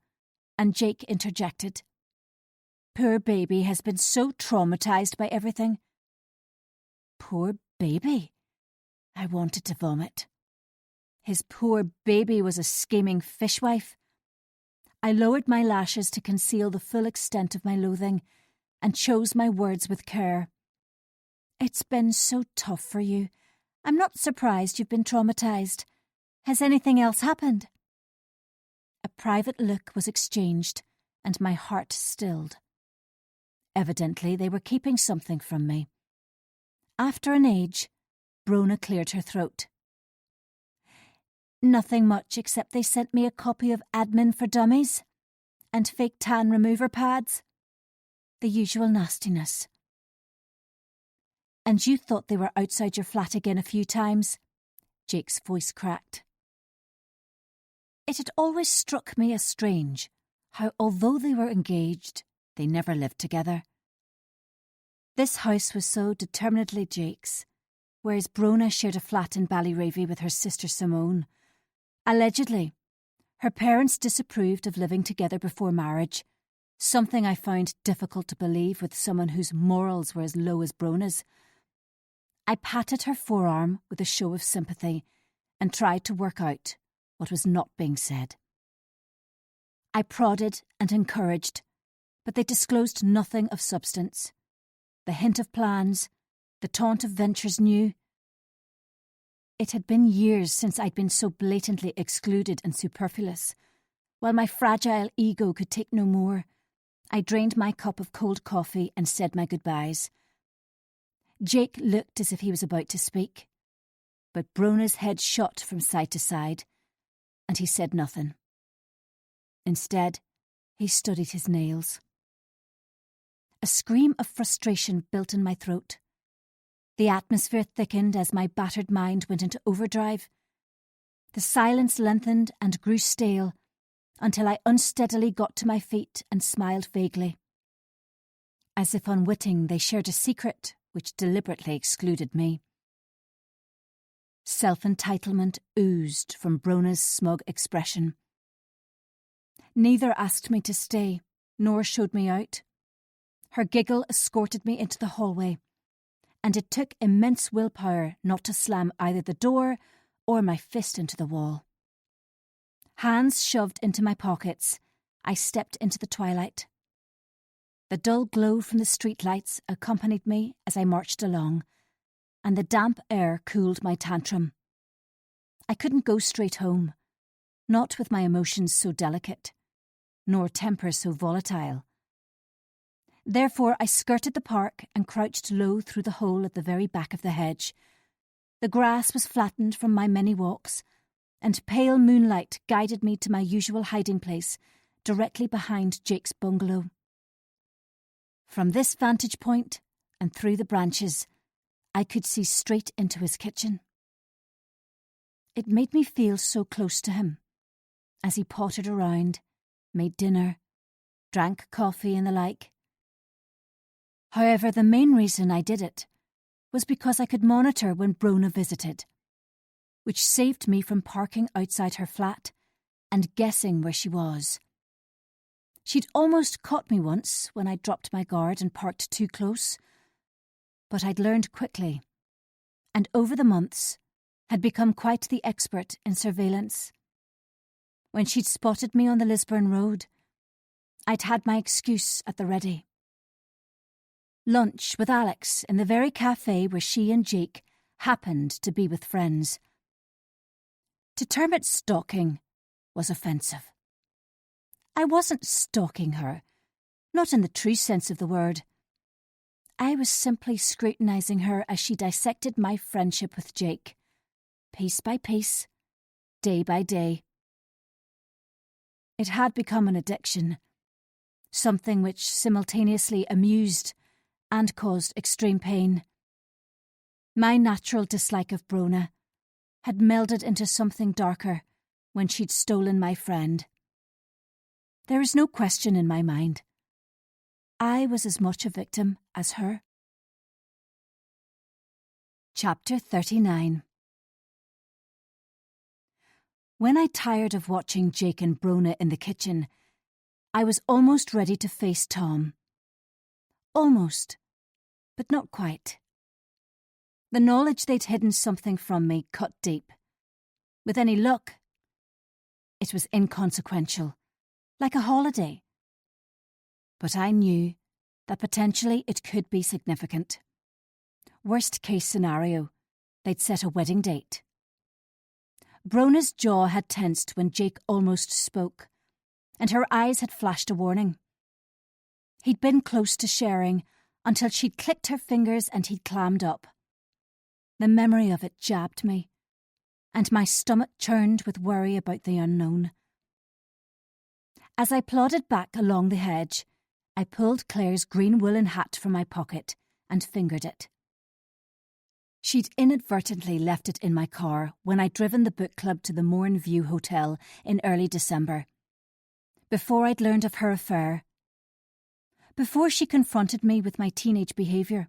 and Jake interjected. "Poor baby has been so traumatised by everything." Poor baby. I wanted to vomit. His poor baby was a scheming fishwife. I lowered my lashes to conceal the full extent of my loathing, and chose my words with care. "It's been so tough for you. I'm not surprised you've been traumatised. Has anything else happened?" A private look was exchanged, and my heart stilled. Evidently they were keeping something from me. After an age, Brona cleared her throat. "Nothing much except they sent me a copy of Admin for Dummies and fake tan remover pads. The usual nastiness." "And you thought they were outside your flat again a few times?" Jake's voice cracked. It had always struck me as strange how, although they were engaged, they never lived together. This house was so determinedly Jake's, whereas Brona shared a flat in Ballyravy with her sister Simone. Allegedly, her parents disapproved of living together before marriage, something I found difficult to believe with someone whose morals were as low as Brona's. I patted her forearm with a show of sympathy and tried to work out what was not being said. I prodded and encouraged, but they disclosed nothing of substance. The hint of plans, the taunt of ventures new. It had been years since I'd been so blatantly excluded and superfluous. While my fragile ego could take no more, I drained my cup of cold coffee and said my goodbyes. Jake looked as if he was about to speak, but Brona's head shot from side to side, and he said nothing. Instead, he studied his nails. A scream of frustration built in my throat. The atmosphere thickened as my battered mind went into overdrive. The silence lengthened and grew stale until I unsteadily got to my feet and smiled vaguely. As if unwitting, they shared a secret which deliberately excluded me. Self-entitlement oozed from Brona's smug expression. Neither asked me to stay, nor showed me out. Her giggle escorted me into the hallway, and it took immense willpower not to slam either the door or my fist into the wall. Hands shoved into my pockets, I stepped into the twilight. The dull glow from the streetlights accompanied me as I marched along, and the damp air cooled my tantrum. I couldn't go straight home, not with my emotions so delicate, nor temper so volatile. Therefore I skirted the park and crouched low through the hole at the very back of the hedge. The grass was flattened from my many walks, and pale moonlight guided me to my usual hiding place, directly behind Jake's bungalow. From this vantage point, and through the branches, I could see straight into his kitchen. It made me feel so close to him, as he pottered around, made dinner, drank coffee and the like. However, the main reason I did it was because I could monitor when Brona visited, which saved me from parking outside her flat and guessing where she was. She'd almost caught me once when I dropped my guard and parked too close, but I'd learned quickly, and over the months had become quite the expert in surveillance. When she'd spotted me on the Lisburn Road, I'd had my excuse at the ready. Lunch with Alex in the very cafe where she and Jake happened to be with friends. To term it stalking was offensive. I wasn't stalking her, not in the true sense of the word. I was simply scrutinising her as she dissected my friendship with Jake, piece by piece, day by day. It had become an addiction, something which simultaneously amused and caused extreme pain. My natural dislike of Brona had melded into something darker when she'd stolen my friend. There is no question in my mind. I was as much a victim as her. Chapter 39. When I tired of watching Jake and Brona in the kitchen, I was almost ready to face Tom. Almost, but not quite. The knowledge they'd hidden something from me cut deep. With any luck, it was inconsequential, like a holiday. But I knew that potentially it could be significant. Worst case scenario, they'd set a wedding date. Brona's jaw had tensed when Jake almost spoke, and her eyes had flashed a warning. He'd been close to sharing until she'd clicked her fingers and he'd clammed up. The memory of it jabbed me, and my stomach churned with worry about the unknown. As I plodded back along the hedge, I pulled Claire's green woolen hat from my pocket and fingered it. She'd inadvertently left it in my car when I'd driven the book club to the Morn View Hotel in early December. Before I'd learned of her affair, before she confronted me with my teenage behaviour.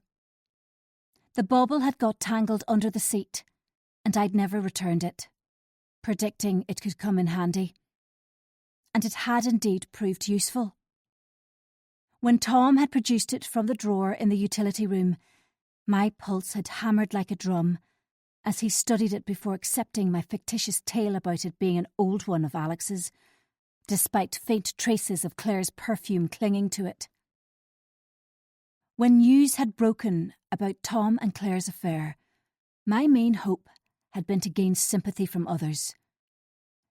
The bauble had got tangled under the seat, and I'd never returned it, predicting it could come in handy. And it had indeed proved useful. When Tom had produced it from the drawer in the utility room, my pulse had hammered like a drum as he studied it before accepting my fictitious tale about it being an old one of Alex's, despite faint traces of Claire's perfume clinging to it. When news had broken about Tom and Claire's affair, my main hope had been to gain sympathy from others.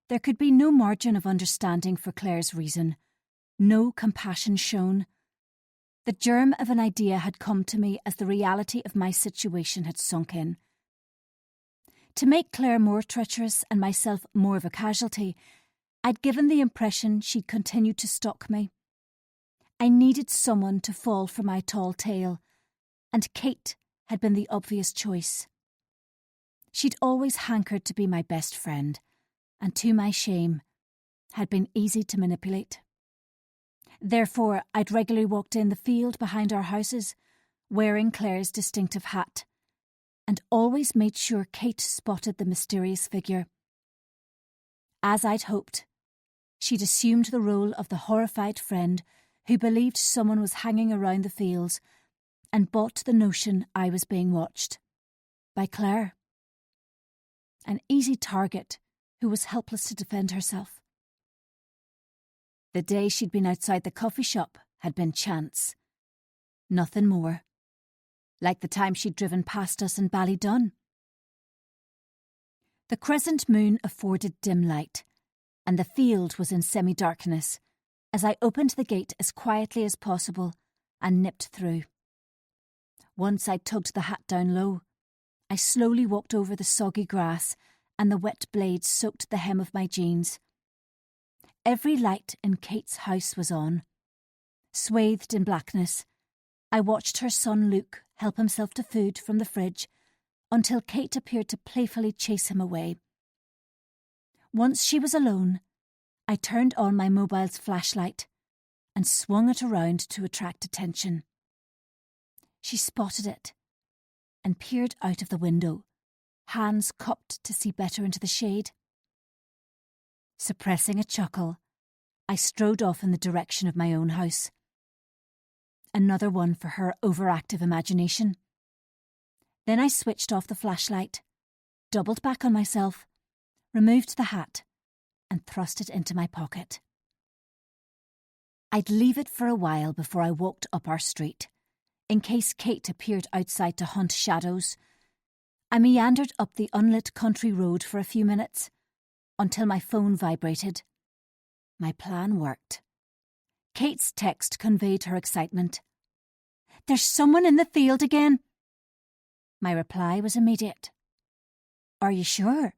There could be no margin of understanding for Claire's reason, no compassion shown. The germ of an idea had come to me as the reality of my situation had sunk in. To make Claire more treacherous and myself more of a casualty, I'd given the impression she'd continued to stalk me. I needed someone to fall for my tall tale, and Kate had been the obvious choice. She'd always hankered to be my best friend, and to my shame, had been easy to manipulate. Therefore, I'd regularly walked in the field behind our houses, wearing Claire's distinctive hat, and always made sure Kate spotted the mysterious figure. As I'd hoped, she'd assumed the role of the horrified friend who believed someone was hanging around the fields and bought the notion I was being watched. By Claire. An easy target who was helpless to defend herself. The day she'd been outside the coffee shop had been chance. Nothing more. Like the time she'd driven past us in Ballydun. The crescent moon afforded dim light, and the field was in semi-darkness as I opened the gate as quietly as possible and nipped through. Once I'd tugged the hat down low, I slowly walked over the soggy grass and the wet blades soaked the hem of my jeans. Every light in Kate's house was on. Swathed in blackness, I watched her son Luke help himself to food from the fridge until Kate appeared to playfully chase him away. Once she was alone, I turned on my mobile's flashlight and swung it around to attract attention. She spotted it and peered out of the window, hands cupped to see better into the shade. Suppressing a chuckle, I strode off in the direction of my own house. Another one for her overactive imagination. Then I switched off the flashlight, doubled back on myself, removed the hat, and thrust it into my pocket. I'd leave it for a while before I walked up our street, in case Kate appeared outside to hunt shadows. I meandered up the unlit country road for a few minutes, until my phone vibrated. My plan worked. Kate's text conveyed her excitement. "There's someone in the field again." My reply was immediate. "Are you sure?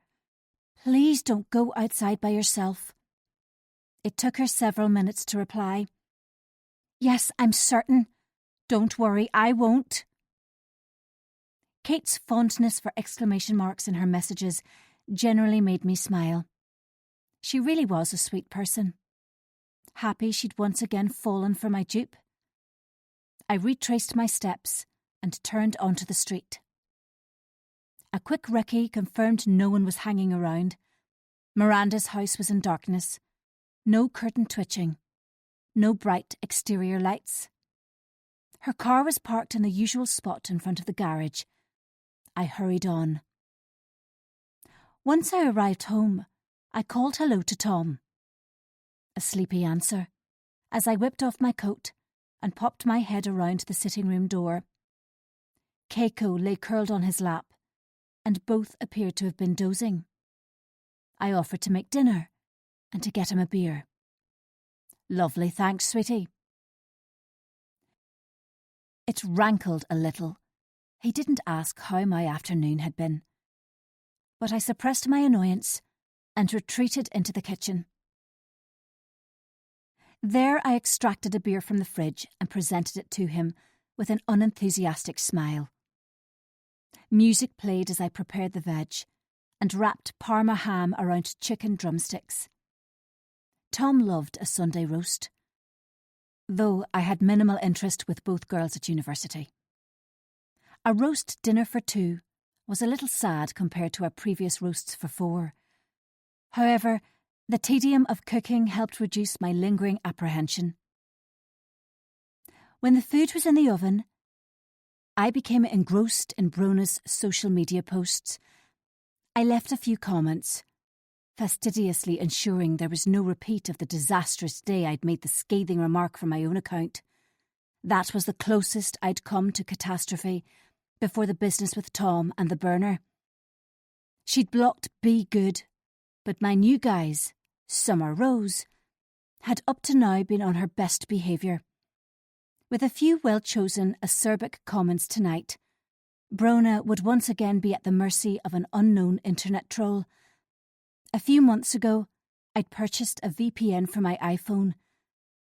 Please don't go outside by yourself." It took her several minutes to reply. "Yes, I'm certain. Don't worry, I won't." Kate's fondness for exclamation marks in her messages generally made me smile. She really was a sweet person. Happy she'd once again fallen for my dupe. I retraced my steps and turned onto the street. A quick recce confirmed no one was hanging around. Miranda's house was in darkness. No curtain twitching. No bright exterior lights. Her car was parked in the usual spot in front of the garage. I hurried on. Once I arrived home, I called hello to Tom. A sleepy answer, as I whipped off my coat and popped my head around the sitting room door. Keiko lay curled on his lap, and both appeared to have been dozing. I offered to make dinner and to get him a beer. "Lovely, thanks, sweetie." It rankled a little. He didn't ask how my afternoon had been. But I suppressed my annoyance and retreated into the kitchen. There I extracted a beer from the fridge and presented it to him with an unenthusiastic smile. Music played as I prepared the veg and wrapped Parma ham around chicken drumsticks. Tom loved a Sunday roast, though I had minimal interest with both girls at university. A roast dinner for 2 was a little sad compared to our previous roasts for 4. However, the tedium of cooking helped reduce my lingering apprehension. When the food was in the oven, I became engrossed in Brona's social media posts. I left a few comments, fastidiously ensuring there was no repeat of the disastrous day I'd made the scathing remark from my own account. That was the closest I'd come to catastrophe before the business with Tom and the burner. She'd blocked Be Good, but my new guys, Summer Rose, had up to now been on her best behaviour. With a few well-chosen acerbic comments tonight, Brona would once again be at the mercy of an unknown internet troll. A few months ago, I'd purchased a VPN for my iPhone,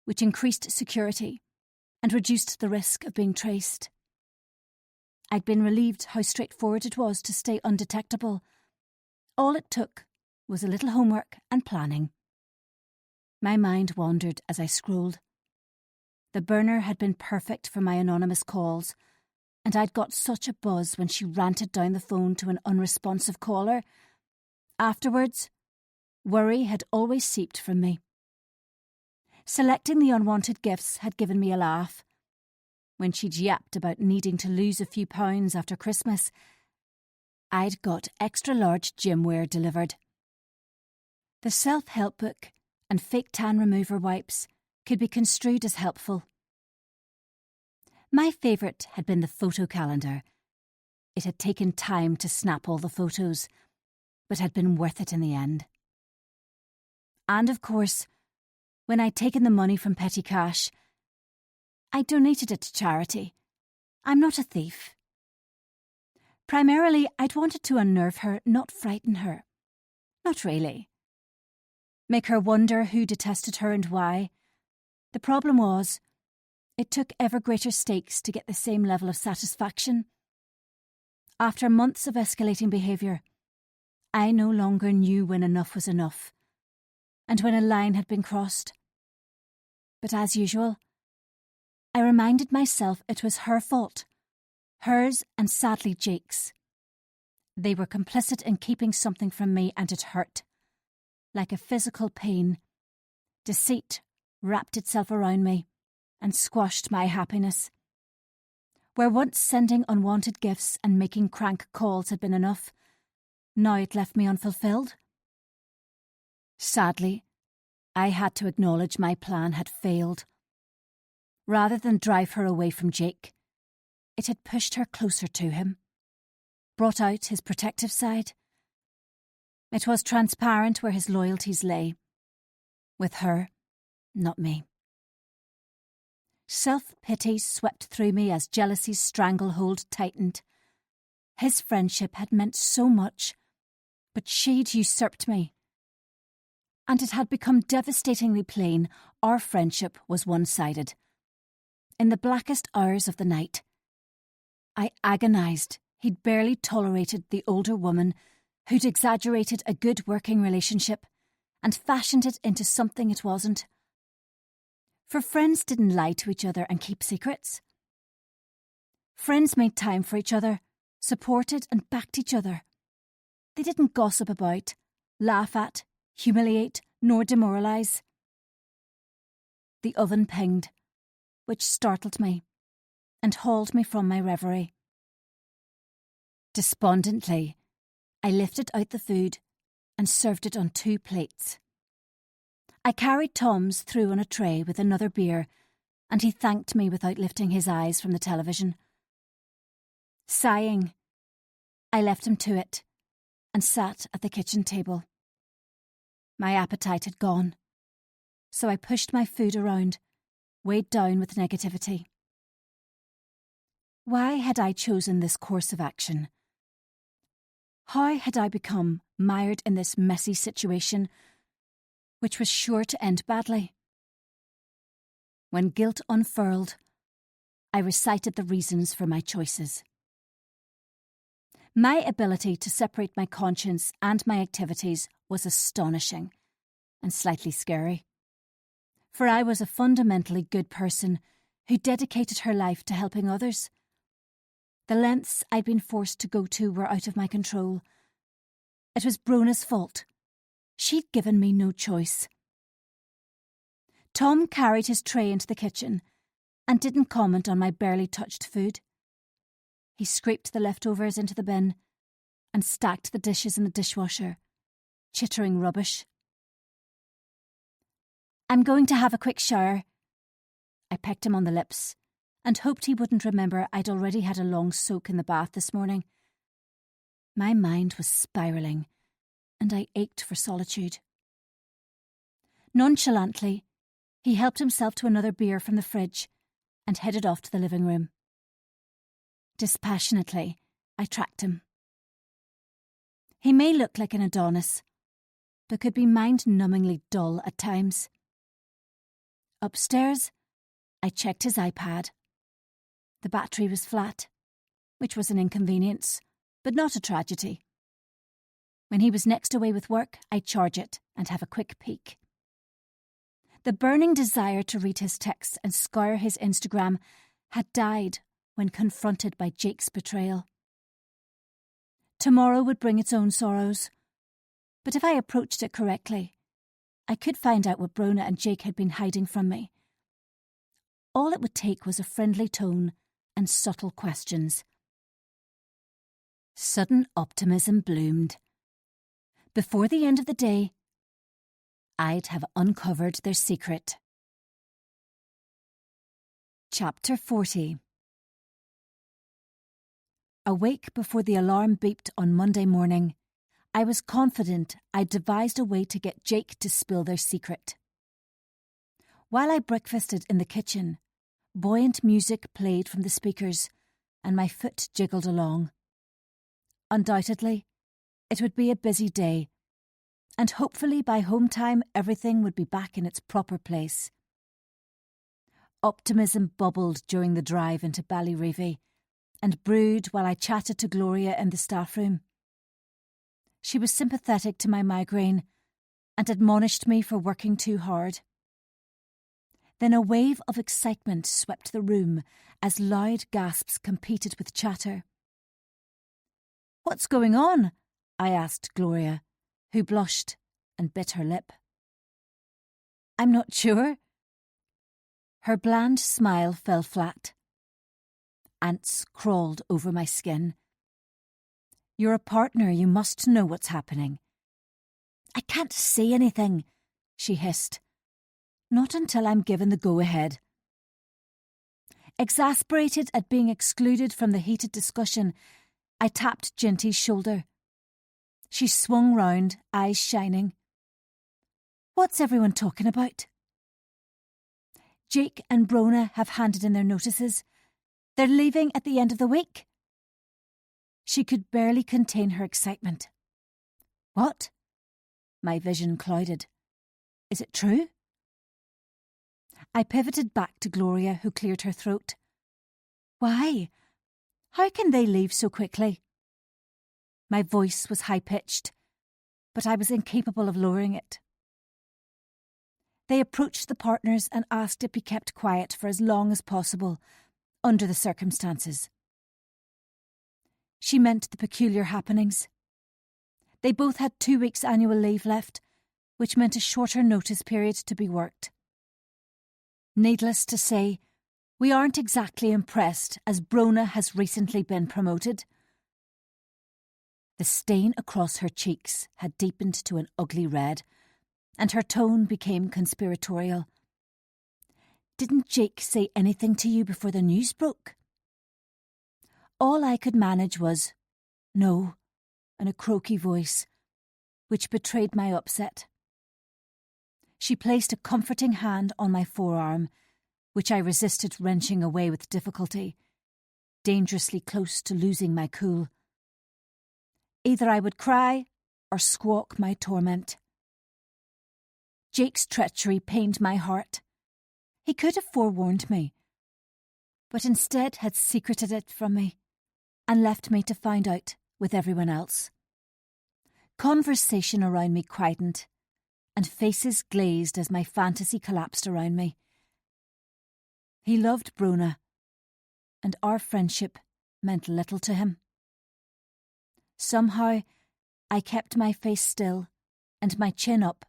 which increased security and reduced the risk of being traced. I'd been relieved how straightforward it was to stay undetectable. All it took was a little homework and planning. My mind wandered as I scrolled. The burner had been perfect for my anonymous calls, and I'd got such a buzz when she ranted down the phone to an unresponsive caller. Afterwards, worry had always seeped from me. Selecting the unwanted gifts had given me a laugh. When she'd yapped about needing to lose a few pounds after Christmas, I'd got extra-large gymwear delivered. The self-help book and fake tan remover wipes could be construed as helpful. My favourite had been the photo calendar. It had taken time to snap all the photos, but had been worth it in the end. And of course, when I'd taken the money from petty cash, I donated it to charity. I'm not a thief. Primarily, I'd wanted to unnerve her, not frighten her. Not really. Make her wonder who detested her and why. The problem was, it took ever greater stakes to get the same level of satisfaction. After months of escalating behaviour, I no longer knew when enough was enough, and when a line had been crossed. But as usual, I reminded myself it was her fault, hers and sadly Jake's. They were complicit in keeping something from me, and it hurt. Like a physical pain, deceit wrapped itself around me and squashed my happiness. Where once sending unwanted gifts and making crank calls had been enough, now it left me unfulfilled. Sadly, I had to acknowledge my plan had failed. Rather than drive her away from Jake, it had pushed her closer to him, brought out his protective side. It was transparent where his loyalties lay. With her, not me. Self-pity swept through me as jealousy's stranglehold tightened. His friendship had meant so much, but she'd usurped me. And it had become devastatingly plain our friendship was one-sided. In the blackest hours of the night, I agonised he'd barely tolerated the older woman who'd exaggerated a good working relationship and fashioned it into something it wasn't. For friends didn't lie to each other and keep secrets. Friends made time for each other, supported and backed each other. They didn't gossip about, laugh at, humiliate, nor demoralise. The oven pinged, which startled me and hauled me from my reverie. Despondently, I lifted out the food and served it on 2 plates. I carried Tom's through on a tray with another beer, and he thanked me without lifting his eyes from the television. Sighing, I left him to it and sat at the kitchen table. My appetite had gone, so I pushed my food around, weighed down with negativity. Why had I chosen this course of action? How had I become mired in this messy situation, which was sure to end badly? When guilt unfurled, I recited the reasons for my choices. My ability to separate my conscience and my activities was astonishing and slightly scary. For I was a fundamentally good person who dedicated her life to helping others. The lengths I'd been forced to go to were out of my control. It was Brona's fault. She'd given me no choice. Tom carried his tray into the kitchen and didn't comment on my barely touched food. He scraped the leftovers into the bin and stacked the dishes in the dishwasher, chittering rubbish. "I'm going to have a quick shower." I pecked him on the lips and hoped he wouldn't remember I'd already had a long soak in the bath this morning. My mind was spiralling, and I ached for solitude. Nonchalantly, he helped himself to another beer from the fridge and headed off to the living room. Dispassionately, I tracked him. He may look like an Adonis, but could be mind-numbingly dull at times. Upstairs, I checked his iPad. The battery was flat, which was an inconvenience, but not a tragedy. When he was next away with work, I'd charge it and have a quick peek. The burning desire to read his texts and scour his Instagram had died when confronted by Jake's betrayal. Tomorrow would bring its own sorrows, but if I approached it correctly, I could find out what Brona and Jake had been hiding from me. All it would take was a friendly tone and subtle questions. Sudden optimism bloomed. Before the end of the day, I'd have uncovered their secret. Chapter 40. Awake before the alarm beeped on Monday morning, I was confident I'd devised a way to get Jake to spill their secret. While I breakfasted in the kitchen, buoyant music played from the speakers, and my foot jiggled along. Undoubtedly, it would be a busy day, and hopefully by home time everything would be back in its proper place. Optimism bubbled during the drive into Ballyreevy, and brewed while I chatted to Gloria in the staff room. She was sympathetic to my migraine and admonished me for working too hard. Then a wave of excitement swept the room as loud gasps competed with chatter. "What's going on?" I asked Gloria, who blushed and bit her lip. "I'm not sure." Her bland smile fell flat. Ants crawled over my skin. "You're a partner, you must know what's happening." "I can't say anything," she hissed. "Not until I'm given the go-ahead." Exasperated at being excluded from the heated discussion, I tapped Ginty's shoulder. She swung round, eyes shining. "What's everyone talking about?" "Jake and Brona have handed in their notices. They're leaving at the end of the week." She could barely contain her excitement. "What?" My vision clouded. "Is it true?" I pivoted back to Gloria, who cleared her throat. "Why? How can they leave so quickly?" My voice was high-pitched, but I was incapable of lowering it. They approached the partners and asked it be kept quiet for as long as possible, under the circumstances. She meant the peculiar happenings. They both had 2 weeks' annual leave left, which meant a shorter notice period to be worked. Needless to say, we aren't exactly impressed as Brona has recently been promoted. The stain across her cheeks had deepened to an ugly red, and her tone became conspiratorial. "Didn't Jake say anything to you before the news broke?" All I could manage was, "No," in a croaky voice, which betrayed my upset. She placed a comforting hand on my forearm, which I resisted wrenching away with difficulty, dangerously close to losing my cool. Either I would cry or squawk my torment. Jake's treachery pained my heart. He could have forewarned me, but instead had secreted it from me and left me to find out with everyone else. Conversation around me quietened, and faces glazed as my fantasy collapsed around me. He loved Brona, and our friendship meant little to him. Somehow, I kept my face still and my chin up,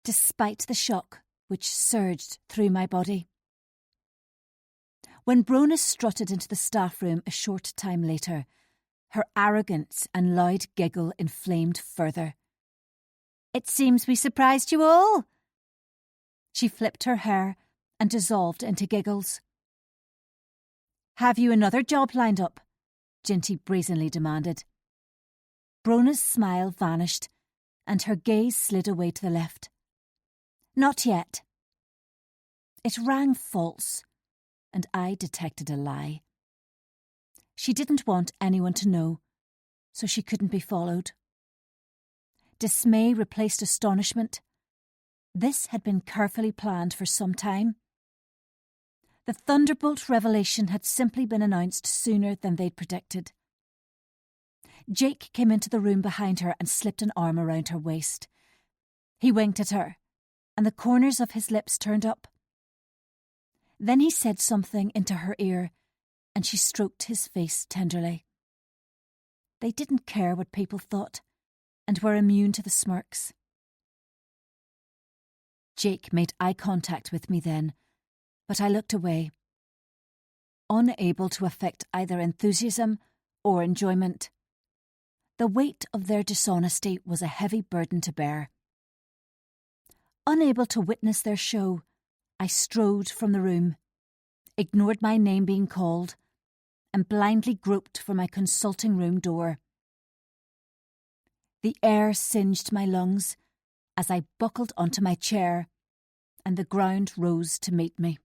despite the shock which surged through my body. When Brona strutted into the staff room a short time later, her arrogance and loud giggle inflamed further. "It seems we surprised you all." She flipped her hair and dissolved into giggles. "Have you another job lined up?" Ginty brazenly demanded. Brona's smile vanished, and her gaze slid away to the left. "Not yet." It rang false, and I detected a lie. She didn't want anyone to know, so she couldn't be followed. Dismay replaced astonishment. This had been carefully planned for some time. The Thunderbolt revelation had simply been announced sooner than they'd predicted. Jake came into the room behind her and slipped an arm around her waist. He winked at her, and the corners of his lips turned up. Then he said something into her ear, and she stroked his face tenderly. They didn't care what people thought, and were immune to the smirks. Jake made eye contact with me then, but I looked away, unable to affect either enthusiasm or enjoyment. The weight of their dishonesty was a heavy burden to bear. Unable to witness their show, I strode from the room, ignored my name being called, and blindly groped for my consulting room door. The air singed my lungs as I buckled onto my chair, and the ground rose to meet me.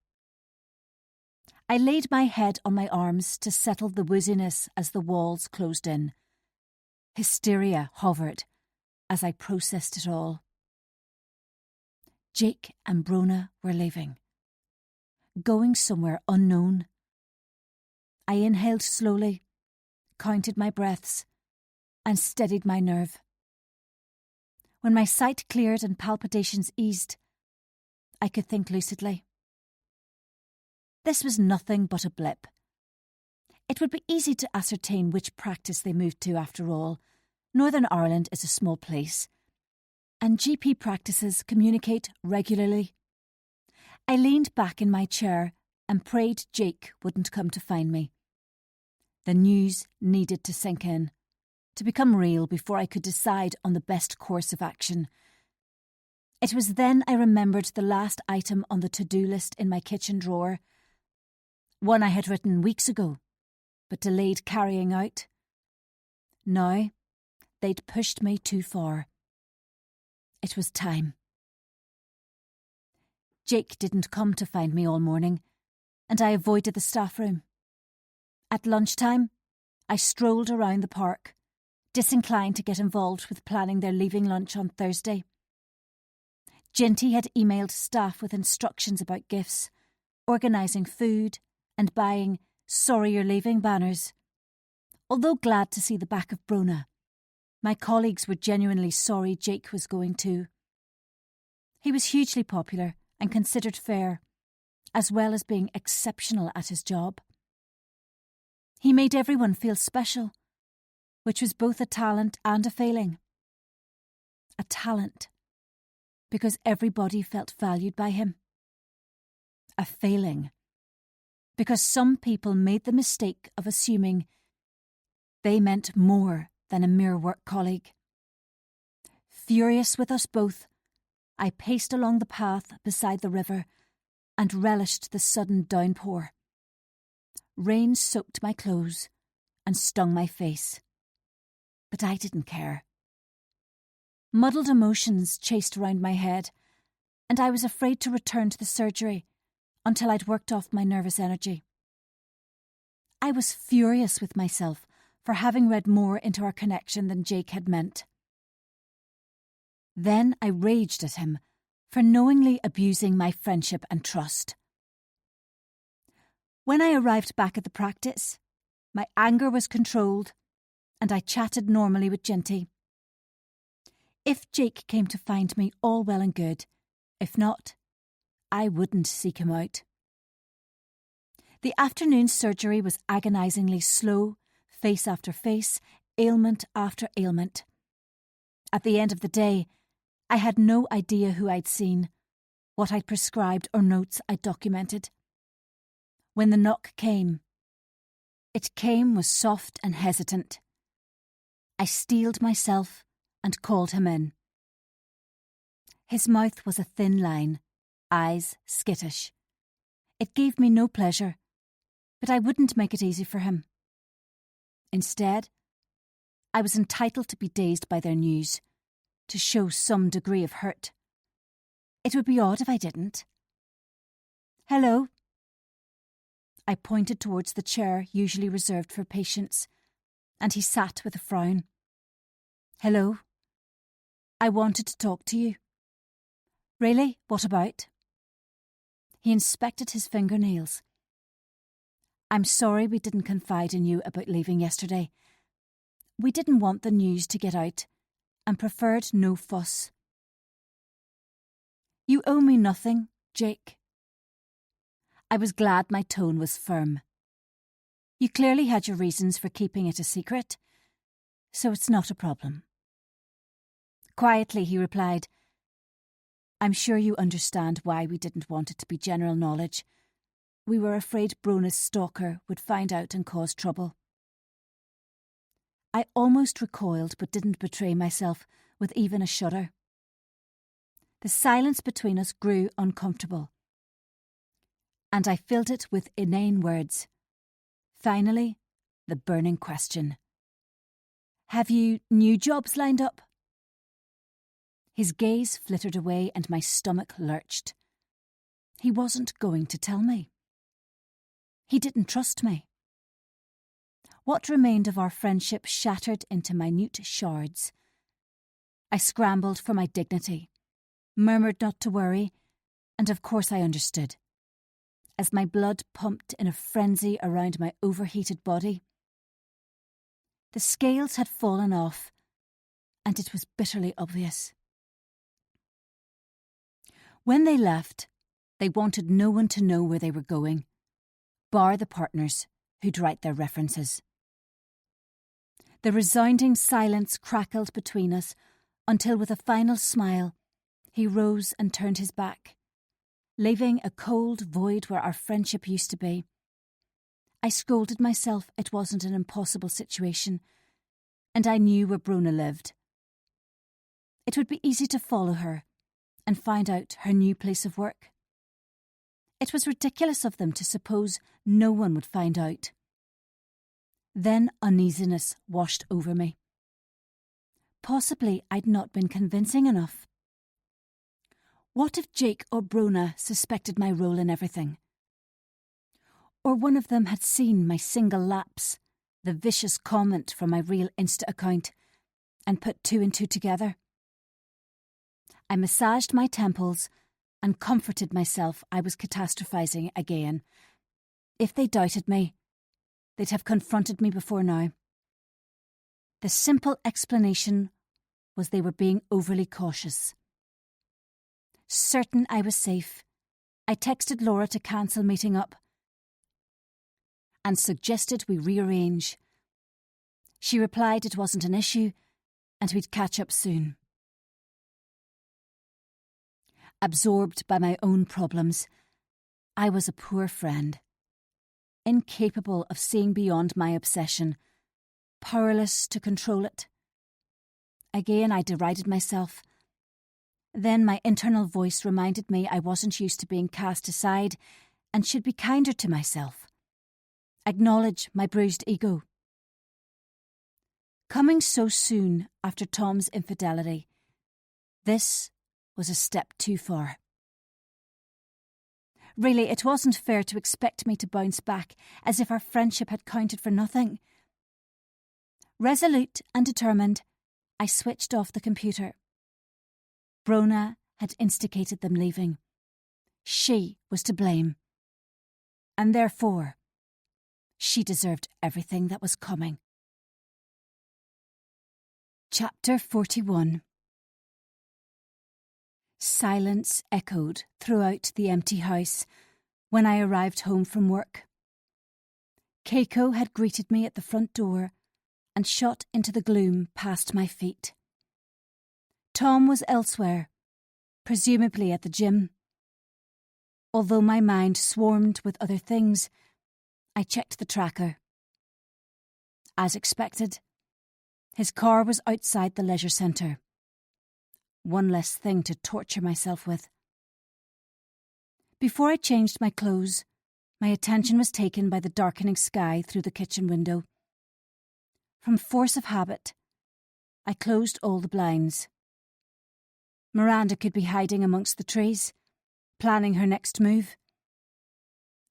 I laid my head on my arms to settle the wooziness as the walls closed in. Hysteria hovered as I processed it all. Jake and Brona were leaving, going somewhere unknown. I inhaled slowly, counted my breaths, and steadied my nerve. When my sight cleared and palpitations eased, I could think lucidly. This was nothing but a blip. It would be easy to ascertain which practice they moved to after all. Northern Ireland is a small place, and GP practices communicate regularly. I leaned back in my chair and prayed Jake wouldn't come to find me. The news needed to sink in, to become real before I could decide on the best course of action. It was then I remembered the last item on the to-do list in my kitchen drawer, one I had written weeks ago, but delayed carrying out. Now, they'd pushed me too far. It was time. Jake didn't come to find me all morning, and I avoided the staff room. At lunchtime, I strolled around the park, disinclined to get involved with planning their leaving lunch on Thursday. Ginty had emailed staff with instructions about gifts, organising food, and buying "Sorry You're Leaving" banners. Although glad to see the back of Brona, my colleagues were genuinely sorry Jake was going too. He was hugely popular and considered fair, as well as being exceptional at his job. He made everyone feel special, which was both a talent and a failing. A talent, because everybody felt valued by him. A failing, because some people made the mistake of assuming they meant more than a mere work colleague. Furious with us both, I paced along the path beside the river and relished the sudden downpour. Rain soaked my clothes and stung my face, but I didn't care. Muddled emotions chased around my head, and I was afraid to return to the surgery until I'd worked off my nervous energy. I was furious with myself for having read more into our connection than Jake had meant. Then I raged at him for knowingly abusing my friendship and trust. When I arrived back at the practice, my anger was controlled, and I chatted normally with Ginty. If Jake came to find me, all well and good. If not, I wouldn't seek him out. The afternoon surgery was agonisingly slow, face after face, ailment after ailment. At the end of the day, I had no idea who I'd seen, what I'd prescribed or notes I'd documented. When the knock came, it came was soft and hesitant. I steeled myself and called him in. His mouth was a thin line, eyes skittish. It gave me no pleasure, but I wouldn't make it easy for him. Instead, I was entitled to be dazed by their news, to show some degree of hurt. It would be odd if I didn't. "Hello." I pointed towards the chair usually reserved for patients, and he sat with a frown. "Hello. I wanted to talk to you." "Really? What about?" He inspected his fingernails. "I'm sorry we didn't confide in you about leaving yesterday. We didn't want the news to get out and preferred no fuss." "You owe me nothing, Jake." I was glad my tone was firm. "You clearly had your reasons for keeping it a secret, so it's not a problem." Quietly he replied, "I'm sure you understand why we didn't want it to be general knowledge. We were afraid Brona's stalker would find out and cause trouble." I almost recoiled but didn't betray myself with even a shudder. The silence between us grew uncomfortable, and I filled it with inane words. Finally, the burning question. "Have you new jobs lined up?" His gaze flittered away and my stomach lurched. He wasn't going to tell me. He didn't trust me. What remained of our friendship shattered into minute shards. I scrambled for my dignity, murmured not to worry, and of course I understood. As my blood pumped in a frenzy around my overheated body. The scales had fallen off, and it was bitterly obvious. When they left, they wanted no one to know where they were going, bar the partners who'd write their references. The resounding silence crackled between us until with a final smile, he rose and turned his back, leaving a cold void where our friendship used to be. I scolded myself it wasn't an impossible situation, and I knew where Brona lived. It would be easy to follow her and find out her new place of work. It was ridiculous of them to suppose no one would find out. Then uneasiness washed over me. Possibly I'd not been convincing enough. What if Jake or Brona suspected my role in everything? Or one of them had seen my single lapse, the vicious comment from my real Insta account, and put two and two together? I massaged my temples and comforted myself I was catastrophising again. If they doubted me, they'd have confronted me before now. The simple explanation was they were being overly cautious. Certain I was safe, I texted Laura to cancel meeting up and suggested we rearrange. She replied it wasn't an issue and we'd catch up soon. Absorbed by my own problems, I was a poor friend, incapable of seeing beyond my obsession, powerless to control it. Again I derided myself. Then my internal voice reminded me I wasn't used to being cast aside and should be kinder to myself. Acknowledge my bruised ego. Coming so soon after Tom's infidelity, this was a step too far. Really, it wasn't fair to expect me to bounce back as if our friendship had counted for nothing. Resolute and determined, I switched off the computer. Brona had instigated them leaving. She was to blame. And therefore, she deserved everything that was coming. Chapter 41. Silence echoed throughout the empty house when I arrived home from work. Keiko had greeted me at the front door and shot into the gloom past my feet. Tom was elsewhere, presumably at the gym. Although my mind swarmed with other things, I checked the tracker. As expected, his car was outside the leisure centre. One less thing to torture myself with. Before I changed my clothes, my attention was taken by the darkening sky through the kitchen window. From force of habit, I closed all the blinds. Miranda could be hiding amongst the trees, planning her next move.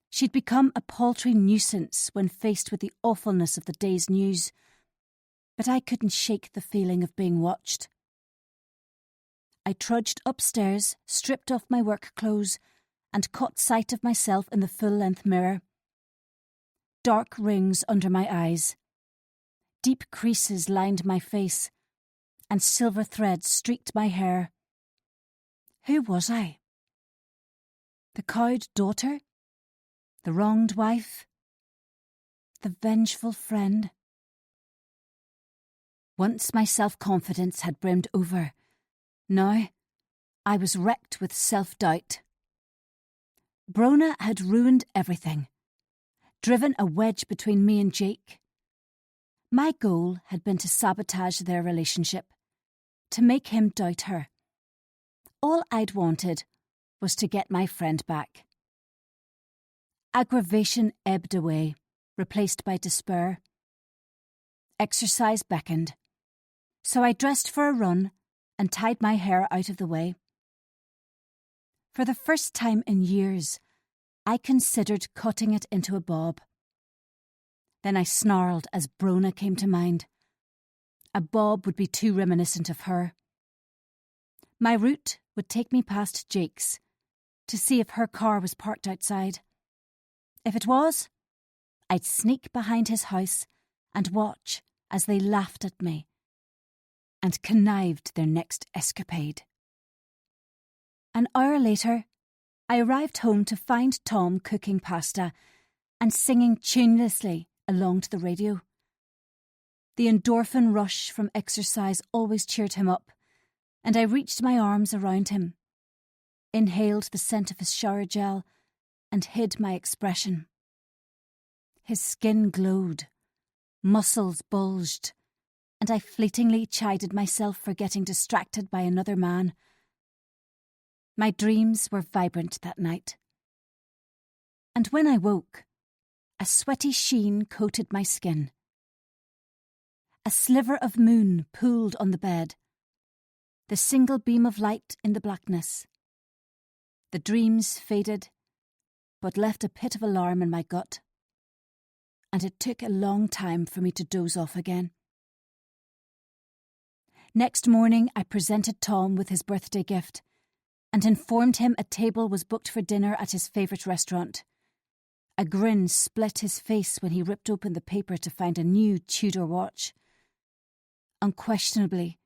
She'd become a paltry nuisance when faced with the awfulness of the day's news, but I couldn't shake the feeling of being watched. I trudged upstairs, stripped off my work clothes, and caught sight of myself in the full-length mirror. Dark rings under my eyes. Deep creases lined my face, and silver threads streaked my hair. Who was I? The cowed daughter? The wronged wife? The vengeful friend? Once my self-confidence had brimmed over. Now I was wrecked with self-doubt. Brona had ruined everything, driven a wedge between me and Jake. My goal had been to sabotage their relationship, to make him doubt her. All I'd wanted was to get my friend back. Aggravation ebbed away, replaced by despair. Exercise beckoned, so I dressed for a run and tied my hair out of the way. For the first time in years, I considered cutting it into a bob. Then I snarled as Brona came to mind. A bob would be too reminiscent of her. My route would take me past Jake's, to see if her car was parked outside. If it was, I'd sneak behind his house and watch as they laughed at me and connived their next escapade. An hour later, I arrived home to find Tom cooking pasta and singing tunelessly along to the radio. The endorphin rush from exercise always cheered him up, and I reached my arms around him, inhaled the scent of his shower gel, and hid my expression. His skin glowed, muscles bulged, and I fleetingly chided myself for getting distracted by another man. My dreams were vibrant that night. And when I woke, a sweaty sheen coated my skin. A sliver of moon pooled on the bed, the single beam of light in the blackness. The dreams faded, but left a pit of alarm in my gut, and it took a long time for me to doze off again. Next morning, I presented Tom with his birthday gift and informed him a table was booked for dinner at his favourite restaurant. A grin split his face when he ripped open the paper to find a new Tudor watch. Unquestionably,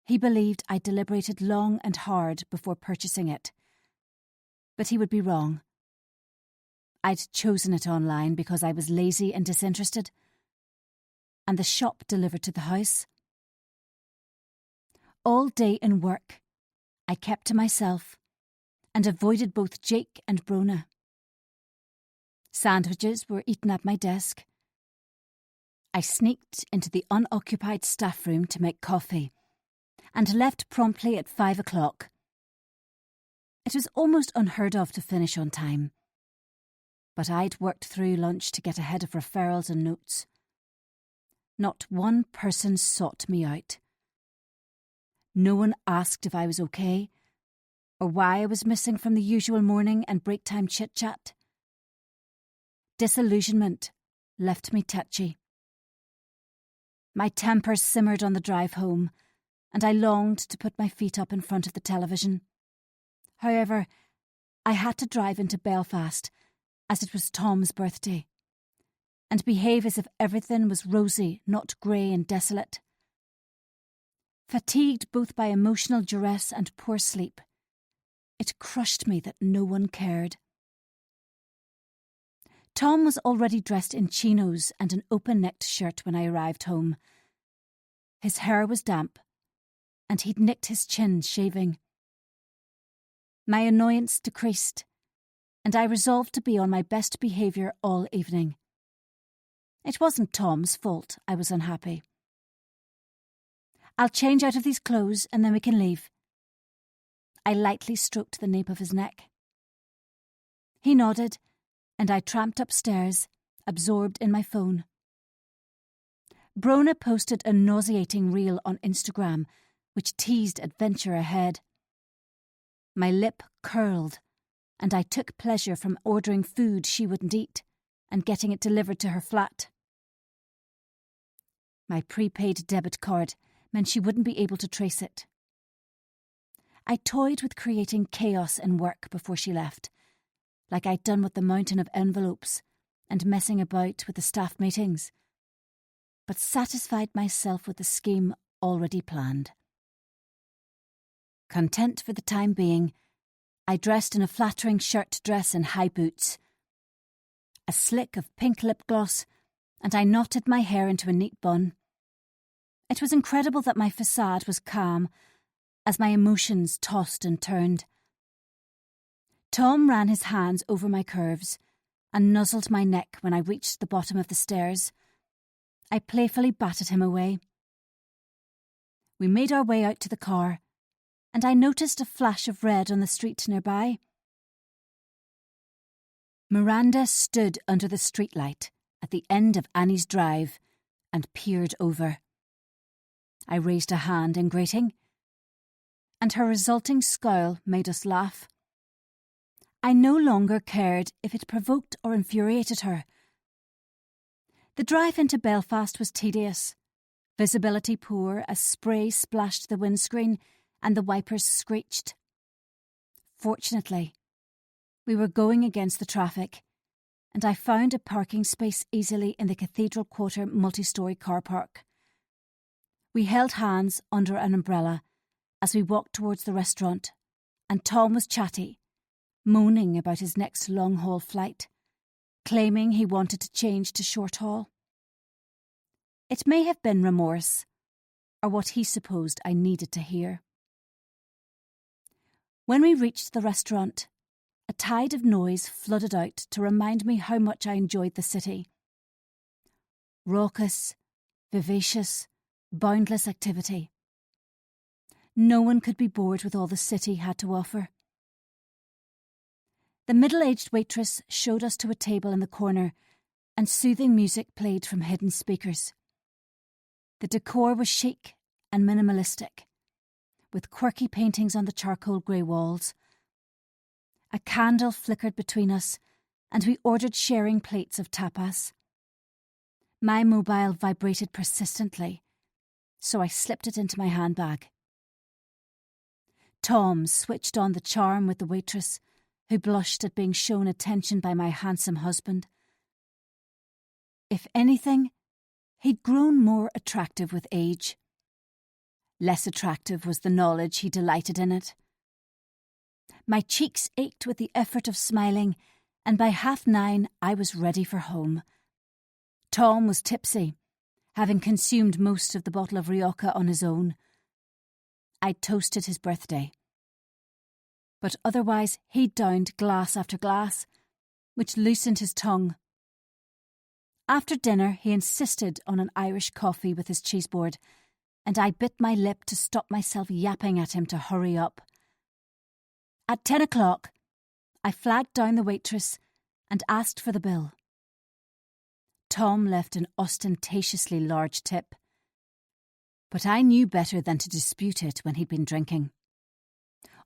he believed I deliberated long and hard before purchasing it. But he would be wrong. I'd chosen it online because I was lazy and disinterested, and the shop delivered to the house. All day in work, I kept to myself and avoided both Jake and Brona. Sandwiches were eaten at my desk. I sneaked into the unoccupied staff room to make coffee and left promptly at 5 o'clock. It was almost unheard of to finish on time, but I'd worked through lunch to get ahead of referrals and notes. Not one person sought me out. No one asked if I was okay, or why I was missing from the usual morning and break time chit-chat. Disillusionment left me tetchy. My temper simmered on the drive home, and I longed to put my feet up in front of the television. However, I had to drive into Belfast, as it was Tom's birthday, and behave as if everything was rosy, not grey and desolate. Fatigued both by emotional duress and poor sleep, it crushed me that no one cared. Tom was already dressed in chinos and an open-necked shirt when I arrived home. His hair was damp, and he'd nicked his chin shaving. My annoyance decreased, and I resolved to be on my best behaviour all evening. It wasn't Tom's fault I was unhappy. "I'll change out of these clothes and then we can leave." I lightly stroked the nape of his neck. He nodded, and I tramped upstairs, absorbed in my phone. Brona posted a nauseating reel on Instagram, which teased adventure ahead. My lip curled, and I took pleasure from ordering food she wouldn't eat and getting it delivered to her flat. My prepaid debit card meant she wouldn't be able to trace it. I toyed with creating chaos in work before she left, like I'd done with the mountain of envelopes and messing about with the staff meetings, but satisfied myself with the scheme already planned. Content for the time being, I dressed in a flattering shirt dress and high boots, a slick of pink lip gloss, and I knotted my hair into a neat bun. It was incredible that my facade was calm as my emotions tossed and turned. Tom ran his hands over my curves and nuzzled my neck when I reached the bottom of the stairs. I playfully batted him away. We made our way out to the car, and I noticed a flash of red on the street nearby. Miranda stood under the streetlight at the end of Annie's drive and peered over. I raised a hand in greeting, and her resulting scowl made us laugh. I no longer cared if it provoked or infuriated her. The drive into Belfast was tedious, visibility poor as spray splashed the windscreen and the wipers screeched. Fortunately, we were going against the traffic, and I found a parking space easily in the Cathedral Quarter multi-storey car park. We held hands under an umbrella as we walked towards the restaurant, and Tom was chatty, moaning about his next long-haul flight, claiming he wanted to change to short-haul. It may have been remorse, or what he supposed I needed to hear. When we reached the restaurant, a tide of noise flooded out to remind me how much I enjoyed the city. Raucous, vivacious, boundless activity. No one could be bored with all the city had to offer. The middle-aged waitress showed us to a table in the corner, and soothing music played from hidden speakers. The decor was chic and minimalistic, with quirky paintings on the charcoal grey walls. A candle flickered between us, and we ordered sharing plates of tapas. My mobile vibrated persistently, so I slipped it into my handbag. Tom switched on the charm with the waitress, who blushed at being shown attention by my handsome husband. If anything, he'd grown more attractive with age. Less attractive was the knowledge he delighted in it. My cheeks ached with the effort of smiling, and by 9:30 I was ready for home. Tom was tipsy, having consumed most of the bottle of Rioja on his own. I'd toasted his birthday. But otherwise he'd downed glass after glass, which loosened his tongue. After dinner he insisted on an Irish coffee with his cheeseboard, and I bit my lip to stop myself yapping at him to hurry up. At 10 o'clock, I flagged down the waitress and asked for the bill. Tom left an ostentatiously large tip, but I knew better than to dispute it when he'd been drinking.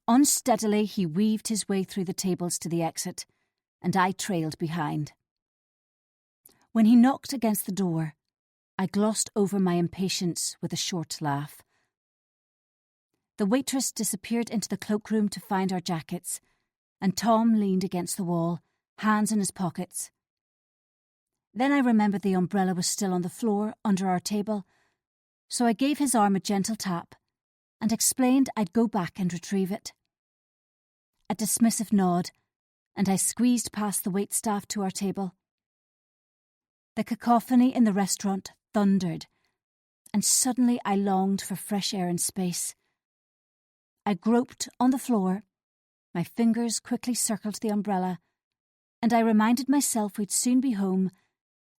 Unsteadily, he weaved his way through the tables to the exit, and I trailed behind. When he knocked against the door, I glossed over my impatience with a short laugh. The waitress disappeared into the cloakroom to find our jackets, and Tom leaned against the wall, hands in his pockets. Then I remembered the umbrella was still on the floor under our table, so I gave his arm a gentle tap and explained I'd go back and retrieve it. A dismissive nod, and I squeezed past the waitstaff to our table, The cacophony in the restaurant thundered, and suddenly I longed for fresh air and space. I groped on the floor, my fingers quickly circled the umbrella, and I reminded myself we'd soon be home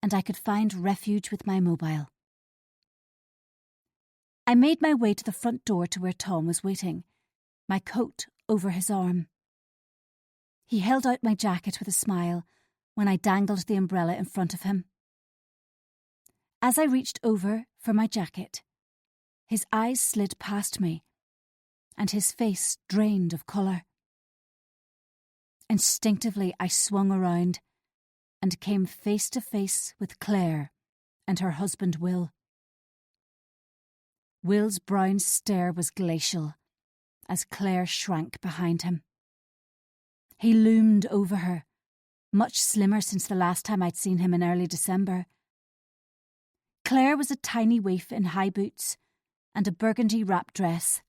and I could find refuge with my mobile. I made my way to the front door to where Tom was waiting, my coat over his arm. He held out my jacket with a smile when I dangled the umbrella in front of him. As I reached over for my jacket, his eyes slid past me, and his face drained of colour. Instinctively I swung around and came face to face with Claire and her husband Will. Will's brown stare was glacial as Claire shrank behind him. He loomed over her, much slimmer since the last time I'd seen him in early December. Claire was a tiny waif in high boots and a burgundy wrap dress.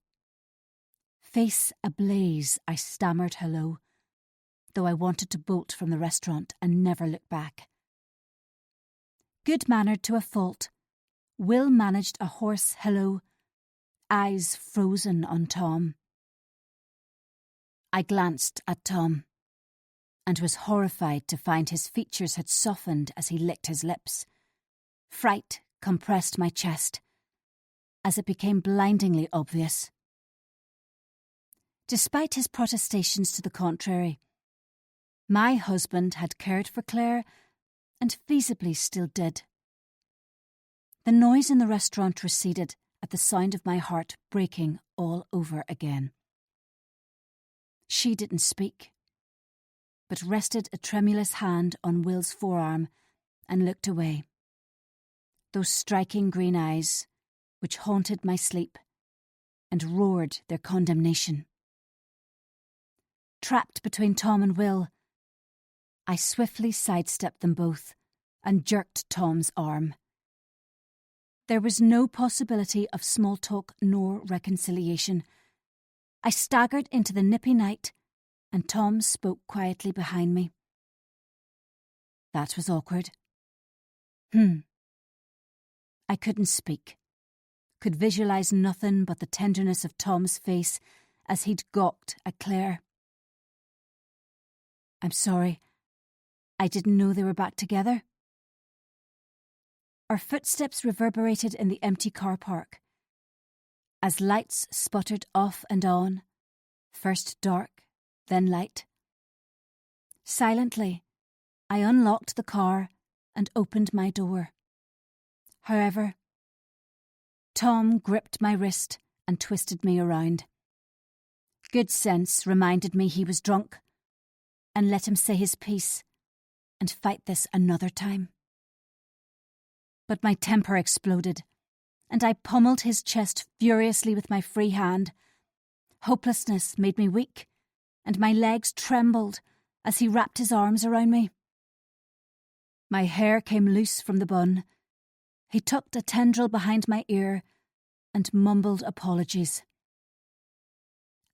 Face ablaze, I stammered hello, though I wanted to bolt from the restaurant and never look back. Good-mannered to a fault, Will managed a hoarse hello, eyes frozen on Tom. I glanced at Tom and was horrified to find his features had softened as he licked his lips. Fright compressed my chest as it became blindingly obvious. Despite his protestations to the contrary, my husband had cared for Claire and feasibly still did. The noise in the restaurant receded at the sound of my heart breaking all over again. She didn't speak, but rested a tremulous hand on Will's forearm and looked away. Those striking green eyes, which haunted my sleep and roared their condemnation. Trapped between Tom and Will, I swiftly sidestepped them both and jerked Tom's arm. There was no possibility of small talk nor reconciliation. I staggered into the nippy night, and Tom spoke quietly behind me. That was awkward. I couldn't speak, could visualise nothing but the tenderness of Tom's face as he'd gawked at Claire. I'm sorry, I didn't know they were back together. Our footsteps reverberated in the empty car park. As lights sputtered off and on, first dark, then light. Silently, I unlocked the car and opened my door. However, Tom gripped my wrist and twisted me around. Good sense reminded me he was drunk, and let him say his piece and fight this another time. But my temper exploded, and I pummelled his chest furiously with my free hand. Hopelessness made me weak, and my legs trembled as he wrapped his arms around me. My hair came loose from the bun. He tucked a tendril behind my ear and mumbled apologies.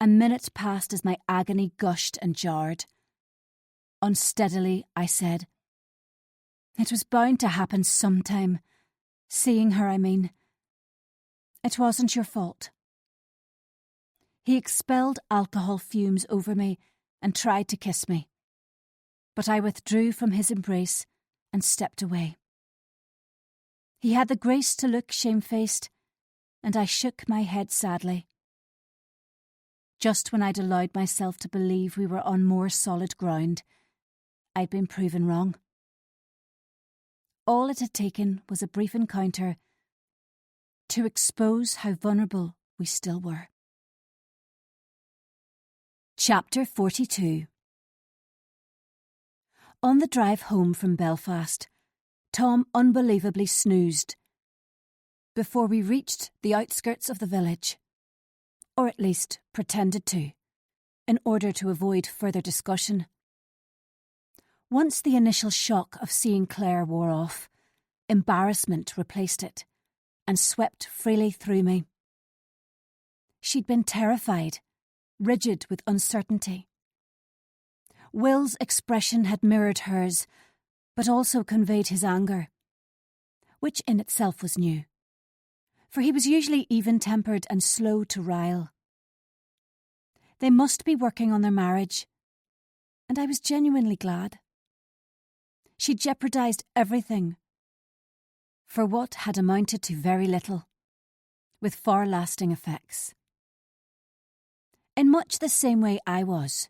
A minute passed as my agony gushed and jarred. Unsteadily, I said, "It was bound to happen sometime. Seeing her, I mean. It wasn't your fault." He expelled alcohol fumes over me and tried to kiss me, but I withdrew from his embrace and stepped away. He had the grace to look shamefaced, and I shook my head sadly. Just when I'd allowed myself to believe we were on more solid ground, I'd been proven wrong. All it had taken was a brief encounter to expose how vulnerable we still were. Chapter 42. On the drive home from Belfast, Tom unbelievably snoozed before we reached the outskirts of the village, or at least pretended to, in order to avoid further discussion. Once the initial shock of seeing Claire wore off, embarrassment replaced it and swept freely through me. She'd been terrified, rigid with uncertainty. Will's expression had mirrored hers, but also conveyed his anger, which in itself was new, for he was usually even-tempered and slow to rile. They must be working on their marriage, and I was genuinely glad. She jeopardised everything for what had amounted to very little, with far-lasting effects. In much the same way I was.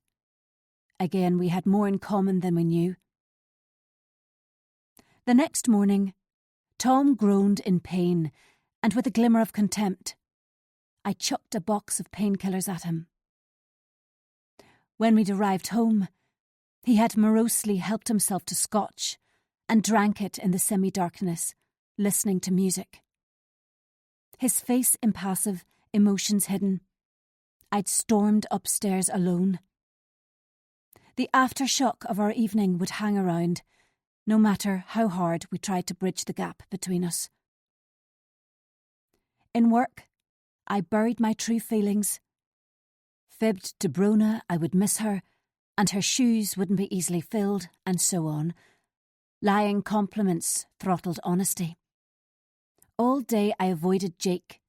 Again, we had more in common than we knew. The next morning, Tom groaned in pain, and with a glimmer of contempt, I chucked a box of painkillers at him. When we'd arrived home, he had morosely helped himself to scotch and drank it in the semi-darkness, listening to music. His face impassive, emotions hidden, I'd stormed upstairs alone. The aftershock of our evening would hang around, no matter how hard we tried to bridge the gap between us. In work, I buried my true feelings, fibbed to Brona I would miss her, and her shoes wouldn't be easily filled, and so on. Lying compliments throttled honesty. All day I avoided Jake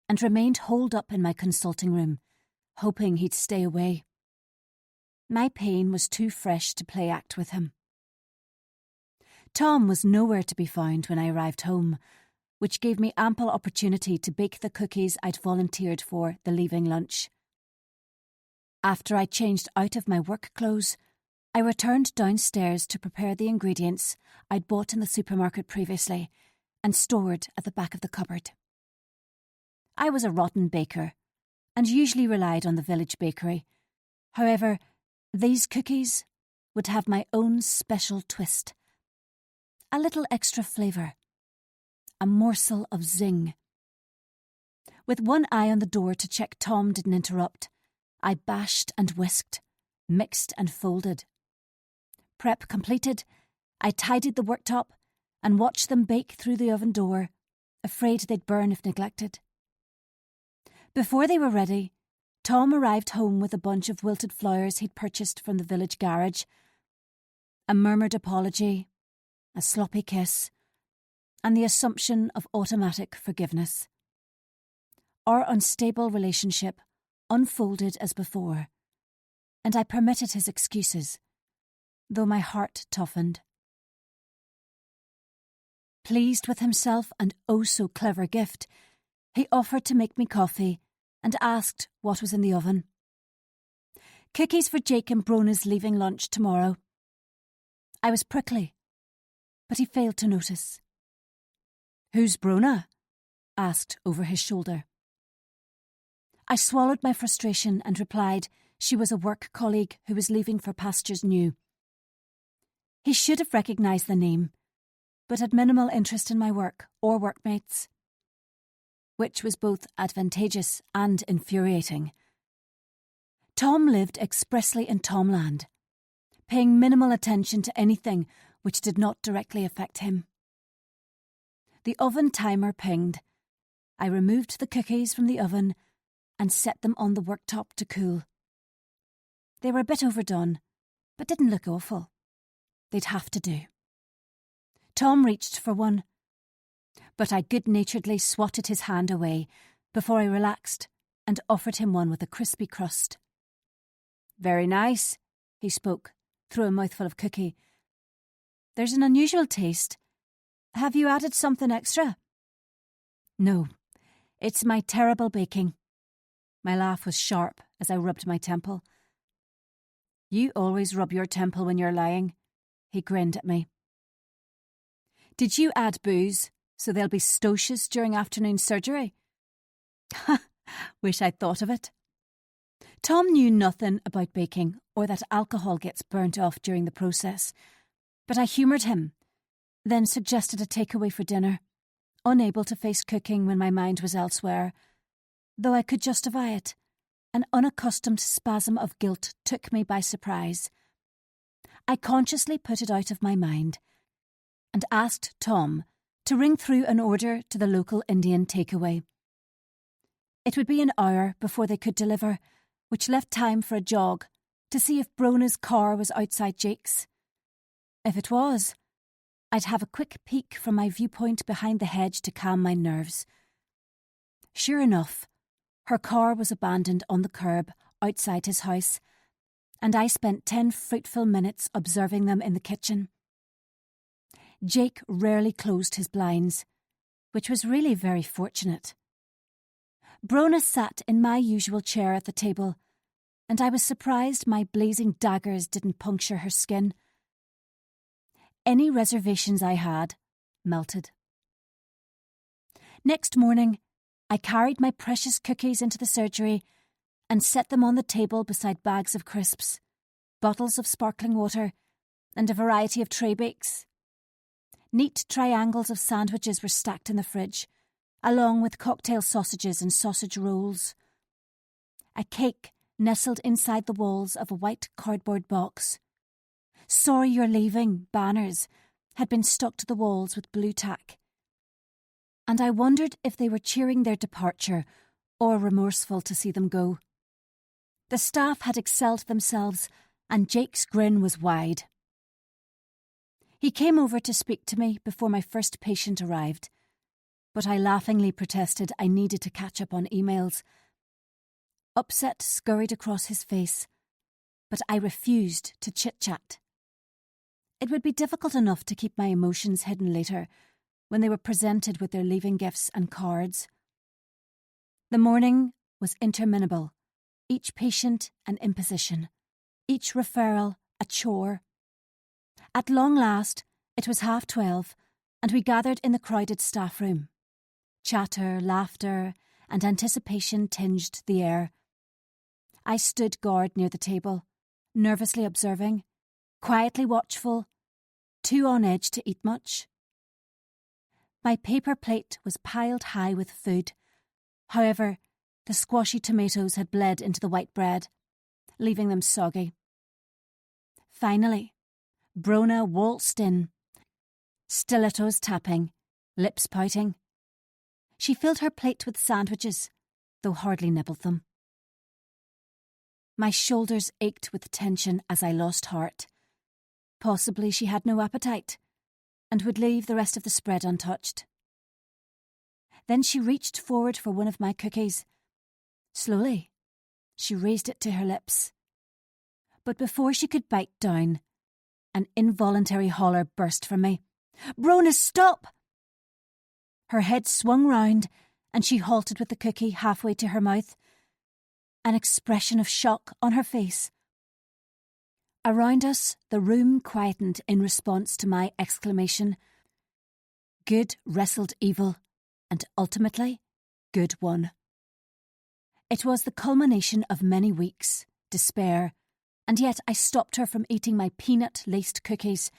and remained holed up in my consulting room, hoping he'd stay away. My pain was too fresh to play act with him. Tom was nowhere to be found when I arrived home, which gave me ample opportunity to bake the cookies I'd volunteered for the leaving lunch. After I changed out of my work clothes, I returned downstairs to prepare the ingredients I'd bought in the supermarket previously and stored at the back of the cupboard. I was a rotten baker and usually relied on the village bakery. However, these cookies would have my own special twist. A little extra flavour. A morsel of zing. With one eye on the door to check Tom didn't interrupt, I bashed and whisked, mixed and folded. Prep completed, I tidied the worktop and watched them bake through the oven door, afraid they'd burn if neglected. Before they were ready, Tom arrived home with a bunch of wilted flowers he'd purchased from the village garage, a murmured apology, a sloppy kiss, and the assumption of automatic forgiveness. Our unstable relationship unfolded as before, and I permitted his excuses, though my heart toughened. Pleased with himself and oh so clever gift, he offered to make me coffee and asked what was in the oven. Cookies for Jake and Brona's leaving lunch tomorrow. I was prickly, but he failed to notice. "Who's Brona?" asked over his shoulder. I swallowed my frustration and replied she was a work colleague who was leaving for pastures new. He should have recognised the name, but had minimal interest in my work or workmates, which was both advantageous and infuriating. Tom lived expressly in Tomland, paying minimal attention to anything which did not directly affect him. The oven timer pinged. I removed the cookies from the oven and set them on the worktop to cool. They were a bit overdone, but didn't look awful. They'd have to do. Tom reached for one, but I good-naturedly swatted his hand away before I relaxed and offered him one with a crispy crust. "Very nice," he spoke, through a mouthful of cookie. "There's an unusual taste. Have you added something extra?" "No, it's my terrible baking." My laugh was sharp as I rubbed my temple. "You always rub your temple when you're lying," he grinned at me. "Did you add booze so they'll be stocious during afternoon surgery?" Wish I'd thought of it. Tom knew nothing about baking or that alcohol gets burnt off during the process, but I humoured him, then suggested a takeaway for dinner, unable to face cooking when my mind was elsewhere. Though I could justify it, an unaccustomed spasm of guilt took me by surprise. I consciously put it out of my mind and asked Tom to ring through an order to the local Indian takeaway. It would be an hour before they could deliver, which left time for a jog to see if Brona's car was outside Jake's. If it was, I'd have a quick peek from my viewpoint behind the hedge to calm my nerves. Sure enough, her car was abandoned on the curb outside his house, and I spent 10 fruitful minutes observing them in the kitchen. Jake rarely closed his blinds, which was really very fortunate. Brona sat in my usual chair at the table, and I was surprised my blazing daggers didn't puncture her skin. Any reservations I had melted. Next morning, I carried my precious cookies into the surgery and set them on the table beside bags of crisps, bottles of sparkling water, and a variety of tray bakes. Neat triangles of sandwiches were stacked in the fridge, along with cocktail sausages and sausage rolls. A cake nestled inside the walls of a white cardboard box. "Sorry you're leaving" banners had been stuck to the walls with blue tack, and I wondered if they were cheering their departure or remorseful to see them go. The staff had excelled themselves, and Jake's grin was wide. He came over to speak to me before my first patient arrived, but I laughingly protested I needed to catch up on emails. Upset scurried across his face, but I refused to chit-chat. It would be difficult enough to keep my emotions hidden later, when they were presented with their leaving gifts and cards. The morning was interminable, each patient an imposition, each referral a chore. At long last, it was 12:30, and we gathered in the crowded staff room. Chatter, laughter, and anticipation tinged the air. I stood guard near the table, nervously observing, quietly watchful, too on edge to eat much. My paper plate was piled high with food. However, the squashy tomatoes had bled into the white bread, leaving them soggy. Finally, Brona waltzed in, stilettos tapping, lips pouting. She filled her plate with sandwiches, though hardly nibbled them. My shoulders ached with tension as I lost heart. Possibly she had no appetite, and would leave the rest of the spread untouched. Then she reached forward for one of my cookies. Slowly, she raised it to her lips. But before she could bite down, an involuntary holler burst from me. "Brona, stop!" Her head swung round, and she halted with the cookie halfway to her mouth, an expression of shock on her face. Around us, the room quietened in response to my exclamation. Good wrestled evil, and ultimately, good won. It was the culmination of many weeks, despair, and yet I stopped her from eating my peanut-laced cookies,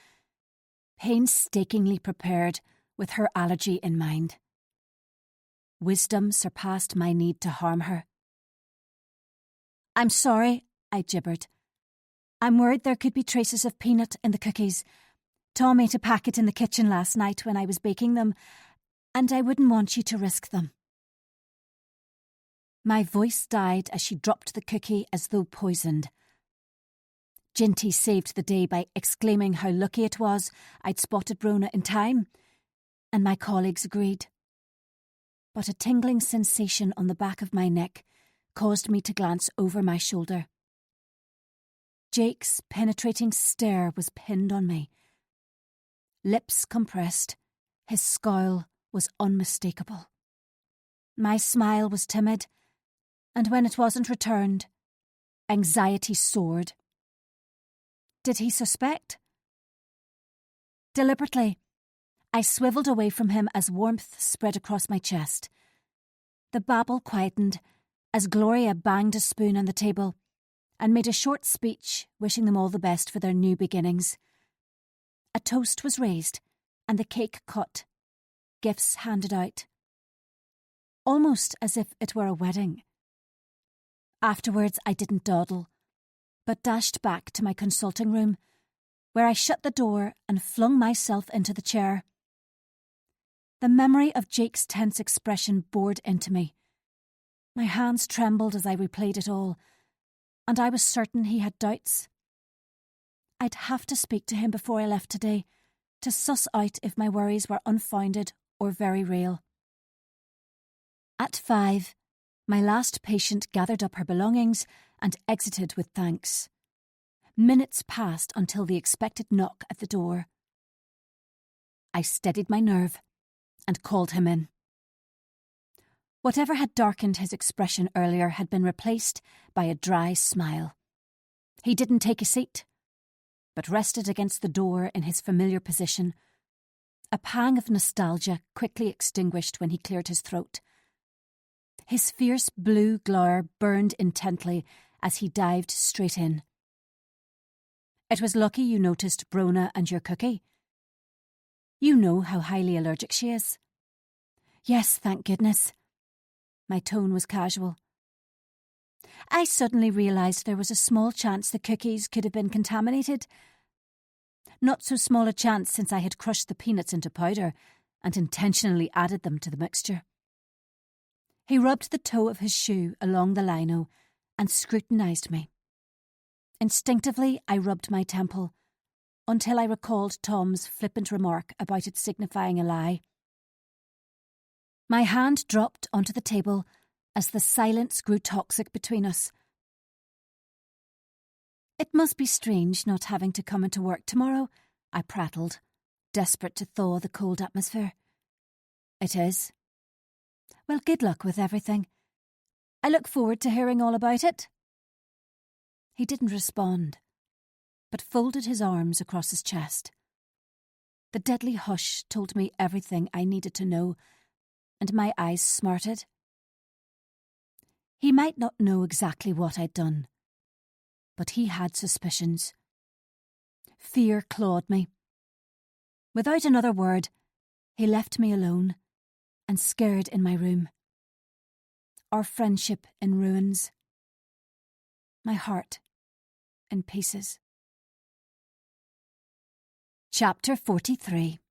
painstakingly prepared with her allergy in mind. Wisdom surpassed my need to harm her. "I'm sorry," I gibbered. "I'm worried there could be traces of peanut in the cookies. Tom ate a packet in the kitchen last night when I was baking them, and I wouldn't want you to risk them." My voice died as she dropped the cookie as though poisoned. Ginty saved the day by exclaiming how lucky it was I'd spotted Brona in time, and my colleagues agreed. But a tingling sensation on the back of my neck caused me to glance over my shoulder. Jake's penetrating stare was pinned on me. Lips compressed, his scowl was unmistakable. My smile was timid, and when it wasn't returned, anxiety soared. Did he suspect? Deliberately, I swiveled away from him as warmth spread across my chest. The babble quietened as Gloria banged a spoon on the table and made a short speech wishing them all the best for their new beginnings. A toast was raised and the cake cut, gifts handed out. Almost as if it were a wedding. Afterwards I didn't dawdle, but dashed back to my consulting room, where I shut the door and flung myself into the chair. The memory of Jake's tense expression bored into me. My hands trembled as I replayed it all, and I was certain he had doubts. I'd have to speak to him before I left today, to suss out if my worries were unfounded or very real. At 5, my last patient gathered up her belongings and exited with thanks. Minutes passed until the expected knock at the door. I steadied my nerve and called him in. Whatever had darkened his expression earlier had been replaced by a dry smile. He didn't take a seat, but rested against the door in his familiar position. A pang of nostalgia quickly extinguished when he cleared his throat. His fierce blue glower burned intently as he dived straight in. "It was lucky you noticed Brona and your cookie. You know how highly allergic she is." "Yes, thank goodness." My tone was casual. I suddenly realised there was a small chance the cookies could have been contaminated. Not so small a chance since I had crushed the peanuts into powder and intentionally added them to the mixture. He rubbed the toe of his shoe along the lino and scrutinised me. Instinctively, I rubbed my temple, until I recalled Tom's flippant remark about it signifying a lie. My hand dropped onto the table as the silence grew toxic between us. "It must be strange not having to come into work tomorrow," I prattled, desperate to thaw the cold atmosphere. "It is." "Well, good luck with everything. I look forward to hearing all about it." He didn't respond, but folded his arms across his chest. The deadly hush told me everything I needed to know, and my eyes smarted. He might not know exactly what I'd done, but he had suspicions. Fear clawed me. Without another word, he left me alone and scared in my room. Our friendship in ruins. My heart in pieces. Chapter 43.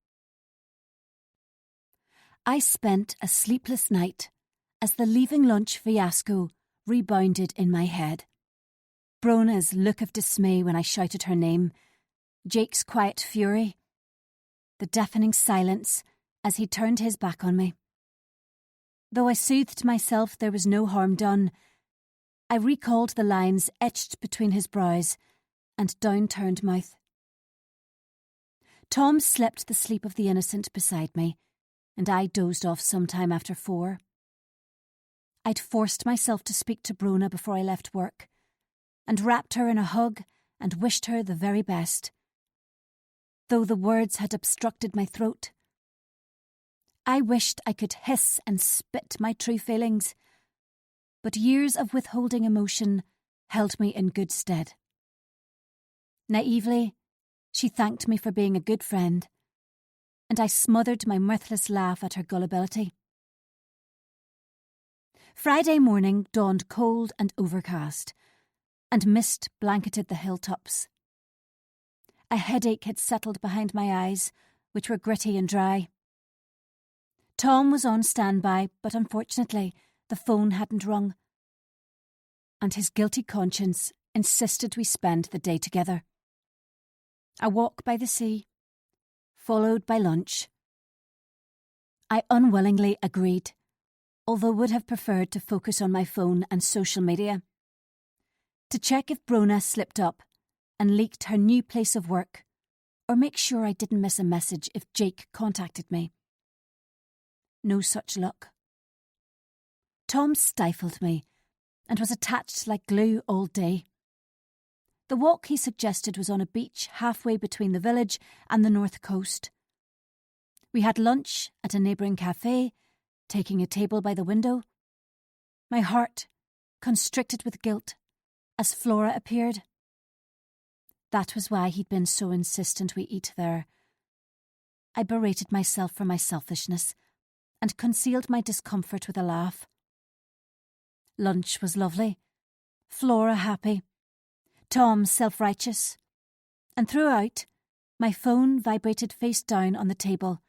I spent a sleepless night as the leaving lunch fiasco rebounded in my head. Brona's look of dismay when I shouted her name, Jake's quiet fury, the deafening silence as he turned his back on me. Though I soothed myself there was no harm done, I recalled the lines etched between his brows and down-turned mouth. Tom slept the sleep of the innocent beside me, and I dozed off sometime after 4. I'd forced myself to speak to Brona before I left work, and wrapped her in a hug and wished her the very best, though the words had obstructed my throat. I wished I could hiss and spit my true feelings, but years of withholding emotion held me in good stead. Naively, she thanked me for being a good friend, and I smothered my mirthless laugh at her gullibility. Friday morning dawned cold and overcast, and mist blanketed the hilltops. A headache had settled behind my eyes, which were gritty and dry. Tom was on standby, but unfortunately the phone hadn't rung, and his guilty conscience insisted we spend the day together. A walk by the sea, followed by lunch. I unwillingly agreed, although would have preferred to focus on my phone and social media. To check if Brona slipped up and leaked her new place of work, or make sure I didn't miss a message if Jake contacted me. No such luck. Tom stifled me and was attached like glue all day. The walk he suggested was on a beach halfway between the village and the north coast. We had lunch at a neighbouring cafe, taking a table by the window. My heart constricted with guilt as Flora appeared. That was why he'd been so insistent we eat there. I berated myself for my selfishness and concealed my discomfort with a laugh. Lunch was lovely, Flora happy, Tom self-righteous, and throughout, my phone vibrated face down on the table.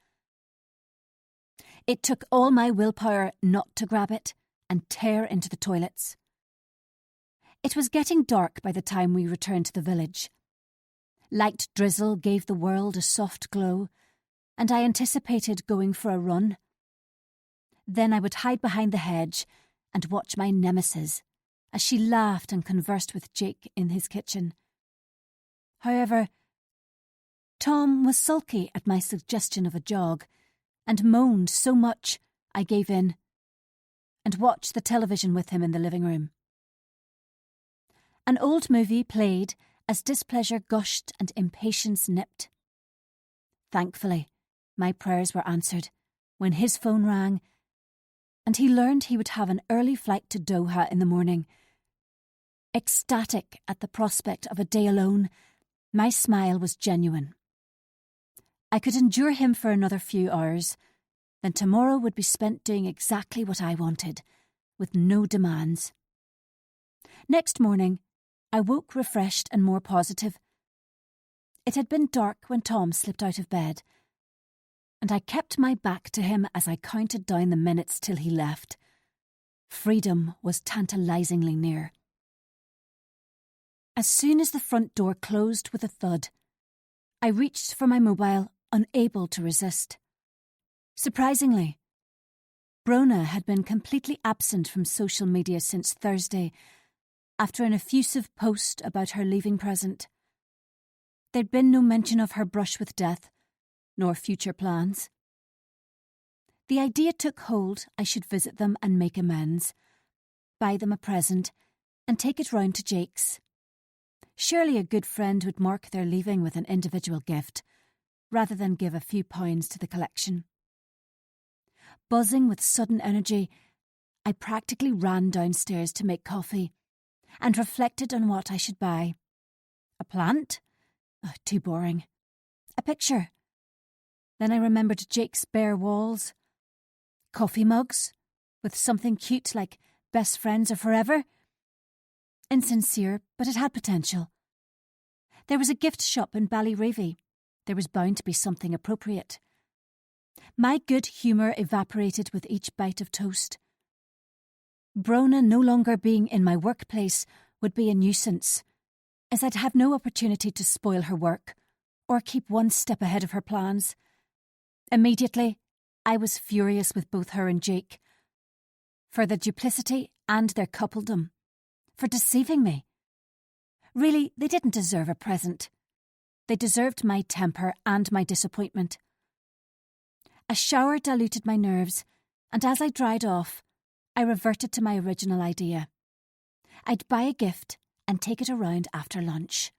It took all my willpower not to grab it and tear into the toilets. It was getting dark by the time we returned to the village. Light drizzle gave the world a soft glow, and I anticipated going for a run. Then I would hide behind the hedge and watch my nemesis as she laughed and conversed with Jake in his kitchen. However, Tom was sulky at my suggestion of a jog and moaned so much I gave in and watched the television with him in the living room. An old movie played as displeasure gushed and impatience nipped. Thankfully, my prayers were answered when his phone rang and he learned he would have an early flight to Doha in the morning. Ecstatic at the prospect of a day alone, my smile was genuine. I could endure him for another few hours, then tomorrow would be spent doing exactly what I wanted, with no demands. Next morning, I woke refreshed and more positive. It had been dark when Tom slipped out of bed, and I kept my back to him as I counted down the minutes till he left. Freedom was tantalisingly near. As soon as the front door closed with a thud, I reached for my mobile, unable to resist. Surprisingly, Brona had been completely absent from social media since Thursday, after an effusive post about her leaving present. There'd been no mention of her brush with death, nor future plans. The idea took hold I should visit them and make amends, buy them a present, and take it round to Jake's. Surely a good friend would mark their leaving with an individual gift, rather than give a few pounds to the collection. Buzzing with sudden energy, I practically ran downstairs to make coffee and reflected on what I should buy. A plant? Oh, too boring. A picture. Then I remembered Jake's bare walls. Coffee mugs, with something cute like best friends are forever. Insincere, but it had potential. There was a gift shop in Ballyravy. There was bound to be something appropriate. My good humour evaporated with each bite of toast. Brona no longer being in my workplace would be a nuisance, as I'd have no opportunity to spoil her work or keep one step ahead of her plans. Immediately, I was furious with both her and Jake, for their duplicity and their coupledom, for deceiving me. Really, they didn't deserve a present. They deserved my temper and my disappointment. A shower diluted my nerves, and as I dried off, I reverted to my original idea. I'd buy a gift and take it around after lunch.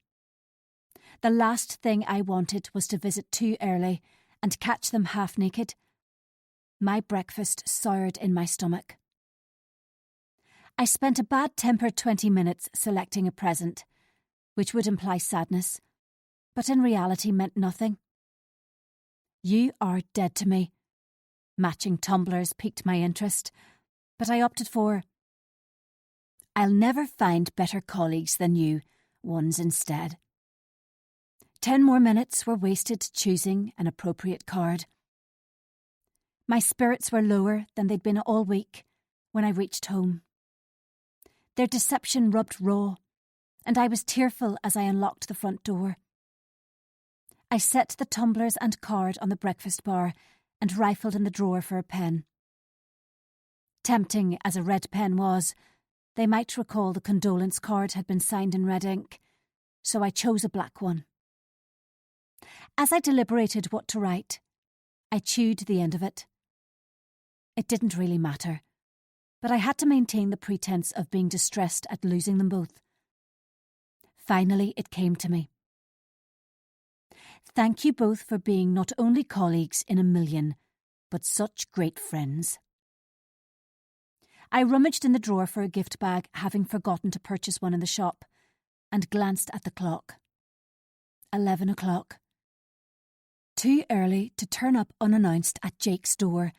The last thing I wanted was to visit too early and catch them half naked. My breakfast soured in my stomach. I spent a bad-tempered 20 minutes selecting a present, which would imply sadness, but in reality meant nothing. You are dead to me. Matching tumblers piqued my interest, but I opted for I'll never find better colleagues than you ones instead. 10 more minutes were wasted choosing an appropriate card. My spirits were lower than they'd been all week when I reached home. Their deception rubbed raw, and I was tearful as I unlocked the front door. I set the tumblers and card on the breakfast bar and rifled in the drawer for a pen. Tempting as a red pen was, they might recall the condolence card had been signed in red ink, so I chose a black one. As I deliberated what to write, I chewed the end of it. It didn't really matter, but I had to maintain the pretense of being distressed at losing them both. Finally, it came to me. Thank you both for being not only colleagues in a million, but such great friends. I rummaged in the drawer for a gift bag, having forgotten to purchase one in the shop, and glanced at the clock. 11 o'clock. Too early to turn up unannounced at Jake's door.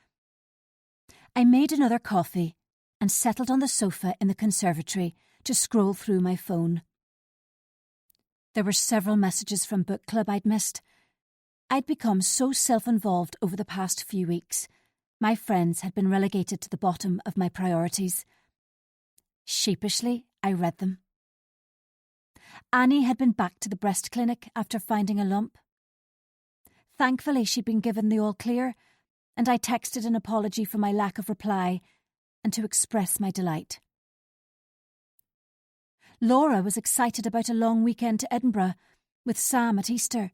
I made another coffee and settled on the sofa in the conservatory to scroll through my phone. There were several messages from book club I'd missed. I'd become so self-involved over the past few weeks. My friends had been relegated to the bottom of my priorities. Sheepishly, I read them. Annie had been back to the breast clinic after finding a lump. Thankfully, she'd been given the all clear, and I texted an apology for my lack of reply and to express my delight. Laura was excited about a long weekend to Edinburgh with Sam at Easter.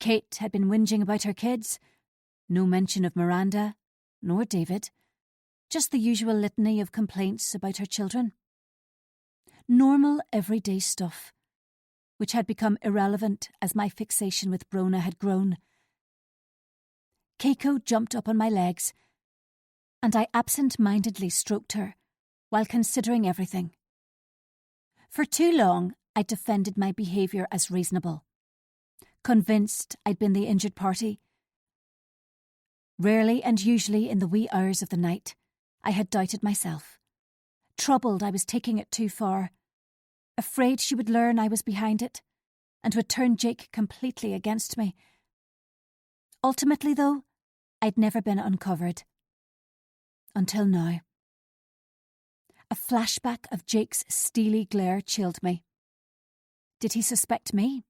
Kate had been whinging about her kids. No mention of Miranda, nor David. Just the usual litany of complaints about her children. Normal, everyday stuff, which had become irrelevant as my fixation with Brona had grown. Keiko jumped up on my legs, and I absent-mindedly stroked her while considering everything. For too long, I defended my behaviour as reasonable, convinced I'd been the injured party. Rarely and usually in the wee hours of the night, I had doubted myself, troubled I was taking it too far, afraid she would learn I was behind it, and would turn Jake completely against me. Ultimately, though, I'd never been uncovered. Until now. A flashback of Jake's steely glare chilled me. Did he suspect me?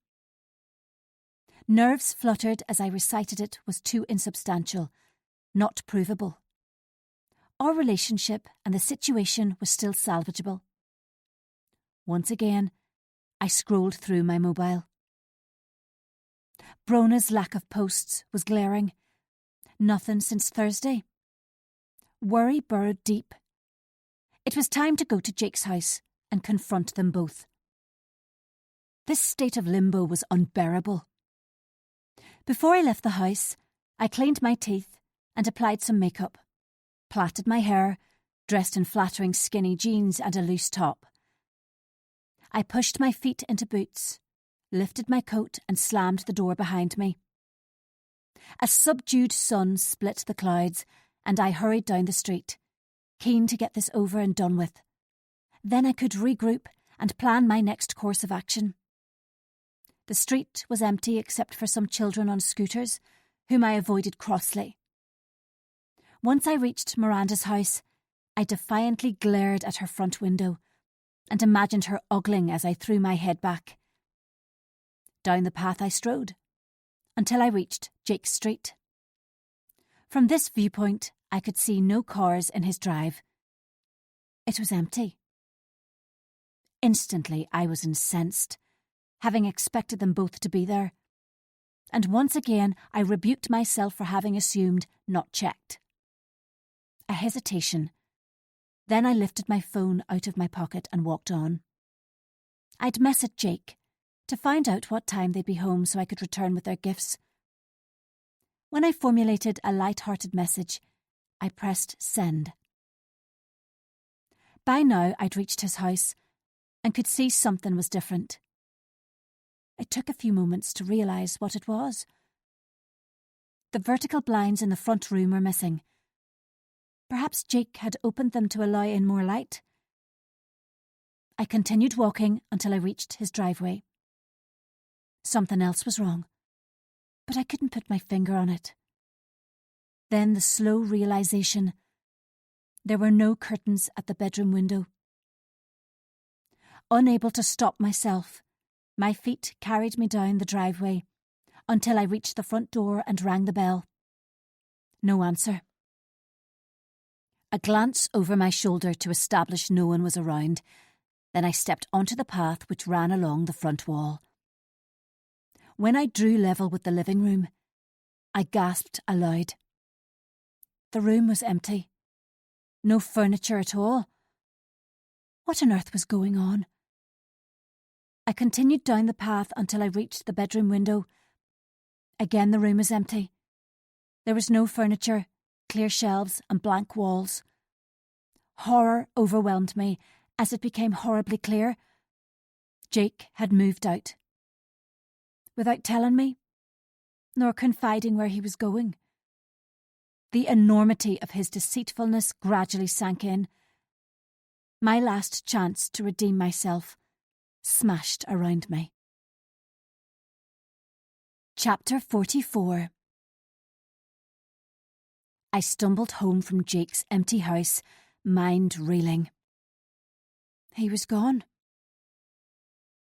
Nerves fluttered as I recited it was too insubstantial, not provable. Our relationship and the situation was still salvageable. Once again, I scrolled through my mobile. Brona's lack of posts was glaring. Nothing since Thursday. Worry burrowed deep. It was time to go to Jake's house and confront them both. This state of limbo was unbearable. Before I left the house, I cleaned my teeth and applied some makeup, plaited my hair, dressed in flattering skinny jeans and a loose top. I pushed my feet into boots, lifted my coat and slammed the door behind me. A subdued sun split the clouds, and I hurried down the street, keen to get this over and done with. Then I could regroup and plan my next course of action. The street was empty except for some children on scooters, whom I avoided crossly. Once I reached Miranda's house, I defiantly glared at her front window and imagined her ogling as I threw my head back. Down the path I strode, until I reached Jake's street. From this viewpoint, I could see no cars in his drive. It was empty. Instantly, I was incensed, having expected them both to be there. And once again, I rebuked myself for having assumed, not checked. A hesitation. Then I lifted my phone out of my pocket and walked on. I'd messaged Jake to find out what time they'd be home so I could return with their gifts. When I formulated a light-hearted message, I pressed send. By now I'd reached his house and could see something was different. It took a few moments to realise what it was. The vertical blinds in the front room were missing. Perhaps Jake had opened them to allow in more light. I continued walking until I reached his driveway. Something else was wrong, but I couldn't put my finger on it. Then the slow realisation. There were no curtains at the bedroom window. Unable to stop myself, my feet carried me down the driveway until I reached the front door and rang the bell. No answer. A glance over my shoulder to establish no one was around. Then I stepped onto the path which ran along the front wall. When I drew level with the living room, I gasped aloud. The room was empty. No furniture at all. What on earth was going on? I continued down the path until I reached the bedroom window. Again the room was empty. There was no furniture, clear shelves and blank walls. Horror overwhelmed me as it became horribly clear. Jake had moved out. Without telling me, nor confiding where he was going. The enormity of his deceitfulness gradually sank in. My last chance to redeem myself smashed around me. Chapter 44. I stumbled home from Jake's empty house, mind reeling. He was gone.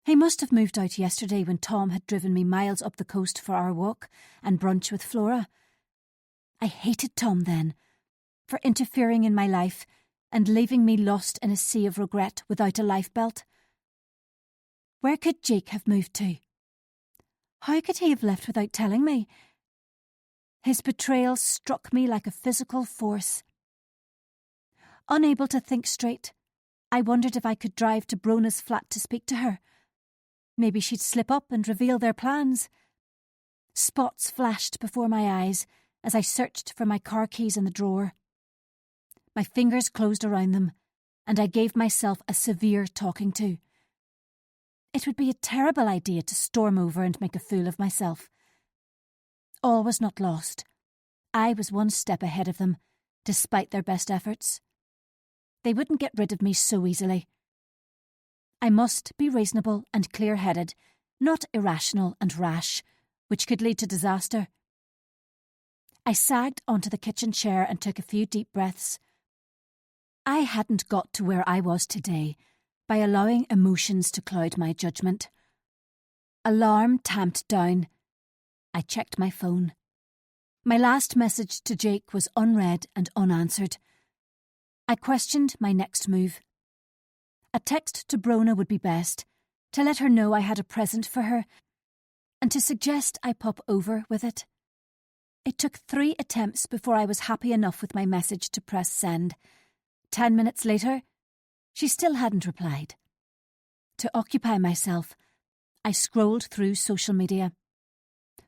He must have moved out yesterday when Tom had driven me miles up the coast for our walk and brunch with Flora. I hated Tom then, for interfering in my life and leaving me lost in a sea of regret without a lifebelt. Where could Jake have moved to? How could he have left without telling me? His betrayal struck me like a physical force. Unable to think straight, I wondered if I could drive to Brona's flat to speak to her. Maybe she'd slip up and reveal their plans. Spots flashed before my eyes as I searched for my car keys in the drawer. My fingers closed around them, and I gave myself a severe talking to. It would be a terrible idea to storm over and make a fool of myself. All was not lost. I was one step ahead of them, despite their best efforts. They wouldn't get rid of me so easily. I must be reasonable and clear-headed, not irrational and rash, which could lead to disaster. I sagged onto the kitchen chair and took a few deep breaths. I hadn't got to where I was today by allowing emotions to cloud my judgment. Alarm tamped down. I checked my phone. My last message to Jake was unread and unanswered. I questioned my next move. A text to Brona would be best, to let her know I had a present for her, and to suggest I pop over with it. It took 3 attempts before I was happy enough with my message to press send. 10 minutes later, she still hadn't replied. To occupy myself, I scrolled through social media.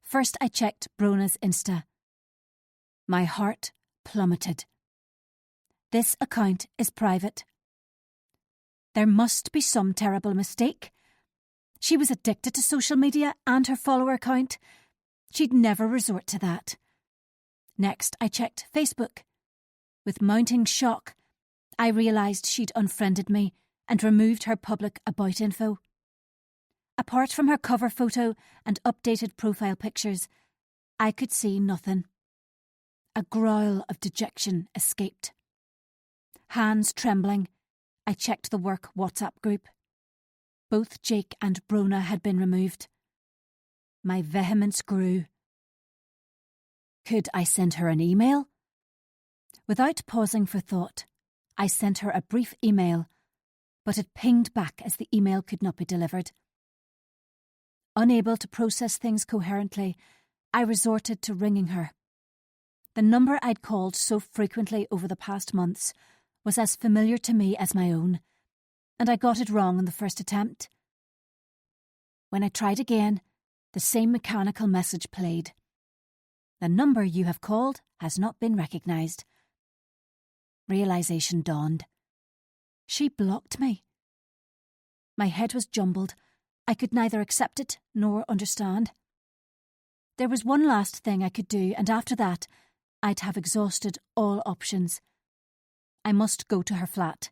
First I checked Brona's Insta. My heart plummeted. This account is private. There must be some terrible mistake. She was addicted to social media and her follower count. She'd never resort to that. Next, I checked Facebook. With mounting shock, I realised she'd unfriended me and removed her public about info. Apart from her cover photo and updated profile pictures, I could see nothing. A growl of dejection escaped. Hands trembling, I checked the work WhatsApp group. Both Jake and Brona had been removed. My vehemence grew. Could I send her an email? Without pausing for thought, I sent her a brief email, but it pinged back as the email could not be delivered. Unable to process things coherently, I resorted to ringing her. The number I'd called so frequently over the past months was as familiar to me as my own, and I got it wrong on the first attempt. When I tried again, the same mechanical message played. The number you have called has not been recognised. Realisation dawned. She blocked me. My head was jumbled. I could neither accept it nor understand. There was one last thing I could do, and after that, I'd have exhausted all options. I must go to her flat.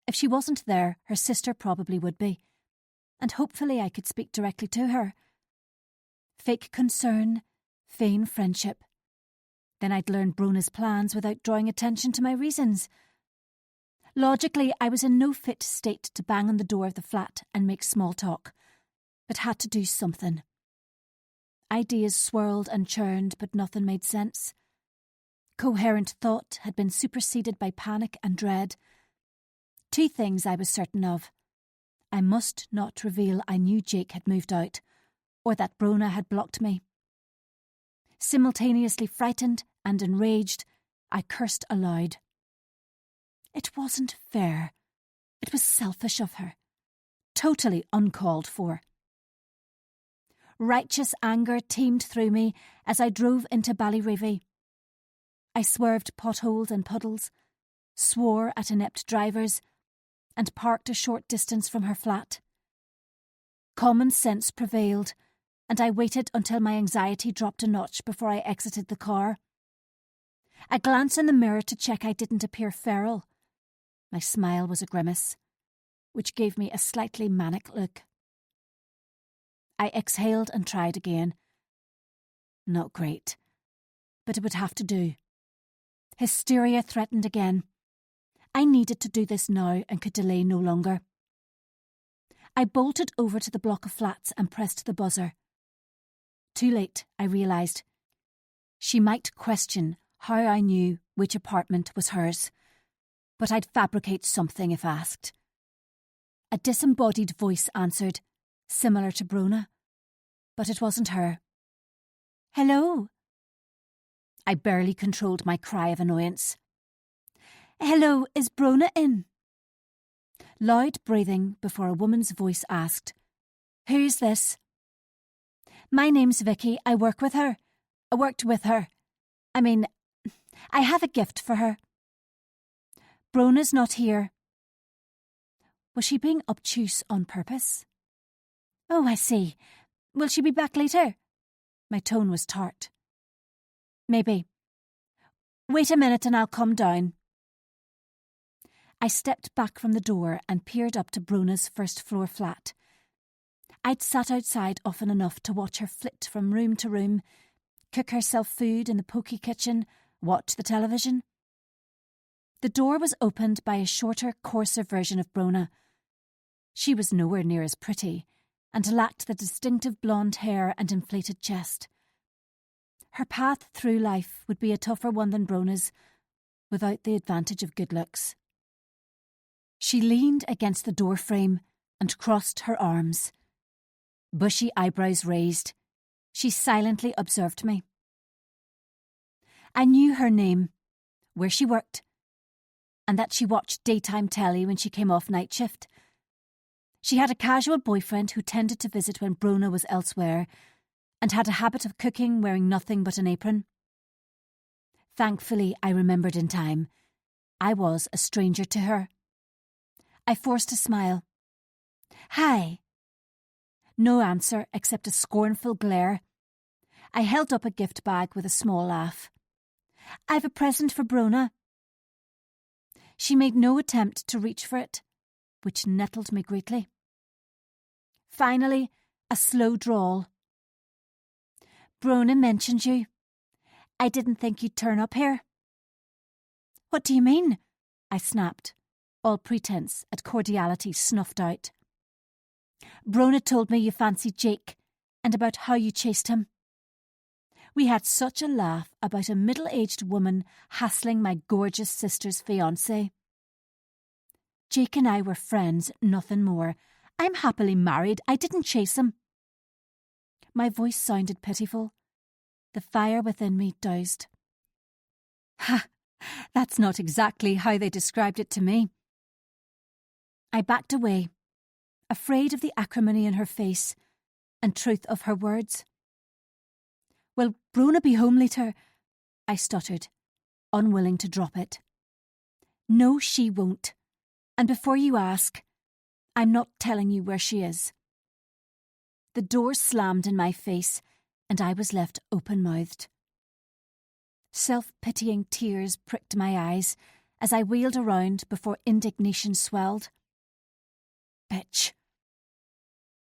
If she wasn't there, her sister probably would be, and hopefully I could speak directly to her. Fake concern, feign friendship. Then I'd learn Brona's plans without drawing attention to my reasons. Logically, I was in no fit state to bang on the door of the flat and make small talk, but had to do something. Ideas swirled and churned, but nothing made sense. Coherent thought had been superseded by panic and dread. 2 things I was certain of. I must not reveal I knew Jake had moved out, or that Brona had blocked me. Simultaneously frightened and enraged, I cursed aloud. It wasn't fair. It was selfish of her. Totally uncalled for. Righteous anger teemed through me as I drove into Ballyreevy. I swerved potholes and puddles, swore at inept drivers, and parked a short distance from her flat. Common sense prevailed, and I waited until my anxiety dropped a notch before I exited the car. A glance in the mirror to check I didn't appear feral. My smile was a grimace, which gave me a slightly manic look. I exhaled and tried again. Not great, but it would have to do. Hysteria threatened again. I needed to do this now and could delay no longer. I bolted over to the block of flats and pressed the buzzer. Too late, I realised. She might question how I knew which apartment was hers, but I'd fabricate something if asked. A disembodied voice answered, similar to Brona, but it wasn't her. "Hello." I barely controlled my cry of annoyance. "Hello, is Brona in?" Loud breathing before a woman's voice asked, "Who's this?" "My name's Vicky. I worked with her. I have a gift for her." "Brona's not here." Was she being obtuse on purpose? "Oh, I see. Will she be back later?" My tone was tart. "Maybe. Wait a minute and I'll come down." I stepped back from the door and peered up to Brona's first-floor flat. I'd sat outside often enough to watch her flit from room to room, cook herself food in the pokey kitchen, watch the television. The door was opened by a shorter, coarser version of Brona. She was nowhere near as pretty, and lacked the distinctive blonde hair and inflated chest. Her path through life would be a tougher one than Brona's, without the advantage of good looks. She leaned against the doorframe and crossed her arms. Bushy eyebrows raised, she silently observed me. I knew her name, where she worked, and that she watched daytime telly when she came off night shift. She had a casual boyfriend who tended to visit when Brona was elsewhere, and had a habit of cooking wearing nothing but an apron. Thankfully, I remembered in time. I was a stranger to her. I forced a smile. "Hi." No answer except a scornful glare. I held up a gift bag with a small laugh. "I've a present for Brona." She made no attempt to reach for it, which nettled me greatly. Finally, a slow drawl. "Brona mentioned you. I didn't think you'd turn up here." "What do you mean?" I snapped, all pretense at cordiality snuffed out. "Brona told me you fancied Jake, and about how you chased him." We had such a laugh about a middle-aged woman hassling my gorgeous sister's fiancé. "Jake and I were friends, nothing more. I'm happily married. I didn't chase him." My voice sounded pitiful. The fire within me doused. "Ha! That's not exactly how they described it to me." I backed away, afraid of the acrimony in her face and truth of her words. "Will Brona be home later?" I stuttered, unwilling to drop it. "No, she won't. And before you ask, I'm not telling you where she is." The door slammed in my face, and I was left open-mouthed. Self-pitying tears pricked my eyes as I wheeled around before indignation swelled. Bitch.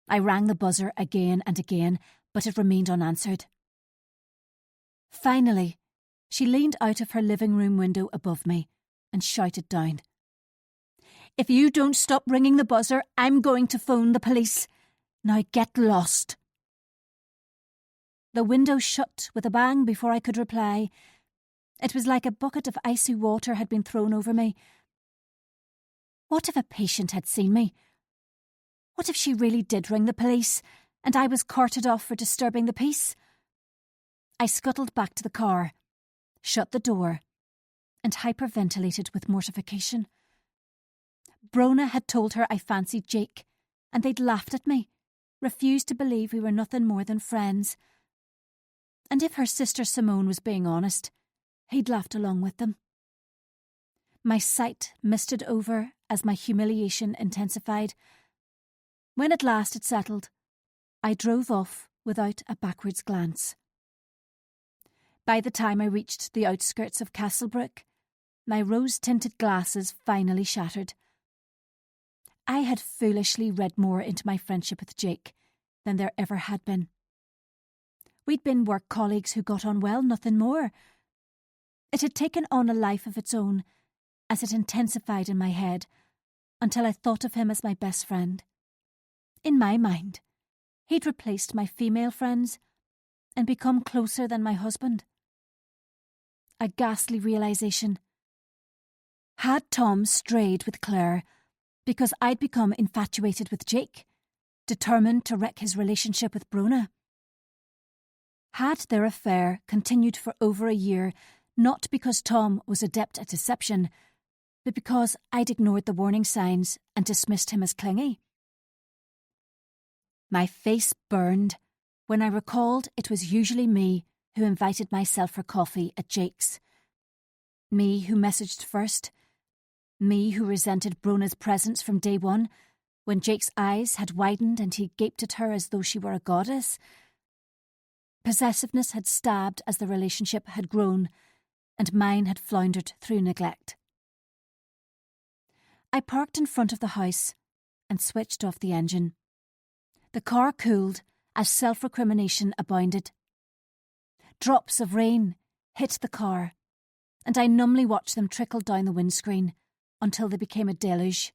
I rang the buzzer again and again, but it remained unanswered. Finally, she leaned out of her living room window above me and shouted down, "If you don't stop ringing the buzzer, I'm going to phone the police. Now get lost." The window shut with a bang before I could reply. It was like a bucket of icy water had been thrown over me. What if a patient had seen me? What if she really did ring the police, and I was carted off for disturbing the peace? I scuttled back to the car, shut the door, and hyperventilated with mortification. Brona had told her I fancied Jake, and they'd laughed at me, refused to believe we were nothing more than friends. And if her sister Simone was being honest, he'd laughed along with them. My sight misted over as my humiliation intensified. When at last it settled, I drove off without a backwards glance. By the time I reached the outskirts of Castlebrook, my rose-tinted glasses finally shattered. I had foolishly read more into my friendship with Jake than there ever had been. We'd been work colleagues who got on well, nothing more. It had taken on a life of its own, as it intensified in my head, until I thought of him as my best friend. in my mind, he'd replaced my female friends and become closer than my husband. A ghastly realisation. Had Tom strayed with Claire because I'd become infatuated with Jake, determined to wreck his relationship with Brona? Had their affair continued for over a year, not because Tom was adept at deception, but because I'd ignored the warning signs and dismissed him as clingy? My face burned when I recalled it was usually me who invited myself for coffee at Jake's. Me who messaged first. Me who resented Brona's presence from day one, when Jake's eyes had widened and he gaped at her as though she were a goddess. Possessiveness had stabbed as the relationship had grown, and mine had floundered through neglect. I parked in front of the house and switched off the engine. The car cooled as self-recrimination abounded. Drops of rain hit the car, and I numbly watched them trickle down the windscreen until they became a deluge.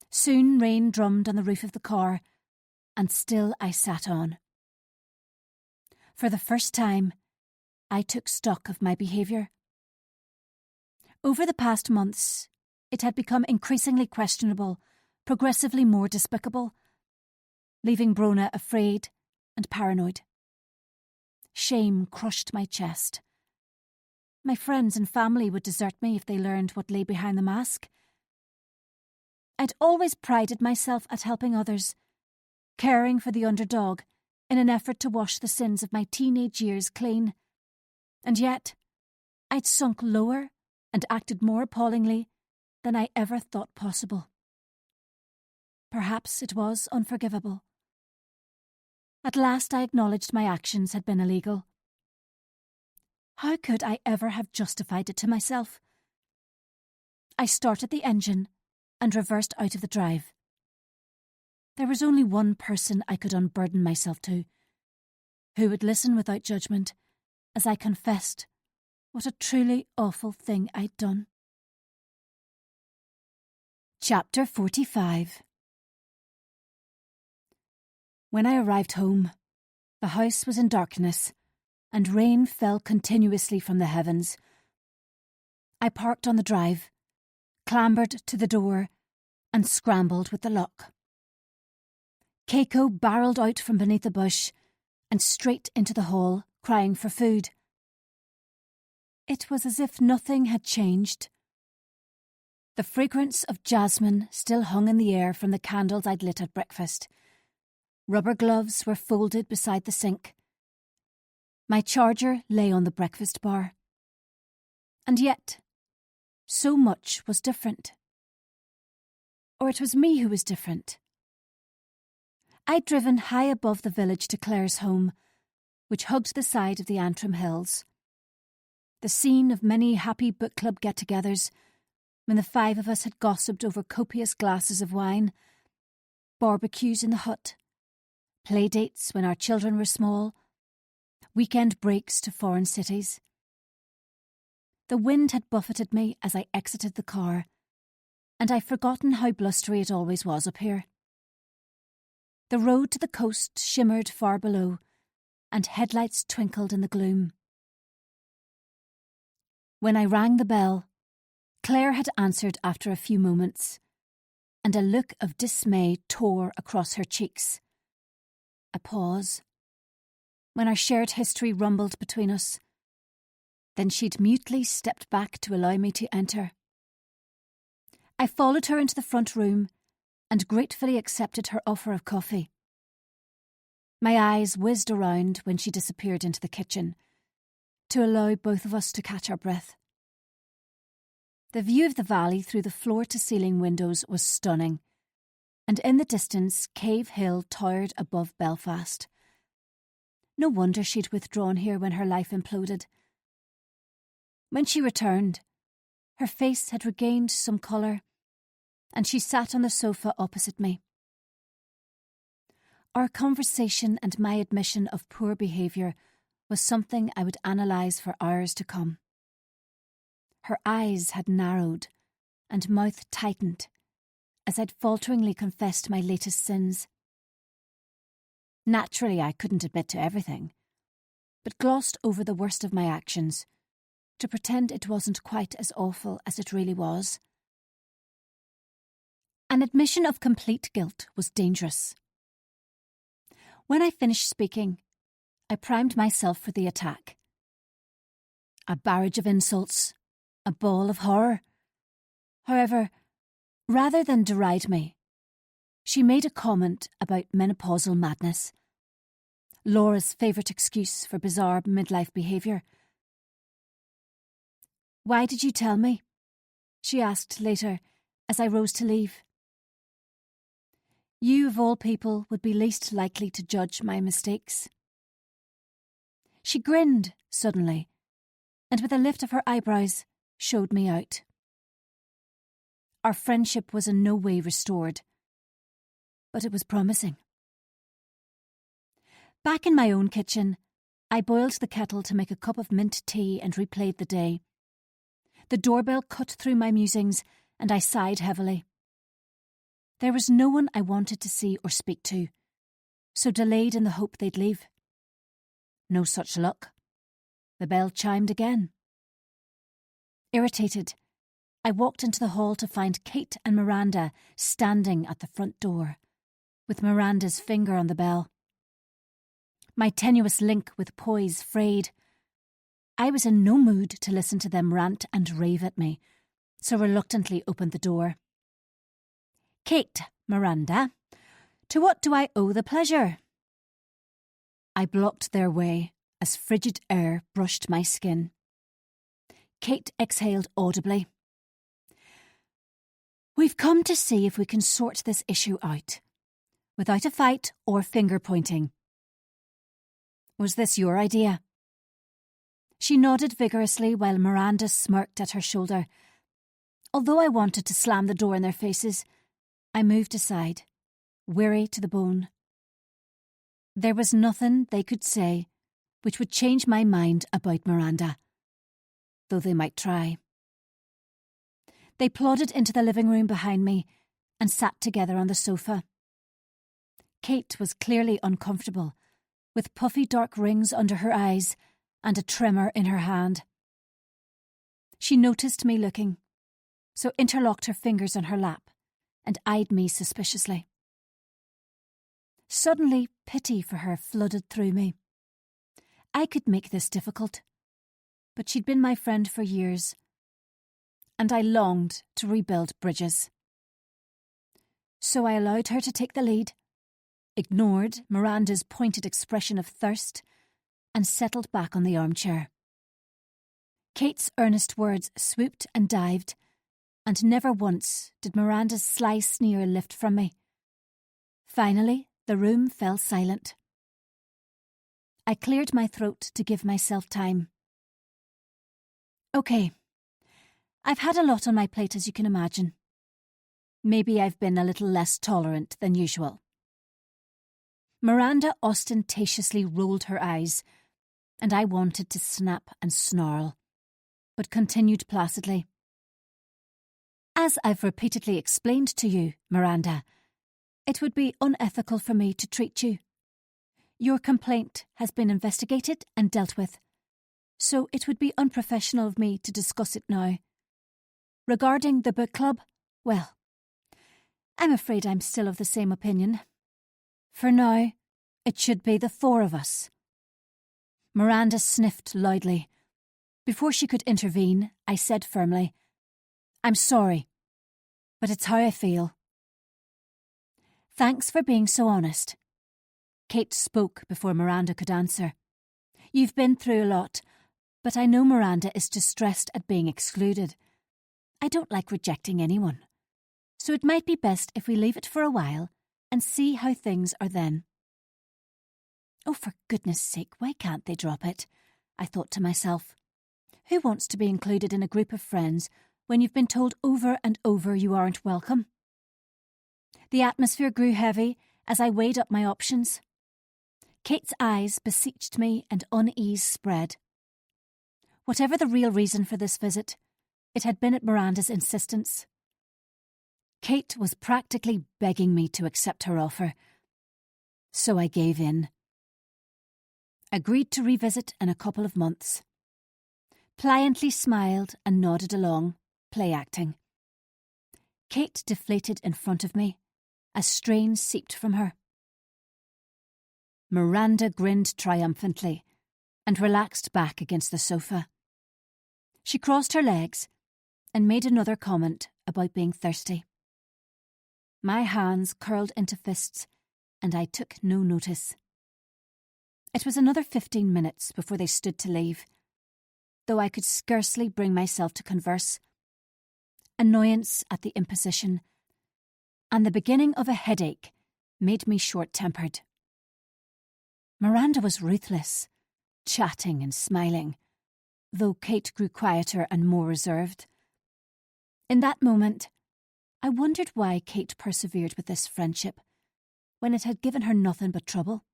Soon rain drummed on the roof of the car, and still I sat on. For the first time, I took stock of my behaviour. Over the past months, it had become increasingly questionable, progressively more despicable, leaving Brona afraid and paranoid. Shame crushed my chest. My friends and family would desert me if they learned what lay behind the mask. I'd always prided myself at helping others, caring for the underdog in an effort to wash the sins of my teenage years clean. And yet, I'd sunk lower and acted more appallingly than I ever thought possible. Perhaps it was unforgivable. At last I acknowledged my actions had been illegal. How could I ever have justified it to myself? I started the engine and reversed out of the drive. There was only one person I could unburden myself to, who would listen without judgment as I confessed what a truly awful thing I'd done. Chapter 45. When I arrived home, the house was in darkness, and rain fell continuously from the heavens. I parked on the drive, clambered to the door, and scrambled with the lock. Keiko barreled out from beneath a bush and straight into the hall, crying for food. It was as if nothing had changed. The fragrance of jasmine still hung in the air from the candles I'd lit at breakfast. Rubber gloves were folded beside the sink. My charger lay on the breakfast bar. And yet, so much was different. Or it was me who was different. I'd driven high above the village to Claire's home, which hugged the side of the Antrim Hills. The scene of many happy book club get-togethers, when the five of us had gossiped over copious glasses of wine, barbecues in the hut, play dates when our children were small, weekend breaks to foreign cities. The wind had buffeted me as I exited the car, and I'd forgotten how blustery it always was up here. The road to the coast shimmered far below, and headlights twinkled in the gloom. When I rang the bell, Claire had answered after a few moments, and a look of dismay tore across her cheeks. A pause, when our shared history rumbled between us. Then she'd mutely stepped back to allow me to enter. I followed her into the front room and gratefully accepted her offer of coffee. My eyes whizzed around when she disappeared into the kitchen, to allow both of us to catch our breath. The view of the valley through the floor-to-ceiling windows was stunning, and in the distance Cave Hill towered above Belfast. No wonder she'd withdrawn here when her life imploded. When she returned, her face had regained some colour, and she sat on the sofa opposite me. Our conversation and my admission of poor behaviour was something I would analyse for hours to come. Her eyes had narrowed, and mouth tightened, as I'd falteringly confessed my latest sins. Naturally, I couldn't admit to everything, but glossed over the worst of my actions to pretend it wasn't quite as awful as it really was. An admission of complete guilt was dangerous. When I finished speaking, I primed myself for the attack. A barrage of insults, a ball of horror. However, rather than deride me, she made a comment about menopausal madness, Laura's favourite excuse for bizarre midlife behaviour. "Why did you tell me?" she asked later as I rose to leave. "You of all people would be least likely to judge my mistakes." She grinned suddenly, and with a lift of her eyebrows, showed me out. Our friendship was in no way restored, but it was promising. Back in my own kitchen, I boiled the kettle to make a cup of mint tea and replayed the day. The doorbell cut through my musings, and I sighed heavily. There was no one I wanted to see or speak to, so delayed in the hope they'd leave. No such luck. The bell chimed again. Irritated, I walked into the hall to find Kate and Miranda standing at the front door, with Miranda's finger on the bell. My tenuous link with poise frayed. I was in no mood to listen to them rant and rave at me, so reluctantly opened the door. "Kate, Miranda, to what do I owe the pleasure?" I blocked their way as frigid air brushed my skin. Kate exhaled audibly. "We've come to see if we can sort this issue out, without a fight or finger-pointing." "Was this your idea?" She nodded vigorously while Miranda smirked at her shoulder. Although I wanted to slam the door in their faces, I moved aside, weary to the bone. There was nothing they could say which would change my mind about Miranda, though they might try. They plodded into the living room behind me and sat together on the sofa. Kate was clearly uncomfortable, with puffy dark rings under her eyes and a tremor in her hand. She noticed me looking, so interlocked her fingers on her lap and eyed me suspiciously. Suddenly, pity for her flooded through me. I could make this difficult, but she'd been my friend for years, and I longed to rebuild bridges. So I allowed her to take the lead, ignored Miranda's pointed expression of thirst, and settled back on the armchair. Kate's earnest words swooped and dived, and never once did Miranda's sly sneer lift from me. Finally, the room fell silent. I cleared my throat to give myself time. "Okay, I've had a lot on my plate, as you can imagine. Maybe I've been a little less tolerant than usual." Miranda ostentatiously rolled her eyes, and I wanted to snap and snarl, but continued placidly. "As I've repeatedly explained to you, Miranda, it would be unethical for me to treat you. Your complaint has been investigated and dealt with, so it would be unprofessional of me to discuss it now. Regarding the book club, well, I'm afraid I'm still of the same opinion. For now, it should be the four of us." Miranda sniffed loudly. Before she could intervene, I said firmly, "I'm sorry, but it's how I feel." "Thanks for being so honest." Kate spoke before Miranda could answer. "You've been through a lot, but I know Miranda is distressed at being excluded. I don't like rejecting anyone, so it might be best if we leave it for a while and see how things are then." Oh, for goodness sake, why can't they drop it? I thought to myself. Who wants to be included in a group of friends when you've been told over and over you aren't welcome? The atmosphere grew heavy as I weighed up my options. Kate's eyes beseeched me and unease spread. Whatever the real reason for this visit, it had been at Miranda's insistence. Kate was practically begging me to accept her offer, so I gave in. Agreed to revisit in a couple of months. Pliantly smiled and nodded along, play acting. Kate deflated in front of me, as strain seeped from her. Miranda grinned triumphantly and relaxed back against the sofa. She crossed her legs and made another comment about being thirsty. My hands curled into fists and I took no notice. It was another 15 minutes before they stood to leave, though I could scarcely bring myself to converse. Annoyance at the imposition and the beginning of a headache made me short-tempered. Miranda was ruthless, chatting and smiling, though Kate grew quieter and more reserved. In that moment, I wondered why Kate persevered with this friendship when it had given her nothing but trouble.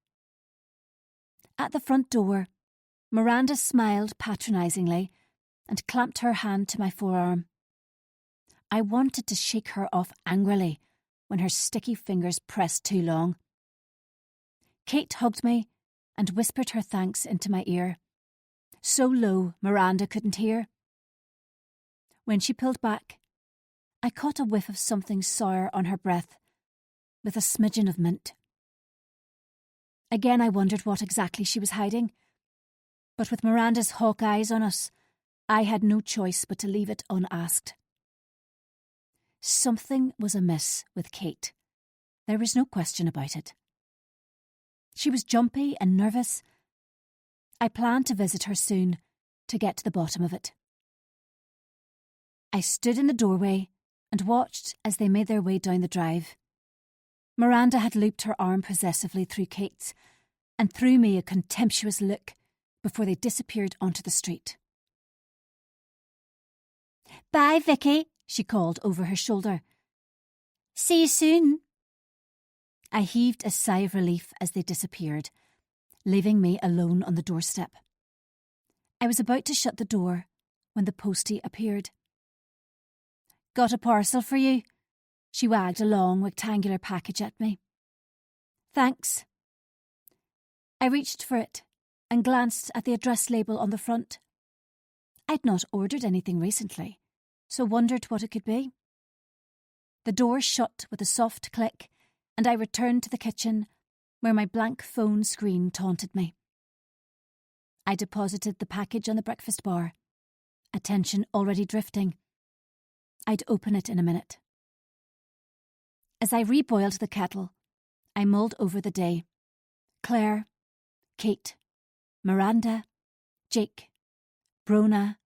At the front door, Miranda smiled patronisingly and clamped her hand to my forearm. I wanted to shake her off angrily when her sticky fingers pressed too long. Kate hugged me and whispered her thanks into my ear, so low Miranda couldn't hear. When she pulled back, I caught a whiff of something sour on her breath, with a smidgen of mint. Again I wondered what exactly she was hiding, but with Miranda's hawk eyes on us, I had no choice but to leave it unasked. Something was amiss with Kate. There was no question about it. She was jumpy and nervous. I planned to visit her soon to get to the bottom of it. I stood in the doorway and watched as they made their way down the drive. Miranda had looped her arm possessively through Kate's and threw me a contemptuous look before they disappeared onto the street. "Bye, Vicky," she called over her shoulder. "See you soon." I heaved a sigh of relief as they disappeared, leaving me alone on the doorstep. I was about to shut the door when the postie appeared. "Got a parcel for you." She wagged a long, rectangular package at me. "Thanks." I reached for it and glanced at the address label on the front. I'd not ordered anything recently, so wondered what it could be. The door shut with a soft click, and I returned to the kitchen, where my blank phone screen taunted me. I deposited the package on the breakfast bar, attention already drifting. I'd open it in a minute. As I reboiled the kettle, I mulled over the day. Claire, Kate, Miranda, Jake, Brona.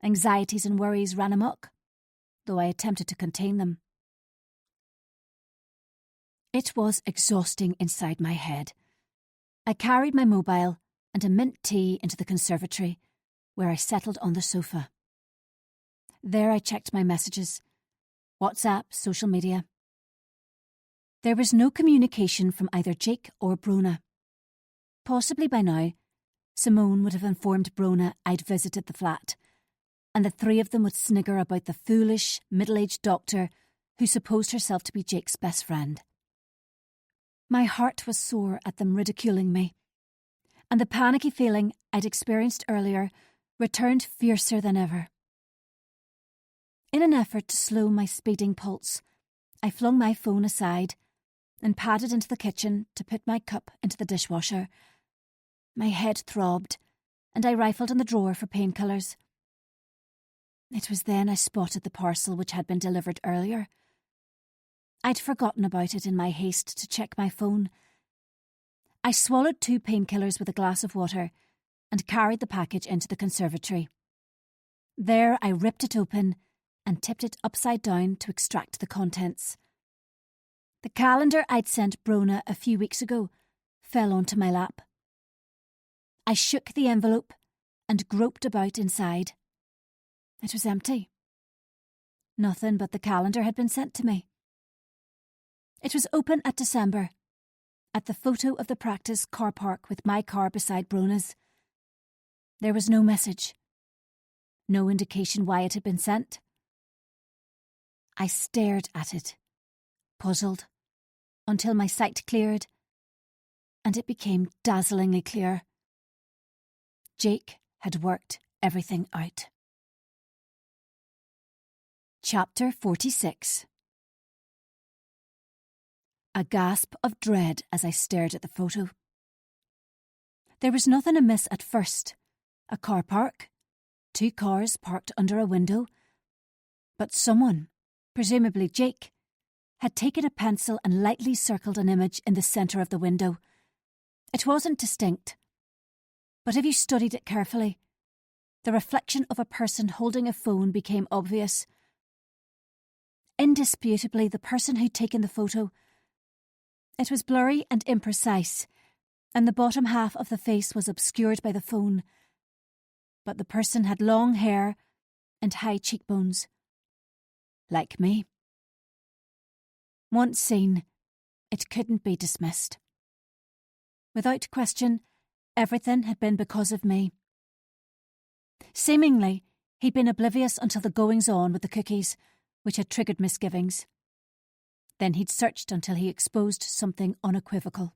Anxieties and worries ran amok, though I attempted to contain them. It was exhausting inside my head. I carried my mobile and a mint tea into the conservatory, where I settled on the sofa. There I checked my messages, WhatsApp, social media. There was no communication from either Jake or Brona. Possibly by now, Simone would have informed Brona I'd visited the flat, and the three of them would snigger about the foolish, middle-aged doctor who supposed herself to be Jake's best friend. My heart was sore at them ridiculing me, and the panicky feeling I'd experienced earlier returned fiercer than ever. In an effort to slow my speeding pulse, I flung my phone aside and padded into the kitchen to put my cup into the dishwasher. My head throbbed, and I rifled in the drawer for painkillers. It was then I spotted the parcel which had been delivered earlier. I'd forgotten about it in my haste to check my phone. I swallowed 2 painkillers with a glass of water and carried the package into the conservatory. There I ripped it open and tipped it upside down to extract the contents. The calendar I'd sent Brona a few weeks ago fell onto my lap. I shook the envelope and groped about inside. It was empty. Nothing but the calendar had been sent to me. It was open at December, at the photo of the practice car park with my car beside Brona's. There was no message. No indication why it had been sent. I stared at it, puzzled, until my sight cleared, and it became dazzlingly clear. Jake had worked everything out. Chapter 46. A gasp of dread as I stared at the photo. There was nothing amiss at first. A car park, 2 cars parked under a window. But someone, presumably Jake, had taken a pencil and lightly circled an image in the centre of the window. It wasn't distinct, but if you studied it carefully, the reflection of a person holding a phone became obvious. Indisputably, the person who'd taken the photo. It was blurry and imprecise, and the bottom half of the face was obscured by the phone. But the person had long hair and high cheekbones. Like me. Once seen, it couldn't be dismissed. Without question, everything had been because of me. Seemingly, he'd been oblivious until the goings-on with the cookies, which had triggered misgivings. Then he'd searched until he exposed something unequivocal.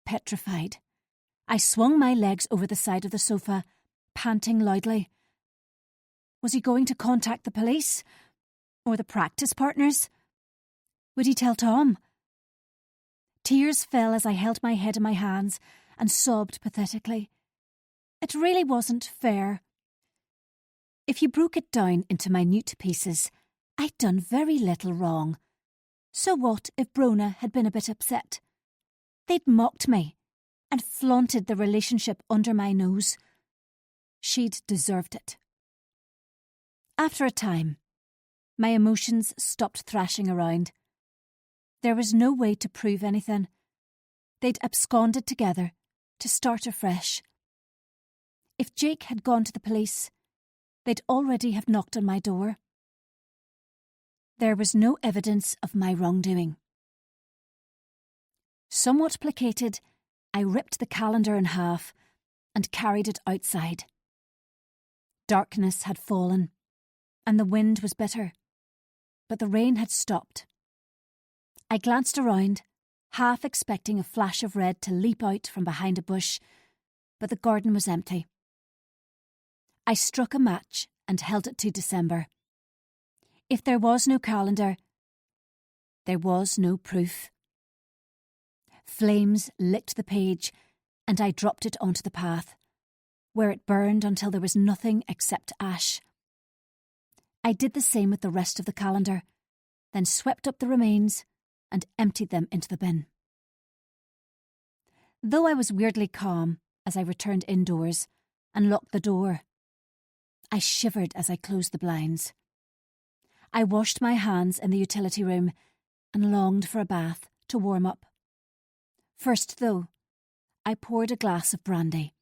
Petrified, I swung my legs over the side of the sofa, panting loudly. Was he going to contact the police? Or the practice partners? Would he tell Tom? Tears fell as I held my head in my hands and sobbed pathetically. It really wasn't fair. If you broke it down into minute pieces, I'd done very little wrong. So what if Brona had been a bit upset? They'd mocked me and flaunted the relationship under my nose. She'd deserved it. After a time, my emotions stopped thrashing around. There was no way to prove anything. They'd absconded together to start afresh. If Jake had gone to the police, they'd already have knocked on my door. There was no evidence of my wrongdoing. Somewhat placated, I ripped the calendar in half and carried it outside. Darkness had fallen, and the wind was bitter, but the rain had stopped. I glanced around, half expecting a flash of red to leap out from behind a bush, but the garden was empty. I struck a match and held it to December. If there was no calendar, there was no proof. Flames licked the page, and I dropped it onto the path, where it burned until there was nothing except ash. I did the same with the rest of the calendar, then swept up the remains and emptied them into the bin. Though I was weirdly calm as I returned indoors and locked the door, I shivered as I closed the blinds. I washed my hands in the utility room and longed for a bath to warm up. First, though, I poured a glass of brandy,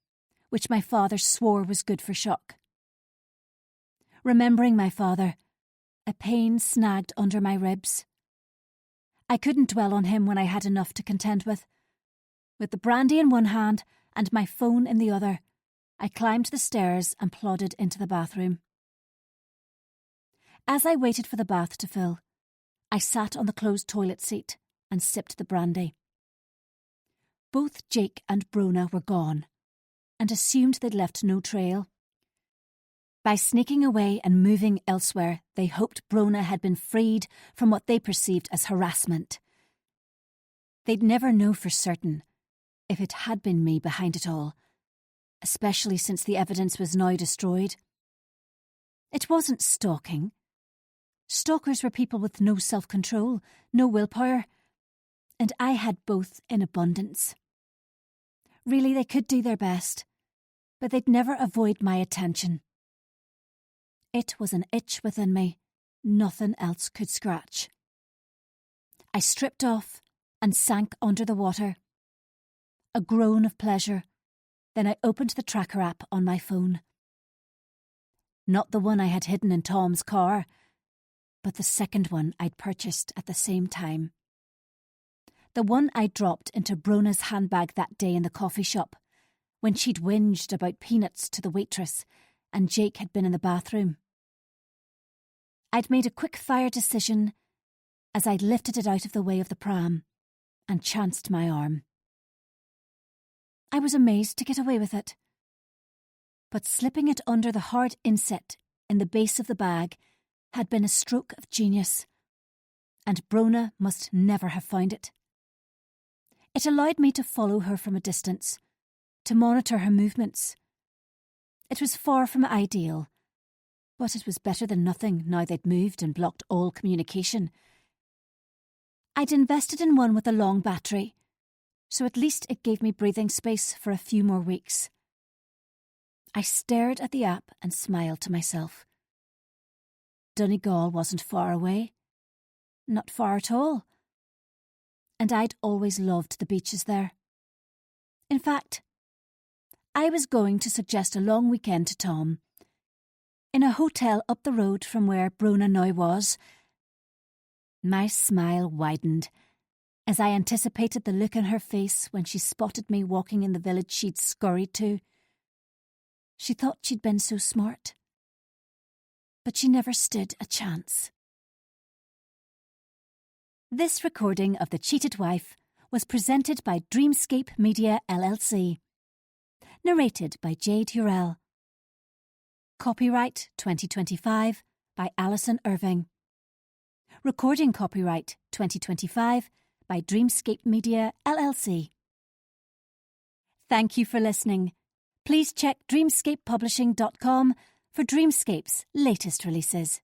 which my father swore was good for shock. Remembering my father, a pain snagged under my ribs. I couldn't dwell on him when I had enough to contend with. With the brandy in one hand and my phone in the other, I climbed the stairs and plodded into the bathroom. As I waited for the bath to fill, I sat on the closed toilet seat and sipped the brandy. Both Jake and Brona were gone, and assumed they'd left no trail. By sneaking away and moving elsewhere, they hoped Brona had been freed from what they perceived as harassment. They'd never know for certain if it had been me behind it all, especially since the evidence was now destroyed. It wasn't stalking. Stalkers were people with no self-control, no willpower, and I had both in abundance. Really, they could do their best, but they'd never avoid my attention. It was an itch within me, nothing else could scratch. I stripped off and sank under the water. A groan of pleasure, then I opened the tracker app on my phone. Not the one I had hidden in Tom's car, but the second one I'd purchased at the same time. The one I dropped into Brona's handbag that day in the coffee shop, when she'd whinged about peanuts to the waitress and Jake had been in the bathroom. I'd made a quick-fire decision as I'd lifted it out of the way of the pram and chanced my arm. I was amazed to get away with it. But slipping it under the hard inset in the base of the bag had been a stroke of genius, and Brona must never have found it. It allowed me to follow her from a distance, to monitor her movements. It was far from ideal, but it was better than nothing now they'd moved and blocked all communication. I'd invested in one with a long battery, so at least it gave me breathing space for a few more weeks. I stared at the app and smiled to myself. Donegal wasn't far away. Not far at all. And I'd always loved the beaches there. In fact, I was going to suggest a long weekend to Tom. In a hotel up the road from where Brona now was. My smile widened as I anticipated the look on her face when she spotted me walking in the village she'd scurried to. She thought she'd been so smart. But she never stood a chance. This recording of The Cheated Wife was presented by Dreamscape Media LLC. Narrated by Jade Hurrell. Copyright 2025 by Alison Irving. Recording copyright 2025 by Dreamscape Media LLC. Thank you for listening. Please check dreamscapepublishing.com for Dreamscape's latest releases.